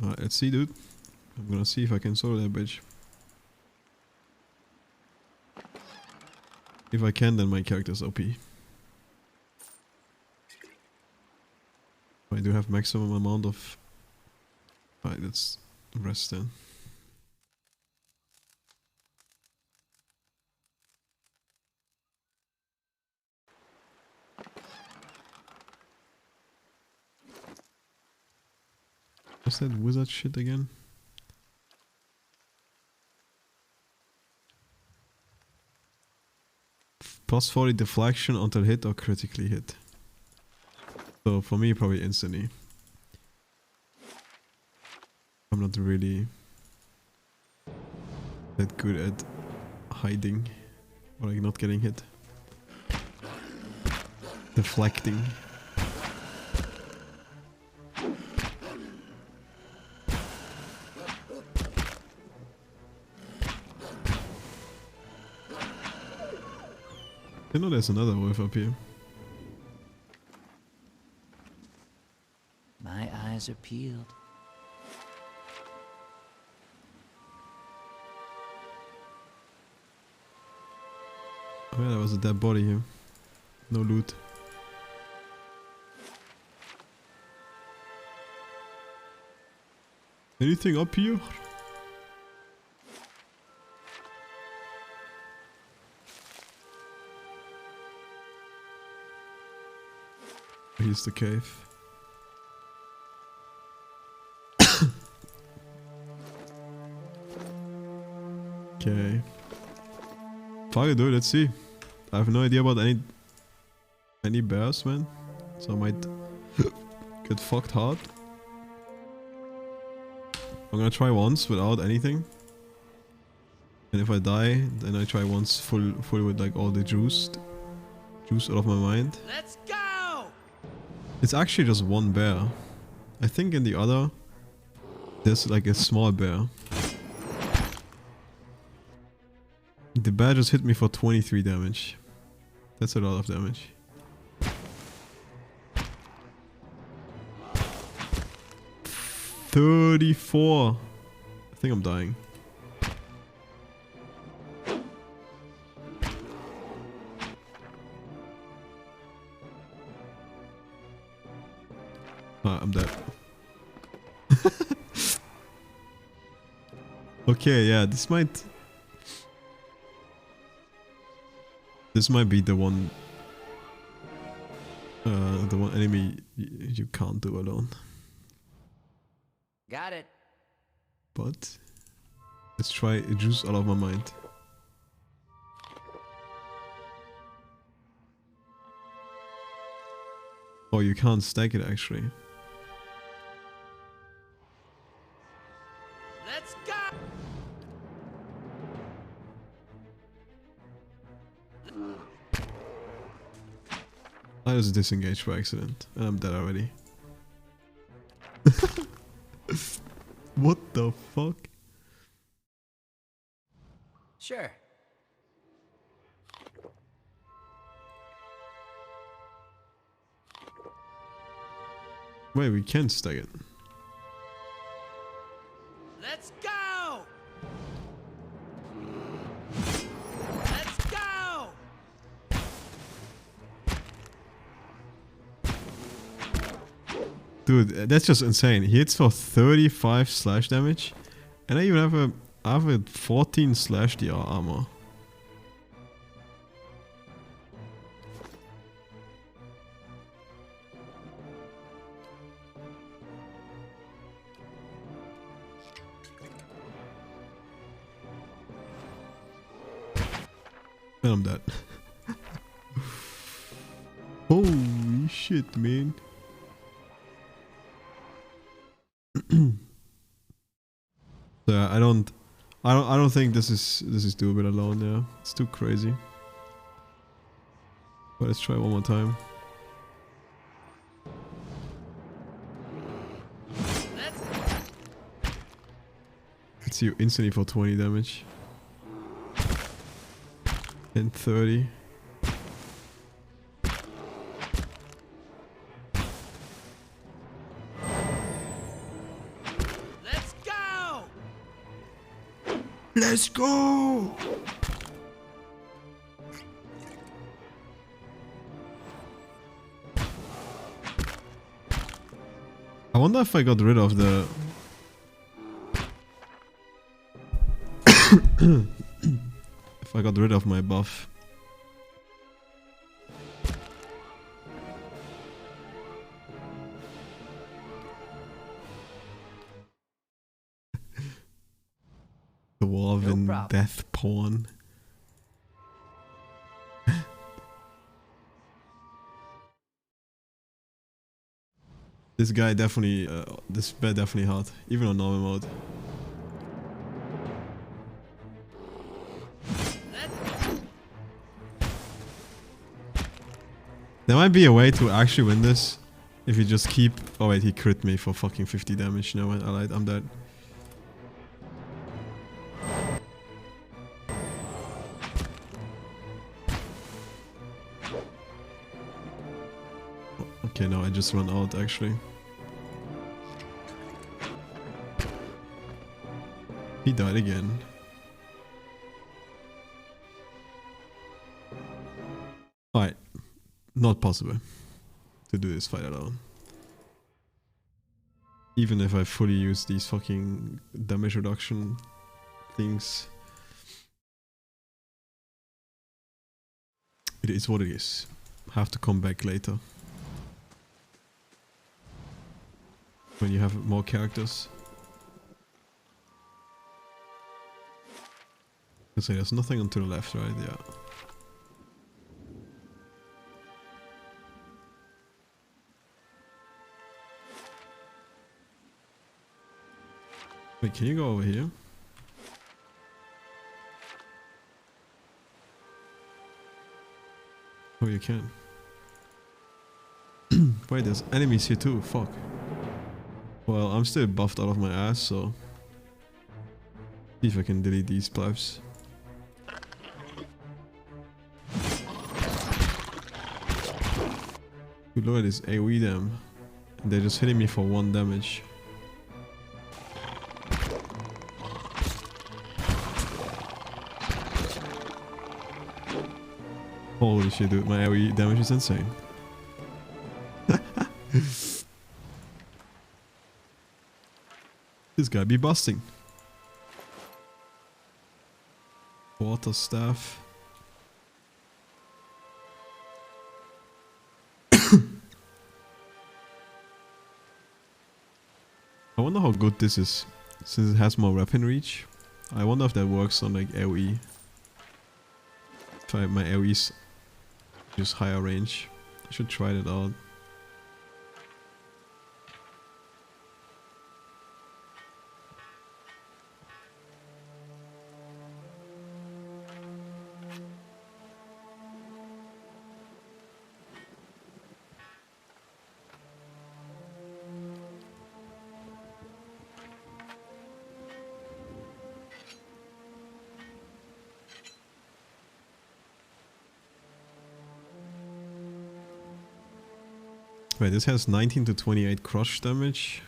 Alright, let's see, dude. I'm gonna see if I can solo that bitch. If I can, then my character's OP. I do have maximum amount of... Alright, let's rest then. What's that wizard shit again? Plus 40 deflection until hit or critically hit. So for me, probably instantly. I'm not really that good at hiding or like not getting hit. Deflecting. You know there's another wolf up here. My eyes are peeled. Oh yeah, there was a dead body here. No loot. Anything up here? Here's the cave. Okay. Fuck it, dude, let's see. I have no idea about any bears, man. So I might get fucked hard. I'm gonna try once without anything. And if I die, then I try once full with like all the juice out of my mind. Let's go! It's actually just one bear. I think in the other, there's like a small bear. The bear just hit me for 23 damage. That's a lot of damage. $34. I think I'm dying. I'm dead. Okay, yeah, this might be the one enemy you can't do alone. Got it. But let's try juice out of my mind. Oh, you can't stack it actually. Let's go! I just disengaged by accident and I'm dead already. What the fuck? Sure. Wait, we can stack it. Let's go! Let's go! Dude, that's just insane. He hits for 35 slash damage, and I even have a 14 slash DR armor. And I'm dead. Holy shit, man. So I don't think this is doable alone, yeah. It's too crazy. But let's try one more time. Hits you instantly for 20 damage. And 30. Let's go! Let's go! I wonder if I got rid of the... if I got rid of my buff. Dwarven death porn. This guy definitely, this bed definitely hot, even on normal mode. There might be a way to actually win this if you just keep... Oh wait, he crit me for fucking 50 damage. No, alright, I'm dead. Okay, no, I just run out actually. He died again. Alright. Not possible to do this fight alone. Even if I fully use these fucking damage reduction things. It is what it is. Have to come back later. When you have more characters. I say there's nothing on to the left, right? Yeah. Wait, can you go over here? Oh, you can. Wait, there's enemies here too, fuck. Well, I'm still buffed out of my ass, so... See if I can delete these plebs. Dude, look at this AoE them. And they're just hitting me for 1 damage. Holy shit, dude, my AoE damage is insane. This guy be busting. Water staff. I wonder how good this is, since it has more weapon reach. I wonder if that works on like AoE. Try my AoE's just higher range. I should try that out. Wait, this has 19 to 28 crush damage.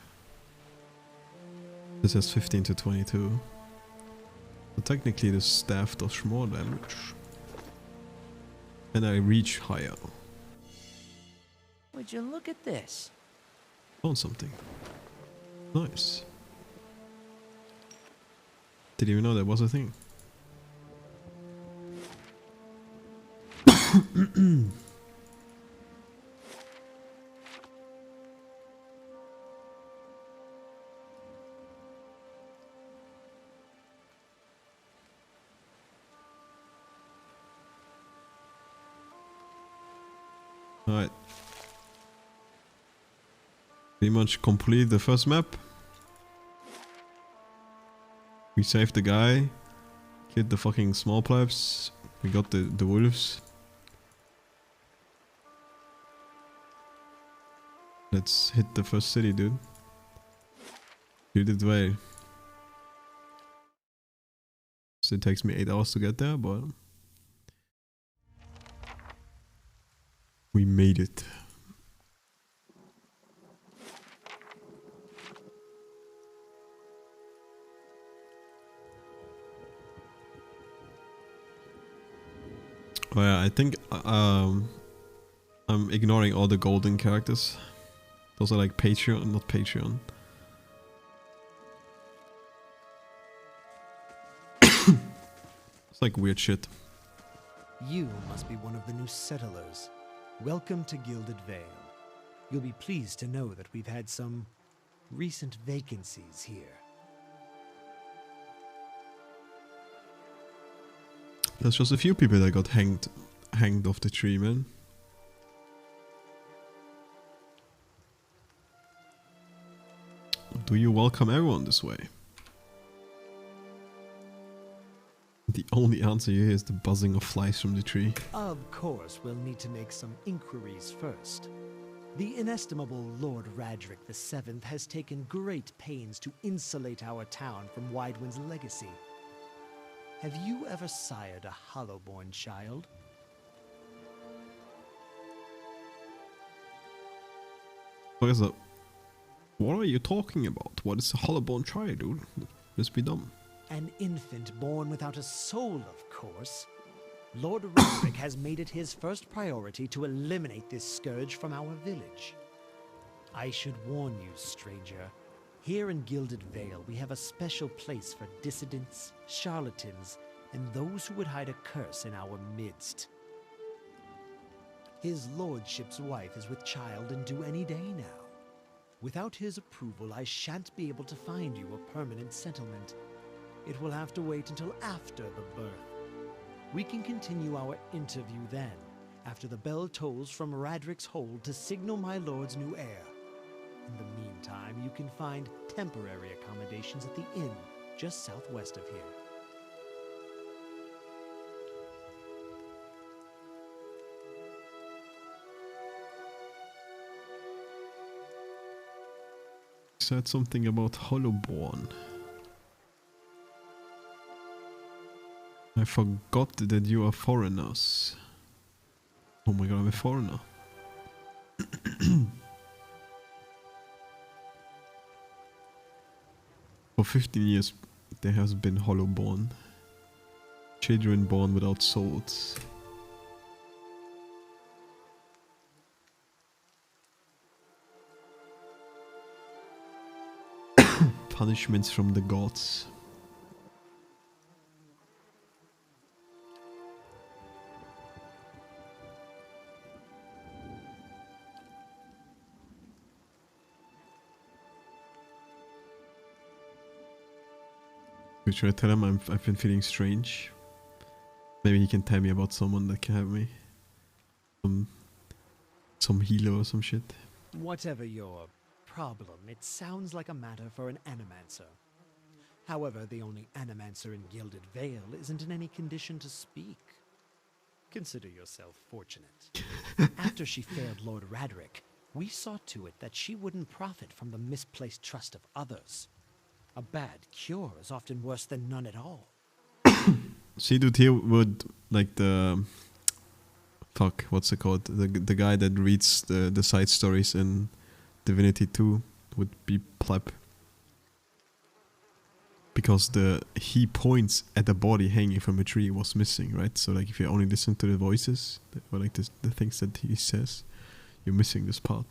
This has 15 to 22. So technically the staff does more damage. And I reach higher. Would you look at this? Found something. Nice. Didn't even know that was a thing. Alright. Pretty much complete the first map. We saved the guy. Killed the fucking small plebs. We got the wolves. Let's hit the first city, dude. You did well. So it takes me 8 hours to get there, but... we made it. Oh yeah, I think I'm ignoring all the golden characters. Those are like Patreon, not Patreon. It's like weird shit. You must be one of the new settlers. Welcome to Gilded Vale. You'll be pleased to know that we've had some recent vacancies here. There's just a few people that got hanged off the tree, man. Do you welcome everyone this way? The only answer you hear is the buzzing of flies from the tree. Of course, we'll need to make some inquiries first. The inestimable Lord Radric VII has taken great pains to insulate our town from Widewind's legacy. Have you ever sired a Hollowborn child? What are you talking about? What is a Hollowborn child, dude? Must be dumb. An infant born without a soul, of course. Lord Radric has made it his first priority to eliminate this scourge from our village. I should warn you, stranger. Here in Gilded Vale, we have a special place for dissidents, charlatans, and those who would hide a curse in our midst. His lordship's wife is with child and due any day now. Without his approval, I shan't be able to find you a permanent settlement. It will have to wait until after the birth. We can continue our interview then, after the bell tolls from Radric's hold to signal my lord's new heir. In the meantime, you can find temporary accommodations at the inn just southwest of here. Said something about Hollowborn. I forgot that you are foreigners. Oh my god, I'm a foreigner. For 15 years there has been Hollowborn. Children born without souls. Punishments from the gods. Should I tell him I've been feeling strange? Maybe he can tell me about someone that can help me. Some healer or some shit. Whatever your problem, it sounds like a matter for an animancer. However, the only animancer in Gilded Vale isn't in any condition to speak. Consider yourself fortunate. After she failed Lord Radric, we saw to it that she wouldn't profit from the misplaced trust of others. A bad cure is often worse than none at all. See, dude, here would like the fuck, what's it called? The guy that reads the side stories in Divinity 2 would be Pleb. Because he points at the body hanging from a tree was missing, right? So like if you only listen to the voices or like the things that he says, you're missing this part.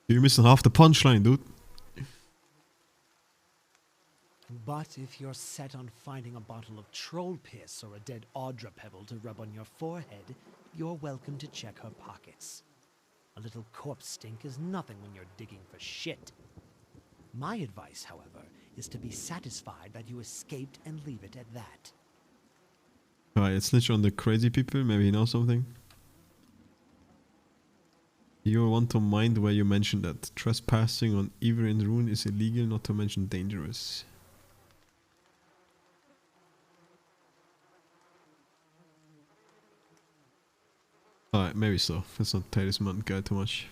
You're missing half the punchline, dude. But if you're set on finding a bottle of troll piss or a dead Audra pebble to rub on your forehead, you're welcome to check her pockets. A little corpse stink is nothing when you're digging for shit. My advice, however, is to be satisfied that you escaped and leave it at that. Alright, let's snitch on the crazy people, maybe he knows something. You want to mind where you mentioned that trespassing on Iverin's Rune is illegal, not to mention dangerous. Alright, maybe so. Let's not tell this man guy too much.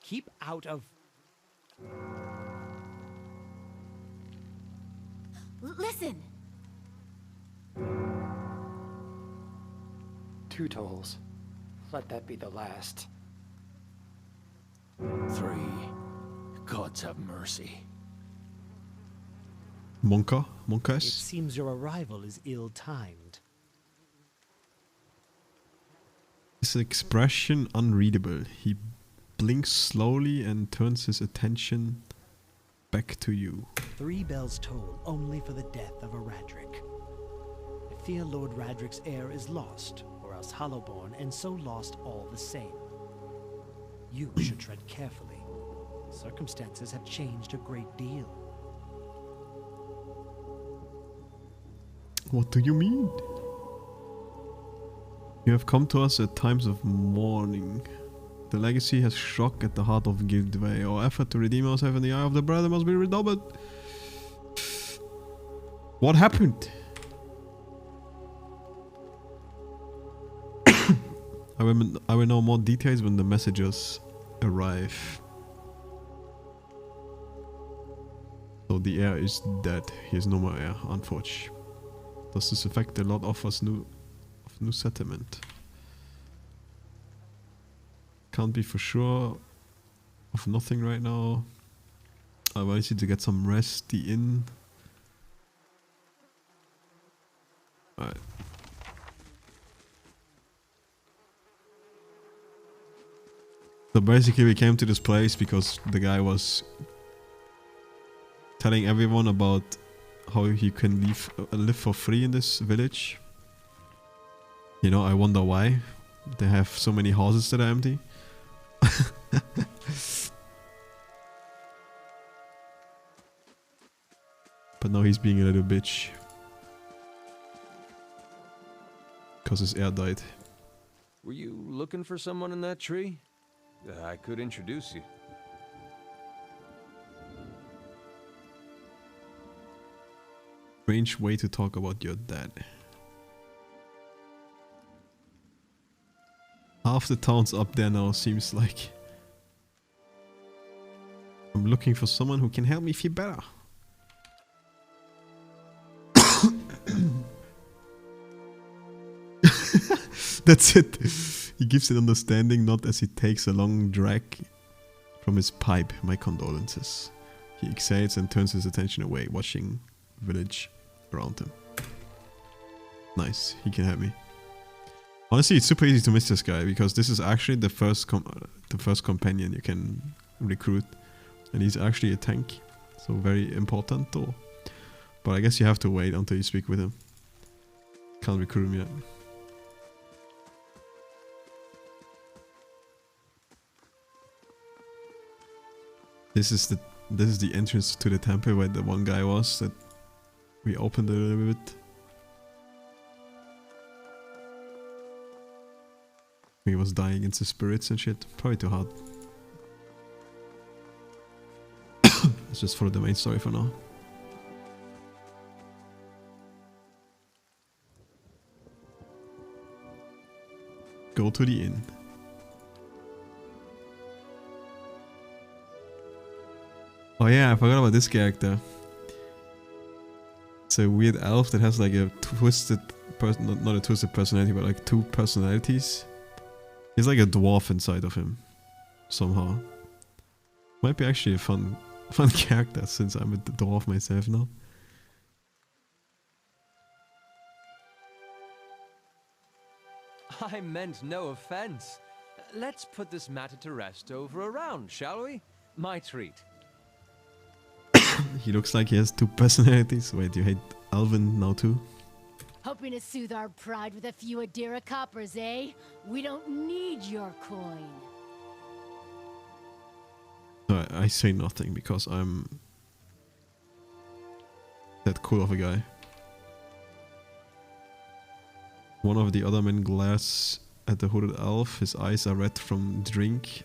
Keep out of... Listen! 2 tolls. Let that be the last. 3. Gods have mercy. Monka? It Monkas? seems your arrival is ill-timed. His expression unreadable. He blinks slowly and turns his attention back to you. 3 bells toll only for the death of a Radric. I fear Lord Radric's heir is lost, or else Hollowborn, and so lost all the same. You should tread carefully. Circumstances have changed a great deal. What do you mean? You have come to us at times of mourning. The legacy has shock at the heart of Guildway. Our effort to redeem ourselves in the eye of the brother must be redoubled. What happened? I will know more details when the messengers arrive. So the heir is dead. He has no more heir, unfortunately. Does this affect the Lord offers new settlement? Can't be for sure of nothing right now. I want you to get some rest. The inn. Alright. So basically we came to this place because the guy was telling everyone about how you can live for free in this village. You know, I wonder why. They have so many houses that are empty. But now he's being a little bitch. Because his heir died. Were you looking for someone in that tree? I could introduce you. Strange way to talk about your dad. Half the town's up there now, seems like. I'm looking for someone who can help me feel better. That's it. He gives an understanding not as he takes a long drag from his pipe. My condolences. He exhales and turns his attention away, watching village around him. Nice. He can help me. Honestly, it's super easy to miss this guy because this is actually the first companion you can recruit, and he's actually a tank, so very important though. But I guess you have to wait until you speak with him. Can't recruit him yet. This is the entrance to the temple where the one guy was that we opened a little bit. He was dying against the spirits and shit. Probably too hard. Let's just follow the main story for now. Go to the inn. Oh yeah, I forgot about this character. It's a weird elf that has like a twisted not a twisted personality, but like two personalities. He's like a dwarf inside of him, somehow. Might be actually a fun character since I'm a dwarf myself now. I meant no offense. Let's put this matter to rest over a round, shall we? My treat. He looks like he has two personalities. Wait, you hate Alvin now too? Hoping to soothe our pride with a few Adira coppers, eh? We don't need your coin. I say nothing because I'm that cool of a guy. One of the other men glares at the hooded elf. His eyes are red from drink.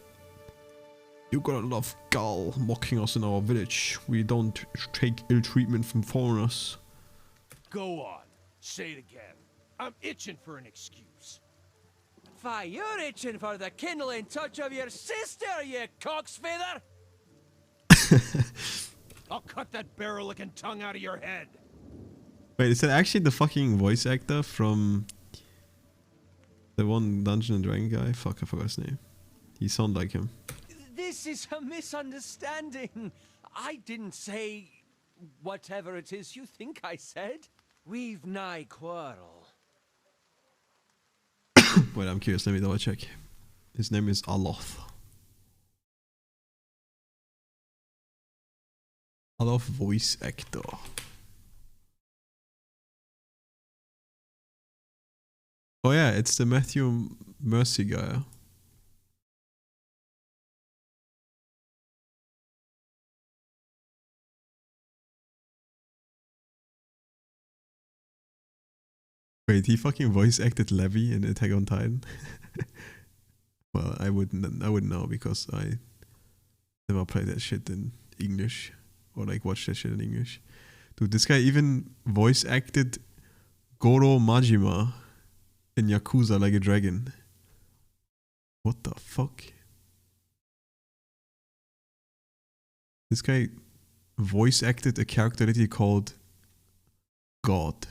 You got a lot of gall mocking us in our village. We don't take ill treatment from foreigners. Go on. Say it again. I'm itching for an excuse. Why, you're itching for the kindling touch of your sister, you cocksfeather! I'll cut that barrel-licking tongue out of your head. Wait, is that actually the fucking voice actor from the one Dungeon and Dragon guy? Fuck, I forgot his name. He sounded like him. This is a misunderstanding. I didn't say whatever it is you think I said. We've nigh quarrel. Wait, I'm curious. Let me double check. His name is Aloth. Aloth voice actor. Oh yeah, it's the Matthew Mercy guy. Wait, he fucking voice acted Levi in Attack on Titan? Well, I wouldn't know because I never played that shit in English or like watched that shit in English. Dude, this guy even voice acted Goro Majima in Yakuza Like a Dragon. What the fuck? This guy voice acted a character that he called God.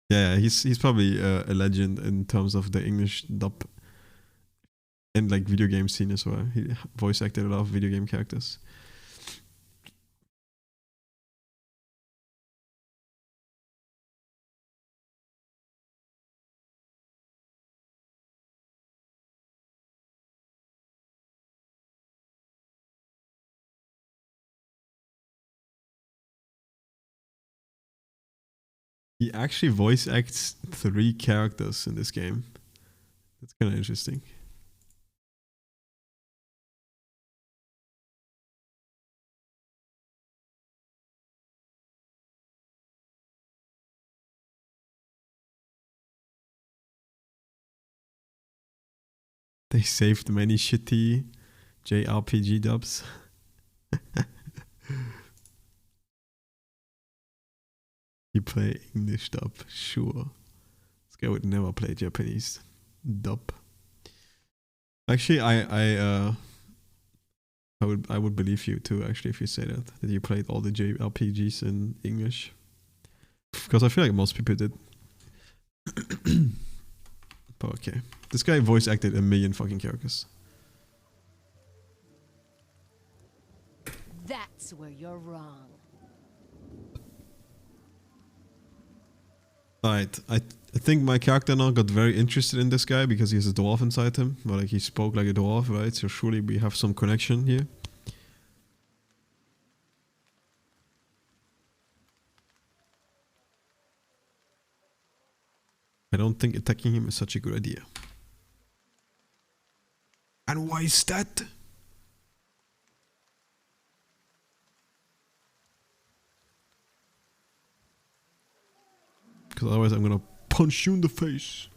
Yeah, he's probably a legend in terms of the English dub and like video game scene as well. He voice acted a lot of video game characters. He actually voice acts 3 characters in this game. That's kind of interesting. They saved many shitty JRPG dubs. You play English dub, sure. This guy would never play Japanese dub. Actually, I would believe you too. Actually, if you say that you played all the JRPGs in English, because I feel like most people did. But okay, this guy voice acted a million fucking characters. That's where you're wrong. Alright, I think my character now got very interested in this guy because he has a dwarf inside him. But like he spoke like a dwarf, right? So surely we have some connection here. I don't think attacking him is such a good idea. And why is that? Because otherwise I'm gonna punch you in the face.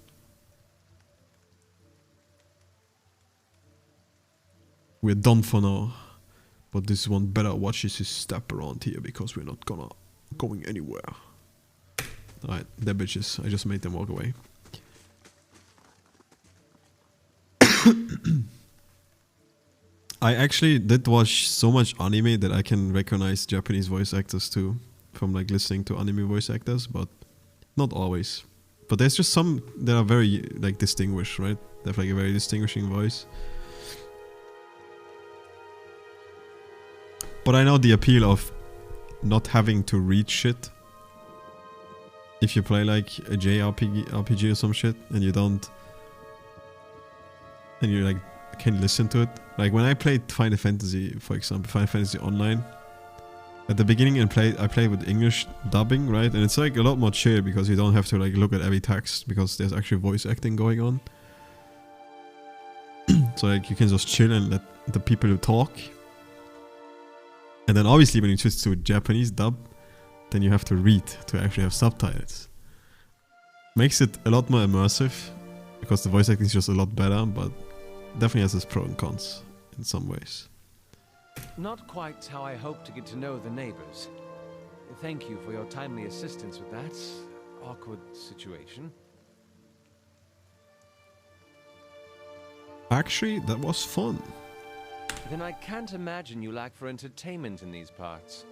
We're done for now. But this one better watches his step around here because we're not going anywhere. Alright, they're bitches. I just made them walk away. I actually did watch so much anime that I can recognize Japanese voice actors too. From like listening to anime voice actors, but not always. But there's just some that are very like distinguished, right? They have like a very distinguishing voice. But I know the appeal of not having to read shit. If you play like a JRPG or some shit and you don't, and you like can listen to it. Like when I played Final Fantasy, for example, Final Fantasy Online, at the beginning I played with English dubbing, right? And it's like a lot more chill because you don't have to like look at every text because there's actually voice acting going on. So like you can just chill and let the people talk. And then obviously when you switch to Japanese dub, then you have to read to actually have subtitles. Makes it a lot more immersive because the voice acting is just a lot better, but definitely has its pros and cons in some ways. Not quite how I hoped to get to know the neighbors. Thank you for your timely assistance with that awkward situation. Actually, that was fun. Then I can't imagine you lack for entertainment in these parts.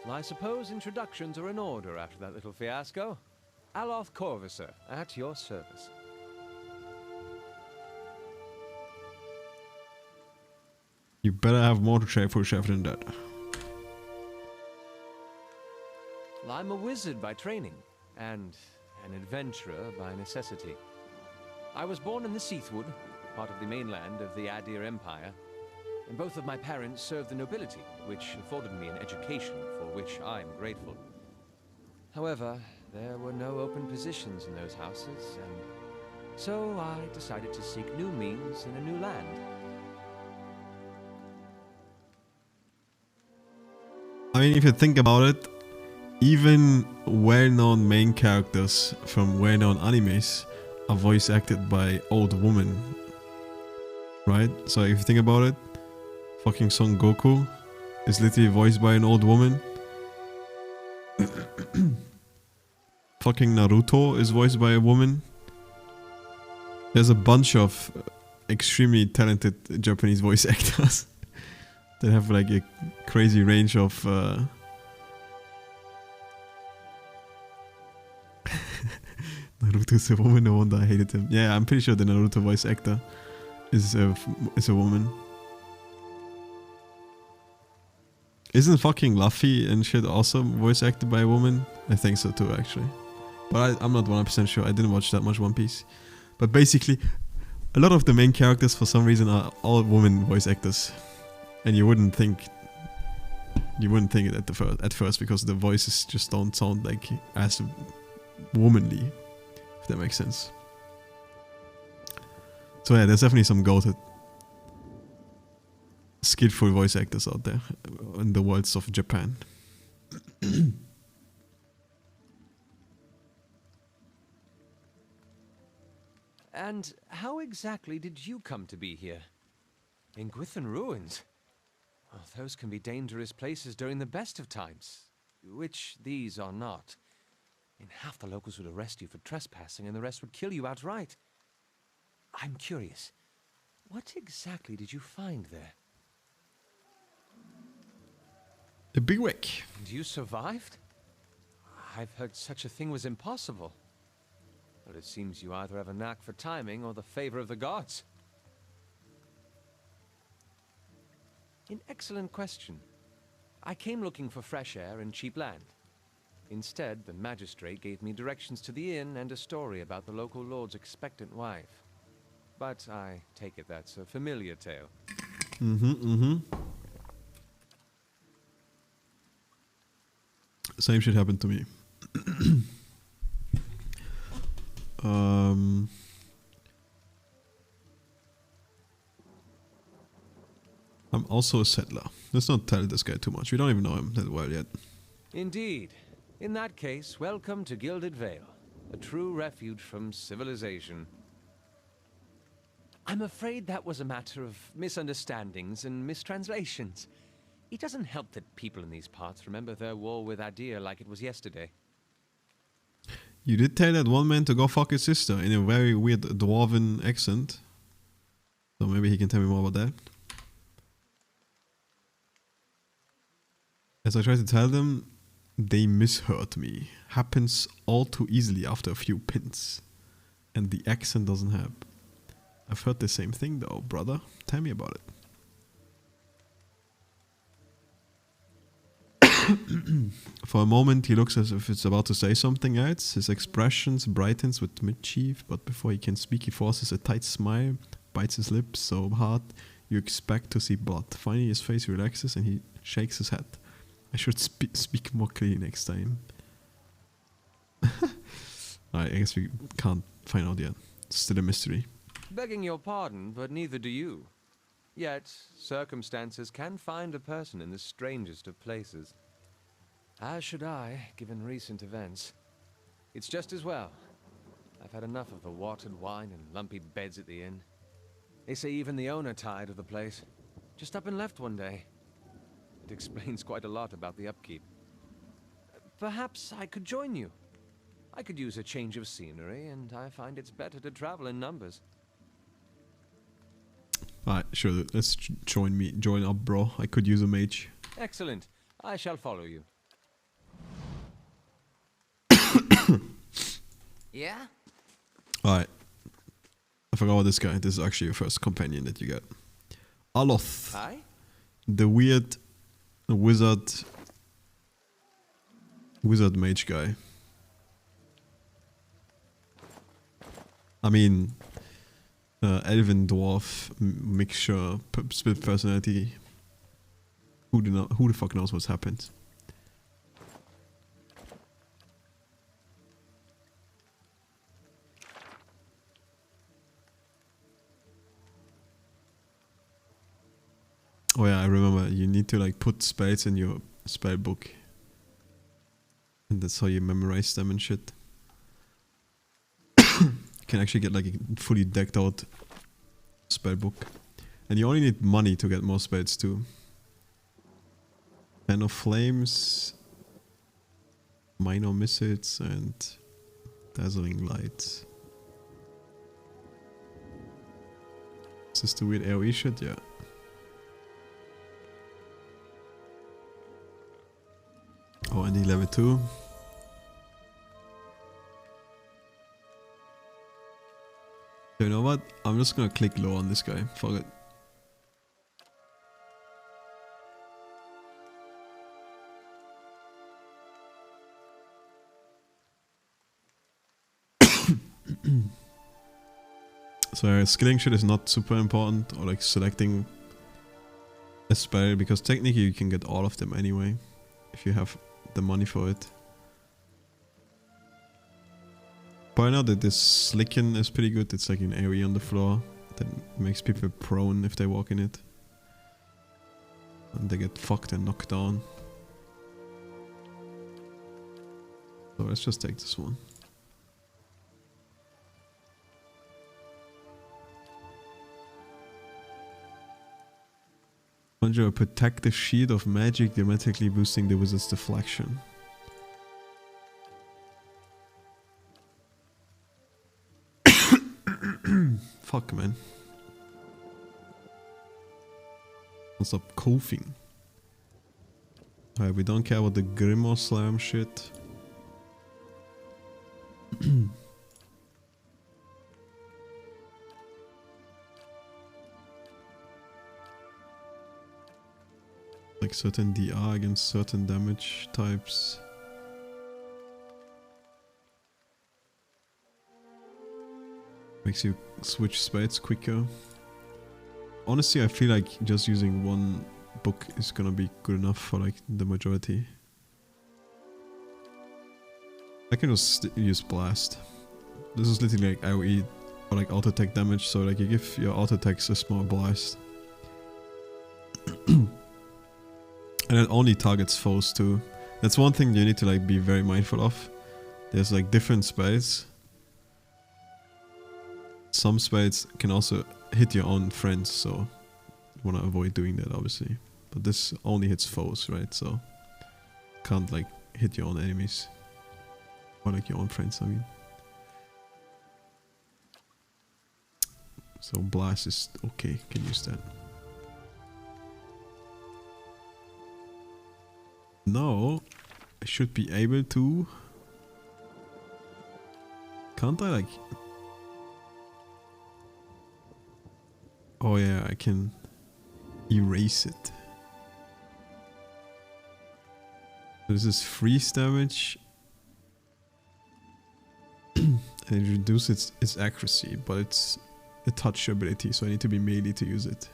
I suppose introductions are in order after that little fiasco. Aloth Corvusser, at your service. You better have more to say for Chef than that. I'm a wizard by training, and an adventurer by necessity. I was born in the Seathwood, part of the mainland of the Adir Empire, and both of my parents served the nobility, which afforded me an education for which I'm grateful. However, there were no open positions in those houses, and so I decided to seek new means in a new land. I mean, if you think about it, even well-known main characters from well-known animes are voice acted by old women, right? So if you think about it, fucking Son Goku is literally voiced by an old woman. Fucking Naruto is voiced by a woman. There's a bunch of extremely talented Japanese voice actors that have like a crazy range of Naruto's a woman, no wonder I hated him. Yeah, I'm pretty sure the Naruto voice actor is a woman. Isn't fucking Luffy and shit also voice acted by a woman? I think so too, actually. But I'm not 100% sure. I didn't watch that much One Piece. But basically, a lot of the main characters for some reason are all women voice actors. And you wouldn't think it at first because the voices just don't sound like as womanly, if that makes sense. So yeah, there's definitely some goated skillful voice actors out there in the worlds of Japan. And how exactly did you come to be here? In Gwithan Ruins? Well, those can be dangerous places during the best of times, which these are not. And half the locals would arrest you for trespassing and the rest would kill you outright. I'm curious, what exactly did you find there? A big wreck. And you survived? I've heard such a thing was impossible. But it seems you either have a knack for timing or the favor of the gods. An excellent question. I came looking for fresh air and cheap land. Instead, the magistrate gave me directions to the inn and a story about the local lord's expectant wife. But I take it that's a familiar tale. Same shit happened to me. I'm also a settler. Let's not tell this guy too much. We don't even know him that well yet. Indeed. In that case, welcome to Gilded Vale, a true refuge from civilization. I'm afraid that was a matter of misunderstandings and mistranslations. It doesn't help that people in these parts remember their war with Adir like it was yesterday. You did tell that one man to go fuck his sister in a very weird dwarven accent. So maybe he can tell me more about that. As I try to tell them, they misheard me. Happens all too easily after a few pins. And the accent doesn't help. I've heard the same thing though, brother. Tell me about it. For a moment he looks as if it's about to say something else. His expressions brightens with mischief, but before he can speak he forces a tight smile, bites his lips so hard you expect to see blood. Finally his face relaxes and he shakes his head. I should speak more clearly next time. I guess we can't find out yet. It's still a mystery. Begging your pardon, but neither do you. Yet, circumstances can find a person in the strangest of places. As should I, given recent events. It's just as well. I've had enough of the watered wine and lumpy beds at the inn. They say even the owner tired of the place. Just up and left one day. It explains quite a lot about the upkeep. Perhaps I could join you. I could use a change of scenery, and I find it's better to travel in numbers. Alright, sure, let's join up, bro. I could use a mage. Excellent. I shall follow you. Yeah? Alright. I forgot about this guy. This is actually your first companion that you get. Aloth. Hi? The weird wizard mage guy. I mean, elven dwarf mixture, split personality. Who the fuck knows what's happened? Oh yeah, I remember. You need to like put spells in your spell book. And that's how you memorize them and shit. You can actually get like a fully decked out spell book. And you only need money to get more spells too. Fan of Flames, Minor Missiles, and Dazzling Lights. Is this the weird AoE shit? Yeah. Oh, and he level 2. You know what? I'm just gonna click low on this guy. Fuck it. So skilling shit is not super important, or like selecting a spell, because technically you can get all of them anyway, if you have the money for it. But I know that this Slicken is pretty good. It's like an AoE on the floor that makes people prone if they walk in it. And they get fucked and knocked down. So let's just take this one. Conjure a protective shield of magic, dramatically boosting the wizard's deflection. Fuck, man. Don't stop coughing. Alright, we don't care about the Grimoire Slam shit. Like certain DR against certain damage types. Makes you switch spells quicker. Honestly, I feel like just using one book is gonna be good enough for like the majority. I can just use Blast. This is literally like AoE or like auto attack damage, so like you give your auto attacks a small blast. And it only targets foes too. That's one thing you need to like be very mindful of. There's like different spells. Some spells can also hit your own friends, so you wanna avoid doing that obviously. But this only hits foes, right? So can't like hit your own enemies. Or like your own friends, I mean. So Blast is okay, can use that. Now, I should be able to... Can't I like... Oh yeah, I can erase it. So this is freeze damage. And it reduces its accuracy, but it's a touch ability, so I need to be melee to use it.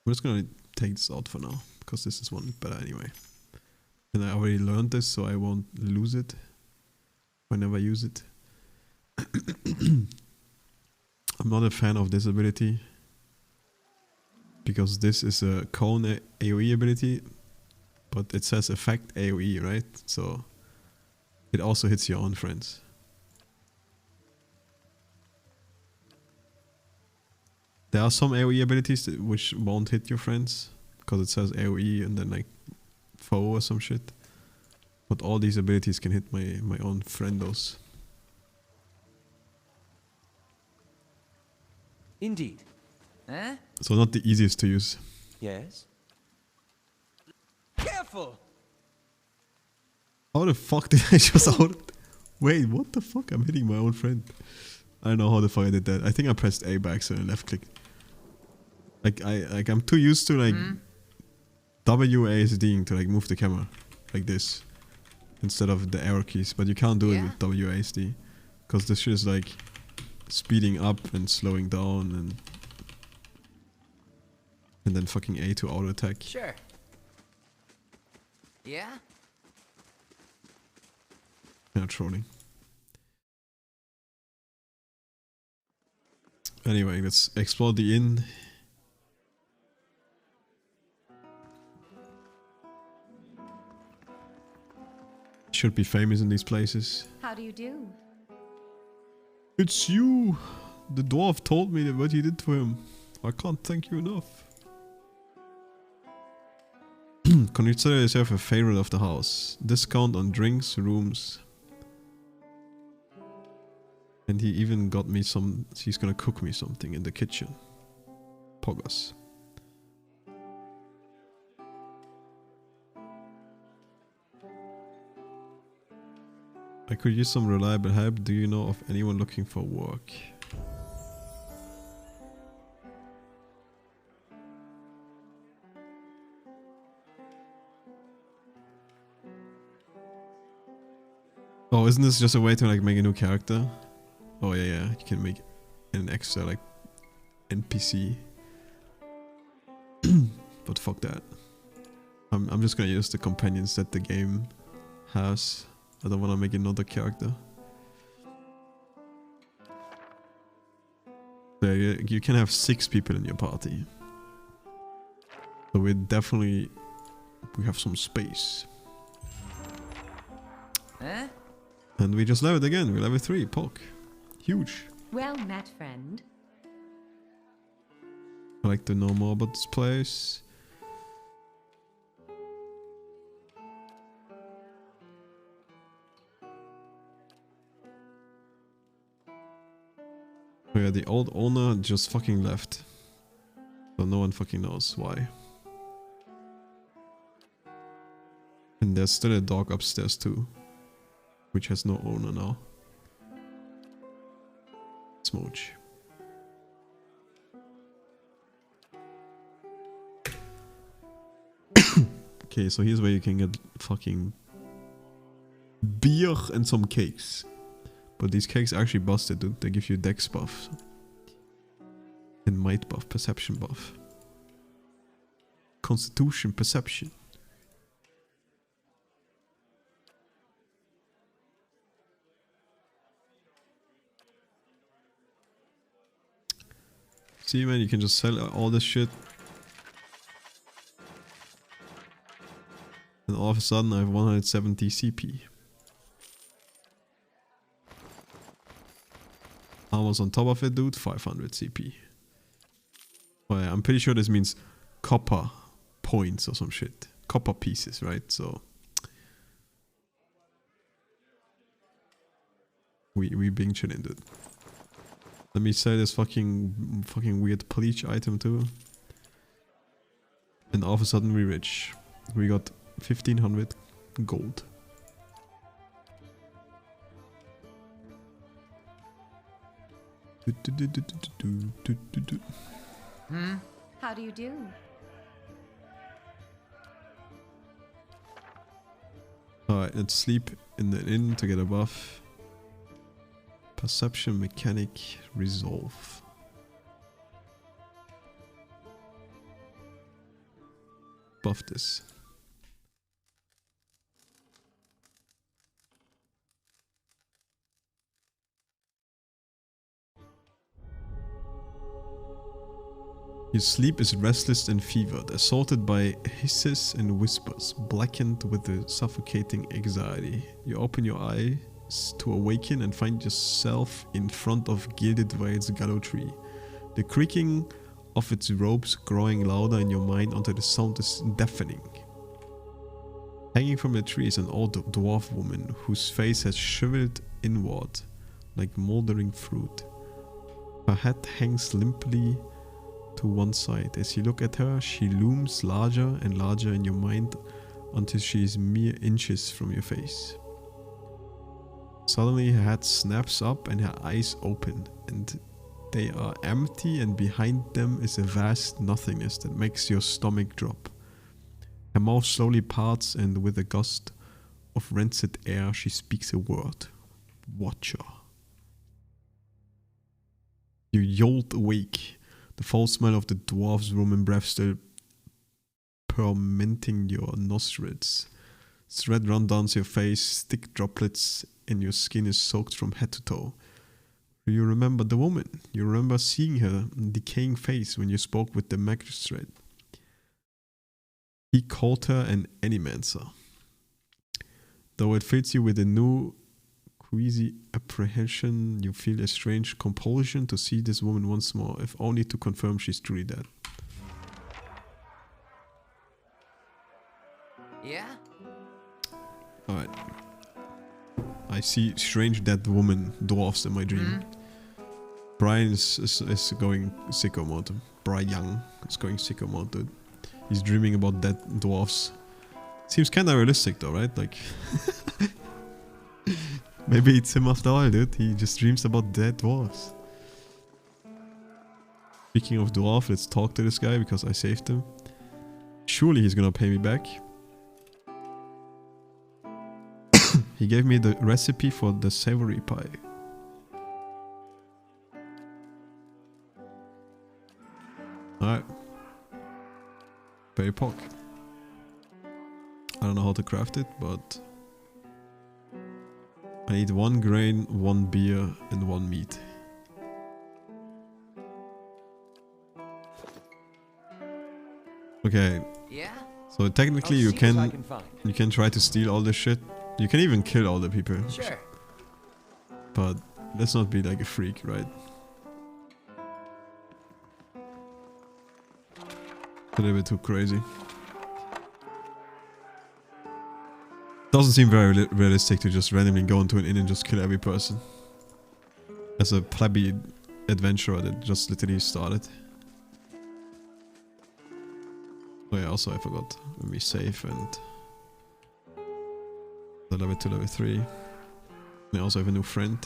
I'm just gonna take this out for now, because this is one better anyway. And I already learned this, so I won't lose it whenever I use it. I'm not a fan of this ability, because this is a cone AoE ability, but it says effect AoE, right? So it also hits your own friends. There are some AoE abilities which won't hit your friends, because it says AoE and then like foe or some shit. But all these abilities can hit my own friendos. Indeed. Eh? So not the easiest to use. Yes? Careful! How the fuck did I just out? Wait, what the fuck? I'm hitting my own friend. I don't know how the fuck I did that. I think I pressed A by accident and left click. I'm too used to like WASDing to like move the camera like this instead of the arrow keys, but you can't do it with WASD because this shit is like speeding up and slowing down and then fucking A to auto attack. Sure. Yeah? Yeah, trolling. Anyway, let's explore the inn. should be famous in these places. How do you do? It's you! The dwarf told me that what you did for him. I can't thank you enough. Consider yourself a favorite of the house. Discount on drinks, rooms. And he even got me some... He's gonna cook me something in the kitchen. Poggers. I could use some reliable help. Do you know of anyone looking for work? Oh, isn't this just a way to like make a new character? Oh yeah, you can make an extra like NPC. But fuck that. I'm just gonna use the companions that the game has. I don't wanna make another character. So you can have 6 people in your party. So we have some space. Huh? And we just leveled again. We're level 3, Pog. Huge. Well met, friend. I like to know more about this place. Oh yeah, the old owner just fucking left. So no one fucking knows why. And there's still a dog upstairs too. Which has no owner now. Smooch. Okay, so here's where you can get fucking beer and some cakes. But these cakes are actually busted, dude. They give you dex buff. And might buff, perception buff. Constitution, perception. See, man, you can just sell all this shit. And all of a sudden I have 170 CP. Armor's on top of it, dude. 500 CP. Oh yeah, I'm pretty sure this means copper points or some shit. Copper pieces, right? So we being chilling, dude. Let me sell this fucking weird bleach item too. And all of a sudden we're rich. We got 1500 gold. How do you do? Alright, let's sleep in the inn to get a buff. Perception, mechanic, resolve. Buff this. Your sleep is restless and fevered, assaulted by hisses and whispers, blackened with a suffocating anxiety. You open your eyes to awaken and find yourself in front of Gilded Vale's gallows tree. The creaking of its ropes growing louder in your mind until the sound is deafening. Hanging from the tree is an old dwarf woman whose face has shriveled inward like moldering fruit. Her head hangs limply to one side. As you look at her, she looms larger and larger in your mind until she is mere inches from your face. Suddenly her head snaps up and her eyes open, and they are empty, and behind them is a vast nothingness that makes your stomach drop. Her mouth slowly parts, and with a gust of rancid air she speaks a word. Watcher. You jolt awake, the foul smell of the dwarf's Roman breath still fermenting your nostrils. Sweat runs down your face, thick droplets, and your skin is soaked from head to toe. You remember the woman. You remember seeing her decaying face when you spoke with the magistrate. He called her an animancer. Though it fills you with a new queasy apprehension, you feel a strange compulsion to see this woman once more, if only to confirm she's truly dead. Yeah? Alright. I see strange dead woman dwarfs in my dream. Brian is going sicko mode. Brian is going sicko mode, dude. He's dreaming about dead dwarfs. Seems kinda realistic though, right? Like... Maybe it's him after all, dude. He just dreams about dead dwarfs. Speaking of dwarf, let's talk to this guy because I saved him. Surely he's gonna pay me back. He gave me the recipe for the savory pie. Alright. Berry pork. I don't know how to craft it, but... I need 1 grain, 1 beer, and 1 meat. Okay. Yeah? So technically you can try to steal all this shit. You can even kill all the people. Sure. But let's not be like a freak, right? A little bit too crazy. Doesn't seem very realistic to just randomly go into an inn and just kill every person. As a plebby adventurer that just literally started. Oh yeah, also I forgot. Let me save and... the level 2, level 3. I also have a new friend.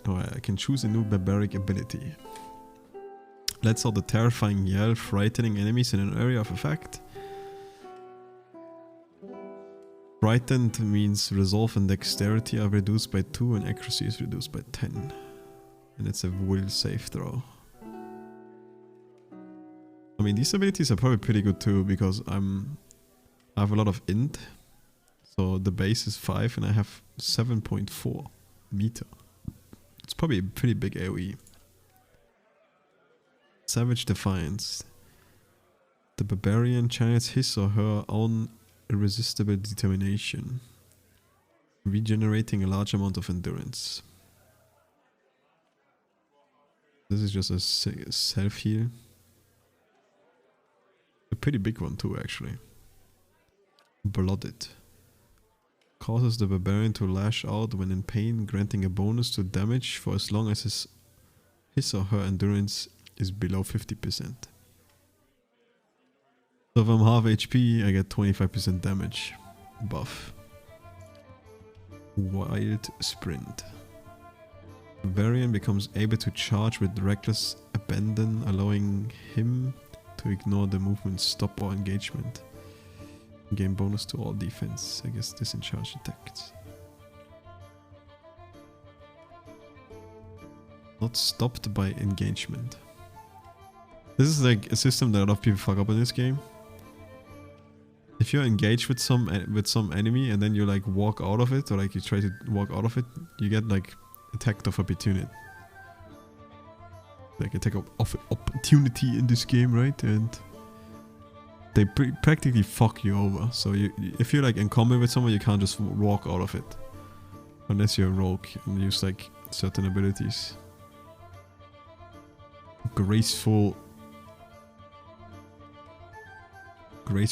Alright, I can choose a new barbaric ability. Lets out a terrifying yell, frightening enemies in an area of effect. Frightened means resolve and dexterity are reduced by 2 and accuracy is reduced by 10. And it's a will save throw. I mean, these abilities are probably pretty good too, because I have a lot of int. So the base is 5 and I have 7.4 meter. It's probably a pretty big AoE. Savage Defiance. The barbarian channels his or her own irresistible determination, regenerating a large amount of endurance. This is just a self-heal. A pretty big one too, actually. Blooded. Causes the barbarian to lash out when in pain, granting a bonus to damage for as long as his or her endurance is below 50%. So if I'm half HP, I get 25% damage buff. Wild Sprint. Barbarian becomes able to charge with reckless abandon, allowing him to ignore the movement, stop or engagement. Gain bonus to all defense, I guess discharge attacks. Not stopped by engagement. This is like a system that a lot of people fuck up in this game. If you're engaged with some enemy and then you like walk out of it, or like you try to walk out of it, you get like attack of opportunity. Like attack of opportunity in this game, right? And they practically fuck you over. So if you're like in combat with someone, you can't just walk out of it. Unless you're a rogue and use like certain abilities. Graceful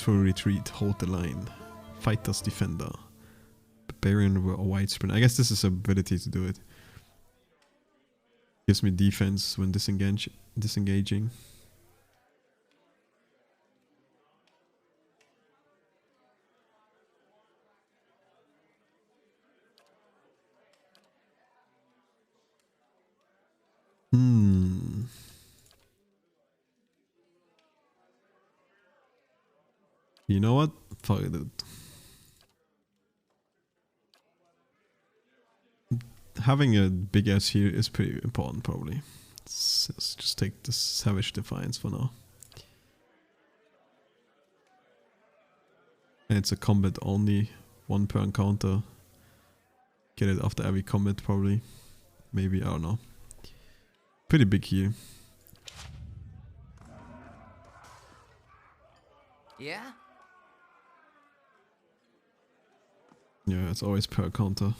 retreat, hold the line. Fighter's defender. Barbarian wide sprint. I guess this is an ability to do it. Gives me defense when disengaging. You know what? Fuck it, dude. Having a big ass here is pretty important, probably. Let's just take the Savage Defiance for now. And it's a combat only 1 per encounter. Get it after every combat probably. Maybe, I don't know. Pretty big heal. Yeah? Yeah, it's always per encounter.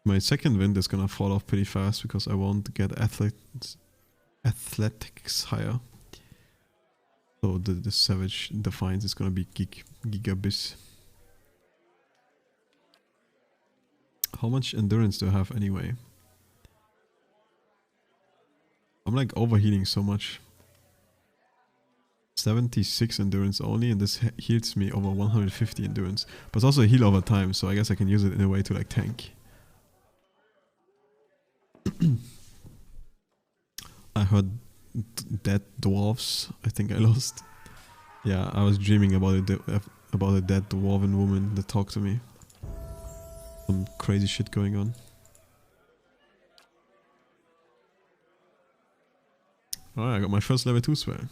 My second wind is gonna fall off pretty fast because I won't get athletics higher. So the Savage Defiance is gonna be Gigabyss. How much endurance do I have anyway? I'm like overheating so much. 76 endurance only, and this heals me over 150 endurance. But it's also a heal over time, so I guess I can use it in a way to like tank. I heard dead dwarves. I think I lost. Yeah, I was dreaming about a dead dwarven woman that talked to me. Some crazy shit going on. Alright, I got my first level 2 spell.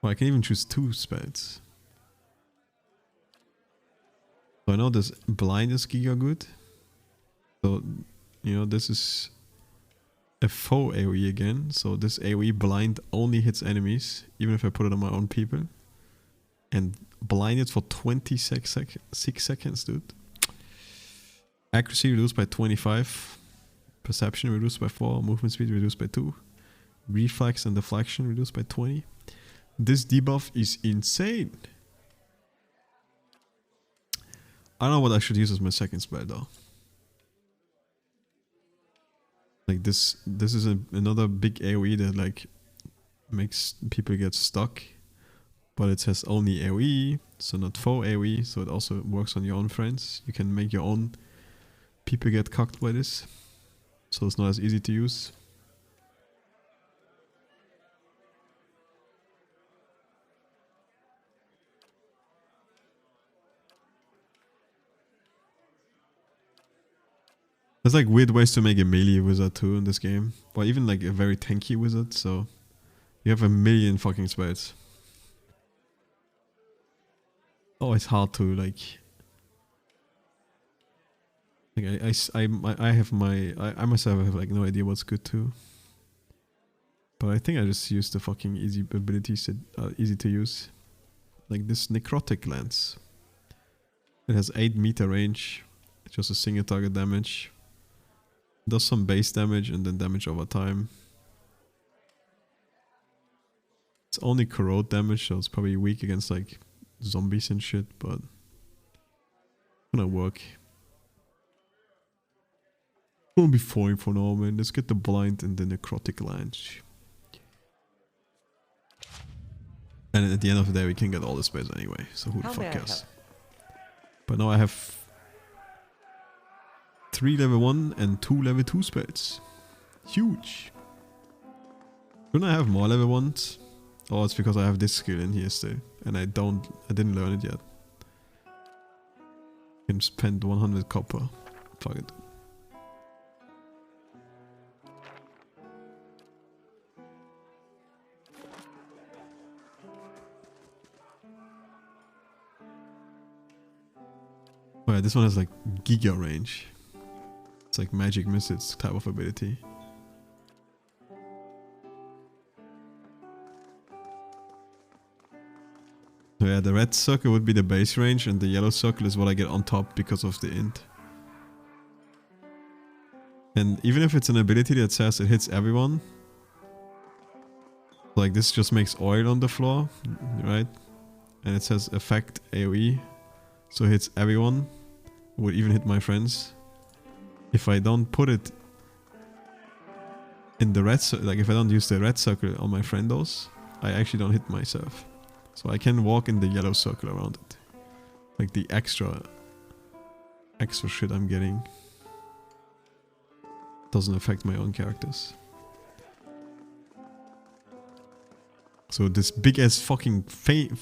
Well, I can even choose 2 spells. So I know this blind is giga good. So, you know, this is a faux AoE again. So this AoE blind only hits enemies, even if I put it on my own people. And blinded for 26 seconds, dude. Accuracy reduced by 25. Perception reduced by 4. Movement speed reduced by 2. Reflex and deflection reduced by 20. This debuff is insane. I don't know what I should use as my second spell though. Like this is another big AoE that like makes people get stuck. But it says only AoE, so not faux AoE, so it also works on your own friends. You can make your own people get cucked by this. So it's not as easy to use. There's like weird ways to make a melee wizard too in this game. Or even like a very tanky wizard, so you have a million fucking spells. Oh, it's hard to like I myself have like no idea what's good too. But I think I just use the fucking easy abilities that are easy to use. Like this necrotic lance. It has 8 meter range. It's just a single target damage. Does some base damage and then damage over time. It's only corrode damage, so it's probably weak against like zombies and shit, but gonna work. Gonna be fine for now, man. Let's get the blind and the necrotic lance. And at the end of the day, we can get all the spells anyway, so who the fuck cares? But now I have 3 level 1 and 2 level 2 spells. Huge. Shouldn't I have more level 1s? Oh, it's because I have this skill in here still. And I didn't learn it yet. Can spend 100 copper. Fuck it. Oh yeah, this one has like giga range. It's like magic missiles type of ability. So yeah, the red circle would be the base range and the yellow circle is what I get on top because of the int. And even if it's an ability that says it hits everyone, like this just makes oil on the floor, right? And it says effect AoE, so it hits everyone, would even hit my friends. If I don't put it in the red circle, like if I don't use the red circle on my friendos, I actually don't hit myself. So I can walk in the yellow circle around it. Like the extra shit I'm getting doesn't affect my own characters. So this big ass fucking fan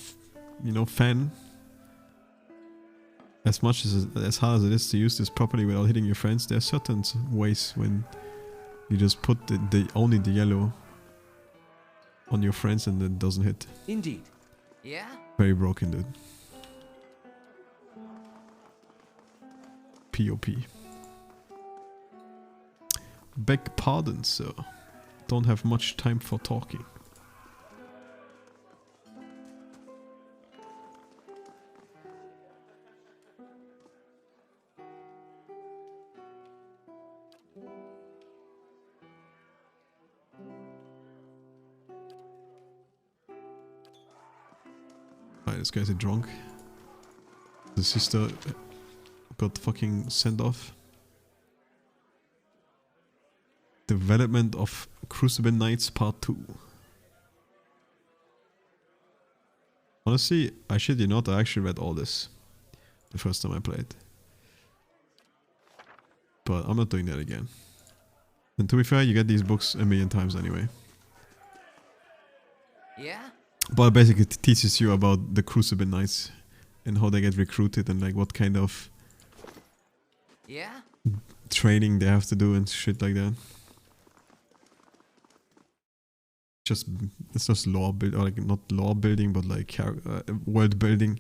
as much as hard as it is to use this properly without hitting your friends, there are certain ways when you just put only the yellow on your friends and it doesn't hit. Indeed. Yeah? Very broken, dude. POP. Beg pardon, sir. Don't have much time for talking. Alright, this guy's a drunk. The sister got fucking sent off. Development of Crucible Knights Part 2. Honestly, I shit you not, I actually read all this the first time I played. But I'm not doing that again. And to be fair, you get these books a million times anyway. Yeah? But it basically teaches you about the Crucible Knights and how they get recruited and like what kind of training they have to do and shit like that. It's just lore build, or like not lore building, but like world building.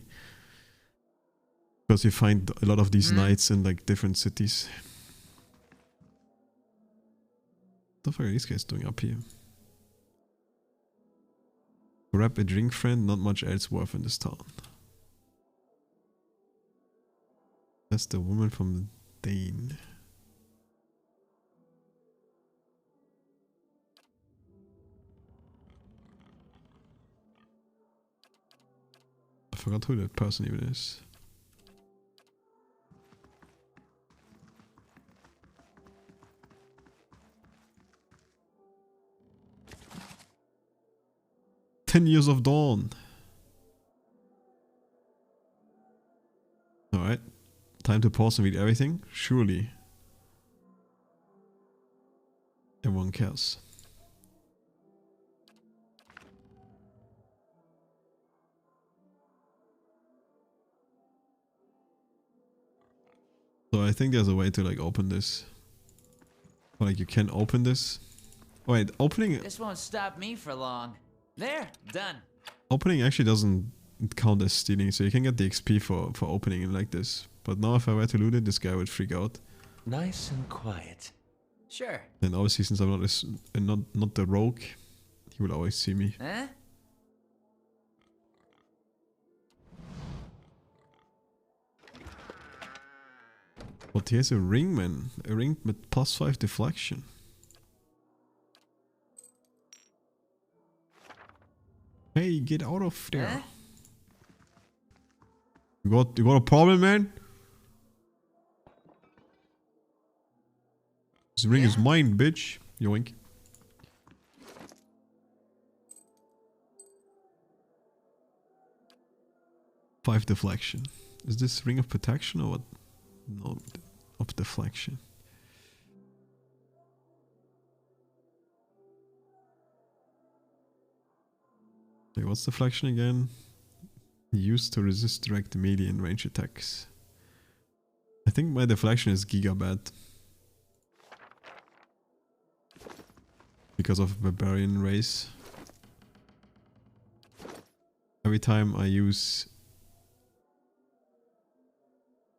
Because you find a lot of these knights in like different cities. What the fuck are these guys doing up here? Grab a drink, friend, not much else worth in this town. That's the woman from Dane. I forgot who that person even is. "10 Years of Dawn." Alright. Time to pause and read everything? Surely. Everyone cares. So I think there's a way to like open this. Or like you can open this. Wait, opening... This won't stop me for long. There, done. Opening actually doesn't count as stealing, so you can get the XP for opening it like this. But now if I were to loot it, this guy would freak out. Nice and quiet. Sure. And obviously since I'm not the rogue, he will always see me. Huh? But here's a ring, man. A ring with +5 deflection. Hey, get out of there. Huh? You got a problem, man? This ring is mine, bitch. Yoink. +5 deflection. Is this ring of protection or what? No, of deflection. Wait, what's deflection again? Used to resist direct melee and range attacks. I think my deflection is gigabad. Because of barbarian race. Every time I use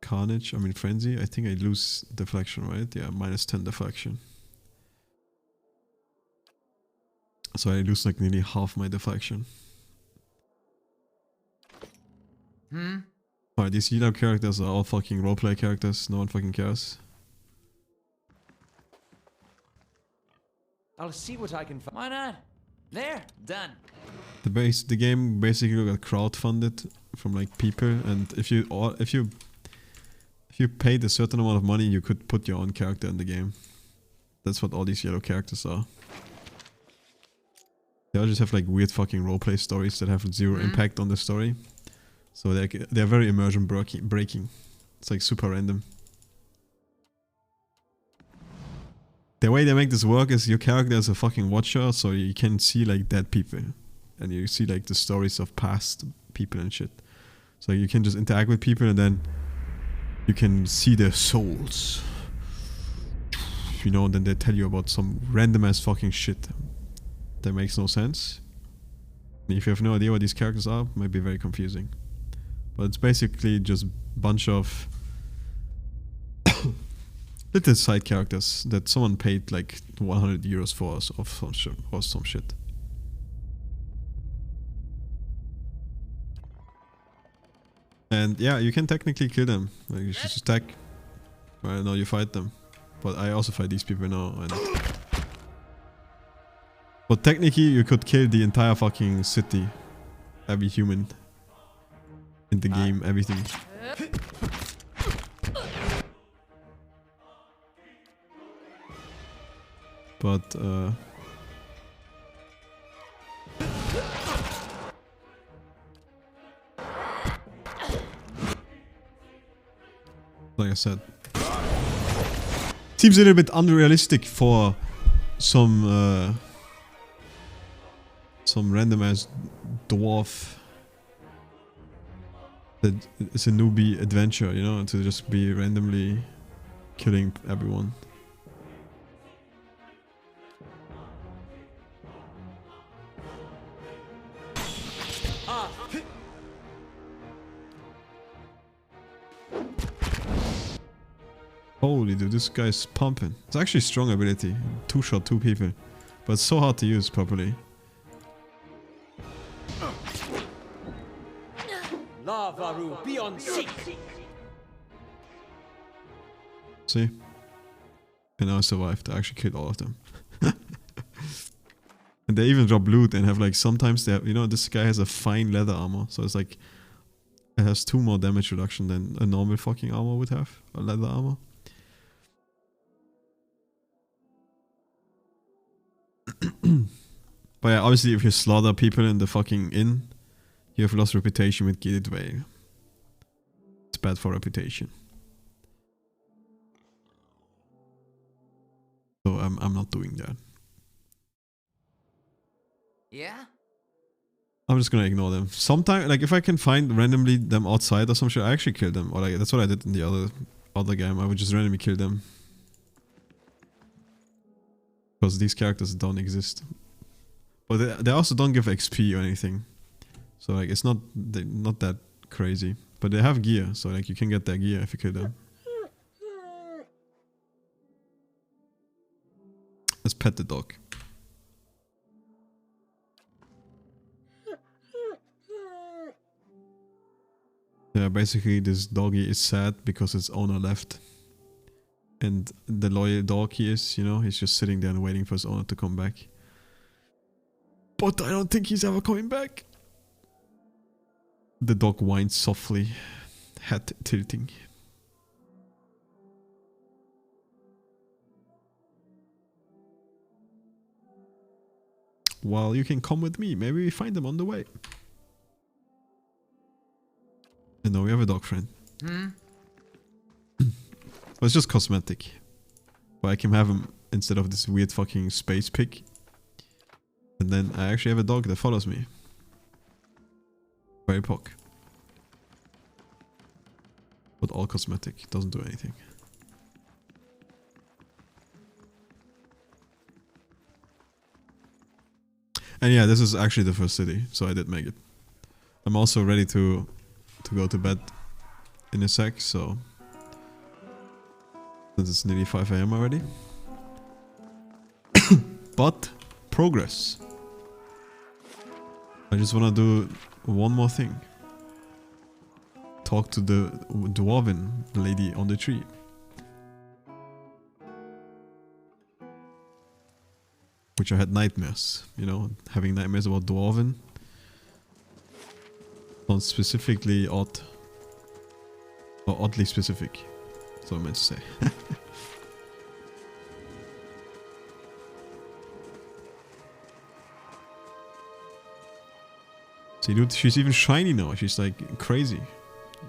Carnage, Frenzy, I think I lose deflection, right? Yeah, -10 deflection. So I lose like nearly half my deflection. Alright, these yellow characters are all fucking roleplay characters, no one fucking cares. I'll see what I can find. Why not? There, done. The game basically got crowdfunded from like people, and if you paid a certain amount of money, you could put your own character in the game. That's what all these yellow characters are. They all just have like weird fucking roleplay stories that have zero impact on the story. So they're very immersion breaking. It's like super random. The way they make this work is your character is a fucking watcher, so you can see like dead people. And you see like the stories of past people and shit. So you can just interact with people and then You can see their souls. You know, and then they tell you about some random ass fucking shit that makes no sense. If you have no idea what these characters are, it might be very confusing. But it's basically just a bunch of little side characters that someone paid like 100 euros for or some shit. And yeah, you can technically kill them. Like you just attack. Well, no, you fight them. But I also fight these people now. And but technically, you could kill the entire fucking city. Every human in the game, everything. But like I said, seems a little bit unrealistic for some random ass dwarf that is a newbie adventure, you know, to just be randomly killing everyone. Holy dude, this guy's pumping. It's actually strong ability. Two-shot two people. But it's so hard to use properly. Lavaru, be on seek. See? And I survived. I actually killed all of them. And they even drop loot and have like, sometimes they have, you know, this guy has a fine leather armor. So it's like, it has 2 more damage reduction than a normal fucking armor would have. A leather armor. But yeah, obviously if you slaughter people in the fucking inn, you have lost reputation with Gated Way. It's bad for reputation. So I'm not doing that. Yeah? I'm just gonna ignore them. Sometimes, like if I can find randomly them outside or some shit, I actually kill them. Or like that's what I did in the other game. I would just randomly kill them. Because these characters don't exist. But they also don't give XP or anything. So like it's not that crazy. But they have gear, so like you can get their gear if you kill them. Let's pet the dog. Yeah, basically this doggy is sad because its owner left. And the loyal dog he is, you know, he's just sitting there and waiting for his owner to come back. But I don't think he's ever coming back. The dog whines softly, head tilting. Well, you can come with me. Maybe we find them on the way. And now we have a dog friend. Well, it's just cosmetic. But I can have him instead of this weird fucking space pig. And then I actually have a dog that follows me. Very pock. But all cosmetic. Doesn't do anything. And yeah, this is actually the first city. So I did make it. I'm also ready to go to bed in a sec, so since it's nearly 5 AM already. But progress. I just wanna do one more thing. Talk to the dwarven lady on the tree. Which I had nightmares, you know, having nightmares about dwarven. Sounds specifically odd. Or oddly specific. That's what I meant to say. See dude, she's even shiny now. She's like crazy.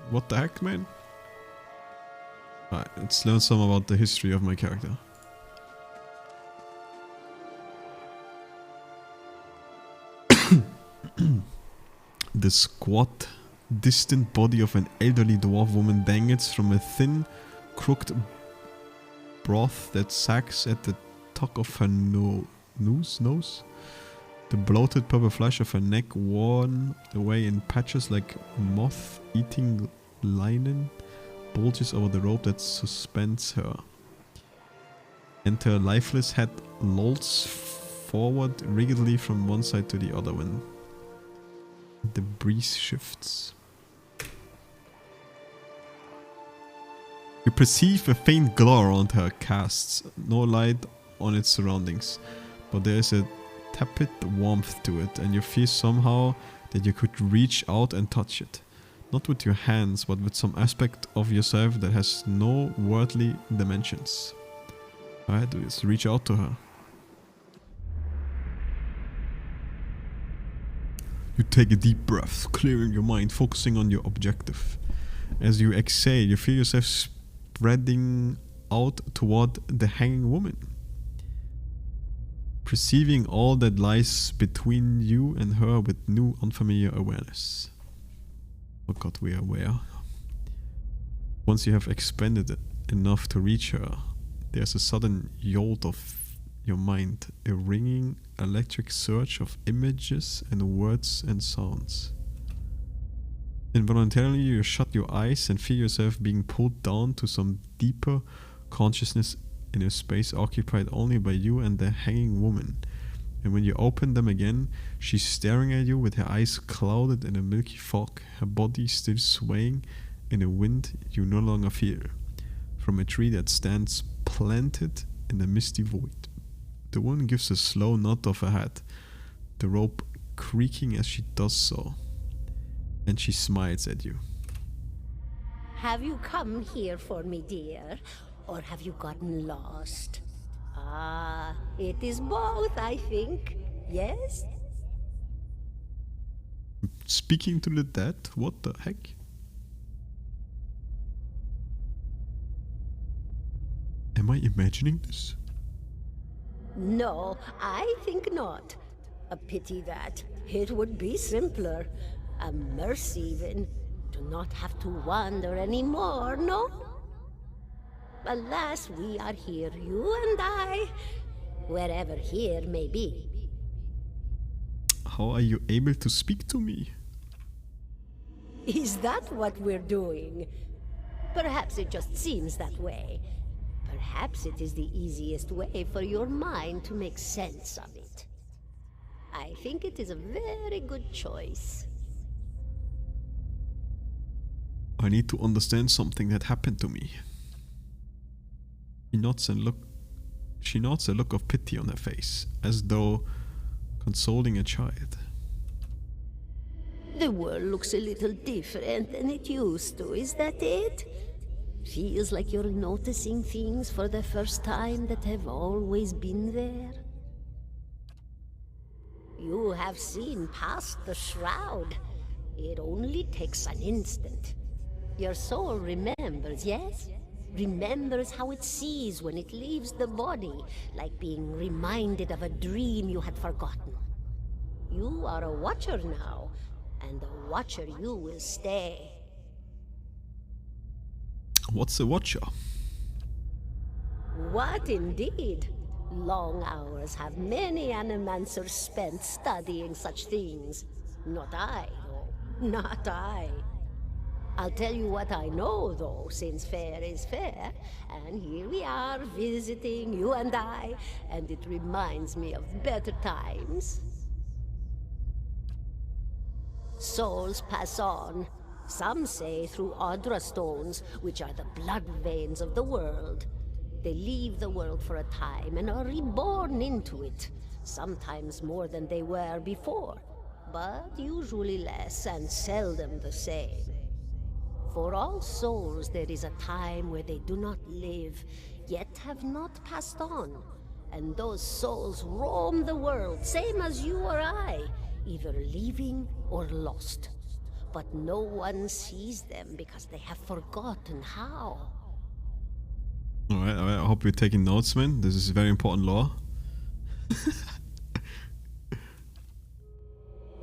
What the heck, man? Alright, let's learn some about the history of my character. The squat distant body of an elderly dwarf woman dangles from a thin, crooked broth that sags at the top of her nose. The bloated purple flesh of her neck worn away in patches like moth-eating linen bulges over the rope that suspends her. And her lifeless head lolls forward rigidly from one side to the other when the breeze shifts. You perceive a faint glow around her, casts no light on its surroundings, but there is a tepid warmth to it, and you feel somehow that you could reach out and touch it. Not with your hands, but with some aspect of yourself that has no worldly dimensions. Alright, just reach out to her. You take a deep breath, clearing your mind, focusing on your objective. As you exhale, you feel yourself spreading out toward the hanging woman. Perceiving all that lies between you and her with new unfamiliar awareness. Oh god, we are aware. Once you have expanded it enough to reach her, there's a sudden jolt of your mind, a ringing electric surge of images and words and sounds. Involuntarily you shut your eyes and feel yourself being pulled down to some deeper consciousness in a space occupied only by you and the hanging woman. And when you open them again, she's staring at you with her eyes clouded in a milky fog, her body still swaying in a wind you no longer feel, from a tree that stands planted in the misty void. The woman gives a slow nod of her head, the rope creaking as she does so, and she smiles at you. Have you come here for me, dear, or have you gotten lost? Ah, it is both, I think. Yes? Speaking to the dead? What the heck? Am I imagining this? No, I think not. A pity that. It would be simpler. A mercy even. To not have to wander anymore, no? Alas, we are here, you and I. Wherever here may be. How are you able to speak to me? Is that what we're doing? Perhaps it just seems that way. Perhaps it is the easiest way for your mind to make sense of it. I think it is a very good choice. I need to understand something that happened to me. She nods a look of pity on her face, as though consoling a child. The world looks a little different than it used to, is that it? Feels like you're noticing things for the first time that have always been there. You have seen past the shroud. It only takes an instant. Your soul remembers, yes? Remembers how it sees when it leaves the body, like being reminded of a dream you had forgotten. You are a watcher now, and a watcher you will stay. What's a watcher? What indeed? Long hours have many animancers spent studying such things. Not I, though. Not I. I'll tell you what I know, though, since fair is fair, and here we are visiting, you and I, and it reminds me of better times. Souls pass on, some say through Audra stones, which are the blood veins of the world. They leave the world for a time and are reborn into it, sometimes more than they were before, but usually less and seldom the same. For all souls there is a time where they do not live, yet have not passed on, and those souls roam the world, same as you or I, either leaving or lost. But no one sees them because they have forgotten how. Alright, I hope you're taking notes, man. This is very important lore.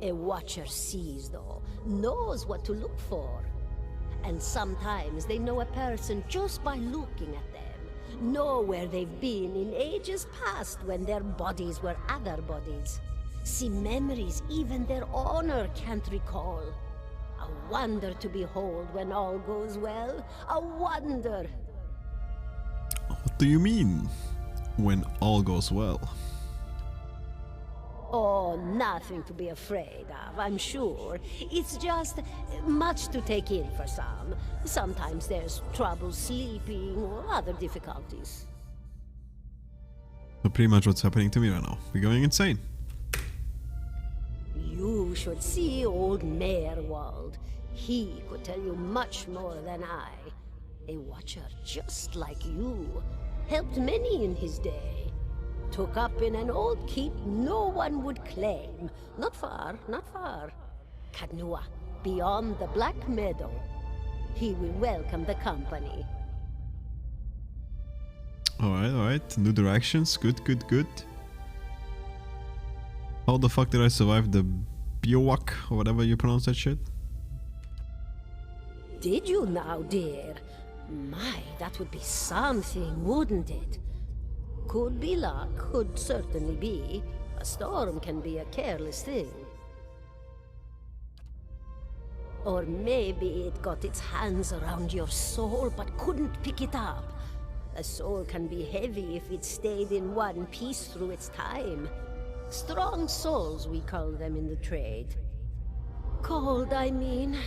A watcher sees, though, knows what to look for. And sometimes they know a person just by looking at them, know where they've been in ages past when their bodies were other bodies. See memories even their owner can't recall. A wonder to behold when all goes well. A wonder. What do you mean, when all goes well? Oh, nothing to be afraid of, I'm sure. It's just much to take in for some. Sometimes there's trouble sleeping or other difficulties. So pretty much what's happening to me right now. We're going insane. You should see old Merwald. He could tell you much more than I. A watcher just like you. Helped many in his day. Took up in an old keep no one would claim. Not far, not far. Kadnua, beyond the Black Meadow. He will welcome the company. Alright. New directions. Good. How the fuck did I survive the Biowak, or whatever you pronounce that shit? Did you now, dear? My, that would be something, wouldn't it? Could be luck, could certainly be. A storm can be a careless thing. Or maybe it got its hands around your soul but couldn't pick it up. A soul can be heavy if it stayed in one piece through its time. Strong souls, we call them in the trade. Cold, I mean.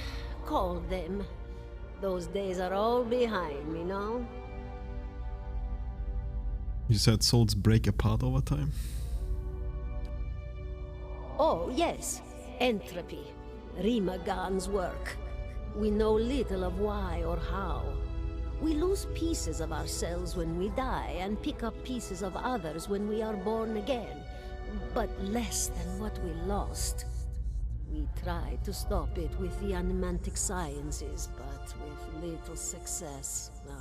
Called them. Those days are all behind me, no? You said souls break apart over time? Oh, yes. Entropy. Rimagan's work. We know little of why or how. We lose pieces of ourselves when we die and pick up pieces of others when we are born again. But less than what we lost. We tried to stop it with the animantic sciences, but with little success. No.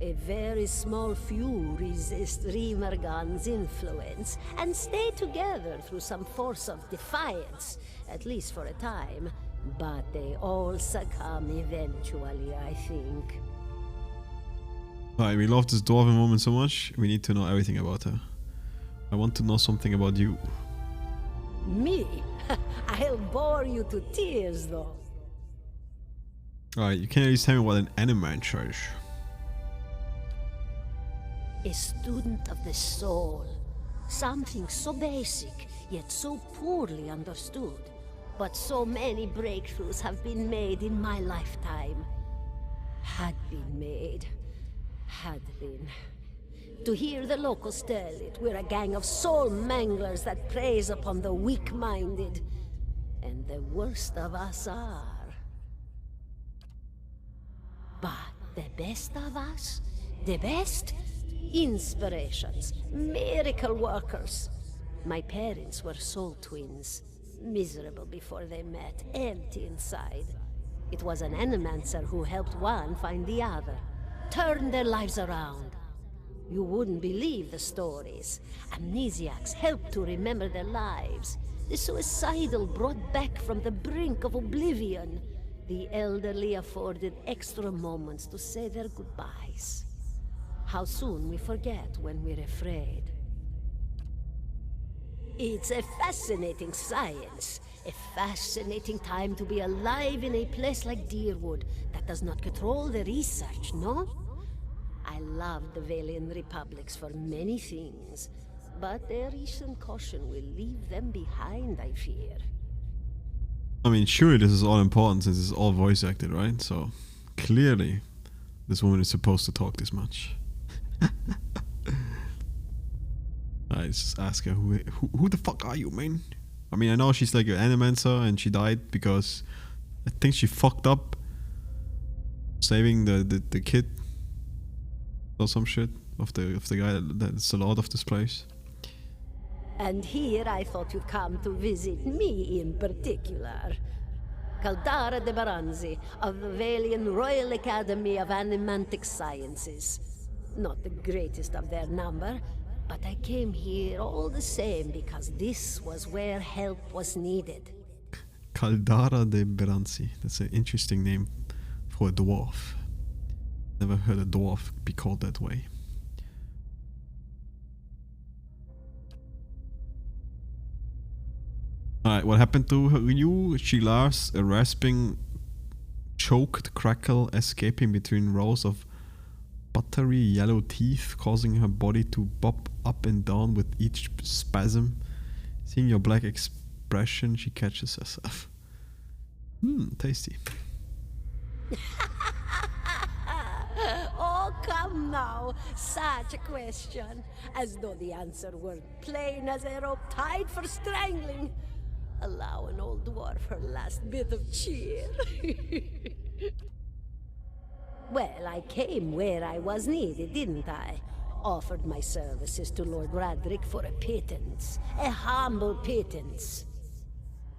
A very small few resist Rimergan's influence and stay together through some force of defiance, at least for a time. But they all succumb eventually, I think. Alright, we love this dwarven woman so much, we need to know everything about her. I want to know something about you. Me? I'll bore you to tears, though. Alright, you can at least tell me what an animancer is. A student of the soul. Something so basic, yet so poorly understood. But so many breakthroughs have been made in my lifetime. Had been. To hear the locals tell it, we're a gang of soul manglers that preys upon the weak-minded. And the worst of us are. But the best of us? The best? Inspirations, miracle workers. My parents were soul twins. Miserable before they met, empty inside. It was an animancer who helped one find the other. Turned their lives around. You wouldn't believe the stories. Amnesiacs helped to remember their lives. The suicidal brought back from the brink of oblivion. The elderly afforded extra moments to say their goodbyes. How soon we forget when we're afraid. It's a fascinating science. A fascinating time to be alive in a place like Deerwood that does not control the research, no? I love the Valian Republics for many things, but their recent caution will leave them behind, I fear. I mean, surely this is all important since it's all voice acted, right? So, clearly, this woman is supposed to talk this much. I just ask her, who the fuck are you, man? I mean, I know she's like an animancer and she died because I think she fucked up saving the kid or some shit of the guy that's the lord of this place. And here I thought you'd come to visit me in particular. Caldara de Baranzi of the Valian Royal Academy of Animantic Sciences. Not the greatest of their number, But I came here all the same because this was where help was needed. Caldara de Beranzi. That's an interesting name for a dwarf. Never heard a dwarf be called that way. Alright, what happened to you? She laughs, a rasping, choked crackle escaping between rows of buttery yellow teeth, causing her body to bob up and down with each spasm. Seeing your black expression, she catches herself. Tasty. Oh, come now. Such a question. As though the answer were plain as a rope tied for strangling. Allow an old dwarf her last bit of cheer. Well, I came where I was needed, didn't I? Offered my services to Lord Radric for a pittance. A humble pittance.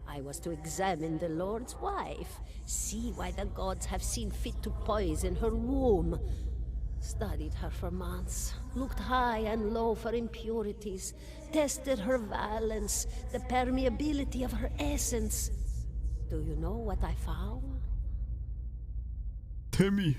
I was to examine the Lord's wife, see why the gods have seen fit to poison her womb. Studied her for months, looked high and low for impurities, tested her valence, the permeability of her essence. Do you know what I found? Tell me.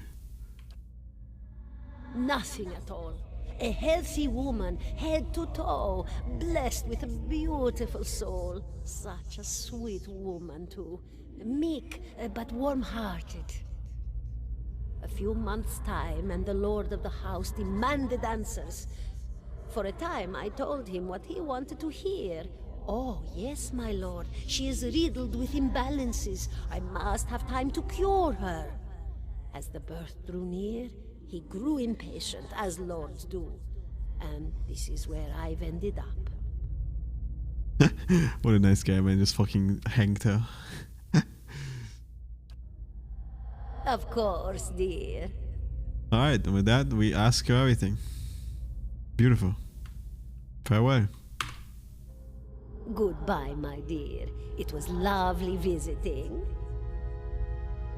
Nothing at all. A healthy woman, head to toe, blessed with a beautiful soul. Such a sweet woman, too. Meek, but warm-hearted. A few months' time, and the lord of the house demanded answers. For a time, I told him what he wanted to hear. Oh, yes, my lord. She is riddled with imbalances. I must have time to cure her. As the birth drew near, he grew impatient, as lords do. And this is where I've ended up. What a nice guy, man. Just fucking hanged her. Of course, dear. Alright, and with that, we ask her everything. Beautiful. Farewell. Goodbye, my dear. It was lovely visiting.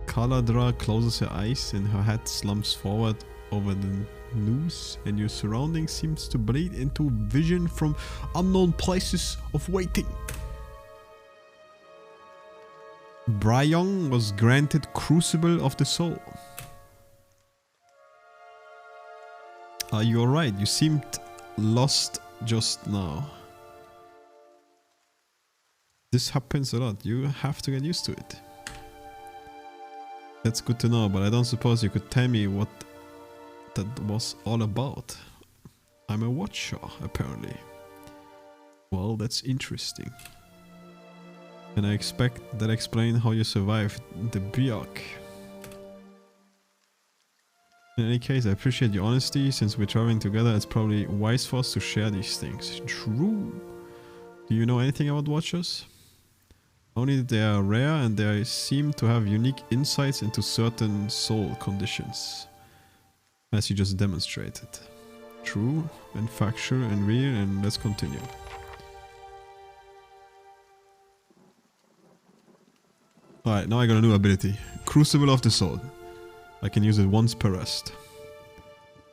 Kaladra closes her eyes and her head slumps forward over the noose, and your surroundings seems to bleed into vision from unknown places of waiting. Bryong was granted Crucible of the Soul. Are you alright? You seemed lost just now. This happens a lot. You have to get used to it. That's good to know, but I don't suppose you could tell me what that was all about. I'm a watcher, apparently. Well, that's interesting. And I expect that explains how you survived the Biak. In any case, I appreciate your honesty. Since we're traveling together, it's probably wise for us to share these things. True. Do you know anything about Watchers? Only that they are rare and they seem to have unique insights into certain soul conditions. As you just demonstrated. True and factual and real, and let's continue. Alright, now I got a new ability. Crucible of the Soul. I can use it once per rest.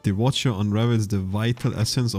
The Watcher unravels the vital essence of